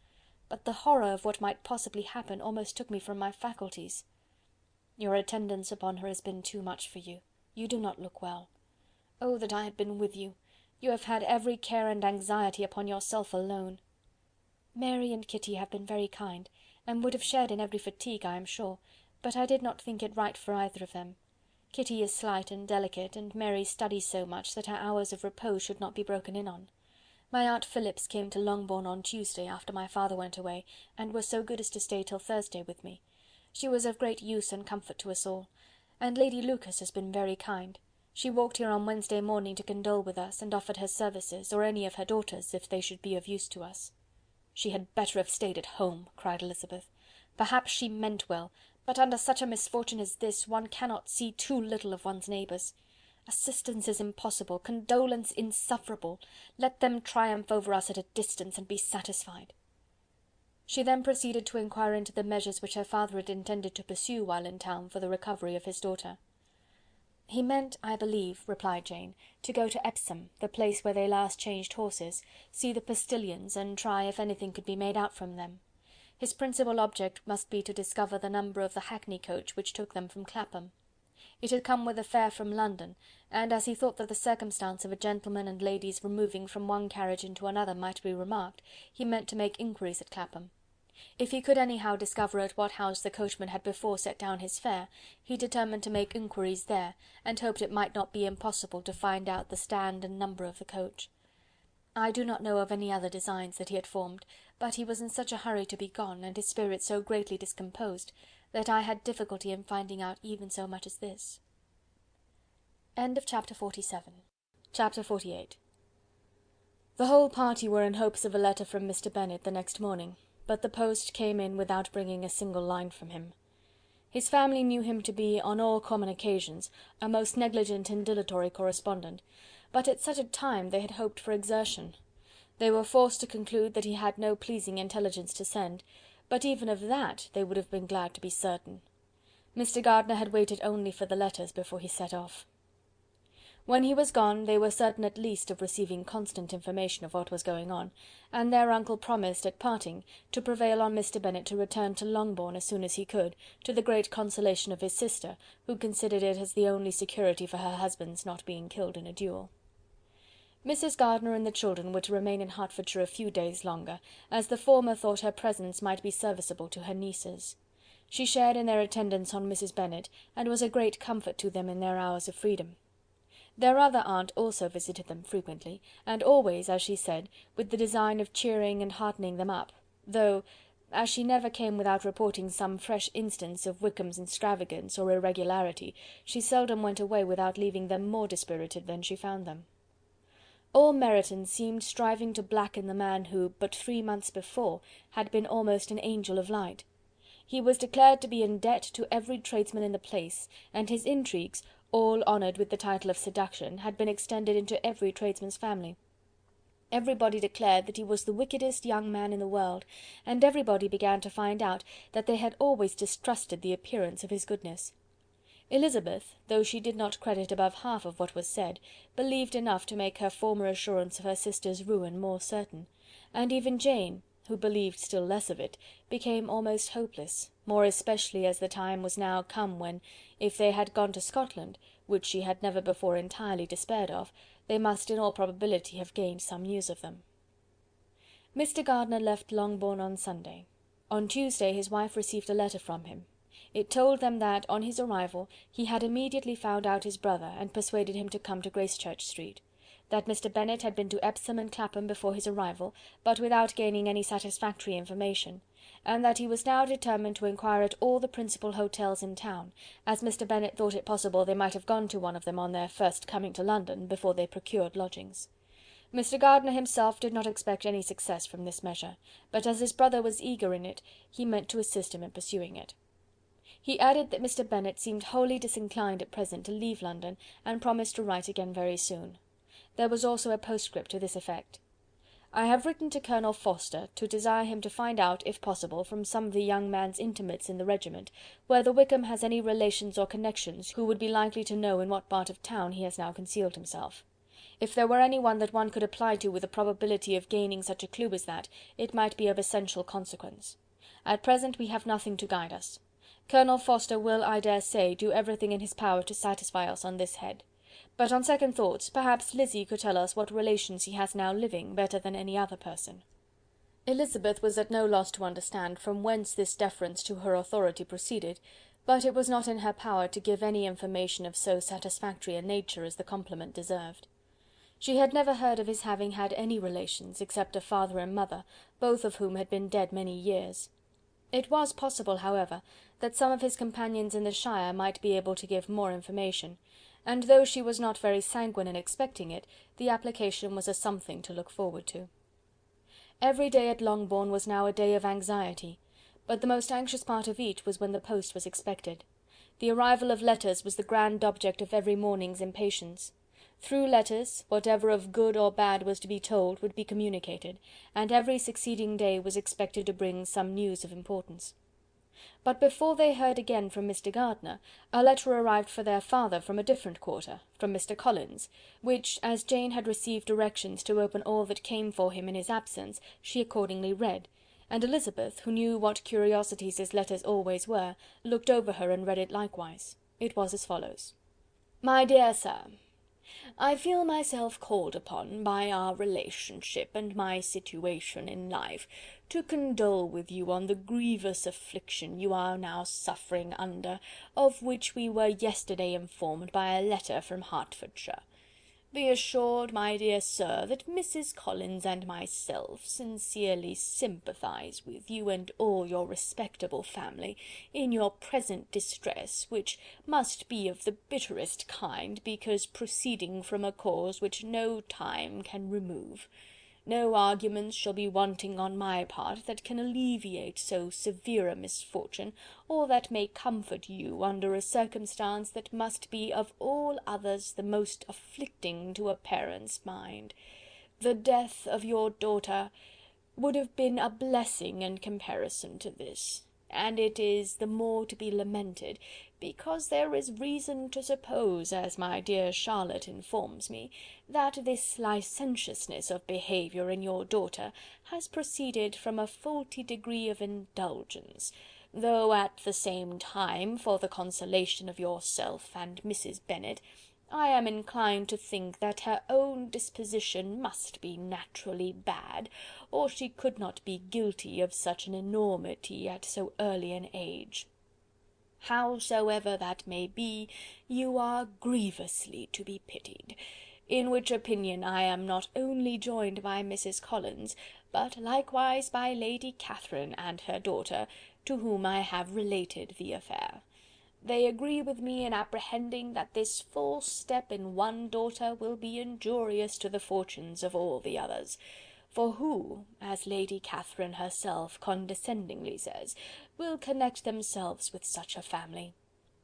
But the horror of what might possibly happen almost took me from my faculties." "Your attendance upon her has been too much for you. You do not look well. Oh, that I had been with you! You have had every care and anxiety upon yourself alone." "Mary and Kitty have been very kind, and would have shared in every fatigue, I am sure, but I did not think it right for either of them. Kitty is slight and delicate, and Mary studies so much that her hours of repose should not be broken in on. My aunt Phillips came to Longbourn on Tuesday, after my father went away, and was so good as to stay till Thursday with me. She was of great use and comfort to us all, and Lady Lucas has been very kind. She walked here on Wednesday morning to condole with us, and offered her services, or any of her daughters, if they should be of use to us." "She had better have stayed at home," cried Elizabeth. "Perhaps she meant well, but under such a misfortune as this, one cannot see too little of one's neighbours. Assistance is impossible, condolence insufferable. Let them triumph over us at a distance, and be satisfied." She then proceeded to inquire into the measures which her father had intended to pursue while in town for the recovery of his daughter. "He meant, I believe," replied Jane, "to go to Epsom, the place where they last changed horses, see the postillions, and try if anything could be made out from them. His principal object must be to discover the number of the hackney coach which took them from Clapham. It had come with a fare from London, and as he thought that the circumstance of a gentleman and ladies removing from one carriage into another might be remarked, he meant to make inquiries at Clapham. If he could anyhow discover at what house the coachman had before set down his fare, he determined to make inquiries there, and hoped it might not be impossible to find out the stand and number of the coach. I do not know of any other designs that he had formed, but he was in such a hurry to be gone, and his spirits so greatly discomposed, that I had difficulty in finding out even so much as this." Chapter 47. Chapter 48. The whole party were in hopes of a letter from Mr. Bennet the next morning, but the post came in without bringing a single line from him. His family knew him to be, on all common occasions, a most negligent and dilatory correspondent, but at such a time they had hoped for exertion. They were forced to conclude that he had no pleasing intelligence to send, but even of that they would have been glad to be certain. Mr. Gardiner had waited only for the letters before he set off. When he was gone, they were certain at least of receiving constant information of what was going on, and their uncle promised, at parting, to prevail on Mr. Bennet to return to Longbourn as soon as he could, to the great consolation of his sister, who considered it as the only security for her husband's not being killed in a duel. Mrs. Gardiner and the children were to remain in Hertfordshire a few days longer, as the former thought her presence might be serviceable to her nieces. She shared in their attendance on Mrs. Bennet, and was a great comfort to them in their hours of freedom. Their other aunt also visited them frequently, and always, as she said, with the design of cheering and heartening them up, though, as she never came without reporting some fresh instance of Wickham's extravagance or irregularity, she seldom went away without leaving them more dispirited than she found them. All Meryton seemed striving to blacken the man who, but 3 months before, had been almost an angel of light. He was declared to be in debt to every tradesman in the place, and his intrigues, all honoured with the title of seduction, had been extended into every tradesman's family. Everybody declared that he was the wickedest young man in the world, and everybody began to find out that they had always distrusted the appearance of his goodness. Elizabeth, though she did not credit above half of what was said, believed enough to make her former assurance of her sister's ruin more certain, and even Jane, who believed still less of it, became almost hopeless, more especially as the time was now come when, if they had gone to Scotland, which she had never before entirely despaired of, they must in all probability have gained some news of them. Mr. Gardiner left Longbourn on Sunday. On Tuesday his wife received a letter from him. It told them that, on his arrival, he had immediately found out his brother, and persuaded him to come to Gracechurch Street; that Mr. Bennet had been to Epsom and Clapham before his arrival, but without gaining any satisfactory information, and that he was now determined to inquire at all the principal hotels in town, as Mr. Bennet thought it possible they might have gone to one of them on their first coming to London, before they procured lodgings. Mr. Gardiner himself did not expect any success from this measure, but as his brother was eager in it, he meant to assist him in pursuing it. He added that Mr. Bennet seemed wholly disinclined at present to leave London, and promised to write again very soon. There was also a postscript to this effect: "I have written to Colonel Forster to desire him to find out, if possible, from some of the young man's intimates in the regiment, whether Wickham has any relations or connections who would be likely to know in what part of town he has now concealed himself. If there were any one that one could apply to with a probability of gaining such a clue as that, it might be of essential consequence. At present we have nothing to guide us. Colonel Forster will, I dare say, do everything in his power to satisfy us on this head. But on second thoughts, perhaps Lizzie could tell us what relations he has now living, better than any other person." Elizabeth was at no loss to understand from whence this deference to her authority proceeded, but it was not in her power to give any information of so satisfactory a nature as the compliment deserved. She had never heard of his having had any relations, except a father and mother, both of whom had been dead many years. It was possible, however, that some of his companions in the shire might be able to give more information, and though she was not very sanguine in expecting it, the application was a something to look forward to. Every day at Longbourn was now a day of anxiety, but the most anxious part of each was when the post was expected. The arrival of letters was the grand object of every morning's impatience. Through letters, whatever of good or bad was to be told would be communicated, and every succeeding day was expected to bring some news of importance. But before they heard again from Mr. Gardiner, a letter arrived for their father from a different quarter, from Mr. Collins, which, as Jane had received directions to open all that came for him in his absence, she accordingly read, and Elizabeth, who knew what curiosities his letters always were, looked over her and read it likewise. It was as follows: "My dear Sir, I feel myself called upon, by our relationship and my situation in life, to condole with you on the grievous affliction you are now suffering under, of which we were yesterday informed by a letter from Hertfordshire. Be assured, my dear sir, that Mrs. Collins and myself sincerely sympathise with you and all your respectable family in your present distress, which must be of the bitterest kind, because proceeding from a cause which no time can remove. No arguments shall be wanting on my part that can alleviate so severe a misfortune, or that may comfort you under a circumstance that must be of all others the most afflicting to a parent's mind. The death of your daughter would have been a blessing in comparison to this, and it is the more to be lamented, because there is reason to suppose, as my dear Charlotte informs me, that this licentiousness of behaviour in your daughter has proceeded from a faulty degree of indulgence, though at the same time, for the consolation of yourself and Mrs. Bennet, I am inclined to think that her own disposition must be naturally bad, or she could not be guilty of such an enormity at so early an age. Howsoever that may be, you are grievously to be pitied, in which opinion I am not only joined by Mrs. Collins, but likewise by Lady Catherine and her daughter, to whom I have related the affair. They agree with me in apprehending that this false step in one daughter will be injurious to the fortunes of all the others. For who, as Lady Catherine herself condescendingly says, will connect themselves with such a family?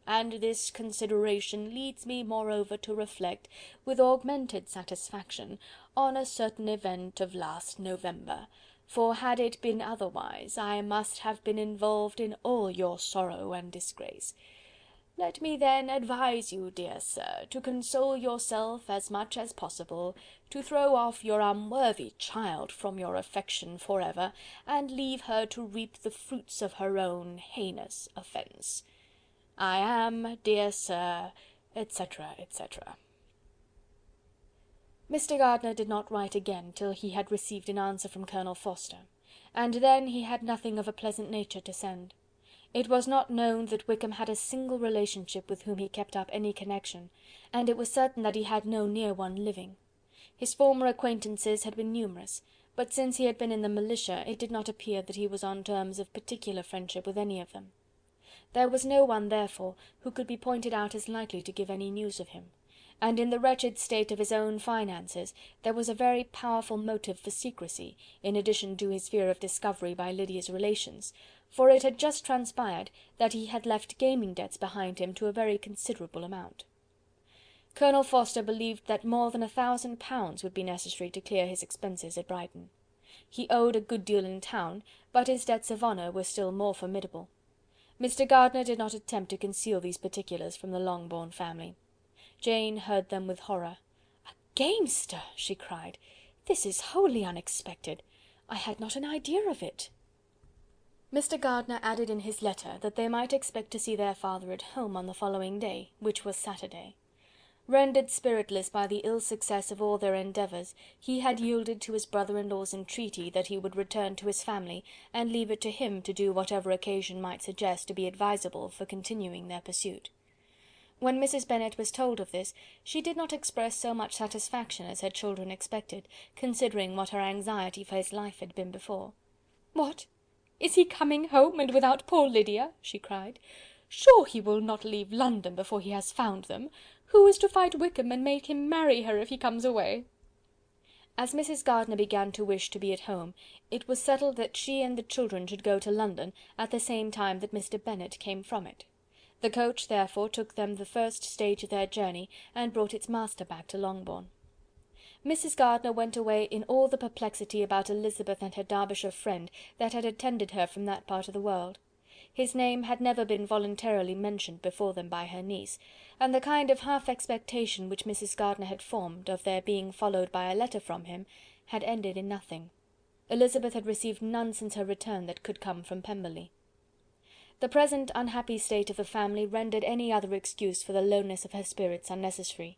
And this consideration leads me moreover to reflect, with augmented satisfaction, on a certain event of last November, for had it been otherwise, I must have been involved in all your sorrow and disgrace. Let me then advise you, dear sir, to console yourself as much as possible, to throw off your unworthy child from your affection for ever, and leave her to reap the fruits of her own heinous offence. I am, dear sir, etc., etc." Mr. Gardiner did not write again till he had received an answer from Colonel Forster, and then he had nothing of a pleasant nature to send. It was not known that Wickham had a single relationship with whom he kept up any connection, and it was certain that he had no near one living. His former acquaintances had been numerous, but since he had been in the militia it did not appear that he was on terms of particular friendship with any of them. There was no one, therefore, who could be pointed out as likely to give any news of him, and in the wretched state of his own finances there was a very powerful motive for secrecy, in addition to his fear of discovery by Lydia's relations, for it had just transpired that he had left gaming debts behind him to a very considerable amount. Colonel Forster believed that more than £1,000 would be necessary to clear his expenses at Brighton. He owed a good deal in town, but his debts of honour were still more formidable. Mr. Gardiner did not attempt to conceal these particulars from the Longbourn family. Jane heard them with horror. "A gamester!" she cried. "This is wholly unexpected. I had not an idea of it." Mr. Gardiner added in his letter that they might expect to see their father at home on the following day, which was Saturday. Rendered spiritless by the ill success of all their endeavours, he had yielded to his brother-in-law's entreaty that he would return to his family, and leave it to him to do whatever occasion might suggest to be advisable for continuing their pursuit. When Mrs. Bennet was told of this, she did not express so much satisfaction as her children expected, considering what her anxiety for his life had been before. "What! Is he coming home, and without poor Lydia?" she cried. "Sure he will not leave London before he has found them. Who is to fight Wickham and make him marry her if he comes away?" As Mrs. Gardiner began to wish to be at home, it was settled that she and the children should go to London at the same time that Mr. Bennet came from it. The coach, therefore, took them the first stage of their journey, and brought its master back to Longbourn. Mrs. Gardiner went away in all the perplexity about Elizabeth and her Derbyshire friend that had attended her from that part of the world. His name had never been voluntarily mentioned before them by her niece, and the kind of half-expectation which Mrs. Gardiner had formed, of their being followed by a letter from him, had ended in nothing. Elizabeth had received none since her return that could come from Pemberley. The present unhappy state of the family rendered any other excuse for the lowness of her spirits unnecessary.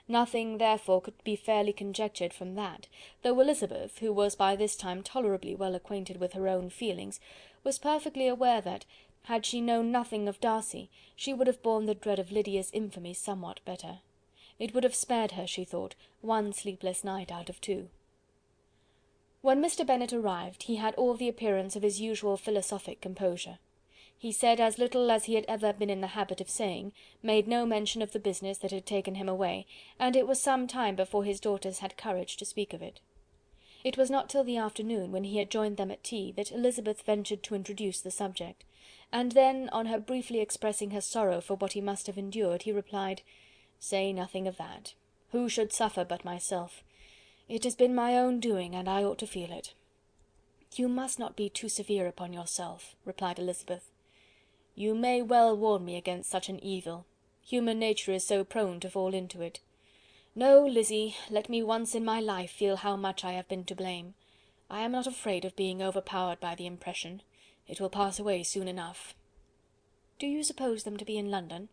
Nothing, therefore, could be fairly conjectured from that, though Elizabeth, who was by this time tolerably well acquainted with her own feelings, was perfectly aware that, had she known nothing of Darcy, she would have borne the dread of Lydia's infamy somewhat better. It would have spared her, she thought, one sleepless night out of two. When Mr. Bennet arrived, he had all the appearance of his usual philosophic composure. He said as little as he had ever been in the habit of saying, made no mention of the business that had taken him away, and it was some time before his daughters had courage to speak of it. It was not till the afternoon, when he had joined them at tea, that Elizabeth ventured to introduce the subject, and then, on her briefly expressing her sorrow for what he must have endured, he replied, "Say nothing of that. Who should suffer but myself? It has been my own doing, and I ought to feel it." "You must not be too severe upon yourself," replied Elizabeth. "You may well warn me against such an evil. Human nature is so prone to fall into it. No, Lizzy, let me once in my life feel how much I have been to blame. I am not afraid of being overpowered by the impression. It will pass away soon enough." "Do you suppose them to be in London?"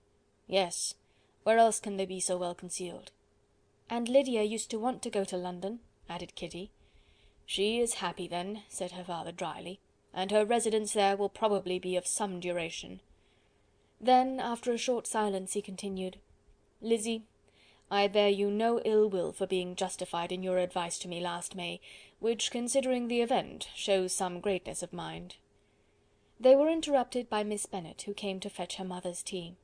"Yes. Where else can they be so well concealed?" "And Lydia used to want to go to London," added Kitty. "She is happy, then," said her father drily, "and her residence there will probably be of some duration." Then, after a short silence, he continued, "Lizzy, I bear you no ill will for being justified in your advice to me last May, which, considering the event, shows some greatness of mind." They were interrupted by Miss Bennet, who came to fetch her mother's tea.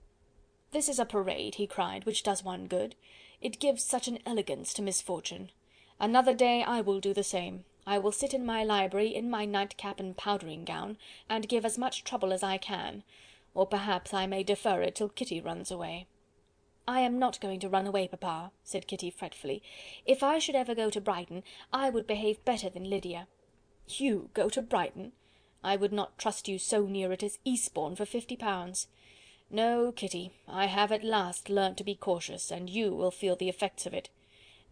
"This is a parade," he cried, "which does one good. It gives such an elegance to misfortune. Another day I will do the same. I will sit in my library, in my nightcap and powdering gown, and give as much trouble as I can, or perhaps I may defer it till Kitty runs away." "I am not going to run away, papa," said Kitty fretfully. "If I should ever go to Brighton, I would behave better than Lydia." "You go to Brighton! I would not trust you so near it as Eastbourne for £50. No, Kitty, I have at last learnt to be cautious, and you will feel the effects of it.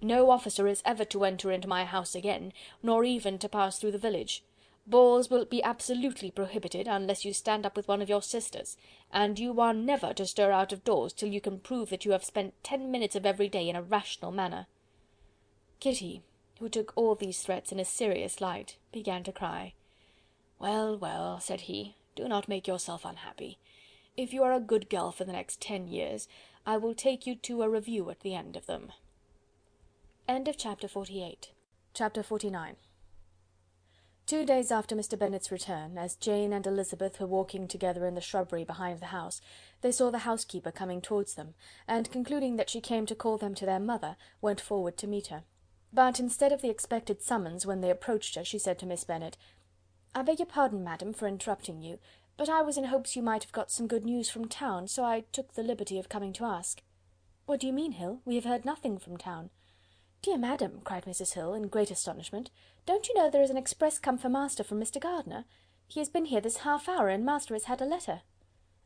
No officer is ever to enter into my house again, nor even to pass through the village. Balls will be absolutely prohibited, unless you stand up with one of your sisters, and you are never to stir out of doors till you can prove that you have spent 10 minutes of every day in a rational manner." Kitty, who took all these threats in a serious light, began to cry. "Well, well," said he, "do not make yourself unhappy. If you are a good girl for the next 10 years, I will take you to a review at the end of them." Chapter 48. Chapter 49. 2 days after Mr. Bennet's return, as Jane and Elizabeth were walking together in the shrubbery behind the house, they saw the housekeeper coming towards them, and concluding that she came to call them to their mother, went forward to meet her. But instead of the expected summons, when they approached her, she said to Miss Bennet, "I beg your pardon, madam, for interrupting you, but I was in hopes you might have got some good news from town, so I took the liberty of coming to ask." "What do you mean, Hill? We have heard nothing from town." "Dear madam," cried Mrs. Hill, in great astonishment, "don't you know there is an express come for master from Mr. Gardiner? He has been here this half hour, and master has had a letter."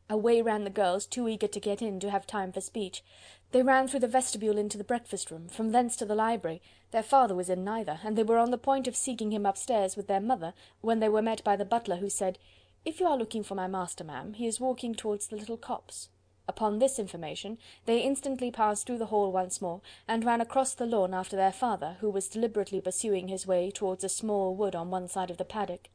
Away ran the girls, too eager to get in to have time for speech. They ran through the vestibule into the breakfast room, from thence to the library. Their father was in neither, and they were on the point of seeking him upstairs with their mother, when they were met by the butler, who said, "If you are looking for my master, ma'am, he is walking towards the little copse." Upon this information, they instantly passed through the hall once more, and ran across the lawn after their father, who was deliberately pursuing his way towards a small wood on one side of the paddock.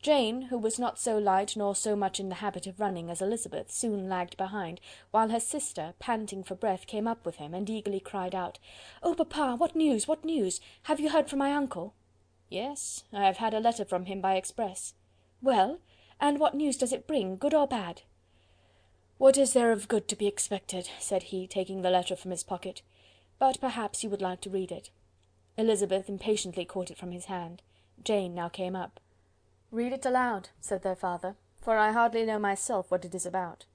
Jane, who was not so light nor so much in the habit of running as Elizabeth, soon lagged behind, while her sister, panting for breath, came up with him, and eagerly cried out, "Oh, papa, what news? What news? Have you heard from my uncle?" "Yes, I have had a letter from him by express." "Well, and what news does it bring, good or bad?" "What is there of good to be expected?" said he, taking the letter from his pocket. "But perhaps you would like to read it." Elizabeth impatiently caught it from his hand. Jane now came up. "Read it aloud," said their father, "for I hardly know myself what it is about."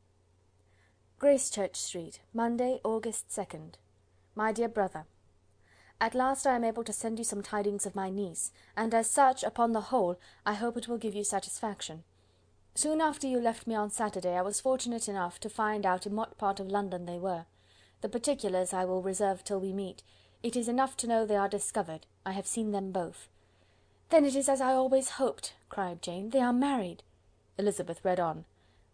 Gracechurch Street, Monday, August 2nd. My dear brother, at last I am able to send you some tidings of my niece, and as such, upon the whole, I hope it will give you satisfaction. Soon after you left me on Saturday, I was fortunate enough to find out in what part of London they were. The particulars I will reserve till we meet. It is enough to know they are discovered. I have seen them both. "Then it is as I always hoped," cried Jane. "They are married." Elizabeth read on.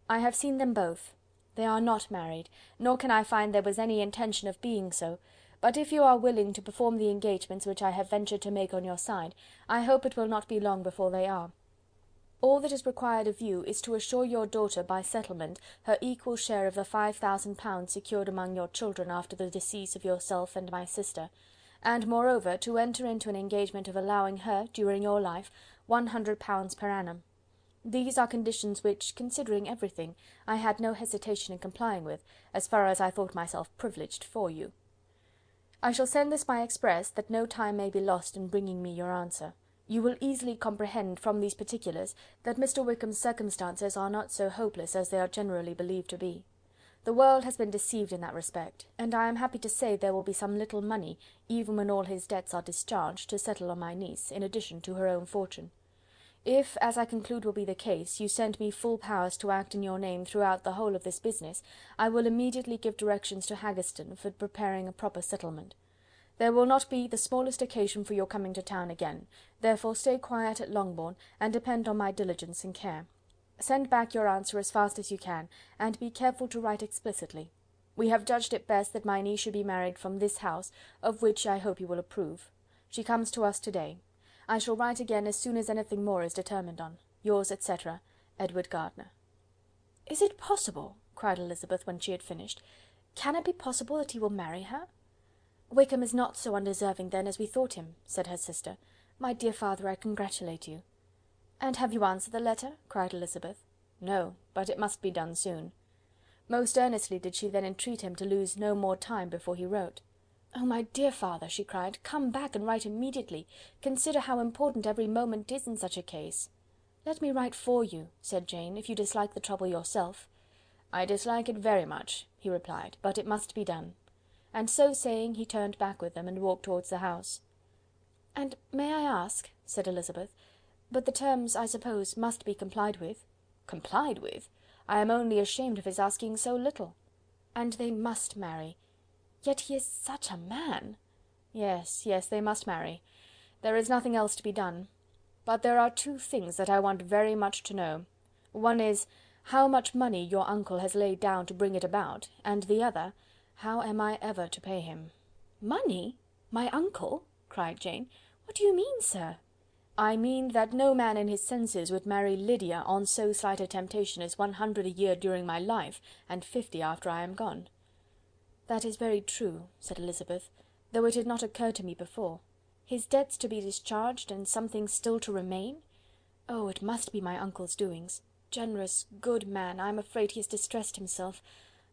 "I have seen them both. They are not married, nor can I find there was any intention of being so, but if you are willing to perform the engagements which I have ventured to make on your side, I hope it will not be long before they are. All that is required of you is to assure your daughter by settlement her equal share of the £5000 secured among your children after the decease of yourself and my sister, and moreover to enter into an engagement of allowing her, during your life, £100 per annum. These are conditions which, considering everything, I had no hesitation in complying with, as far as I thought myself privileged for you. I shall send this by express, that no time may be lost in bringing me your answer. You will easily comprehend from these particulars that Mr. Wickham's circumstances are not so hopeless as they are generally believed to be. The world has been deceived in that respect, and I am happy to say there will be some little money, even when all his debts are discharged, to settle on my niece, in addition to her own fortune. If, as I conclude will be the case, you send me full powers to act in your name throughout the whole of this business, I will immediately give directions to Haggerston for preparing a proper settlement. There will not be the smallest occasion for your coming to town again, therefore stay quiet at Longbourn, and depend on my diligence and care. Send back your answer as fast as you can, and be careful to write explicitly. We have judged it best that my niece should be married from this house, of which I hope you will approve. She comes to us to-day. I shall write again as soon as anything more is determined on. Yours, etc., Edward Gardiner. "Is it possible?" cried Elizabeth, when she had finished. "Can it be possible that he will marry her?" "Wickham is not so undeserving, then, as we thought him," said her sister. "My dear father, I congratulate you." "And have you answered the letter?" cried Elizabeth. "No, but it must be done soon." Most earnestly did she then entreat him to lose no more time before he wrote. "Oh, my dear father," she cried, "come back and write immediately. Consider how important every moment is in such a case." "Let me write for you," said Jane, "if you dislike the trouble yourself." "I dislike it very much," he replied, "but it must be done." And so saying, he turned back with them, and walked towards the house. "And may I ask," said Elizabeth, "but the terms, I suppose, must be complied with?" "Complied with? I am only ashamed of his asking so little." "And they must marry. Yet he is such a man!" "Yes, yes, they must marry. There is nothing else to be done. But there are two things that I want very much to know. One is, how much money your uncle has laid down to bring it about, and the other, how am I ever to pay him?" "Money? My uncle?" cried Jane. "What do you mean, sir?" "I mean that no man in his senses would marry Lydia on so slight a temptation as 100 a year during my life, and 50 after I am gone." "That is very true," said Elizabeth, "though it had not occurred to me before. His debts to be discharged, and something still to remain! Oh, it must be my uncle's doings. Generous, good man, I am afraid he has distressed himself.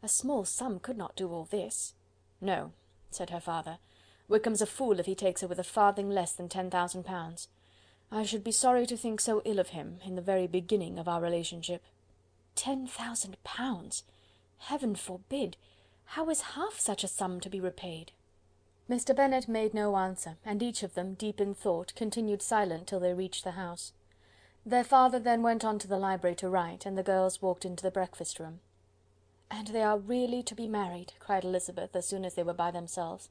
A small sum could not do all this." "No," said her father. "Wickham's a fool if he takes her with a farthing less than £10,000. I should be sorry to think so ill of him in the very beginning of our relationship." £10,000! Heaven forbid! How is half such a sum to be repaid? Mr. Bennet made no answer, and each of them, deep in thought, continued silent till they reached the house. Their father then went on to the library to write, and the girls walked into the breakfast room. "And they are really to be married," cried Elizabeth, as soon as they were by themselves.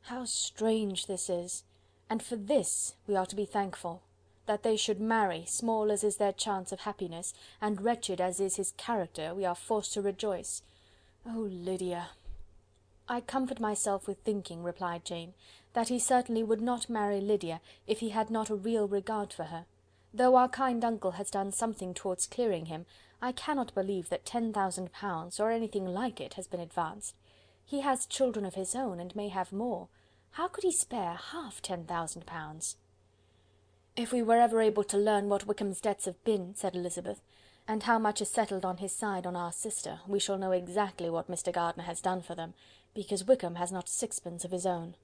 "How strange this is! And for this we are to be thankful. That they should marry, small as is their chance of happiness, and wretched as is his character, we are forced to rejoice. Oh, Lydia!" "I comfort myself with thinking," replied Jane, "that he certainly would not marry Lydia if he had not a real regard for her. Though our kind uncle has done something towards clearing him, I cannot believe that £10,000, or anything like it, has been advanced. He has children of his own, and may have more. How could he spare half £10,000? "If we were ever able to learn what Wickham's debts have been," said Elizabeth, "and how much is settled on his side on our sister, we shall know exactly what Mr. Gardiner has done for them, because Wickham has not sixpence of his own.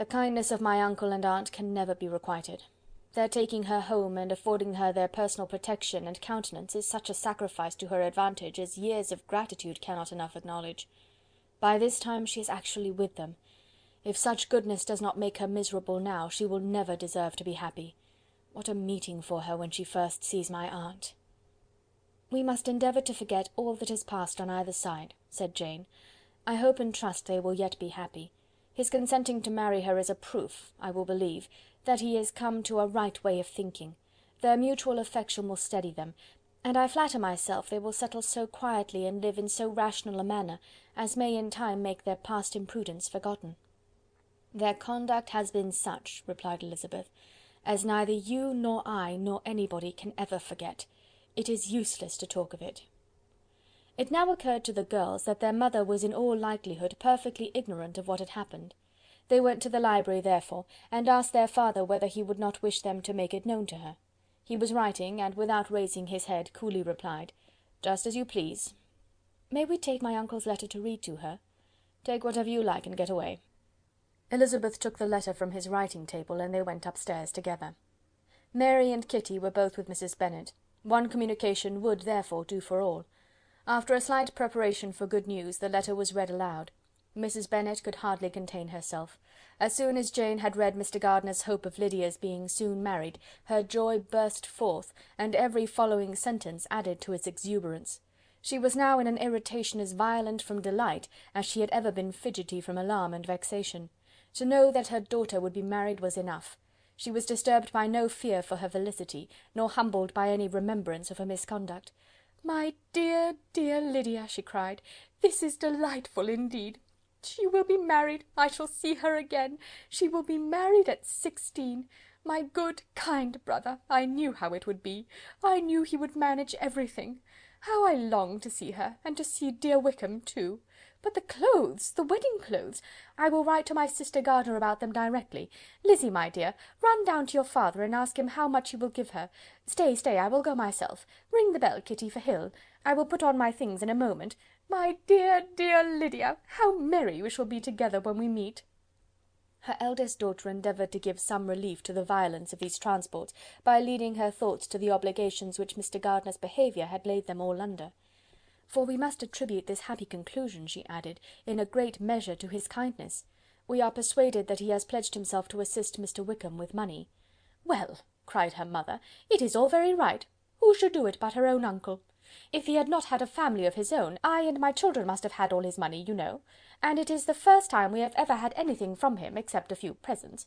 The kindness of my uncle and aunt can never be requited. Their taking her home and affording her their personal protection and countenance is such a sacrifice to her advantage as years of gratitude cannot enough acknowledge. By this time she is actually with them. If such goodness does not make her miserable now, she will never deserve to be happy. What a meeting for her when she first sees my aunt!" "We must endeavour to forget all that has passed on either side," said Jane. "I hope and trust they will yet be happy. His consenting to marry her is a proof, I will believe, that he is come to a right way of thinking. Their mutual affection will steady them, and I flatter myself they will settle so quietly and live in so rational a manner as may in time make their past imprudence forgotten." "Their conduct has been such," replied Elizabeth, "as neither you nor I nor anybody can ever forget. It is useless to talk of it." It now occurred to the girls that their mother was in all likelihood perfectly ignorant of what had happened. They went to the library, therefore, and asked their father whether he would not wish them to make it known to her. He was writing, and without raising his head, coolly replied, "Just as you please." "May we take my uncle's letter to read to her?" "Take whatever you like and get away." Elizabeth took the letter from his writing table, and they went upstairs together. Mary and Kitty were both with Mrs. Bennet. One communication would, therefore, do for all. After a slight preparation for good news, the letter was read aloud. Mrs. Bennet could hardly contain herself. As soon as Jane had read Mr. Gardiner's hope of Lydia's being soon married, her joy burst forth, and every following sentence added to its exuberance. She was now in an irritation as violent from delight as she had ever been fidgety from alarm and vexation. To know that her daughter would be married was enough. She was disturbed by no fear for her felicity, nor humbled by any remembrance of her misconduct. "My dear, dear Lydia," she cried, "this is delightful indeed! She will be married, I shall see her again. She will be married at 16. My good, kind brother, I knew how it would be. I knew he would manage everything. How I long to see her, and to see dear Wickham too! But the clothes, the wedding clothes! I will write to my sister Gardiner about them directly. Lizzy, my dear, run down to your father and ask him how much he will give her. Stay, stay, I will go myself. Ring the bell, Kitty, for Hill. I will put on my things in a moment. My dear, dear Lydia, how merry we shall be together when we meet!" Her eldest daughter endeavoured to give some relief to the violence of these transports by leading her thoughts to the obligations which Mr. Gardiner's behaviour had laid them all under. "For we must attribute this happy conclusion," she added, "in a great measure to his kindness. We are persuaded that he has pledged himself to assist Mr. Wickham with money." "Well," cried her mother, "it is all very right. Who should do it but her own uncle? If he had not had a family of his own, I and my children must have had all his money, you know, and it is the first time we have ever had anything from him, except a few presents.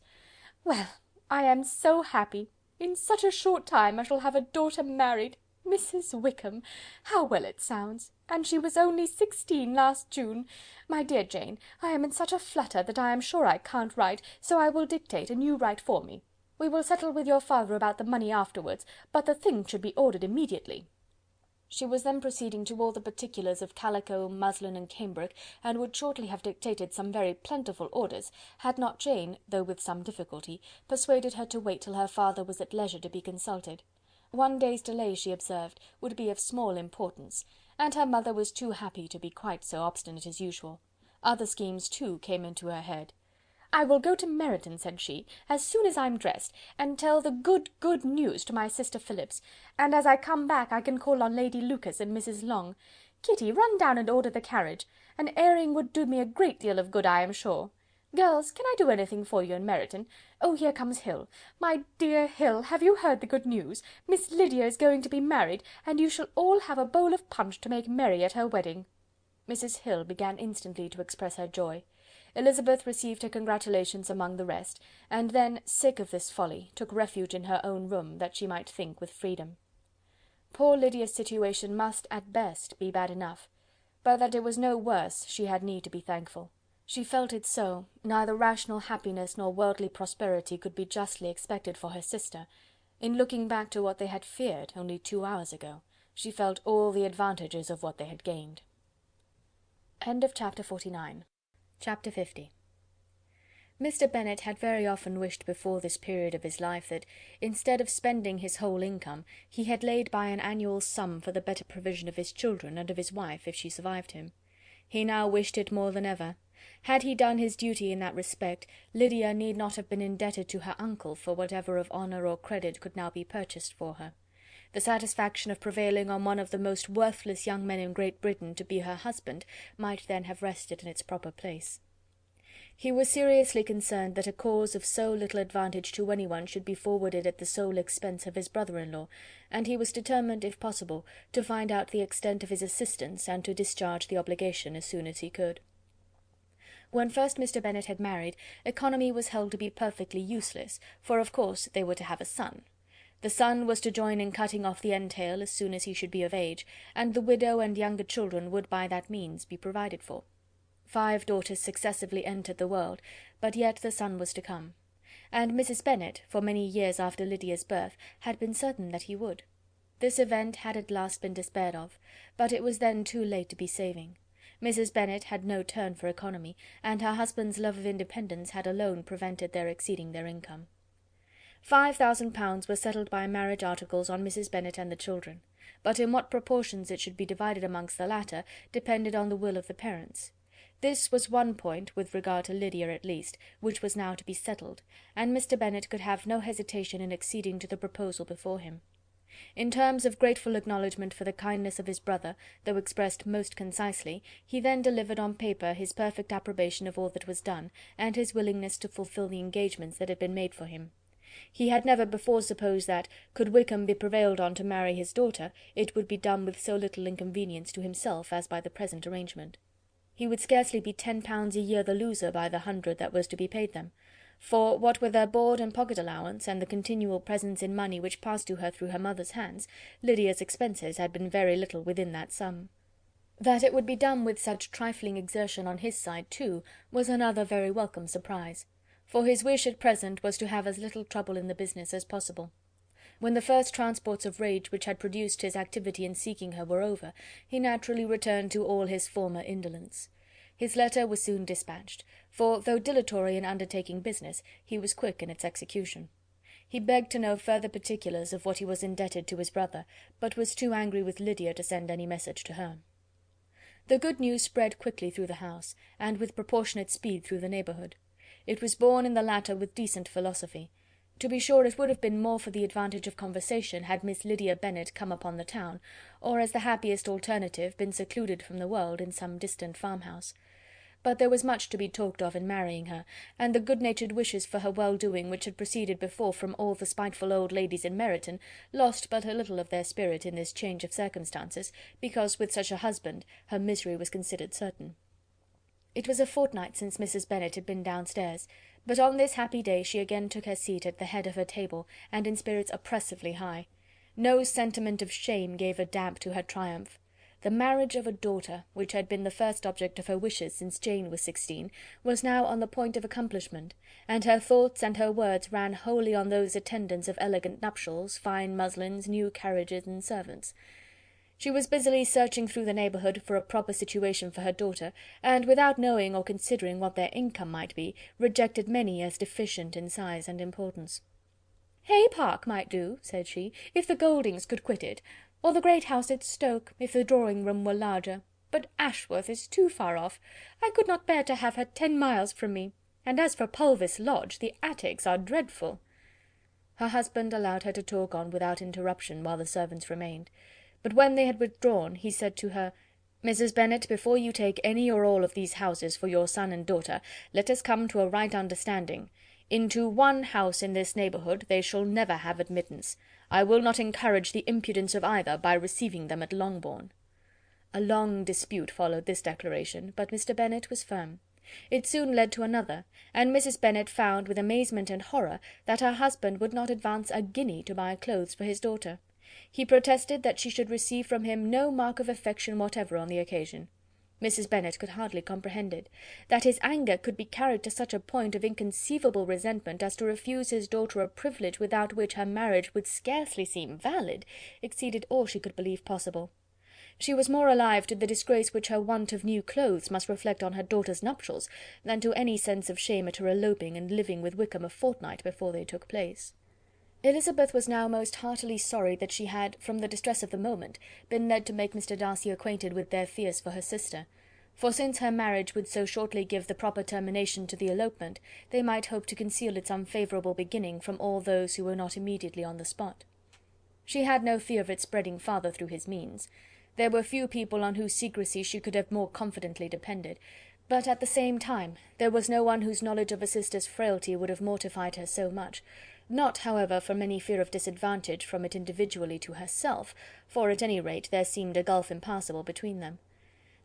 Well, I am so happy! In such a short time I shall have a daughter married. Mrs. Wickham! How well it sounds! And she was only 16 last June. My dear Jane, I am in such a flutter that I am sure I can't write, so I will dictate and you write for me. We will settle with your father about the money afterwards, but the things should be ordered immediately." She was then proceeding to all the particulars of calico, muslin, and cambric, and would shortly have dictated some very plentiful orders, had not Jane, though with some difficulty, persuaded her to wait till her father was at leisure to be consulted. One day's delay, she observed, would be of small importance, and her mother was too happy to be quite so obstinate as usual. Other schemes, too, came into her head. "I will go to Meryton," said she, "as soon as I'm dressed, and tell the good news to my sister Phillips, and as I come back I can call on Lady Lucas and Mrs. Long. Kitty, run down and order the carriage. An airing would do me a great deal of good, I am sure. Girls, can I do anything for you in Meryton? Oh, here comes Hill. My dear Hill, have you heard the good news? Miss Lydia is going to be married, and you shall all have a bowl of punch to make merry at her wedding." Mrs. Hill began instantly to express her joy. Elizabeth received her congratulations among the rest, and then, sick of this folly, took refuge in her own room, that she might think with freedom. Poor Lydia's situation must, at best, be bad enough, but that it was no worse she had need to be thankful. She felt it so, neither rational happiness nor worldly prosperity could be justly expected for her sister. In looking back to what they had feared only 2 hours ago, she felt all the advantages of what they had gained. End of chapter 49. Chapter 50. Mr. Bennet had very often wished before this period of his life that, instead of spending his whole income, he had laid by an annual sum for the better provision of his children and of his wife, if she survived him. He now wished it more than ever, Had he done his duty in that respect, Lydia need not have been indebted to her uncle for whatever of honour or credit could now be purchased for her. The satisfaction of prevailing on one of the most worthless young men in Great Britain to be her husband might then have rested in its proper place. He was seriously concerned that a cause of so little advantage to anyone should be forwarded at the sole expense of his brother-in-law, and he was determined, if possible, to find out the extent of his assistance and to discharge the obligation as soon as he could. When first Mr. Bennet had married, economy was held to be perfectly useless, for of course they were to have a son. The son was to join in cutting off the entail as soon as he should be of age, and the widow and younger children would by that means be provided for. 5 daughters successively entered the world, but yet the son was to come; and Mrs. Bennet, for many years after Lydia's birth, had been certain that he would. This event had at last been despaired of, but it was then too late to be saving. Mrs. Bennet had no turn for economy, and her husband's love of independence had alone prevented their exceeding their income. £5,000 were settled by marriage articles on Mrs. Bennet and the children, but in what proportions it should be divided amongst the latter depended on the will of the parents. This was one point, with regard to Lydia at least, which was now to be settled, and Mr. Bennet could have no hesitation in acceding to the proposal before him. In terms of grateful acknowledgment for the kindness of his brother, though expressed most concisely, he then delivered on paper his perfect approbation of all that was done, and his willingness to fulfil the engagements that had been made for him. He had never before supposed that, could Wickham be prevailed on to marry his daughter, it would be done with so little inconvenience to himself as by the present arrangement. He would scarcely be £10 a year the loser by the 100 that was to be paid them; for, what with their board and pocket allowance, and the continual presents in money which passed to her through her mother's hands, Lydia's expenses had been very little within that sum. That it would be done with such trifling exertion on his side, too, was another very welcome surprise, for his wish at present was to have as little trouble in the business as possible. When the first transports of rage which had produced his activity in seeking her were over, he naturally returned to all his former indolence. His letter was soon dispatched, for, though dilatory in undertaking business, he was quick in its execution. He begged to know further particulars of what he was indebted to his brother, but was too angry with Lydia to send any message to her. The good news spread quickly through the house, and with proportionate speed through the neighbourhood. It was borne in the latter with decent philosophy. To be sure, it would have been more for the advantage of conversation had Miss Lydia Bennet come upon the town, or, as the happiest alternative, been secluded from the world in some distant farmhouse. But there was much to be talked of in marrying her, and the good-natured wishes for her well-doing which had proceeded before from all the spiteful old ladies in Meryton lost but a little of their spirit in this change of circumstances, because with such a husband her misery was considered certain. It was a fortnight since Mrs. Bennet had been downstairs, but on this happy day she again took her seat at the head of her table, and in spirits oppressively high. No sentiment of shame gave a damp to her triumph. The marriage of a daughter, which had been the first object of her wishes since Jane was 16, was now on the point of accomplishment, and her thoughts and her words ran wholly on those attendants of elegant nuptials, fine muslins, new carriages, and servants. She was busily searching through the neighbourhood for a proper situation for her daughter, and, without knowing or considering what their income might be, rejected many as deficient in size and importance. "Hay Park might do," said she, "if the Gouldings could quit it, or the great house at Stoke, if the drawing-room were larger. But Ashworth is too far off. I could not bear to have her 10 miles from me. And as for Pulvis Lodge, the attics are dreadful." Her husband allowed her to talk on without interruption while the servants remained. But when they had withdrawn, he said to her, "Mrs. Bennet, before you take any or all of these houses for your son and daughter, let us come to a right understanding. Into one house in this neighbourhood they shall never have admittance. I will not encourage the impudence of either by receiving them at Longbourn." A long dispute followed this declaration, but Mr. Bennet was firm. It soon led to another, and Mrs. Bennet found with amazement and horror that her husband would not advance a guinea to buy clothes for his daughter. He protested that she should receive from him no mark of affection whatever on the occasion. Mrs. Bennet could hardly comprehend it. That his anger could be carried to such a point of inconceivable resentment as to refuse his daughter a privilege without which her marriage would scarcely seem valid, exceeded all she could believe possible. She was more alive to the disgrace which her want of new clothes must reflect on her daughter's nuptials, than to any sense of shame at her eloping and living with Wickham a fortnight before they took place. Elizabeth was now most heartily sorry that she had, from the distress of the moment, been led to make Mr. Darcy acquainted with their fears for her sister, for since her marriage would so shortly give the proper termination to the elopement, they might hope to conceal its unfavourable beginning from all those who were not immediately on the spot. She had no fear of its spreading farther through his means. There were few people on whose secrecy she could have more confidently depended, but at the same time there was no one whose knowledge of a sister's frailty would have mortified her so much, not, however, from any fear of disadvantage from it individually to herself, for at any rate there seemed a gulf impassable between them.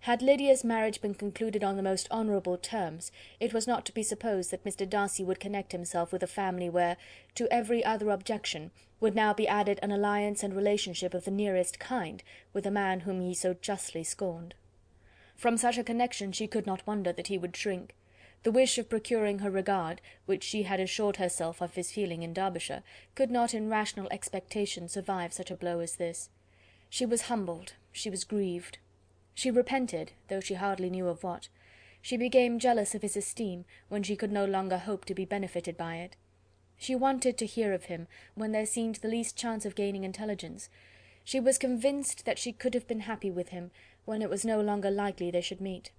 Had Lydia's marriage been concluded on the most honourable terms, it was not to be supposed that Mr. Darcy would connect himself with a family where, to every other objection, would now be added an alliance and relationship of the nearest kind with a man whom he so justly scorned. From such a connection she could not wonder that he would shrink. The wish of procuring her regard, which she had assured herself of his feeling in Derbyshire, could not in rational expectation survive such a blow as this. She was humbled, she was grieved. She repented, though she hardly knew of what. She became jealous of his esteem, when she could no longer hope to be benefited by it. She wanted to hear of him, when there seemed the least chance of gaining intelligence. She was convinced that she could have been happy with him, when it was no longer likely they should meet.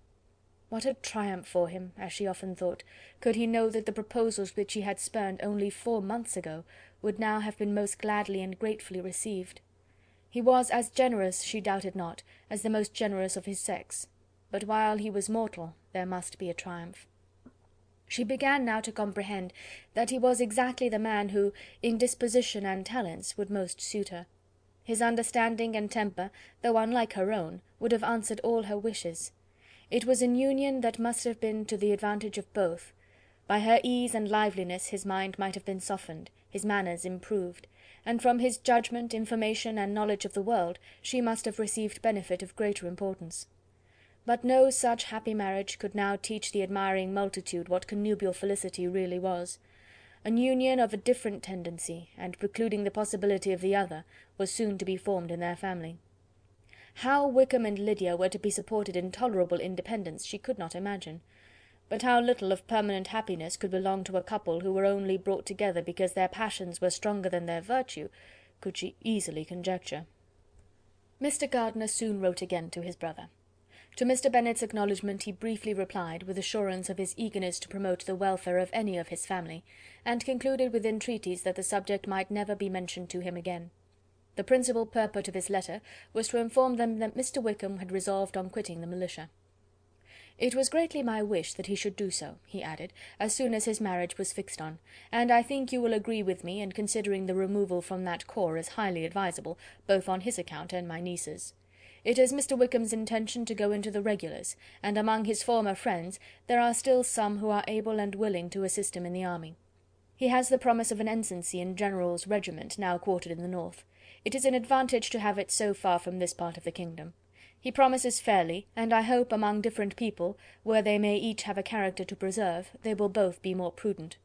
What a triumph for him, as she often thought, could he know that the proposals which he had spurned only 4 months ago would now have been most gladly and gratefully received. He was as generous, she doubted not, as the most generous of his sex, but while he was mortal there must be a triumph. She began now to comprehend that he was exactly the man who, in disposition and talents, would most suit her. His understanding and temper, though unlike her own, would have answered all her wishes. It was an union that must have been to the advantage of both. By her ease and liveliness his mind might have been softened, his manners improved, and from his judgment, information, and knowledge of the world, she must have received benefit of greater importance. But no such happy marriage could now teach the admiring multitude what connubial felicity really was. An union of a different tendency, and precluding the possibility of the other, was soon to be formed in their family. How Wickham and Lydia were to be supported in tolerable independence she could not imagine. But how little of permanent happiness could belong to a couple who were only brought together because their passions were stronger than their virtue, could she easily conjecture. Mr. Gardiner soon wrote again to his brother. To Mr. Bennet's acknowledgment he briefly replied, with assurance of his eagerness to promote the welfare of any of his family, and concluded with entreaties that the subject might never be mentioned to him again. The principal purport of his letter was to inform them that Mr. Wickham had resolved on quitting the militia. It was greatly my wish that he should do so, he added, as soon as his marriage was fixed on, and I think you will agree with me in considering the removal from that corps as highly advisable, both on his account and my niece's. It is Mr. Wickham's intention to go into the regulars, and among his former friends there are still some who are able and willing to assist him in the army. He has the promise of an ensigncy in General's regiment now quartered in the north. It is an advantage to have it so far from this part of the kingdom. He promises fairly, and I hope among different people, where they may each have a character to preserve, they will both be more prudent.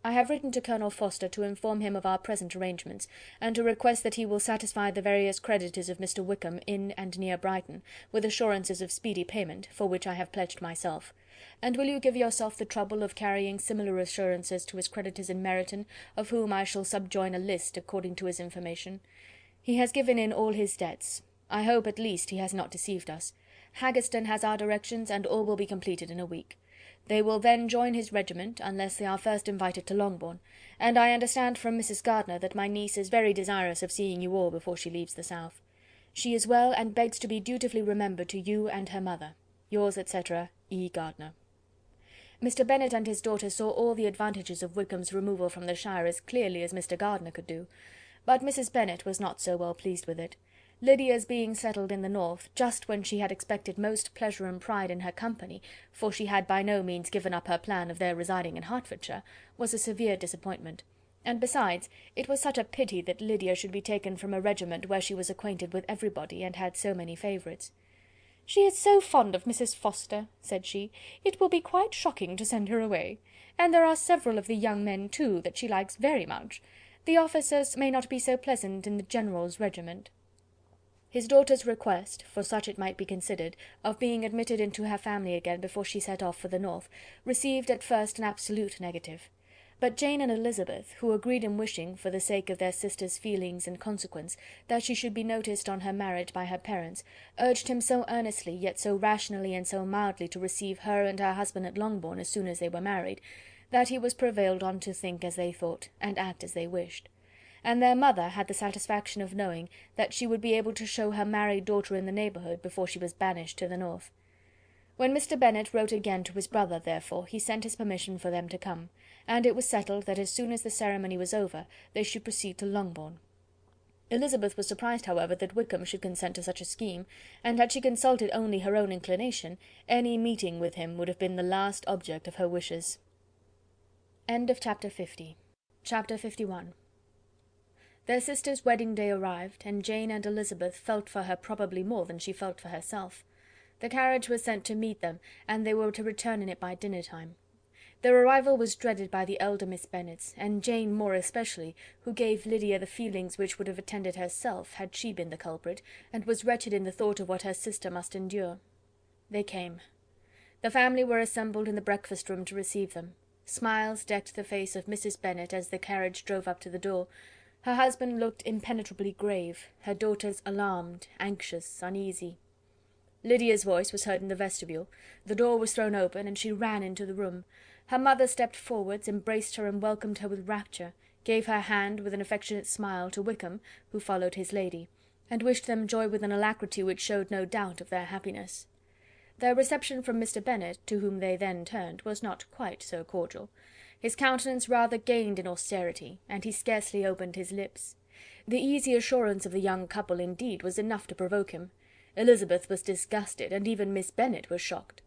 I have written to Colonel Forster to inform him of our present arrangements, and to request that he will satisfy the various creditors of Mr. Wickham in and near Brighton, with assurances of speedy payment, for which I have pledged myself. And will you give yourself the trouble of carrying similar assurances to his creditors in Meryton, of whom I shall subjoin a list according to his information? He has given in all his debts. I hope at least he has not deceived us. Haggerston has our directions, and all will be completed in a week. They will then join his regiment, unless they are first invited to Longbourn, and I understand from Mrs. Gardiner that my niece is very desirous of seeing you all before she leaves the south. She is well, and begs to be dutifully remembered to you and her mother. Yours, etc., E. Gardiner. Mr. Bennet and his daughter saw all the advantages of Wickham's removal from the shire as clearly as Mr. Gardiner could do, but Mrs. Bennet was not so well pleased with it. Lydia's being settled in the north, just when she had expected most pleasure and pride in her company, for she had by no means given up her plan of their residing in Hertfordshire, was a severe disappointment. And besides, it was such a pity that Lydia should be taken from a regiment where she was acquainted with everybody, and had so many favourites. "She is so fond of Mrs. Forster," said she, "it will be quite shocking to send her away. And there are several of the young men, too, that she likes very much. The officers may not be so pleasant in the General's regiment." His daughter's request, for such it might be considered, of being admitted into her family again before she set off for the north, received at first an absolute negative. But Jane and Elizabeth, who agreed in wishing, for the sake of their sister's feelings and consequence, that she should be noticed on her marriage by her parents, urged him so earnestly, yet so rationally and so mildly, to receive her and her husband at Longbourn as soon as they were married, that he was prevailed on to think as they thought, and act as they wished. And their mother had the satisfaction of knowing that she would be able to show her married daughter in the neighbourhood before she was banished to the north. When Mr. Bennet wrote again to his brother, therefore, he sent his permission for them to come, and it was settled that as soon as the ceremony was over they should proceed to Longbourn. Elizabeth was surprised, however, that Wickham should consent to such a scheme, and had she consulted only her own inclination, any meeting with him would have been the last object of her wishes. End of chapter 50. Chapter 51. Their sister's wedding day arrived, and Jane and Elizabeth felt for her probably more than she felt for herself. The carriage was sent to meet them, and they were to return in it by dinner-time. Their arrival was dreaded by the elder Miss Bennets, and Jane more especially, who gave Lydia the feelings which would have attended herself had she been the culprit, and was wretched in the thought of what her sister must endure. They came. The family were assembled in the breakfast-room to receive them. Smiles decked the face of Mrs. Bennet as the carriage drove up to the door. Her husband looked impenetrably grave, her daughters alarmed, anxious, uneasy. Lydia's voice was heard in the vestibule, the door was thrown open, and she ran into the room. Her mother stepped forwards, embraced her and welcomed her with rapture, gave her hand with an affectionate smile to Wickham, who followed his lady, and wished them joy with an alacrity which showed no doubt of their happiness. Their reception from Mr. Bennet, to whom they then turned, was not quite so cordial. His countenance rather gained in austerity, and he scarcely opened his lips. The easy assurance of the young couple, indeed, was enough to provoke him. Elizabeth was disgusted, and even Miss Bennet was shocked.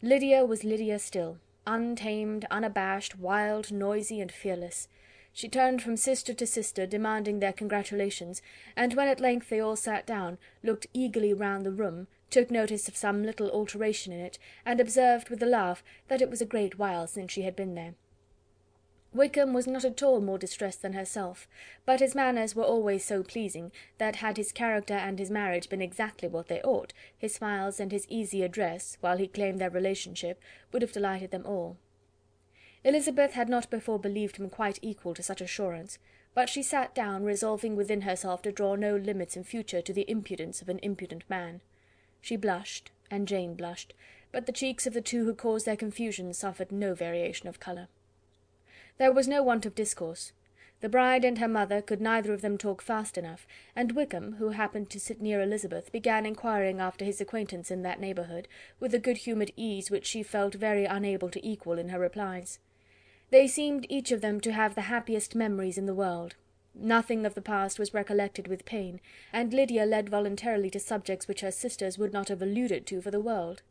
Lydia was Lydia still, untamed, unabashed, wild, noisy, and fearless. She turned from sister to sister, demanding their congratulations, and when at length they all sat down, looked eagerly round the room, took notice of some little alteration in it, and observed with a laugh that it was a great while since she had been there. Wickham was not at all more distressed than herself, but his manners were always so pleasing, that had his character and his marriage been exactly what they ought, his smiles and his easy address, while he claimed their relationship, would have delighted them all. Elizabeth had not before believed him quite equal to such assurance, but she sat down, resolving within herself to draw no limits in future to the impudence of an impudent man. She blushed, and Jane blushed, but the cheeks of the two who caused their confusion suffered no variation of colour. There was no want of discourse. The bride and her mother could neither of them talk fast enough, and Wickham, who happened to sit near Elizabeth, began inquiring after his acquaintance in that neighbourhood, with a good-humoured ease which she felt very unable to equal in her replies. They seemed each of them to have the happiest memories in the world. Nothing of the past was recollected with pain, and Lydia led voluntarily to subjects which her sisters would not have alluded to for the world.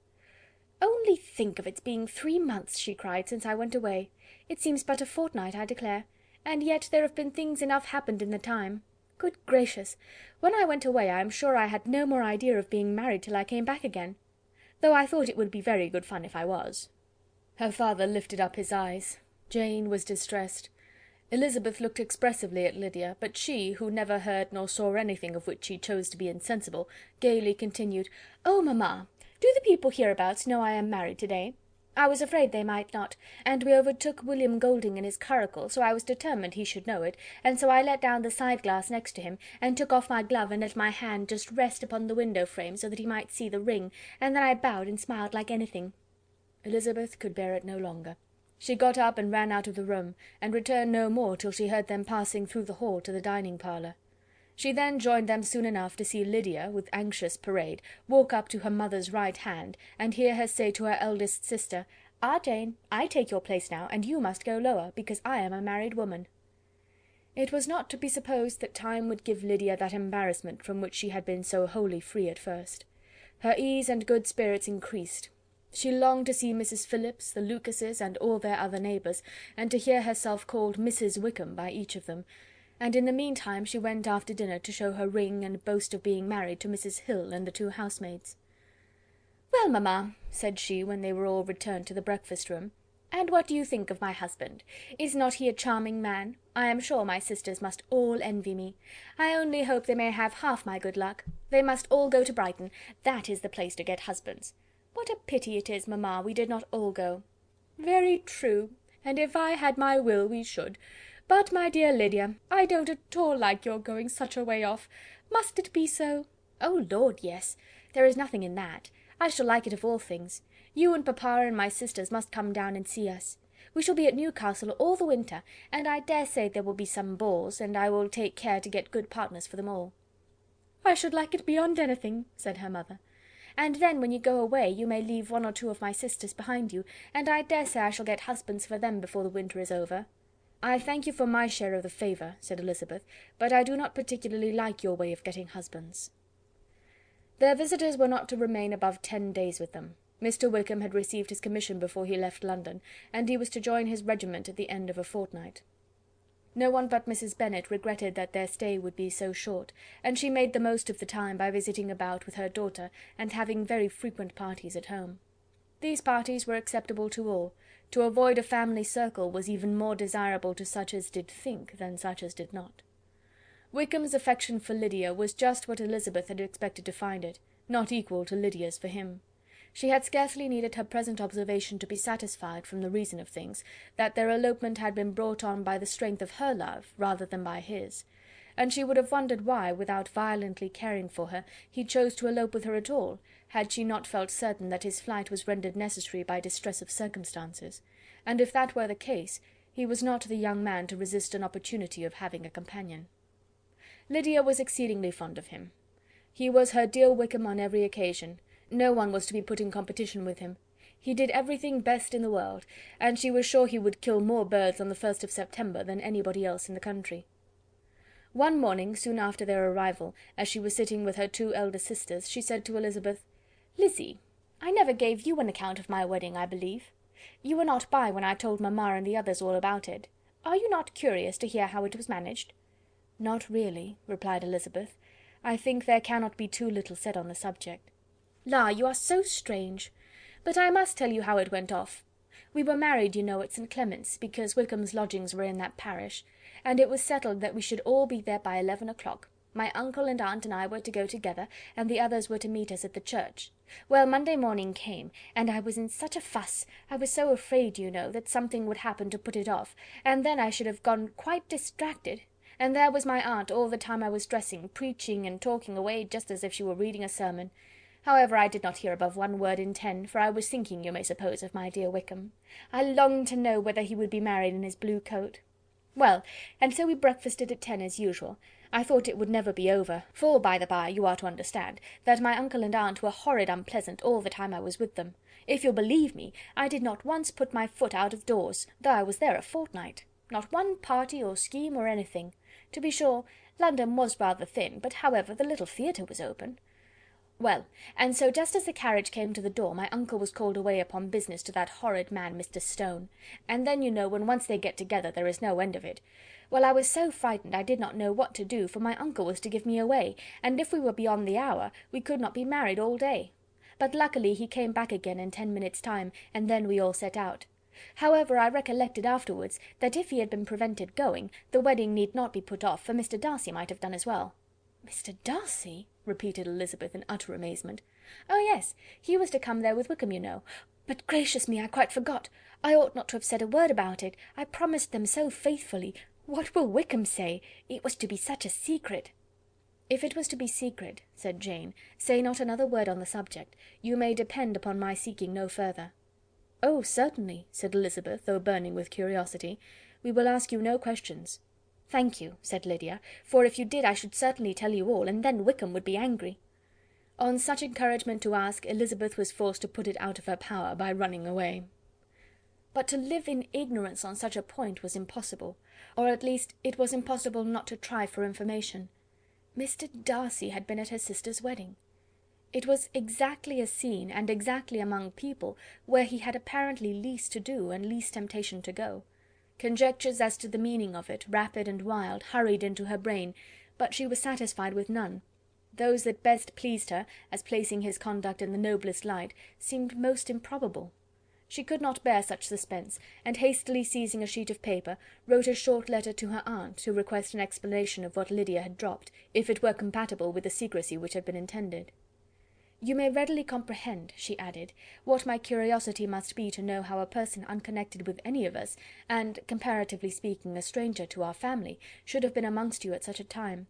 "Only think of its being 3 months," she cried, "since I went away! It seems but a fortnight, I declare, and yet there have been things enough happened in the time. Good gracious! When I went away I am sure I had no more idea of being married till I came back again, though I thought it would be very good fun if I was." Her father lifted up his eyes. Jane was distressed. Elizabeth looked expressively at Lydia, but she, who never heard nor saw anything of which she chose to be insensible, gaily continued, "Oh, mamma! Do the people hereabouts know I am married to-day? I was afraid they might not, and we overtook William Golding in his curricle, so I was determined he should know it, and so I let down the side-glass next to him, and took off my glove and let my hand just rest upon the window-frame, so that he might see the ring, and then I bowed and smiled like anything." Elizabeth could bear it no longer. She got up and ran out of the room, and returned no more till she heard them passing through the hall to the dining-parlour. She then joined them soon enough to see Lydia, with anxious parade, walk up to her mother's right hand, and hear her say to her eldest sister, "Ah, Jane, I take your place now, and you must go lower, because I am a married woman." It was not to be supposed that time would give Lydia that embarrassment from which she had been so wholly free at first. Her ease and good spirits increased. She longed to see Mrs. Phillips, the Lucases, and all their other neighbours, and to hear herself called Mrs. Wickham by each of them, and in the meantime she went after dinner to show her ring and boast of being married to Mrs. Hill and the 2 housemaids. "Well, mamma," said she, when they were all returned to the breakfast-room, "and what do you think of my husband? Is not he a charming man? I am sure my sisters must all envy me. I only hope they may have half my good luck. They must all go to Brighton. That is the place to get husbands. What a pity it is, mamma, we did not all go." "Very true. and if I had my will we should. But, my dear Lydia, I don't at all like your going such a way off. Must it be so?" "Oh Lord, yes. There is nothing in that. I shall like it of all things. You and papa and my sisters must come down and see us. We shall be at Newcastle all the winter, and I dare say there will be some balls, and I will take care to get good partners for them all." "I should like it beyond anything," said her mother. "And then, when you go away, you may leave one or two of my sisters behind you, and I dare say I shall get husbands for them before the winter is over." "I thank you for my share of the favour," said Elizabeth, "but I do not particularly like your way of getting husbands." Their visitors were not to remain above 10 days with them. Mr. Wickham had received his commission before he left London, and he was to join his regiment at the end of a fortnight. No one but Mrs. Bennet regretted that their stay would be so short, and she made the most of the time by visiting about with her daughter, and having very frequent parties at home. These parties were acceptable to all. To avoid a family circle was even more desirable to such as did think than such as did not. Wickham's affection for Lydia was just what Elizabeth had expected to find it, not equal to Lydia's for him. She had scarcely needed her present observation to be satisfied, from the reason of things, that their elopement had been brought on by the strength of her love rather than by his, and she would have wondered why, without violently caring for her, he chose to elope with her at all, had she not felt certain that his flight was rendered necessary by distress of circumstances, and if that were the case, he was not the young man to resist an opportunity of having a companion. Lydia was exceedingly fond of him. He was her dear Wickham on every occasion. No one was to be put in competition with him. He did everything best in the world, and she was sure he would kill more birds on the 1st of September than anybody else in the country. One morning, soon after their arrival, as she was sitting with her 2 elder sisters, she said to Elizabeth, "Lizzy, I never gave you an account of my wedding, I believe. You were not by when I told mamma and the others all about it. Are you not curious to hear how it was managed?" "Not really," replied Elizabeth. "I think there cannot be too little said on the subject." "La, you are so strange! But I must tell you how it went off. We were married, you know, at St. Clement's, because Wickham's lodgings were in that parish, and it was settled that we should all be there by 11 o'clock. My uncle and aunt and I were to go together, and the others were to meet us at the church. Well, Monday morning came, and I was in such a fuss, I was so afraid, you know, that something would happen to put it off, and then I should have gone quite distracted, and there was my aunt all the time I was dressing, preaching and talking away just as if she were reading a sermon. However, I did not hear above 1 word in 10, for I was thinking, you may suppose, of my dear Wickham. I longed to know whether he would be married in his blue coat. Well, and so we breakfasted at 10 as usual. I thought it would never be over, for, by the by, you are to understand, that my uncle and aunt were horrid unpleasant all the time I was with them. If you'll believe me, I did not once put my foot out of doors, though I was there a fortnight. Not one party or scheme or anything. To be sure, London was rather thin, but however, the little theatre was open. Well, and so just as the carriage came to the door, my uncle was called away upon business to that horrid man, Mr. Stone, and then, you know, when once they get together, there is no end of it. Well, I was so frightened I did not know what to do, for my uncle was to give me away, and if we were beyond the hour, we could not be married all day. But luckily he came back again in 10 minutes' time, and then we all set out. However, I recollected afterwards, that if he had been prevented going, the wedding need not be put off, for Mr. Darcy might have done as well." "Mr. Darcy?" repeated Elizabeth in utter amazement. "Oh yes, he was to come there with Wickham, you know. But gracious me, I quite forgot. I ought not to have said a word about it. I promised them so faithfully. What will Wickham say? It was to be such a secret." "If it was to be secret," said Jane, "say not another word on the subject. You may depend upon my seeking no further." "Oh, certainly," said Elizabeth, though burning with curiosity. "We will ask you no questions." "Thank you," said Lydia, "for if you did I should certainly tell you all, and then Wickham would be angry." On such encouragement to ask, Elizabeth was forced to put it out of her power by running away. But to live in ignorance on such a point was impossible, or at least it was impossible not to try for information. Mr. Darcy had been at her sister's wedding. It was exactly a scene, and exactly among people, where he had apparently least to do and least temptation to go. Conjectures as to the meaning of it, rapid and wild, hurried into her brain, but she was satisfied with none. Those that best pleased her, as placing his conduct in the noblest light, seemed most improbable. She could not bear such suspense, and hastily seizing a sheet of paper, wrote a short letter to her aunt, to request an explanation of what Lydia had dropped, if it were compatible with the secrecy which had been intended. You may readily comprehend," she added, "what my curiosity must be to know how a person unconnected with any of us, and, comparatively speaking, a stranger to our family, should have been amongst you at such a time.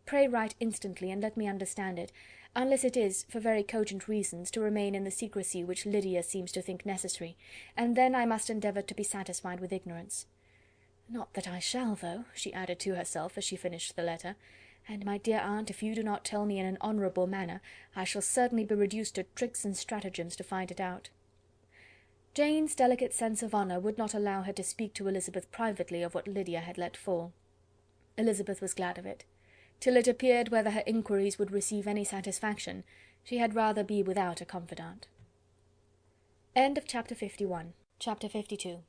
Pray write instantly, and let me understand it, unless it is, for very cogent reasons, to remain in the secrecy which Lydia seems to think necessary, and then I must endeavour to be satisfied with ignorance. Not that I shall, though," she added to herself, as she finished the letter, "and, my dear aunt, if you do not tell me in an honourable manner, I shall certainly be reduced to tricks and stratagems to find it out." Jane's delicate sense of honour would not allow her to speak to Elizabeth privately of what Lydia had let fall. Elizabeth was glad of it. Till it appeared whether her inquiries would receive any satisfaction, she had rather be without a confidant. Chapter 51. Chapter 52.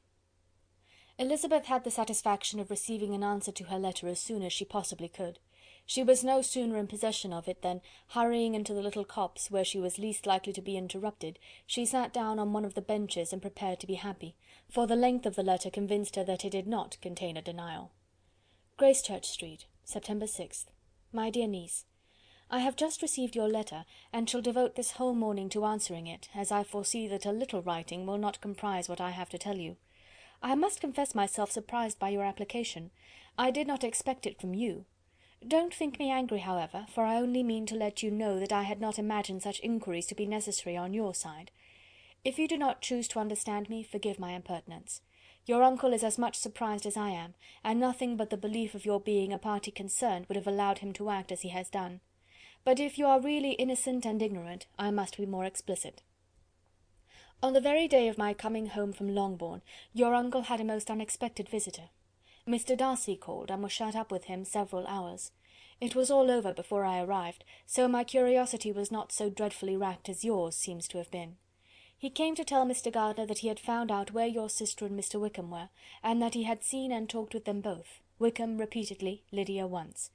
Elizabeth had the satisfaction of receiving an answer to her letter as soon as she possibly could. She was no sooner in possession of it than, hurrying into the little copse where she was least likely to be interrupted, she sat down on one of the benches and prepared to be happy, for the length of the letter convinced her that it did not contain a denial. Gracechurch Street, September 6th. My dear niece, I have just received your letter, and shall devote this whole morning to answering it, as I foresee that a little writing will not comprise what I have to tell you. I must confess myself surprised by your application. I did not expect it from you. Don't think me angry, however, for I only mean to let you know that I had not imagined such inquiries to be necessary on your side. If you do not choose to understand me, forgive my impertinence. Your uncle is as much surprised as I am, and nothing but the belief of your being a party concerned would have allowed him to act as he has done. But if you are really innocent and ignorant, I must be more explicit. On the very day of my coming home from Longbourn, your uncle had a most unexpected visitor. Mr. Darcy called, and was shut up with him several hours. It was all over before I arrived, so my curiosity was not so dreadfully racked as yours seems to have been. He came to tell Mr. Gardiner that he had found out where your sister and Mr. Wickham were, and that he had seen and talked with them both, Wickham repeatedly, Lydia once.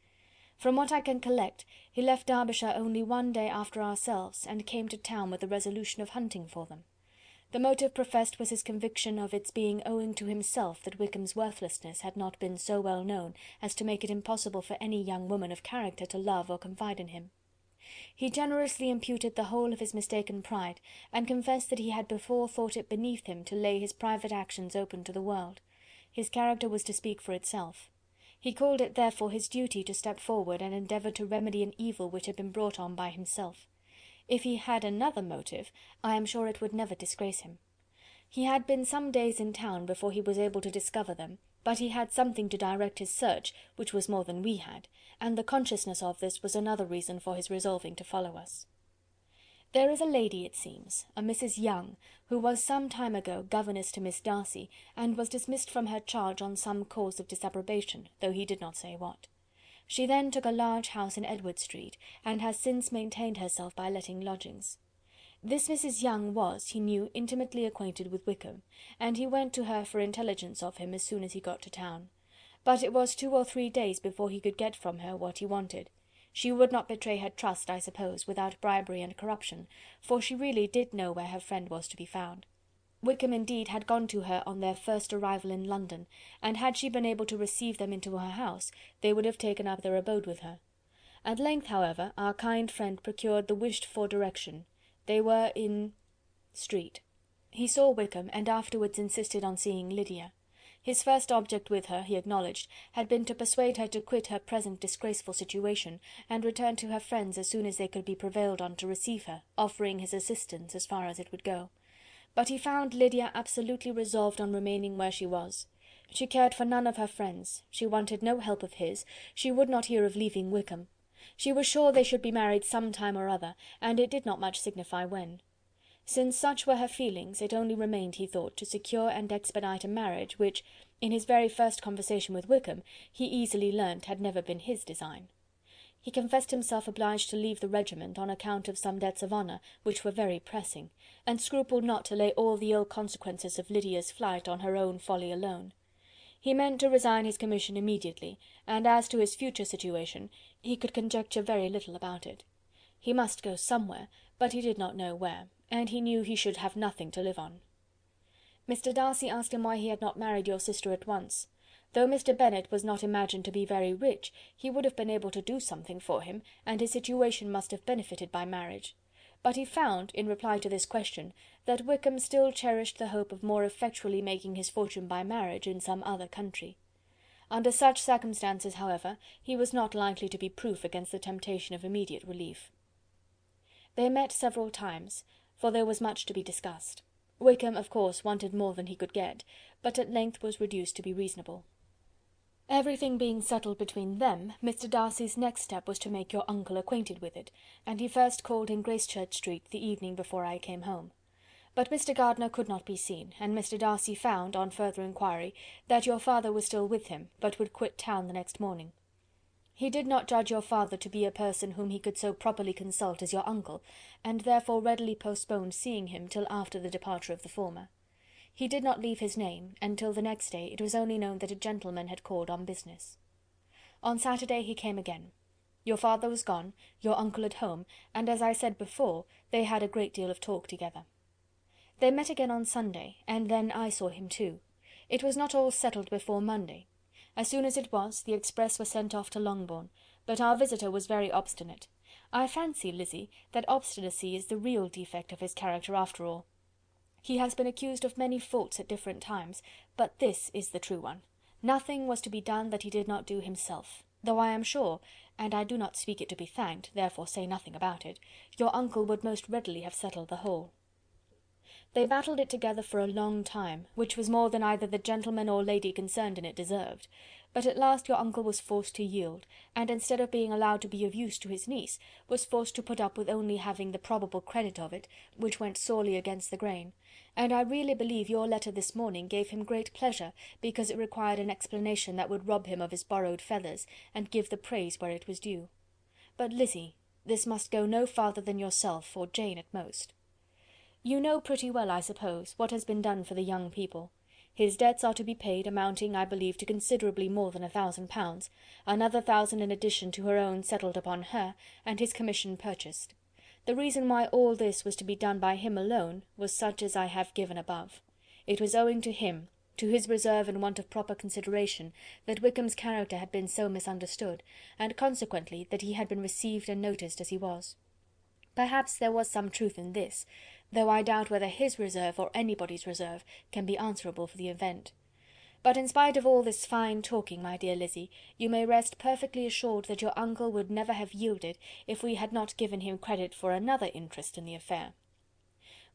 From what I can collect, he left Derbyshire only one day after ourselves, and came to town with the resolution of hunting for them. The motive professed was his conviction of its being owing to himself that Wickham's worthlessness had not been so well known as to make it impossible for any young woman of character to love or confide in him. He generously imputed the whole of his mistaken pride, and confessed that he had before thought it beneath him to lay his private actions open to the world. His character was to speak for itself. He called it therefore his duty to step forward and endeavour to remedy an evil which had been brought on by himself. If he had another motive, I am sure it would never disgrace him. He had been some days in town before he was able to discover them, but he had something to direct his search, which was more than we had, and the consciousness of this was another reason for his resolving to follow us. There is a lady, it seems, a Mrs. Young, who was some time ago governess to Miss Darcy, and was dismissed from her charge on some cause of disapprobation, though he did not say what. She then took a large house in Edward Street, and has since maintained herself by letting lodgings. This Mrs. Young was, he knew, intimately acquainted with Wickham, and he went to her for intelligence of him as soon as he got to town. But it was 2 or 3 days before he could get from her what he wanted. She would not betray her trust, I suppose, without bribery and corruption, for she really did know where her friend was to be found. Wickham indeed had gone to her on their first arrival in London, and had she been able to receive them into her house, they would have taken up their abode with her. At length, however, our kind friend procured the wished-for direction. They were in Street. He saw Wickham, and afterwards insisted on seeing Lydia. His first object with her, he acknowledged, had been to persuade her to quit her present disgraceful situation, and return to her friends as soon as they could be prevailed on to receive her, offering his assistance as far as it would go. But he found Lydia absolutely resolved on remaining where she was. She cared for none of her friends, she wanted no help of his, she would not hear of leaving Wickham. She was sure they should be married some time or other, and it did not much signify when. Since such were her feelings, it only remained, he thought, to secure and expedite a marriage, which, in his very first conversation with Wickham, he easily learnt had never been his design. He confessed himself obliged to leave the regiment on account of some debts of honour, which were very pressing, and scrupled not to lay all the ill consequences of Lydia's flight on her own folly alone. He meant to resign his commission immediately, and as to his future situation, he could conjecture very little about it. He must go somewhere, but he did not know where, and he knew he should have nothing to live on. Mr. Darcy asked him why he had not married your sister at once. Though Mr. Bennet was not imagined to be very rich, he would have been able to do something for him, and his situation must have benefited by marriage. but he found, in reply to this question, that Wickham still cherished the hope of more effectually making his fortune by marriage in some other country. Under such circumstances, however, he was not likely to be proof against the temptation of immediate relief. They met several times, for there was much to be discussed. Wickham, of course, wanted more than he could get, but at length was reduced to be reasonable. Everything being settled between them, Mr. Darcy's next step was to make your uncle acquainted with it, and he first called in Gracechurch Street the evening before I came home. But Mr. Gardiner could not be seen, and Mr. Darcy found, on further inquiry, that your father was still with him, but would quit town the next morning. He did not judge your father to be a person whom he could so properly consult as your uncle, and therefore readily postponed seeing him till after the departure of the former. He did not leave his name, and till the next day it was only known that a gentleman had called on business. On Saturday he came again. Your father was gone, your uncle at home, and, as I said before, they had a great deal of talk together. They met again on Sunday, and then I saw him too. It was not all settled before Monday. As soon as it was, the express was sent off to Longbourn, but our visitor was very obstinate. I fancy, Lizzy, that obstinacy is the real defect of his character after all. He has been accused of many faults at different times, but this is the true one. Nothing was to be done that he did not do himself, though I am sure, and I do not speak it to be thanked, therefore say nothing about it, your uncle would most readily have settled the whole. They battled it together for a long time, which was more than either the gentleman or lady concerned in it deserved, but at last your uncle was forced to yield, and instead of being allowed to be of use to his niece, was forced to put up with only having the probable credit of it, which went sorely against the grain, and I really believe your letter this morning gave him great pleasure, because it required an explanation that would rob him of his borrowed feathers, and give the praise where it was due. But, Lizzy, this must go no farther than yourself, or Jane at most. You know pretty well, I suppose, what has been done for the young people. His debts are to be paid, amounting, I believe, to considerably more than £1,000, another 1,000 in addition to her own settled upon her, and his commission purchased. The reason why all this was to be done by him alone was such as I have given above. It was owing to him, to his reserve and want of proper consideration, that Wickham's character had been so misunderstood, and consequently that he had been received and noticed as he was. Perhaps there was some truth in this, though I doubt whether his reserve or anybody's reserve can be answerable for the event. But in spite of all this fine talking, my dear Lizzy, you may rest perfectly assured that your uncle would never have yielded if we had not given him credit for another interest in the affair.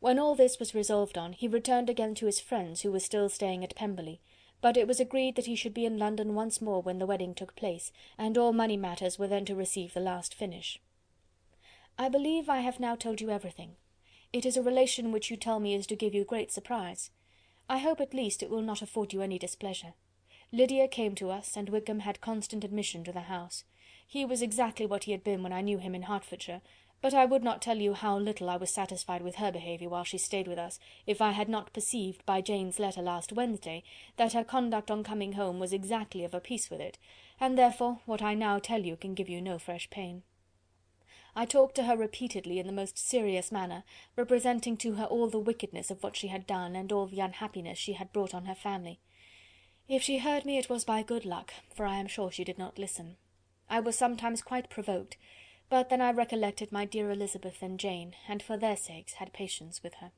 When all this was resolved on, he returned again to his friends who were still staying at Pemberley, but it was agreed that he should be in London once more when the wedding took place, and all money matters were then to receive the last finish. I believe I have now told you everything. It is a relation which you tell me is to give you great surprise. I hope at least it will not afford you any displeasure. Lydia came to us, and Wickham had constant admission to the house. He was exactly what he had been when I knew him in Hertfordshire, but I would not tell you how little I was satisfied with her behaviour while she stayed with us, if I had not perceived by Jane's letter last Wednesday that her conduct on coming home was exactly of a piece with it, and therefore what I now tell you can give you no fresh pain. I talked to her repeatedly in the most serious manner, representing to her all the wickedness of what she had done, and all the unhappiness she had brought on her family. If she heard me, it was by good luck, for I am sure she did not listen. I was sometimes quite provoked, but then I recollected my dear Elizabeth and Jane, and for their sakes had patience with her.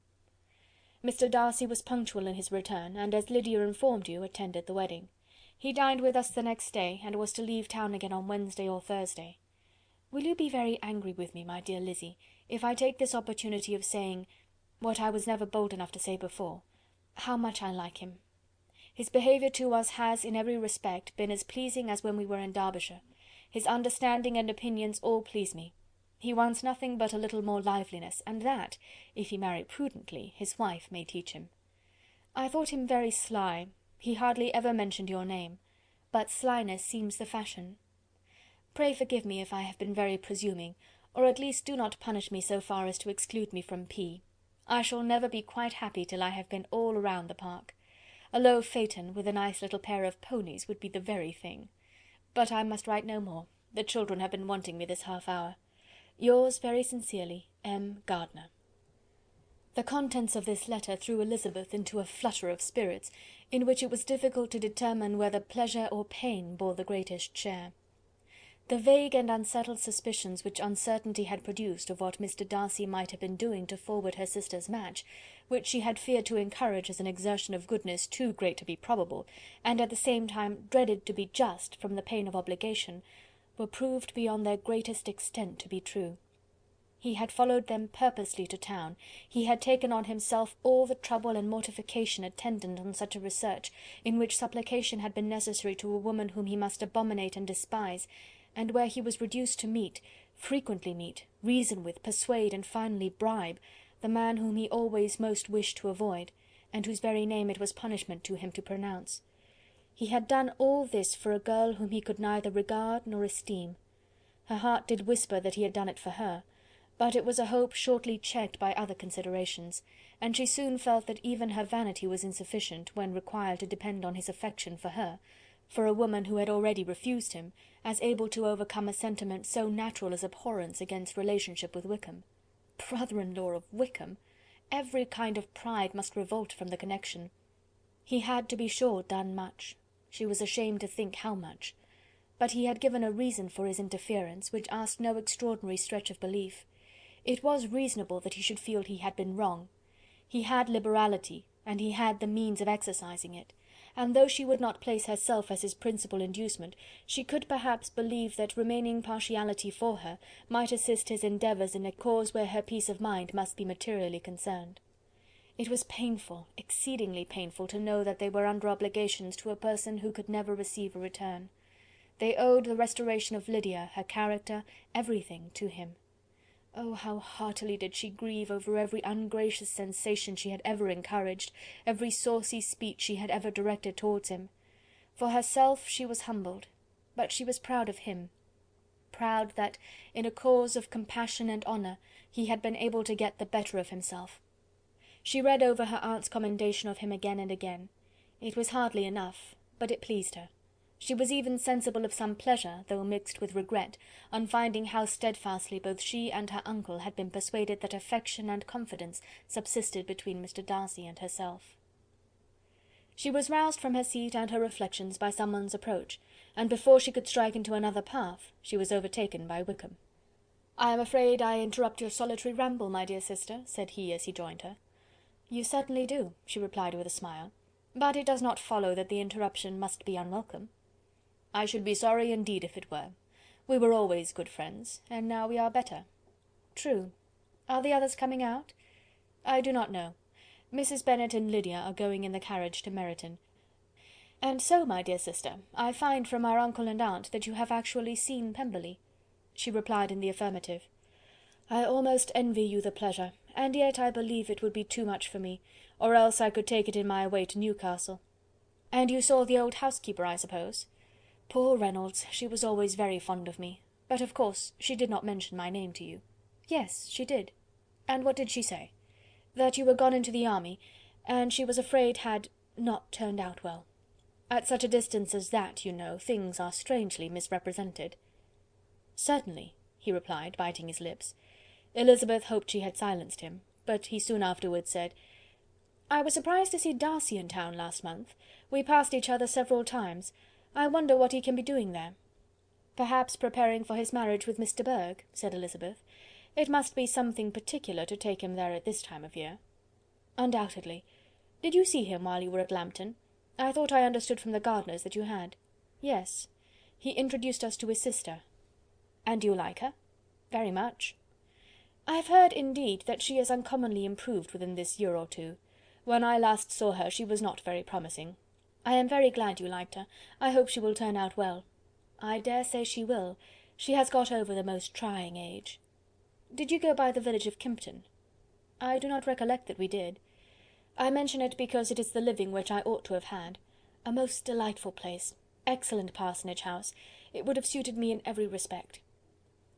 Mr. Darcy was punctual in his return, and, as Lydia informed you, attended the wedding. He dined with us the next day, and was to leave town again on Wednesday or Thursday. Will you be very angry with me, my dear Lizzy, if I take this opportunity of saying, what I was never bold enough to say before, how much I like him? His behaviour to us has, in every respect, been as pleasing as when we were in Derbyshire. His understanding and opinions all please me. He wants nothing but a little more liveliness, and that, if he marry prudently, his wife may teach him. I thought him very sly. He hardly ever mentioned your name, but slyness seems the fashion. Pray forgive me if I have been very presuming, or at least do not punish me so far as to exclude me from P. I shall never be quite happy till I have been all round the park. A low phaeton, with a nice little pair of ponies, would be the very thing. But I must write no more. The children have been wanting me this half-hour. Yours very sincerely, M. Gardiner. The contents of this letter threw Elizabeth into a flutter of spirits, in which it was difficult to determine whether pleasure or pain bore the greatest share. The vague and unsettled suspicions which uncertainty had produced of what Mr. Darcy might have been doing to forward her sister's match, which she had feared to encourage as an exertion of goodness too great to be probable, and at the same time dreaded to be just from the pain of obligation, were proved beyond their greatest extent to be true. He had followed them purposely to town, he had taken on himself all the trouble and mortification attendant on such a research, in which supplication had been necessary to a woman whom he must abominate and despise, and where he was reduced to meet, frequently meet, reason with, persuade, and finally bribe, the man whom he always most wished to avoid, and whose very name it was punishment to him to pronounce. He had done all this for a girl whom he could neither regard nor esteem. Her heart did whisper that he had done it for her, but it was a hope shortly checked by other considerations, and she soon felt that even her vanity was insufficient, when required to depend on his affection for her, for a woman who had already refused him, as able to overcome a sentiment so natural as abhorrence against relationship with Wickham. Brother-in-law of Wickham! Every kind of pride must revolt from the connection. He had, to be sure, done much. She was ashamed to think how much. But he had given a reason for his interference, which asked no extraordinary stretch of belief. It was reasonable that he should feel he had been wrong. He had liberality, and he had the means of exercising it, and though she would not place herself as his principal inducement, she could perhaps believe that remaining partiality for her might assist his endeavours in a cause where her peace of mind must be materially concerned. It was painful, exceedingly painful, to know that they were under obligations to a person who could never receive a return. They owed the restoration of Lydia, her character, everything, to him. Oh, how heartily did she grieve over every ungracious sensation she had ever encouraged, every saucy speech she had ever directed towards him. For herself she was humbled, but she was proud of him, proud that, in a cause of compassion and honour, he had been able to get the better of himself. She read over her aunt's commendation of him again and again. It was hardly enough, but it pleased her. She was even sensible of some pleasure, though mixed with regret, on finding how steadfastly both she and her uncle had been persuaded that affection and confidence subsisted between Mr. Darcy and herself. She was roused from her seat and her reflections by someone's approach, and before she could strike into another path, she was overtaken by Wickham. "I am afraid I interrupt your solitary ramble, my dear sister," said he as he joined her. "You certainly do," she replied with a smile, "but it does not follow that the interruption must be unwelcome." "I should be sorry indeed if it were. We were always good friends, and now we are better." "True. Are the others coming out?" "I do not know. Mrs. Bennet and Lydia are going in the carriage to Meryton. And so, my dear sister, I find from our uncle and aunt that you have actually seen Pemberley." She replied in the affirmative. "I almost envy you the pleasure, and yet I believe it would be too much for me, or else I could take it in my way to Newcastle." "And you saw the old housekeeper, I suppose?" "Poor Reynolds, she was always very fond of me, but of course she did not mention my name to you." "Yes, she did." "And what did she say?" "That you were gone into the army, and she was afraid had not turned out well. At such a distance as that, you know, things are strangely misrepresented." "Certainly," he replied, biting his lips. Elizabeth hoped she had silenced him, but he soon afterwards said, "I was surprised to see Darcy in town last month. We passed each other several times. I wonder what he can be doing there." "Perhaps preparing for his marriage with Miss de Bourgh," said Elizabeth. "It must be something particular to take him there at this time of year." "Undoubtedly. Did you see him while you were at Lambton? I thought I understood from the gardeners that you had." "Yes. He introduced us to his sister." "And you like her?" "Very much." "I have heard, indeed, that she is uncommonly improved within this year or two. When I last saw her she was not very promising. I am very glad you liked her. I hope she will turn out well." "I dare say she will. She has got over the most trying age." "Did you go by the village of Kympton?" "I do not recollect that we did. I mention it because it is the living which I ought to have had. A most delightful place. Excellent parsonage house. It would have suited me in every respect."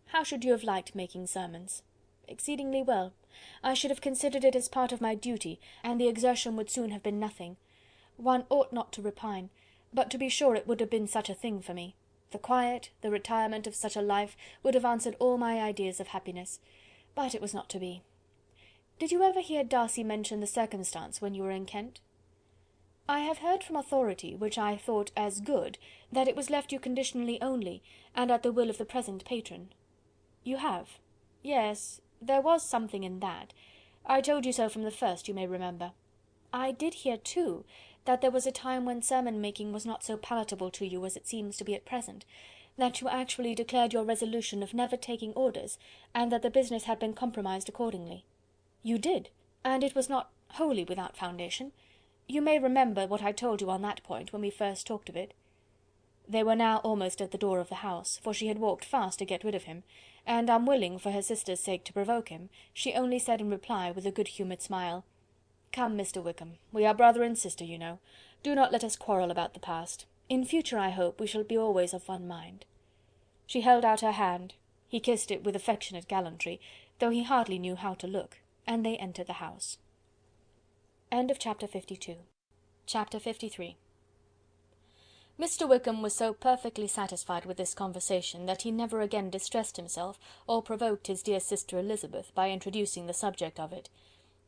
"How should you have liked making sermons?" "Exceedingly well. I should have considered it as part of my duty, and the exertion would soon have been nothing. One ought not to repine, but to be sure it would have been such a thing for me. The quiet, the retirement of such a life would have answered all my ideas of happiness, but it was not to be. Did you ever hear Darcy mention the circumstance when you were in Kent?" "I have heard from authority, which I thought as good, that it was left you conditionally only, and at the will of the present patron." "You have?" "Yes, there was something in that. I told you so from the first, you may remember. I did hear, too, that there was a time when sermon making was not so palatable to you as it seems to be at present, that you actually declared your resolution of never taking orders, and that the business had been compromised accordingly." "You did? And it was not wholly without foundation? You may remember what I told you on that point, when we first talked of it." They were now almost at the door of the house, for she had walked fast to get rid of him, and unwilling, for her sister's sake, to provoke him, she only said in reply, with a good-humoured smile, "Come, Mr. Wickham, we are brother and sister, you know. Do not let us quarrel about the past. In future, I hope, we shall be always of one mind." She held out her hand. He kissed it with affectionate gallantry, though he hardly knew how to look, and they entered the house. End of chapter 52. Chapter 53. Mr. Wickham was so perfectly satisfied with this conversation that he never again distressed himself or provoked his dear sister Elizabeth by introducing the subject of it,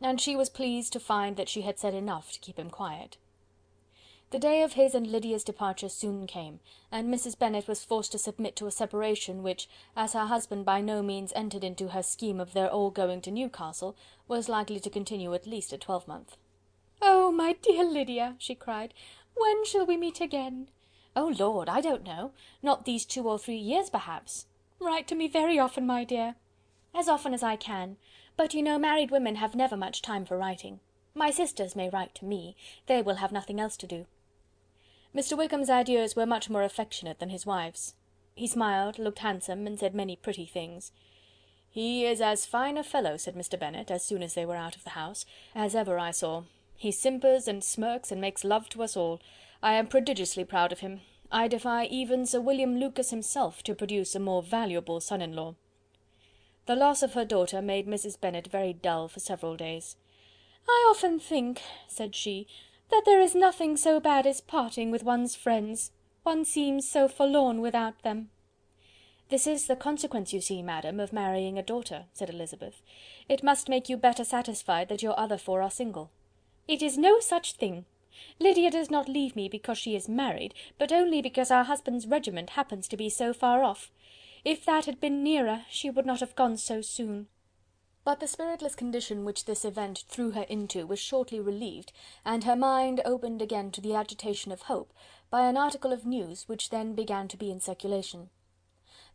and she was pleased to find that she had said enough to keep him quiet. The day of his and Lydia's departure soon came, and Mrs. Bennet was forced to submit to a separation which, as her husband by no means entered into her scheme of their all going to Newcastle, was likely to continue at least a twelvemonth. "Oh, my dear Lydia!" she cried, "when shall we meet again?" "Oh Lord, I don't know. Not these 2 or 3 years, perhaps." "Write to me very often, my dear." "As often as I can. But you know married women have never much time for writing. My sisters may write to me. They will have nothing else to do." Mr. Wickham's adieus were much more affectionate than his wife's. He smiled, looked handsome, and said many pretty things. "He is as fine a fellow," said Mr. Bennet, as soon as they were out of the house, "as ever I saw. He simpers and smirks and makes love to us all. I am prodigiously proud of him. I defy even Sir William Lucas himself to produce a more valuable son-in-law." The loss of her daughter made Mrs. Bennet very dull for several days. "I often think," said she, "that there is nothing so bad as parting with one's friends. One seems so forlorn without them." "This is the consequence, you see, madam, of marrying a daughter," said Elizabeth. "It must make you better satisfied that your other 4 are single." "It is no such thing. Lydia does not leave me because she is married, but only because our husband's regiment happens to be so far off. If that had been nearer, she would not have gone so soon." But the spiritless condition which this event threw her into was shortly relieved, and her mind opened again to the agitation of hope, by an article of news which then began to be in circulation.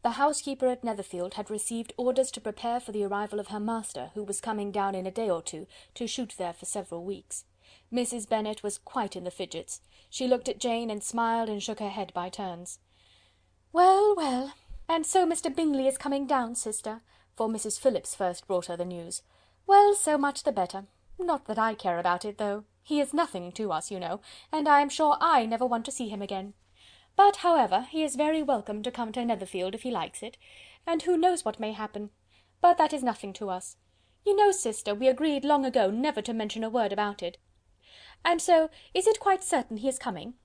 The housekeeper at Netherfield had received orders to prepare for the arrival of her master, who was coming down in a day or two, to shoot there for several weeks. Mrs. Bennet was quite in the fidgets. She looked at Jane, and smiled and shook her head by turns. "Well, well, and so Mr. Bingley is coming down, sister?" for Mrs. Phillips first brought her the news. "Well, so much the better. Not that I care about it, though. He is nothing to us, you know, and I am sure I never want to see him again. But, however, he is very welcome to come to Netherfield if he likes it, and who knows what may happen? But that is nothing to us. You know, sister, we agreed long ago never to mention a word about it. And so, is it quite certain he is coming?"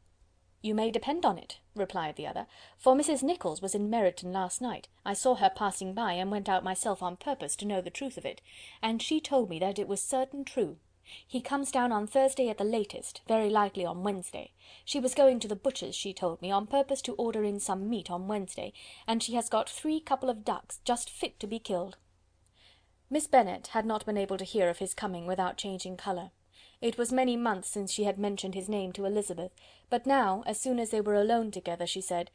"You may depend on it," replied the other, "for Mrs. Nicholls was in Meryton last night. I saw her passing by, and went out myself on purpose to know the truth of it, and she told me that it was certain true. He comes down on Thursday at the latest, very likely on Wednesday. She was going to the butcher's, she told me, on purpose to order in some meat on Wednesday, and she has got 3 couple of ducks, just fit to be killed." Miss Bennet had not been able to hear of his coming without changing colour. It was many months since she had mentioned his name to Elizabeth, but now, as soon as they were alone together, she said,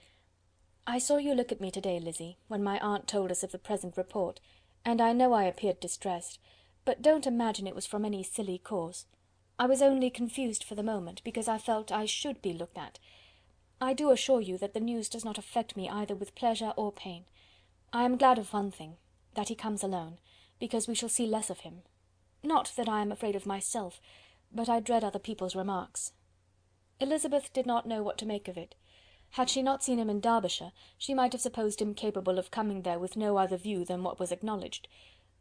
"I saw you look at me to-day, Lizzy, when my aunt told us of the present report, and I know I appeared distressed, but don't imagine it was from any silly cause. I was only confused for the moment, because I felt I should be looked at. I do assure you that the news does not affect me either with pleasure or pain. I am glad of one thing, that he comes alone, because we shall see less of him. Not that I am afraid of myself, but I dread other people's remarks." Elizabeth did not know what to make of it. Had she not seen him in Derbyshire, she might have supposed him capable of coming there with no other view than what was acknowledged,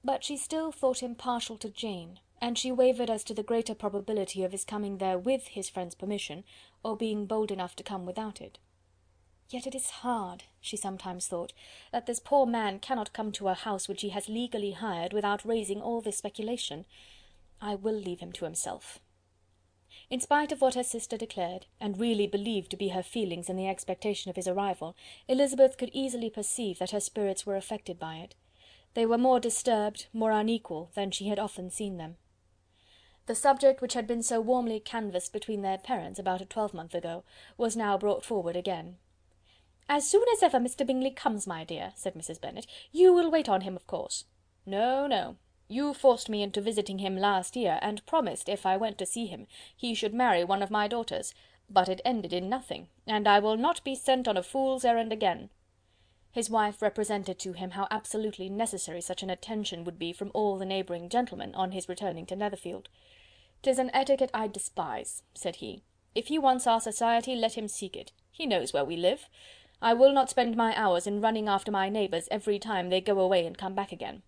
but she still thought him partial to Jane, and she wavered as to the greater probability of his coming there with his friend's permission, or being bold enough to come without it. Yet it is hard, she sometimes thought, that this poor man cannot come to a house which he has legally hired without raising all this speculation. I will leave him to himself. In spite of what her sister declared, and really believed to be her feelings in the expectation of his arrival, Elizabeth could easily perceive that her spirits were affected by it. They were more disturbed, more unequal, than she had often seen them. The subject which had been so warmly canvassed between their parents about a twelvemonth ago, was now brought forward again. "As soon as ever Mr. Bingley comes, my dear," said Mrs. Bennet, "you will wait on him, of course." "No, no. You forced me into visiting him last year, and promised, if I went to see him, he should marry one of my daughters, but it ended in nothing, and I will not be sent on a fool's errand again." His wife represented to him how absolutely necessary such an attention would be from all the neighbouring gentlemen, on his returning to Netherfield. "'Tis an etiquette I despise," said he. "If he wants our society, let him seek it. He knows where we live. I will not spend my hours in running after my neighbours every time they go away and come back again."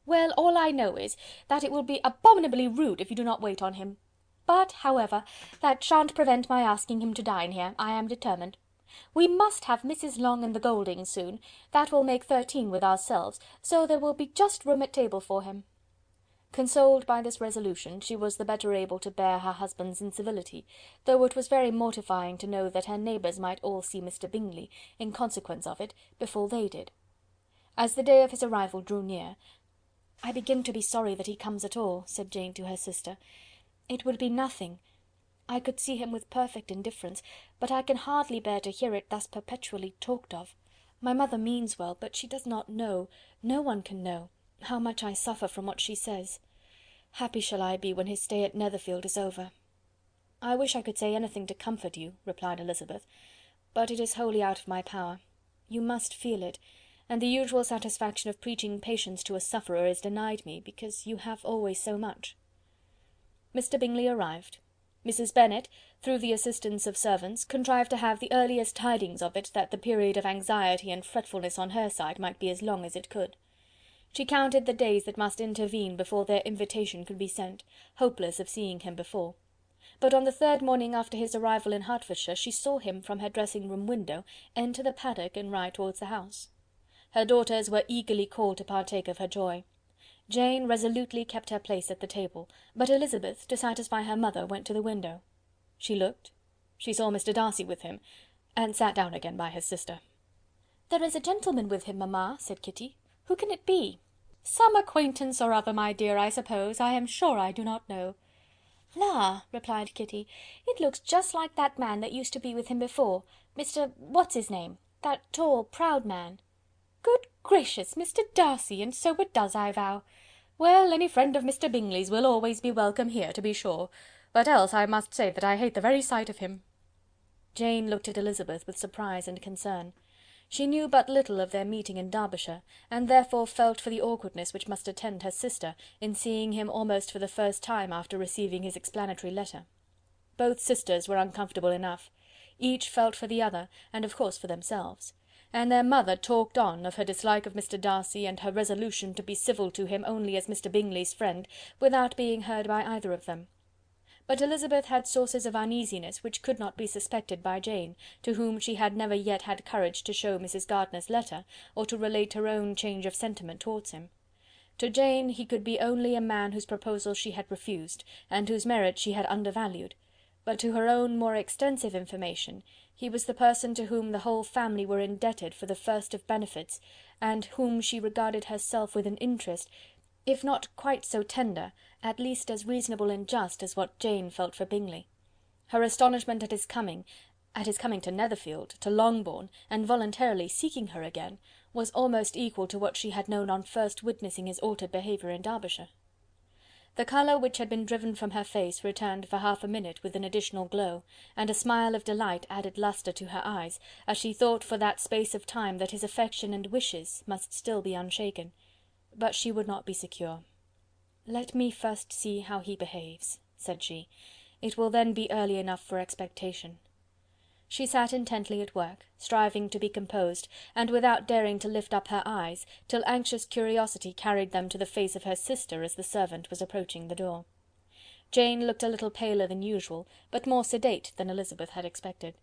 "Well, all I know is, that it will be abominably rude if you do not wait on him. But, however, that shan't prevent my asking him to dine here, I am determined. We must have Mrs. Long and the Gouldings soon, that will make 13 with ourselves, so there will be just room at table for him." Consoled by this resolution, she was the better able to bear her husband's incivility, though it was very mortifying to know that her neighbours might all see Mr. Bingley, in consequence of it, before they did. As the day of his arrival drew near, "I begin to be sorry that he comes at all," said Jane to her sister. "It would be nothing. I could see him with perfect indifference, but I can hardly bear to hear it thus perpetually talked of. My mother means well, but she does not know, no one can know, how much I suffer from what she says. Happy shall I be when his stay at Netherfield is over." "I wish I could say anything to comfort you," replied Elizabeth, "but it is wholly out of my power. You must feel it, and the usual satisfaction of preaching patience to a sufferer is denied me, because you have always so much." Mr. Bingley arrived. Mrs. Bennet, through the assistance of servants, contrived to have the earliest tidings of it, that the period of anxiety and fretfulness on her side might be as long as it could. She counted the days that must intervene before their invitation could be sent, hopeless of seeing him before. But on the third morning after his arrival in Hertfordshire, she saw him, from her dressing-room window, enter the paddock and ride towards the house. Her daughters were eagerly called to partake of her joy. Jane resolutely kept her place at the table, but Elizabeth, to satisfy her mother, went to the window. She looked, she saw Mr. Darcy with him, and sat down again by her sister. "There is a gentleman with him, mamma," said Kitty. "Who can it be?" "Some acquaintance or other, my dear, I suppose. I am sure I do not know." "La!" replied Kitty, "it looks just like that man that used to be with him before, Mr. What's his name? That tall, proud man." "Good gracious! Mr. Darcy, and so it does, I vow. Well, any friend of Mr. Bingley's will always be welcome here, to be sure, but else I must say that I hate the very sight of him." Jane looked at Elizabeth with surprise and concern. She knew but little of their meeting in Derbyshire, and therefore felt for the awkwardness which must attend her sister in seeing him almost for the first time after receiving his explanatory letter. Both sisters were uncomfortable enough. Each felt for the other, and of course for themselves. And their mother talked on of her dislike of Mr. Darcy, and her resolution to be civil to him only as Mr. Bingley's friend, without being heard by either of them. But Elizabeth had sources of uneasiness which could not be suspected by Jane, to whom she had never yet had courage to show Mrs. Gardiner's letter, or to relate her own change of sentiment towards him. To Jane he could be only a man whose proposals she had refused, and whose merit she had undervalued; but to her own more extensive information, he was the person to whom the whole family were indebted for the first of benefits, and whom she regarded herself with an interest, if not quite so tender, at least as reasonable and just as what Jane felt for Bingley. Her astonishment at his coming to Netherfield, to Longbourn, and voluntarily seeking her again, was almost equal to what she had known on first witnessing his altered behaviour in Derbyshire. The colour which had been driven from her face returned for half a minute with an additional glow, and a smile of delight added lustre to her eyes, as she thought for that space of time that his affection and wishes must still be unshaken. But she would not be secure. "Let me first see how he behaves," said she. "It will then be early enough for expectation." She sat intently at work, striving to be composed, and without daring to lift up her eyes, till anxious curiosity carried them to the face of her sister as the servant was approaching the door. Jane looked a little paler than usual, but more sedate than Elizabeth had expected.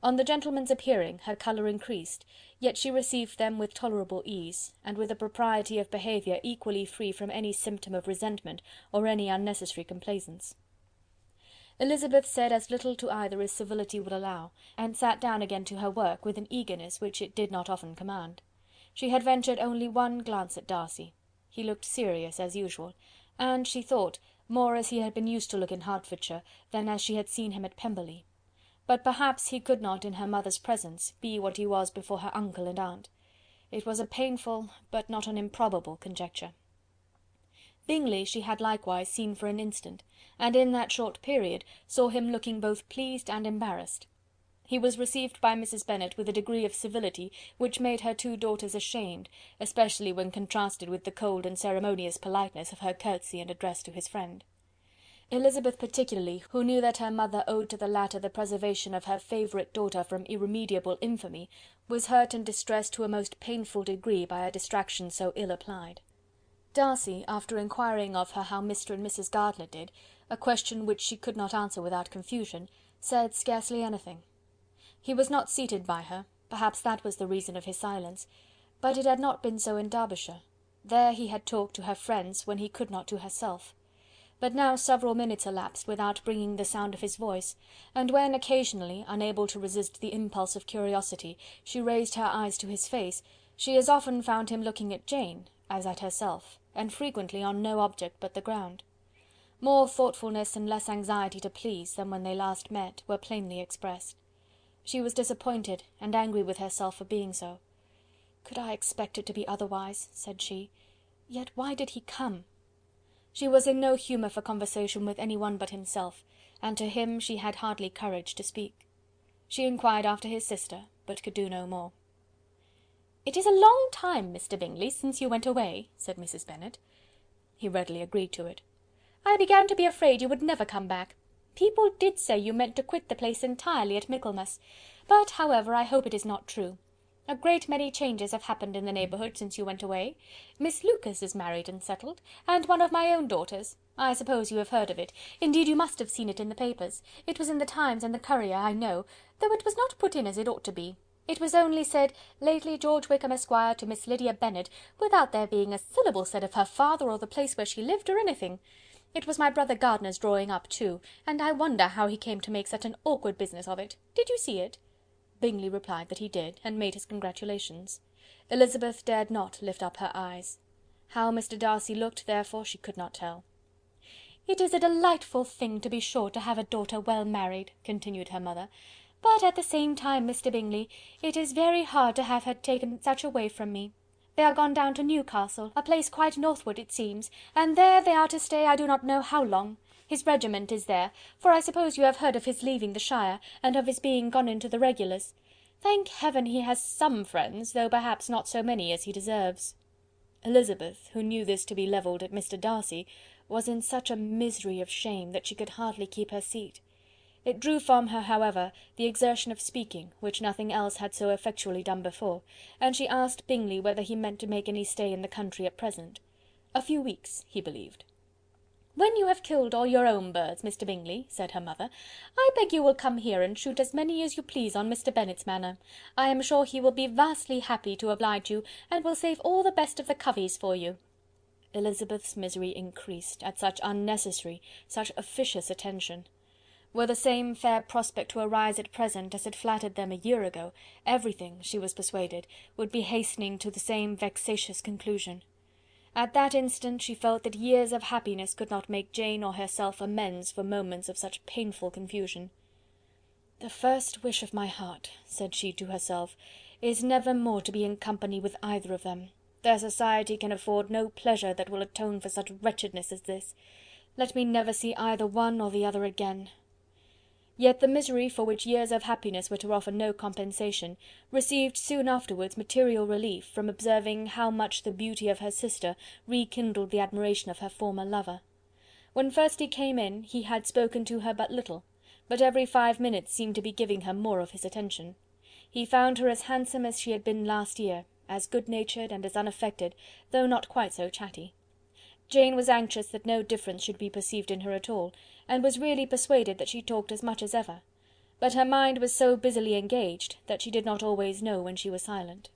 On the gentlemen's appearing, her colour increased, yet she received them with tolerable ease, and with a propriety of behaviour equally free from any symptom of resentment or any unnecessary complaisance. Elizabeth said as little to either as civility would allow, and sat down again to her work with an eagerness which it did not often command. She had ventured only one glance at Darcy. He looked serious as usual, and, she thought, more as he had been used to look in Hertfordshire than as she had seen him at Pemberley. But perhaps he could not, in her mother's presence, be what he was before her uncle and aunt. It was a painful, but not an improbable conjecture. Bingley she had likewise seen for an instant, and in that short period saw him looking both pleased and embarrassed. He was received by Mrs. Bennet with a degree of civility which made her two daughters ashamed, especially when contrasted with the cold and ceremonious politeness of her curtsy and address to his friend. Elizabeth particularly, who knew that her mother owed to the latter the preservation of her favourite daughter from irremediable infamy, was hurt and distressed to a most painful degree by a distraction so ill applied. Darcy, after inquiring of her how Mr. and Mrs. Gardiner did, a question which she could not answer without confusion, said scarcely anything. He was not seated by her, perhaps that was the reason of his silence, but it had not been so in Derbyshire. There he had talked to her friends when he could not to herself. But now several minutes elapsed without bringing the sound of his voice, and when occasionally, unable to resist the impulse of curiosity, she raised her eyes to his face, she as often found him looking at Jane as at herself, and frequently on no object but the ground. More thoughtfulness and less anxiety to please than when they last met were plainly expressed. She was disappointed and angry with herself for being so. "Could I expect it to be otherwise?" said she. "Yet why did he come?" She was in no humour for conversation with any one but himself, and to him she had hardly courage to speak. She inquired after his sister, but could do no more. "It is a long time, Mr. Bingley, since you went away," said Mrs. Bennet. He readily agreed to it. "I began to be afraid you would never come back. People did say you meant to quit the place entirely at Michaelmas, but, however, I hope it is not true. A great many changes have happened in the neighbourhood since you went away. Miss Lucas is married and settled, and one of my own daughters. I suppose you have heard of it. Indeed, you must have seen it in the papers. It was in the Times and the Courier, I know, though it was not put in as it ought to be. It was only said, 'Lately George Wickham, Esquire, to Miss Lydia Bennet,' without there being a syllable said of her father or the place where she lived, or anything. It was my brother Gardiner's drawing up too, and I wonder how he came to make such an awkward business of it. Did you see it?" Bingley replied that he did, and made his congratulations. Elizabeth dared not lift up her eyes. How Mr. Darcy looked, therefore, she could not tell. "It is a delightful thing, to be sure, to have a daughter well married," continued her mother, "but at the same time, Mr. Bingley, it is very hard to have her taken such away from me. They are gone down to Newcastle, a place quite northward it seems, and there they are to stay I do not know how long. His regiment is there, for I suppose you have heard of his leaving the shire, and of his being gone into the regulars. Thank heaven he has some friends, though perhaps not so many as he deserves." Elizabeth, who knew this to be levelled at Mr. Darcy, was in such a misery of shame that she could hardly keep her seat. It drew from her, however, the exertion of speaking, which nothing else had so effectually done before, and she asked Bingley whether he meant to make any stay in the country at present. A few weeks, he believed. "When you have killed all your own birds, Mr. Bingley," said her mother, "I beg you will come here and shoot as many as you please on Mr. Bennet's manor. I am sure he will be vastly happy to oblige you, and will save all the best of the coveys for you." Elizabeth's misery increased, at such unnecessary, such officious attention. Were the same fair prospect to arise at present as had flattered them a year ago, everything, she was persuaded, would be hastening to the same vexatious conclusion. At that instant she felt that years of happiness could not make Jane or herself amends for moments of such painful confusion. "The first wish of my heart," said she to herself, "is never more to be in company with either of them. Their society can afford no pleasure that will atone for such wretchedness as this. Let me never see either one or the other again." Yet the misery, for which years of happiness were to offer no compensation, received soon afterwards material relief from observing how much the beauty of her sister rekindled the admiration of her former lover. When first he came in, he had spoken to her but little, but every 5 minutes seemed to be giving her more of his attention. He found her as handsome as she had been last year, as good-natured and as unaffected, though not quite so chatty. Jane was anxious that no difference should be perceived in her at all, and was really persuaded that she talked as much as ever, but her mind was so busily engaged that she did not always know when she was silent.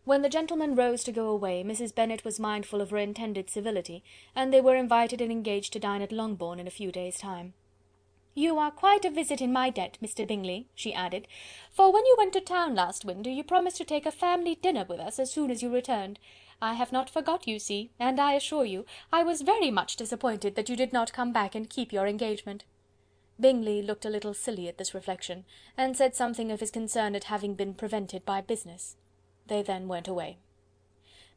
When the gentlemen rose to go away, Mrs. Bennet was mindful of her intended civility, and they were invited and engaged to dine at Longbourn in a few days' time. "You are quite a visit in my debt, Mr. Bingley," she added, "for when you went to town last winter, you promised to take a family dinner with us as soon as you returned. I have not forgot, you see, and I assure you, I was very much disappointed that you did not come back and keep your engagement." Bingley looked a little silly at this reflection, and said something of his concern at having been prevented by business. They then went away.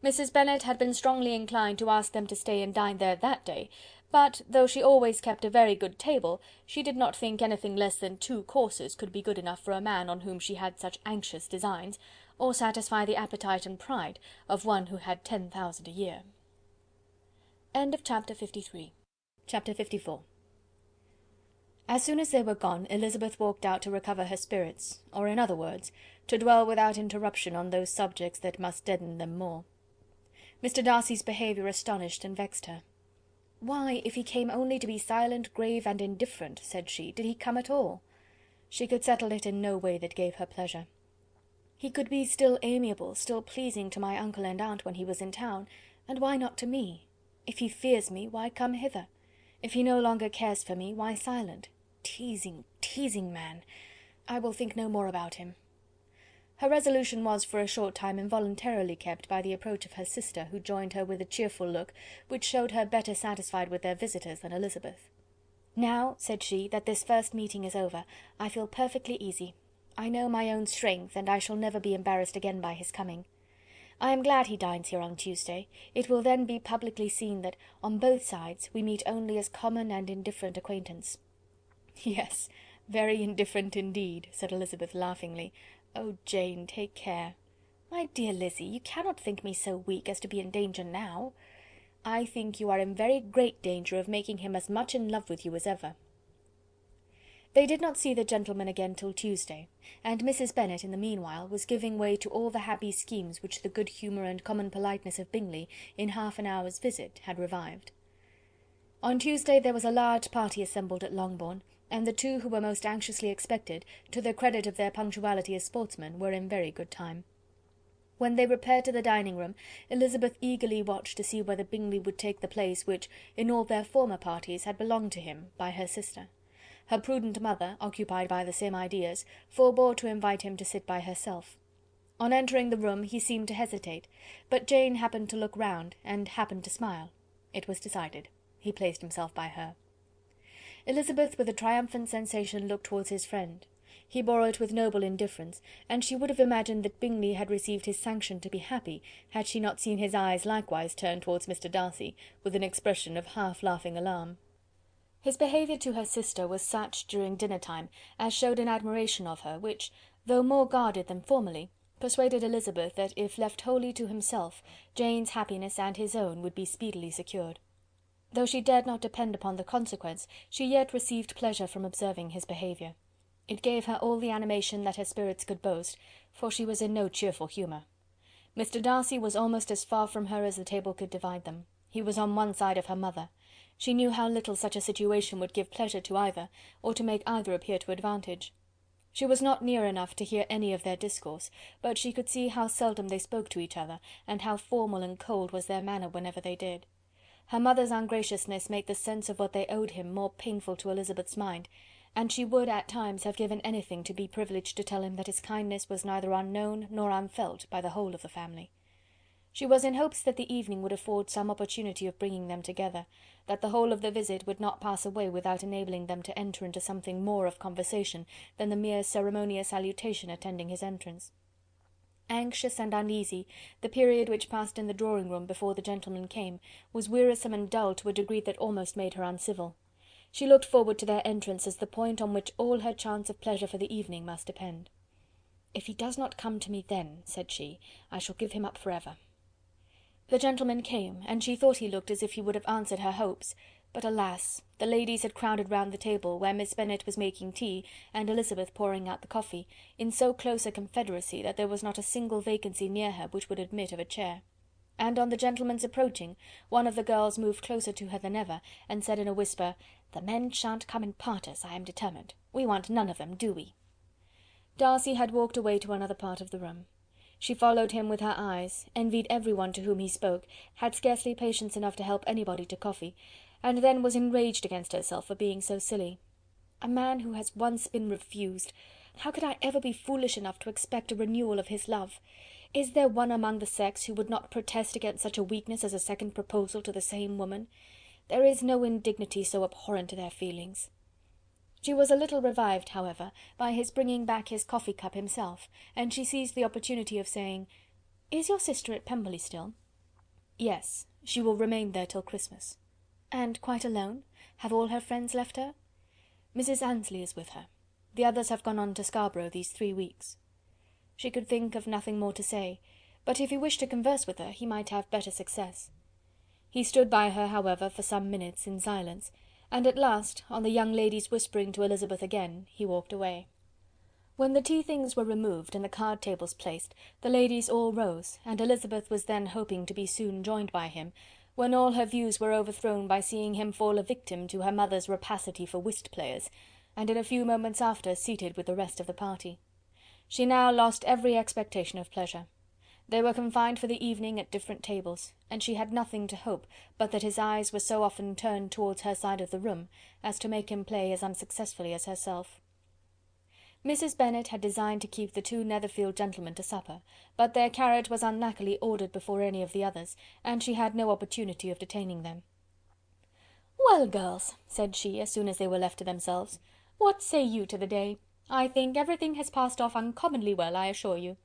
Mrs. Bennet had been strongly inclined to ask them to stay and dine there that day, but, though she always kept a very good table, she did not think anything less than 2 courses could be good enough for a man on whom she had such anxious designs, or satisfy the appetite and pride of one who had 10,000 a year. Chapter 54. As soon as they were gone, Elizabeth walked out to recover her spirits, or in other words, to dwell without interruption on those subjects that must deaden them more. Mr. Darcy's behaviour astonished and vexed her. "Why, if he came only to be silent, grave, and indifferent," said she, "did he come at all?" She could settle it in no way that gave her pleasure. "He could be still amiable, still pleasing to my uncle and aunt when he was in town, and why not to me? If he fears me, why come hither? If he no longer cares for me, why silent? Teasing, teasing man! I will think no more about him." Her resolution was for a short time involuntarily kept by the approach of her sister, who joined her with a cheerful look, which showed her better satisfied with their visitors than Elizabeth. "Now," said she, "that this first meeting is over, I feel perfectly easy. I know my own strength, and I shall never be embarrassed again by his coming. I am glad he dines here on Tuesday. It will then be publicly seen that, on both sides, we meet only as common and indifferent acquaintance." "Yes, very indifferent indeed," said Elizabeth laughingly. "Oh, Jane, take care." "My dear Lizzy, you cannot think me so weak as to be in danger now." "I think you are in very great danger of making him as much in love with you as ever." They did not see the gentlemen again till Tuesday, and Mrs. Bennet, in the meanwhile, was giving way to all the happy schemes which the good humour and common politeness of Bingley, in half an hour's visit, had revived. On Tuesday there was a large party assembled at Longbourn, and the 2 who were most anxiously expected, to the credit of their punctuality as sportsmen, were in very good time. When they repaired to the dining room, Elizabeth eagerly watched to see whether Bingley would take the place which, in all their former parties, had belonged to him, by her sister. Her prudent mother, occupied by the same ideas, forbore to invite him to sit by herself. On entering the room he seemed to hesitate, but Jane happened to look round, and happened to smile. It was decided. He placed himself by her. Elizabeth, with a triumphant sensation, looked towards his friend. He bore it with noble indifference, and she would have imagined that Bingley had received his sanction to be happy, had she not seen his eyes likewise turn towards Mr. Darcy, with an expression of half-laughing alarm. His behaviour to her sister was such, during dinner-time, as showed an admiration of her, which, though more guarded than formerly, persuaded Elizabeth that, if left wholly to himself, Jane's happiness and his own would be speedily secured. Though she dared not depend upon the consequence, she yet received pleasure from observing his behaviour. It gave her all the animation that her spirits could boast, for she was in no cheerful humour. Mr. Darcy was almost as far from her as the table could divide them. He was on one side of her mother. She knew how little such a situation would give pleasure to either, or to make either appear to advantage. She was not near enough to hear any of their discourse, but she could see how seldom they spoke to each other, and how formal and cold was their manner whenever they did. Her mother's ungraciousness made the sense of what they owed him more painful to Elizabeth's mind, and she would at times have given anything to be privileged to tell him that his kindness was neither unknown nor unfelt by the whole of the family. She was in hopes that the evening would afford some opportunity of bringing them together, that the whole of the visit would not pass away without enabling them to enter into something more of conversation than the mere ceremonious salutation attending his entrance. Anxious and uneasy, the period which passed in the drawing-room before the gentlemen came was wearisome and dull to a degree that almost made her uncivil. She looked forward to their entrance as the point on which all her chance of pleasure for the evening must depend. "If he does not come to me then," said she, "I shall give him up for ever." The gentleman came, and she thought he looked as if he would have answered her hopes, but alas! the ladies had crowded round the table, where Miss Bennet was making tea, and Elizabeth pouring out the coffee, in so close a confederacy that there was not a single vacancy near her which would admit of a chair. And on the gentleman's approaching, one of the girls moved closer to her than ever, and said in a whisper, "The men shan't come and part us, I am determined. We want none of them, do we?" Darcy had walked away to another part of the room. She followed him with her eyes, envied everyone to whom he spoke, had scarcely patience enough to help anybody to coffee, and then was enraged against herself for being so silly. A man who has once been refused! How could I ever be foolish enough to expect a renewal of his love? Is there one among the sex who would not protest against such a weakness as a second proposal to the same woman? There is no indignity so abhorrent to their feelings. She was a little revived, however, by his bringing back his coffee cup himself, and she seized the opportunity of saying, "Is your sister at Pemberley still?" "Yes, she will remain there till Christmas." "And quite alone? Have all her friends left her?" "Mrs. Annesley is with her. The others have gone on to Scarborough these 3 weeks." She could think of nothing more to say, but if he wished to converse with her, he might have better success. He stood by her, however, for some minutes in silence, and at last, on the young lady's whispering to Elizabeth again, he walked away. When the tea things were removed and the card tables placed, the ladies all rose, and Elizabeth was then hoping to be soon joined by him, when all her views were overthrown by seeing him fall a victim to her mother's rapacity for whist players, and in a few moments after seated with the rest of the party. She now lost every expectation of pleasure. They were confined for the evening at different tables, and she had nothing to hope but that his eyes were so often turned towards her side of the room as to make him play as unsuccessfully as herself. Mrs. Bennet had designed to keep the 2 Netherfield gentlemen to supper, but their carriage was unluckily ordered before any of the others, and she had no opportunity of detaining them. "Well, girls," said she, as soon as they were left to themselves, "what say you to the day? I think everything has passed off uncommonly well, I assure you.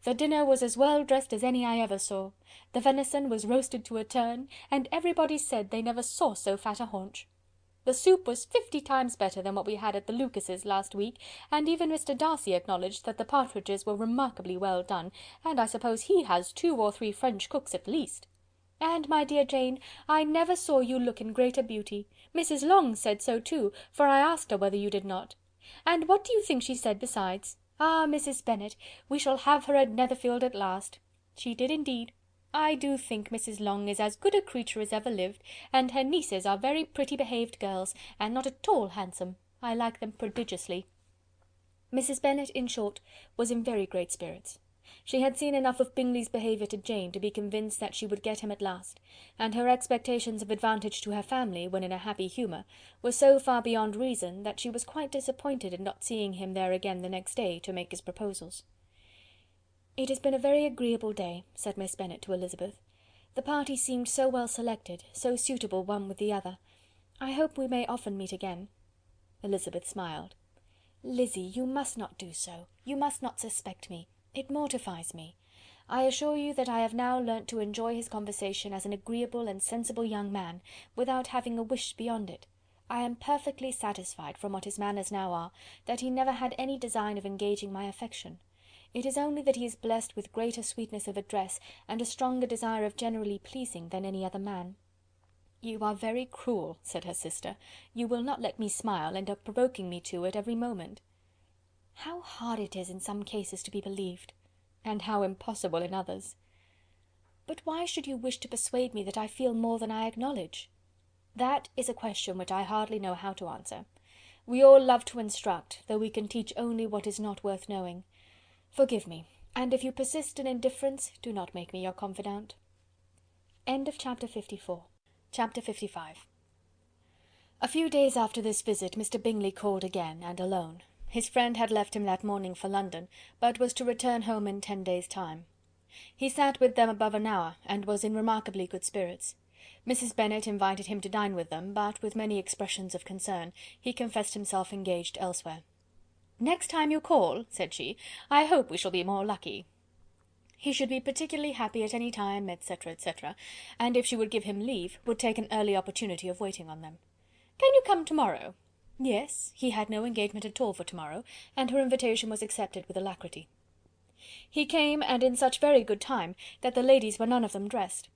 The dinner was as well dressed as any I ever saw. The venison was roasted to a turn, and everybody said they never saw so fat a haunch. The soup was 50 times better than what we had at the Lucases last week, and even Mr. Darcy acknowledged that the partridges were remarkably well done, and I suppose he has 2 or 3 French cooks at least. And, my dear Jane, I never saw you look in greater beauty. Mrs. Long said so too, for I asked her whether you did not. And what do you think she said besides? Ah, Mrs. Bennet, we shall have her at Netherfield at last. She did indeed. I do think Mrs. Long is as good a creature as ever lived, and her nieces are very pretty behaved girls, and not at all handsome. I like them prodigiously." Mrs. Bennet, in short, was in very great spirits. She had seen enough of Bingley's behaviour to Jane to be convinced that she would get him at last, and her expectations of advantage to her family, when in a happy humour, were so far beyond reason, that she was quite disappointed in not seeing him there again the next day to make his proposals. "It has been a very agreeable day," said Miss Bennet to Elizabeth. "The party seemed so well selected, so suitable one with the other. I hope we may often meet again." Elizabeth smiled. "Lizzy, you must not do so. You must not suspect me. It mortifies me. I assure you that I have now learnt to enjoy his conversation as an agreeable and sensible young man, without having a wish beyond it. I am perfectly satisfied, from what his manners now are, that he never had any design of engaging my affection. It is only that he is blessed with greater sweetness of address, and a stronger desire of generally pleasing, than any other man." "You are very cruel," said her sister. "You will not let me smile, and are provoking me to it every moment." "How hard it is in some cases to be believed!" "And how impossible in others." "But why should you wish to persuade me that I feel more than I acknowledge?" "That is a question which I hardly know how to answer. We all love to instruct, though we can teach only what is not worth knowing. Forgive me, and if you persist in indifference, do not make me your confidante." Chapter 54. Chapter 55. A few days after this visit Mr. Bingley called again, and alone. His friend had left him that morning for London, but was to return home in 10 days' time. He sat with them above an hour, and was in remarkably good spirits. Mrs. Bennet invited him to dine with them, but, with many expressions of concern, he confessed himself engaged elsewhere. "Next time you call," said she, "I hope we shall be more lucky." He should be particularly happy at any time, etc., etc., and if she would give him leave, would take an early opportunity of waiting on them. "Can you come to-morrow?" Yes, he had no engagement at all for to-morrow, and her invitation was accepted with alacrity. He came, and in such very good time, that the ladies were none of them dressed.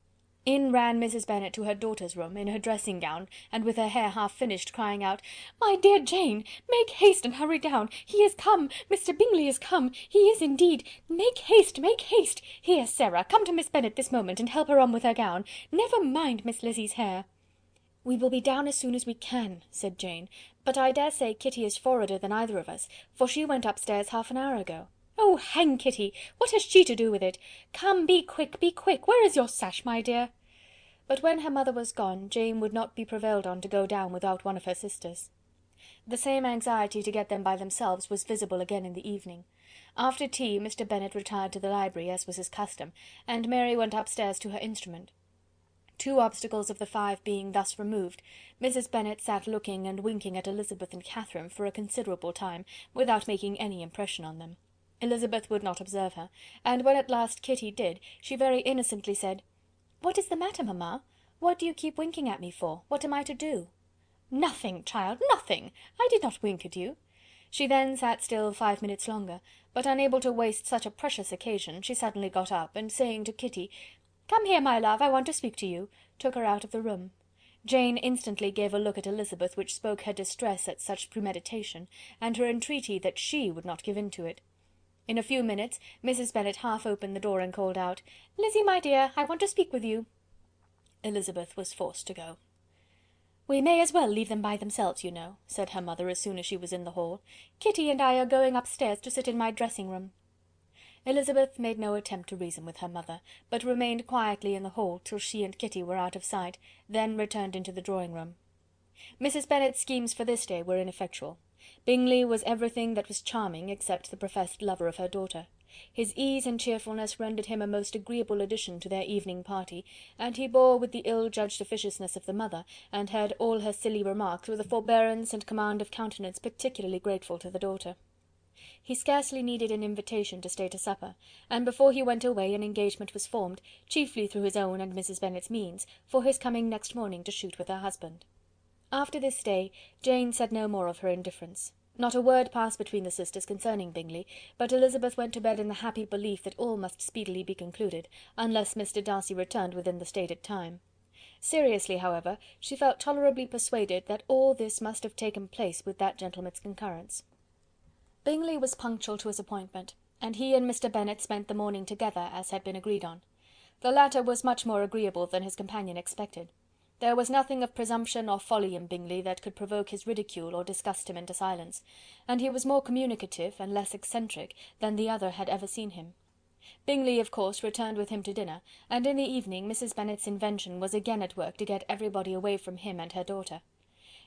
In ran Mrs. Bennet to her daughter's room, in her dressing gown, and with her hair half finished, crying out, "My dear Jane, make haste and hurry down! He is come! Mr. Bingley is come! He is indeed! Make haste, make haste! Here, Sarah, come to Miss Bennet this moment, and help her on with her gown. Never mind Miss Lizzie's hair." "We will be down as soon as we can," said Jane, "but I dare say Kitty is forwarder than either of us, for she went upstairs half an hour ago. "Oh, hang Kitty! What has she to do with it? Come, be quick, be quick! Where is your sash, my dear?" But when her mother was gone, Jane would not be prevailed on to go down without one of her sisters. The same anxiety to get them by themselves was visible again in the evening. After tea, Mr. Bennet retired to the library, as was his custom, and Mary went upstairs to her instrument. Two obstacles of the five being thus removed, Mrs. Bennet sat looking and winking at Elizabeth and Catherine for a considerable time, without making any impression on them. Elizabeth would not observe her, and when at last Kitty did, she very innocently said, "What is the matter, mamma? What do you keep winking at me for? What am I to do?" "Nothing, child, nothing. I did not wink at you." She then sat still 5 minutes longer, but unable to waste such a precious occasion, she suddenly got up, and saying to Kitty, "Come here, my love, I want to speak to you," took her out of the room. Jane instantly gave a look at Elizabeth which spoke her distress at such premeditation, and her entreaty that she would not give in to it. In a few minutes Mrs. Bennet half opened the door and called out, "Lizzy, my dear, I want to speak with you." Elizabeth was forced to go. "We may as well leave them by themselves, you know," said her mother as soon as she was in the hall. "Kitty and I are going upstairs to sit in my dressing room." Elizabeth made no attempt to reason with her mother, but remained quietly in the hall till she and Kitty were out of sight, then returned into the drawing room. Mrs. Bennet's schemes for this day were ineffectual. Bingley was everything that was charming, except the professed lover of her daughter. His ease and cheerfulness rendered him a most agreeable addition to their evening party, and he bore with the ill-judged officiousness of the mother, and heard all her silly remarks with a forbearance and command of countenance particularly grateful to the daughter. He scarcely needed an invitation to stay to supper, and before he went away an engagement was formed, chiefly through his own and Mrs. Bennet's means, for his coming next morning to shoot with her husband. After this day, Jane said no more of her indifference. Not a word passed between the sisters concerning Bingley, but Elizabeth went to bed in the happy belief that all must speedily be concluded, unless Mr. Darcy returned within the stated time. Seriously, however, she felt tolerably persuaded that all this must have taken place with that gentleman's concurrence. Bingley was punctual to his appointment, and he and Mr. Bennet spent the morning together, as had been agreed on. The latter was much more agreeable than his companion expected. There was nothing of presumption or folly in Bingley that could provoke his ridicule or disgust him into silence, and he was more communicative and less eccentric than the other had ever seen him. Bingley, of course, returned with him to dinner, and in the evening Mrs. Bennet's invention was again at work to get everybody away from him and her daughter.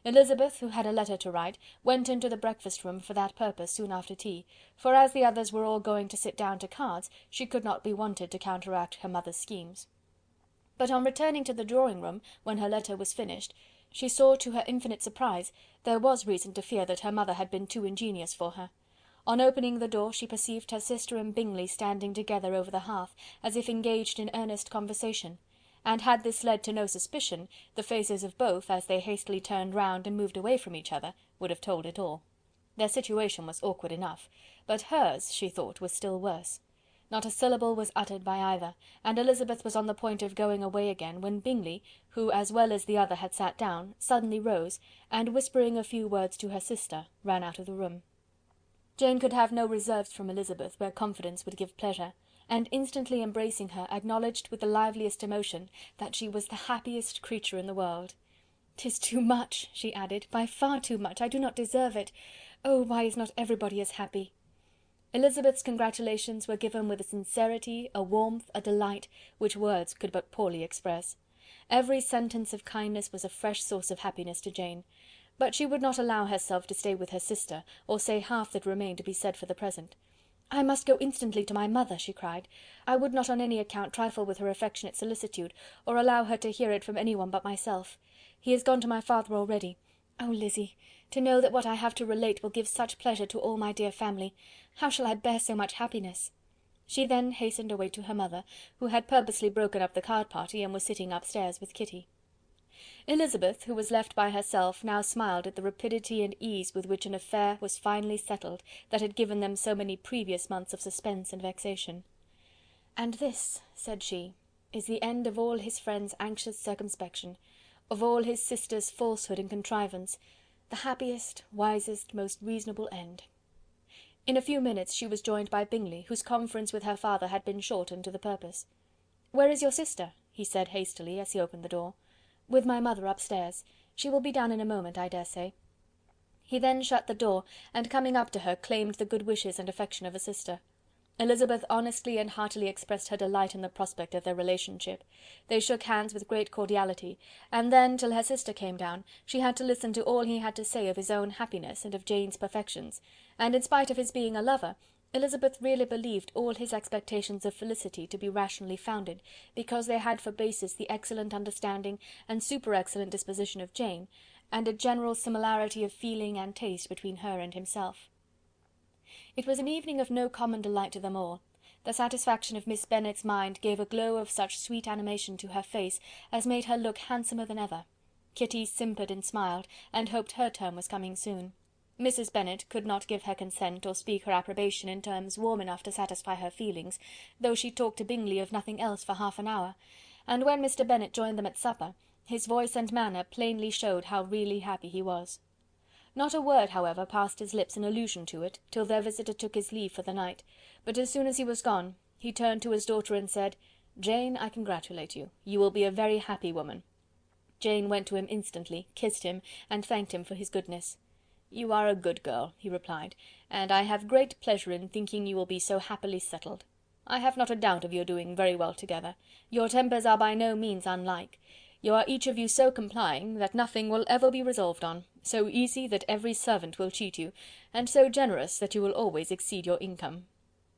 Elizabeth, who had a letter to write, went into the breakfast-room for that purpose soon after tea, for as the others were all going to sit down to cards, she could not be wanted to counteract her mother's schemes. But on returning to the drawing-room, when her letter was finished, she saw, to her infinite surprise, there was reason to fear that her mother had been too ingenious for her. On opening the door, she perceived her sister and Bingley standing together over the hearth, as if engaged in earnest conversation, and had this led to no suspicion, the faces of both, as they hastily turned round and moved away from each other, would have told it all. Their situation was awkward enough, but hers, she thought, was still worse. Not a syllable was uttered by either, and Elizabeth was on the point of going away again, when Bingley, who as well as the other had sat down, suddenly rose, and whispering a few words to her sister, ran out of the room. Jane could have no reserves from Elizabeth where confidence would give pleasure, and instantly embracing her, acknowledged with the liveliest emotion that she was the happiest creature in the world. "'Tis too much," she added, "by far too much. I do not deserve it. Oh, why is not everybody as happy?" Elizabeth's congratulations were given with a sincerity, a warmth, a delight, which words could but poorly express. Every sentence of kindness was a fresh source of happiness to Jane, but she would not allow herself to stay with her sister, or say half that remained to be said for the present. "I must go instantly to my mother," she cried. "I would not on any account trifle with her affectionate solicitude, or allow her to hear it from any one but myself. He is gone to my father already. Oh, Lizzy! to know that what I have to relate will give such pleasure to all my dear family! How shall I bear so much happiness?" She then hastened away to her mother, who had purposely broken up the card party, and was sitting upstairs with Kitty. Elizabeth, who was left by herself, now smiled at the rapidity and ease with which an affair was finally settled that had given them so many previous months of suspense and vexation. "And this," said she, "is the end of all his friends' anxious circumspection, of all his sister's falsehood and contrivance, the happiest, wisest, most reasonable end." In a few minutes she was joined by Bingley, whose conference with her father had been short and to the purpose. "Where is your sister?" he said hastily, as he opened the door. "With my mother upstairs. She will be down in a moment, I dare say." He then shut the door, and coming up to her, claimed the good wishes and affection of a sister. Elizabeth honestly and heartily expressed her delight in the prospect of their relationship. They shook hands with great cordiality, and then, till her sister came down, she had to listen to all he had to say of his own happiness and of Jane's perfections, and in spite of his being a lover, Elizabeth really believed all his expectations of felicity to be rationally founded, because they had for basis the excellent understanding and super-excellent disposition of Jane, and a general similarity of feeling and taste between her and himself. It was an evening of no common delight to them all. The satisfaction of Miss Bennet's mind gave a glow of such sweet animation to her face as made her look handsomer than ever. Kitty simpered and smiled, and hoped her turn was coming soon. Mrs. Bennet could not give her consent or speak her approbation in terms warm enough to satisfy her feelings, though she talked to Bingley of nothing else for half an hour, and when Mr. Bennet joined them at supper, his voice and manner plainly showed how really happy he was. Not a word, however, passed his lips in allusion to it, till their visitor took his leave for the night, but as soon as he was gone, he turned to his daughter and said, "Jane, I congratulate you. You will be a very happy woman." Jane went to him instantly, kissed him, and thanked him for his goodness. "You are a good girl," he replied, "and I have great pleasure in thinking you will be so happily settled. I have not a doubt of your doing very well together. Your tempers are by no means unlike. You are each of you so complying, that nothing will ever be resolved on, so easy that every servant will cheat you, and so generous that you will always exceed your income."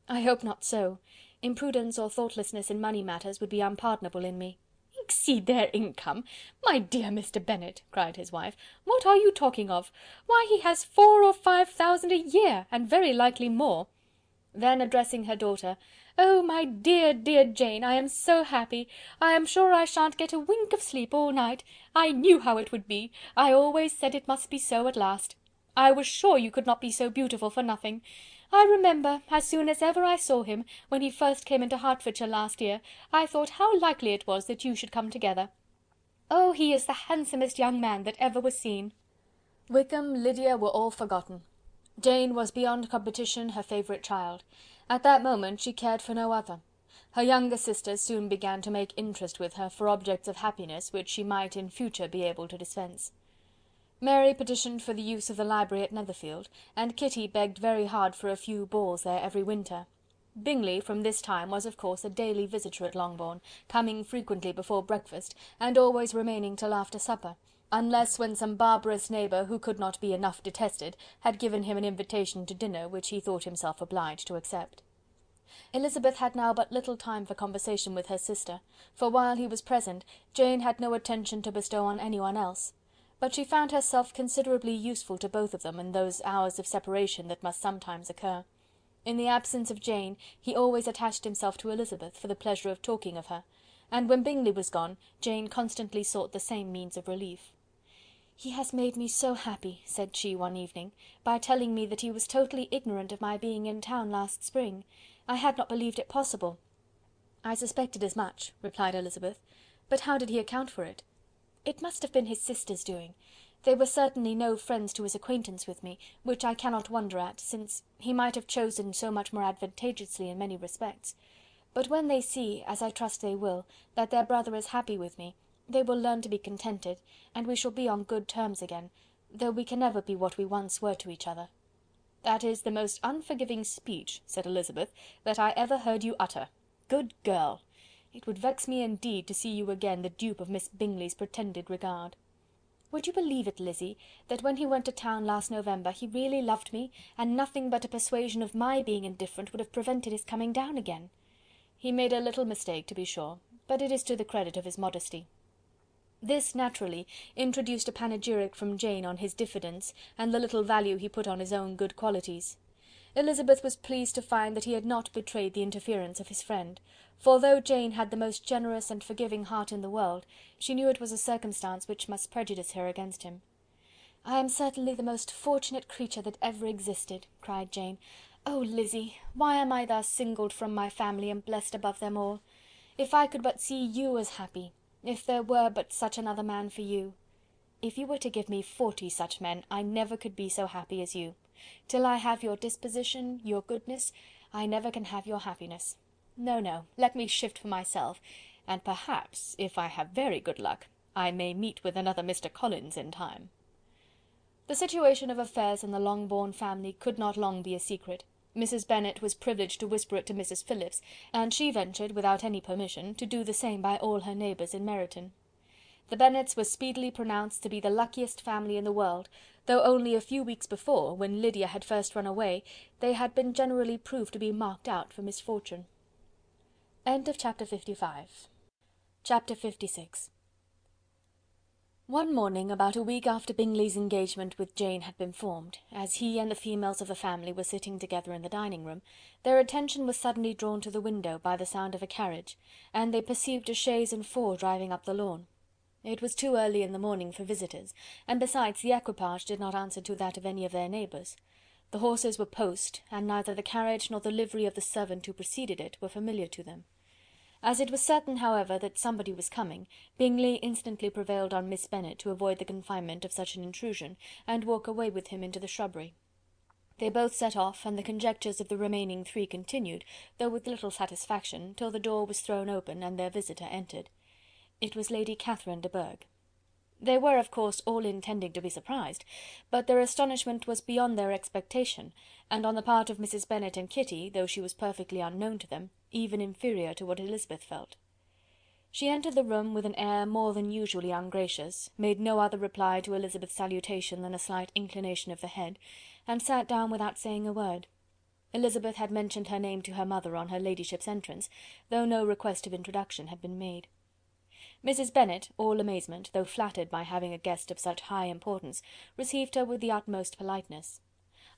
"I hope not so. Imprudence or thoughtlessness in money matters would be unpardonable in me." "Exceed their income! My dear Mr. Bennet," cried his wife, "what are you talking of? Why, he has 4,000 or 5,000 a year, and very likely more." Then addressing her daughter, "Oh, my dear, dear Jane, I am so happy! I am sure I shan't get a wink of sleep all night. I knew how it would be. I always said it must be so at last. I was sure you could not be so beautiful for nothing. I remember, as soon as ever I saw him, when he first came into Hertfordshire last year, I thought how likely it was that you should come together. Oh, he is the handsomest young man that ever was seen." Wickham, Lydia were all forgotten. Jane was beyond competition her favourite child. At that moment she cared for no other. Her younger sisters soon began to make interest with her for objects of happiness which she might in future be able to dispense. Mary petitioned for the use of the library at Netherfield, and Kitty begged very hard for a few balls there every winter. Bingley from this time was of course a daily visitor at Longbourn, coming frequently before breakfast, and always remaining till after supper, unless when some barbarous neighbour, who could not be enough detested, had given him an invitation to dinner which he thought himself obliged to accept. Elizabeth had now but little time for conversation with her sister, for while he was present, Jane had no attention to bestow on anyone else, but she found herself considerably useful to both of them in those hours of separation that must sometimes occur. In the absence of Jane, he always attached himself to Elizabeth for the pleasure of talking of her, and when Bingley was gone, Jane constantly sought the same means of relief. "He has made me so happy," said she one evening, "by telling me that he was totally ignorant of my being in town last spring. I had not believed it possible." "I suspected as much," replied Elizabeth, "but how did he account for it?" "It must have been his sister's doing. They were certainly no friends to his acquaintance with me, which I cannot wonder at, since he might have chosen so much more advantageously in many respects. But when they see, as I trust they will, that their brother is happy with me, they will learn to be contented, and we shall be on good terms again, though we can never be what we once were to each other." "That is the most unforgiving speech," said Elizabeth, "that I ever heard you utter. Good girl! It would vex me indeed to see you again the dupe of Miss Bingley's pretended regard." "Would you believe it, Lizzy, that when he went to town last November he really loved me, and nothing but a persuasion of my being indifferent would have prevented his coming down again?" "He made a little mistake, to be sure, but it is to the credit of his modesty." This, naturally, introduced a panegyric from Jane on his diffidence, and the little value he put on his own good qualities. Elizabeth was pleased to find that he had not betrayed the interference of his friend, for though Jane had the most generous and forgiving heart in the world, she knew it was a circumstance which must prejudice her against him. "I am certainly the most fortunate creature that ever existed," cried Jane. "Oh, Lizzy, why am I thus singled from my family and blessed above them all? If I could but see you as happy, if there were but such another man for you! If you were to give me 40 such men, I never could be so happy as you. Till I have your disposition, your goodness, I never can have your happiness. No, no, let me shift for myself, and perhaps, if I have very good luck, I may meet with another Mr. Collins in time." The situation of affairs in the Longbourn family could not long be a secret. Mrs. Bennet was privileged to whisper it to Mrs. Phillips, and she ventured, without any permission, to do the same by all her neighbours in Meryton. The Bennets were speedily pronounced to be the luckiest family in the world, though only a few weeks before, when Lydia had first run away, they had been generally proved to be marked out for misfortune. End of chapter 55. Chapter 56. One morning, about a week after Bingley's engagement with Jane had been formed, as he and the females of the family were sitting together in the dining-room, their attention was suddenly drawn to the window by the sound of a carriage, and they perceived a chaise and four driving up the lawn. It was too early in the morning for visitors, and besides the equipage did not answer to that of any of their neighbours. The horses were post, and neither the carriage nor the livery of the servant who preceded it were familiar to them. As it was certain, however, that somebody was coming, Bingley instantly prevailed on Miss Bennet to avoid the confinement of such an intrusion, and walk away with him into the shrubbery. They both set off, and the conjectures of the remaining three continued, though with little satisfaction, till the door was thrown open, and their visitor entered. It was Lady Catherine de Bourgh. They were, of course, all intending to be surprised, but their astonishment was beyond their expectation, and on the part of Mrs. Bennet and Kitty, though she was perfectly unknown to them, even inferior to what Elizabeth felt. She entered the room with an air more than usually ungracious, made no other reply to Elizabeth's salutation than a slight inclination of the head, and sat down without saying a word. Elizabeth had mentioned her name to her mother on her ladyship's entrance, though no request of introduction had been made. Mrs. Bennet, all amazement, though flattered by having a guest of such high importance, received her with the utmost politeness.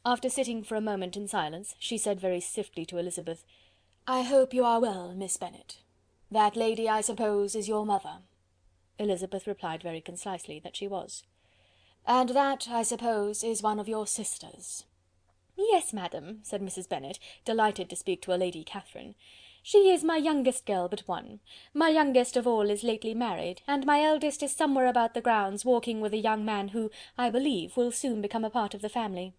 After sitting for a moment in silence, she said very stiffly to Elizabeth, "I hope you are well, Miss Bennet. That lady, I suppose, is your mother." Elizabeth replied very concisely that she was. "And that, I suppose, is one of your sisters." "Yes, madam," said Mrs. Bennet, delighted to speak to a Lady Catherine. "She is my youngest girl but one. My youngest of all is lately married, and my eldest is somewhere about the grounds, walking with a young man who, I believe, will soon become a part of the family."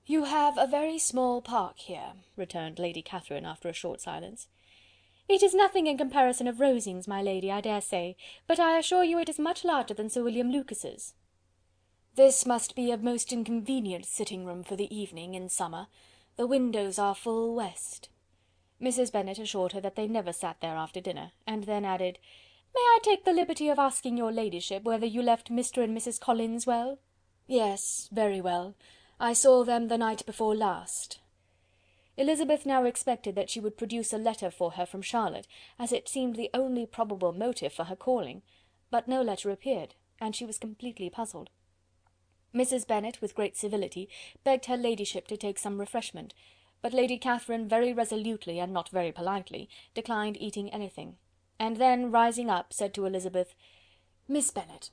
"You have a very small park here," returned Lady Catherine after a short silence. "It is nothing in comparison of Rosings, my lady, I dare say, but I assure you it is much larger than Sir William Lucas's." "This must be a most inconvenient sitting-room for the evening, in summer. The windows are full west." Mrs. Bennet assured her that they never sat there after dinner, and then added, "May I take the liberty of asking your ladyship whether you left Mr. and Mrs. Collins well?" "Yes, very well. I saw them the night before last." Elizabeth now expected that she would produce a letter for her from Charlotte, as it seemed the only probable motive for her calling, but no letter appeared, and she was completely puzzled. Mrs. Bennet, with great civility, begged her ladyship to take some refreshment, but Lady Catherine very resolutely, and not very politely, declined eating anything, and then, rising up, said to Elizabeth, "Miss Bennet,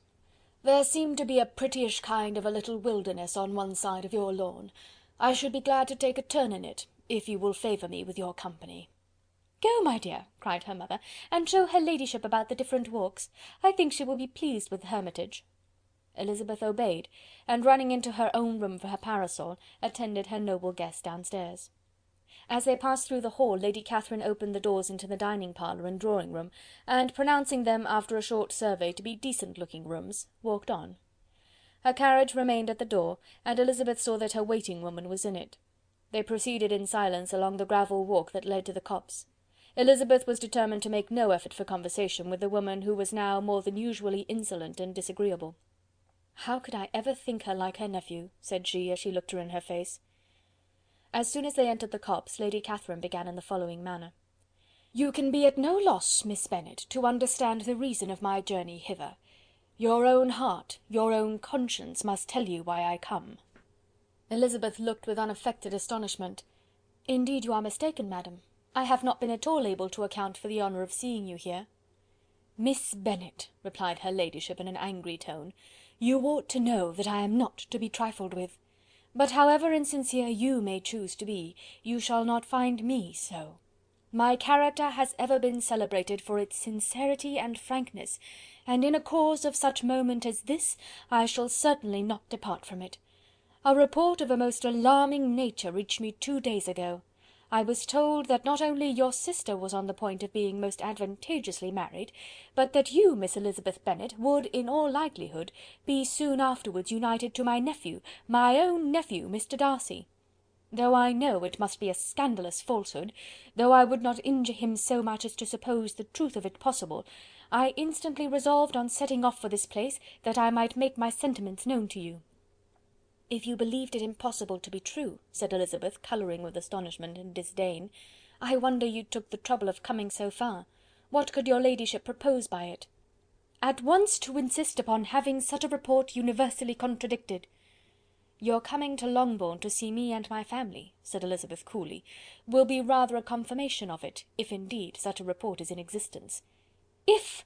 there seemed to be a prettyish kind of a little wilderness on one side of your lawn. I should be glad to take a turn in it, if you will favour me with your company." "Go, my dear," cried her mother, "and show her ladyship about the different walks. I think she will be pleased with the Hermitage." Elizabeth obeyed, and running into her own room for her parasol, attended her noble guest downstairs. As they passed through the hall, Lady Catherine opened the doors into the dining parlour and drawing room, and pronouncing them, after a short survey, to be decent-looking rooms, walked on. Her carriage remained at the door, and Elizabeth saw that her waiting-woman was in it. They proceeded in silence along the gravel walk that led to the copse. Elizabeth was determined to make no effort for conversation with the woman who was now more than usually insolent and disagreeable. "How could I ever think her like her nephew?" said she, as she looked her in her face. As soon as they entered the copse, Lady Catherine began in the following manner. "You can be at no loss, Miss Bennet, to understand the reason of my journey hither. Your own heart, your own conscience must tell you why I come." Elizabeth looked with unaffected astonishment. "Indeed you are mistaken, madam. I have not been at all able to account for the honour of seeing you here." "Miss Bennet," replied her ladyship in an angry tone, "you ought to know that I am not to be trifled with. But however insincere you may choose to be, you shall not find me so. My character has ever been celebrated for its sincerity and frankness, and in a cause of such moment as this, I shall certainly not depart from it. A report of a most alarming nature reached me 2 days ago. I was told that not only your sister was on the point of being most advantageously married, but that you, Miss Elizabeth Bennet, would, in all likelihood, be soon afterwards united to my nephew, my own nephew, Mr. Darcy." Though I know it must be a scandalous falsehood, though I would not injure him so much as to suppose the truth of it possible, I instantly resolved on setting off for this place, that I might make my sentiments known to you." "If you believed it impossible to be true," said Elizabeth, colouring with astonishment and disdain, "I wonder you took the trouble of coming so far. What could your ladyship propose by it?" "At once to insist upon having such a report universally contradicted." "Your coming to Longbourn to see me and my family," said Elizabeth coolly, "will be rather a confirmation of it, if indeed such a report is in existence." "If!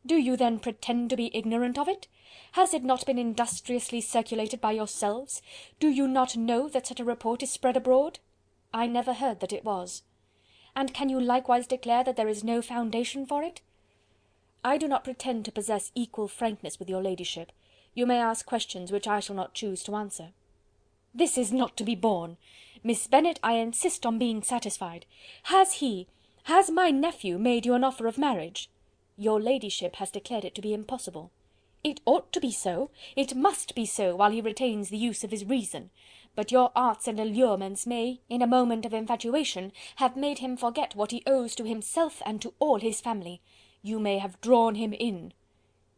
Do you then pretend to be ignorant of it? Has it not been industriously circulated by yourselves? Do you not know that such a report is spread abroad?" "I never heard that it was." "And can you likewise declare that there is no foundation for it?" "I do not pretend to possess equal frankness with your ladyship. You may ask questions which I shall not choose to answer." "This is not to be borne! Miss Bennet, I insist on being satisfied. Has my nephew made you an offer of marriage?" "Your ladyship has declared it to be impossible." "It ought to be so, it must be so, while he retains the use of his reason. But your arts and allurements may, in a moment of infatuation, have made him forget what he owes to himself and to all his family. You may have drawn him in."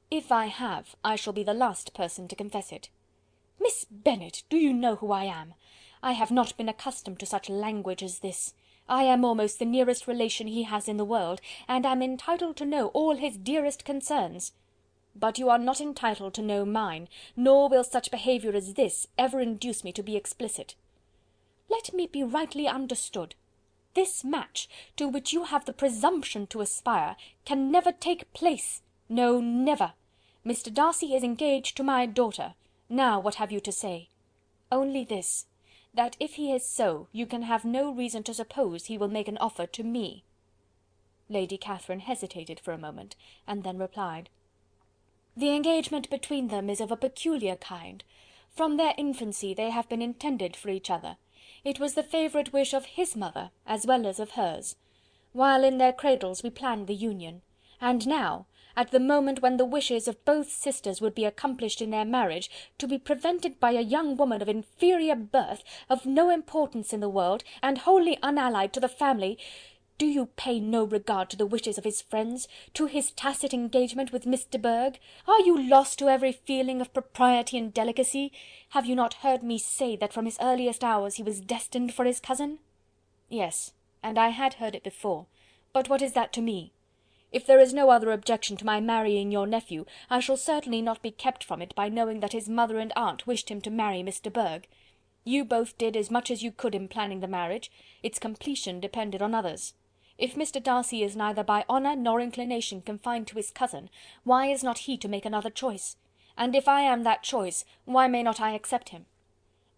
"If I have, I shall be the last person to confess it." "Miss Bennet, do you know who I am? I have not been accustomed to such language as this. I am almost the nearest relation he has in the world, and am entitled to know all his dearest concerns." "But you are not entitled to know mine, nor will such behaviour as this ever induce me to be explicit." "Let me be rightly understood. This match, to which you have the presumption to aspire, can never take place. No, never. Mr. Darcy is engaged to my daughter. Now what have you to say?" "Only this, that if he is so, you can have no reason to suppose he will make an offer to me." Lady Catherine hesitated for a moment, and then replied: "The engagement between them is of a peculiar kind. From their infancy they have been intended for each other. It was the favourite wish of his mother as well as of hers. While in their cradles we planned the union, and now, at the moment when the wishes of both sisters would be accomplished in their marriage, to be prevented by a young woman of inferior birth, of no importance in the world, and wholly unallied to the family. Do you pay no regard to the wishes of his friends, to his tacit engagement with Miss de Bourgh? Are you lost to every feeling of propriety and delicacy? Have you not heard me say that from his earliest hours he was destined for his cousin?" "Yes, and I had heard it before, but what is that to me? If there is no other objection to my marrying your nephew, I shall certainly not be kept from it by knowing that his mother and aunt wished him to marry Miss de Bourgh. You both did as much as you could in planning the marriage; its completion depended on others. If Mr. Darcy is neither by honour nor inclination confined to his cousin, why is not he to make another choice? And if I am that choice, why may not I accept him?"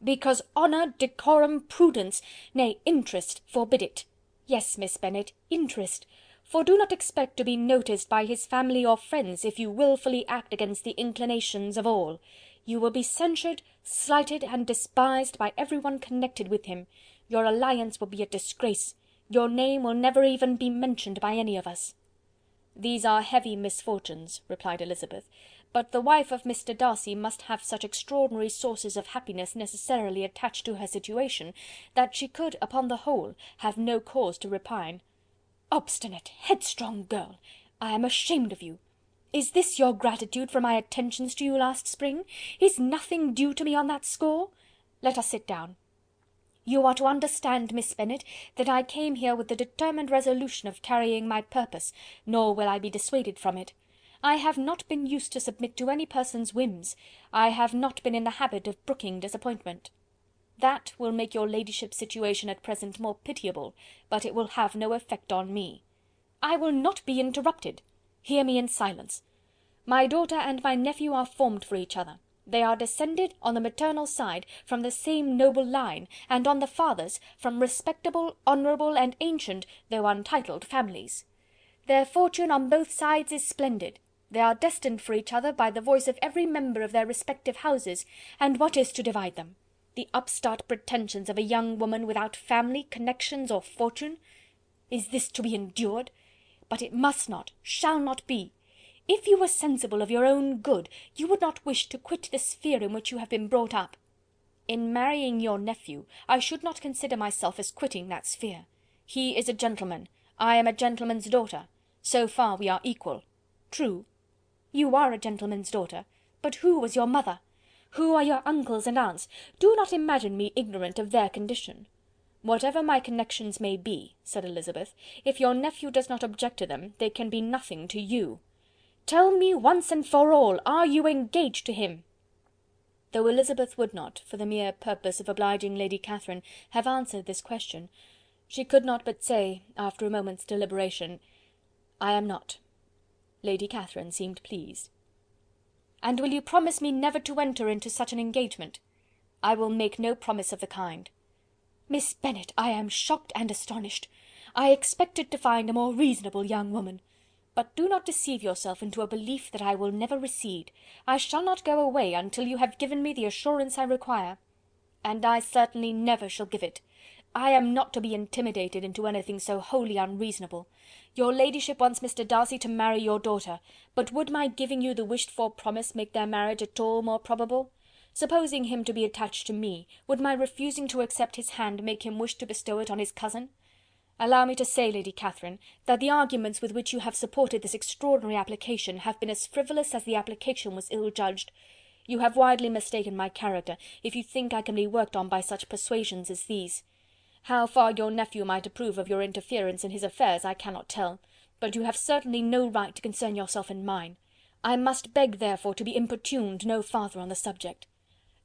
"Because honour, decorum, prudence, nay, interest, forbid it. Yes, Miss Bennet, interest. For do not expect to be noticed by his family or friends if you wilfully act against the inclinations of all. You will be censured, slighted, and despised by every one connected with him. Your alliance will be a disgrace. Your name will never even be mentioned by any of us." "These are heavy misfortunes," replied Elizabeth, "but the wife of Mr. Darcy must have such extraordinary sources of happiness necessarily attached to her situation, that she could, upon the whole, have no cause to repine." "Obstinate, headstrong girl! I am ashamed of you. Is this your gratitude for my attentions to you last spring? Is nothing due to me on that score? Let us sit down. You are to understand, Miss Bennet, that I came here with the determined resolution of carrying my purpose, nor will I be dissuaded from it. I have not been used to submit to any person's whims. I have not been in the habit of brooking disappointment. That will make your ladyship's situation at present more pitiable, but it will have no effect on me. I will not be interrupted. Hear me in silence. My daughter and my nephew are formed for each other. They are descended, on the maternal side, from the same noble line, and on the father's, from respectable, honourable, and ancient, though untitled families. Their fortune on both sides is splendid. They are destined for each other by the voice of every member of their respective houses, and what is to divide them? The upstart pretensions of a young woman without family, connections, or fortune? Is this to be endured? But it must not, shall not be. If you were sensible of your own good, you would not wish to quit the sphere in which you have been brought up. In marrying your nephew, I should not consider myself as quitting that sphere. He is a gentleman, I am a gentleman's daughter. So far we are equal. True. You are a gentleman's daughter, but who was your mother? Who are your uncles and aunts? Do not imagine me ignorant of their condition. Whatever my connections may be, said Elizabeth, if your nephew does not object to them, they can be nothing to you. Tell me once and for all, are you engaged to him? Though Elizabeth would not, for the mere purpose of obliging Lady Catherine, have answered this question, she could not but say, after a moment's deliberation, "I am not." Lady Catherine seemed pleased. "And will you promise me never to enter into such an engagement?" "I will make no promise of the kind." "Miss Bennet, I am shocked and astonished. I expected to find a more reasonable young woman. But do not deceive yourself into a belief that I will never recede. I shall not go away until you have given me the assurance I require. And I certainly never shall give it. I am not to be intimidated into anything so wholly unreasonable. Your ladyship wants Mr. Darcy to marry your daughter, but would my giving you the wished-for promise make their marriage at all more probable? Supposing him to be attached to me, would my refusing to accept his hand make him wish to bestow it on his cousin? Allow me to say, Lady Catherine, that the arguments with which you have supported this extraordinary application have been as frivolous as the application was ill-judged. You have widely mistaken my character, if you think I can be worked on by such persuasions as these. How far your nephew might approve of your interference in his affairs I cannot tell, but you have certainly no right to concern yourself in mine. I must beg, therefore, to be importuned no farther on the subject."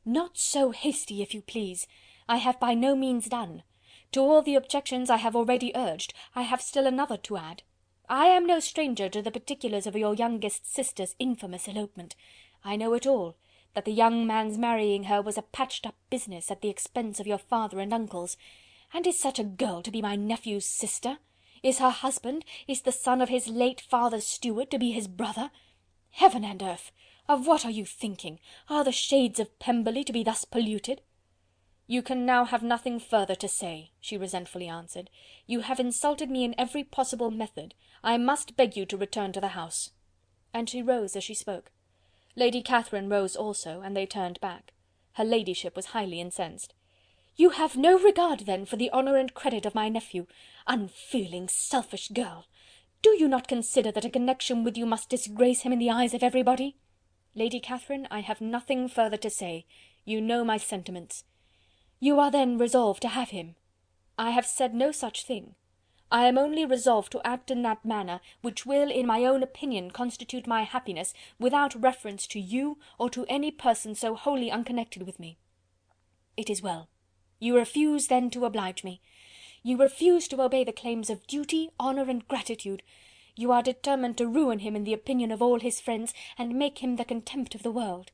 "Not so hasty, if you please. I have by no means done. To all the objections I have already urged, I have still another to add. I am no stranger to the particulars of your youngest sister's infamous elopement. I know it all, that the young man's marrying her was a patched-up business at the expense of your father and uncles. And is such a girl to be my nephew's sister? Is her husband, is the son of his late father's steward, to be his brother? Heaven and earth! Of what are you thinking? Are the shades of Pemberley to be thus polluted?" "You can now have nothing further to say," she resentfully answered. "You have insulted me in every possible method. I must beg you to return to the house." And she rose as she spoke. Lady Catherine rose also, and they turned back. Her ladyship was highly incensed. "You have no regard, then, for the honour and credit of my nephew. Unfeeling, selfish girl! Do you not consider that a connection with you must disgrace him in the eyes of everybody?" "Lady Catherine, I have nothing further to say. You know my sentiments." "You are then resolved to have him?" "I have said no such thing. I am only resolved to act in that manner which will, in my own opinion, constitute my happiness, without reference to you, or to any person so wholly unconnected with me." "It is well. You refuse, then, to oblige me. You refuse to obey the claims of duty, honour, and gratitude. You are determined to ruin him in the opinion of all his friends, and make him the contempt of the world."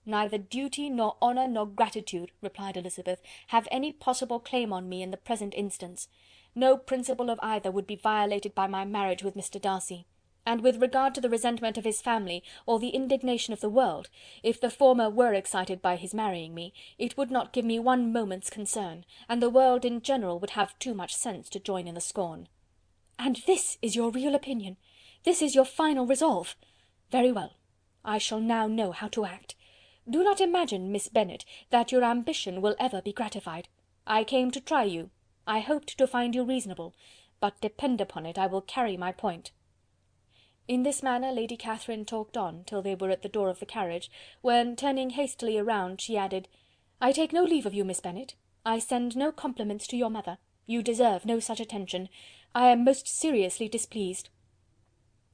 "Neither duty, nor honour, nor gratitude," replied Elizabeth, "have any possible claim on me in the present instance. No principle of either would be violated by my marriage with Mr. Darcy. And with regard to the resentment of his family, or the indignation of the world, if the former were excited by his marrying me, it would not give me one moment's concern, and the world in general would have too much sense to join in the scorn." "And this is your real opinion? This is your final resolve? Very well, I shall now know how to act. Do not imagine, Miss Bennet, that your ambition will ever be gratified. I came to try you. I hoped to find you reasonable, but depend upon it I will carry my point." In this manner Lady Catherine talked on, till they were at the door of the carriage, when, turning hastily round, she added, "I take no leave of you, Miss Bennet. I send no compliments to your mother. You deserve no such attention. I am most seriously displeased."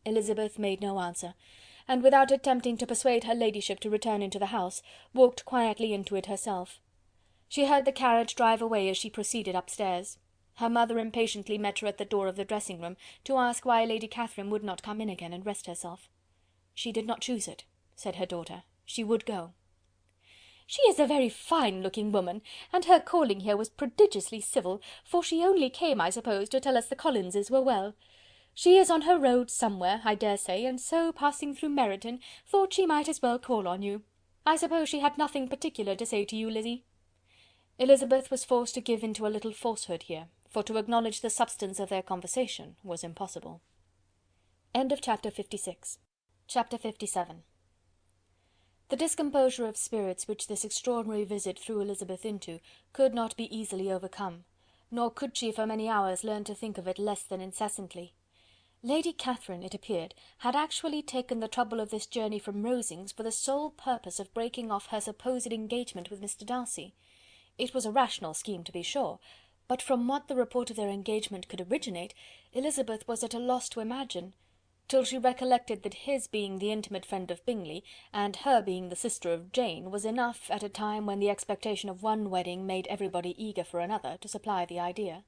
Elizabeth made no answer, and without attempting to persuade her ladyship to return into the house, walked quietly into it herself. She heard the carriage drive away as she proceeded upstairs. Her mother impatiently met her at the door of the dressing-room, to ask why Lady Catherine would not come in again and rest herself. "She did not choose it," said her daughter. "She would go." "She is a very fine-looking woman, and her calling here was prodigiously civil, for she only came, I suppose, to tell us the Collinses were well. She is on her road somewhere, I dare say, and so, passing through Meryton, thought she might as well call on you. I suppose she had nothing particular to say to you, Lizzy?" Elizabeth was forced to give into a little falsehood here, for to acknowledge the substance of their conversation was impossible. Chapter 57. The discomposure of spirits which this extraordinary visit threw Elizabeth into could not be easily overcome, nor could she for many hours learn to think of it less than incessantly. Lady Catherine, it appeared, had actually taken the trouble of this journey from Rosings for the sole purpose of breaking off her supposed engagement with Mr. Darcy. It was a rational scheme, to be sure, but from what the report of their engagement could originate, Elizabeth was at a loss to imagine, till she recollected that his being the intimate friend of Bingley, and her being the sister of Jane, was enough, at a time when the expectation of one wedding made everybody eager for another, to supply the idea.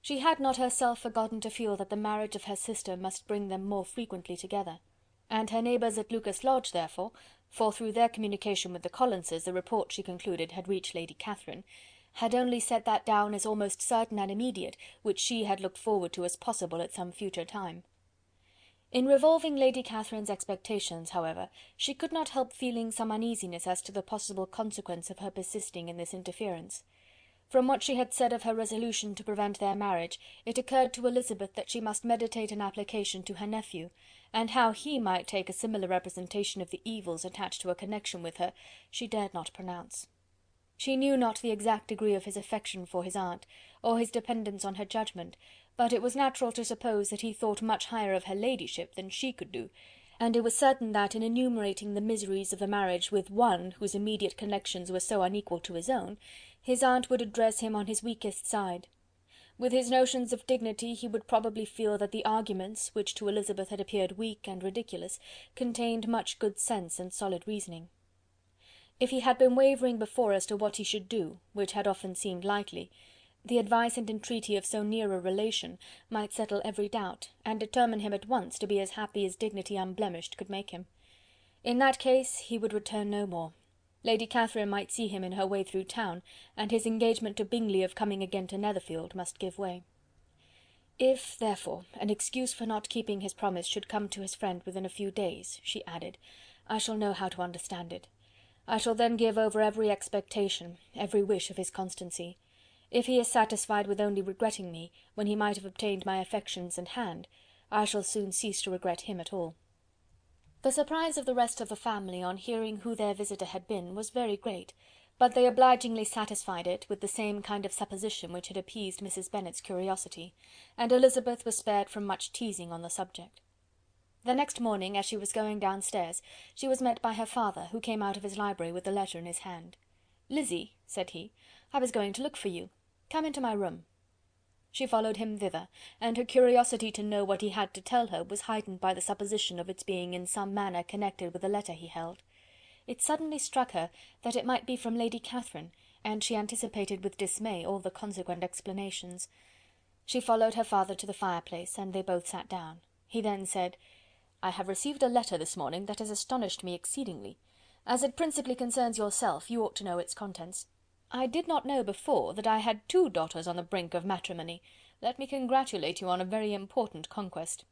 She had not herself forgotten to feel that the marriage of her sister must bring them more frequently together, and her neighbours at Lucas Lodge, therefore, for through their communication with the Collinses the report, she concluded, had reached Lady Catherine, had only set that down as almost certain and immediate, which she had looked forward to as possible at some future time. In revolving Lady Catherine's expectations, however, she could not help feeling some uneasiness as to the possible consequence of her persisting in this interference. From what she had said of her resolution to prevent their marriage, it occurred to Elizabeth that she must meditate an application to her nephew, and how he might take a similar representation of the evils attached to a connection with her, she dared not pronounce. She knew not the exact degree of his affection for his aunt, or his dependence on her judgment, but it was natural to suppose that he thought much higher of her ladyship than she could do, and it was certain that, in enumerating the miseries of the marriage with one whose immediate connections were so unequal to his own, his aunt would address him on his weakest side. With his notions of dignity he would probably feel that the arguments, which to Elizabeth had appeared weak and ridiculous, contained much good sense and solid reasoning. If he had been wavering before as to what he should do, which had often seemed likely, the advice and entreaty of so near a relation might settle every doubt, and determine him at once to be as happy as dignity unblemished could make him. In that case he would return no more. Lady Catherine might see him in her way through town, and his engagement to Bingley of coming again to Netherfield must give way. If, therefore, an excuse for not keeping his promise should come to his friend within a few days, she added, I shall know how to understand it. I shall then give over every expectation, every wish of his constancy. If he is satisfied with only regretting me, when he might have obtained my affections and hand, I shall soon cease to regret him at all. The surprise of the rest of the family on hearing who their visitor had been was very great, but they obligingly satisfied it with the same kind of supposition which had appeased Mrs. Bennet's curiosity, and Elizabeth was spared from much teasing on the subject. The next morning, as she was going downstairs, she was met by her father, who came out of his library with the letter in his hand. "Lizzy," said he, "I was going to look for you. Come into my room." She followed him thither, and her curiosity to know what he had to tell her was heightened by the supposition of its being in some manner connected with the letter he held. It suddenly struck her that it might be from Lady Catherine, and she anticipated with dismay all the consequent explanations. She followed her father to the fireplace, and they both sat down. He then said, "I have received a letter this morning that has astonished me exceedingly. As it principally concerns yourself, you ought to know its contents. I did not know before that I had 2 daughters on the brink of matrimony. Let me congratulate you on a very important conquest."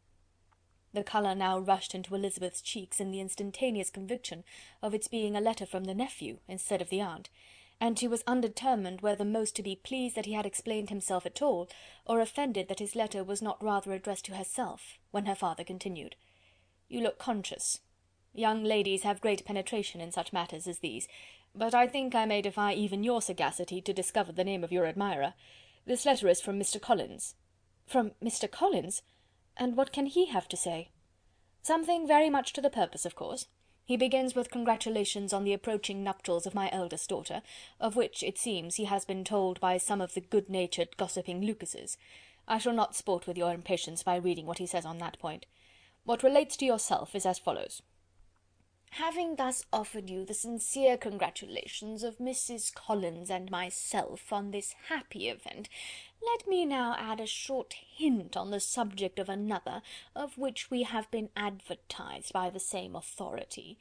The colour now rushed into Elizabeth's cheeks in the instantaneous conviction of its being a letter from the nephew instead of the aunt, and she was undetermined whether most to be pleased that he had explained himself at all, or offended that his letter was not rather addressed to herself, when her father continued, "You look conscious. Young ladies have great penetration in such matters as these, but I think I may defy even your sagacity to discover the name of your admirer. This letter is from Mr. Collins." "From Mr. Collins? And what can he have to say?" "Something very much to the purpose, of course. He begins with congratulations on the approaching nuptials of my eldest daughter, of which, it seems, he has been told by some of the good-natured gossiping Lucases. I shall not sport with your impatience by reading what he says on that point. What relates to yourself is as follows: "Having thus offered you the sincere congratulations of Mrs. Collins and myself on this happy event, let me now add a short hint on the subject of another, of which we have been advertised by the same authority.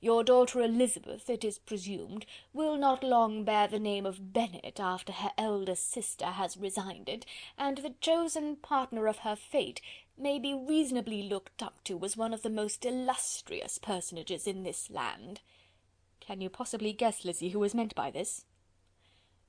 Your daughter Elizabeth, it is presumed, will not long bear the name of Bennet after her elder sister has resigned it, and the chosen partner of her fate may be reasonably looked up to as one of the most illustrious personages in this land." "Can you possibly guess, Lizzy, who is meant by this?"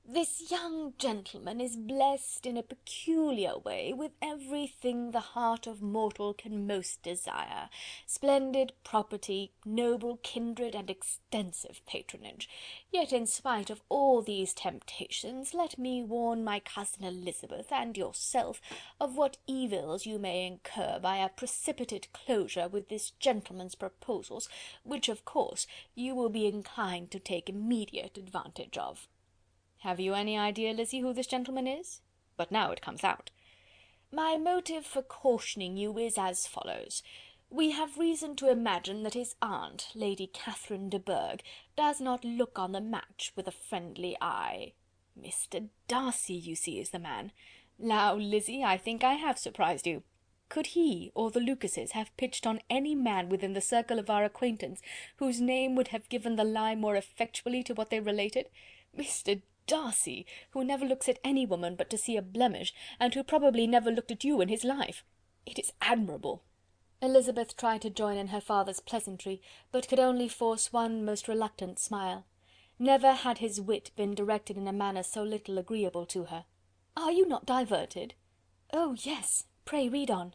This young gentleman is blessed in a peculiar way with everything the heart of mortal can most desire: splendid property, noble kindred, and extensive patronage. Yet in spite of all these temptations, let me warn my cousin Elizabeth and yourself of what evils you may incur by a precipitate closure with this gentleman's proposals, which of course you will be inclined to take immediate advantage of." "Have you any idea, Lizzy, who this gentleman is? But now it comes out." "My motive for cautioning you is as follows. We have reason to imagine that his aunt, Lady Catherine de Bourgh, does not look on the match with a friendly eye. Mr. Darcy, you see, is the man. Now, Lizzy, I think I have surprised you. Could he or the Lucases have pitched on any man within the circle of our acquaintance, whose name would have given the lie more effectually to what they related? Mr. Darcy, who never looks at any woman but to see a blemish, and who probably never looked at you in his life. It is admirable." Elizabeth tried to join in her father's pleasantry, but could only force one most reluctant smile. Never had his wit been directed in a manner so little agreeable to her. "Are you not diverted?" "Oh, yes, pray read on."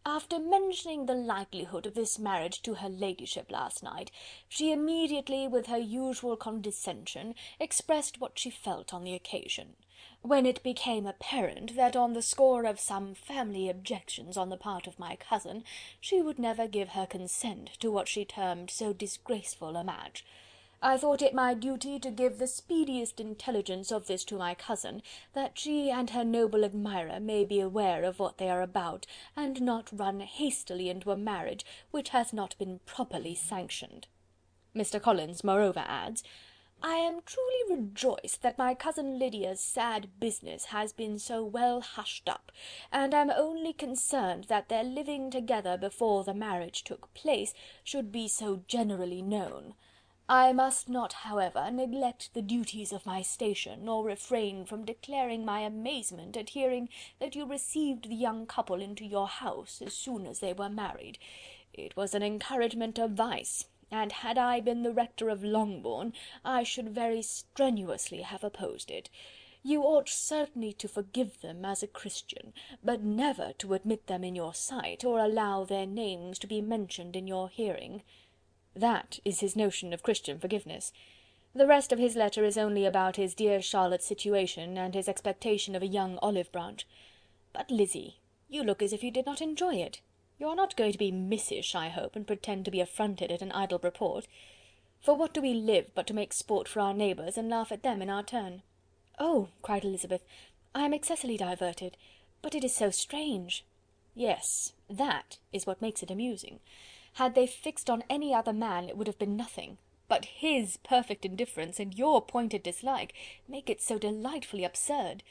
"After mentioning the likelihood of this marriage to her ladyship last night, she immediately, with her usual condescension, expressed what she felt on the occasion. When it became apparent that on the score of some family objections on the part of my cousin, she would never give her consent to what she termed so disgraceful a match, I thought it my duty to give the speediest intelligence of this to my cousin, that she and her noble admirer may be aware of what they are about, and not run hastily into a marriage which has not been properly sanctioned." Mr. Collins moreover adds, "I am truly rejoiced that my cousin Lydia's sad business has been so well hushed up, and am only concerned that their living together before the marriage took place should be so generally known. I must not, however, neglect the duties of my station, or refrain from declaring my amazement at hearing that you received the young couple into your house as soon as they were married. It was an encouragement of vice, and had I been the rector of Longbourn, I should very strenuously have opposed it. You ought certainly to forgive them as a Christian, but never to admit them in your sight, or allow their names to be mentioned in your hearing." That is his notion of Christian forgiveness. The rest of his letter is only about his dear Charlotte's situation, and his expectation of a young olive branch. But, Lizzy, you look as if you did not enjoy it. You are not going to be missish, I hope, and pretend to be affronted at an idle report. For what do we live but to make sport for our neighbours, and laugh at them in our turn?" "Oh!" cried Elizabeth, "I am excessively diverted, but it is so strange." "Yes, that is what makes it amusing. Had they fixed on any other man it would have been nothing, but his perfect indifference and your pointed dislike make it so delightfully absurd.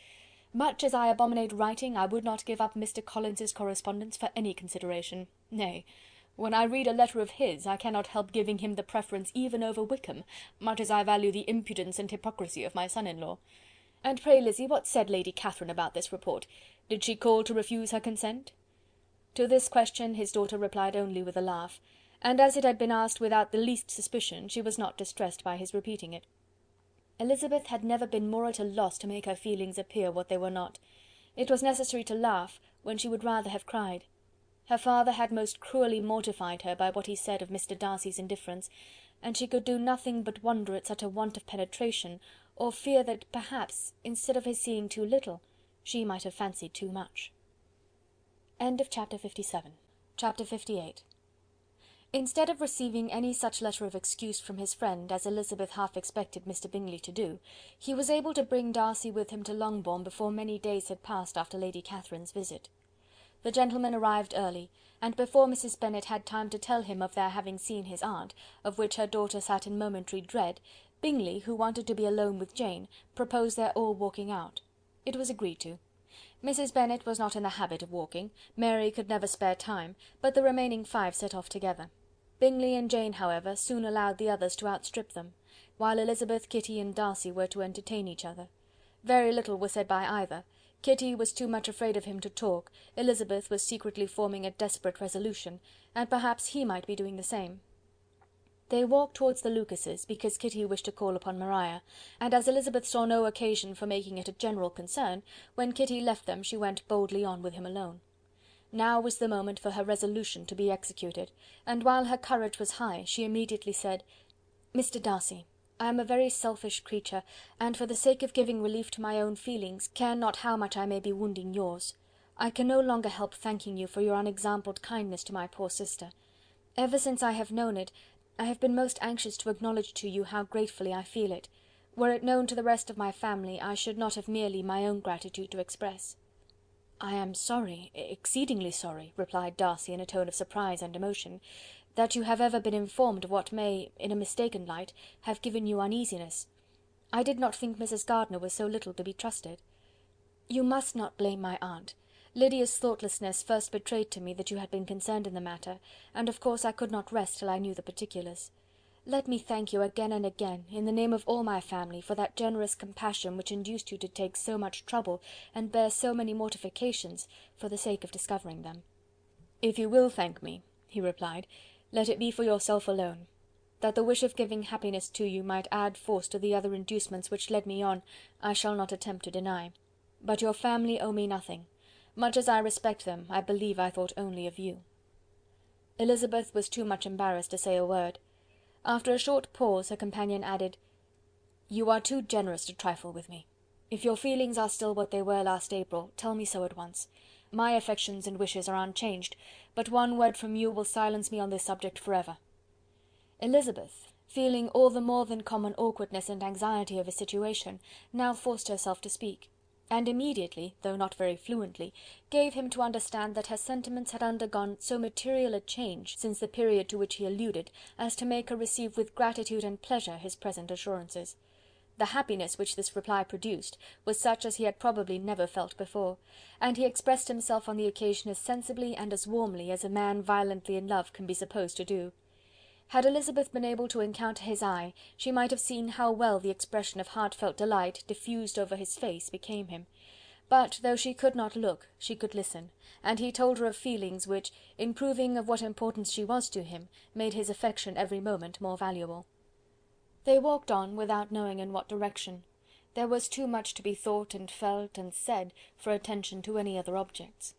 Much as I abominate writing, I would not give up Mr. Collins's correspondence for any consideration. Nay, when I read a letter of his, I cannot help giving him the preference even over Wickham, much as I value the impudence and hypocrisy of my son-in-law. And pray, Lizzy, what said Lady Catherine about this report? Did she call to refuse her consent?" To this question his daughter replied only with a laugh, and as it had been asked without the least suspicion, she was not distressed by his repeating it. Elizabeth had never been more at a loss to make her feelings appear what they were not. It was necessary to laugh, when she would rather have cried. Her father had most cruelly mortified her by what he said of Mr. Darcy's indifference, and she could do nothing but wonder at such a want of penetration, or fear that, perhaps, instead of his seeing too little, she might have fancied too much. End of chapter 57. Chapter 58. Instead of receiving any such letter of excuse from his friend as Elizabeth half expected Mr. Bingley to do, he was able to bring Darcy with him to Longbourn before many days had passed after Lady Catherine's visit. The gentleman arrived early, and before Mrs. Bennet had time to tell him of their having seen his aunt, of which her daughter sat in momentary dread, Bingley, who wanted to be alone with Jane, proposed their all walking out. It was agreed to. Mrs. Bennet was not in the habit of walking, Mary could never spare time, but the remaining 5 set off together. Bingley and Jane, however, soon allowed the others to outstrip them, while Elizabeth, Kitty, and Darcy were to entertain each other. Very little was said by either. Kitty was too much afraid of him to talk, Elizabeth was secretly forming a desperate resolution, and perhaps he might be doing the same. They walked towards the Lucases, because Kitty wished to call upon Maria, and as Elizabeth saw no occasion for making it a general concern, when Kitty left them she went boldly on with him alone. Now was the moment for her resolution to be executed, and while her courage was high, she immediately said: "Mr. Darcy, I am a very selfish creature, and for the sake of giving relief to my own feelings, care not how much I may be wounding yours. I can no longer help thanking you for your unexampled kindness to my poor sister. Ever since I have known it, I have been most anxious to acknowledge to you how gratefully I feel it. Were it known to the rest of my family, I should not have merely my own gratitude to express." "I am sorry, exceedingly sorry," replied Darcy in a tone of surprise and emotion, "that you have ever been informed of what may, in a mistaken light, have given you uneasiness. I did not think Mrs. Gardiner was so little to be trusted. You must not blame my aunt. Lydia's thoughtlessness first betrayed to me that you had been concerned in the matter, and of course I could not rest till I knew the particulars. Let me thank you again and again, in the name of all my family, for that generous compassion which induced you to take so much trouble, and bear so many mortifications, for the sake of discovering them." "If you will thank me," he replied, "let it be for yourself alone. That the wish of giving happiness to you might add force to the other inducements which led me on, I shall not attempt to deny. But your family owe me nothing. Much as I respect them, I believe I thought only of you." Elizabeth was too much embarrassed to say a word. After a short pause, her companion added: "You are too generous to trifle with me. If your feelings are still what they were last April, tell me so at once. My affections and wishes are unchanged, but one word from you will silence me on this subject for ever." Elizabeth, feeling all the more than common awkwardness and anxiety of his situation, now forced herself to speak, and immediately, though not very fluently, gave him to understand that her sentiments had undergone so material a change since the period to which he alluded, as to make her receive with gratitude and pleasure his present assurances. The happiness which this reply produced was such as he had probably never felt before, and he expressed himself on the occasion as sensibly and as warmly as a man violently in love can be supposed to do. Had Elizabeth been able to encounter his eye, she might have seen how well the expression of heartfelt delight diffused over his face became him; but though she could not look, she could listen, and he told her of feelings which, in proving of what importance she was to him, made his affection every moment more valuable. They walked on without knowing in what direction. There was too much to be thought and felt and said for attention to any other objects.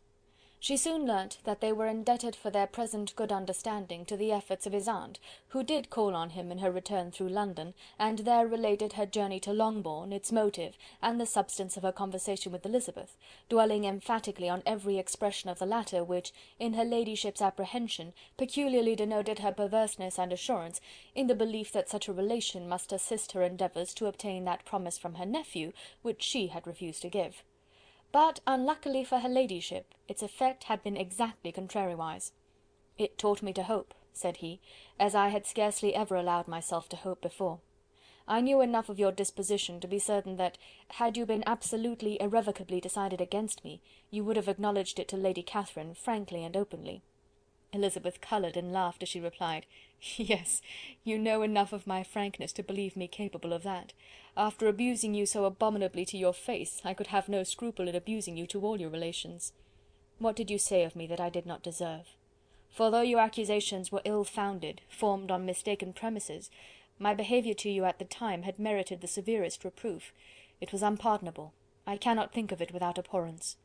She soon learnt that they were indebted for their present good understanding to the efforts of his aunt, who did call on him in her return through London, and there related her journey to Longbourn, its motive, and the substance of her conversation with Elizabeth, dwelling emphatically on every expression of the latter, which, in her ladyship's apprehension, peculiarly denoted her perverseness and assurance, in the belief that such a relation must assist her endeavours to obtain that promise from her nephew, which she had refused to give. But, unluckily for her ladyship, its effect had been exactly contrariwise. "It taught me to hope," said he, "as I had scarcely ever allowed myself to hope before. I knew enough of your disposition to be certain that, had you been absolutely, irrevocably decided against me, you would have acknowledged it to Lady Catherine frankly and openly." Elizabeth coloured and laughed as she replied: "Yes, you know enough of my frankness to believe me capable of that. After abusing you so abominably to your face, I could have no scruple in abusing you to all your relations. What did you say of me that I did not deserve? For though your accusations were ill-founded, formed on mistaken premises, my behaviour to you at the time had merited the severest reproof. It was unpardonable. I cannot think of it without abhorrence."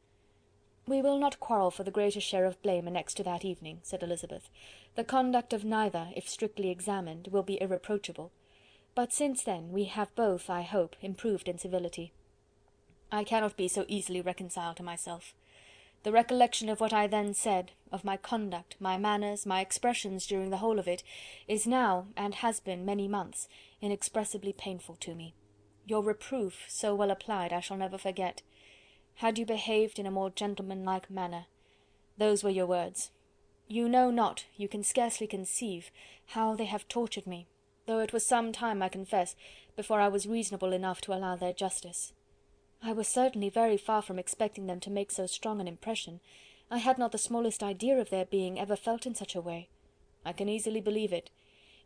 "We will not quarrel for the greater share of blame annexed to that evening," said Elizabeth. "The conduct of neither, if strictly examined, will be irreproachable. But since then we have both, I hope, improved in civility. I cannot be so easily reconciled to myself. The recollection of what I then said, of my conduct, my manners, my expressions during the whole of it, is now, and has been many months, inexpressibly painful to me. Your reproof, so well applied, I shall never forget. Had you behaved in a more gentlemanlike manner, those were your words. You know not, you can scarcely conceive, how they have tortured me, though it was some time, I confess, before I was reasonable enough to allow their justice. I was certainly very far from expecting them to make so strong an impression. I had not the smallest idea of their being ever felt in such a way." "I can easily believe it.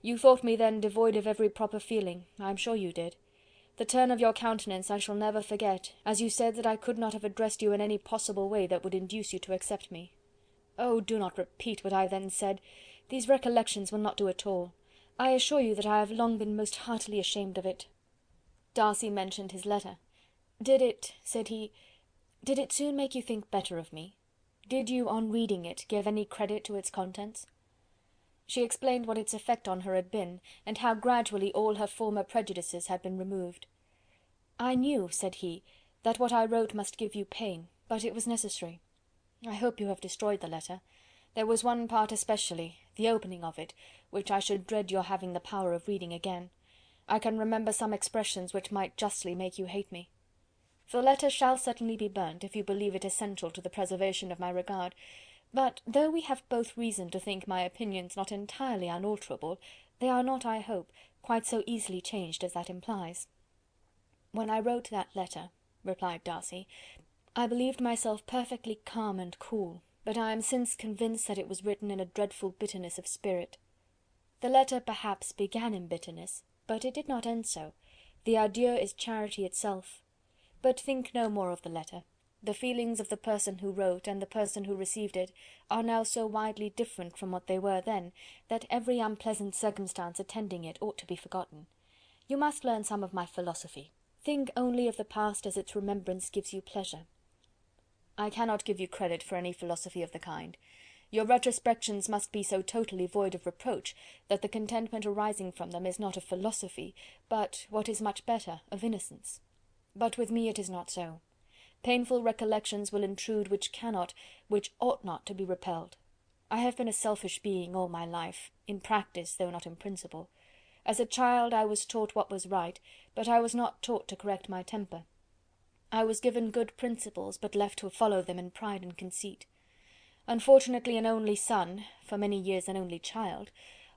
You thought me then devoid of every proper feeling, I am sure you did. The turn of your countenance I shall never forget, as you said that I could not have addressed you in any possible way that would induce you to accept me. Oh, do not repeat what I then said. These recollections will not do at all. I assure you that I have long been most heartily ashamed of it." Darcy mentioned his letter. "Did it," said he, "did it soon make you think better of me? Did you, on reading it, give any credit to its contents?" She explained what its effect on her had been, and how gradually all her former prejudices had been removed. "I knew," said he, "that what I wrote must give you pain, but it was necessary. I hope you have destroyed the letter. There was one part especially, the opening of it, which I should dread your having the power of reading again. I can remember some expressions which might justly make you hate me. The letter shall certainly be burnt, if you believe it essential to the preservation of my regard, but though we have both reason to think my opinions not entirely unalterable, they are not, I hope, quite so easily changed as that implies." "When I wrote that letter," replied Darcy, "I believed myself perfectly calm and cool, but I am since convinced that it was written in a dreadful bitterness of spirit. The letter, perhaps, began in bitterness, but it did not end so. The adieu is charity itself. But think no more of the letter. The feelings of the person who wrote and the person who received it are now so widely different from what they were then, that every unpleasant circumstance attending it ought to be forgotten. You must learn some of my philosophy. Think only of the past as its remembrance gives you pleasure." "I cannot give you credit for any philosophy of the kind. Your retrospections must be so totally void of reproach, that the contentment arising from them is not of philosophy, but, what is much better, of innocence. But with me it is not so. Painful recollections will intrude which cannot, which ought not to be repelled. I have been a selfish being all my life, in practice though not in principle. As a child I was taught what was right, but I was not taught to correct my temper. I was given good principles, but left to follow them in pride and conceit. Unfortunately an only son, for many years an only child,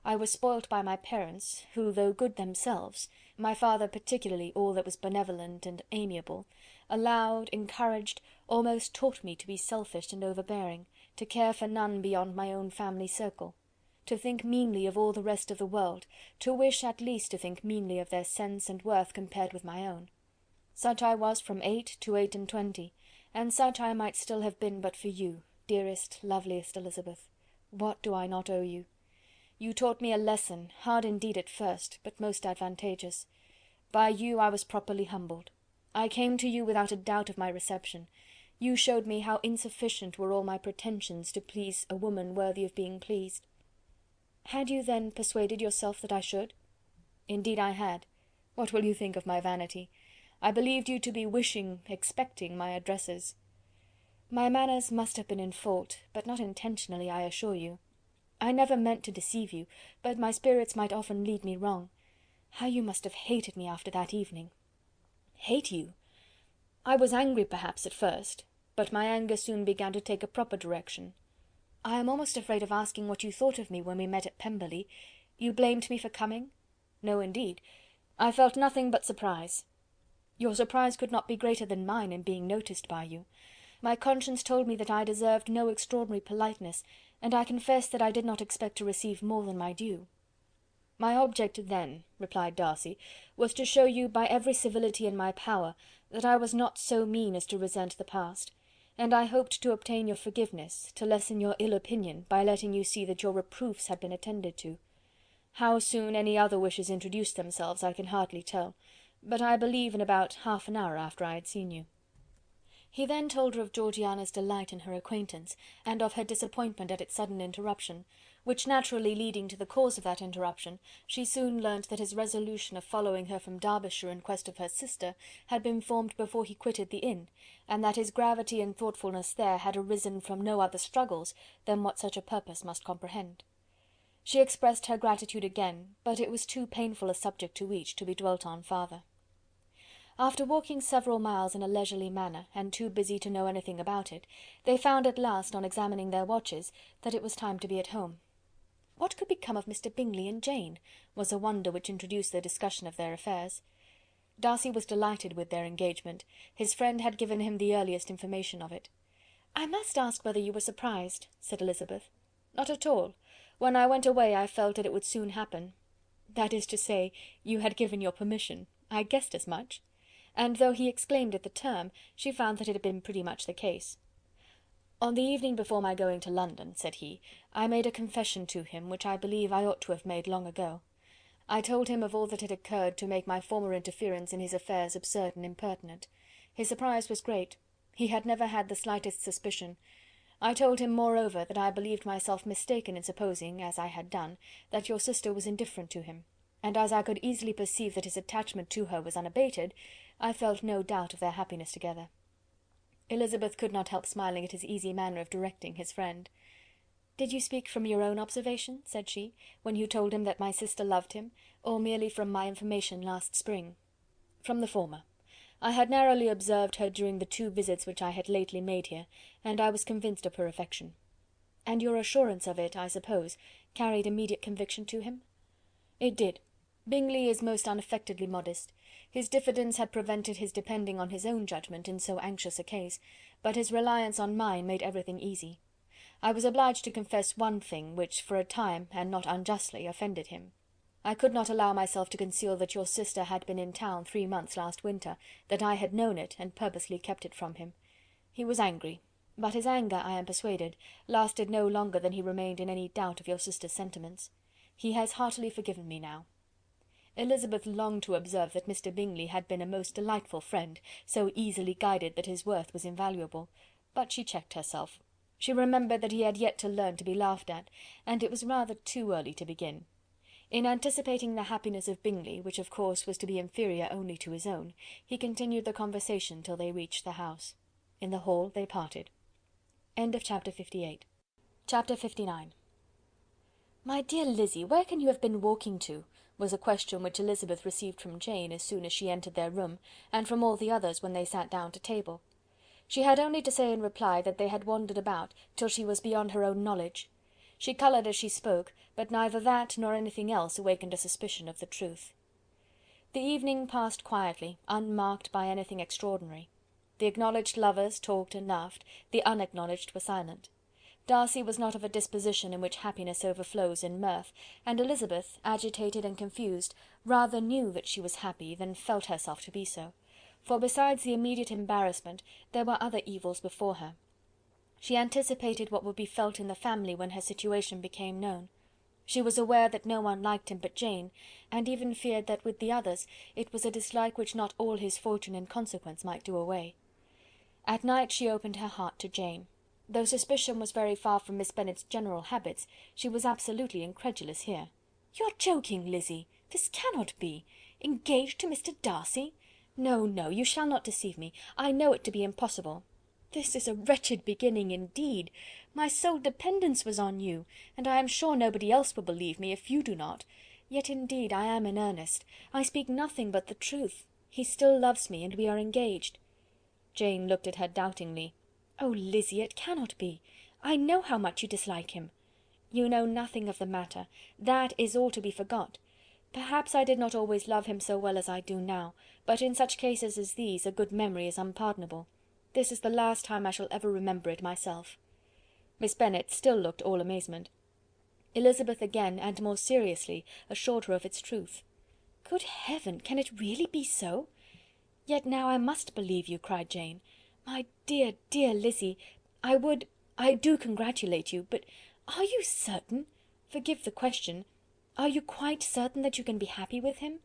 I was spoilt by my parents, who, though good themselves, my father particularly all that was benevolent and amiable, allowed, encouraged, almost taught me to be selfish and overbearing, to care for none beyond my own family circle, to think meanly of all the rest of the world, to wish at least to think meanly of their sense and worth compared with my own. Such I was from 8 to 28, and such I might still have been but for you, dearest, loveliest Elizabeth. What do I not owe you? You taught me a lesson, hard indeed at first, but most advantageous. By you I was properly humbled. I came to you without a doubt of my reception. You showed me how insufficient were all my pretensions to please a woman worthy of being pleased. Had you then persuaded yourself that I should? Indeed I had. What will you think of my vanity? I believed you to be wishing, expecting my addresses. My manners must have been in fault, but not intentionally, I assure you. I never meant to deceive you, but my spirits might often lead me wrong. How you must have hated me after that evening! Hate you? I was angry perhaps at first, but my anger soon began to take a proper direction. I am almost afraid of asking what you thought of me when we met at Pemberley. You blamed me for coming? No, indeed. I felt nothing but surprise. Your surprise could not be greater than mine in being noticed by you. My conscience told me that I deserved no extraordinary politeness, and I confess that I did not expect to receive more than my due. My object then, replied Darcy, was to show you by every civility in my power that I was not so mean as to resent the past, and I hoped to obtain your forgiveness, to lessen your ill opinion by letting you see that your reproofs had been attended to. How soon any other wishes introduced themselves I can hardly tell, but I believe in about half an hour after I had seen you. He then told her of Georgiana's delight in her acquaintance, and of her disappointment at its sudden interruption, which naturally leading to the cause of that interruption, she soon learnt that his resolution of following her from Derbyshire in quest of her sister had been formed before he quitted the inn, and that his gravity and thoughtfulness there had arisen from no other struggles than what such a purpose must comprehend. She expressed her gratitude again, but it was too painful a subject to each to be dwelt on farther. After walking several miles in a leisurely manner, and too busy to know anything about it, they found at last, on examining their watches, that it was time to be at home. What could become of Mr. Bingley and Jane, was a wonder which introduced the discussion of their affairs. Darcy was delighted with their engagement. His friend had given him the earliest information of it. "I must ask whether you were surprised," said Elizabeth. "Not at all. When I went away I felt that it would soon happen. That is to say, you had given your permission. I guessed as much." And though he exclaimed at the term, she found that it had been pretty much the case. "On the evening before my going to London," said he, "I made a confession to him, which I believe I ought to have made long ago. I told him of all that had occurred to make my former interference in his affairs absurd and impertinent. His surprise was great. He had never had the slightest suspicion. I told him, moreover, that I believed myself mistaken in supposing, as I had done, that your sister was indifferent to him, and as I could easily perceive that his attachment to her was unabated, I felt no doubt of their happiness together. Elizabeth could not help smiling at his easy manner of directing his friend. "Did you speak from your own observation," said she, "when you told him that my sister loved him, or merely from my information last spring?" "From the former. I had narrowly observed her during the 2 visits which I had lately made here, and I was convinced of her affection." "And your assurance of it, I suppose, carried immediate conviction to him?" "It did. Bingley is most unaffectedly modest. His diffidence had prevented his depending on his own judgment in so anxious a case, but his reliance on mine made everything easy. I was obliged to confess one thing, which for a time, and not unjustly, offended him. I could not allow myself to conceal that your sister had been in town 3 months last winter, that I had known it, and purposely kept it from him. He was angry, but his anger, I am persuaded, lasted no longer than he remained in any doubt of your sister's sentiments. He has heartily forgiven me now." Elizabeth longed to observe that Mr. Bingley had been a most delightful friend, so easily guided that his worth was invaluable, but she checked herself. She remembered that he had yet to learn to be laughed at, and it was rather too early to begin. In anticipating the happiness of Bingley, which of course was to be inferior only to his own, he continued the conversation till they reached the house. In the hall they parted. Chapter 58. Chapter 59. "My dear Lizzy, where can you have been walking to?" was a question which Elizabeth received from Jane as soon as she entered their room, and from all the others when they sat down to table. She had only to say in reply that they had wandered about till she was beyond her own knowledge. She coloured as she spoke, but neither that nor anything else awakened a suspicion of the truth. The evening passed quietly, unmarked by anything extraordinary. The acknowledged lovers talked and laughed, the unacknowledged were silent. Darcy was not of a disposition in which happiness overflows in mirth, and Elizabeth, agitated and confused, rather knew that she was happy than felt herself to be so, for besides the immediate embarrassment, there were other evils before her. She anticipated what would be felt in the family when her situation became known. She was aware that no one liked him but Jane, and even feared that with the others it was a dislike which not all his fortune and consequence might do away. At night she opened her heart to Jane. Though suspicion was very far from Miss Bennet's general habits, she was absolutely incredulous here. "You're joking, Lizzy! This cannot be! Engaged to Mr. Darcy? No, no, you shall not deceive me. I know it to be impossible. This is a wretched beginning indeed. My sole dependence was on you, and I am sure nobody else will believe me, if you do not. Yet indeed I am in earnest. I speak nothing but the truth. He still loves me, and we are engaged." Jane looked at her doubtingly. "Oh, Lizzy, it cannot be. I know how much you dislike him." "You know nothing of the matter. That is all to be forgot. Perhaps I did not always love him so well as I do now, but in such cases as these a good memory is unpardonable. This is the last time I shall ever remember it myself." Miss Bennet still looked all amazement. Elizabeth again, and more seriously, assured her of its truth. "Good heaven! Can it really be so? Yet now I must believe you," cried Jane. "My dear, dear Lizzy, I do congratulate you, but are you certain? Forgive the question. Are you quite certain that you can be happy with him?"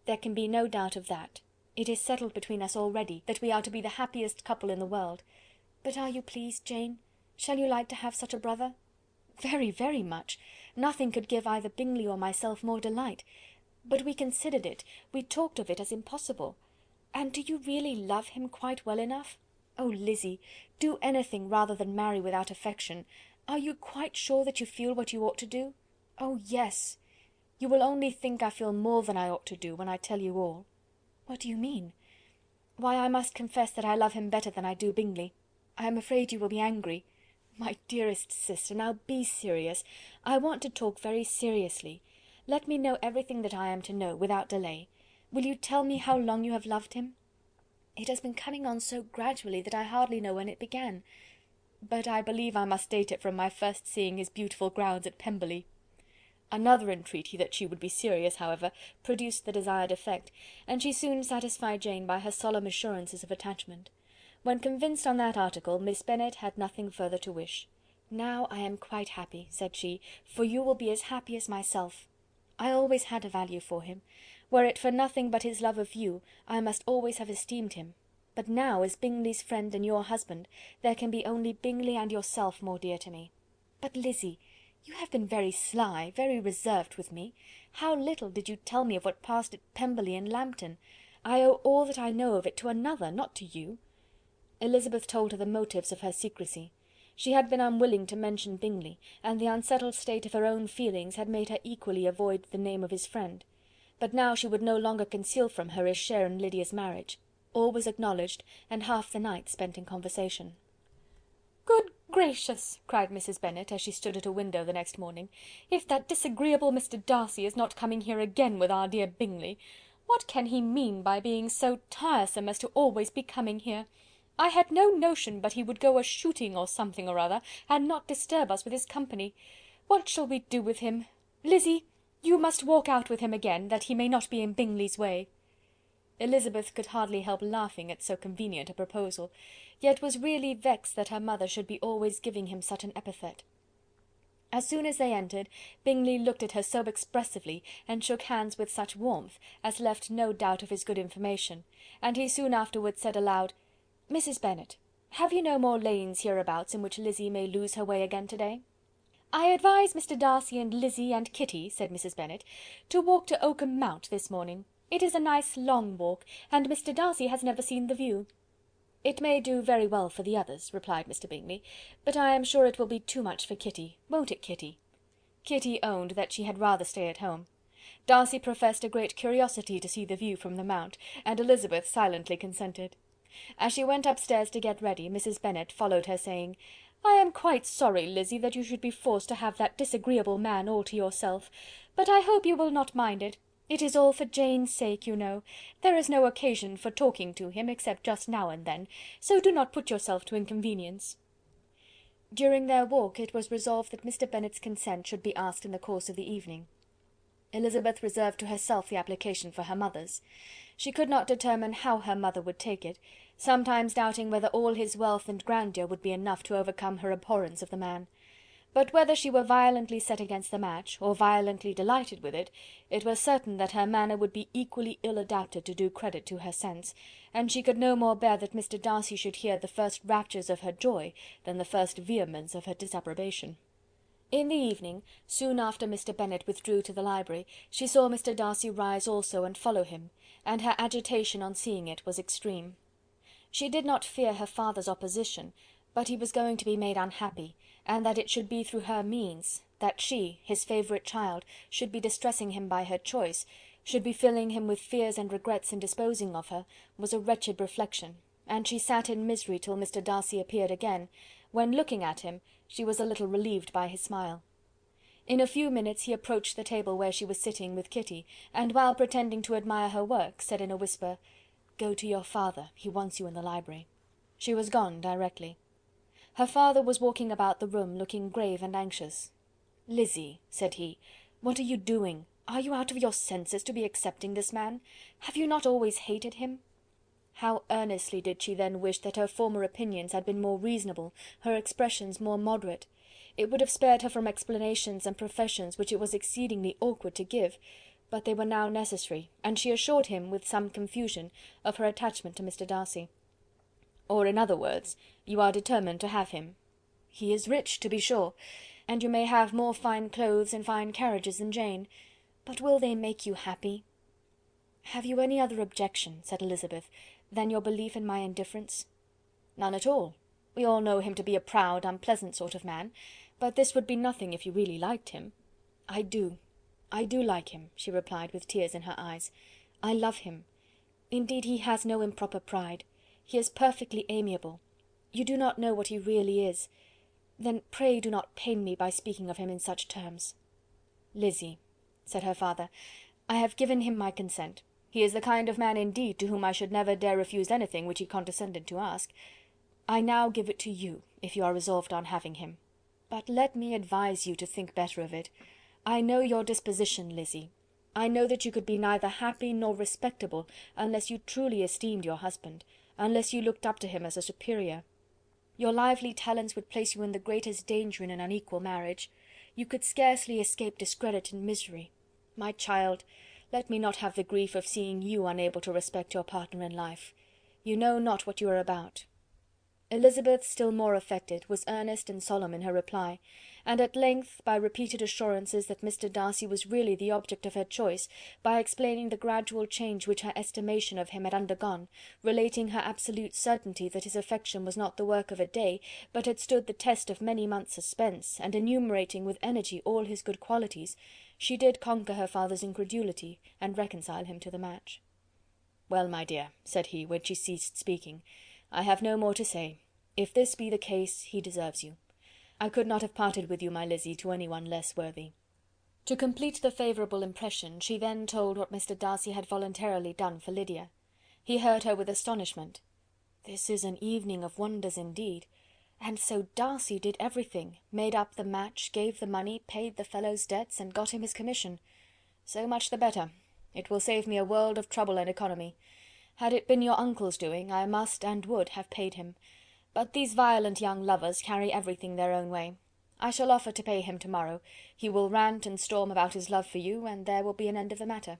"There can be no doubt of that. It is settled between us already, that we are to be the happiest couple in the world. But are you pleased, Jane? Shall you like to have such a brother?" "Very, very much. Nothing could give either Bingley or myself more delight. But we considered it, we talked of it as impossible. And do you really love him quite well enough? Oh, Lizzy, do anything rather than marry without affection. Are you quite sure that you feel what you ought to do?" "Oh, yes." "You will only think I feel more than I ought to do, when I tell you all." "What do you mean?" "Why, I must confess that I love him better than I do Bingley. I am afraid you will be angry." "My dearest sister, now be serious. I want to talk very seriously. Let me know everything that I am to know, without delay. Will you tell me how long you have loved him?" "It has been coming on so gradually that I hardly know when it began. But I believe I must date it from my first seeing his beautiful grounds at Pemberley." Another entreaty that she would be serious, however, produced the desired effect, and she soon satisfied Jane by her solemn assurances of attachment. When convinced on that article, Miss Bennet had nothing further to wish. "Now I am quite happy," said she, "for you will be as happy as myself. I always had a value for him. Were it for nothing but his love of you, I must always have esteemed him. But now, as Bingley's friend and your husband, there can be only Bingley and yourself more dear to me. But, Lizzy, you have been very sly, very reserved with me. How little did you tell me of what passed at Pemberley and Lambton! I owe all that I know of it to another, not to you." Elizabeth told her the motives of her secrecy. She had been unwilling to mention Bingley, and the unsettled state of her own feelings had made her equally avoid the name of his friend. But now she would no longer conceal from her his share in Lydia's marriage. All was acknowledged, and half the night spent in conversation. "Good gracious!" cried Mrs. Bennet, as she stood at a window the next morning, "if that disagreeable Mr. Darcy is not coming here again with our dear Bingley! What can he mean by being so tiresome as to always be coming here? I had no notion but he would go a shooting or something or other, and not disturb us with his company. What shall we do with him? Lizzy, you must walk out with him again, that he may not be in Bingley's way." Elizabeth could hardly help laughing at so convenient a proposal, yet was really vexed that her mother should be always giving him such an epithet. As soon as they entered, Bingley looked at her so expressively, and shook hands with such warmth, as left no doubt of his good information, and he soon afterwards said aloud, "Mrs. Bennet, have you no more lanes hereabouts in which Lizzy may lose her way again to-day?" "I advise Mr. Darcy and Lizzy and Kitty," said Mrs. Bennet, "to walk to Oakham Mount this morning. It is a nice long walk, and Mr. Darcy has never seen the view." "It may do very well for the others," replied Mr. Bingley, "but I am sure it will be too much for Kitty. Won't it, Kitty?" Kitty owned that she had rather stay at home. Darcy professed a great curiosity to see the view from the Mount, and Elizabeth silently consented. As she went upstairs to get ready, Mrs. Bennet followed her, saying, "I am quite sorry, Lizzy, that you should be forced to have that disagreeable man all to yourself, but I hope you will not mind it. It is all for Jane's sake, you know. There is no occasion for talking to him, except just now and then, so do not put yourself to inconvenience." During their walk it was resolved that Mr. Bennet's consent should be asked in the course of the evening. Elizabeth reserved to herself the application for her mother's. She could not determine how her mother would take it, sometimes doubting whether all his wealth and grandeur would be enough to overcome her abhorrence of the man. But whether she were violently set against the match, or violently delighted with it, it was certain that her manner would be equally ill adapted to do credit to her sense, and she could no more bear that Mr. Darcy should hear the first raptures of her joy than the first vehemence of her disapprobation. In the evening, soon after Mr. Bennet withdrew to the library, she saw Mr. Darcy rise also and follow him, and her agitation on seeing it was extreme. She did not fear her father's opposition, but he was going to be made unhappy, and that it should be through her means, that she, his favourite child, should be distressing him by her choice, should be filling him with fears and regrets in disposing of her, was a wretched reflection, and she sat in misery till Mr. Darcy appeared again, when, looking at him, she was a little relieved by his smile. In a few minutes he approached the table where she was sitting with Kitty, and while pretending to admire her work, said in a whisper, "Go to your father, he wants you in the library." She was gone directly. Her father was walking about the room, looking grave and anxious. "Lizzy," said he, "what are you doing? Are you out of your senses to be accepting this man? Have you not always hated him?" How earnestly did she then wish that her former opinions had been more reasonable, her expressions more moderate! It would have spared her from explanations and professions which it was exceedingly awkward to give, but they were now necessary, and she assured him, with some confusion, of her attachment to Mr. Darcy. "Or, in other words, you are determined to have him. He is rich, to be sure, and you may have more fine clothes and fine carriages than Jane, but will they make you happy?" "Have you any other objection," said Elizabeth, "than your belief in my indifference?" "None at all. We all know him to be a proud, unpleasant sort of man, but this would be nothing if you really liked him." I do like him," she replied with tears in her eyes. "I love him. Indeed, he has no improper pride. He is perfectly amiable. You do not know what he really is. Then pray do not pain me by speaking of him in such terms." "Lizzy," said her father, "I have given him my consent. He is the kind of man indeed to whom I should never dare refuse anything which he condescended to ask. I now give it to you, if you are resolved on having him. But let me advise you to think better of it. I know your disposition, Lizzy. I know that you could be neither happy nor respectable unless you truly esteemed your husband, unless you looked up to him as a superior. Your lively talents would place you in the greatest danger in an unequal marriage. You could scarcely escape discredit and misery. My child, let me not have the grief of seeing you unable to respect your partner in life. You know not what you are about." Elizabeth, still more affected, was earnest and solemn in her reply, and at length, by repeated assurances that Mr. Darcy was really the object of her choice, by explaining the gradual change which her estimation of him had undergone, relating her absolute certainty that his affection was not the work of a day, but had stood the test of many months' suspense, and enumerating with energy all his good qualities, she did conquer her father's incredulity, and reconcile him to the match. "Well, my dear," said he, when she ceased speaking, "I have no more to say. If this be the case, he deserves you. I could not have parted with you, my Lizzy, to any one less worthy." To complete the favourable impression, she then told what Mr. Darcy had voluntarily done for Lydia. He heard her with astonishment. This is an evening of wonders indeed! And so Darcy did everything, made up the match, gave the money, paid the fellow's debts, and got him his commission. So much the better. It will save me a world of trouble and economy. Had it been your uncle's doing, I must and would have paid him. But these violent young lovers carry everything their own way. I shall offer to pay him to-morrow. He will rant and storm about his love for you, and there will be an end of the matter."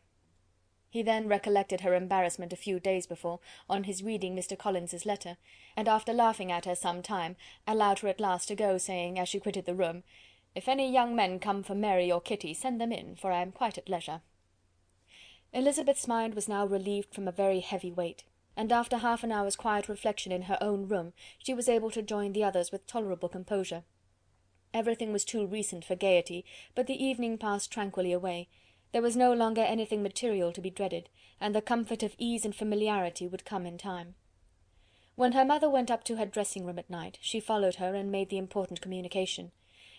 He then recollected her embarrassment a few days before, on his reading Mr. Collins's letter, and after laughing at her some time, allowed her at last to go, saying, as she quitted the room, "If any young men come for Mary or Kitty, send them in, for I am quite at leisure." Elizabeth's mind was now relieved from a very heavy weight, and after half an hour's quiet reflection in her own room, she was able to join the others with tolerable composure. Everything was too recent for gaiety, but the evening passed tranquilly away. There was no longer anything material to be dreaded, and the comfort of ease and familiarity would come in time. When her mother went up to her dressing room at night, she followed her and made the important communication.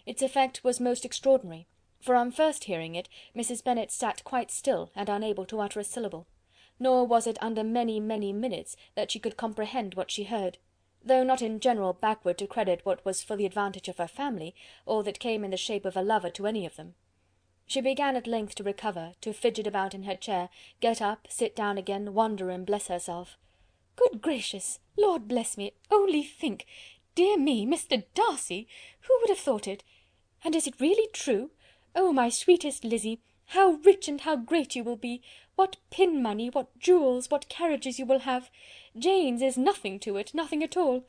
Its effect was most extraordinary, for on first hearing it, Mrs. Bennet sat quite still and unable to utter a syllable. Nor was it under many, many minutes that she could comprehend what she heard, though not in general backward to credit what was for the advantage of her family, or that came in the shape of a lover to any of them. She began at length to recover, to fidget about in her chair, get up, sit down again, wonder and bless herself. "Good gracious! Lord bless me! Only think! Dear me, Mr. Darcy! Who would have thought it? And is it really true? Oh, my sweetest Lizzy! How rich and how great you will be! What pin money, what jewels, what carriages you will have! Jane's is nothing to it, nothing at all.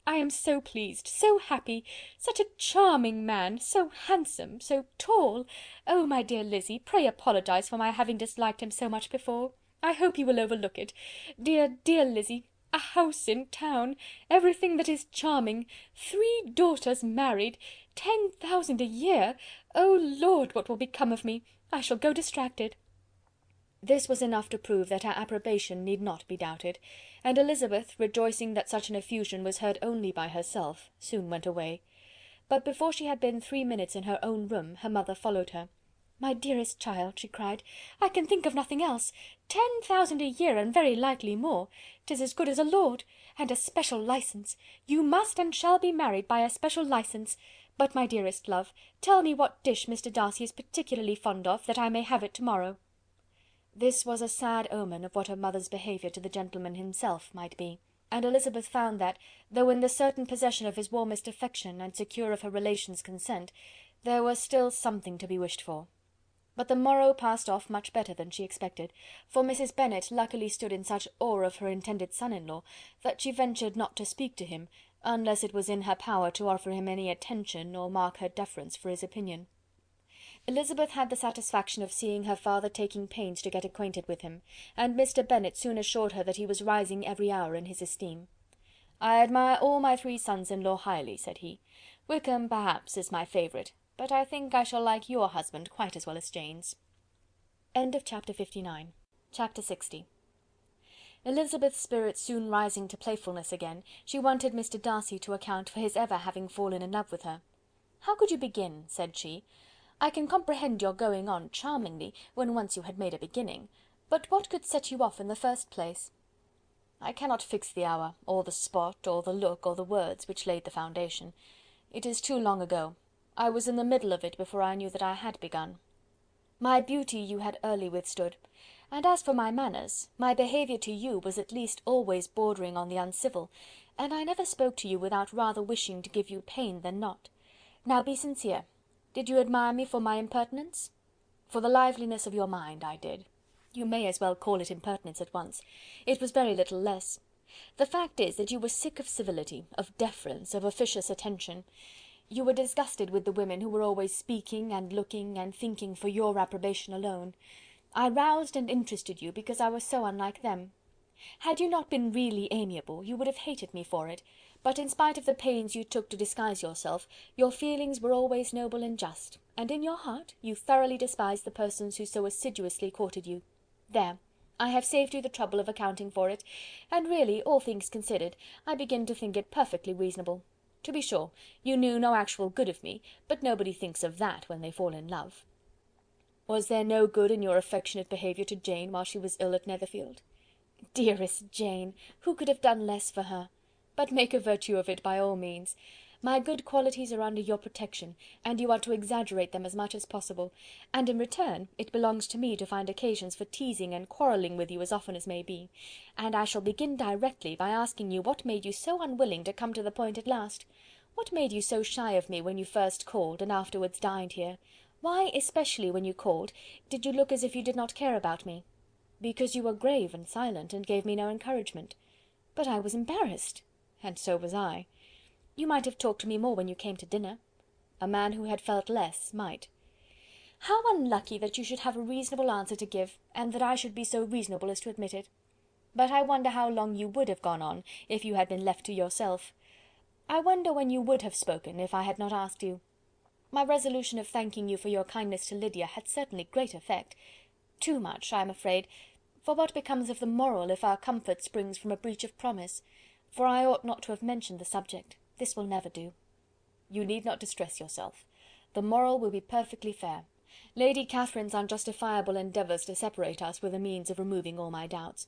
I am so pleased, so happy! Such a charming man, so handsome, so tall! Oh, my dear Lizzy, pray apologize for my having disliked him so much before. I hope you will overlook it. Dear, dear Lizzy, a house in town, everything that is charming, 3 daughters married, 10,000 a year! Oh Lord, what will become of me? I shall go distracted." This was enough to prove that her approbation need not be doubted, and Elizabeth, rejoicing that such an effusion was heard only by herself, soon went away. But before she had been 3 minutes in her own room, her mother followed her. "My dearest child," she cried, "I can think of nothing else. 10,000 a year, and very likely more. 'Tis as good as a lord. And a special licence. You must and shall be married by a special licence. But, my dearest love, tell me what dish Mr. Darcy is particularly fond of, that I may have it to-morrow." This was a sad omen of what her mother's behaviour to the gentleman himself might be, and Elizabeth found that, though in the certain possession of his warmest affection, and secure of her relations' consent, there was still something to be wished for. But the morrow passed off much better than she expected, for Mrs. Bennet luckily stood in such awe of her intended son-in-law, that she ventured not to speak to him, unless it was in her power to offer him any attention, or mark her deference for his opinion. Elizabeth had the satisfaction of seeing her father taking pains to get acquainted with him, and Mr. Bennet soon assured her that he was rising every hour in his esteem. "I admire all my 3 sons-in-law highly," said he. "Wickham, perhaps, is my favourite, but I think I shall like your husband quite as well as Jane's." Chapter 59. Chapter 60. Elizabeth's spirits soon rising to playfulness again, she wanted Mr. Darcy to account for his ever having fallen in love with her. "How could you begin?" said she. "I can comprehend your going on charmingly, when once you had made a beginning, but what could set you off in the first place?" "I cannot fix the hour, or the spot, or the look, or the words, which laid the foundation. It is too long ago. I was in the middle of it before I knew that I had begun. My beauty you had early withstood, and as for my manners, my behaviour to you was at least always bordering on the uncivil, and I never spoke to you without rather wishing to give you pain than not. Now be sincere. Did you admire me for my impertinence?" For the liveliness of your mind, I did. You may as well call it impertinence at once. It was very little less. The fact is that you were sick of civility, of deference, of officious attention. You were disgusted with the women who were always speaking and looking and thinking for your approbation alone. I roused and interested you because I was so unlike them. Had you not been really amiable, you would have hated me for it, but in spite of the pains you took to disguise yourself, your feelings were always noble and just, and in your heart you thoroughly despised the persons who so assiduously courted you. There, I have saved you the trouble of accounting for it, and really, all things considered, I begin to think it perfectly reasonable. To be sure, you knew no actual good of me, but nobody thinks of that when they fall in love. Was there no good in your affectionate behaviour to Jane while she was ill at Netherfield? Dearest Jane! Who could have done less for her? But make a virtue of it by all means. My good qualities are under your protection, and you are to exaggerate them as much as possible, and in return it belongs to me to find occasions for teasing and quarrelling with you as often as may be, and I shall begin directly by asking you what made you so unwilling to come to the point at last? What made you so shy of me when you first called, and afterwards dined here? Why, especially when you called, did you look as if you did not care about me? Because you were grave and silent, and gave me no encouragement. But I was embarrassed, and so was I. You might have talked to me more when you came to dinner. A man who had felt less might. How unlucky that you should have a reasonable answer to give, and that I should be so reasonable as to admit it. But I wonder how long you would have gone on, if you had been left to yourself. I wonder when you would have spoken, if I had not asked you. My resolution of thanking you for your kindness to Lydia had certainly great effect. Too much, I am afraid, for what becomes of the moral if our comfort springs from a breach of promise? For I ought not to have mentioned the subject. This will never do. You need not distress yourself. The moral will be perfectly fair. Lady Catherine's unjustifiable endeavours to separate us were the means of removing all my doubts.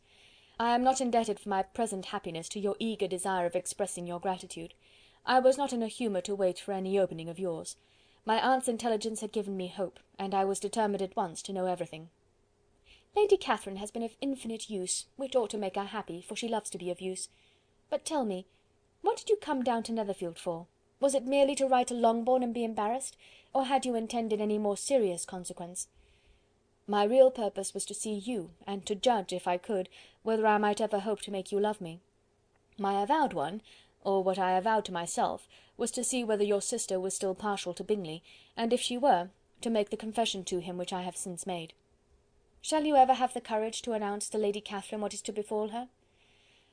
I am not indebted for my present happiness to your eager desire of expressing your gratitude. I was not in a humour to wait for any opening of yours. My aunt's intelligence had given me hope, and I was determined at once to know everything. Lady Catherine has been of infinite use, which ought to make her happy, for she loves to be of use. But tell me, what did you come down to Netherfield for? Was it merely to write to Longbourn and be embarrassed, or had you intended any more serious consequence? My real purpose was to see you, and to judge, if I could, whether I might ever hope to make you love me. My avowed one, or what I avowed to myself, was to see whether your sister was still partial to Bingley, and if she were, to make the confession to him which I have since made. Shall you ever have the courage to announce to Lady Catherine what is to befall her?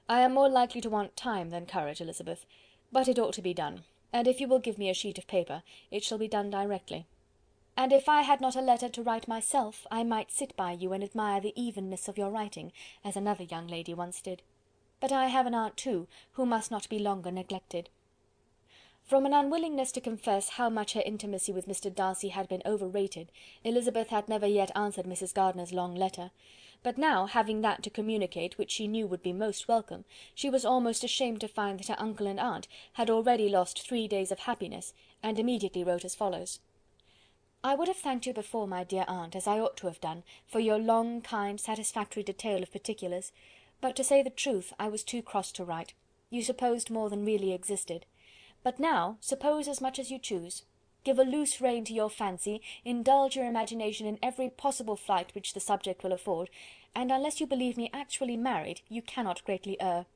I am more likely to want time than courage, Elizabeth, but it ought to be done, and if you will give me a sheet of paper, it shall be done directly. And if I had not a letter to write myself, I might sit by you and admire the evenness of your writing, as another young lady once did. But I have an aunt too, who must not be longer neglected. From an unwillingness to confess how much her intimacy with Mr. Darcy had been overrated, Elizabeth had never yet answered Mrs. Gardiner's long letter. But now, having that to communicate which she knew would be most welcome, she was almost ashamed to find that her uncle and aunt had already lost 3 days of happiness, and immediately wrote as follows: I would have thanked you before, my dear aunt, as I ought to have done, for your long, kind, satisfactory detail of particulars, but to say the truth, I was too cross to write. You supposed more than really existed. But now, suppose as much as you choose. Give a loose rein to your fancy, indulge your imagination in every possible flight which the subject will afford, and unless you believe me actually married, you cannot greatly err.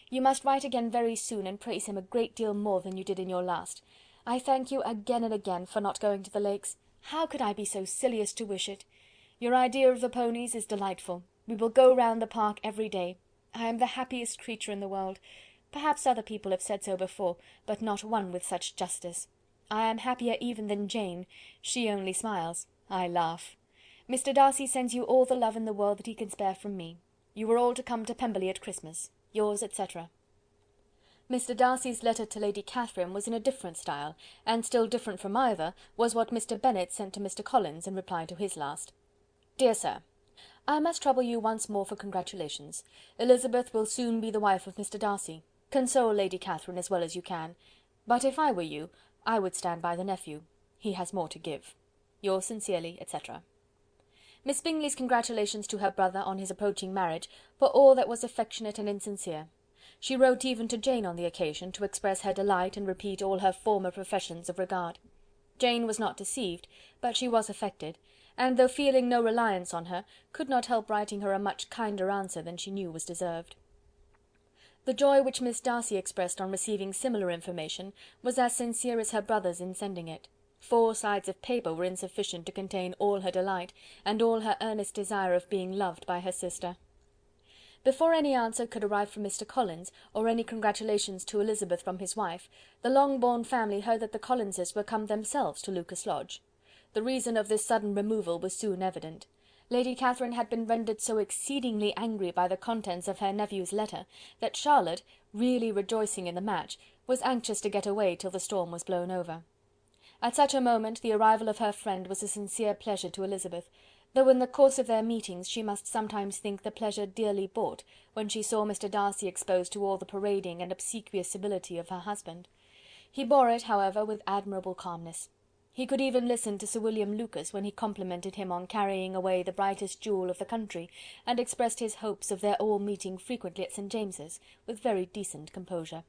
You must write again very soon, and praise him a great deal more than you did in your last. I thank you again and again for not going to the Lakes. How could I be so silly as to wish it? Your idea of the ponies is delightful. We will go round the park every day. I am the happiest creature in the world. Perhaps other people have said so before, but not one with such justice. I am happier even than Jane. She only smiles. I laugh. Mr. Darcy sends you all the love in the world that he can spare from me. You are all to come to Pemberley at Christmas. Yours, etc. Mr. Darcy's letter to Lady Catherine was in a different style, and still different from either was what Mr. Bennet sent to Mr. Collins in reply to his last. Dear Sir, I must trouble you once more for congratulations. Elizabeth will soon be the wife of Mr. Darcy. Console Lady Catherine as well as you can. But if I were you, I would stand by the nephew. He has more to give. Yours sincerely, etc. Miss Bingley's congratulations to her brother on his approaching marriage were all that was affectionate and insincere. She wrote even to Jane on the occasion, to express her delight and repeat all her former professions of regard. Jane was not deceived, but she was affected, and though feeling no reliance on her, could not help writing her a much kinder answer than she knew was deserved. The joy which Miss Darcy expressed on receiving similar information was as sincere as her brother's in sending it. 4 sides of paper were insufficient to contain all her delight, and all her earnest desire of being loved by her sister. Before any answer could arrive from Mr. Collins, or any congratulations to Elizabeth from his wife, the Longbourn family heard that the Collinses were come themselves to Lucas Lodge. The reason of this sudden removal was soon evident. Lady Catherine had been rendered so exceedingly angry by the contents of her nephew's letter, that Charlotte, really rejoicing in the match, was anxious to get away till the storm was blown over. At such a moment the arrival of her friend was a sincere pleasure to Elizabeth, though in the course of their meetings she must sometimes think the pleasure dearly bought, when she saw Mr. Darcy exposed to all the parading and obsequious civility of her husband. He bore it, however, with admirable calmness. He could even listen to Sir William Lucas when he complimented him on carrying away the brightest jewel of the country, and expressed his hopes of their all meeting frequently at St. James's, with very decent composure.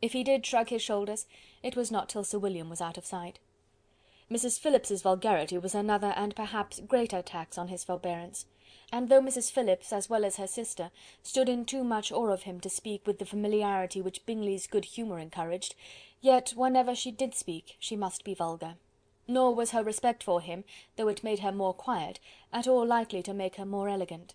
If he did shrug his shoulders, it was not till Sir William was out of sight. Mrs. Phillips's vulgarity was another and perhaps greater tax on his forbearance, and though Mrs. Phillips, as well as her sister, stood in too much awe of him to speak with the familiarity which Bingley's good humour encouraged, yet whenever she did speak she must be vulgar. Nor was her respect for him, though it made her more quiet, at all likely to make her more elegant.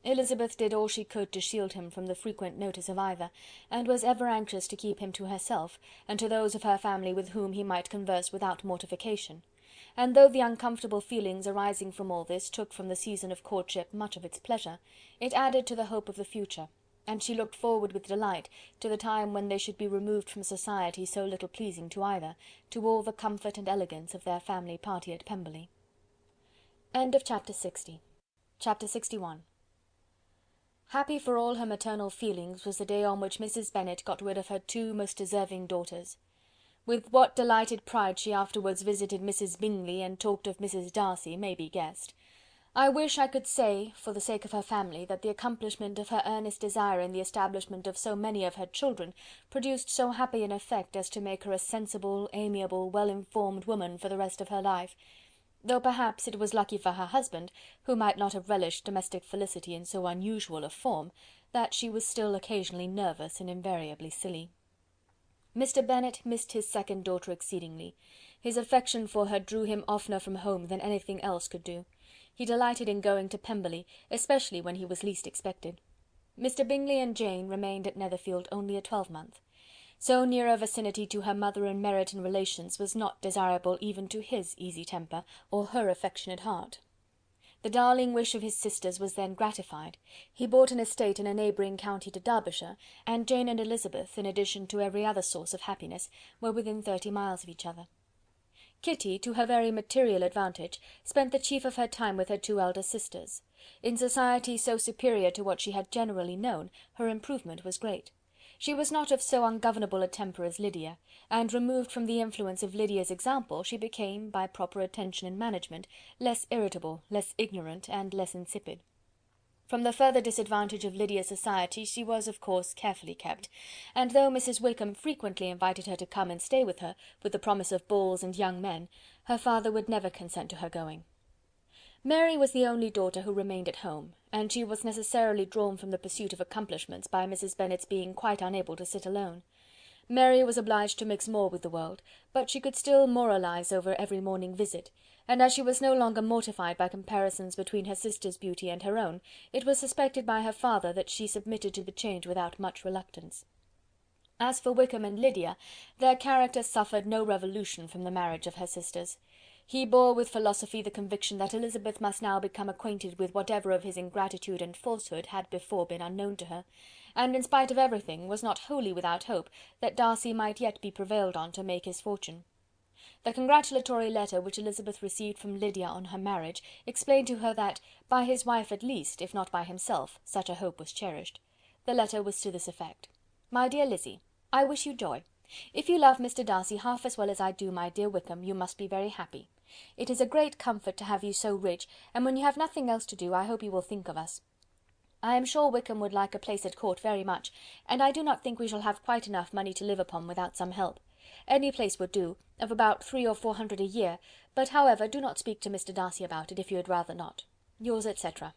Elizabeth did all she could to shield him from the frequent notice of either, and was ever anxious to keep him to herself, and to those of her family with whom he might converse without mortification. And though the uncomfortable feelings arising from all this took from the season of courtship much of its pleasure, it added to the hope of the future, and she looked forward with delight to the time when they should be removed from society so little pleasing to either, to all the comfort and elegance of their family party at Pemberley. Chapter 61. Happy for all her maternal feelings was the day on which Mrs. Bennet got rid of her 2 most deserving daughters. With what delighted pride she afterwards visited Mrs. Bingley and talked of Mrs. Darcy may be guessed. I wish I could say, for the sake of her family, that the accomplishment of her earnest desire in the establishment of so many of her children produced so happy an effect as to make her a sensible, amiable, well-informed woman for the rest of her life, though perhaps it was lucky for her husband, who might not have relished domestic felicity in so unusual a form, that she was still occasionally nervous and invariably silly. Mr. Bennet missed his second daughter exceedingly. His affection for her drew him oftener from home than anything else could do. He delighted in going to Pemberley, especially when he was least expected. Mr. Bingley and Jane remained at Netherfield only a twelvemonth. So near a vicinity to her mother and Meryton relations was not desirable even to his easy temper, or her affectionate heart. The darling wish of his sisters was then gratified. He bought an estate in a neighbouring county to Derbyshire, and Jane and Elizabeth, in addition to every other source of happiness, were within 30 miles of each other. Kitty, to her very material advantage, spent the chief of her time with her 2 elder sisters. In society so superior to what she had generally known, her improvement was great. She was not of so ungovernable a temper as Lydia, and removed from the influence of Lydia's example, she became, by proper attention and management, less irritable, less ignorant, and less insipid. From the further disadvantage of Lydia's society she was, of course, carefully kept, and though Mrs. Wickham frequently invited her to come and stay with her, with the promise of balls and young men, her father would never consent to her going. Mary was the only daughter who remained at home, and she was necessarily drawn from the pursuit of accomplishments by Mrs. Bennet's being quite unable to sit alone. Mary was obliged to mix more with the world, but she could still moralize over every morning visit, and as she was no longer mortified by comparisons between her sister's beauty and her own, it was suspected by her father that she submitted to the change without much reluctance. As for Wickham and Lydia, their characters suffered no revolution from the marriage of her sisters. He bore with philosophy the conviction that Elizabeth must now become acquainted with whatever of his ingratitude and falsehood had before been unknown to her, and in spite of everything was not wholly without hope that Darcy might yet be prevailed on to make his fortune. The congratulatory letter which Elizabeth received from Lydia on her marriage explained to her that, by his wife at least, if not by himself, such a hope was cherished. The letter was to this effect: "My dear Lizzy, I wish you joy. If you love Mr. Darcy half as well as I do my dear Wickham, you must be very happy. It is a great comfort to have you so rich, and when you have nothing else to do, I hope you will think of us. I am sure Wickham would like a place at court very much, and I do not think we shall have quite enough money to live upon without some help. Any place would do, of about 300 or 400 a year, but however, do not speak to Mr. Darcy about it, if you had rather not. Yours, etc.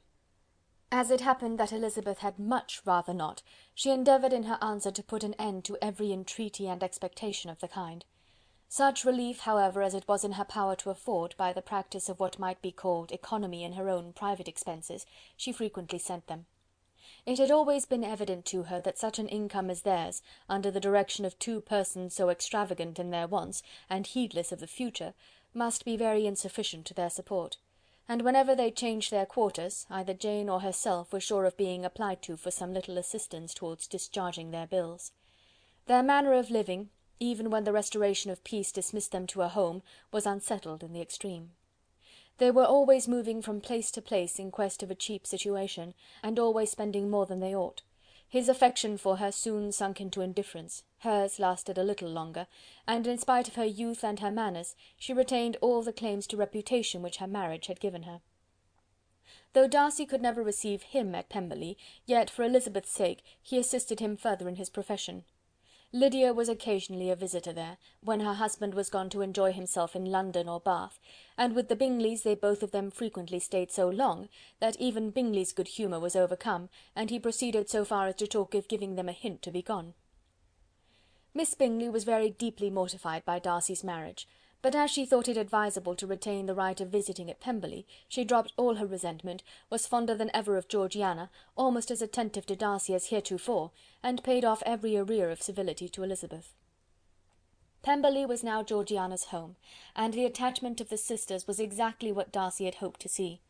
As it happened that Elizabeth had much rather not, she endeavoured in her answer to put an end to every entreaty and expectation of the kind. Such relief, however, as it was in her power to afford, by the practice of what might be called economy in her own private expenses, she frequently sent them. It had always been evident to her that such an income as theirs, under the direction of two persons so extravagant in their wants, and heedless of the future, must be very insufficient to their support; and whenever they changed their quarters, either Jane or herself were sure of being applied to for some little assistance towards discharging their bills. Their manner of living, even when the restoration of peace dismissed them to a home, was unsettled in the extreme. They were always moving from place to place in quest of a cheap situation, and always spending more than they ought. His affection for her soon sunk into indifference, hers lasted a little longer, and in spite of her youth and her manners, she retained all the claims to reputation which her marriage had given her. Though Darcy could never receive him at Pemberley, yet for Elizabeth's sake he assisted him further in his profession. Lydia was occasionally a visitor there, when her husband was gone to enjoy himself in London or Bath, and with the Bingleys they both of them frequently stayed so long, that even Bingley's good humour was overcome, and he proceeded so far as to talk of giving them a hint to be gone. Miss Bingley was very deeply mortified by Darcy's marriage, but as she thought it advisable to retain the right of visiting at Pemberley, she dropped all her resentment, was fonder than ever of Georgiana, almost as attentive to Darcy as heretofore, and paid off every arrear of civility to Elizabeth. Pemberley was now Georgiana's home, and the attachment of the sisters was exactly what Darcy had hoped to see.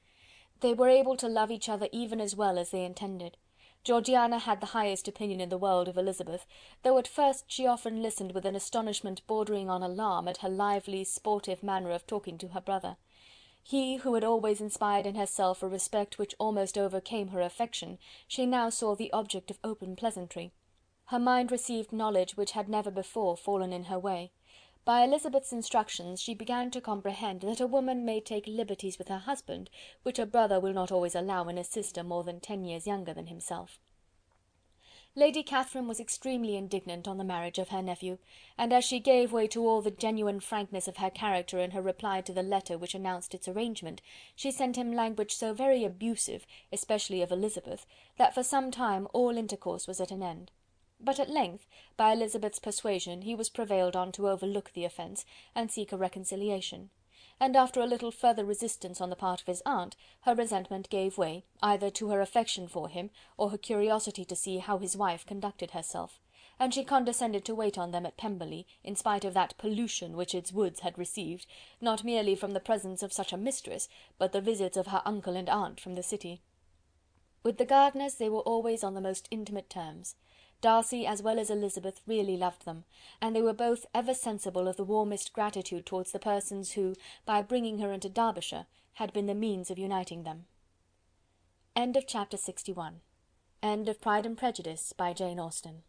They were able to love each other even as well as they intended. Georgiana had the highest opinion in the world of Elizabeth, though at first she often listened with an astonishment bordering on alarm at her lively, sportive manner of talking to her brother. He, who had always inspired in herself a respect which almost overcame her affection, she now saw the object of open pleasantry. Her mind received knowledge which had never before fallen in her way. By Elizabeth's instructions she began to comprehend that a woman may take liberties with her husband, which a brother will not always allow in a sister more than 10 years younger than himself. Lady Catherine was extremely indignant on the marriage of her nephew, and as she gave way to all the genuine frankness of her character in her reply to the letter which announced its arrangement, she sent him language so very abusive, especially of Elizabeth, that for some time all intercourse was at an end. But at length, by Elizabeth's persuasion, he was prevailed on to overlook the offence, and seek a reconciliation; and after a little further resistance on the part of his aunt, her resentment gave way, either to her affection for him, or her curiosity to see how his wife conducted herself, and she condescended to wait on them at Pemberley, in spite of that pollution which its woods had received, not merely from the presence of such a mistress, but the visits of her uncle and aunt from the city. With the Gardiners they were always on the most intimate terms. Darcy, as well as Elizabeth, really loved them, and they were both ever sensible of the warmest gratitude towards the persons who, by bringing her into Derbyshire, had been the means of uniting them. End of Chapter 61. End of Pride and Prejudice by Jane Austen.